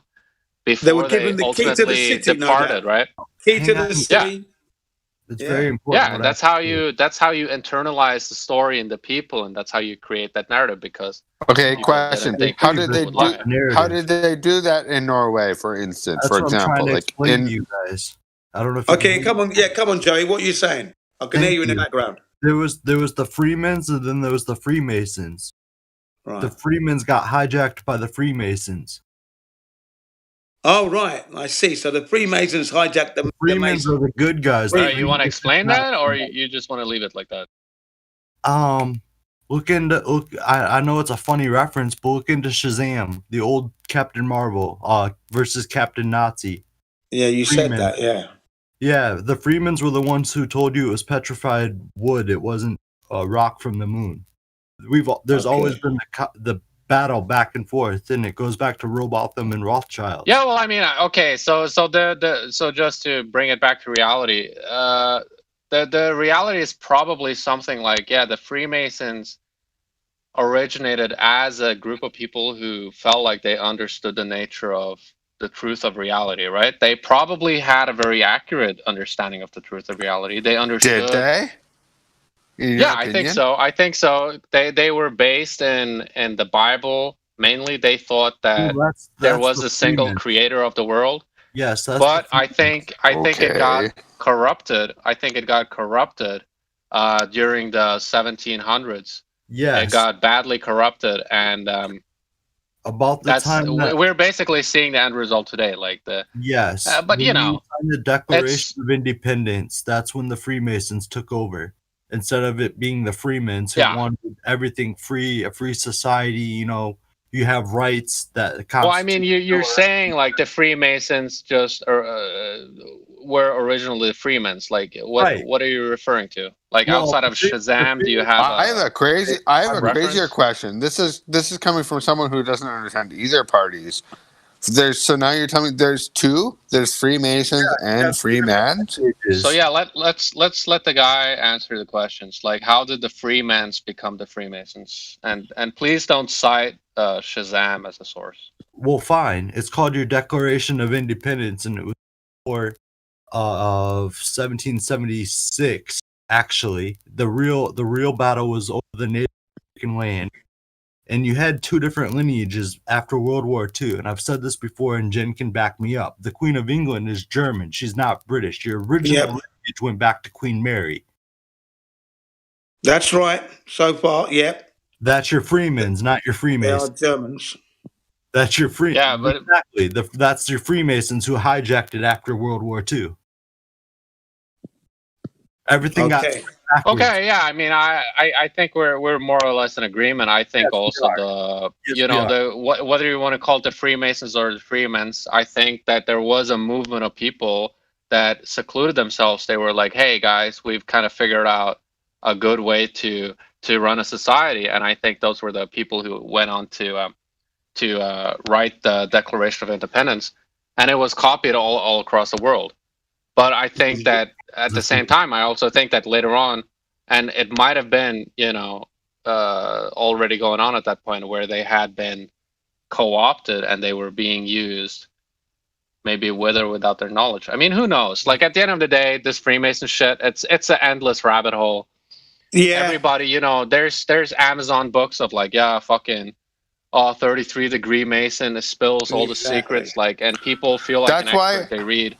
before they ultimately departed, right? Key to the city. It's very important. Yeah, and that's how you internalize the story in the people, and that's how you create that narrative. Because Okay, people question: didn't think How people did they would do? lie. How did they do that in Norway, for instance? That's For what I'm trying example, to like explain in to you guys. I don't know if you Okay, can come on. Yeah, come on, Joey. What are you saying? I can hear Thank you in the you. background. There was the Freemans and then there was the Freemasons. Right. The Freemans got hijacked by the Freemasons. Oh, right. I see. So the Freemasons hijacked the Freemans are the good guys. The You want to Freemasons explain not- that, or you just want to leave it like that? Look. I know it's a funny reference, but look into Shazam, the old Captain Marvel, versus Captain Nazi. Yeah, you said Freeman. that. Yeah. Yeah, the Freemans were the ones who told you it was petrified wood. It wasn't a rock from the moon. There's always been the battle back and forth, and it goes back to Robotham and Rothschild. Yeah, well, I mean, okay, so just to bring it back to reality, the reality is probably something like, yeah, the Freemasons originated as a group of people who felt like they understood the nature of the truth of reality, right? They probably had a very accurate understanding of the truth of reality. They understood. Did they? Yeah, I think so. I think so. They were based in the Bible. Mainly, they thought that there was a single creator of the world. Yes, that's But I think it got corrupted. I think it got corrupted during the 1700s. Yes. It got badly corrupted, and about the time that, we're basically seeing the end result today. Like the yes, but when you know, signed the Declaration of Independence, that's when the Freemasons took over. Instead of it being the Freemans who wanted everything free, a free society, you have rights that. Well, I mean, you're saying like the Freemasons just were originally Freemans. Like, what are you referring to? Like, outside of Shazam, do you have? I have a crazier reference? question. This is coming from someone who doesn't understand either parties. So now you're telling me there's two. There's Freemasons and Freemans. So yeah, let's let the guy answer the questions. Like, how did the Freemans become the Freemasons? And please don't cite Shazam as a source. Well, fine. It's called your Declaration of Independence, and it was of 1776. Actually, the real battle was over the Native American land. And you had two different lineages after World War II. And I've said this before, and Jen can back me up. The Queen of England is German. She's not British. Your original lineage went back to Queen Mary. That's right. So far, yep. That's your Freemans, not your Freemasons. They are Germans. That's your Freemasons. Yeah, but exactly. That's your Freemasons who hijacked it after World War II. Everything got backwards. Okay, yeah. I mean, I think we're more or less in agreement. I think also whether you want to call it the Freemasons or the Freemans, I think that there was a movement of people that secluded themselves. They were like, "Hey guys, we've kind of figured out a good way to run a society," and I think those were the people who went on to write the Declaration of Independence, and it was copied all across the world. But I think that at the same time, I also think that later on, and it might have been, already going on at that point where they had been co-opted and they were being used, maybe with or without their knowledge. I mean, who knows? Like at the end of the day, this Freemason shit, it's an endless rabbit hole. Yeah. Everybody, there's Amazon books of like, 33-degree Mason spills all the secrets, like, and people feel like That's an expert. why They read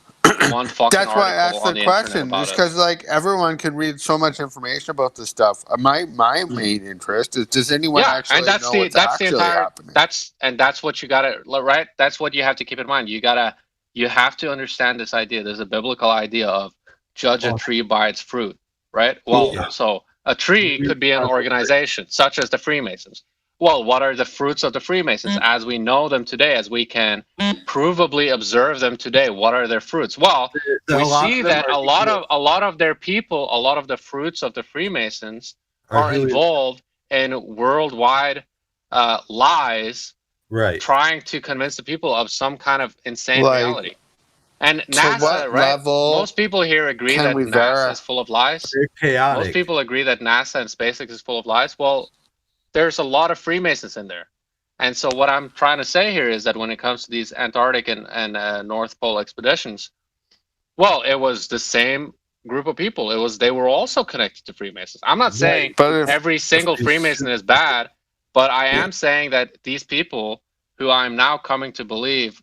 one fucking That's why I article asked on the the question. internet It's about it. because like everyone can read so much information about this stuff. My main interest is, does anyone actually and that's know the what's that's the actually entire happening? that's what you gotta right. That's what you have to keep in mind. You have to understand this idea. There's a biblical idea of judge a tree by its fruit, right? Well, so a tree could be an organization such as the Freemasons. Well, what are the fruits of the Freemasons as we know them today, as we can provably observe them today? What are their fruits? Well, we see that a lot of their people, a lot of the fruits of the Freemasons are involved in worldwide lies, right? Trying to convince the people of some kind of insane Like, reality. And to NASA, what right? level Most people here agree can that we NASA is full of lies. Very chaotic. Most people agree that NASA and SpaceX is full of lies. Well, there's a lot of Freemasons in there. And so what I'm trying to say here is that when it comes to these Antarctic and North Pole expeditions, well, it was the same group of people. They were also connected to Freemasons. I'm not saying But every single Freemason is bad, but I am saying that these people who I'm now coming to believe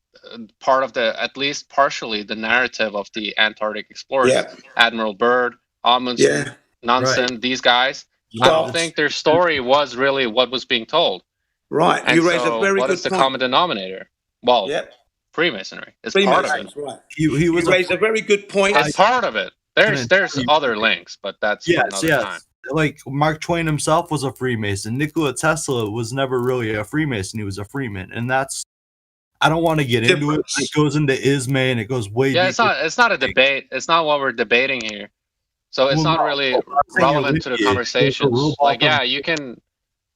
part of at least partially the narrative of the Antarctic explorers, Admiral Byrd, Amundsen, Nansen, these guys, I don't think their story was really what was being told. Right. And You raise a very what good is the point. common denominator? Well, Freemasonry is part of it. Freemasons, right. He was you raise a very good point. It's part of it. There's other links, but that's for another time. Like Mark Twain himself was a Freemason. Nikola Tesla was never really a Freemason. He was a Freeman, and that's. I don't want to get into it. It goes into Ismay and it goes way. Yeah, deeper. it's not a debate. It's not what we're debating here. So it's not really relevant to the conversations. Like, yeah, you can.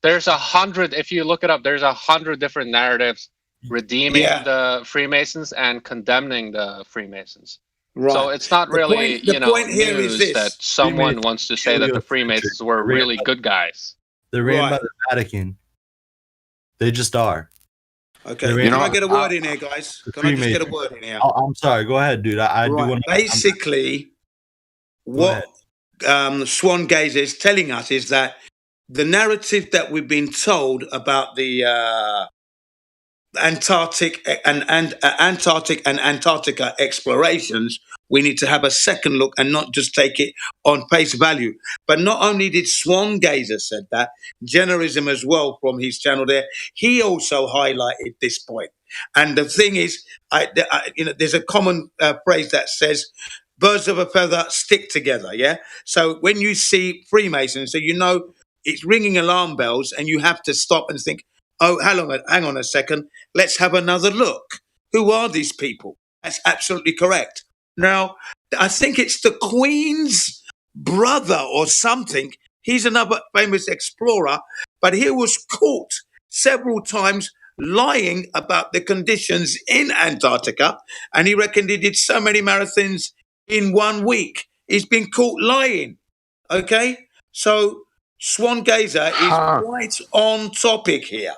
There's 100. If you look it up, there's 100 different narratives redeeming the Freemasons and condemning the Freemasons. Right. So it's not really, the point here is news this. that someone wants to say that the Freemasons were really good guys. They're ran by the Vatican. They just are. Okay. Can I get a word in here, guys? Can I just get a word in here? I'm sorry. Go ahead, dude. I do want to. Basically, what Swan Gazer is telling us is that the narrative that we've been told about the Antarctic and Antarctica explorations, we need to have a second look and not just take it on face value. But not only did Swan Gazer said that, Jennerism as well from his channel there, he also highlighted this point. And the thing is, there's a common phrase that says, birds of a feather stick together, yeah? So when you see Freemasons, so you know it's ringing alarm bells and you have to stop and think, oh, hang on a second. Let's have another look. Who are these people? That's absolutely correct. Now, I think it's the Queen's brother or something. He's another famous explorer, but he was caught several times lying about the conditions in Antarctica, and he reckoned he did so many marathons in 1 week. He's been caught lying. Okay? So Swan Gazer is quite on topic here.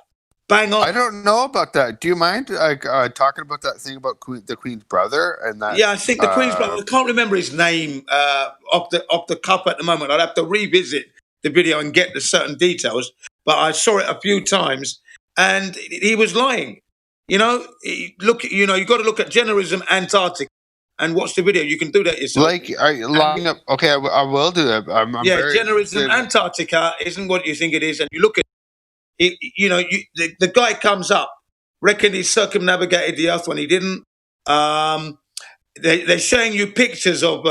Bang on. I don't know about that. Do you mind talking about that thing about the Queen's brother and that? Yeah, I think the Queen's brother. I can't remember his name off the cuff at the moment. I'd have to revisit the video and get the certain details. But I saw it a few times, and he was lying. You know, you got to look at Jennerism Antarctica and watch the video. You can do that yourself. Lying up. Okay, I will do that. Jennerism Antarctica isn't what you think it is, and you look at. The guy comes up, reckon he circumnavigated the earth when he didn't. They're showing you pictures of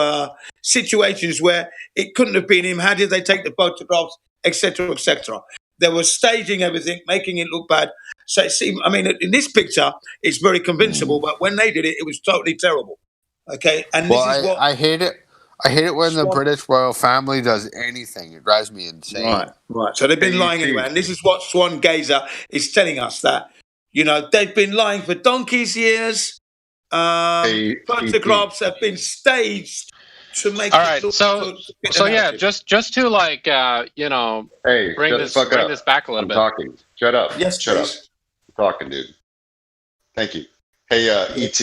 situations where it couldn't have been him. How did they take the photographs, etc., etc.? They were staging everything, making it look bad. So in this picture, it's very convincible, but when they did it, it was totally terrible. Okay, and this is what I hate it. I hate it when the British royal family does anything. It drives me insane. Right. So they've been lying anyway. And this is what Swan Gazer is telling us, that, they've been lying for donkey's years. Photographs have been staged to make it look so yeah, just to bring this back a little bit. Talking. Shut up. Yes, shut up. I'm talking, dude. Thank you. Hey, ET,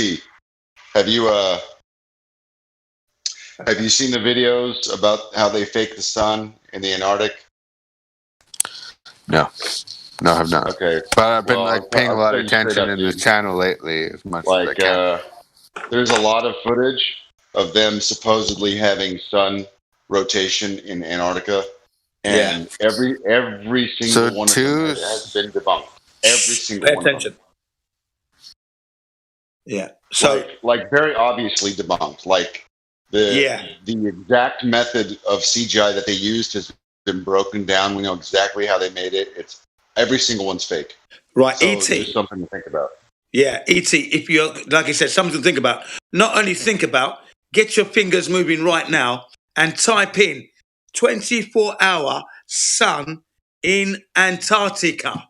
have you seen the videos about how they fake the sun in the Antarctic? No, I have not. Okay, but I've been paying a lot of attention in this channel lately, as much as I can. There's a lot of footage of them supposedly having sun rotation in Antarctica, and every single one of them has been debunked. Every single one. Pay attention. Yeah. So, like very obviously debunked. Like the exact method of CGI that they used has been broken down. We know exactly how they made it. It's every single one's fake. Right, so ET. Just something to think about. Yeah, ET. If you're, like I said, something to think about. Not only think about, get your fingers moving right now and type in 24-hour sun in Antarctica.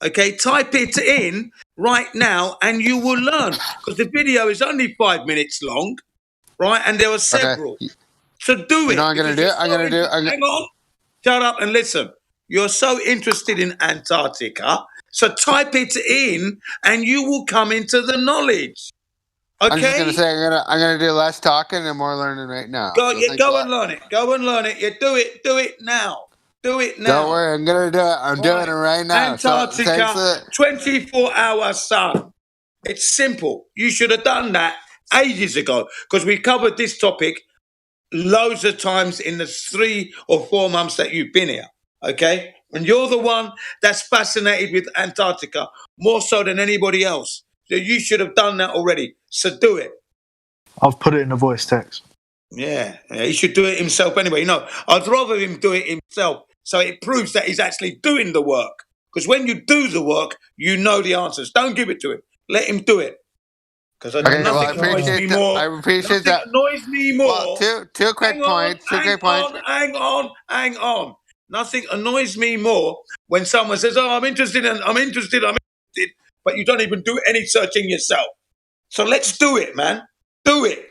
Okay, type it in right now and you will learn, because the video is only 5 minutes long, right? And there are several. Okay. So do it. You know what I'm going to do? Hang on. Shut up and listen. You're so interested in Antarctica, so type it in and you will come into the knowledge. I'm just Okay? gonna say I'm gonna do less talking and more learning right now. Go, So yeah, thanks a go lot. and learn it. Go and learn it. You do it. Do it now. Do it now. Don't worry, I'm gonna do it. I'm doing it right now. So thanks Antarctica, 24-hour sun. It's simple. You should have done that ages ago because we covered this topic loads of times in the 3 or 4 months that you've been here. Okay? And you're the one that's fascinated with Antarctica more so than anybody else. So you should have done that already. So do it. I've put it in a voice text. Yeah, he should do it himself anyway. No, I'd rather him do it himself so it proves that he's actually doing the work. Because when you do the work, you know the answers. Don't give it to him. Let him do it. Because I appreciate that. I appreciate that. Annoys me more. Well, two quick points. Hang on. Nothing annoys me more when someone says, "Oh, I'm interested," but you don't even do any searching yourself. So let's do it, man. Do it.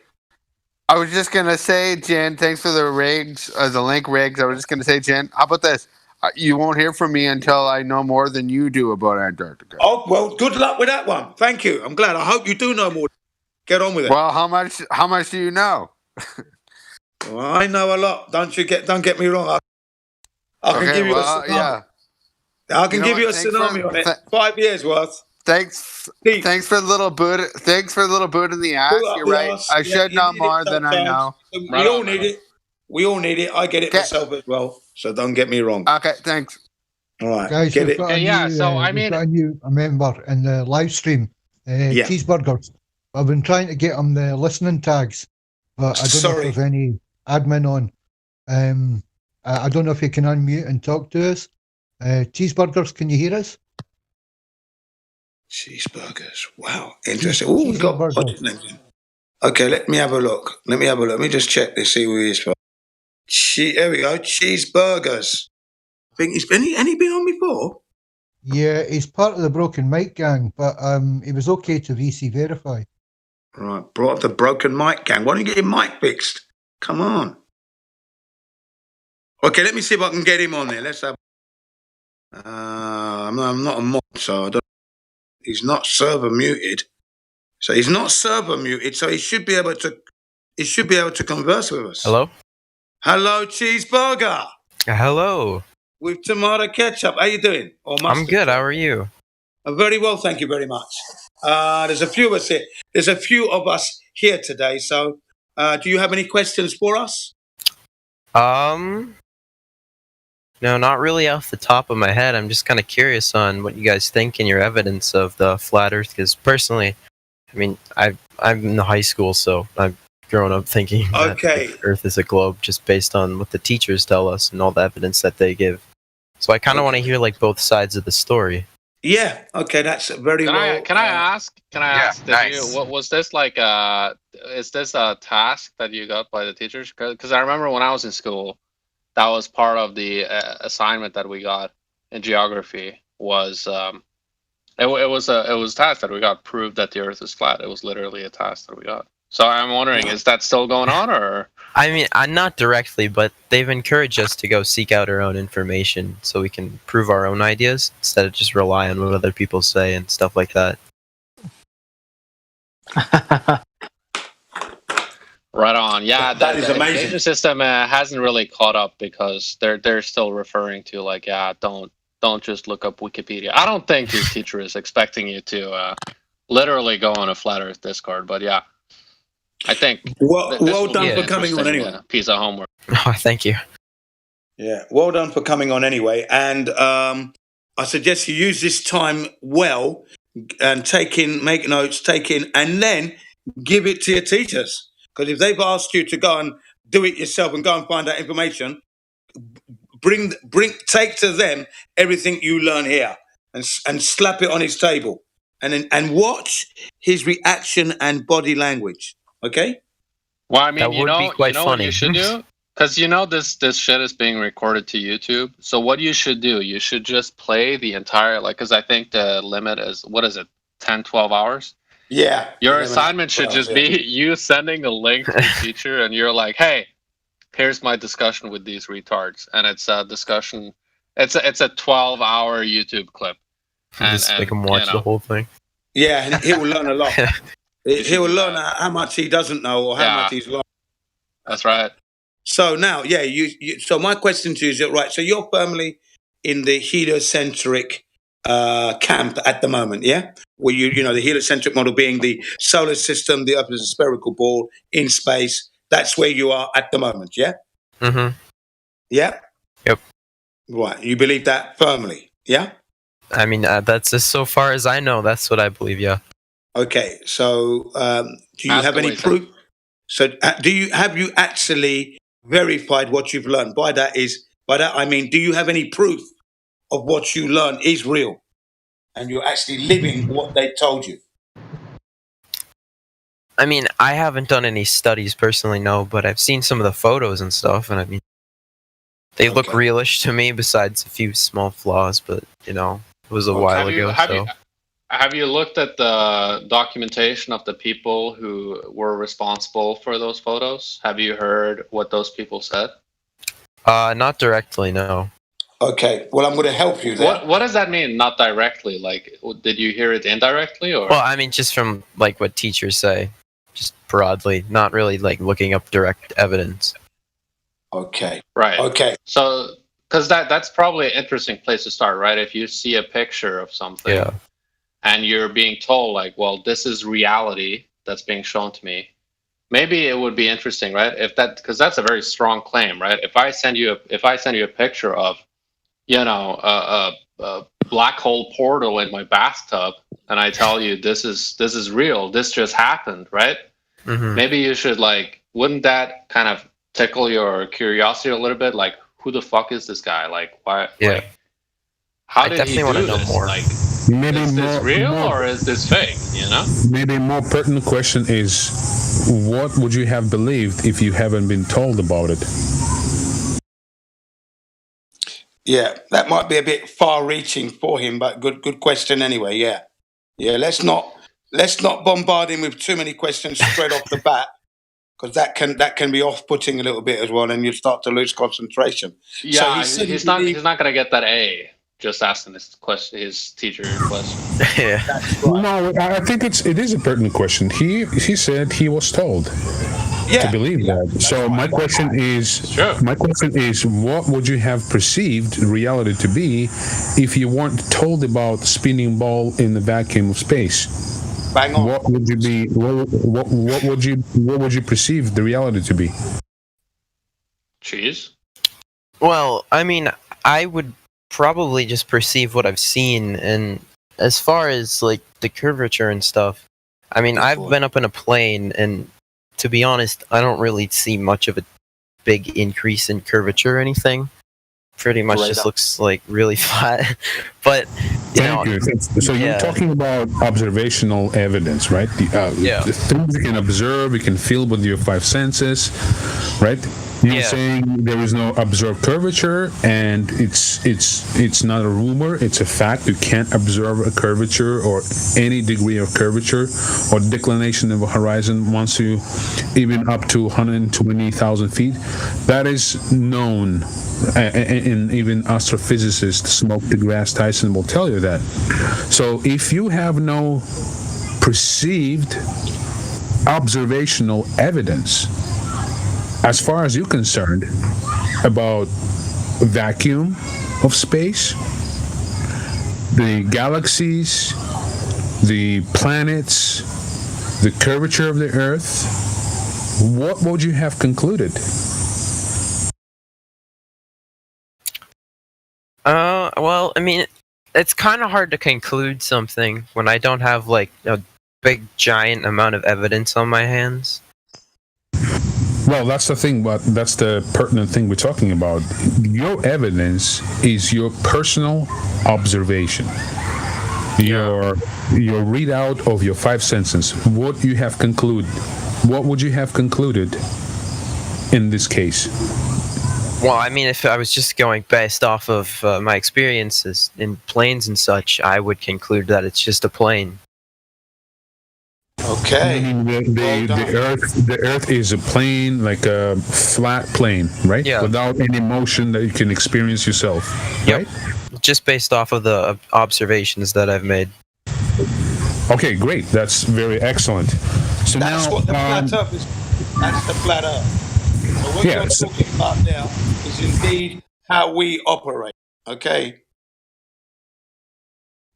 I was just gonna say, Jen, thanks for the rigs, the link rigs. I was just gonna say, Jen, how about this? You won't hear from me until I know more than you do about Antarctica. Oh, well, good luck with that one. Thank you. I'm glad. I hope you do know more. Get on with it. Well, how much do you know? Well, I know a lot. Don't get me wrong. I can give you a tsunami. Yeah. I can give you a tsunami on it. 5 years worth. Thanks for the little boot. Thanks for the little boot in the ass. You're right. I should know more than I know. We all need it. We all need it. I get it myself as well. So don't get me wrong. Okay, thanks. All right, Guys, get we've it. got we've got a new member in the live stream. Cheeseburgers. I've been trying to get him the listening tags, but I don't know if there's any admin on. I don't know if you can unmute and talk to us. Cheeseburgers, can you hear us? Cheeseburgers. Wow, interesting. Oh, we've got his names in. Okay, let me have a look. Let me just check this, see who he is. There we go. Cheeseburgers. I think he's been. Has he been on before? Yeah, he's part of the Broken Mic gang, but he was okay to VC verify. Right, brought up the Broken Mic gang. Why don't you get your mic fixed? Come on. Okay, let me see if I can get him on there. Let's have. I'm not a mod, so I don't. He's not server muted. So he's not server muted. So he should be able to. He should be able to converse with us. Hello. Hello, Cheeseburger. Hello. With tomato ketchup. How you doing? Or mustard? I'm good. How are you? Very well, thank you very much. There's a few of us here. There's a few of us here today. So, do you have any questions for us? No, not really off the top of my head. I'm just kind of curious on what you guys think and your evidence of the flat Earth. Because personally, I mean, I'm in high school, so I've grown up thinking that the Earth is a globe just based on what the teachers tell us and all the evidence that they give. So I kind of want to hear like both sides of the story. Yeah. Okay, that's very well. Can I ask? Nice. What was this like? Is this a task that you got by the teachers? Because I remember when I was in school, that was part of the assignment that we got in geography. Was it was a task that we got, proved that the Earth is flat. It was literally a task that we got. So I'm wondering, is that still going on, or? I mean, not directly, but they've encouraged us to go seek out our own information so we can prove our own ideas instead of just rely on what other people say and stuff like that. Right on. Yeah, that is amazing. The education system hasn't really caught up because they're still referring to like, don't just look up Wikipedia. I don't think your teacher is expecting you to literally go on a flat Earth Discord, but yeah. I think well done for coming on anyway. Piece of homework. Oh, thank you. Yeah, well done for coming on anyway. And I suggest you use this time well and make notes, and then give it to your teachers. Because if they've asked you to go and do it yourself and go and find that information, take to them everything you learn here and slap it on his table, and watch his reaction and body language. Okay. Well, I mean, that would be quite funny. What you should do, because this shit is being recorded to YouTube. So what you should do, you should just play the entire because I think the limit is 10, 12 hours. Yeah. Your assignment should just be you sending a link to the teacher, and you're like, hey, here's my discussion with these retards, and it's a discussion. It's a 12-hour YouTube clip. Just make them watch the whole thing. Yeah, and he will learn a lot. He will learn how much he doesn't know or how much he's learned. That's right. So now, so my question to you is, right, so you're firmly in the heliocentric camp at the moment, yeah? Where the heliocentric model being the solar system, the Earth is a spherical ball in space. That's where you are at the moment, yeah? Mm-hmm. Yeah? Yep. Right, you believe that firmly, yeah? I mean, that's as so far as I know. That's what I believe. Yeah. Okay, so do you have any proof? So have you actually verified what you've learned? By that I mean, do you have any proof of what you learned is real, and you're actually living what they told you? I mean, I haven't done any studies personally, no, but I've seen some of the photos and stuff, and I mean, they look realish to me. Besides a few small flaws, but it was a while ago. Have you looked at the documentation of the people who were responsible for those photos? Have you heard what those people said? Not directly, no. Okay, well, I'm going to help you there. What does that mean, not directly? Like, did you hear it indirectly? Or? Well, I mean, just from, like, what teachers say, just broadly, not really, like, looking up direct evidence. Okay. Right. Okay. So, because that's probably an interesting place to start, right? If you see a picture of something and you're being told, like, well, this is reality that's being shown to me, maybe it would be interesting, right? Because that's a very strong claim, right? If I send you a picture of, a black hole portal in my bathtub, and I tell you this is real, this just happened, right? Mm-hmm. Maybe you should, like, wouldn't that kind of tickle your curiosity a little bit? Like, who the fuck is this guy? Like, why? Yeah. Like, how I did definitely he want do to know this? more. Like, Maybe is this real or is this fake? Maybe a more pertinent question is, what would you have believed if you haven't been told about it? Yeah, that might be a bit far-reaching for him, but good question anyway. Yeah. Let's not bombard him with too many questions straight off the bat, because that can be off-putting a little bit as well, and you start to lose concentration. Yeah, So he's not gonna get that A just asking his teacher question. Yeah. No, I think it is a pertinent question. He said he was told to believe that. So my question is, what would you have perceived reality to be if you weren't told about the spinning ball in the vacuum of space? Bang on. What would you be? What would you perceive the reality to be? Cheese. Well, I mean, I would probably just perceive what I've seen, and as far as like the curvature and stuff, I mean, I've been up in a plane, and to be honest, I don't really see much of a big increase in curvature or anything. Pretty much just looks like really flat. But Thank you. So you're talking about observational evidence, right? The things you can observe, you can feel with your five senses, right? You're saying there is no observed curvature, and it's not a rumor, it's a fact. You can't observe a curvature or any degree of curvature or declination of a horizon once you even up to 120,000 feet. That is known, and even astrophysicist Smoke deGrasse Tyson will tell you that. So if you have no perceived observational evidence, as far as you're concerned, about vacuum of space, the galaxies, the planets, the curvature of the Earth, what would you have concluded? Well, I mean, it's kind of hard to conclude something when I don't have like a big giant amount of evidence on my hands. Well, that's the thing, but that's the pertinent thing we're talking about. Your evidence is your personal observation, your readout of your five senses. What you have concluded. What would you have concluded in this case? Well, I mean, if I was just going based off of my experiences in planes and such, I would conclude that it's just a plane. Okay. The Earth is a plane, like a flat plane, right? Yeah. Without any motion that you can experience yourself, right? Just based off of the observations that I've made. Okay, great. That's very excellent. So That's now, what the flat Earth is. That's the flat Earth. So what you're talking about now is indeed how we operate. Okay.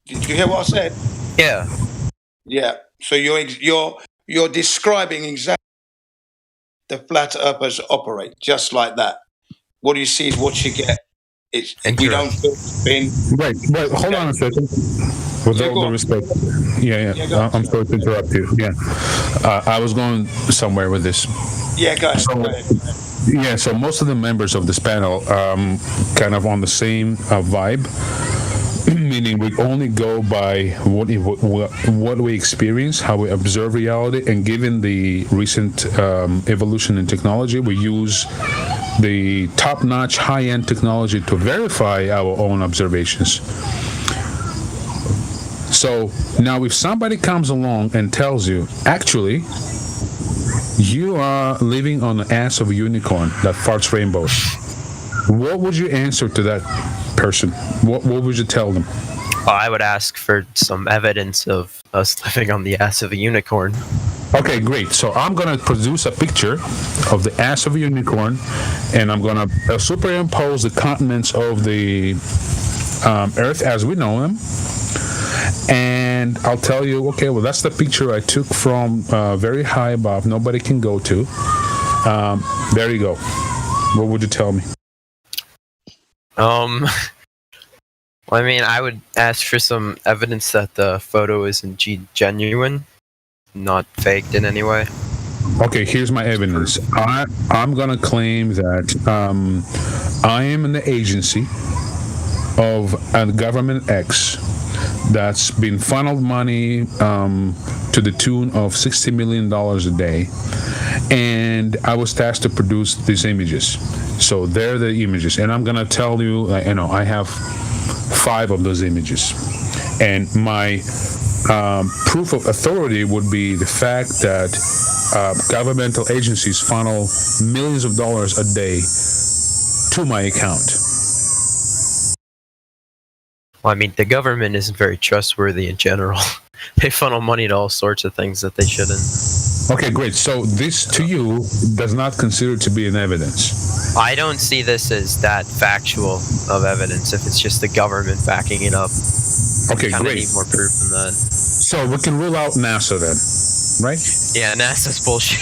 Did you hear what I said? Yeah. Yeah. So you're describing exactly the flat earthers operate, just like that. What you see is what you get. It's we don't feel spin. Right. Hold on a second. With all due respect. Yeah. I'm sorry to interrupt you. Yeah. I was going somewhere with this. Yeah, go ahead. So, yeah, so most of the members of this panel kind of on the same vibe, meaning we only go by what we experience, how we observe reality, and given the recent evolution in technology, we use the top-notch, high-end technology to verify our own observations. So now if somebody comes along and tells you, actually, you are living on the ass of a unicorn that farts rainbows, what would you answer to that person? What would you tell them? I would ask for some evidence of us living on the ass of a unicorn. Okay, great. So I'm going to produce a picture of the ass of a unicorn, and I'm going to superimpose the continents of the Earth as we know them. And I'll tell you, okay, well, that's the picture I took from very high above. Nobody can go to. There you go. What would you tell me? Well, I mean, I would ask for some evidence that the photo is indeed genuine, not faked in any way. Okay, here's my evidence. I'm going to claim that I am in the agency of a government X that's been funneled money to the tune of $60 million a day, and I was tasked to produce these images. So they're the images, and I'm gonna tell you, I have 5 of those images, and my proof of authority would be the fact that governmental agencies funnel millions of dollars a day to my account. Well, I mean, the government isn't very trustworthy in general. They funnel money to all sorts of things that they shouldn't. Okay, great. So this, to you, does not consider to be an evidence? I don't see this as that factual of evidence if it's just the government backing it up. Okay, Kinda great. need more proof than that. So we can rule out NASA then, right? Yeah, NASA's bullshit.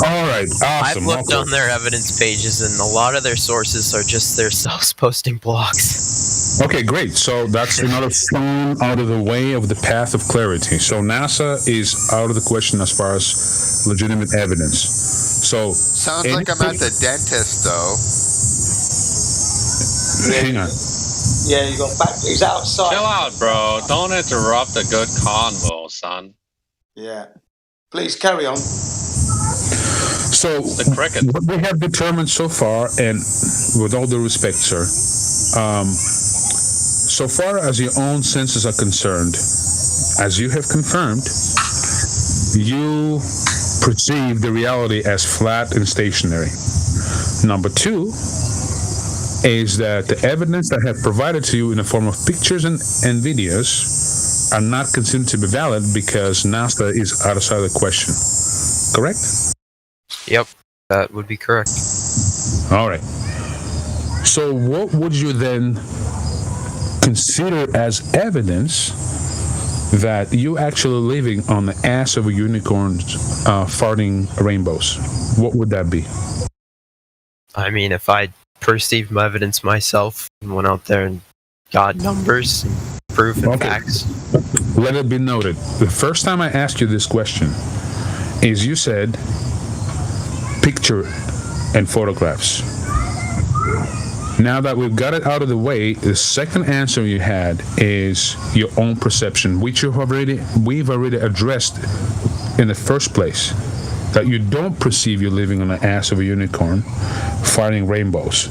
All right, awesome. I've looked on their evidence pages, and a lot of their sources are just themselves posting blogs. Okay, great. So that's another stone out of the way of the path of clarity. So NASA is out of the question as far as legitimate evidence. So sounds like I'm at the dentist, though. Hang on. Yeah, you got back. He's outside. Chill out, bro. Don't interrupt a good convo, son. Yeah. Please carry on. So what we have determined so far, and with all due respect, sir, so far as your own senses are concerned, as you have confirmed, you perceive the reality as flat and stationary. Number 2 is that the evidence that I have provided to you in the form of pictures and videos are not considered to be valid because NASA is outside the question. Correct? Yep, that would be correct. All right. So what would you then consider as evidence that you actually living on the ass of a unicorn farting rainbows? What would that be? I mean, if I perceived my evidence myself and went out there and got numbers and proof and facts. Let it be noted. The first time I asked you this question is you said picture and photographs. Now that we've got it out of the way, the second answer you had is your own perception, which we've already addressed in the first place. That you don't perceive you're living on the ass of a unicorn fighting rainbows.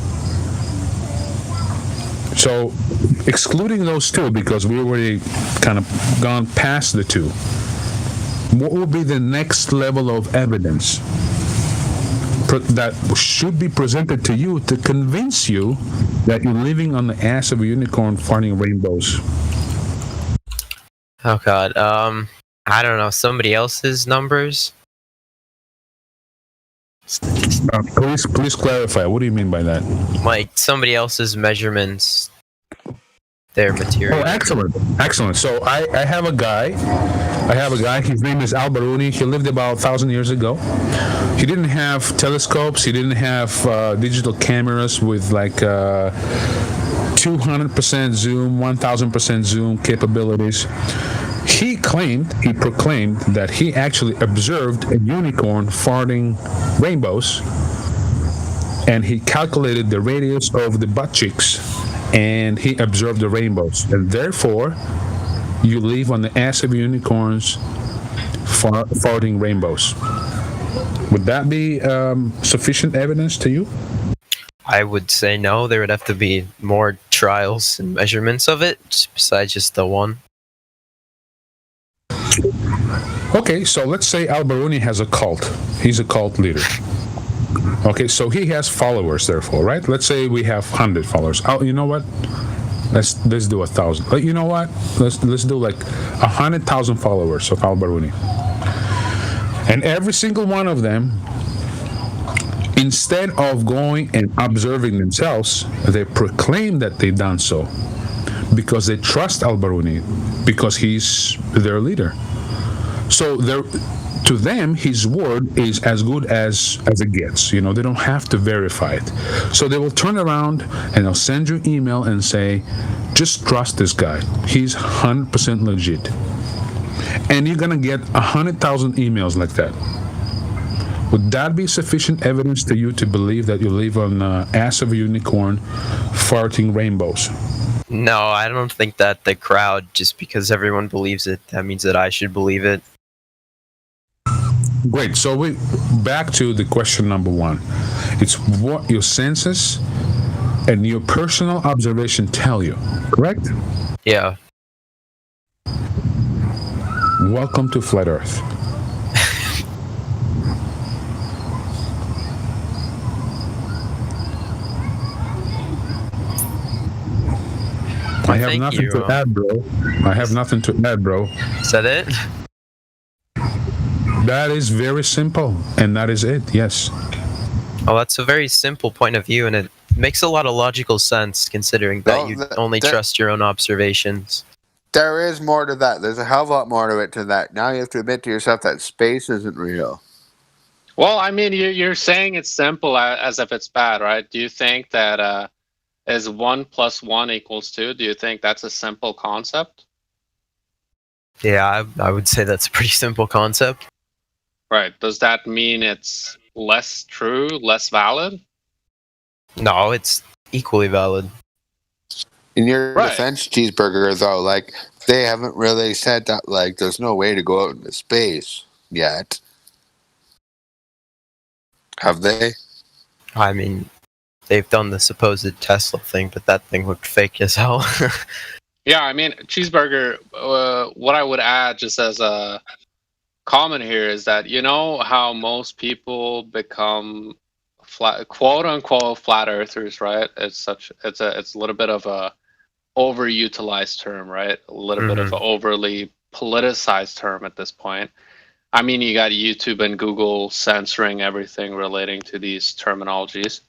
So, excluding those 2, because we already kind of gone past the 2, what will be the next level of evidence that should be presented to you to convince you that you're living on the ass of a unicorn farting rainbows? Oh God. I don't know. Somebody else's numbers. Please clarify. What do you mean by that? Like somebody else's measurements. Their material. Oh, excellent. So I have a guy. His name is Al Baruni. He lived about 1,000 years ago. He didn't have telescopes. He didn't have digital cameras with like 200% zoom, 1,000% zoom capabilities. He proclaimed that he actually observed a unicorn farting rainbows, and he calculated the radius of the butt cheeks, and he observed the rainbows, and therefore you live on the ass of unicorns farting rainbows. Would that be sufficient evidence to you? I would say no. There would have to be more trials and measurements of it besides just the one. Okay, so let's say Al Baruni has a cult. He's a cult leader. Okay, so he has followers, therefore, right? Let's say we have 100 followers. Oh, you know what? Let's do 1,000. But you know what? Let's do like 100,000 followers of Al Baruni. And every single one of them, instead of going and observing themselves, they proclaim that they've done so because they trust Al Baruni, because he's their leader. So to them, his word is as good as it gets. You know, they don't have to verify it. So they will turn around and they'll send you email and say, just trust this guy. He's 100% legit. And you're going to get 100,000 emails like that. Would that be sufficient evidence to you to believe that you live on the ass of a unicorn farting rainbows? No, I don't think that the crowd, just because everyone believes it, that means that I should believe it. Great. So we back to the question number one. It's what your senses and your personal observation tell you, correct? Yeah. Welcome to Flat Earth. I have nothing to add, bro. I have nothing to add, bro. Is that it? That is very simple, and that is it, yes. Oh, that's a very simple point of view, and it makes a lot of logical sense considering that you only trust your own observations. There is more to that. There's a hell of a lot more to it to that. Now you have to admit to yourself that space isn't real. Well, I mean, you're saying it's simple as if it's bad, right? Do you think that is 1 + 1 = 2? Do you think that's a simple concept? Yeah, I would say that's a pretty simple concept. Right. Does that mean it's less true, less valid? No, it's equally valid. In your defense, Cheeseburger, though, like, they haven't really said that, like, there's no way to go out into space yet. Have they? I mean, they've done the supposed Tesla thing, but that thing looked fake as hell. Yeah, I mean, Cheeseburger, what I would add just as a comment here is that, you know how most people become quote unquote flat earthers, right? It's a little bit of a overutilized term, right? A little bit of an overly politicized term at this point. I mean, you got YouTube and Google censoring everything relating to these terminologies,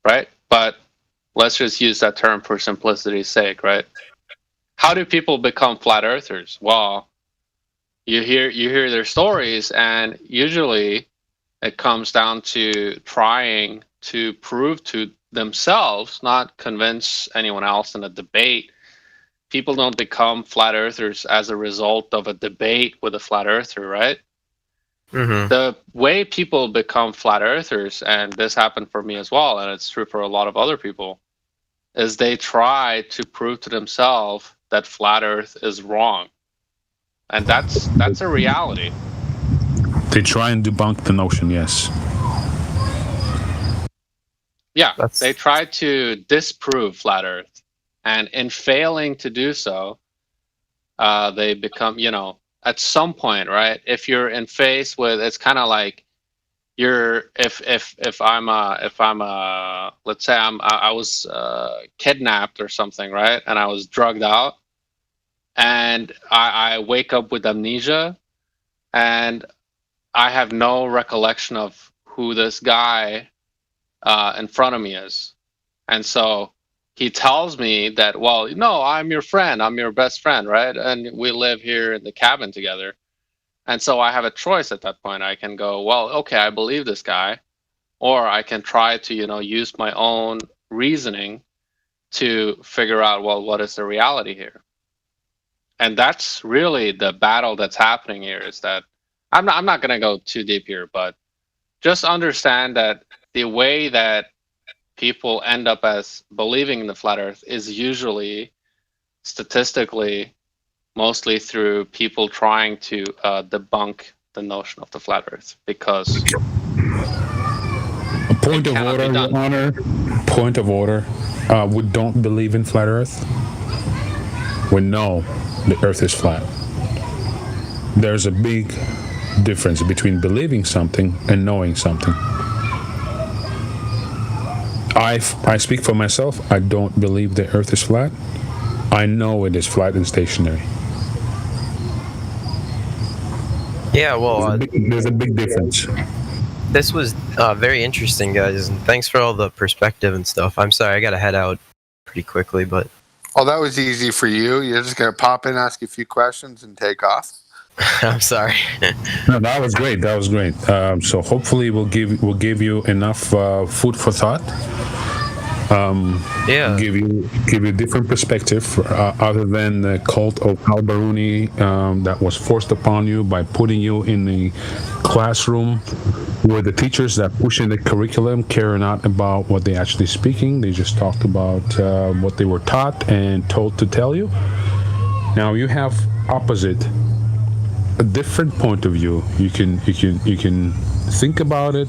right? But let's just use that term for simplicity's sake, right? How do people become flat earthers? Well, you hear their stories, and usually it comes down to trying to prove to themselves, not convince anyone else in a debate. People don't become flat earthers as a result of a debate with a flat earther, right? The way people become flat earthers, and this happened for me as well, and it's true for a lot of other people, is they try to prove to themselves that flat earth is wrong. And that's a reality. They try and debunk the notion, yes. Yeah, they try to disprove flat earth. And in failing to do so, they become, at some point, right? If you're in face with, it's kind of like if I'm let's say I was kidnapped or something, right? And I was drugged out. and I wake up with amnesia, and I have no recollection of who this guy in front of me is. And so he tells me that, well, no, I'm your friend. I'm your best friend, right? And we live here in the cabin together. And so I have a choice at that point. I can go, well, okay, I believe this guy. Or I can try to, use my own reasoning to figure out, well, what is the reality here? And that's really the battle that's happening here, is that I'm not going to go too deep here, but just understand that the way that people end up as believing in the flat earth is usually statistically mostly through people trying to debunk the notion of the flat earth, because a point of order, Your Honor. Point of order. We don't believe in flat earth. We know the earth is flat. There's a big difference between believing something and knowing something. I speak for myself. I don't believe the earth is flat. I know it is flat and stationary. Yeah, well, there's a big difference. This was very interesting, guys, and thanks for all the perspective and stuff. I'm sorry, I gotta head out pretty quickly, but... Oh, that was easy for you. You're just gonna pop in, ask a few questions, and take off. I'm sorry. No, that was great. That was great. So hopefully we'll give you enough food for thought. Give you a different perspective other than the cult of Al-Biruni that was forced upon you by putting you in the classroom where the teachers that push in the curriculum care not about what they actually speaking. They just talk about what they were taught and told to tell you. Now you have opposite, a different point of view. You can think about it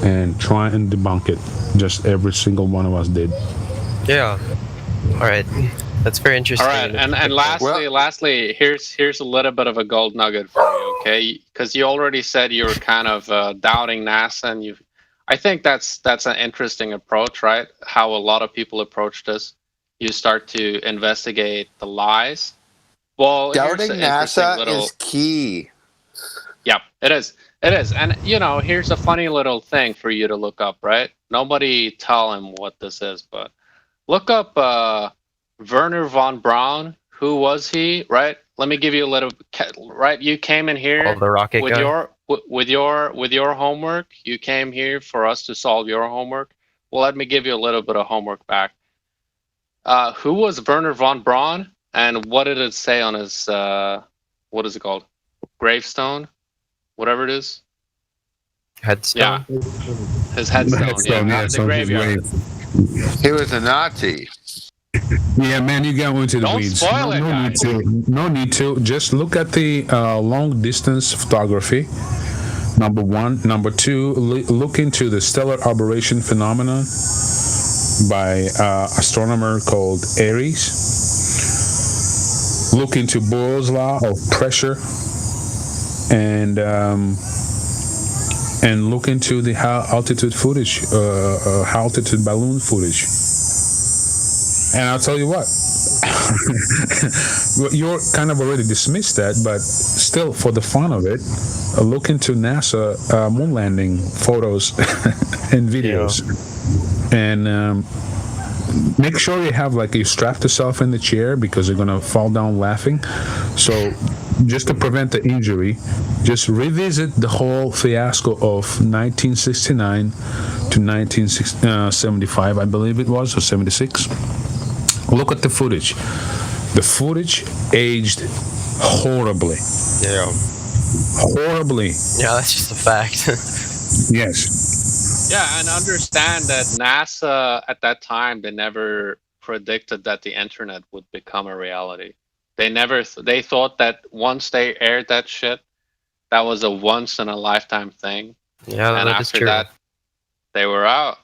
and try and debunk it. Just every single one of us did. Yeah. All right. That's very interesting. All right, and lastly, here's a little bit of a gold nugget for you, okay? Because you already said you were kind of doubting NASA, and I think that's an interesting approach, right? How a lot of people approach this. You start to investigate the lies. Well, doubting NASA is key. Yep, it is. It is. And, here's a funny little thing for you to look up, right? Nobody tell him what this is, but look up Werner von Braun. Who was he, right? Let me give you a little, right? You came in here the rocket with guy? with your homework. You came here for us to solve your homework. Well, let me give you a little bit of homework back. Who was Werner von Braun, and what did it say on his what is it called? Gravestone? Whatever it is. Headstone? Yeah. His headstone, the graveyard. He was a Nazi. Yeah, man, you got into the Don't weeds. spoil it, guys. No need to. Just look at the long distance photography. Number one. Number two, look into the stellar aberration phenomenon by astronomer called Aries. Look into Boyle's law of pressure, and look into the high altitude footage, high altitude balloon footage. And I'll tell you what, you're kind of already dismissed that, but still, for the fun of it, look into NASA moon landing photos and videos, and make sure you strap yourself in the chair because you're gonna fall down laughing. So, just to prevent the injury, just revisit the whole fiasco of 1969 to 1975, I believe it was, or 76. Look at the footage. The footage aged horribly. Yeah. Horribly. Yeah, that's just a fact. Yes. Yeah, and understand that NASA at that time, they never predicted that the internet would become a reality. They thought that once they aired that shit, that was a once in a lifetime thing. Yeah, and that is after true. that, they were out.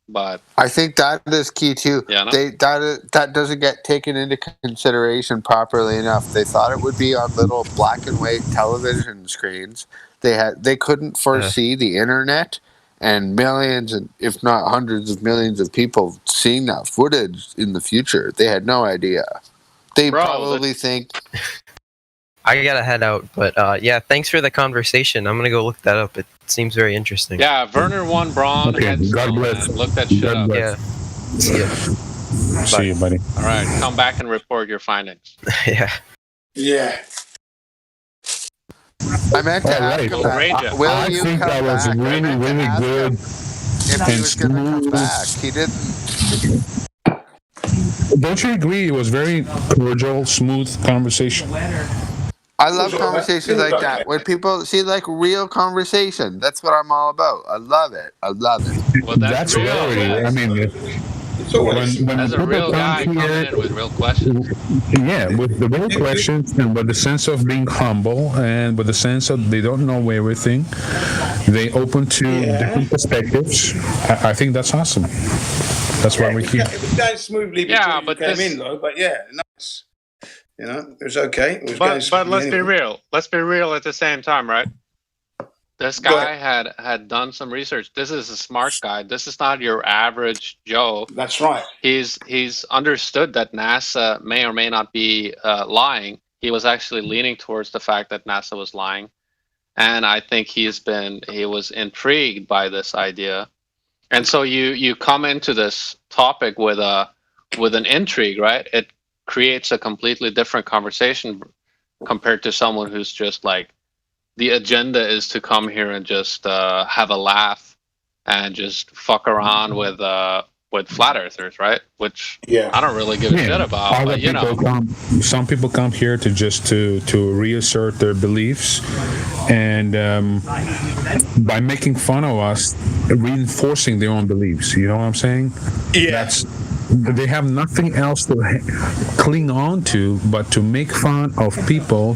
But I think that is key too. Yeah, no? That doesn't get taken into consideration properly enough. They thought it would be on little black and white television screens. They couldn't foresee the internet and millions, and if not hundreds of millions of people seeing that footage in the future. They had no idea. They probably think. I gotta head out, but yeah, thanks for the conversation. I'm gonna go look that up. It seems very interesting. Yeah, Werner von Braun Okay, had God bless. look that shit God up. bless. Yeah. See ya. See you, buddy. All right, come back and report your findings. Yeah. Yeah. I meant to ask him that. I think that was really, really good. If he was going to come back, he didn't. Don't you agree? It was very cordial, smooth conversation. I love conversations like that. When people see like real conversation, that's what I'm all about. I love it. I love it. Well, that's real. Rarity. I mean, when As a people real guy come coming here, in with real questions. yeah, with the real questions and with the sense of being humble and with the sense of they don't know everything, they open to different perspectives. I think that's awesome. That's why we're here. It was going smoothly before Yeah, you but came this- in, though. But yeah, nice. You know, it was okay. It was going But smoothly let's be anyway. real. Let's be real at the same time, right? This Go guy had done some research. This is a smart guy. This is not your average Joe. That's right. He's understood that NASA may or may not be lying. He was actually leaning towards the fact that NASA was lying, and I think he was intrigued by this idea. And so you come into this topic with an intrigue, right? It creates a completely different conversation compared to someone who's just like, the agenda is to come here and just have a laugh and just fuck around with flat earthers, right? Which I don't really give a shit about. Other But, you know, people some people come here to just to reassert their beliefs, and by making fun of us, reinforcing their own beliefs. You know what I'm saying? Yeah. They have nothing else to cling on to but to make fun of people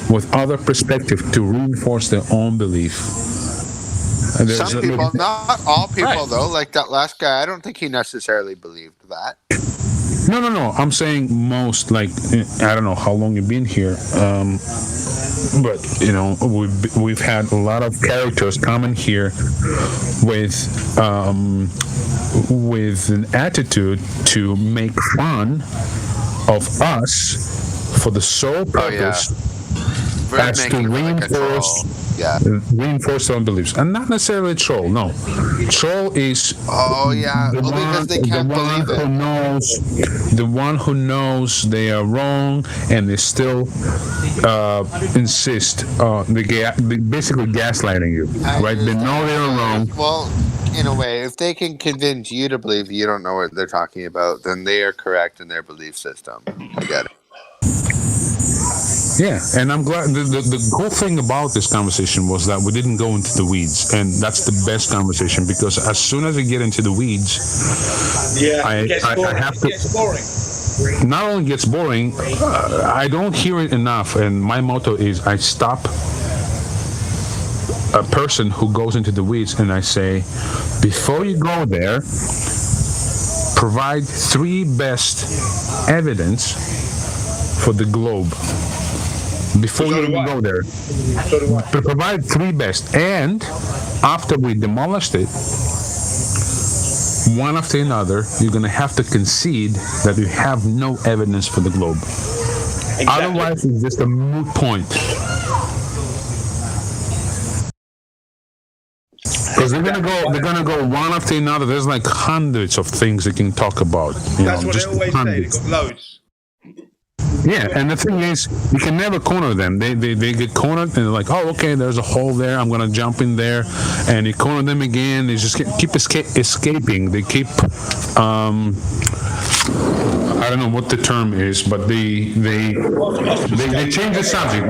with other perspective to reinforce their own belief. And there's Some a people, little- not all people Right. though. Like that last guy, I don't think he necessarily believed that. No. I'm saying most. Like, I don't know how long you've been here, but you know, we've had a lot of characters coming here with an attitude to make fun of us for the sole purpose as to reinforce their own beliefs, and not necessarily a troll. No, troll is because they can't believe it. The one who knows they are wrong and they still insist. They basically gaslighting you, right? They know they're wrong. Well, in a way, if they can convince you to believe you don't know what they're talking about, then they are correct in their belief system. I get it. Yeah, and I'm glad the whole thing about this conversation was that we didn't go into the weeds, and that's the best conversation, because as soon as we get into the weeds, I have to. It gets boring. Not only gets boring, I don't hear it enough, and my motto is I stop a person who goes into the weeds and I say, before you go there, provide 3 best evidence for the globe. Before you even go there, provide 3 best, and after we demolished it, one after another, you're going to have to concede that you have no evidence for the globe. Otherwise, it's just a moot point. Because they're gonna go one after another. There's like hundreds of things they can talk about. That's what they always say. They've got loads. Yeah, and the thing is, you can never corner them. They get cornered, and they're like, oh, okay, there's a hole there. I'm gonna jump in there, and you corner them again. They just keep escaping. They keep, I don't know what the term is, but they change the subject.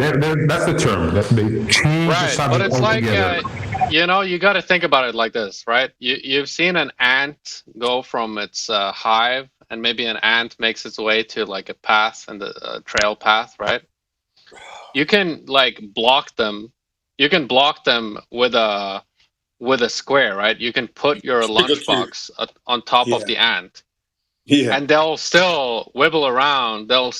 That's the term. That they change the subject but it's altogether. like you got to think about it like this, right? You've seen an ant go from its hive, and maybe an ant makes its way to like a path and the trail path, right? You can like block them. You can block them with a square, right? You can put your lunchbox on top of the ant. Yeah. And they'll still wiggle around. Are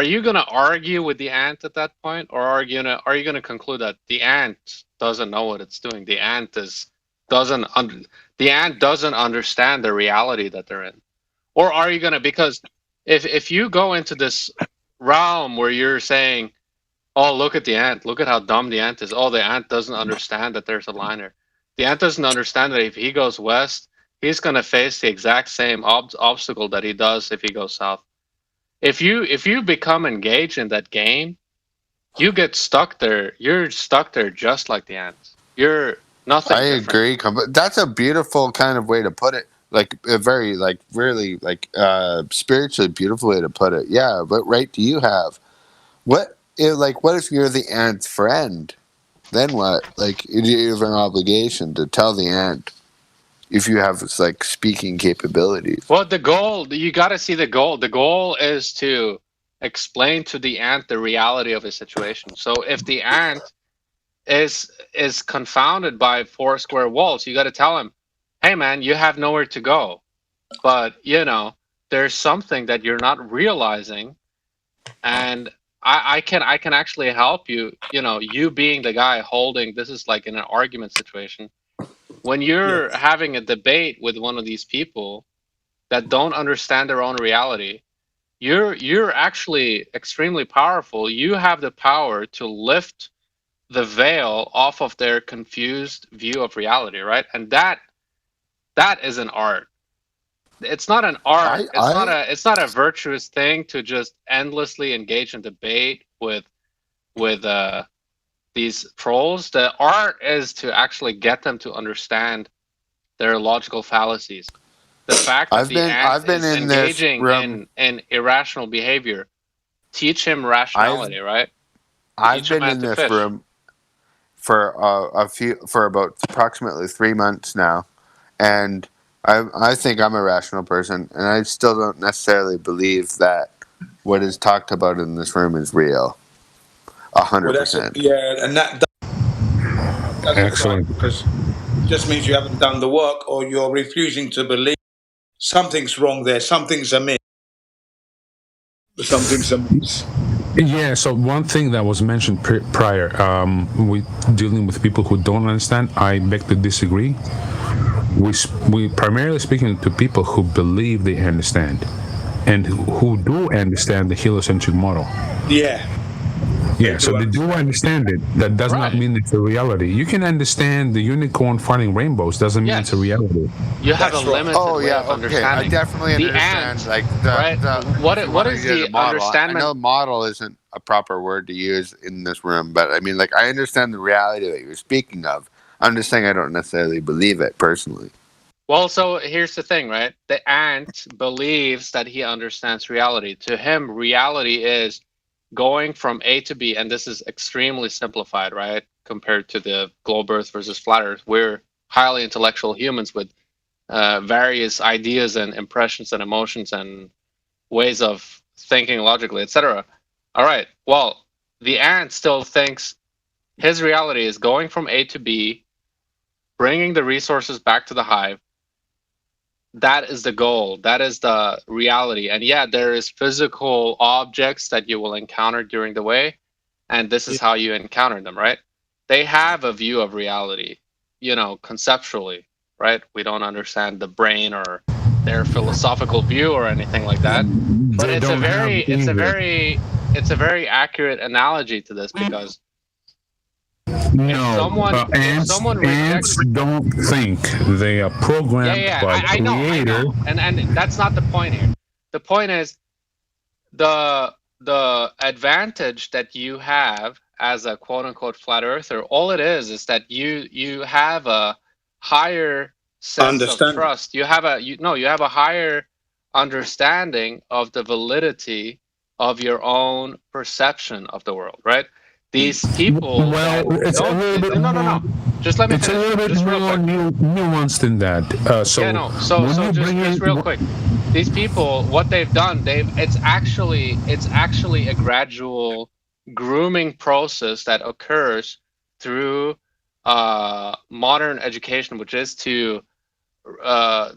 you going to argue with the ant at that point, or are you going to conclude that the ant doesn't know what it's doing? The ant doesn't understand the reality that they're in, or are you going to, because if you go into this realm where you're saying, oh, look at the ant, look at how dumb the ant is. Oh, the ant doesn't understand that there's a liner. The ant doesn't understand that if he goes west, he's going to face the exact same obstacle that he does if he goes south. If you become engaged in that game, you get stuck there. You're stuck there just like the ants. You're nothing. I agree. That's a beautiful kind of way to put it. Like a very, like really, like spiritually beautiful way to put it. Yeah. What right do you have? What if you're the ant's friend? Then what? Like you have an obligation to tell the ant if you have like speaking capabilities. Well, the goal, you got to see the goal. The goal is to explain to the ant the reality of his situation. So if the ant is confounded by 4 square walls, you got to tell him, hey man, you have nowhere to go. But there's something that you're not realizing, and I can actually help you. You being the guy holding, this is like in an argument situation. When you're having a debate with one of these people that don't understand their own reality, you're actually extremely powerful. You have the power to lift the veil off of their confused view of reality, right? And that is an art. It's not an art. It's not a virtuous thing to just endlessly engage in debate with these trolls. The art is to actually get them to understand their logical fallacies. The fact that I've been engaging in irrational behavior, teach him rationality, right? I've been in this room for about approximately 3 months now, and I think I'm a rational person, and I still don't necessarily believe that what is talked about in this room is real. 100%. Yeah, and that's excellent, because it just means you haven't done the work, or you're refusing to believe something's wrong there. Something's amiss. Something's amiss. Yeah, so one thing that was mentioned prior, with dealing with people who don't understand, I beg to disagree. We primarily speaking to people who believe they understand, and who do understand the heliocentric model. Yeah, so they do understand it. That does not mean it's a reality. You can understand the unicorn fighting rainbows. Doesn't mean it's a reality. You have a limited way of understanding. I definitely understand. What is the understanding? I know model isn't a proper word to use in this room, but I mean, I understand the reality that you're speaking of. I'm just saying I don't necessarily believe it personally. Well, so here's the thing, right? The ant believes that he understands reality. To him, reality is going from A to B, and this is extremely simplified, right? Compared to the globe Earth versus flat Earth. We're highly intellectual humans with various ideas and impressions and emotions and ways of thinking logically, etc. All right. Well, the ant still thinks his reality is going from A to B, bringing the resources back to the hive. That is the goal. That is the reality. And yeah, there is physical objects that you will encounter during the way, and this is how you encounter them, right? They have a view of reality, conceptually, right? We don't understand the brain or their philosophical view or anything like that. But it's a very accurate analogy to this, because ants don't think. They are programmed by creator. I know. And that's not the point here. The point is the advantage that you have as a quote unquote flat earther. All it is that you have a higher sense of trust. You have a higher understanding of the validity of your own perception of the world, right? These people. Well, it's a little bit no. Just let me it's finish. a little bit more nuanced than that. So just real quick. These people, what they've done, it's actually a gradual grooming process that occurs through modern education, which is to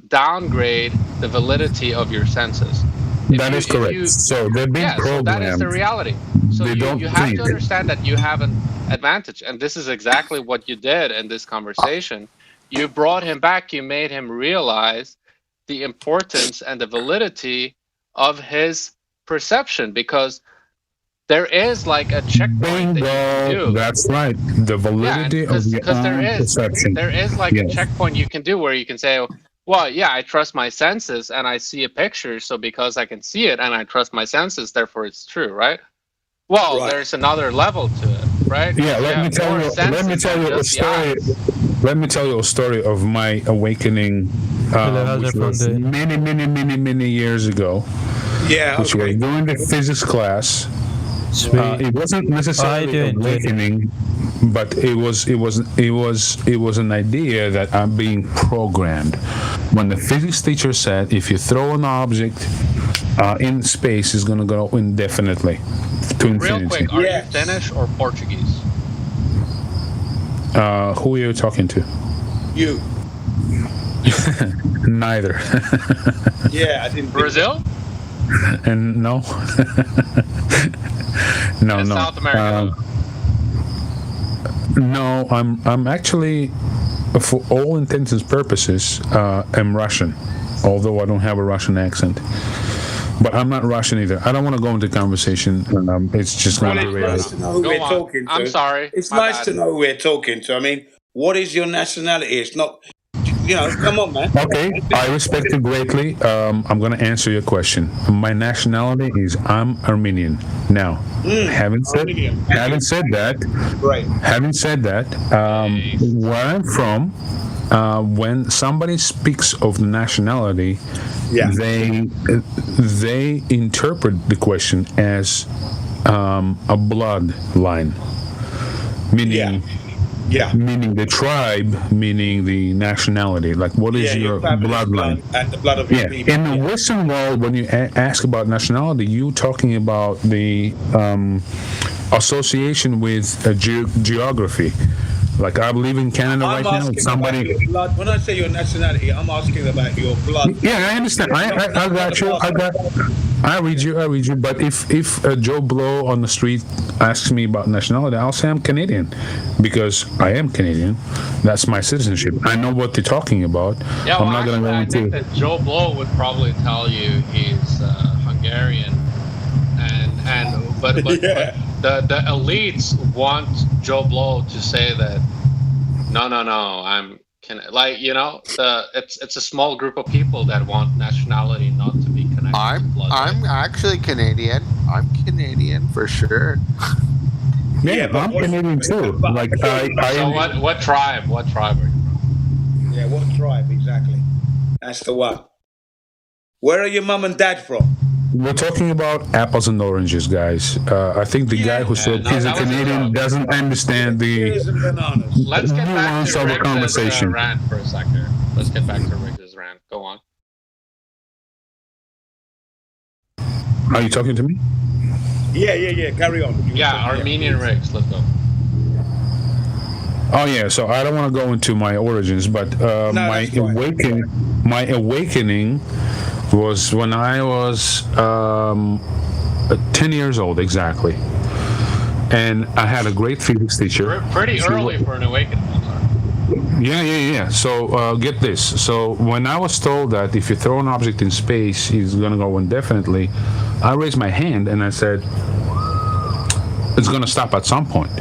downgrade the validity of your senses. That is correct. So they've been programmed. So that is the reality. So you have to understand that you have an advantage, and this is exactly what you did in this conversation. You brought him back. You made him realize the importance and the validity of his perception, because there is like a checkpoint that you can do. That's right. The validity of your own perception. There is like a checkpoint you can do where you can say, well, yeah, I trust my senses and I see a picture, so because I can see it and I trust my senses, therefore it's true, right? Well, there's another level to it, right? Yeah, let me tell you a story. Let me tell you a story of my awakening, which was many years ago. Yeah, which was during the physics class. It wasn't necessarily an awakening, but it was an idea that I'm being programmed. When the physics teacher said, if you throw an object in space, it's going to go indefinitely to infinity. Real quick, are you Finnish or Portuguese? Who are you talking to? You. Neither. Yeah, I didn't. Brazil? And no. No. South America. No, I'm actually, for all intents and purposes, am Russian, although I don't have a Russian accent. But I'm not Russian either. I don't want to go into conversation. It's just not the way I. Nice to know who we're talking to. I'm sorry. It's nice to know who we're talking to. I mean, what is your nationality? It's not. Come on, man. Okay, I respect you greatly. I'm going to answer your question. My nationality is I'm Armenian. Now, having said that, where I'm from, when somebody speaks of the nationality, they interpret the question as a bloodline, meaning. Yeah. Meaning the tribe, meaning the nationality. Like, what is your bloodline? And the blood of your people. In the Western world, when you ask about nationality, you're talking about the association with geography. Like, I believe in Canada right now. Somebody. When I say your nationality, I'm asking about your blood. Yeah, I understand. I got you. I read you. But if Joe Blow on the street asks me about nationality, I'll say I'm Canadian, because I am Canadian. That's my citizenship. I know what they're talking about. Yeah, I'm not going to go into. I think that Joe Blow would probably tell you he's Hungarian, but the elites want Joe Blow to say that no, I'm it's a small group of people that want nationality not to be connected to blood. I'm actually Canadian. I'm Canadian for sure. Yeah, I'm Canadian too. Like what tribe? What tribe are you from? Yeah, what tribe exactly? That's the one. Where are your mum and dad from? We're talking about apples and oranges, guys. I think the guy who said he's a Canadian doesn't understand the Let's get back nuance to of the Riggs' conversation. rant for a second. Let's get back to Riggs' rant. Go on. Are you talking to me? Yeah. Carry on. Yeah, Armenian Riggs. Let's go. Oh yeah. So I don't want to go into my origins, but my awakening was when I was 10 years old exactly, and I had a great physics teacher. Pretty early for an awakening. Yeah. So get this. So when I was told that if you throw an object in space, it's going to go indefinitely, I raised my hand and I said, it's going to stop at some point.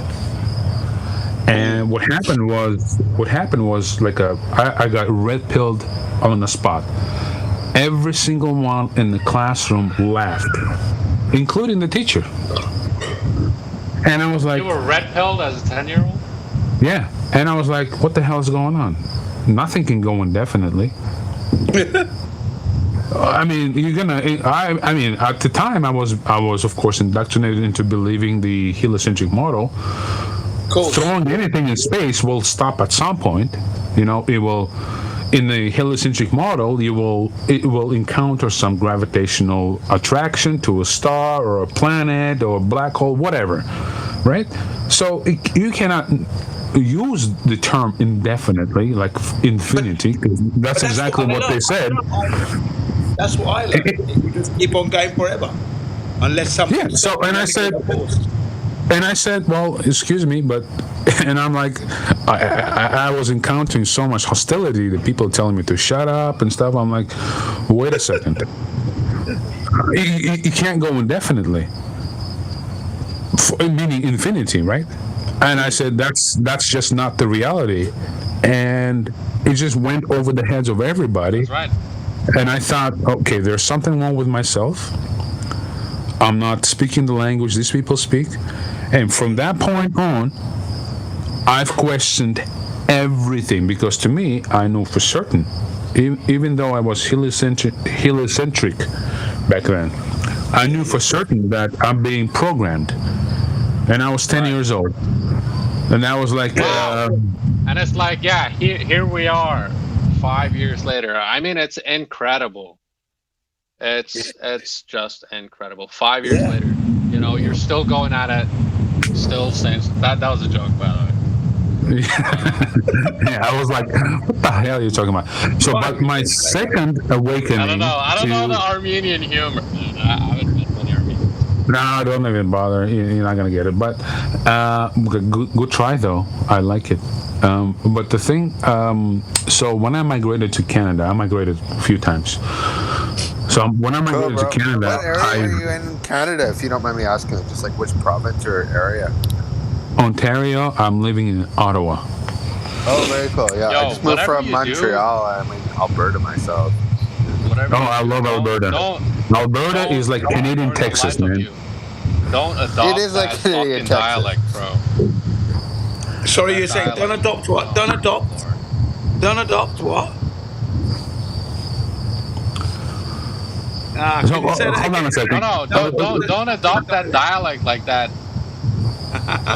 And what happened was like I got red pilled on the spot. Every single one in the classroom laughed, including the teacher. And I was like, you were red pilled as a 10-year-old? Yeah. And I was like, what the hell is going on? Nothing can go indefinitely. I mean, I mean, at the time I was of course indoctrinated into believing the heliocentric model. Cool. Throwing anything in space will stop at some point. It will. In the heliocentric model, it will encounter some gravitational attraction to a star or a planet or a black hole, whatever, right? So you cannot use the term indefinitely, like infinity, because that's exactly what they said. That's what I learned. You just keep on going forever, unless something. Yeah. So and I said, well, excuse me, but, and I'm like, I was encountering so much hostility, the people telling me to shut up and stuff. I'm like, wait a second. You can't go indefinitely, meaning infinity, right? And I said that's just not the reality, and it just went over the heads of everybody. That's right. And I thought, okay, there's something wrong with myself. I'm not speaking the language these people speak, and from that point on, I've questioned everything, because to me, I know for certain, even though I was heliocentric back then, I knew for certain that I'm being programmed. And I was 10 years old. And I was like... and it's like, yeah, here we are 5 years later. I mean, it's incredible. It's just incredible. 5 years later, you know, you're still going at it, still saying... That was a joke, by the way. Yeah, I was like, what the hell are you talking about? So, but my second awakening... I don't know the Armenian humor. I haven't met many Armenians. No, don't even bother. You're not going to get it. But good try, though. I like it. But the thing... so when I migrated to Canada, I migrated a few times. So when I migrated to Canada... What area are you in Canada, if you don't mind me asking? Just like which province or area? Ontario. I'm living in Ottawa. Oh, very cool. Yeah, I just moved from Montreal. I'm in Alberta myself. I love Alberta. Alberta is like Canadian Texas, man. Don't adopt it is like Canadian dialect, bro. Sorry, you're saying don't adopt what? Don't adopt what? Hold on a second. No, don't adopt that dialect like that.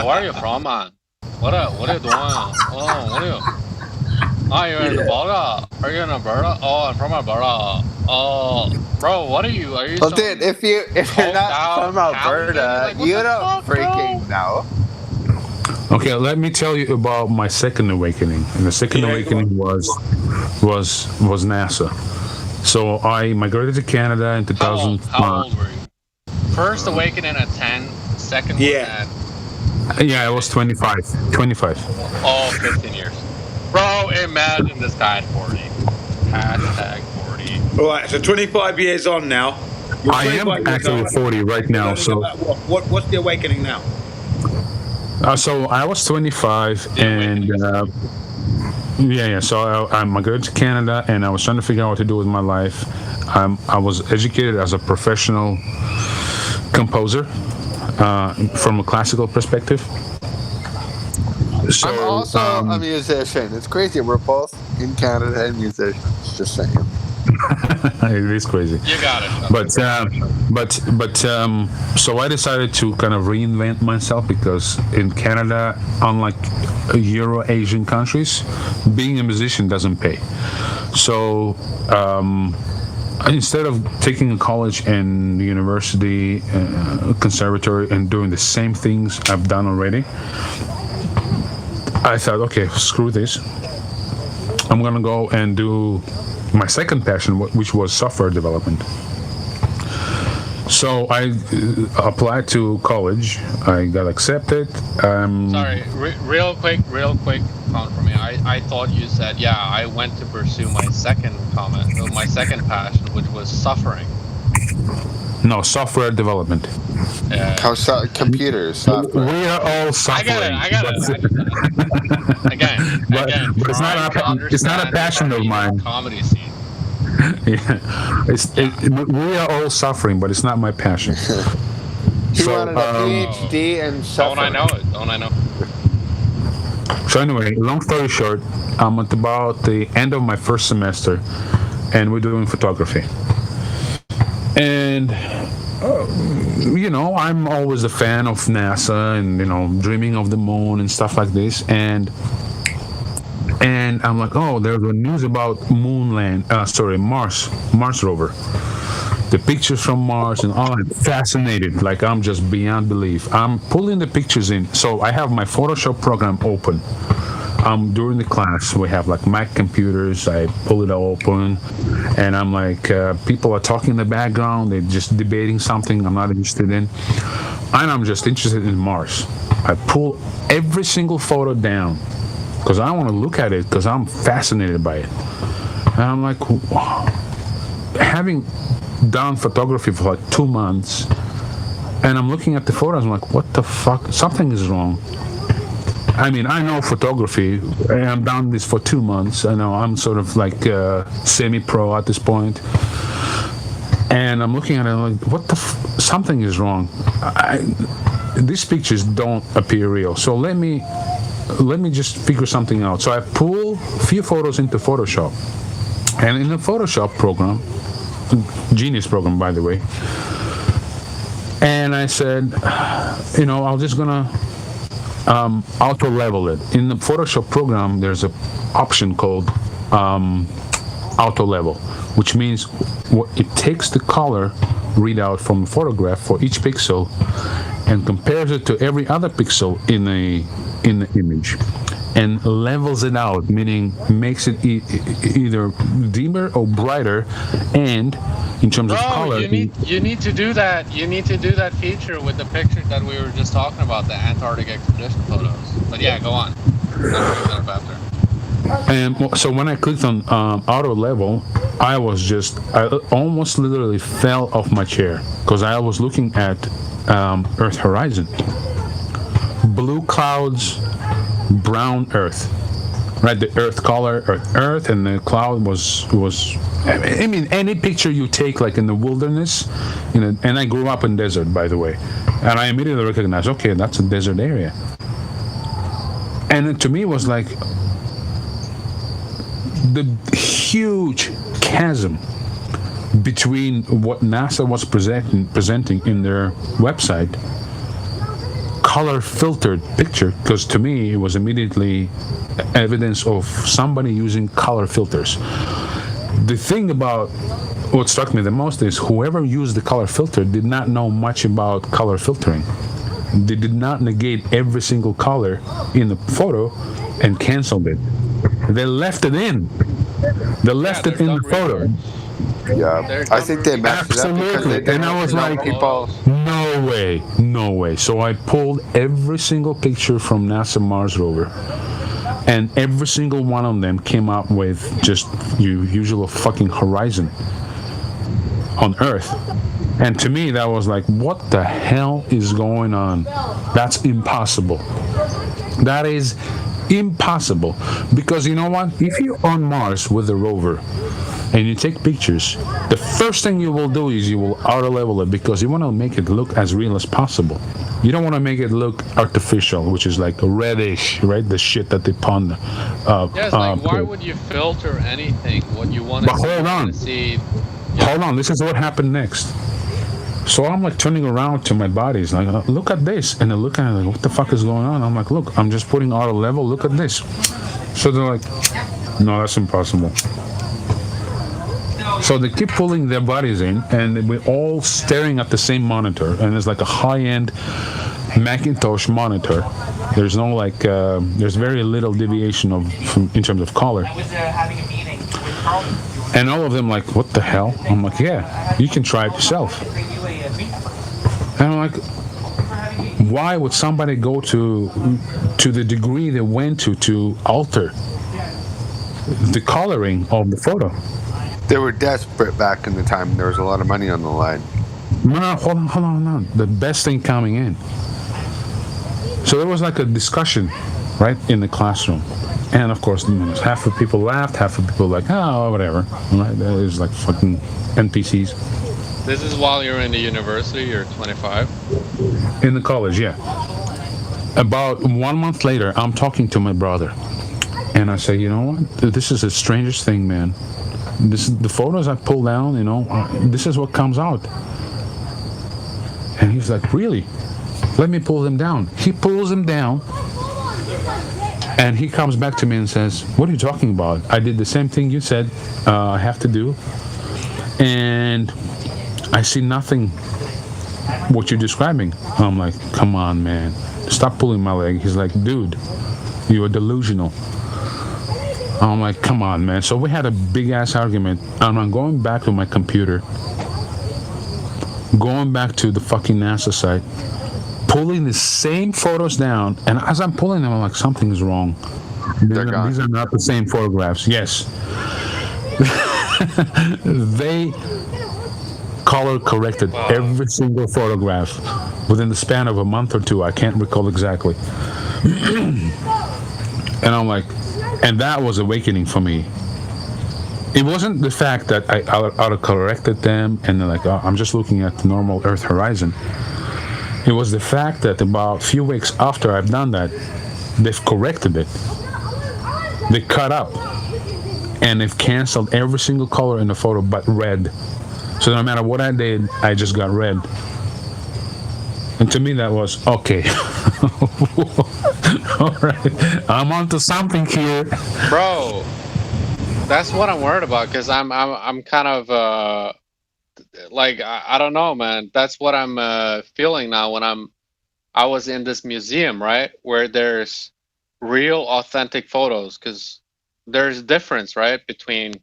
Where are you from, man? What are you doing? Oh, what are you? Oh, you're in Alberta. Are you in Alberta? Oh, I'm from Alberta. Oh, bro, what are you? Are you? Well, dude, if you're not from Alberta, you don't freaking know. Okay, let me tell you about my second awakening. And the second awakening was NASA. So I migrated to Canada in 2000. How old were you? First awakening at 10. Second one at... Yeah, I was 25. Oh, 15 years. Bro, imagine this guy at 40. Hashtag 40. All right, so 25 years on now. I am actually 40 right now. So what's the awakening now? So I was 25, and so I migrated to Canada, and I was trying to figure out what to do with my life. I was educated as a professional composer from a classical perspective. So, I'm also a musician. It's crazy. We're both in Canada and musicians. Just saying. It is crazy. You got it. But so I decided to kind of reinvent myself, because in Canada, unlike Euro-Asian countries, being a musician doesn't pay. So instead of taking a college and university, conservatory, and doing the same things I've done already, I thought, okay, screw this. I'm gonna go and do my second passion, which was software development. So I applied to college. I got accepted. Sorry, real quick comment for me. I thought you said, yeah, I went to pursue my second passion, which was suffering. No, software development. Computers, software. We are all suffering. I get it. Again, but it's not a passion of mine. Comedy scene. Yeah, we are all suffering, but it's not my passion. He wanted a PhD and suffering. Don't I know? So anyway, long story short, I'm at about the end of my first semester, and we're doing photography. And I'm always a fan of NASA, and dreaming of the moon and stuff like this. And I'm like, oh, there's a news about Mars rover. The pictures from Mars, and I'm fascinated. Like, I'm just beyond belief. I'm pulling the pictures in. So I have my Photoshop program open. During the class, we have like Mac computers. I pull it all open, and I'm like, people are talking in the background. They're just debating something I'm not interested in, and I'm just interested in Mars. I pull every single photo down because I want to look at it, because I'm fascinated by it. And I'm like, having done photography for like 2 months, and I'm looking at the photos. I'm like, what the fuck? Something is wrong. I mean, I know photography. I've done this for 2 months. I know I'm sort of like semi-pro at this point. And I'm looking at it like, what the something is wrong. These pictures don't appear real. So let me just figure something out. So I pull a few photos into Photoshop. And in the Photoshop program, genius program, by the way, and I said, I'm just gonna auto level it. In the Photoshop program, there's an option called auto level, which means it takes the color readout from the photograph for each pixel and compares it to every other pixel in the image and levels it out, meaning makes it either dimmer or brighter, and in terms of color. You need to do that. You need to do that feature with the picture that we were just talking about, the Antarctic expedition photos. But yeah, go on. I'll bring that up after. And so when I clicked on auto level, I almost literally fell off my chair because I was looking at Earth horizon, blue clouds, brown Earth, right? The Earth color, Earth, and the cloud was. I mean, any picture you take, like in the wilderness, and I grew up in desert, by the way, and I immediately recognized, okay, that's a desert area, and to me it was like the huge chasm between what NASA was presenting in their website, color filtered picture, because to me it was immediately evidence of somebody using color filters. The thing about what struck me the most is whoever used the color filter did not know much about color filtering. They did not negate every single color in the photo and canceled it. They left it in. They left it in the photo. Yeah, I think they messed it up because they didn't and I was like, people. No way. So I pulled every single picture from NASA Mars rover, and every single one of them came up with just your usual fucking horizon on Earth. And to me, that was like, what the hell is going on? That's impossible. That is impossible. Because you know what? If you're on Mars with a rover and you take pictures, the first thing you will do is you will auto level it because you want to make it look as real as possible. You don't want to make it look artificial, which is like reddish, right? The shit that they pond. Why would you filter anything? What you want to see? Hold on. This is what happened next. So I'm like turning around to my buddies, like, look at this. And they're looking at it, like, what the fuck is going on? I'm like, look, I'm just putting auto level. Look at this. So they're like, no, that's impossible. So they keep pulling their bodies in, and we're all staring at the same monitor. And it's like a high-end Macintosh monitor. There's no there's very little deviation in terms of color. And all of them like, what the hell? I'm like, yeah, you can try it yourself. And I'm like, why would somebody go to the degree they went to alter the coloring of the photo? They were desperate back in the time. There was a lot of money on the line. No, hold on. The best thing coming in. So there was like a discussion, right, in the classroom. And of course, half of people laughed, half of people like, oh, whatever. Right? It was like fucking NPCs. This is while you're in the university, you're 25? In the college, yeah. About 1 month later, I'm talking to my brother. And I say, you know what? This is the strangest thing, man. This is the photos I pull down, this is what comes out. And he's like, really? Let me pull them down. He pulls them down. And he comes back to me and says, what are you talking about? I did the same thing you said I have to do. And I see nothing what you're describing. I'm like, come on, man. Stop pulling my leg. He's like, dude, you are delusional. I'm like, come on, man. So we had a big-ass argument. And I'm going back to my computer, going back to the fucking NASA site, pulling the same photos down, and as I'm pulling them, I'm like, something is wrong. These are not the same photographs. Yes. color corrected every single photograph within the span of a month or two. I can't recall exactly. And I'm like, and that was awakening for me. It wasn't the fact that I auto-corrected them and they're like, oh, I'm just looking at the normal Earth horizon. It was the fact that about a few weeks after I've done that, they've corrected it. They cut up and they've canceled every single color in the photo but red. So no matter what I did, I just got red. And to me, that was okay. All right, I'm onto something here, bro. That's what I'm worried about because I'm kind of like I don't know, man. That's what I'm feeling now when I was in this museum, right, where there's real authentic photos, because there's a difference, right, between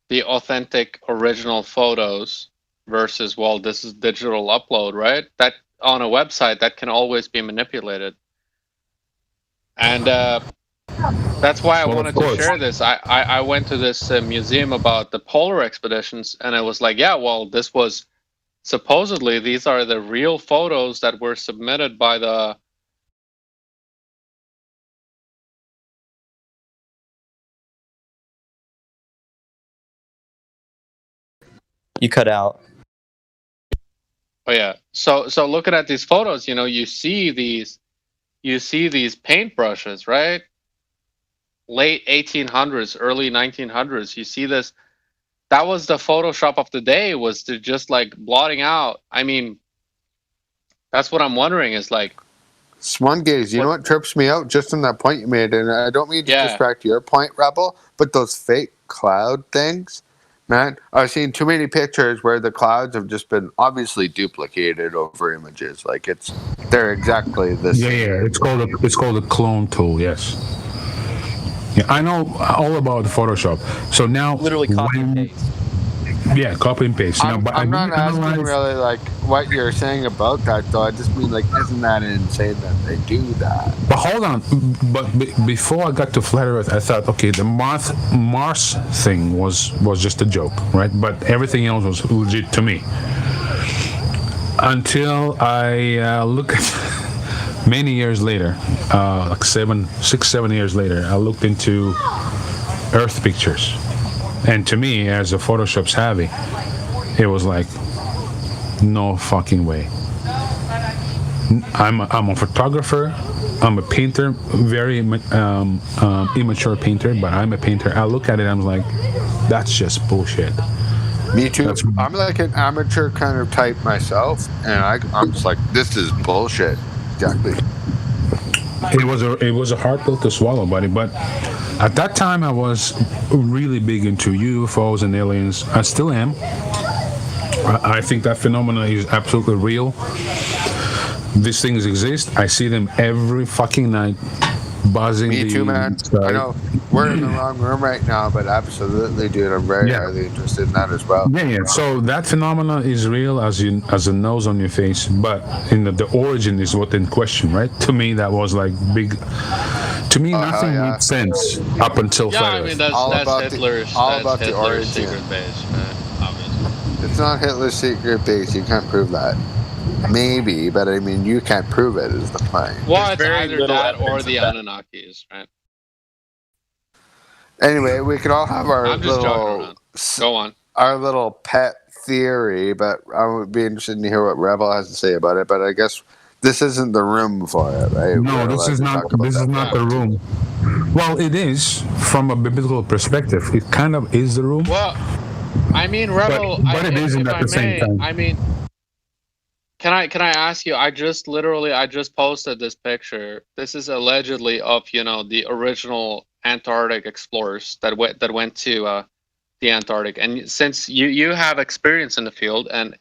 the authentic original photos versus, well, this is digital upload, right? That on a website that can always be manipulated. And that's why I wanted to share this. I went to this museum about the polar expeditions, and it was like, yeah, well, this was supposedly, these are the real photos that were submitted by the You cut out. Oh yeah. So looking at these photos, you see these paintbrushes, right? Late 1800s, early 1900s. You see this. That was the Photoshop of the day, was to just like blotting out. I mean, that's what I'm wondering is like. One gaze, you know what trips me out just on that point you made, and I don't mean to distract your point, Rebel, but those fake cloud things, man, I've seen too many pictures where the clouds have just been obviously duplicated over images. Like they're exactly the same. Yeah. It's called a clone tool. Yes. Yeah, I know all about Photoshop. So now, literally copy and paste. Yeah, copy and paste. I'm not asking really like what you're saying about that, though. I just mean like, isn't that insane that they do that? But hold on. But before I got to Flat Earth, I thought, okay, the Mars thing was just a joke, right? But everything else was legit to me. Until I look at many years later, like 7 years later, I looked into Earth pictures. And to me, as a Photoshop savvy, it was like, no fucking way. I'm a photographer. I'm a painter, very immature painter, but I'm a painter. I look at it, I'm like, that's just bullshit. Me too. I'm like an amateur kind of type myself, and I'm just like, this is bullshit. Exactly. It was a hard pill to swallow, buddy. But at that time, I was really big into UFOs and aliens. I still am. I think that phenomena is absolutely real. These things exist. I see them every fucking night, buzzing. Me too, man. I know we're in the wrong room right now, but absolutely, dude. I'm very highly interested in that as well. Yeah. So that phenomena is real as a nose on your face, but the origin is what in question, right? To me, that was like big. To me, nothing made sense up until Flat Earth. I mean, that's Hitler's the origin. Secret base, man, obviously. It's not Hitler's secret base. You can't prove that. Maybe, but I mean, you can't prove it, is the point. Well, it's either that or the Anunnakis, right? Anyway, we could all have our little... Go on. Our little pet theory, but I would be interested to hear what Rebel has to say about it, but I guess this isn't the room for it, right? No, this is not the room. Well, it is, from a biblical perspective. It kind of is the room. Well, I mean, Rebel... But it isn't at the same time. I mean... Can I ask you? I just posted this picture. This is allegedly of the original Antarctic explorers that went to the Antarctic. And since you have experience in the field, and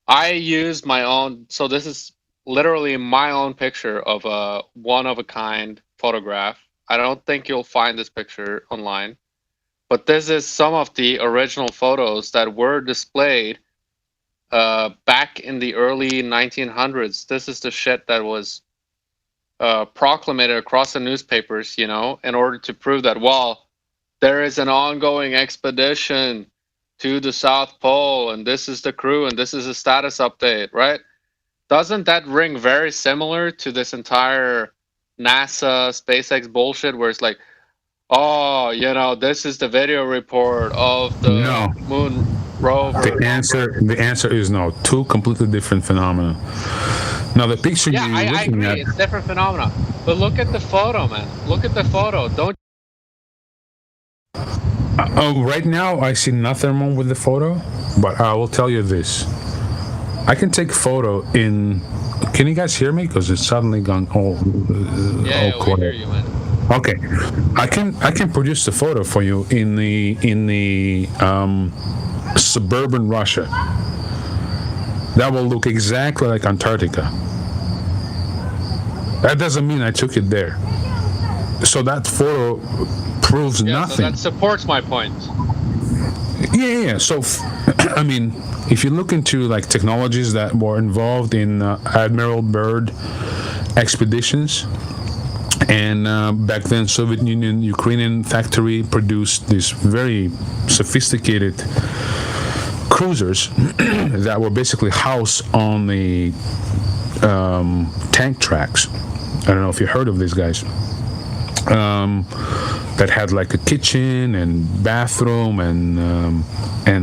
I used my own, so this is literally my own picture of a one-of-a-kind photograph. I don't think you'll find this picture online, but this is some of the original photos that were displayed back in the early 1900s. This is the shit that was proclamated across the newspapers, in order to prove that, well, there is an ongoing expedition to the South Pole, and this is the crew, and this is a status update, right? Doesn't that ring very similar to this entire NASA, SpaceX bullshit where it's like, oh, you know, this is the video report of the moon rover? The answer is no. Two completely different phenomena. Now the picture Yeah, you're I looking agree. at. It's different phenomena. But look at the photo, man. Look at the photo. Don't. Right now, I see nothing wrong with the photo, but I will tell you this. I can take photo in... Can you guys hear me? Because it's suddenly gone all Yeah, we quiet. hear you, man. Okay, I can produce the photo for you in the suburban Russia. That will look exactly like Antarctica. That doesn't mean I took it there. So that photo proves nothing. So that supports my point. Yeah. So, I mean, if you look into like technologies that were involved in Admiral Byrd expeditions, and back then Soviet Union, Ukrainian factory produced these very sophisticated cruisers that were basically housed on the tank tracks. I don't know if you heard of these guys. That had like a kitchen and bathroom and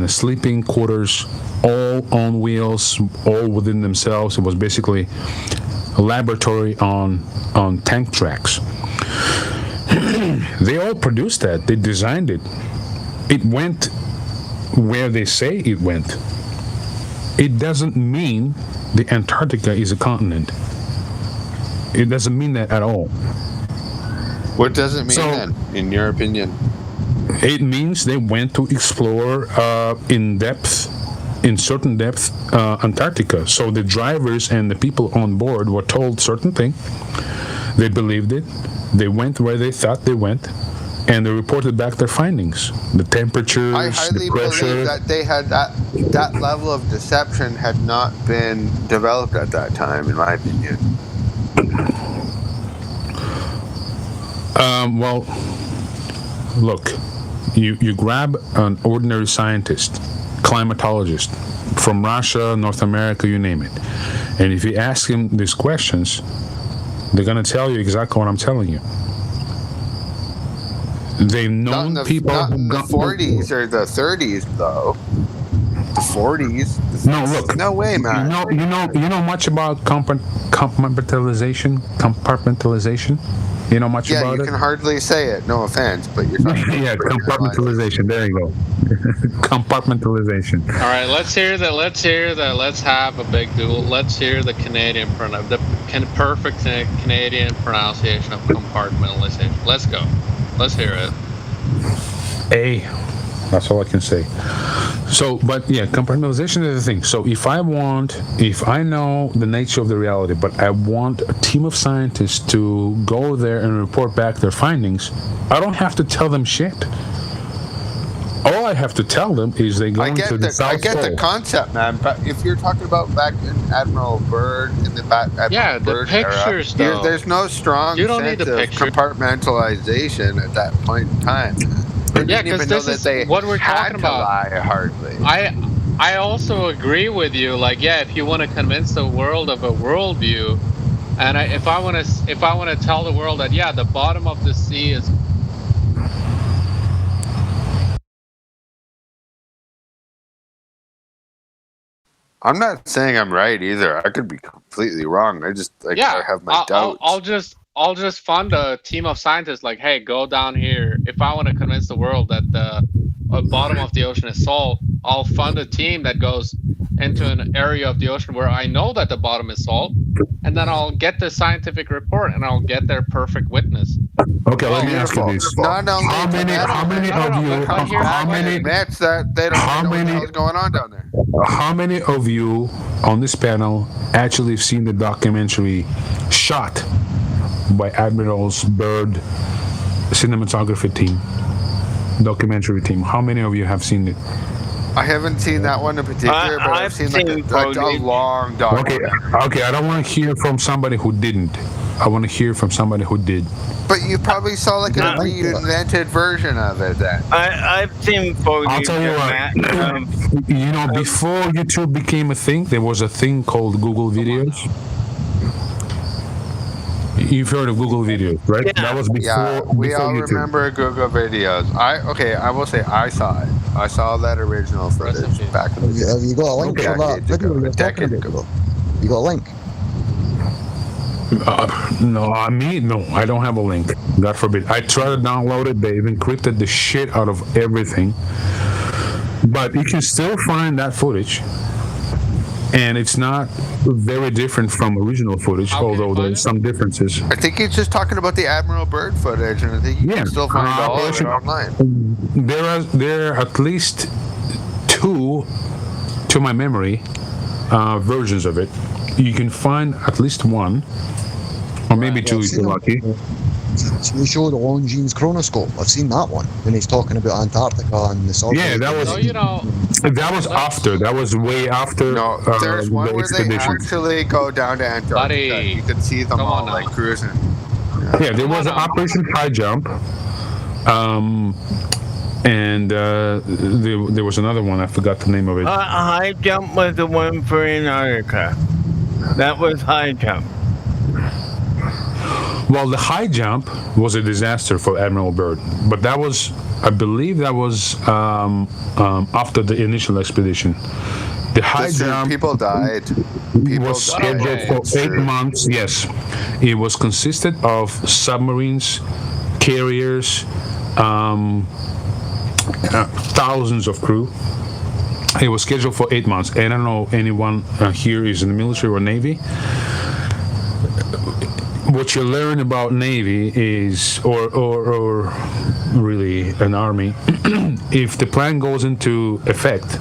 a sleeping quarters, all on wheels, all within themselves. It was basically a laboratory on tank tracks. They all produced that. They designed it. It went where they say it went. It doesn't mean the Antarctica is a continent. It doesn't mean that at all. What does it mean then, in your opinion? It means they went to explore in certain depth, Antarctica. So the drivers and the people on board were told certain thing. They believed it. They went where they thought they went, and they reported back their findings. The temperatures, I highly the pressure. believe that they had that level of deception had not been developed at that time, in my opinion. Well, look, you grab an ordinary scientist, climatologist from Russia, North America, you name it, and if you ask him these questions, they're going to tell you exactly what I'm telling you. They've known people not in the 40s or the 30s, though. The 40s. No, look. No way, man. You know much about compartmentalization? You know much about it? Yeah, you can hardly say it. No offense, but you're talking yeah, compartmentalization. There you go. Compartmentalization. All right, let's hear that. Let's have a big duel. Let's hear the Canadian perfect Canadian pronunciation of compartmentalization. Let's go. Let's hear it. That's all I can say. So, but yeah, compartmentalization is the thing. So if I know the nature of the reality, but I want a team of scientists to go there and report back their findings, I don't have to tell them shit. All I have to tell them is they go into the South Pole. I get the concept, man. But if you're talking about back in Admiral Byrd, in the the pictures, era, though. there's no strong sense of compartmentalization at that point in time. Yeah, because this is what we're talking about. Lie, hardly. I also agree with you. Like, yeah, if you want to convince the world of a worldview, and if I want to tell the world that the bottom of the sea is. I'm not saying I'm right either. I could be completely wrong. I just I have my doubts. I'll just fund a team of scientists. Like, hey, go down here. If I want to convince the world that the bottom of the ocean is salt, I'll fund a team that goes into an area of the ocean where I know that the bottom is salt, and then I'll get the scientific report and I'll get their perfect witness. Okay, let me ask you this: Not only how many of you? How many? That's that they don't know what the hell's going on down there. How many of you on this panel actually have seen the documentary Shot by Admiral Byrd cinematography team, documentary team? How many of you have seen it? I haven't seen that one in particular, but I've seen like a long documentary. Okay, I don't want to hear from somebody who didn't. I want to hear from somebody who did. But you probably saw like a reinvented version of it then. I've seen footage. I'll tell you what. Before YouTube became a thing, there was a thing called Google Videos. You've heard of Google Videos, right? Yeah. That was before. Yeah, we before all YouTube. remember Google Videos. I will say I saw it. I saw that original footage back in the day. Have you got a link for that video you're talking about? You got a link? No, I don't have a link. God forbid. I tried to download it. They've encrypted the shit out of everything. But you can still find that footage. And it's not very different from original footage, although there's some differences. I think he's just talking about the Admiral Byrd footage, and I think you can still find all of it online. There are at least 2, to my memory, versions of it. You can find at least 1, or maybe 2 if you're lucky. So you show the Longines chronoscope. I've seen that one when he's talking about Antarctica and the South. Yeah, that was after. That was way after. No, there's one the where they expedition. actually go down to Antarctica. You can see them all like cruising. Yeah, there was an Operation High Jump, and there was another one. I forgot the name of it. High Jump was the one for Antarctica. That was High Jump. Well, the High Jump was a disaster for Admiral Byrd, but that was, I believe, that was after the initial expedition. The High Jump. People died. Was scheduled for 8 months. Yes, it was consisted of submarines, carriers, thousands of crew. It was scheduled for 8 months. And I don't know anyone here is in the military or Navy. What you learn about Navy is, or really an Army, if the plan goes into effect,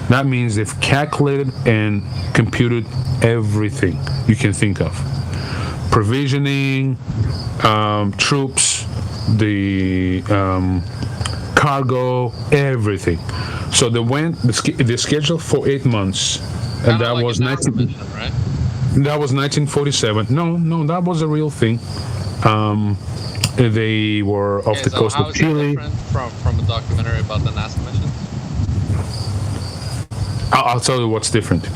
that means they've calculated and computed everything you can think of. Provisioning, troops, the cargo, everything. So they scheduled for 8 months, and that was 1947. No, that was a real thing. They were off the coast of Chile. From a documentary about the NASA mission? I'll tell you what's different.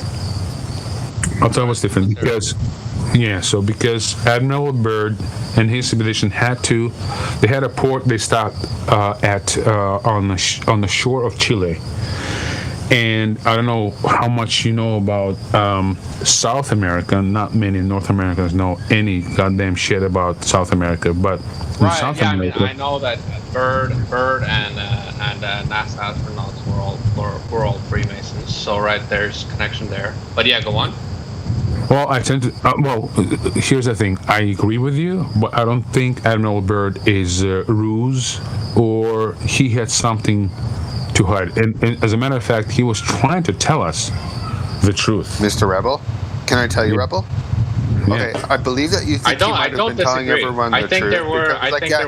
Because Admiral Byrd and his expedition they had a port they stopped on the shore of Chile. And I don't know how much you know about South America. Not many North Americans know any goddamn shit about South America, but in South America, I know that Byrd and NASA astronauts were all Freemasons. So there's connection there. But yeah, go on. Well, I tend to. Here's the thing. I agree with you, but I don't think Admiral Byrd is ruse or he had something to hide. And as a matter of fact, he was trying to tell us the truth. Mr. Rebel, can I tell you, Rebel? Yeah. Okay, I believe that you think I don't disagree. I think there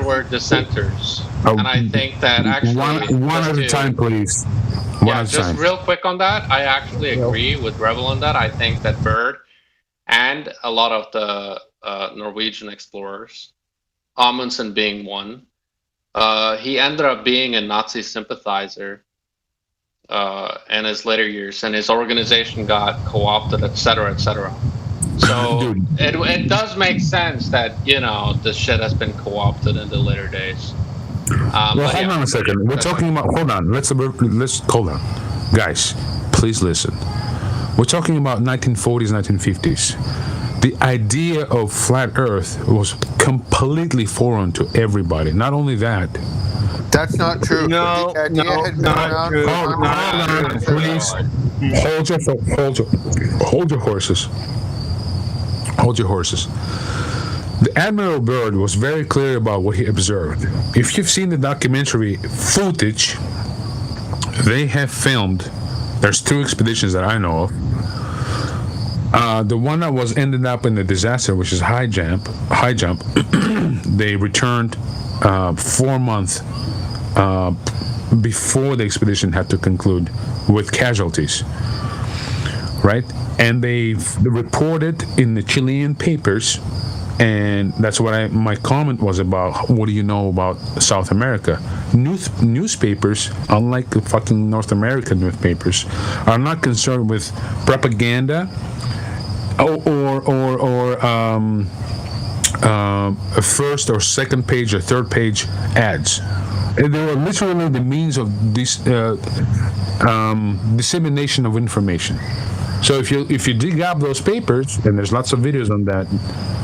were dissenters, and I think that actually one at a time, please. Just real quick on that, I actually agree with Rebel on that. I think that Byrd and a lot of the Norwegian explorers, Amundsen being one, he ended up being a Nazi sympathizer in his later years, and his organization got co-opted, etc., etc. So it does make sense that this shit has been co-opted in the later days. Hold on a second. We're talking about. Hold on. Let's hold on, guys. Please listen. We're talking about 1940s, 1950s. The idea of flat Earth was completely foreign to everybody. Not only that. That's not true. No, not true. Hold on, please. Hold your horses. Hold your horses. The Admiral Byrd was very clear about what he observed. If you've seen the documentary footage, they have filmed. There's 2 expeditions that I know of. The one that ended up in the disaster, which is High Jump, they returned 4 months before the expedition had to conclude with casualties, right? And they reported in the Chilean papers And that's what my comment was about. What do you know about South America? Newspapers, unlike the fucking North American newspapers, are not concerned with propaganda or a first or second page or third page ads. They were literally the means of this dissemination of information. So if you dig up those papers, and there's lots of videos on that.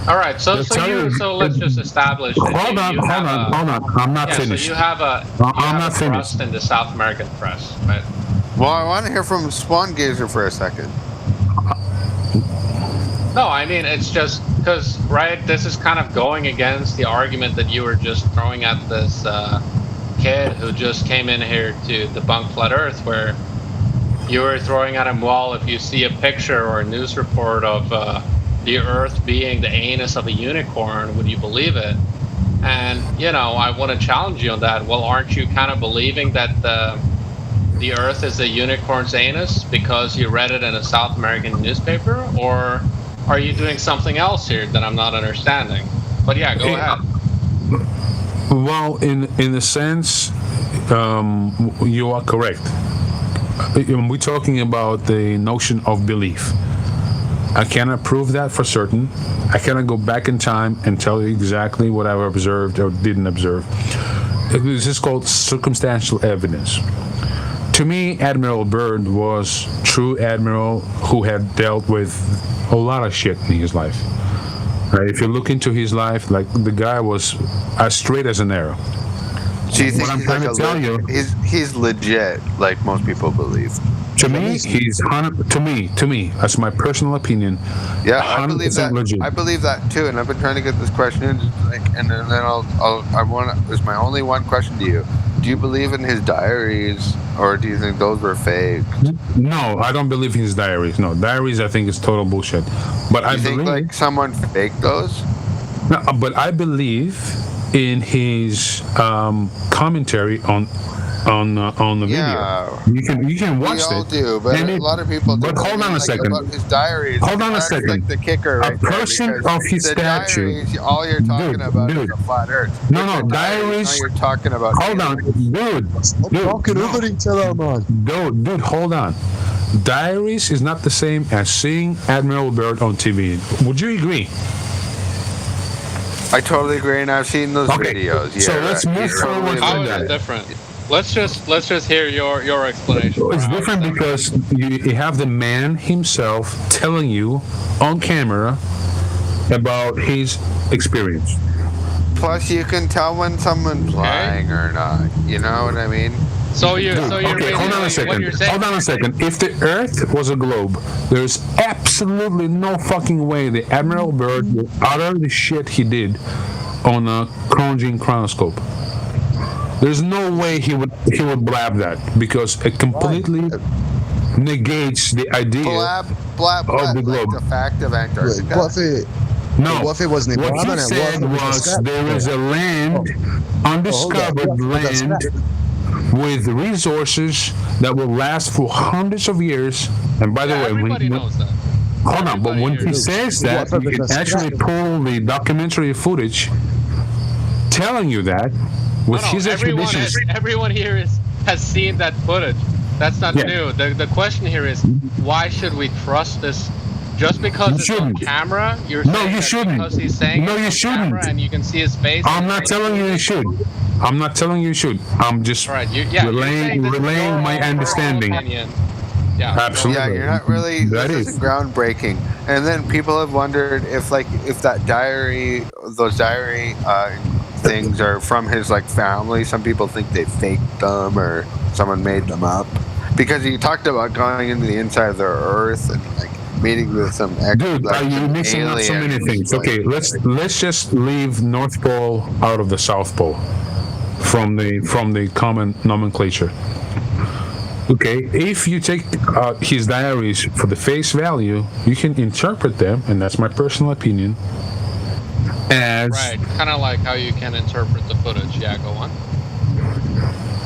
All right, so let's just establish. Hold on. I'm not finished. So you have a trust in the South American press, right? Well, I want to hear from Swan Gazer for a second. No, I mean, it's just because, right, this is kind of going against the argument that you were just throwing at this kid who just came in here to debunk Flat Earth, where you were throwing at him, well, if you see a picture or a news report of the Earth being the anus of a unicorn, would you believe it? And, I want to challenge you on that. Well, aren't you kind of believing that the Earth is a unicorn's anus because you read it in a South American newspaper? Or are you doing something else here that I'm not understanding? But yeah, go ahead. Well, in a sense, you are correct. We're talking about the notion of belief. I cannot prove that for certain. I cannot go back in time and tell you exactly what I've observed or didn't observe. This is called circumstantial evidence. To me, Admiral Byrd was true admiral who had dealt with a lot of shit in his life. Right? If you look into his life, like, the guy was as straight as an arrow. Do you think he's legit, like most people believe? To me, he's to me, that's my personal opinion. Yeah, I believe that. Legit. I believe that too, and I've been trying to get this question in, and then there's my only one question to you. Do you believe in his diaries, or do you think those were fake? No, I don't believe in his diaries. No, diaries, I think, is total bullshit. But I think like someone faked those. No, but I believe in his commentary on the video. You can watch it. We all do, but a lot of people do. But hold on a second. About his diaries. Hold on a second. Like the kicker right a person there, of his stature. Diaries, all you're talking about is a flat Earth. No, diaries. You're talking about. Hold on, dude. Talking over each other, man. Dude, hold on. Diaries is not the same as seeing Admiral Byrd on TV. Would you agree? I totally agree, and I've seen those videos. Yeah, so let's move forward. How is it different? Let's just hear your explanation. It's different because you have the man himself telling you on camera about his experience. Plus, you can tell when someone's lying or not. You know what I mean? Hold on a second. If the Earth was a globe, there's absolutely no fucking way the Admiral Byrd would utter the shit he did on a Chronogene chronoscope. There's no way he would blab that, because it completely negates the idea of the globe. Like the fact of Antarctica. What if it wasn't what he said was there is a land, undiscovered land, with resources that will last for hundreds of years. And by the way, everybody knows that. Hold on, but when he says that, you can actually pull the documentary footage telling you that with his expeditions. Everyone here has seen that footage. That's not new. The question here is, why should we trust this? Just because it's on camera, you shouldn't. Because he's saying no, you shouldn't. And you can see his face. I'm not telling you should. I'm not telling you should. I'm just relaying my understanding. Yeah, absolutely. Yeah, you're not really. This isn't groundbreaking. And then people have wondered if that diary, those diary things are from his family. Some people think they faked them or someone made them up, because he talked about going into the inside of the Earth and meeting with some dude, you're mixing up so many things. Okay, let's just leave North Pole out of the South Pole from the common nomenclature. Okay, if you take his diaries for the face value, you can interpret them, and that's my personal opinion, as right, kind of like how you can interpret the footage. Yeah, go on.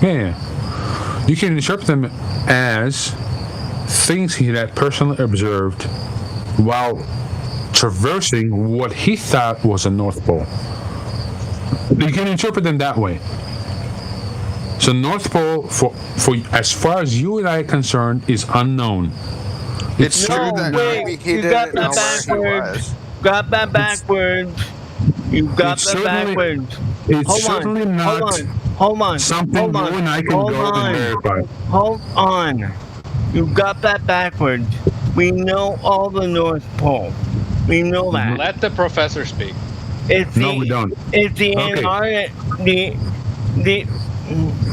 Yeah, you can interpret them as things he had personally observed while traversing what he thought was a North Pole. You can interpret them that way. So North Pole, for as far as you and I are concerned, is unknown. It's true that maybe he didn't know where he was. Got that backwards. You got that backwards. It's certainly not something you and I can go and verify. Hold on. You got that backwards. We know all the North Pole. We know that. Let the professor speak. No, we don't. It's the Antarctic.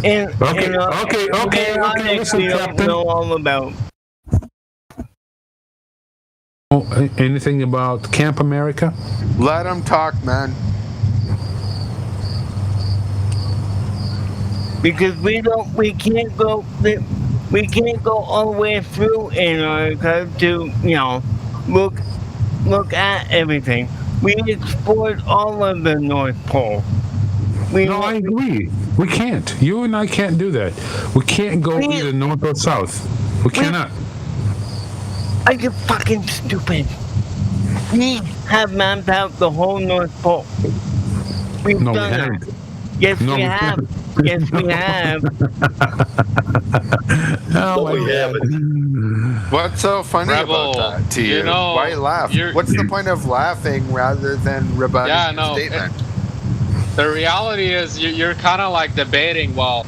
Okay, listen, we don't Captain. know all about. Anything about Camp America? Let him talk, man. Because we can't go all the way through Antarctica to look at everything. We explored all of the North Pole. I agree. We can't. You and I can't do that. We can't go either north or south. We cannot. Are you fucking stupid? We have mapped out the whole North Pole. We've done that. Yes, we have. Yes, we have. What's so funny about that to you? Why laugh? What's the point of laughing rather than rebutting the statement? The reality is you're kind of like debating, well,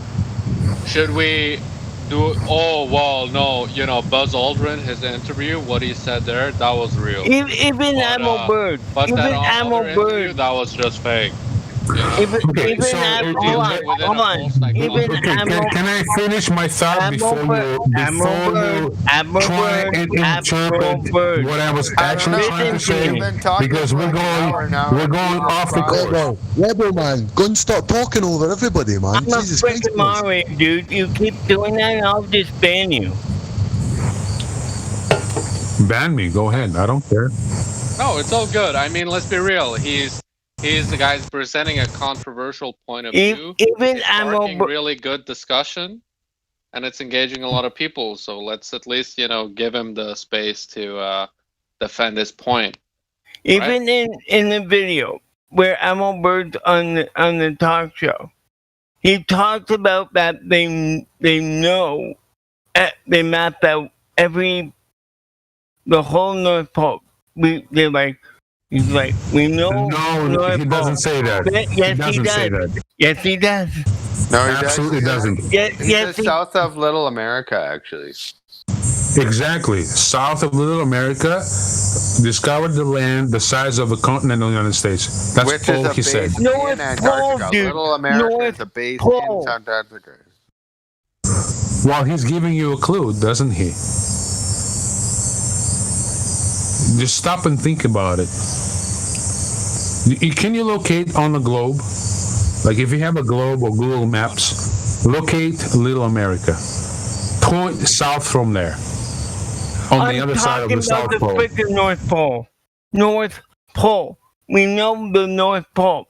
should we do, Buzz Aldrin, his interview, what he said there, that was real. Even Admiral Byrd. But Even that Admiral other Byrd. interview, that was just fake. Can I finish my thought before you try and interpret what I was actually trying to say? Because we're going off the course. Rebel man, go and stop talking over everybody, man. I'm a freaking moderator, dude. You keep doing that, and I'll just ban you. Ban me. Go ahead. I don't care. No, it's all good. I mean, let's be real. He's the guy presenting a controversial point of view. Even it's sparking really good discussion, and it's engaging a lot of people. So let's at least give him the space to defend his point. Even in the video where Admiral Byrd's on the talk show, he talks about that they know they mapped out the whole North Pole. He's like, we know. No, he doesn't say that. Yes, he does. Say that. Yes, he does. No, he absolutely doesn't. He's south of Little America, actually. Exactly. South of Little America, discovered the land the size of a continental United States. That's all he said. North Pole, dude. Little America is a base in Antarctica. Well, he's giving you a clue, doesn't he? Just stop and think about it. Can you locate on the globe? Like if you have a globe or Google Maps, locate Little America. Point south from there. On the other side of the South Pole. I'm talking about the freaking North Pole. North Pole. We know the North Pole.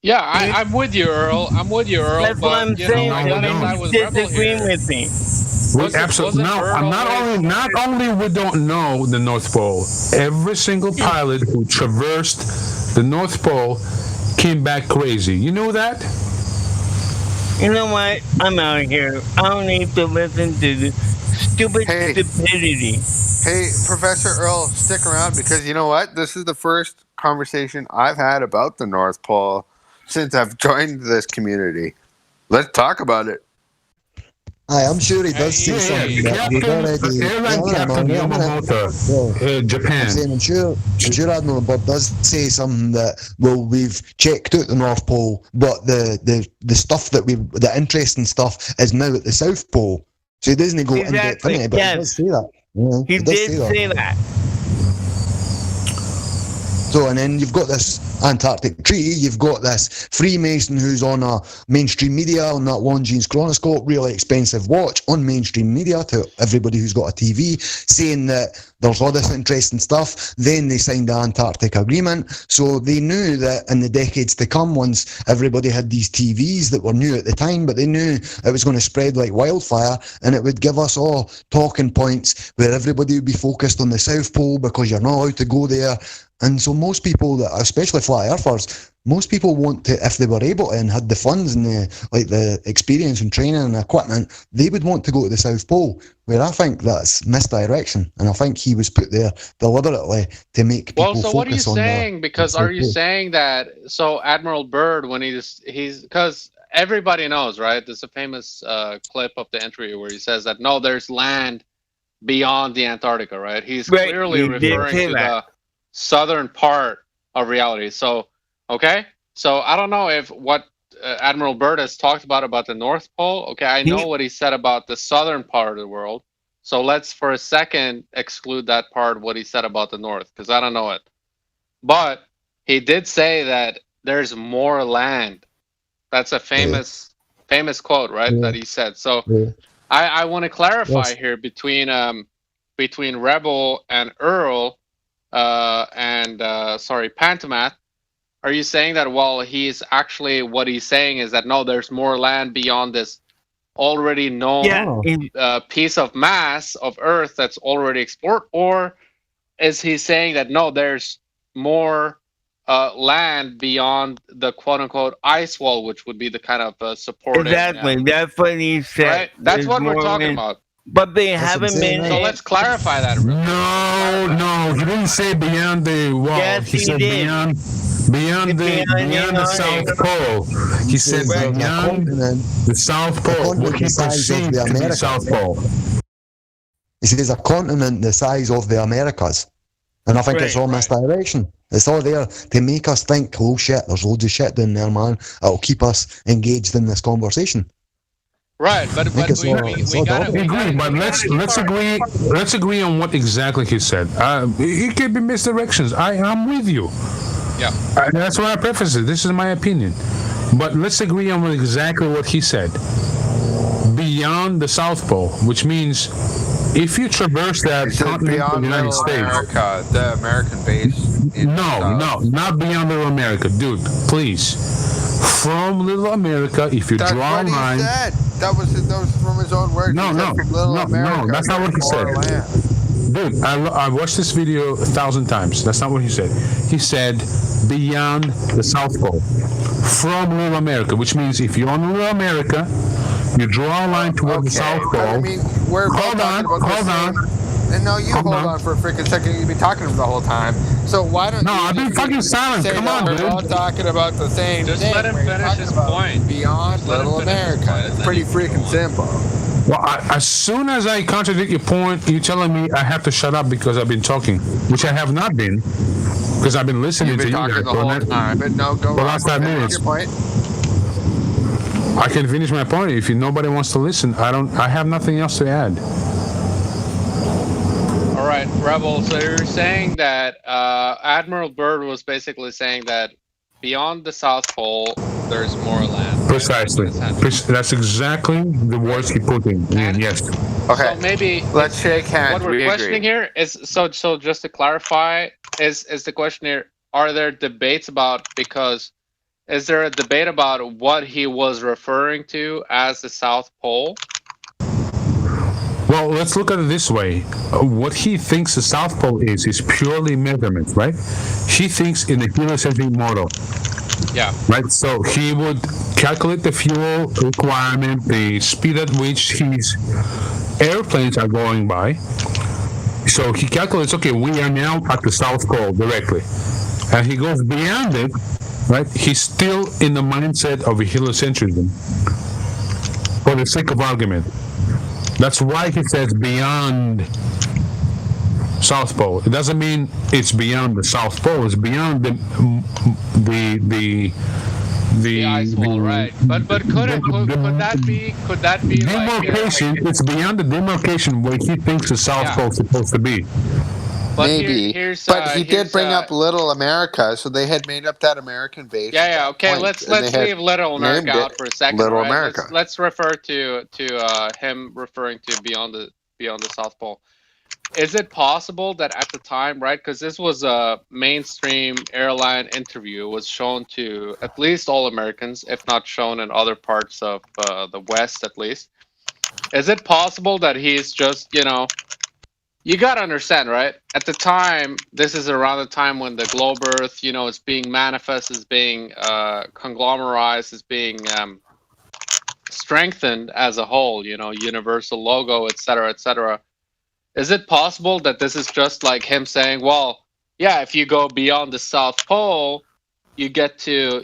Yeah, I'm with you, Earl. That's what I'm saying. You're disagreeing with me. Absolutely no. Not only we don't know the North Pole. Every single pilot who traversed the North Pole came back crazy. You know that? You know what? I'm out of here. I don't need to listen to the stupid stupidity. Hey, Professor Earl, stick around because you know what? This is the first conversation I've had about the North Pole since I've joined this community. Let's talk about it. I'm sure he does say something that we've already. Japan. I'm sure Admiral Byrd does say something that we've checked out the North Pole, but the stuff the interesting stuff is now at the South Pole. So he doesn't go in depth in it, but he does say that. Yeah, he did say that. So, and then you've got this Antarctic Treaty, you've got this Freemason who's on a mainstream media, on that Longines Chronoscope, really expensive watch, on mainstream media to everybody who's got a TV, saying that there's all this interesting stuff. Then they signed the Antarctic Agreement. So they knew that in the decades to come, once everybody had these TVs that were new at the time, but they knew it was going to spread like wildfire, and it would give us all talking points where everybody would be focused on the South Pole because you're not allowed to go there. And so most people, that, especially flat earthers, most people want to, if they were able to and had the funds and the experience and training and equipment, they would want to go to the South Pole, where I think that's misdirection. And I think he was put there deliberately to make people focus on. Well, so what are you saying? Because the are you South Pole. saying that, so Admiral Byrd, when he's, because everybody knows, right? There's a famous clip of the interview where he says that, no, there's land beyond the Antarctica, right? He's clearly referring to the southern part of reality. So, okay, so I don't know if what Admiral Byrd has talked about the North Pole. Okay, I know what he said about the southern part of the world. So let's for a second exclude that part, what he said about the North, because I don't know it. But he did say that there's more land. That's a famous quote, right? That he said. So I want to clarify here between Rebel and Earl. Pantomath, are you saying that, well, he's actually, what he's saying is that, no, there's more land beyond this already known piece of mass of Earth that's already explored? Or is he saying that, no, there's more land beyond the quote-unquote ice wall, which would be the kind of supporting... Exactly, that's what he said. Right? That's what we're talking about. But they haven't been... So let's clarify that. No, he didn't say beyond the wall. Yes, he said did. beyond the South Pole. He said beyond the South Pole. What he perceived to be South Pole. He says a continent the size of the Americas. And I think it's all misdirection. It's all there to make us think, oh shit, there's loads of shit down there, man. It'll keep us engaged in this conversation. Right, but we gotta agree. But let's agree. Let's agree on what exactly he said. It could be misdirections. I'm with you. Yeah. That's why I preface it. This is my opinion. But let's agree on exactly what he said. Beyond the South Pole, which means if you traverse that continent of the United States, America, the American base. No, not beyond Little America, dude. Please, from Little America, if you draw a line. That was from his own words. No, that's not what he said. Dude, I watched this video 1,000 times. That's not what he said. He said beyond the South Pole, from Little America, which means if you're on Little America, you draw a line towards the South Pole. I mean, we're hold on. And no, you hold on for a freaking second. You've been talking for the whole time. So why don't? No, I've been fucking silent. Come on, dude. We're all talking about the same thing. Just let him finish his point. Beyond Little America. It's pretty freaking simple. Well, as soon as I contradict your point, you're telling me I have to shut up because I've been talking, which I have not been, because I've been listening to you guys the whole time. But no, go for the last 5 minutes. Your point. I can finish my point. If nobody wants to listen, I have nothing else to add. All right, Rebel. So you're saying that Admiral Byrd was basically saying that beyond the South Pole, there's more land. Precisely. That's exactly the words he put in. Yes. Okay. So maybe let's shake hands. What we're questioning here is so just to clarify, is the question here: are there debates about, because is there a debate about what he was referring to as the South Pole? Well, let's look at it this way. What he thinks the South Pole is purely measurement, right? He thinks in the heliocentric model. Yeah. Right? So he would calculate the fuel requirement, the speed at which his airplanes are going by. So he calculates, okay, we are now at the South Pole directly. And he goes beyond it, right? He's still in the mindset of heliocentrism for the sake of argument. That's why he says beyond South Pole. It doesn't mean it's beyond the South Pole. It's beyond the ice wall, right? But could that be demarcation? Like, it's beyond the demarcation where he thinks the South Pole is supposed to be. Yeah, Pole is supposed to be. Demarcation. It's beyond the demarcation where he thinks the South Pole is supposed to be. Demarcation. It's beyond the demarcation where he thinks the South Pole is supposed to be. What he thinks the South Pole is supposed to be. But maybe. But he did bring up Little America, so they had made up that American base. Yeah. Okay, point, let's and they had leave Little America named out it for a second. Little Right? America. Let's refer to him referring to beyond the South Pole. Is it possible that at the time, right? Because this was a mainstream airline interview, was shown to at least all Americans, if not shown in other parts of the West, at least. Is it possible that he's just, you got to understand, right? At the time, this is around the time when the globe Earth, is being manifested, is being conglomerized, is being strengthened as a whole, universal logo, et cetera, et cetera. Is it possible that this is just like him saying, well, yeah, if you go beyond the South Pole, you get to,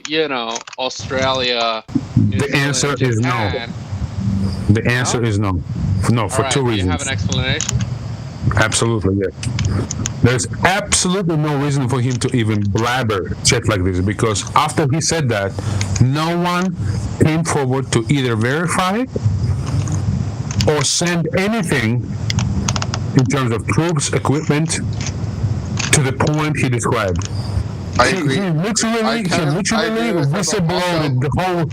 Australia, New The Zealand, answer is no. Japan. The answer is no. No, for two Do reasons. you have an explanation? Absolutely, yeah. There's absolutely no reason for him to even blabber shit like this, because after he said that, no one came forward to either verify it or send anything in terms of troops, equipment, to the point he described. I agree. He literally whistleblowed the whole.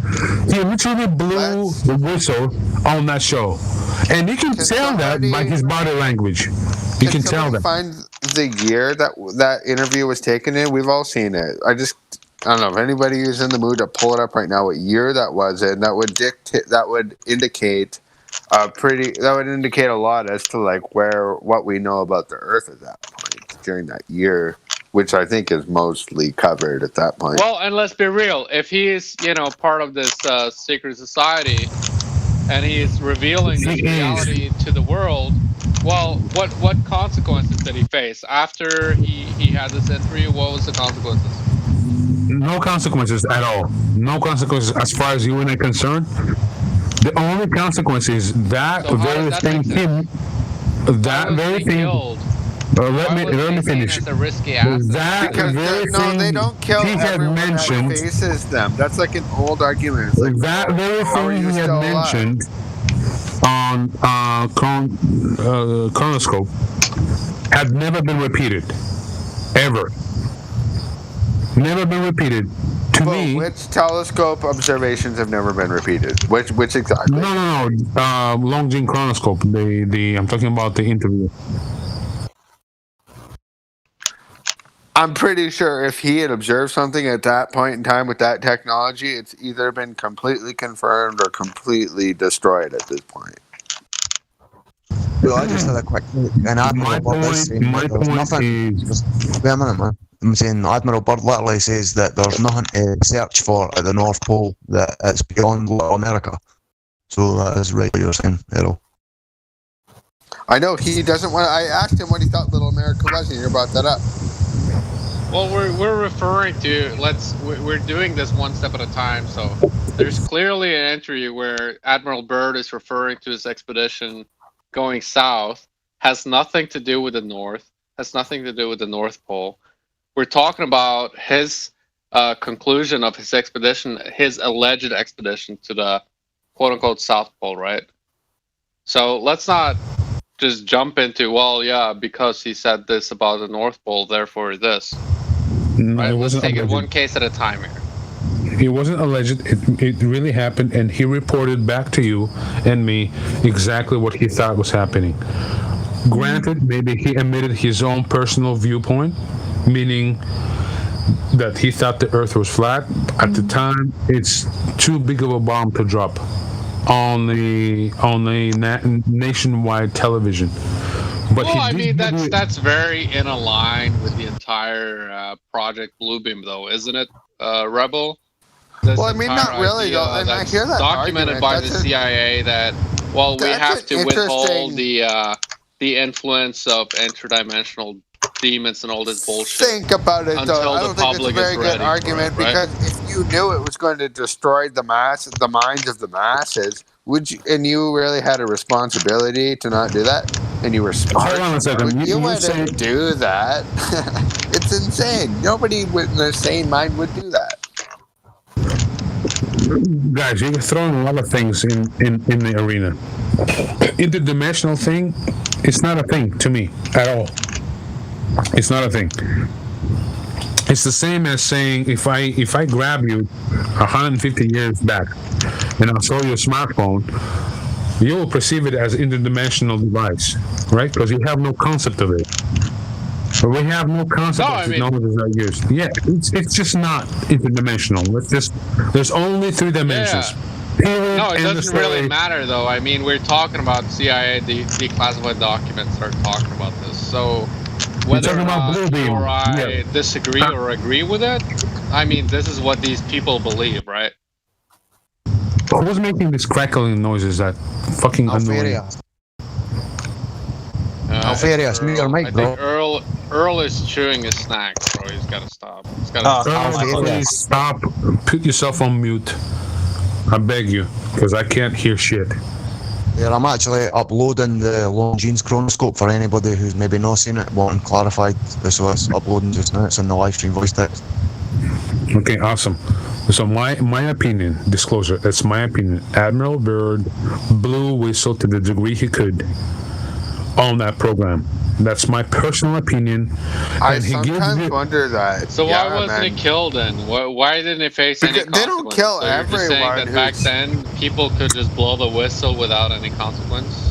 He literally blew the whistle on that show, and you can tell that by his body language. You can tell that. Find the year that interview was taken in. We've all seen it. I don't know if anybody is in the mood to pull it up right now. What year that was, and that would indicate a lot as to like what we know about the Earth at that point during that year, which I think is mostly covered at that point. Well, and let's be real. If he is, part of this secret society, and he is revealing this reality to the world, well, what consequences did he face after he had this interview? What was the consequences? No consequences at all. No consequences as far as you and I are concerned. The only consequence is that very thing. That very thing. Let me finish. That very thing they don't kill he had everyone mentioned. That faces them. That's like an old argument. It's like, that very thing he had mentioned on Chronoscope had never been repeated, ever. Never been repeated. To me, which telescope observations have never been repeated? Which exactly? No. Longines Chronoscope. I'm talking about the interview. I'm pretty sure if he had observed something at that point in time with that technology, it's either been completely confirmed or completely destroyed at this point. Well, I just had a quick and Admiral Byrd is saying that there's nothing. Wait a minute, man. I'm saying Admiral Byrd literally says that there's nothing to search for at the North Pole, that it's beyond Little America. So that is right what you're saying, Errol. I know he doesn't want. I asked him what he thought Little America was, and you brought that up. Well, we're referring to we're doing this one step at a time. So there's clearly an interview where Admiral Byrd is referring to his expedition going south, has nothing to do with the North, has nothing to do with the North Pole. We're talking about his conclusion of his expedition, his alleged expedition to the quote-unquote South Pole, right? So let's not just jump into, well, yeah, because he said this about the North Pole, therefore this. No, right? it Let's wasn't take alleged. it one case at a time here. It wasn't alleged. It really happened, and he reported back to you and me exactly what he thought was happening. Granted, maybe he admitted his own personal viewpoint, meaning that he thought the Earth was flat. At the time, it's too big of a bomb to drop on the nationwide television. But well, I mean, that's very in a line with the entire Project Bluebeam, though, isn't it, Rebel? Well, I mean, not really, though. And I hear that documented argument. by the CIA that, well, we have to withhold the influence of interdimensional demons and all this bullshit. Think about it, though. I don't think it's a very good argument because if you knew it was going to destroy the minds of the masses, would you? And you really had a responsibility to not do that, and you were smart. Hold on a second. You wouldn't do that. It's insane. Nobody with their sane mind would do that. Guys, you're throwing a lot of things in the arena. Interdimensional thing, it's not a thing to me at all. It's not a thing. It's the same as saying if I grab you 150 years back and I'll show you a smartphone, you will perceive it as an interdimensional device, right? Because you have no concept of it. But we have no concept of technologies that are used. Yeah, it's just not interdimensional. There's only 3 dimensions. Yeah. No, it doesn't really matter, though. I mean, we're talking about CIA declassified documents that are talking about this. So whether or not I disagree or agree with it, I mean, this is what these people believe, right? Who's making these crackling noises that fucking annoying? Alfarius, mute your mic, bro. Earl is chewing his snack, bro. He's gotta stop. Please stop. Put yourself on mute. I beg you, because I can't hear shit. Yeah, I'm actually uploading the Longines Chronoscope for anybody who's maybe not seen it, wanting clarified. So it's uploading just now. It's on the live stream voice text. Okay, awesome. So my opinion, disclosure, that's my opinion. Admiral Byrd blew whistle to the degree he could on that program. That's my personal opinion. I sometimes wonder that. So why wasn't it killed then? Why didn't it face any consequence? They don't kill so everyone. You're saying that back then people could just blow the whistle without any consequence?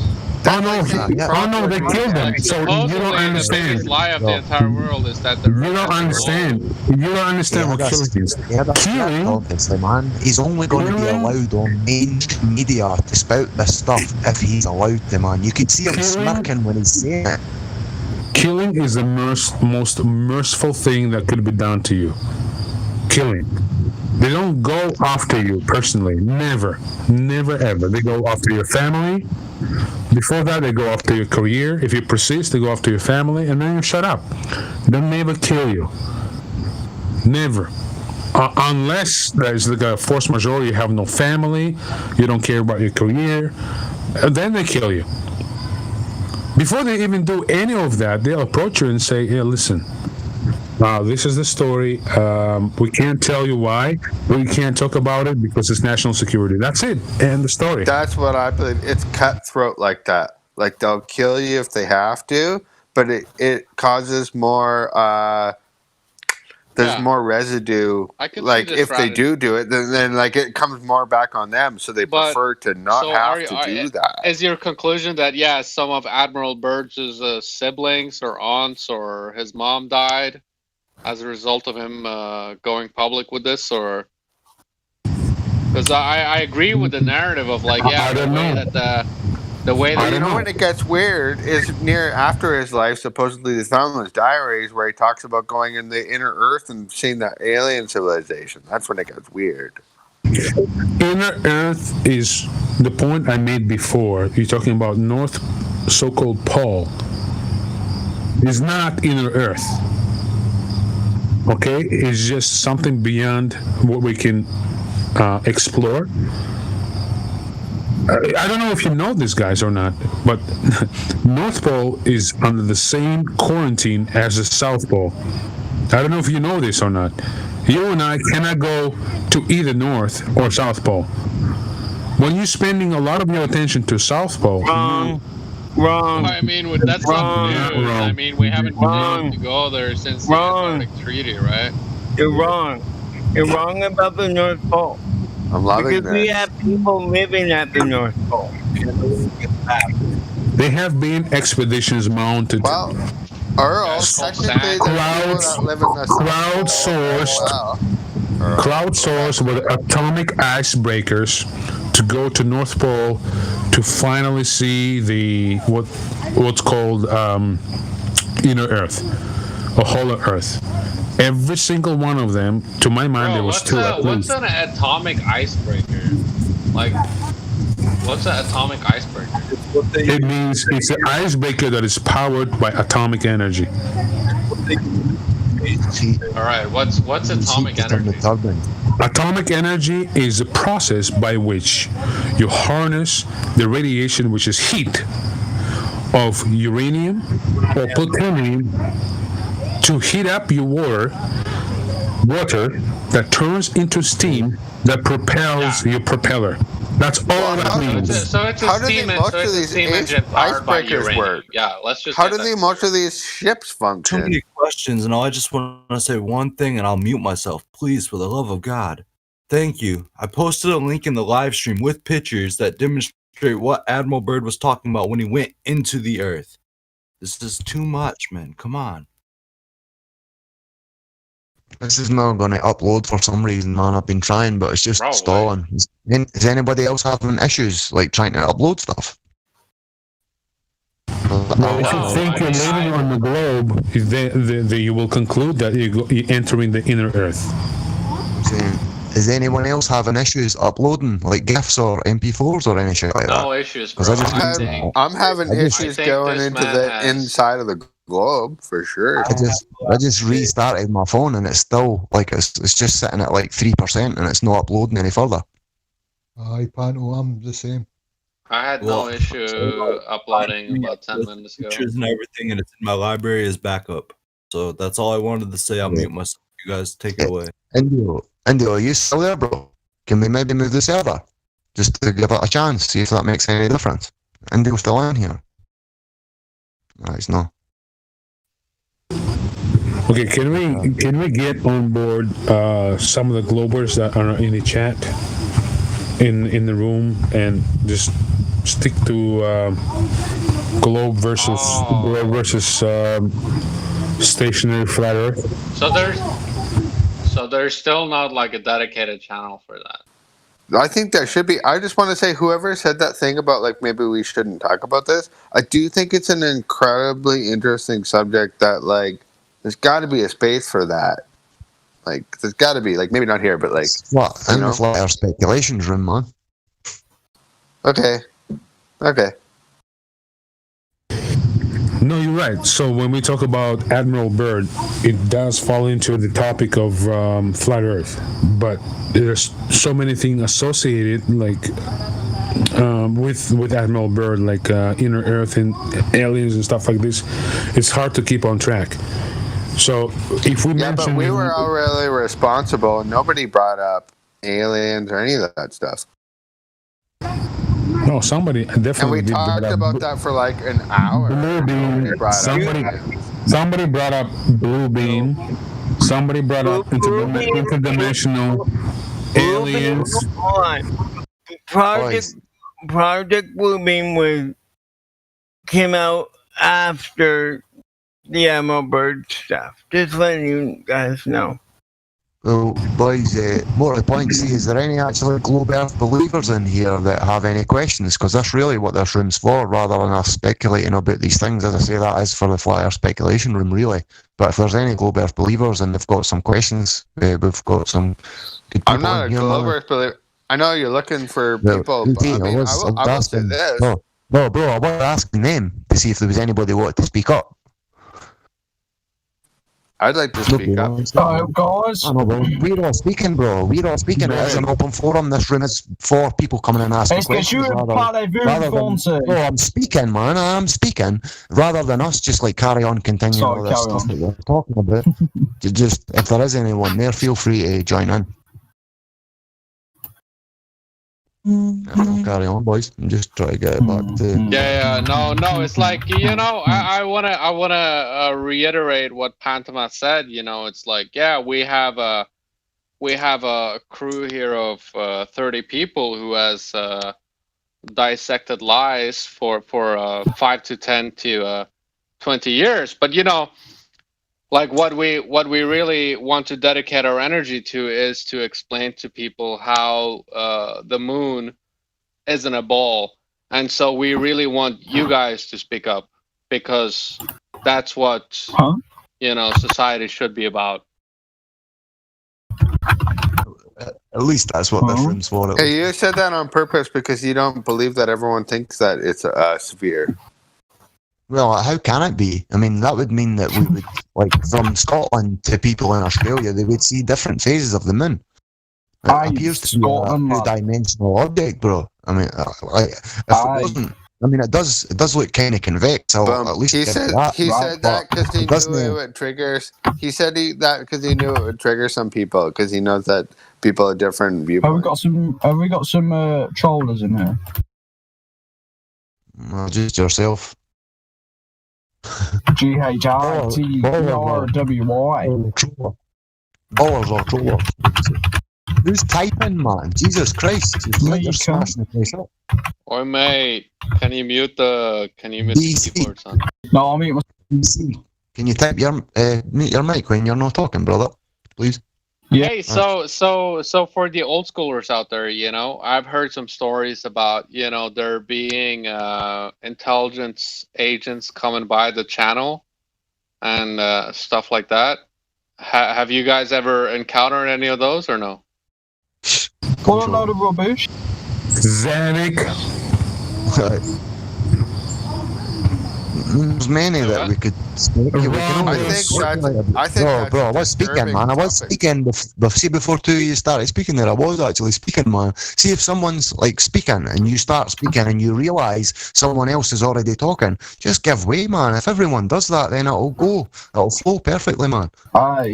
Oh no, they killed them. So you don't understand. The biggest lie of the entire world is that the you don't understand. You don't understand what killing is. Killing, obviously, man. He's only going to be allowed on mainstream media to spout this stuff if he's allowed to, man. You could see him smirking when he's saying it. Killing is the most merciful thing that could be done to you. Killing. They don't go after you personally. Never ever. They go after your family. Before that, they go after your career. If you persist, they go after your family, and then you shut up. They'll never kill you. Never. Unless there's like a force majeure, you have no family, you don't care about your career, then they kill you. Before they even do any of that, they'll approach you and say, hey, listen, this is the story. We can't tell you why. We can't talk about it because it's national security. That's it. And the story. That's what I believe. It's cutthroat like that. Like they'll kill you if they have to, but it causes more. There's more residue. Like if they do it, then like it comes more back on them. So they prefer to not have to do that. Is your conclusion that some of Admiral Byrd's siblings or aunts or his mom died as a result of him going public with this, or because I agree with the narrative of the way that you know when it gets weird is near after his life. Supposedly, they found those diaries where he talks about going in the inner Earth and seeing that alien civilization. That's when it gets weird. Inner Earth is the point I made before. You're talking about North so-called Pole. It's not inner Earth. Okay, it's just something beyond what we can explore. I don't know if you know these guys or not, but North Pole is under the same quarantine as the South Pole. I don't know if you know this or not. You and I cannot go to either North or South Pole. When you're spending a lot of your attention to South Pole... Wrong. I mean, that's not new. I mean, we haven't been able to go there since the Antarctic Treaty, right? You're wrong. You're wrong about the North Pole. I'm loving because we have people living at the North Pole. They have been expeditions mounted. Well, Earl, technically, crowdsourced with atomic icebreakers to go to North Pole to finally see the what's called inner Earth, or hollow Earth. Every single one of them, to my mind, there was two at least. What's an atomic icebreaker? Like, what's an atomic icebreaker? It means it's an icebreaker that is powered by atomic energy. All right, what's atomic energy? Atomic energy is a process by which you harness the radiation, which is heat, of uranium or plutonium to heat up your water that turns into steam that propels your propeller. That's all that means. So it's a How do steam, most so it's of a these steam engine powered by icebreakers uranium. work? Yeah, let's just. How get do that most of these ships Too function? many questions, and I just want to say one thing, and I'll mute myself, please, for the love of God. Thank you. I posted a link in the live stream with pictures that demonstrate what Admiral Byrd was talking about when he went into the Earth. This is too much, man. Come on. This is not going to upload for some reason, man. I've been trying, but it's just stalling. Is anybody else having issues like trying to upload stuff? Well, if you think you're living on the globe, then you will conclude that you're entering the inner Earth. Is anyone else having issues uploading like GIFs or MP4s or any shit like that? No issues, 'Cause bro. I'm having I just- issues I think going this into man the has- inside of the globe for sure. I just restarted my phone and it's still like it's just sitting at like 3% and it's not uploading any further. Aye, Panto, I'm the same. I had no issue uploading about 10 minutes ago. Pictures and everything, and it's in my library as backup. So that's all I wanted to say. I'll mute myself. You guys take it away. Indio, are you still there, bro? Can we maybe move the server? Just to give it a chance, see if that makes any difference. Indio's still in here. No, he's not. Okay, can we get on board some of the Globers that are in the chat in the room and just stick to globe versus stationary flat Earth? So there's still not like a dedicated channel for that. I think there should be. I just want to say, whoever said that thing about like maybe we shouldn't talk about this, I do think it's an incredibly interesting subject that like there's got to be a space for that. Like there's got to be like maybe not here, but like What? In the flat Earth speculations room, man. Okay. No, you're right. So when we talk about Admiral Byrd, it does fall into the topic of flat Earth, but there's so many things associated, like with Admiral Byrd, like inner Earth and aliens and stuff like this. It's hard to keep on track. So if we but we were all really responsible. Nobody brought up aliens or any of that stuff. No, somebody definitely. And we did talked bring up about that for like an hour. Blue Beam. Somebody brought up Blue Beam. Somebody brought up interdimensional aliens. Hold on. Project Bluebeam came out after the Admiral Byrd stuff. Just letting you guys know. Well, boys, more to the point, see, is there any actual globe Earth believers in here that have any questions? Because that's really what this room's for, rather than us speculating about these things. As I say, that is for the flat Earth speculation room, really. But if there's any globe Earth believers and they've got some questions, we've got some good people. I'm not a globe Earth believer. I know you're looking for people, but I mean, I will say this. No, bro, I was asking them to see if there was anybody who wanted to speak up. I'd like to speak up. Guys. I know, bro. We're all speaking, bro. We're all speaking. It is an open forum. This room is for people coming and asking questions. I'm speaking, man. I'm speaking. Rather than us just like carry on continuing all this stuff that we're talking about. Just if there is anyone there, feel free to join in. Carry on, boys. I'm just trying to get it back to. No. It's like, you know, I wanna reiterate what Pantoma said. You know, it's like, yeah, we have a crew here of 30 people who has dissected lies for 5 to 10 to 20 years. But you know, like what we really want to dedicate our energy to is to explain to people how the moon isn't a ball, and so we really want you guys to speak up, because that's what you know society should be about. At least that's what this room's for. Hey, you said that on purpose because you don't believe that everyone thinks that it's a sphere. Well, how can it be? I mean, that would mean that we would, like, from Scotland to people in Australia, they would see different phases of the moon. It appears to be a two-dimensional object, bro. I mean, if it wasn't, I mean, it does look kind of convex. So at least he said that because he knew it would trigger. He said that because he knew it would trigger some people because he knows that people of different Have viewpoints. we got some trollers in here? Well, just yourself. GHITERWY. Ballers or trollers. Who's typing, man? Jesus Christ! It's like you're smashing the place up. Oi, mate, can you mute the keyboard, son? No, I mean, BC. Can you type your mute your mic when you're not talking, brother? Please. Yeah. Hey, so for the old schoolers out there, you know, I've heard some stories about, you know, there being intelligence agents coming by the channel and stuff like that. Have you guys ever encountered any of those or no? What a load of rubbish. Zanuck. There's many that we could speak. We can only bro, I was speaking, man. I was speaking. See, before you started speaking there, I was actually speaking, man. See, if someone's like speaking and you start speaking and you realise someone else is already talking, just give way, man. If everyone does that, then it'll flow perfectly, man. Aye.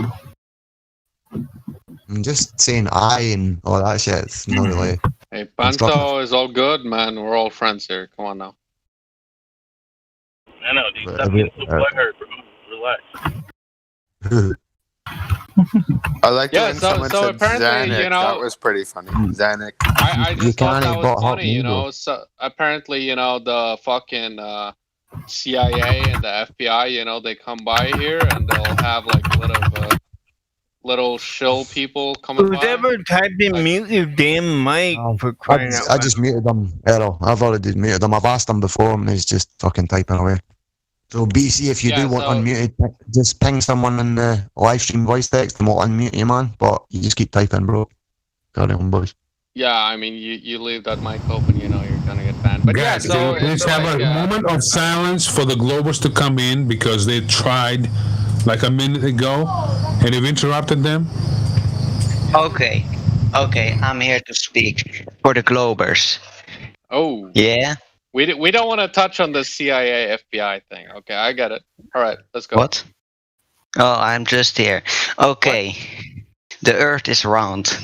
I'm just saying aye and all that shit. It's not really. Hey, Panto is all good, man. We're all friends here. Come on now. I know, dude. Stop getting so butthurt, bro. Relax. I like when so someone said apparently, Zanuck. you know, that was pretty funny. Zanuck. I just thought that was funny, you know. So apparently, you know, the fucking CIA and the FBI, you know, they come by here and they'll have like little shill people coming by. Whoever typed in mute your damn mic for crying out I just muted them, Errol. I've already muted them. I've asked them before and he's just fucking typing away. So BC, if you do want unmuted, just ping someone in the live stream voice text and we'll unmute you, man. But you just keep typing, bro. Carry on, boys. Yeah, I mean, you leave that mic open, you know, you're gonna get banned. But Guys, yeah, so please have a moment of silence for the Globers to come in because they tried like a minute ago and you've interrupted them. Okay, I'm here to speak for the Globers. Oh. Yeah? We don't want to touch on the CIA FBI thing. Okay, I get it. All right, let's go. What? Oh, I'm just here. Okay. The Earth is round.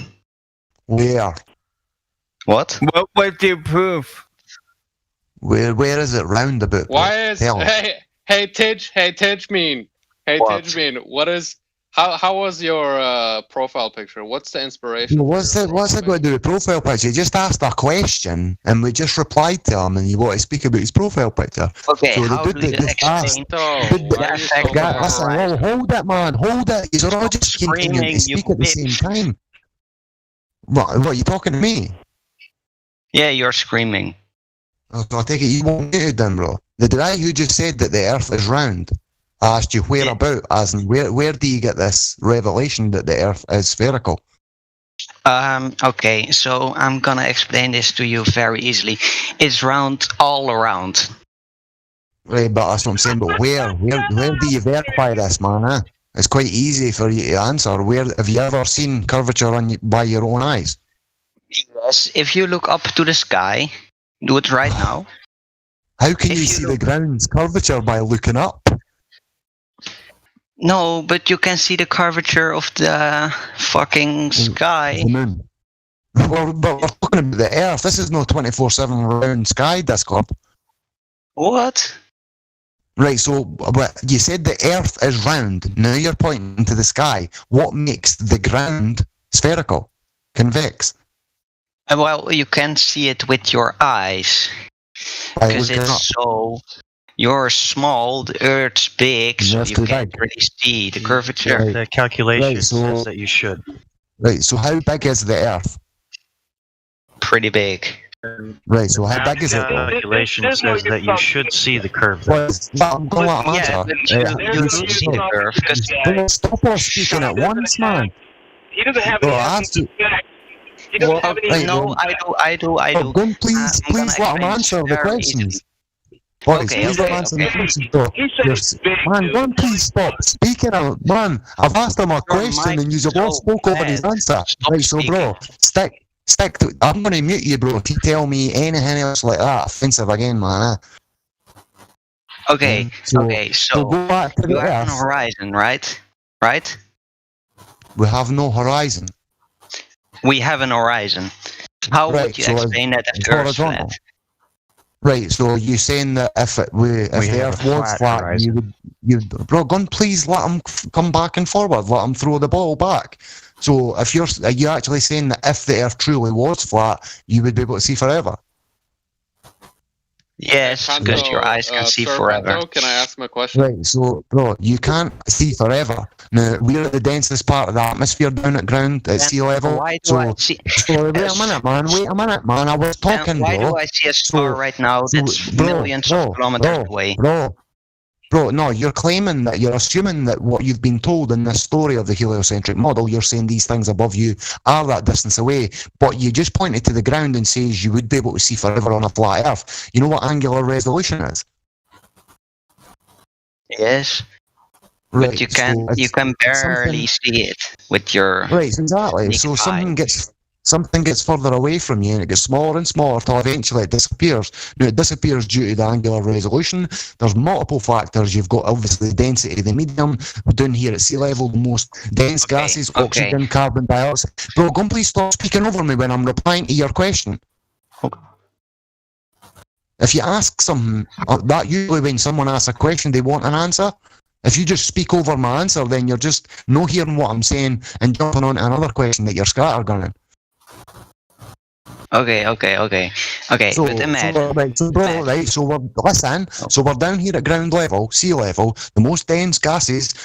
Where? What? What's your proof? Where is it round about? Why is hey Tidge mean? Hey What? Tidge mean, what is how was your profile picture? What's the inspiration? What's it got to do with profile picture? He just asked a question and we just replied to him and you want to speak about his profile picture. Okay, so how do you explain Listen, hold it, man, hold it. You're all just continuing to speak at the same time. What are you talking to me? Yeah, you're screaming. So I take it you won't muted then, bro. The guy who just said that the Earth is round, I asked you where about, as in where do you get this revelation that the Earth is spherical? Okay, so I'm gonna explain this to you very easily. It's round all around. Right, but that's what I'm saying. But where do you verify this, man? Eh? It's quite easy for you to answer. Where have you ever seen curvature by your own eyes? Yes, if you look up to the sky, do it right now. How can you see the ground's curvature by looking up? No, but you can see the curvature of the fucking sky. The moon. But we're talking about the Earth. This is no 24/7 round sky, Discord. What? Right, so but you said the Earth is round. Now you're pointing to the sky. What makes the ground spherical? Convex? Well, you can see it with your eyes. Because it's so... You're small, the Earth's big, so you can't really see the curvature. The calculation Right, so- says that you should. Right, so how big is the Earth? Pretty big. Right, so how big is it? Calculation says that you should see the curve. I'm going to answer. You see the curve. Because Stop us speaking at once, man. He doesn't have Bro, any I have to. He doesn't have any no, I do. Oh, go on, please let him answer the questions. Boys, please let him answer the questions, bro. Man, go on, please stop speaking out. Man, I've asked him a question and you've all spoke over his answer. Right, so bro, stick to. I'm going to mute you, bro, if you tell me anything else like that offensive again, man. Okay, so go back to the you have Earth. an horizon, right? Right? We have no horizon. we have an horizon. How Right, would you so explain that if the Earth's horizontal. flat? Right, so you're saying that if the have Earth a was flat flat, horizon. bro, gun, please let him come back and forward. Let him throw the ball back. So if are you actually saying that if the Earth truly was flat, you would be able to see forever? Yes, because your eyes can see forever. Panto, can I ask him a question? Right, so bro, you can't see forever. Now we're the densest part of the atmosphere down at ground at sea level. Why do So, I see? so wait a minute, man. I was talking, Why bro. do I see a star right now that's bro, millions of kilometers away? Bro, no, you're claiming that you're assuming that what you've been told in this story of the heliocentric model, you're saying these things above you are that distance away, but you just pointed to the ground and says you would be able to see forever on a flat Earth. You know what angular resolution is? Yes. Right, But you so can barely see it with your right, exactly. So something gets further away from you and it gets smaller and smaller till eventually it disappears. Now it disappears due to the angular resolution. There's multiple factors. You've got obviously the density of the medium. Down here at sea level, the most dense gases, oxygen, carbon dioxide. Bro, go and please stop speaking over me when I'm replying to your question. If you ask something, that usually when someone asks a question, they want an answer. If you just speak over my answer, then you're just not hearing what I'm saying and jumping on to another question that you're scattergunning. Okay. So, But imagine. So we're down here at ground level, sea level. The most dense gases,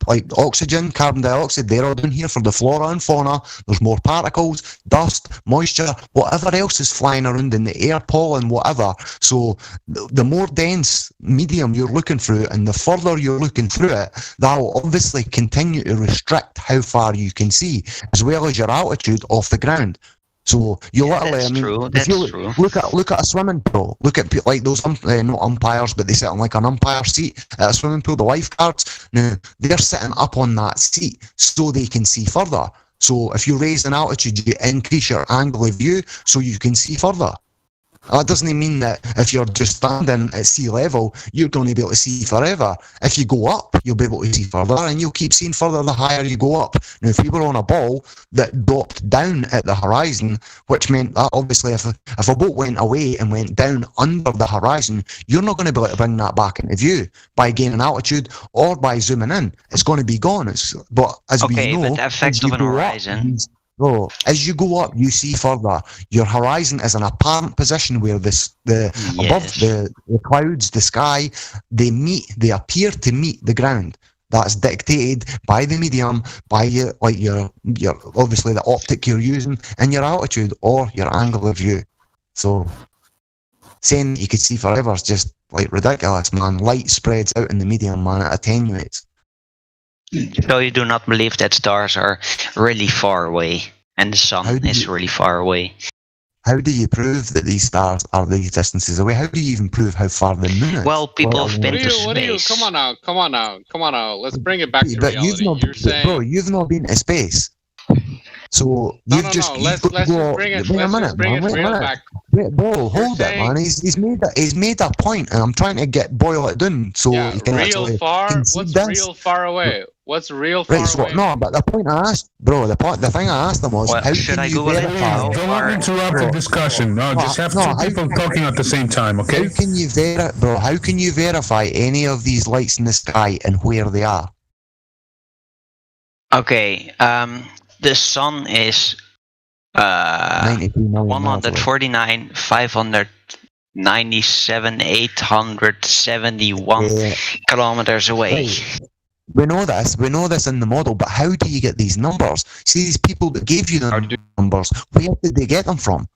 like oxygen, carbon dioxide, they're all down here for the flora and fauna. There's more particles, dust, moisture, whatever else is flying around in the air, pollen, whatever. So the more dense medium you're looking through and the further you're looking through it, that will obviously continue to restrict how far you can see, as well as your altitude off the ground. So you literally, I mean, if you look at a swimming pool, look at like those not umpires, but they sit on like an umpire seat at a swimming pool. The lifeguards, now they're sitting up on that seat so they can see further. So if you raise an altitude, you increase your angle of view so you can see further. That doesn't mean that if you're just standing at sea level, you're going to be able to see forever. If you go up, you'll be able to see further, and you'll keep seeing further the higher you go up. Now, if you were on a ball that dropped down at the horizon, which meant that obviously if a boat went away and went down under the horizon, you're not going to be able to bring that back into view by gaining altitude or by zooming in. It's going to be gone. But as we know, but the effect of an horizon. So as you go up, you see further. Your horizon is an apparent position where above the clouds, the sky, they appear to meet the ground. That's dictated by the medium, by your obviously the optic you're using, and your altitude or your angle of view. So saying that you could see forever is just like ridiculous, man. Light spreads out in the medium, man. It attenuates. So you do not believe that stars are really far away and the sun is really far away? How do you prove that these stars are these distances away? How do you even prove how far the moon is? Well, people have been to space. Come on now. Let's bring it back to reality. You've not been to space. So let's just bring it real back. Wait, bro, hold it, man. He's made a point, and I'm trying to boil it down so you can actually What's real far away? What's real far away? No, but the point I asked, bro, the thing I asked him was, how can you verify? Don't interrupt the discussion. No, just have two people talking at the same time, okay? How can you verify any of these lights in the sky and where they are? Okay, the sun is 149, 597, 871 kilometers away. We know this in the model, but how do you get these numbers? See, these people that gave you the numbers, where did they get them from?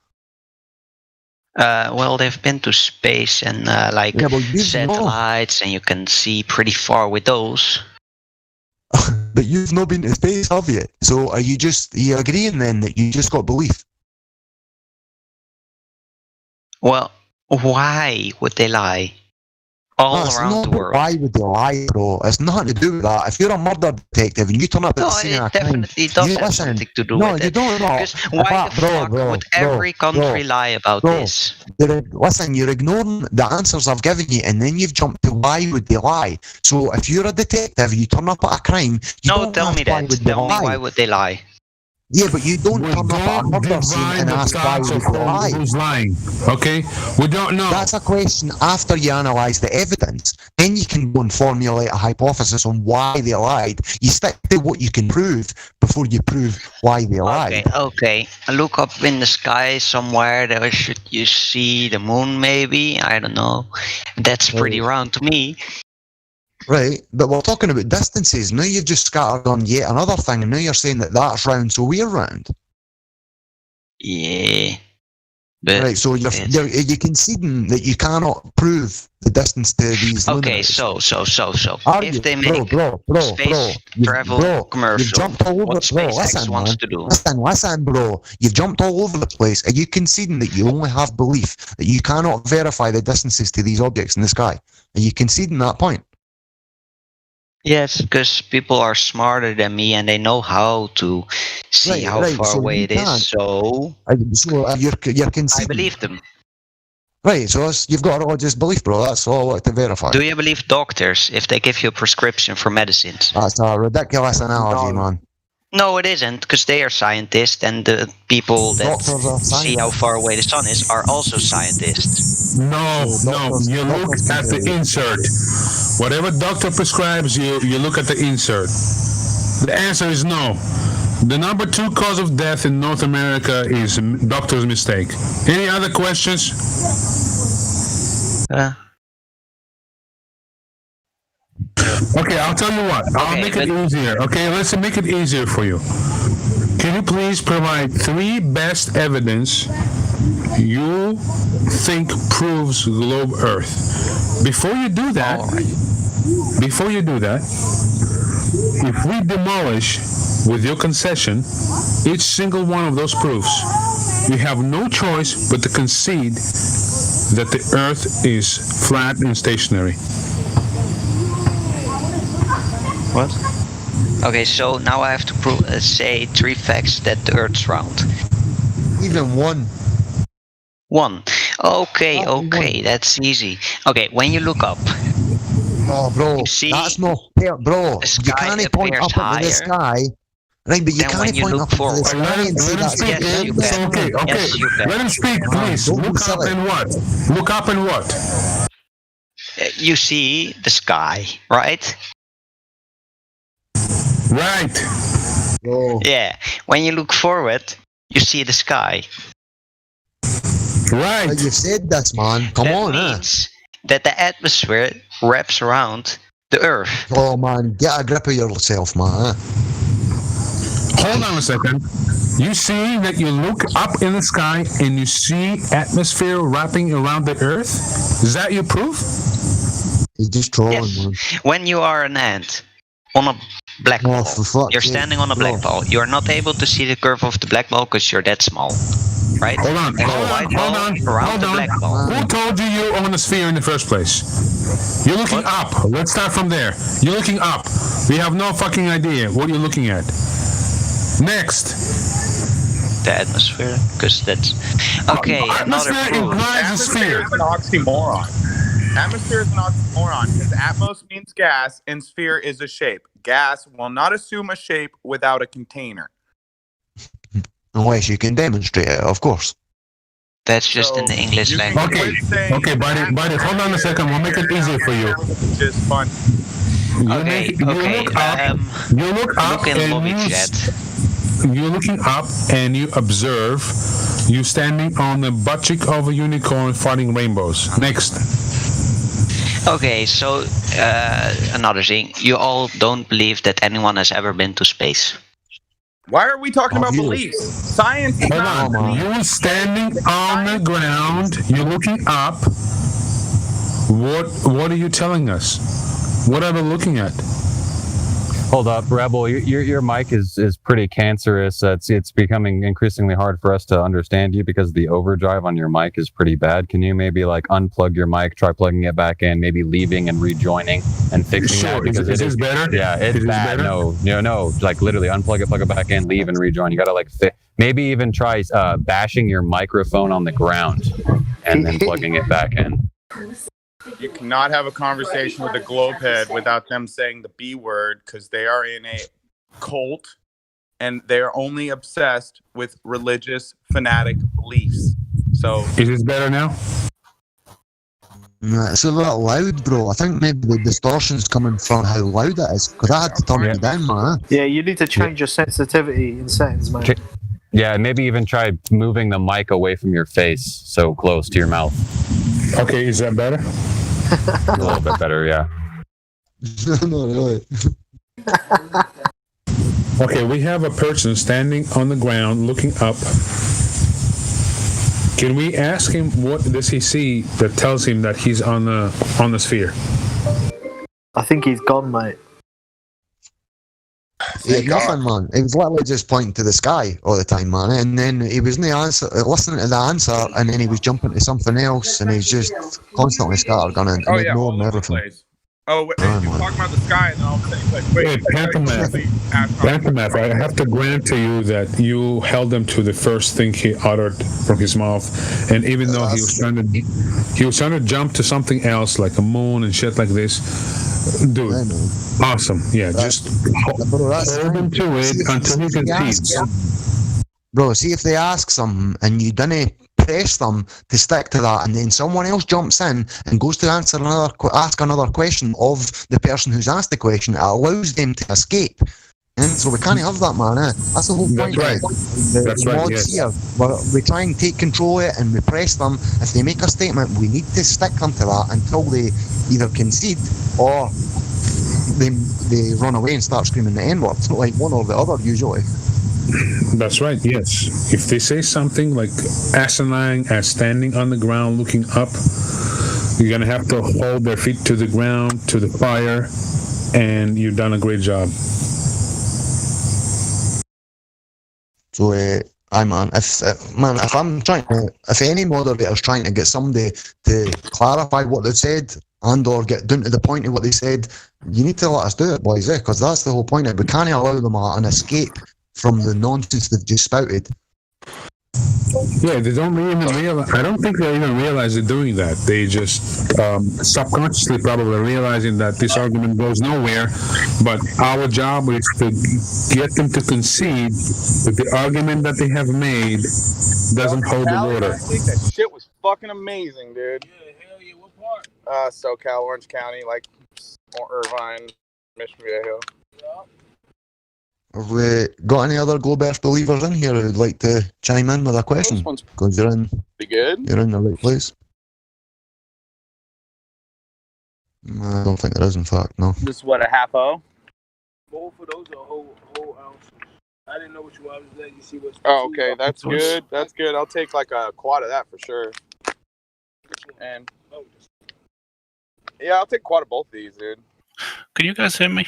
Well, they've been to space and satellites, and you can see pretty far with those. But you've not been to space, have you? So are you agreeing then that you just got belief? Well, why would they lie? All around the world. Why would they lie, bro? It's nothing to do with that. If you're a murder detective and you turn up at the scene of a crime, it does have something to do with it. You don't know. Because why the fuck would every country lie about this? Listen, you're ignoring the answers I've given you, and then you've jumped to why would they lie. So if you're a detective, you turn up at a crime. Tell me why would they lie? Yeah, but you don't come up at a murder scene and ask why he's alive. Who's lying? Okay, we don't know. That's a question after you analyse the evidence. Then you can go and formulate a hypothesis on why they lied. You stick to what you can prove before you prove why they lied. Okay. Look up in the sky somewhere. There should you see the moon? Maybe, I don't know. That's pretty round to me. Right, but we're talking about distances. Now you've just scattered on yet another thing, and now you're saying that that's round, so we're round. Yeah. Right, so you're conceding that you cannot prove the distance to these Okay, luminaries. so. Are If you? they make space travel commercial, You've jumped all over what the place. SpaceX Listen, wants man. to do. Listen, bro. You've jumped all over the place. Are you conceding that you only have belief, that you cannot verify the distances to these objects in the sky? Are you conceding that point? Yes, because people are smarter than me and they know how to see how far so away you it is. can't. So You're conceding. I believe them. Right, so you've got a religious belief, bro. That's all I want to verify. Do you believe doctors if they give you a prescription for medicines? That's a ridiculous analogy, man. No, it isn't, because they are scientists, and the people that Doctors are see how far away the sun is are also scientists. No. You look at the insert. Whatever doctor prescribes you look at the insert. The answer is no. The number 2 cause of death in North America is doctor's mistake. Any other questions? Okay, I'll tell you what. I'll make it easier. Okay, let's make it easier for you. Can you please provide 3 best evidence you think proves globe Earth? Before you do that, if we demolish, with your concession, each single one of those proofs, you have no choice but to concede that the Earth is flat and stationary. What? Okay, so now I have to say 3 facts that the Earth's round. Even 1. 1. Okay, that's easy. Okay, when you look up. Oh, bro, that's not fair, bro. You can't point up into the sky. Right, but you can't point up into the sky and say that's Okay. Let him speak, please. Look up and what? Look up and what? You see the sky, right? Right. Yeah. When you look forward, you see the sky. Right. But you said this, man. Come on, means that the atmosphere wraps around the Earth. Oh, man, get a grip of yourself, man. Hold on a second. You see that you look up in the sky and you see atmosphere wrapping around the Earth? Is that your proof? He's just trolling, man. When you are an ant on a black ball, you're standing on a black ball. You're not able to see the curve of the black ball because you're that small. Right? Hold on. Who told you you're on the sphere in the first place? You're looking up. Let's start from there. You're looking up. We have no fucking idea what you're looking at. Next. The atmosphere, because that's okay. Atmosphere implies a sphere. Atmosphere is an oxymoron. Atmosphere is an oxymoron because atmos means gas and sphere is a shape. Gas will not assume a shape without a container. Unless you can demonstrate it, of course. That's just in the English language. Okay, buddy, hold on a second. We'll make it easier for you. Just fun. You're looking up and you observe you standing on the butt cheek of a unicorn fighting rainbows. Next. Okay, so another thing. You all don't believe that anyone has ever been to space. Why are we talking about beliefs? Science is not. You're standing on the ground. You're looking up. What are you telling us? What are we looking at? Hold up, Rebel. Your mic is pretty cancerous. It's becoming increasingly hard for us to understand you because the overdrive on your mic is pretty bad. Can you maybe like unplug your mic, try plugging it back in, maybe leaving and rejoining and fixing that? Because is this better? Yeah, it's bad. No. Like literally unplug it, plug it back in, leave and rejoin. You gotta like maybe even try bashing your microphone on the ground and then plugging it back in. You cannot have a conversation with a globe head without them saying the B word because they are in a cult and they are only obsessed with religious fanatic beliefs. So is this better now? It's a little loud, bro. I think maybe the distortion's coming from how loud it is, because I had to turn it down, man. Yeah, you need to change your sensitivity in settings, man. Yeah, maybe even try moving the mic away from your face so close to your mouth. Okay, is that better? A little bit better, yeah. No, really. Okay, we have a person standing on the ground looking up. Can we ask him what does he see that tells him that he's on the sphere? I think he's gone, mate. He had nothing, man. He was literally just pointing to the sky all the time, man. And then he was listening to the answer, and then he was jumping to something else, and he's just constantly scattergunning and ignoring everything. Oh, wait, you're talking about the sky, and then all of a sudden he's like, wait, Pantamath, I have to grant to you that you held him to the first thing he uttered from his mouth, and even though he was trying to jump to something else like a moon and shit like this, dude, awesome, yeah, just hold him to it until he concedes. Bro, see if they ask something and you didn't press them to stick to that, and then someone else jumps in and goes to ask another question of the person who's asked the question, it allows them to escape. And so we can't have that, man. That's the whole point. That's right. Mods here, we try and take control of it, and we press them. If they make a statement, we need to stick them to that until they either concede or they run away and start screaming the N-word. It's not like one or the other usually. That's right, yes. If they say something like asinine as standing on the ground looking up, you're going to have to hold their feet to the ground, to the fire, and you've done a great job. So, if any moderator's trying to get somebody to clarify what they've said and or get down to the point of what they said, you need to let us do it, boys, because that's the whole point of it. We can't allow them an escape from the nonsense they've just spouted. Yeah, they don't even realize. I don't think they even realize they're doing that. They just subconsciously probably realizing that this argument goes nowhere. But our job is to get them to concede that the argument that they have made doesn't hold the water. I think that shit was fucking amazing, dude. Yeah, hell yeah. What part? SoCal, Orange County, like Irvine, Mission Viejo. Yeah. Have we got any other Globest believers in here who'd like to chime in with a question? Because you're in the right place. I don't think there is, in fact, no. This is what, a half-o? Both of those are whole ounces. I didn't know what you was letting you see what's. Oh, okay, that's good. That's good. I'll take like a quad of that for sure. And yeah, I'll take a quad of both of these, dude. Can you guys hear me?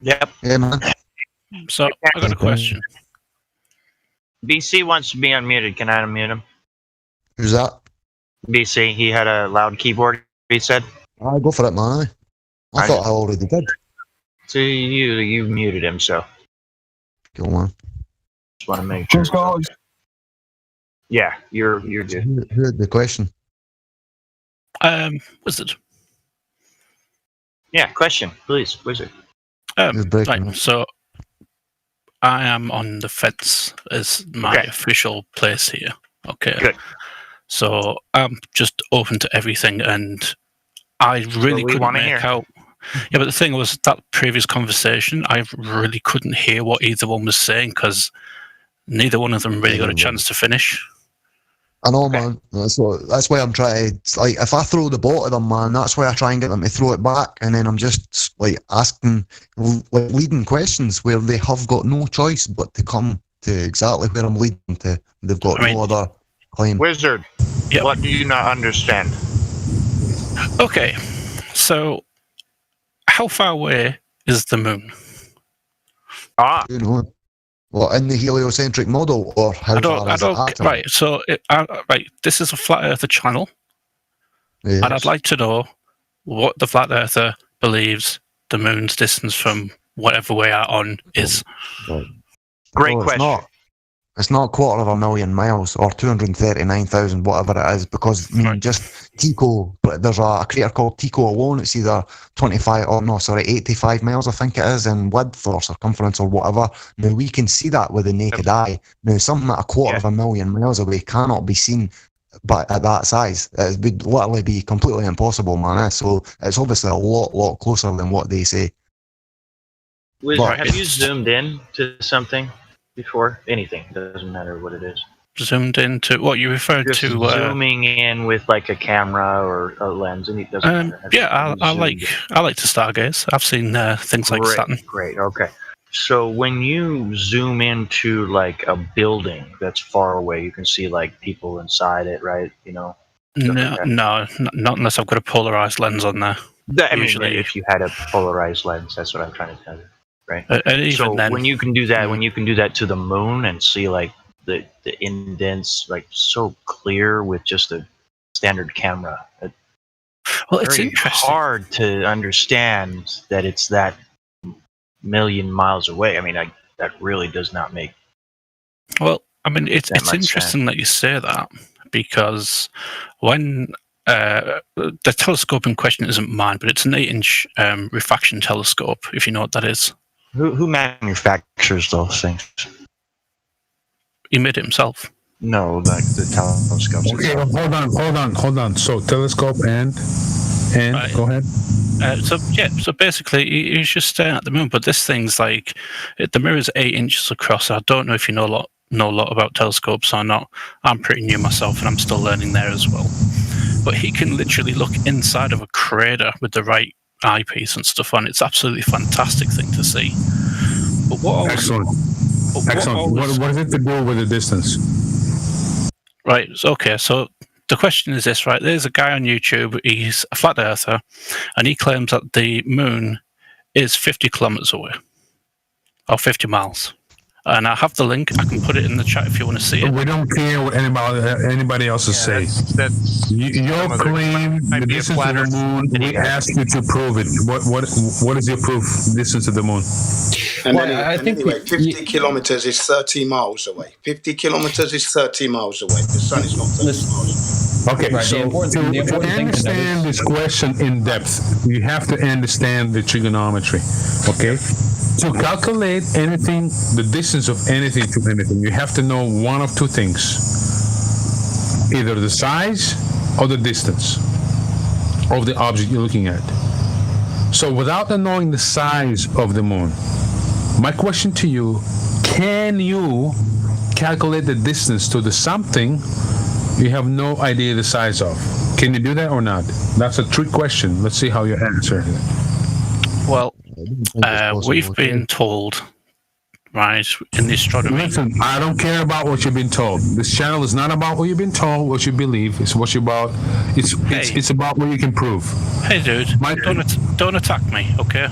Yep. Yeah, man. So I got a question. BC wants to be unmuted. Can I unmute him? Who's that? BC. He had a loud keyboard, he said. I'll go for it, man. I thought I already did. So you muted him, so. Go on. Just want to make sure. Guys. Yeah, you're good. Who had the question? Wizard. Yeah, question, please, Wizard. Right, so I am on the fence as my official place here. Okay. Good. So I'm just open to everything, and I really couldn't make out. Yeah, but the thing was, that previous conversation, I really couldn't hear what either one was saying because neither one of them really got a chance to finish. I know, man. That's why I'm trying to, like, if I throw the ball at them, man, that's why I try and get them to throw it back, and then I'm just, like, asking, like, leading questions where they have got no choice but to come to exactly where I'm leading to. They've got no other claim. Wizard, what do you not understand? Okay, so how far away is the moon? You know. Well, in the heliocentric model, or how far is it? Right, so this is a flat earther channel, and I'd like to know what the flat earther believes the moon's distance from whatever we are on is. Great question. It's not 250,000 miles or 239,000, whatever it is, because just Tycho, but there's a crater called Tycho alone. It's either 85 miles, I think it is, in width or circumference or whatever. Now we can see that with the naked eye. Now something at 250,000 miles away cannot be seen, but at that size, it would literally be completely impossible, man. So it's obviously a lot closer than what they say. Wizard, have you zoomed in to something before? Anything, doesn't matter what it is. Zoomed into what you referred Just to? Zooming in with like a camera or a lens, and it doesn't matter. Yeah, I like to stargaze. I've seen things like Saturn. Great, okay. So when you zoom into like a building that's far away, you can see like people inside it, right? You know. No, not unless I've got a polarized lens on there. I mean, if you had a polarized lens, that's what I'm trying to tell you. Right. And even so then, when you can do that, to the moon and see like the indents like so clear with just a standard camera, it's interesting. Hard to understand that it's that million miles away. I mean, that really does not make. Well, I mean, it's interesting that you say that, because when the telescope in question isn't mine, but it's an 8-inch refraction telescope, if you know what that is. Who manufactures those things? He made it himself. No, like the telescopes. Okay, hold on. So telescope and go ahead. So basically, he's just staring at the moon. But this thing's like, the mirror's 8 inches across. I don't know if you know a lot about telescopes or not. I'm pretty new myself, and I'm still learning there as well. But he can literally look inside of a crater with the right eyepiece and stuff on. It's absolutely fantastic thing to see. But Excellent. What is it to do with the distance? Right. Okay. So the question is this, right? There's a guy on YouTube. He's a flat earther, and he claims that the moon is 50 kilometers away, or 50 miles. And I have the link. I can put it in the chat if you want to see it. We don't care what anybody else is saying. Your claim, the distance to the moon, we ask you to prove it. What is your proof, distance to the moon? And anyway, 50 kilometers is 30 miles away. 50 kilometers is 30 miles away. The sun is not 30 miles away. Okay, so to understand this question in depth, you have to understand the trigonometry, okay? To calculate anything, the distance of anything to anything, you have to know one of two things. Either the size or the distance of the object you're looking at. So without knowing the size of the moon, my question to you, can you calculate the distance to the something you have no idea the size of? Can you do that or not? That's a trick question. Let's see how you answer it. Well, we've been told, right, in the astronomy. Listen, I don't care about what you've been told. This channel is not about what you've been told, what you believe. It's what you about. It's about what you can prove. Hey, dude, don't attack me, okay?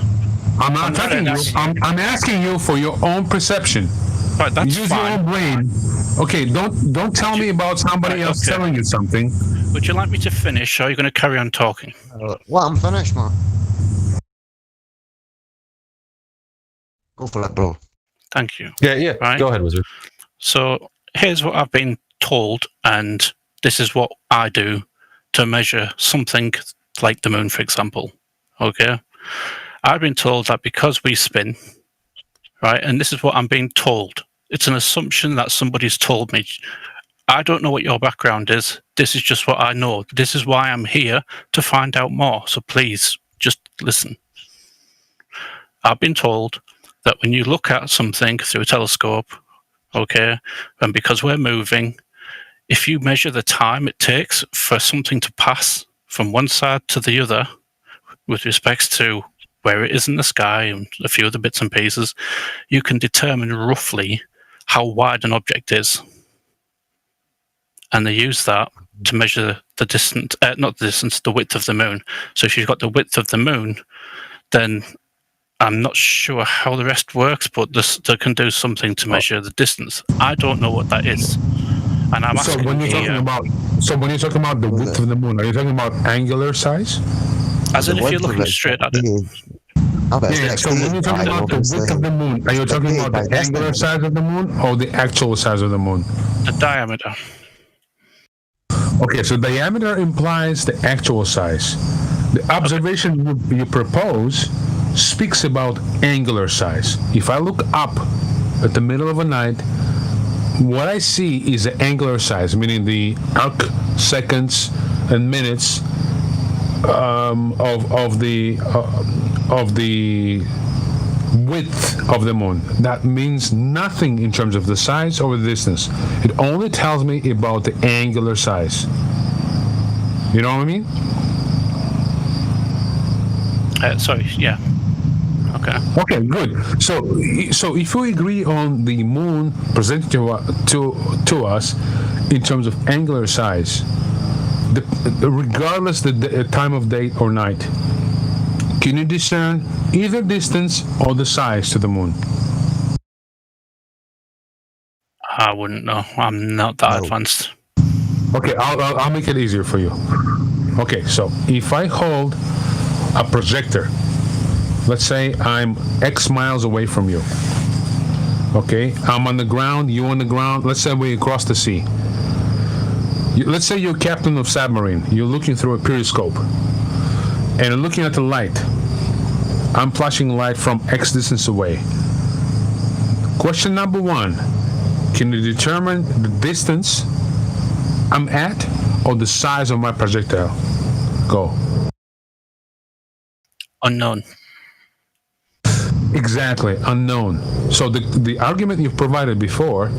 I'm not attacking you. I'm asking you for your own perception. Right, that's Use fine. your own brain. Okay, don't tell me about somebody else telling you something. Would you like me to finish, or are you going to carry on talking? Well, I'm finished, man. Go for it, bro. Thank you. Yeah. Right? Go ahead, Wizard. So here's what I've been told, and this is what I do to measure something like the moon, for example. Okay? I've been told that because we spin, right, and this is what I'm being told. It's an assumption that somebody's told me. I don't know what your background is. This is just what I know. This is why I'm here, to find out more. So please, just listen. I've been told that when you look at something through a telescope, okay, and because we're moving, if you measure the time it takes for something to pass from one side to the other with respect to where it is in the sky and a few other bits and pieces, you can determine roughly how wide an object is. And they use that to measure the distance, not the distance, the width of the moon. So if you've got the width of the moon, then I'm not sure how the rest works, but they can do something to measure the distance. I don't know what that is. And I'm asking when you're talking about the width of the moon, are you talking about angular size? As in, if you're looking straight at it. So when you're talking about the width of the moon, are you talking about the angular size of the moon or the actual size of the moon? The diameter. Okay, so diameter implies the actual size. The observation you propose speaks about angular size. If I look up at the middle of a night, what I see is the angular size, meaning the arc seconds and minutes of the width of the moon. That means nothing in terms of the size or the distance. It only tells me about the angular size. You know what I mean? Sorry, yeah. Okay. Okay, good. So if we agree on the moon presented to us in terms of angular size, regardless the time of day or night, can you discern either distance or the size to the moon? I wouldn't know. I'm not that advanced. Okay, I'll make it easier for you. Okay, so if I hold a projector, let's say I'm X miles away from you. Okay, I'm on the ground, you on the ground. Let's say we across the sea. Let's say you're captain of submarine. You're looking through a periscope and looking at the light. I'm flashing light from X distance away. Question number 1. Can you determine the distance I'm at or the size of my projectile? Go. Unknown. Exactly, unknown. So the argument you've provided before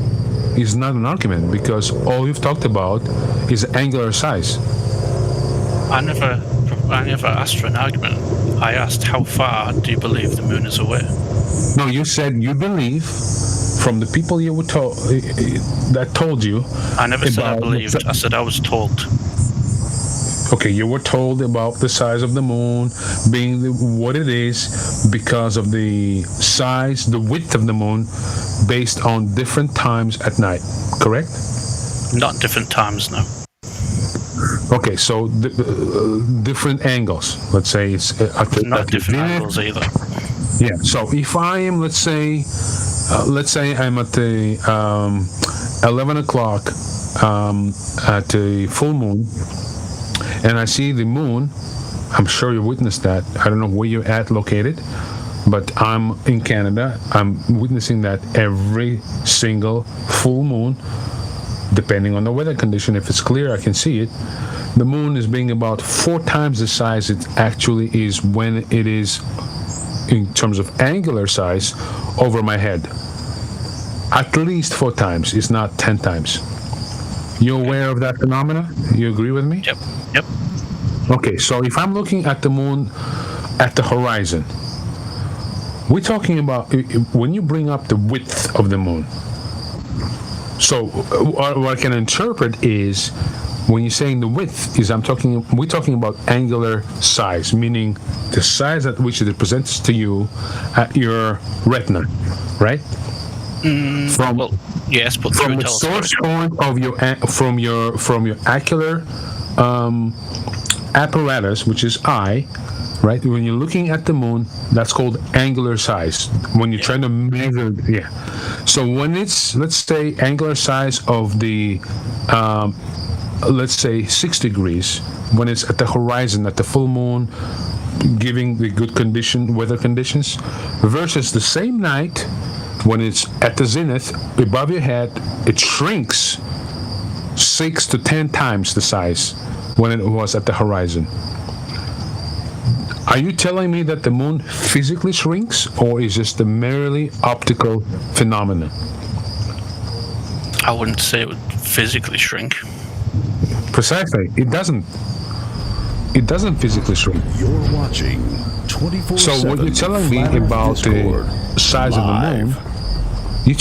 is not an argument because all you've talked about is angular size. I never asked for an argument. I asked how far do you believe the moon is away? No, you said you believe from the people you were told that told you. I never said I believed. I said I was told. Okay, you were told about the size of the moon being what it is because of the size, the width of the moon based on different times at night, correct? Not different times, no. Okay, so different angles. Let's say it's not different angles either. Yeah. So if I am, let's say I'm at the 11 o'clock at the full moon, and I see the moon. I'm sure you witnessed that. I don't know where you're located, but I'm in Canada. I'm witnessing that every single full moon, depending on the weather condition. If it's clear, I can see it. The moon is being about 4 times the size it actually is when it is, in terms of angular size, over my head. At least 4 times. It's not 10 times. You aware of that phenomena? You agree with me? Yep. Okay, so if I'm looking at the moon at the horizon, we're talking about when you bring up the width of the moon. So what I can interpret is when you're saying the width is we're talking about angular size, meaning the size at which it presents to you at your retina, right? Yes, but from the source point of your from your ocular apparatus, which is eye, right? When you're looking at the moon, that's called angular size. When you're trying to measure, So when it's, let's say, angular size of the, let's say 6 degrees, when it's at the horizon, at the full moon, giving the good weather conditions, versus the same night, when it's at the zenith, above your head, it shrinks 6 to 10 times the size when it was at the horizon. Are you telling me that the moon physically shrinks, or is this a merely optical phenomenon? I wouldn't say it would physically shrink. Precisely. It doesn't. It doesn't physically shrink. You're watching 24/7. So what you're telling me about the size of the moon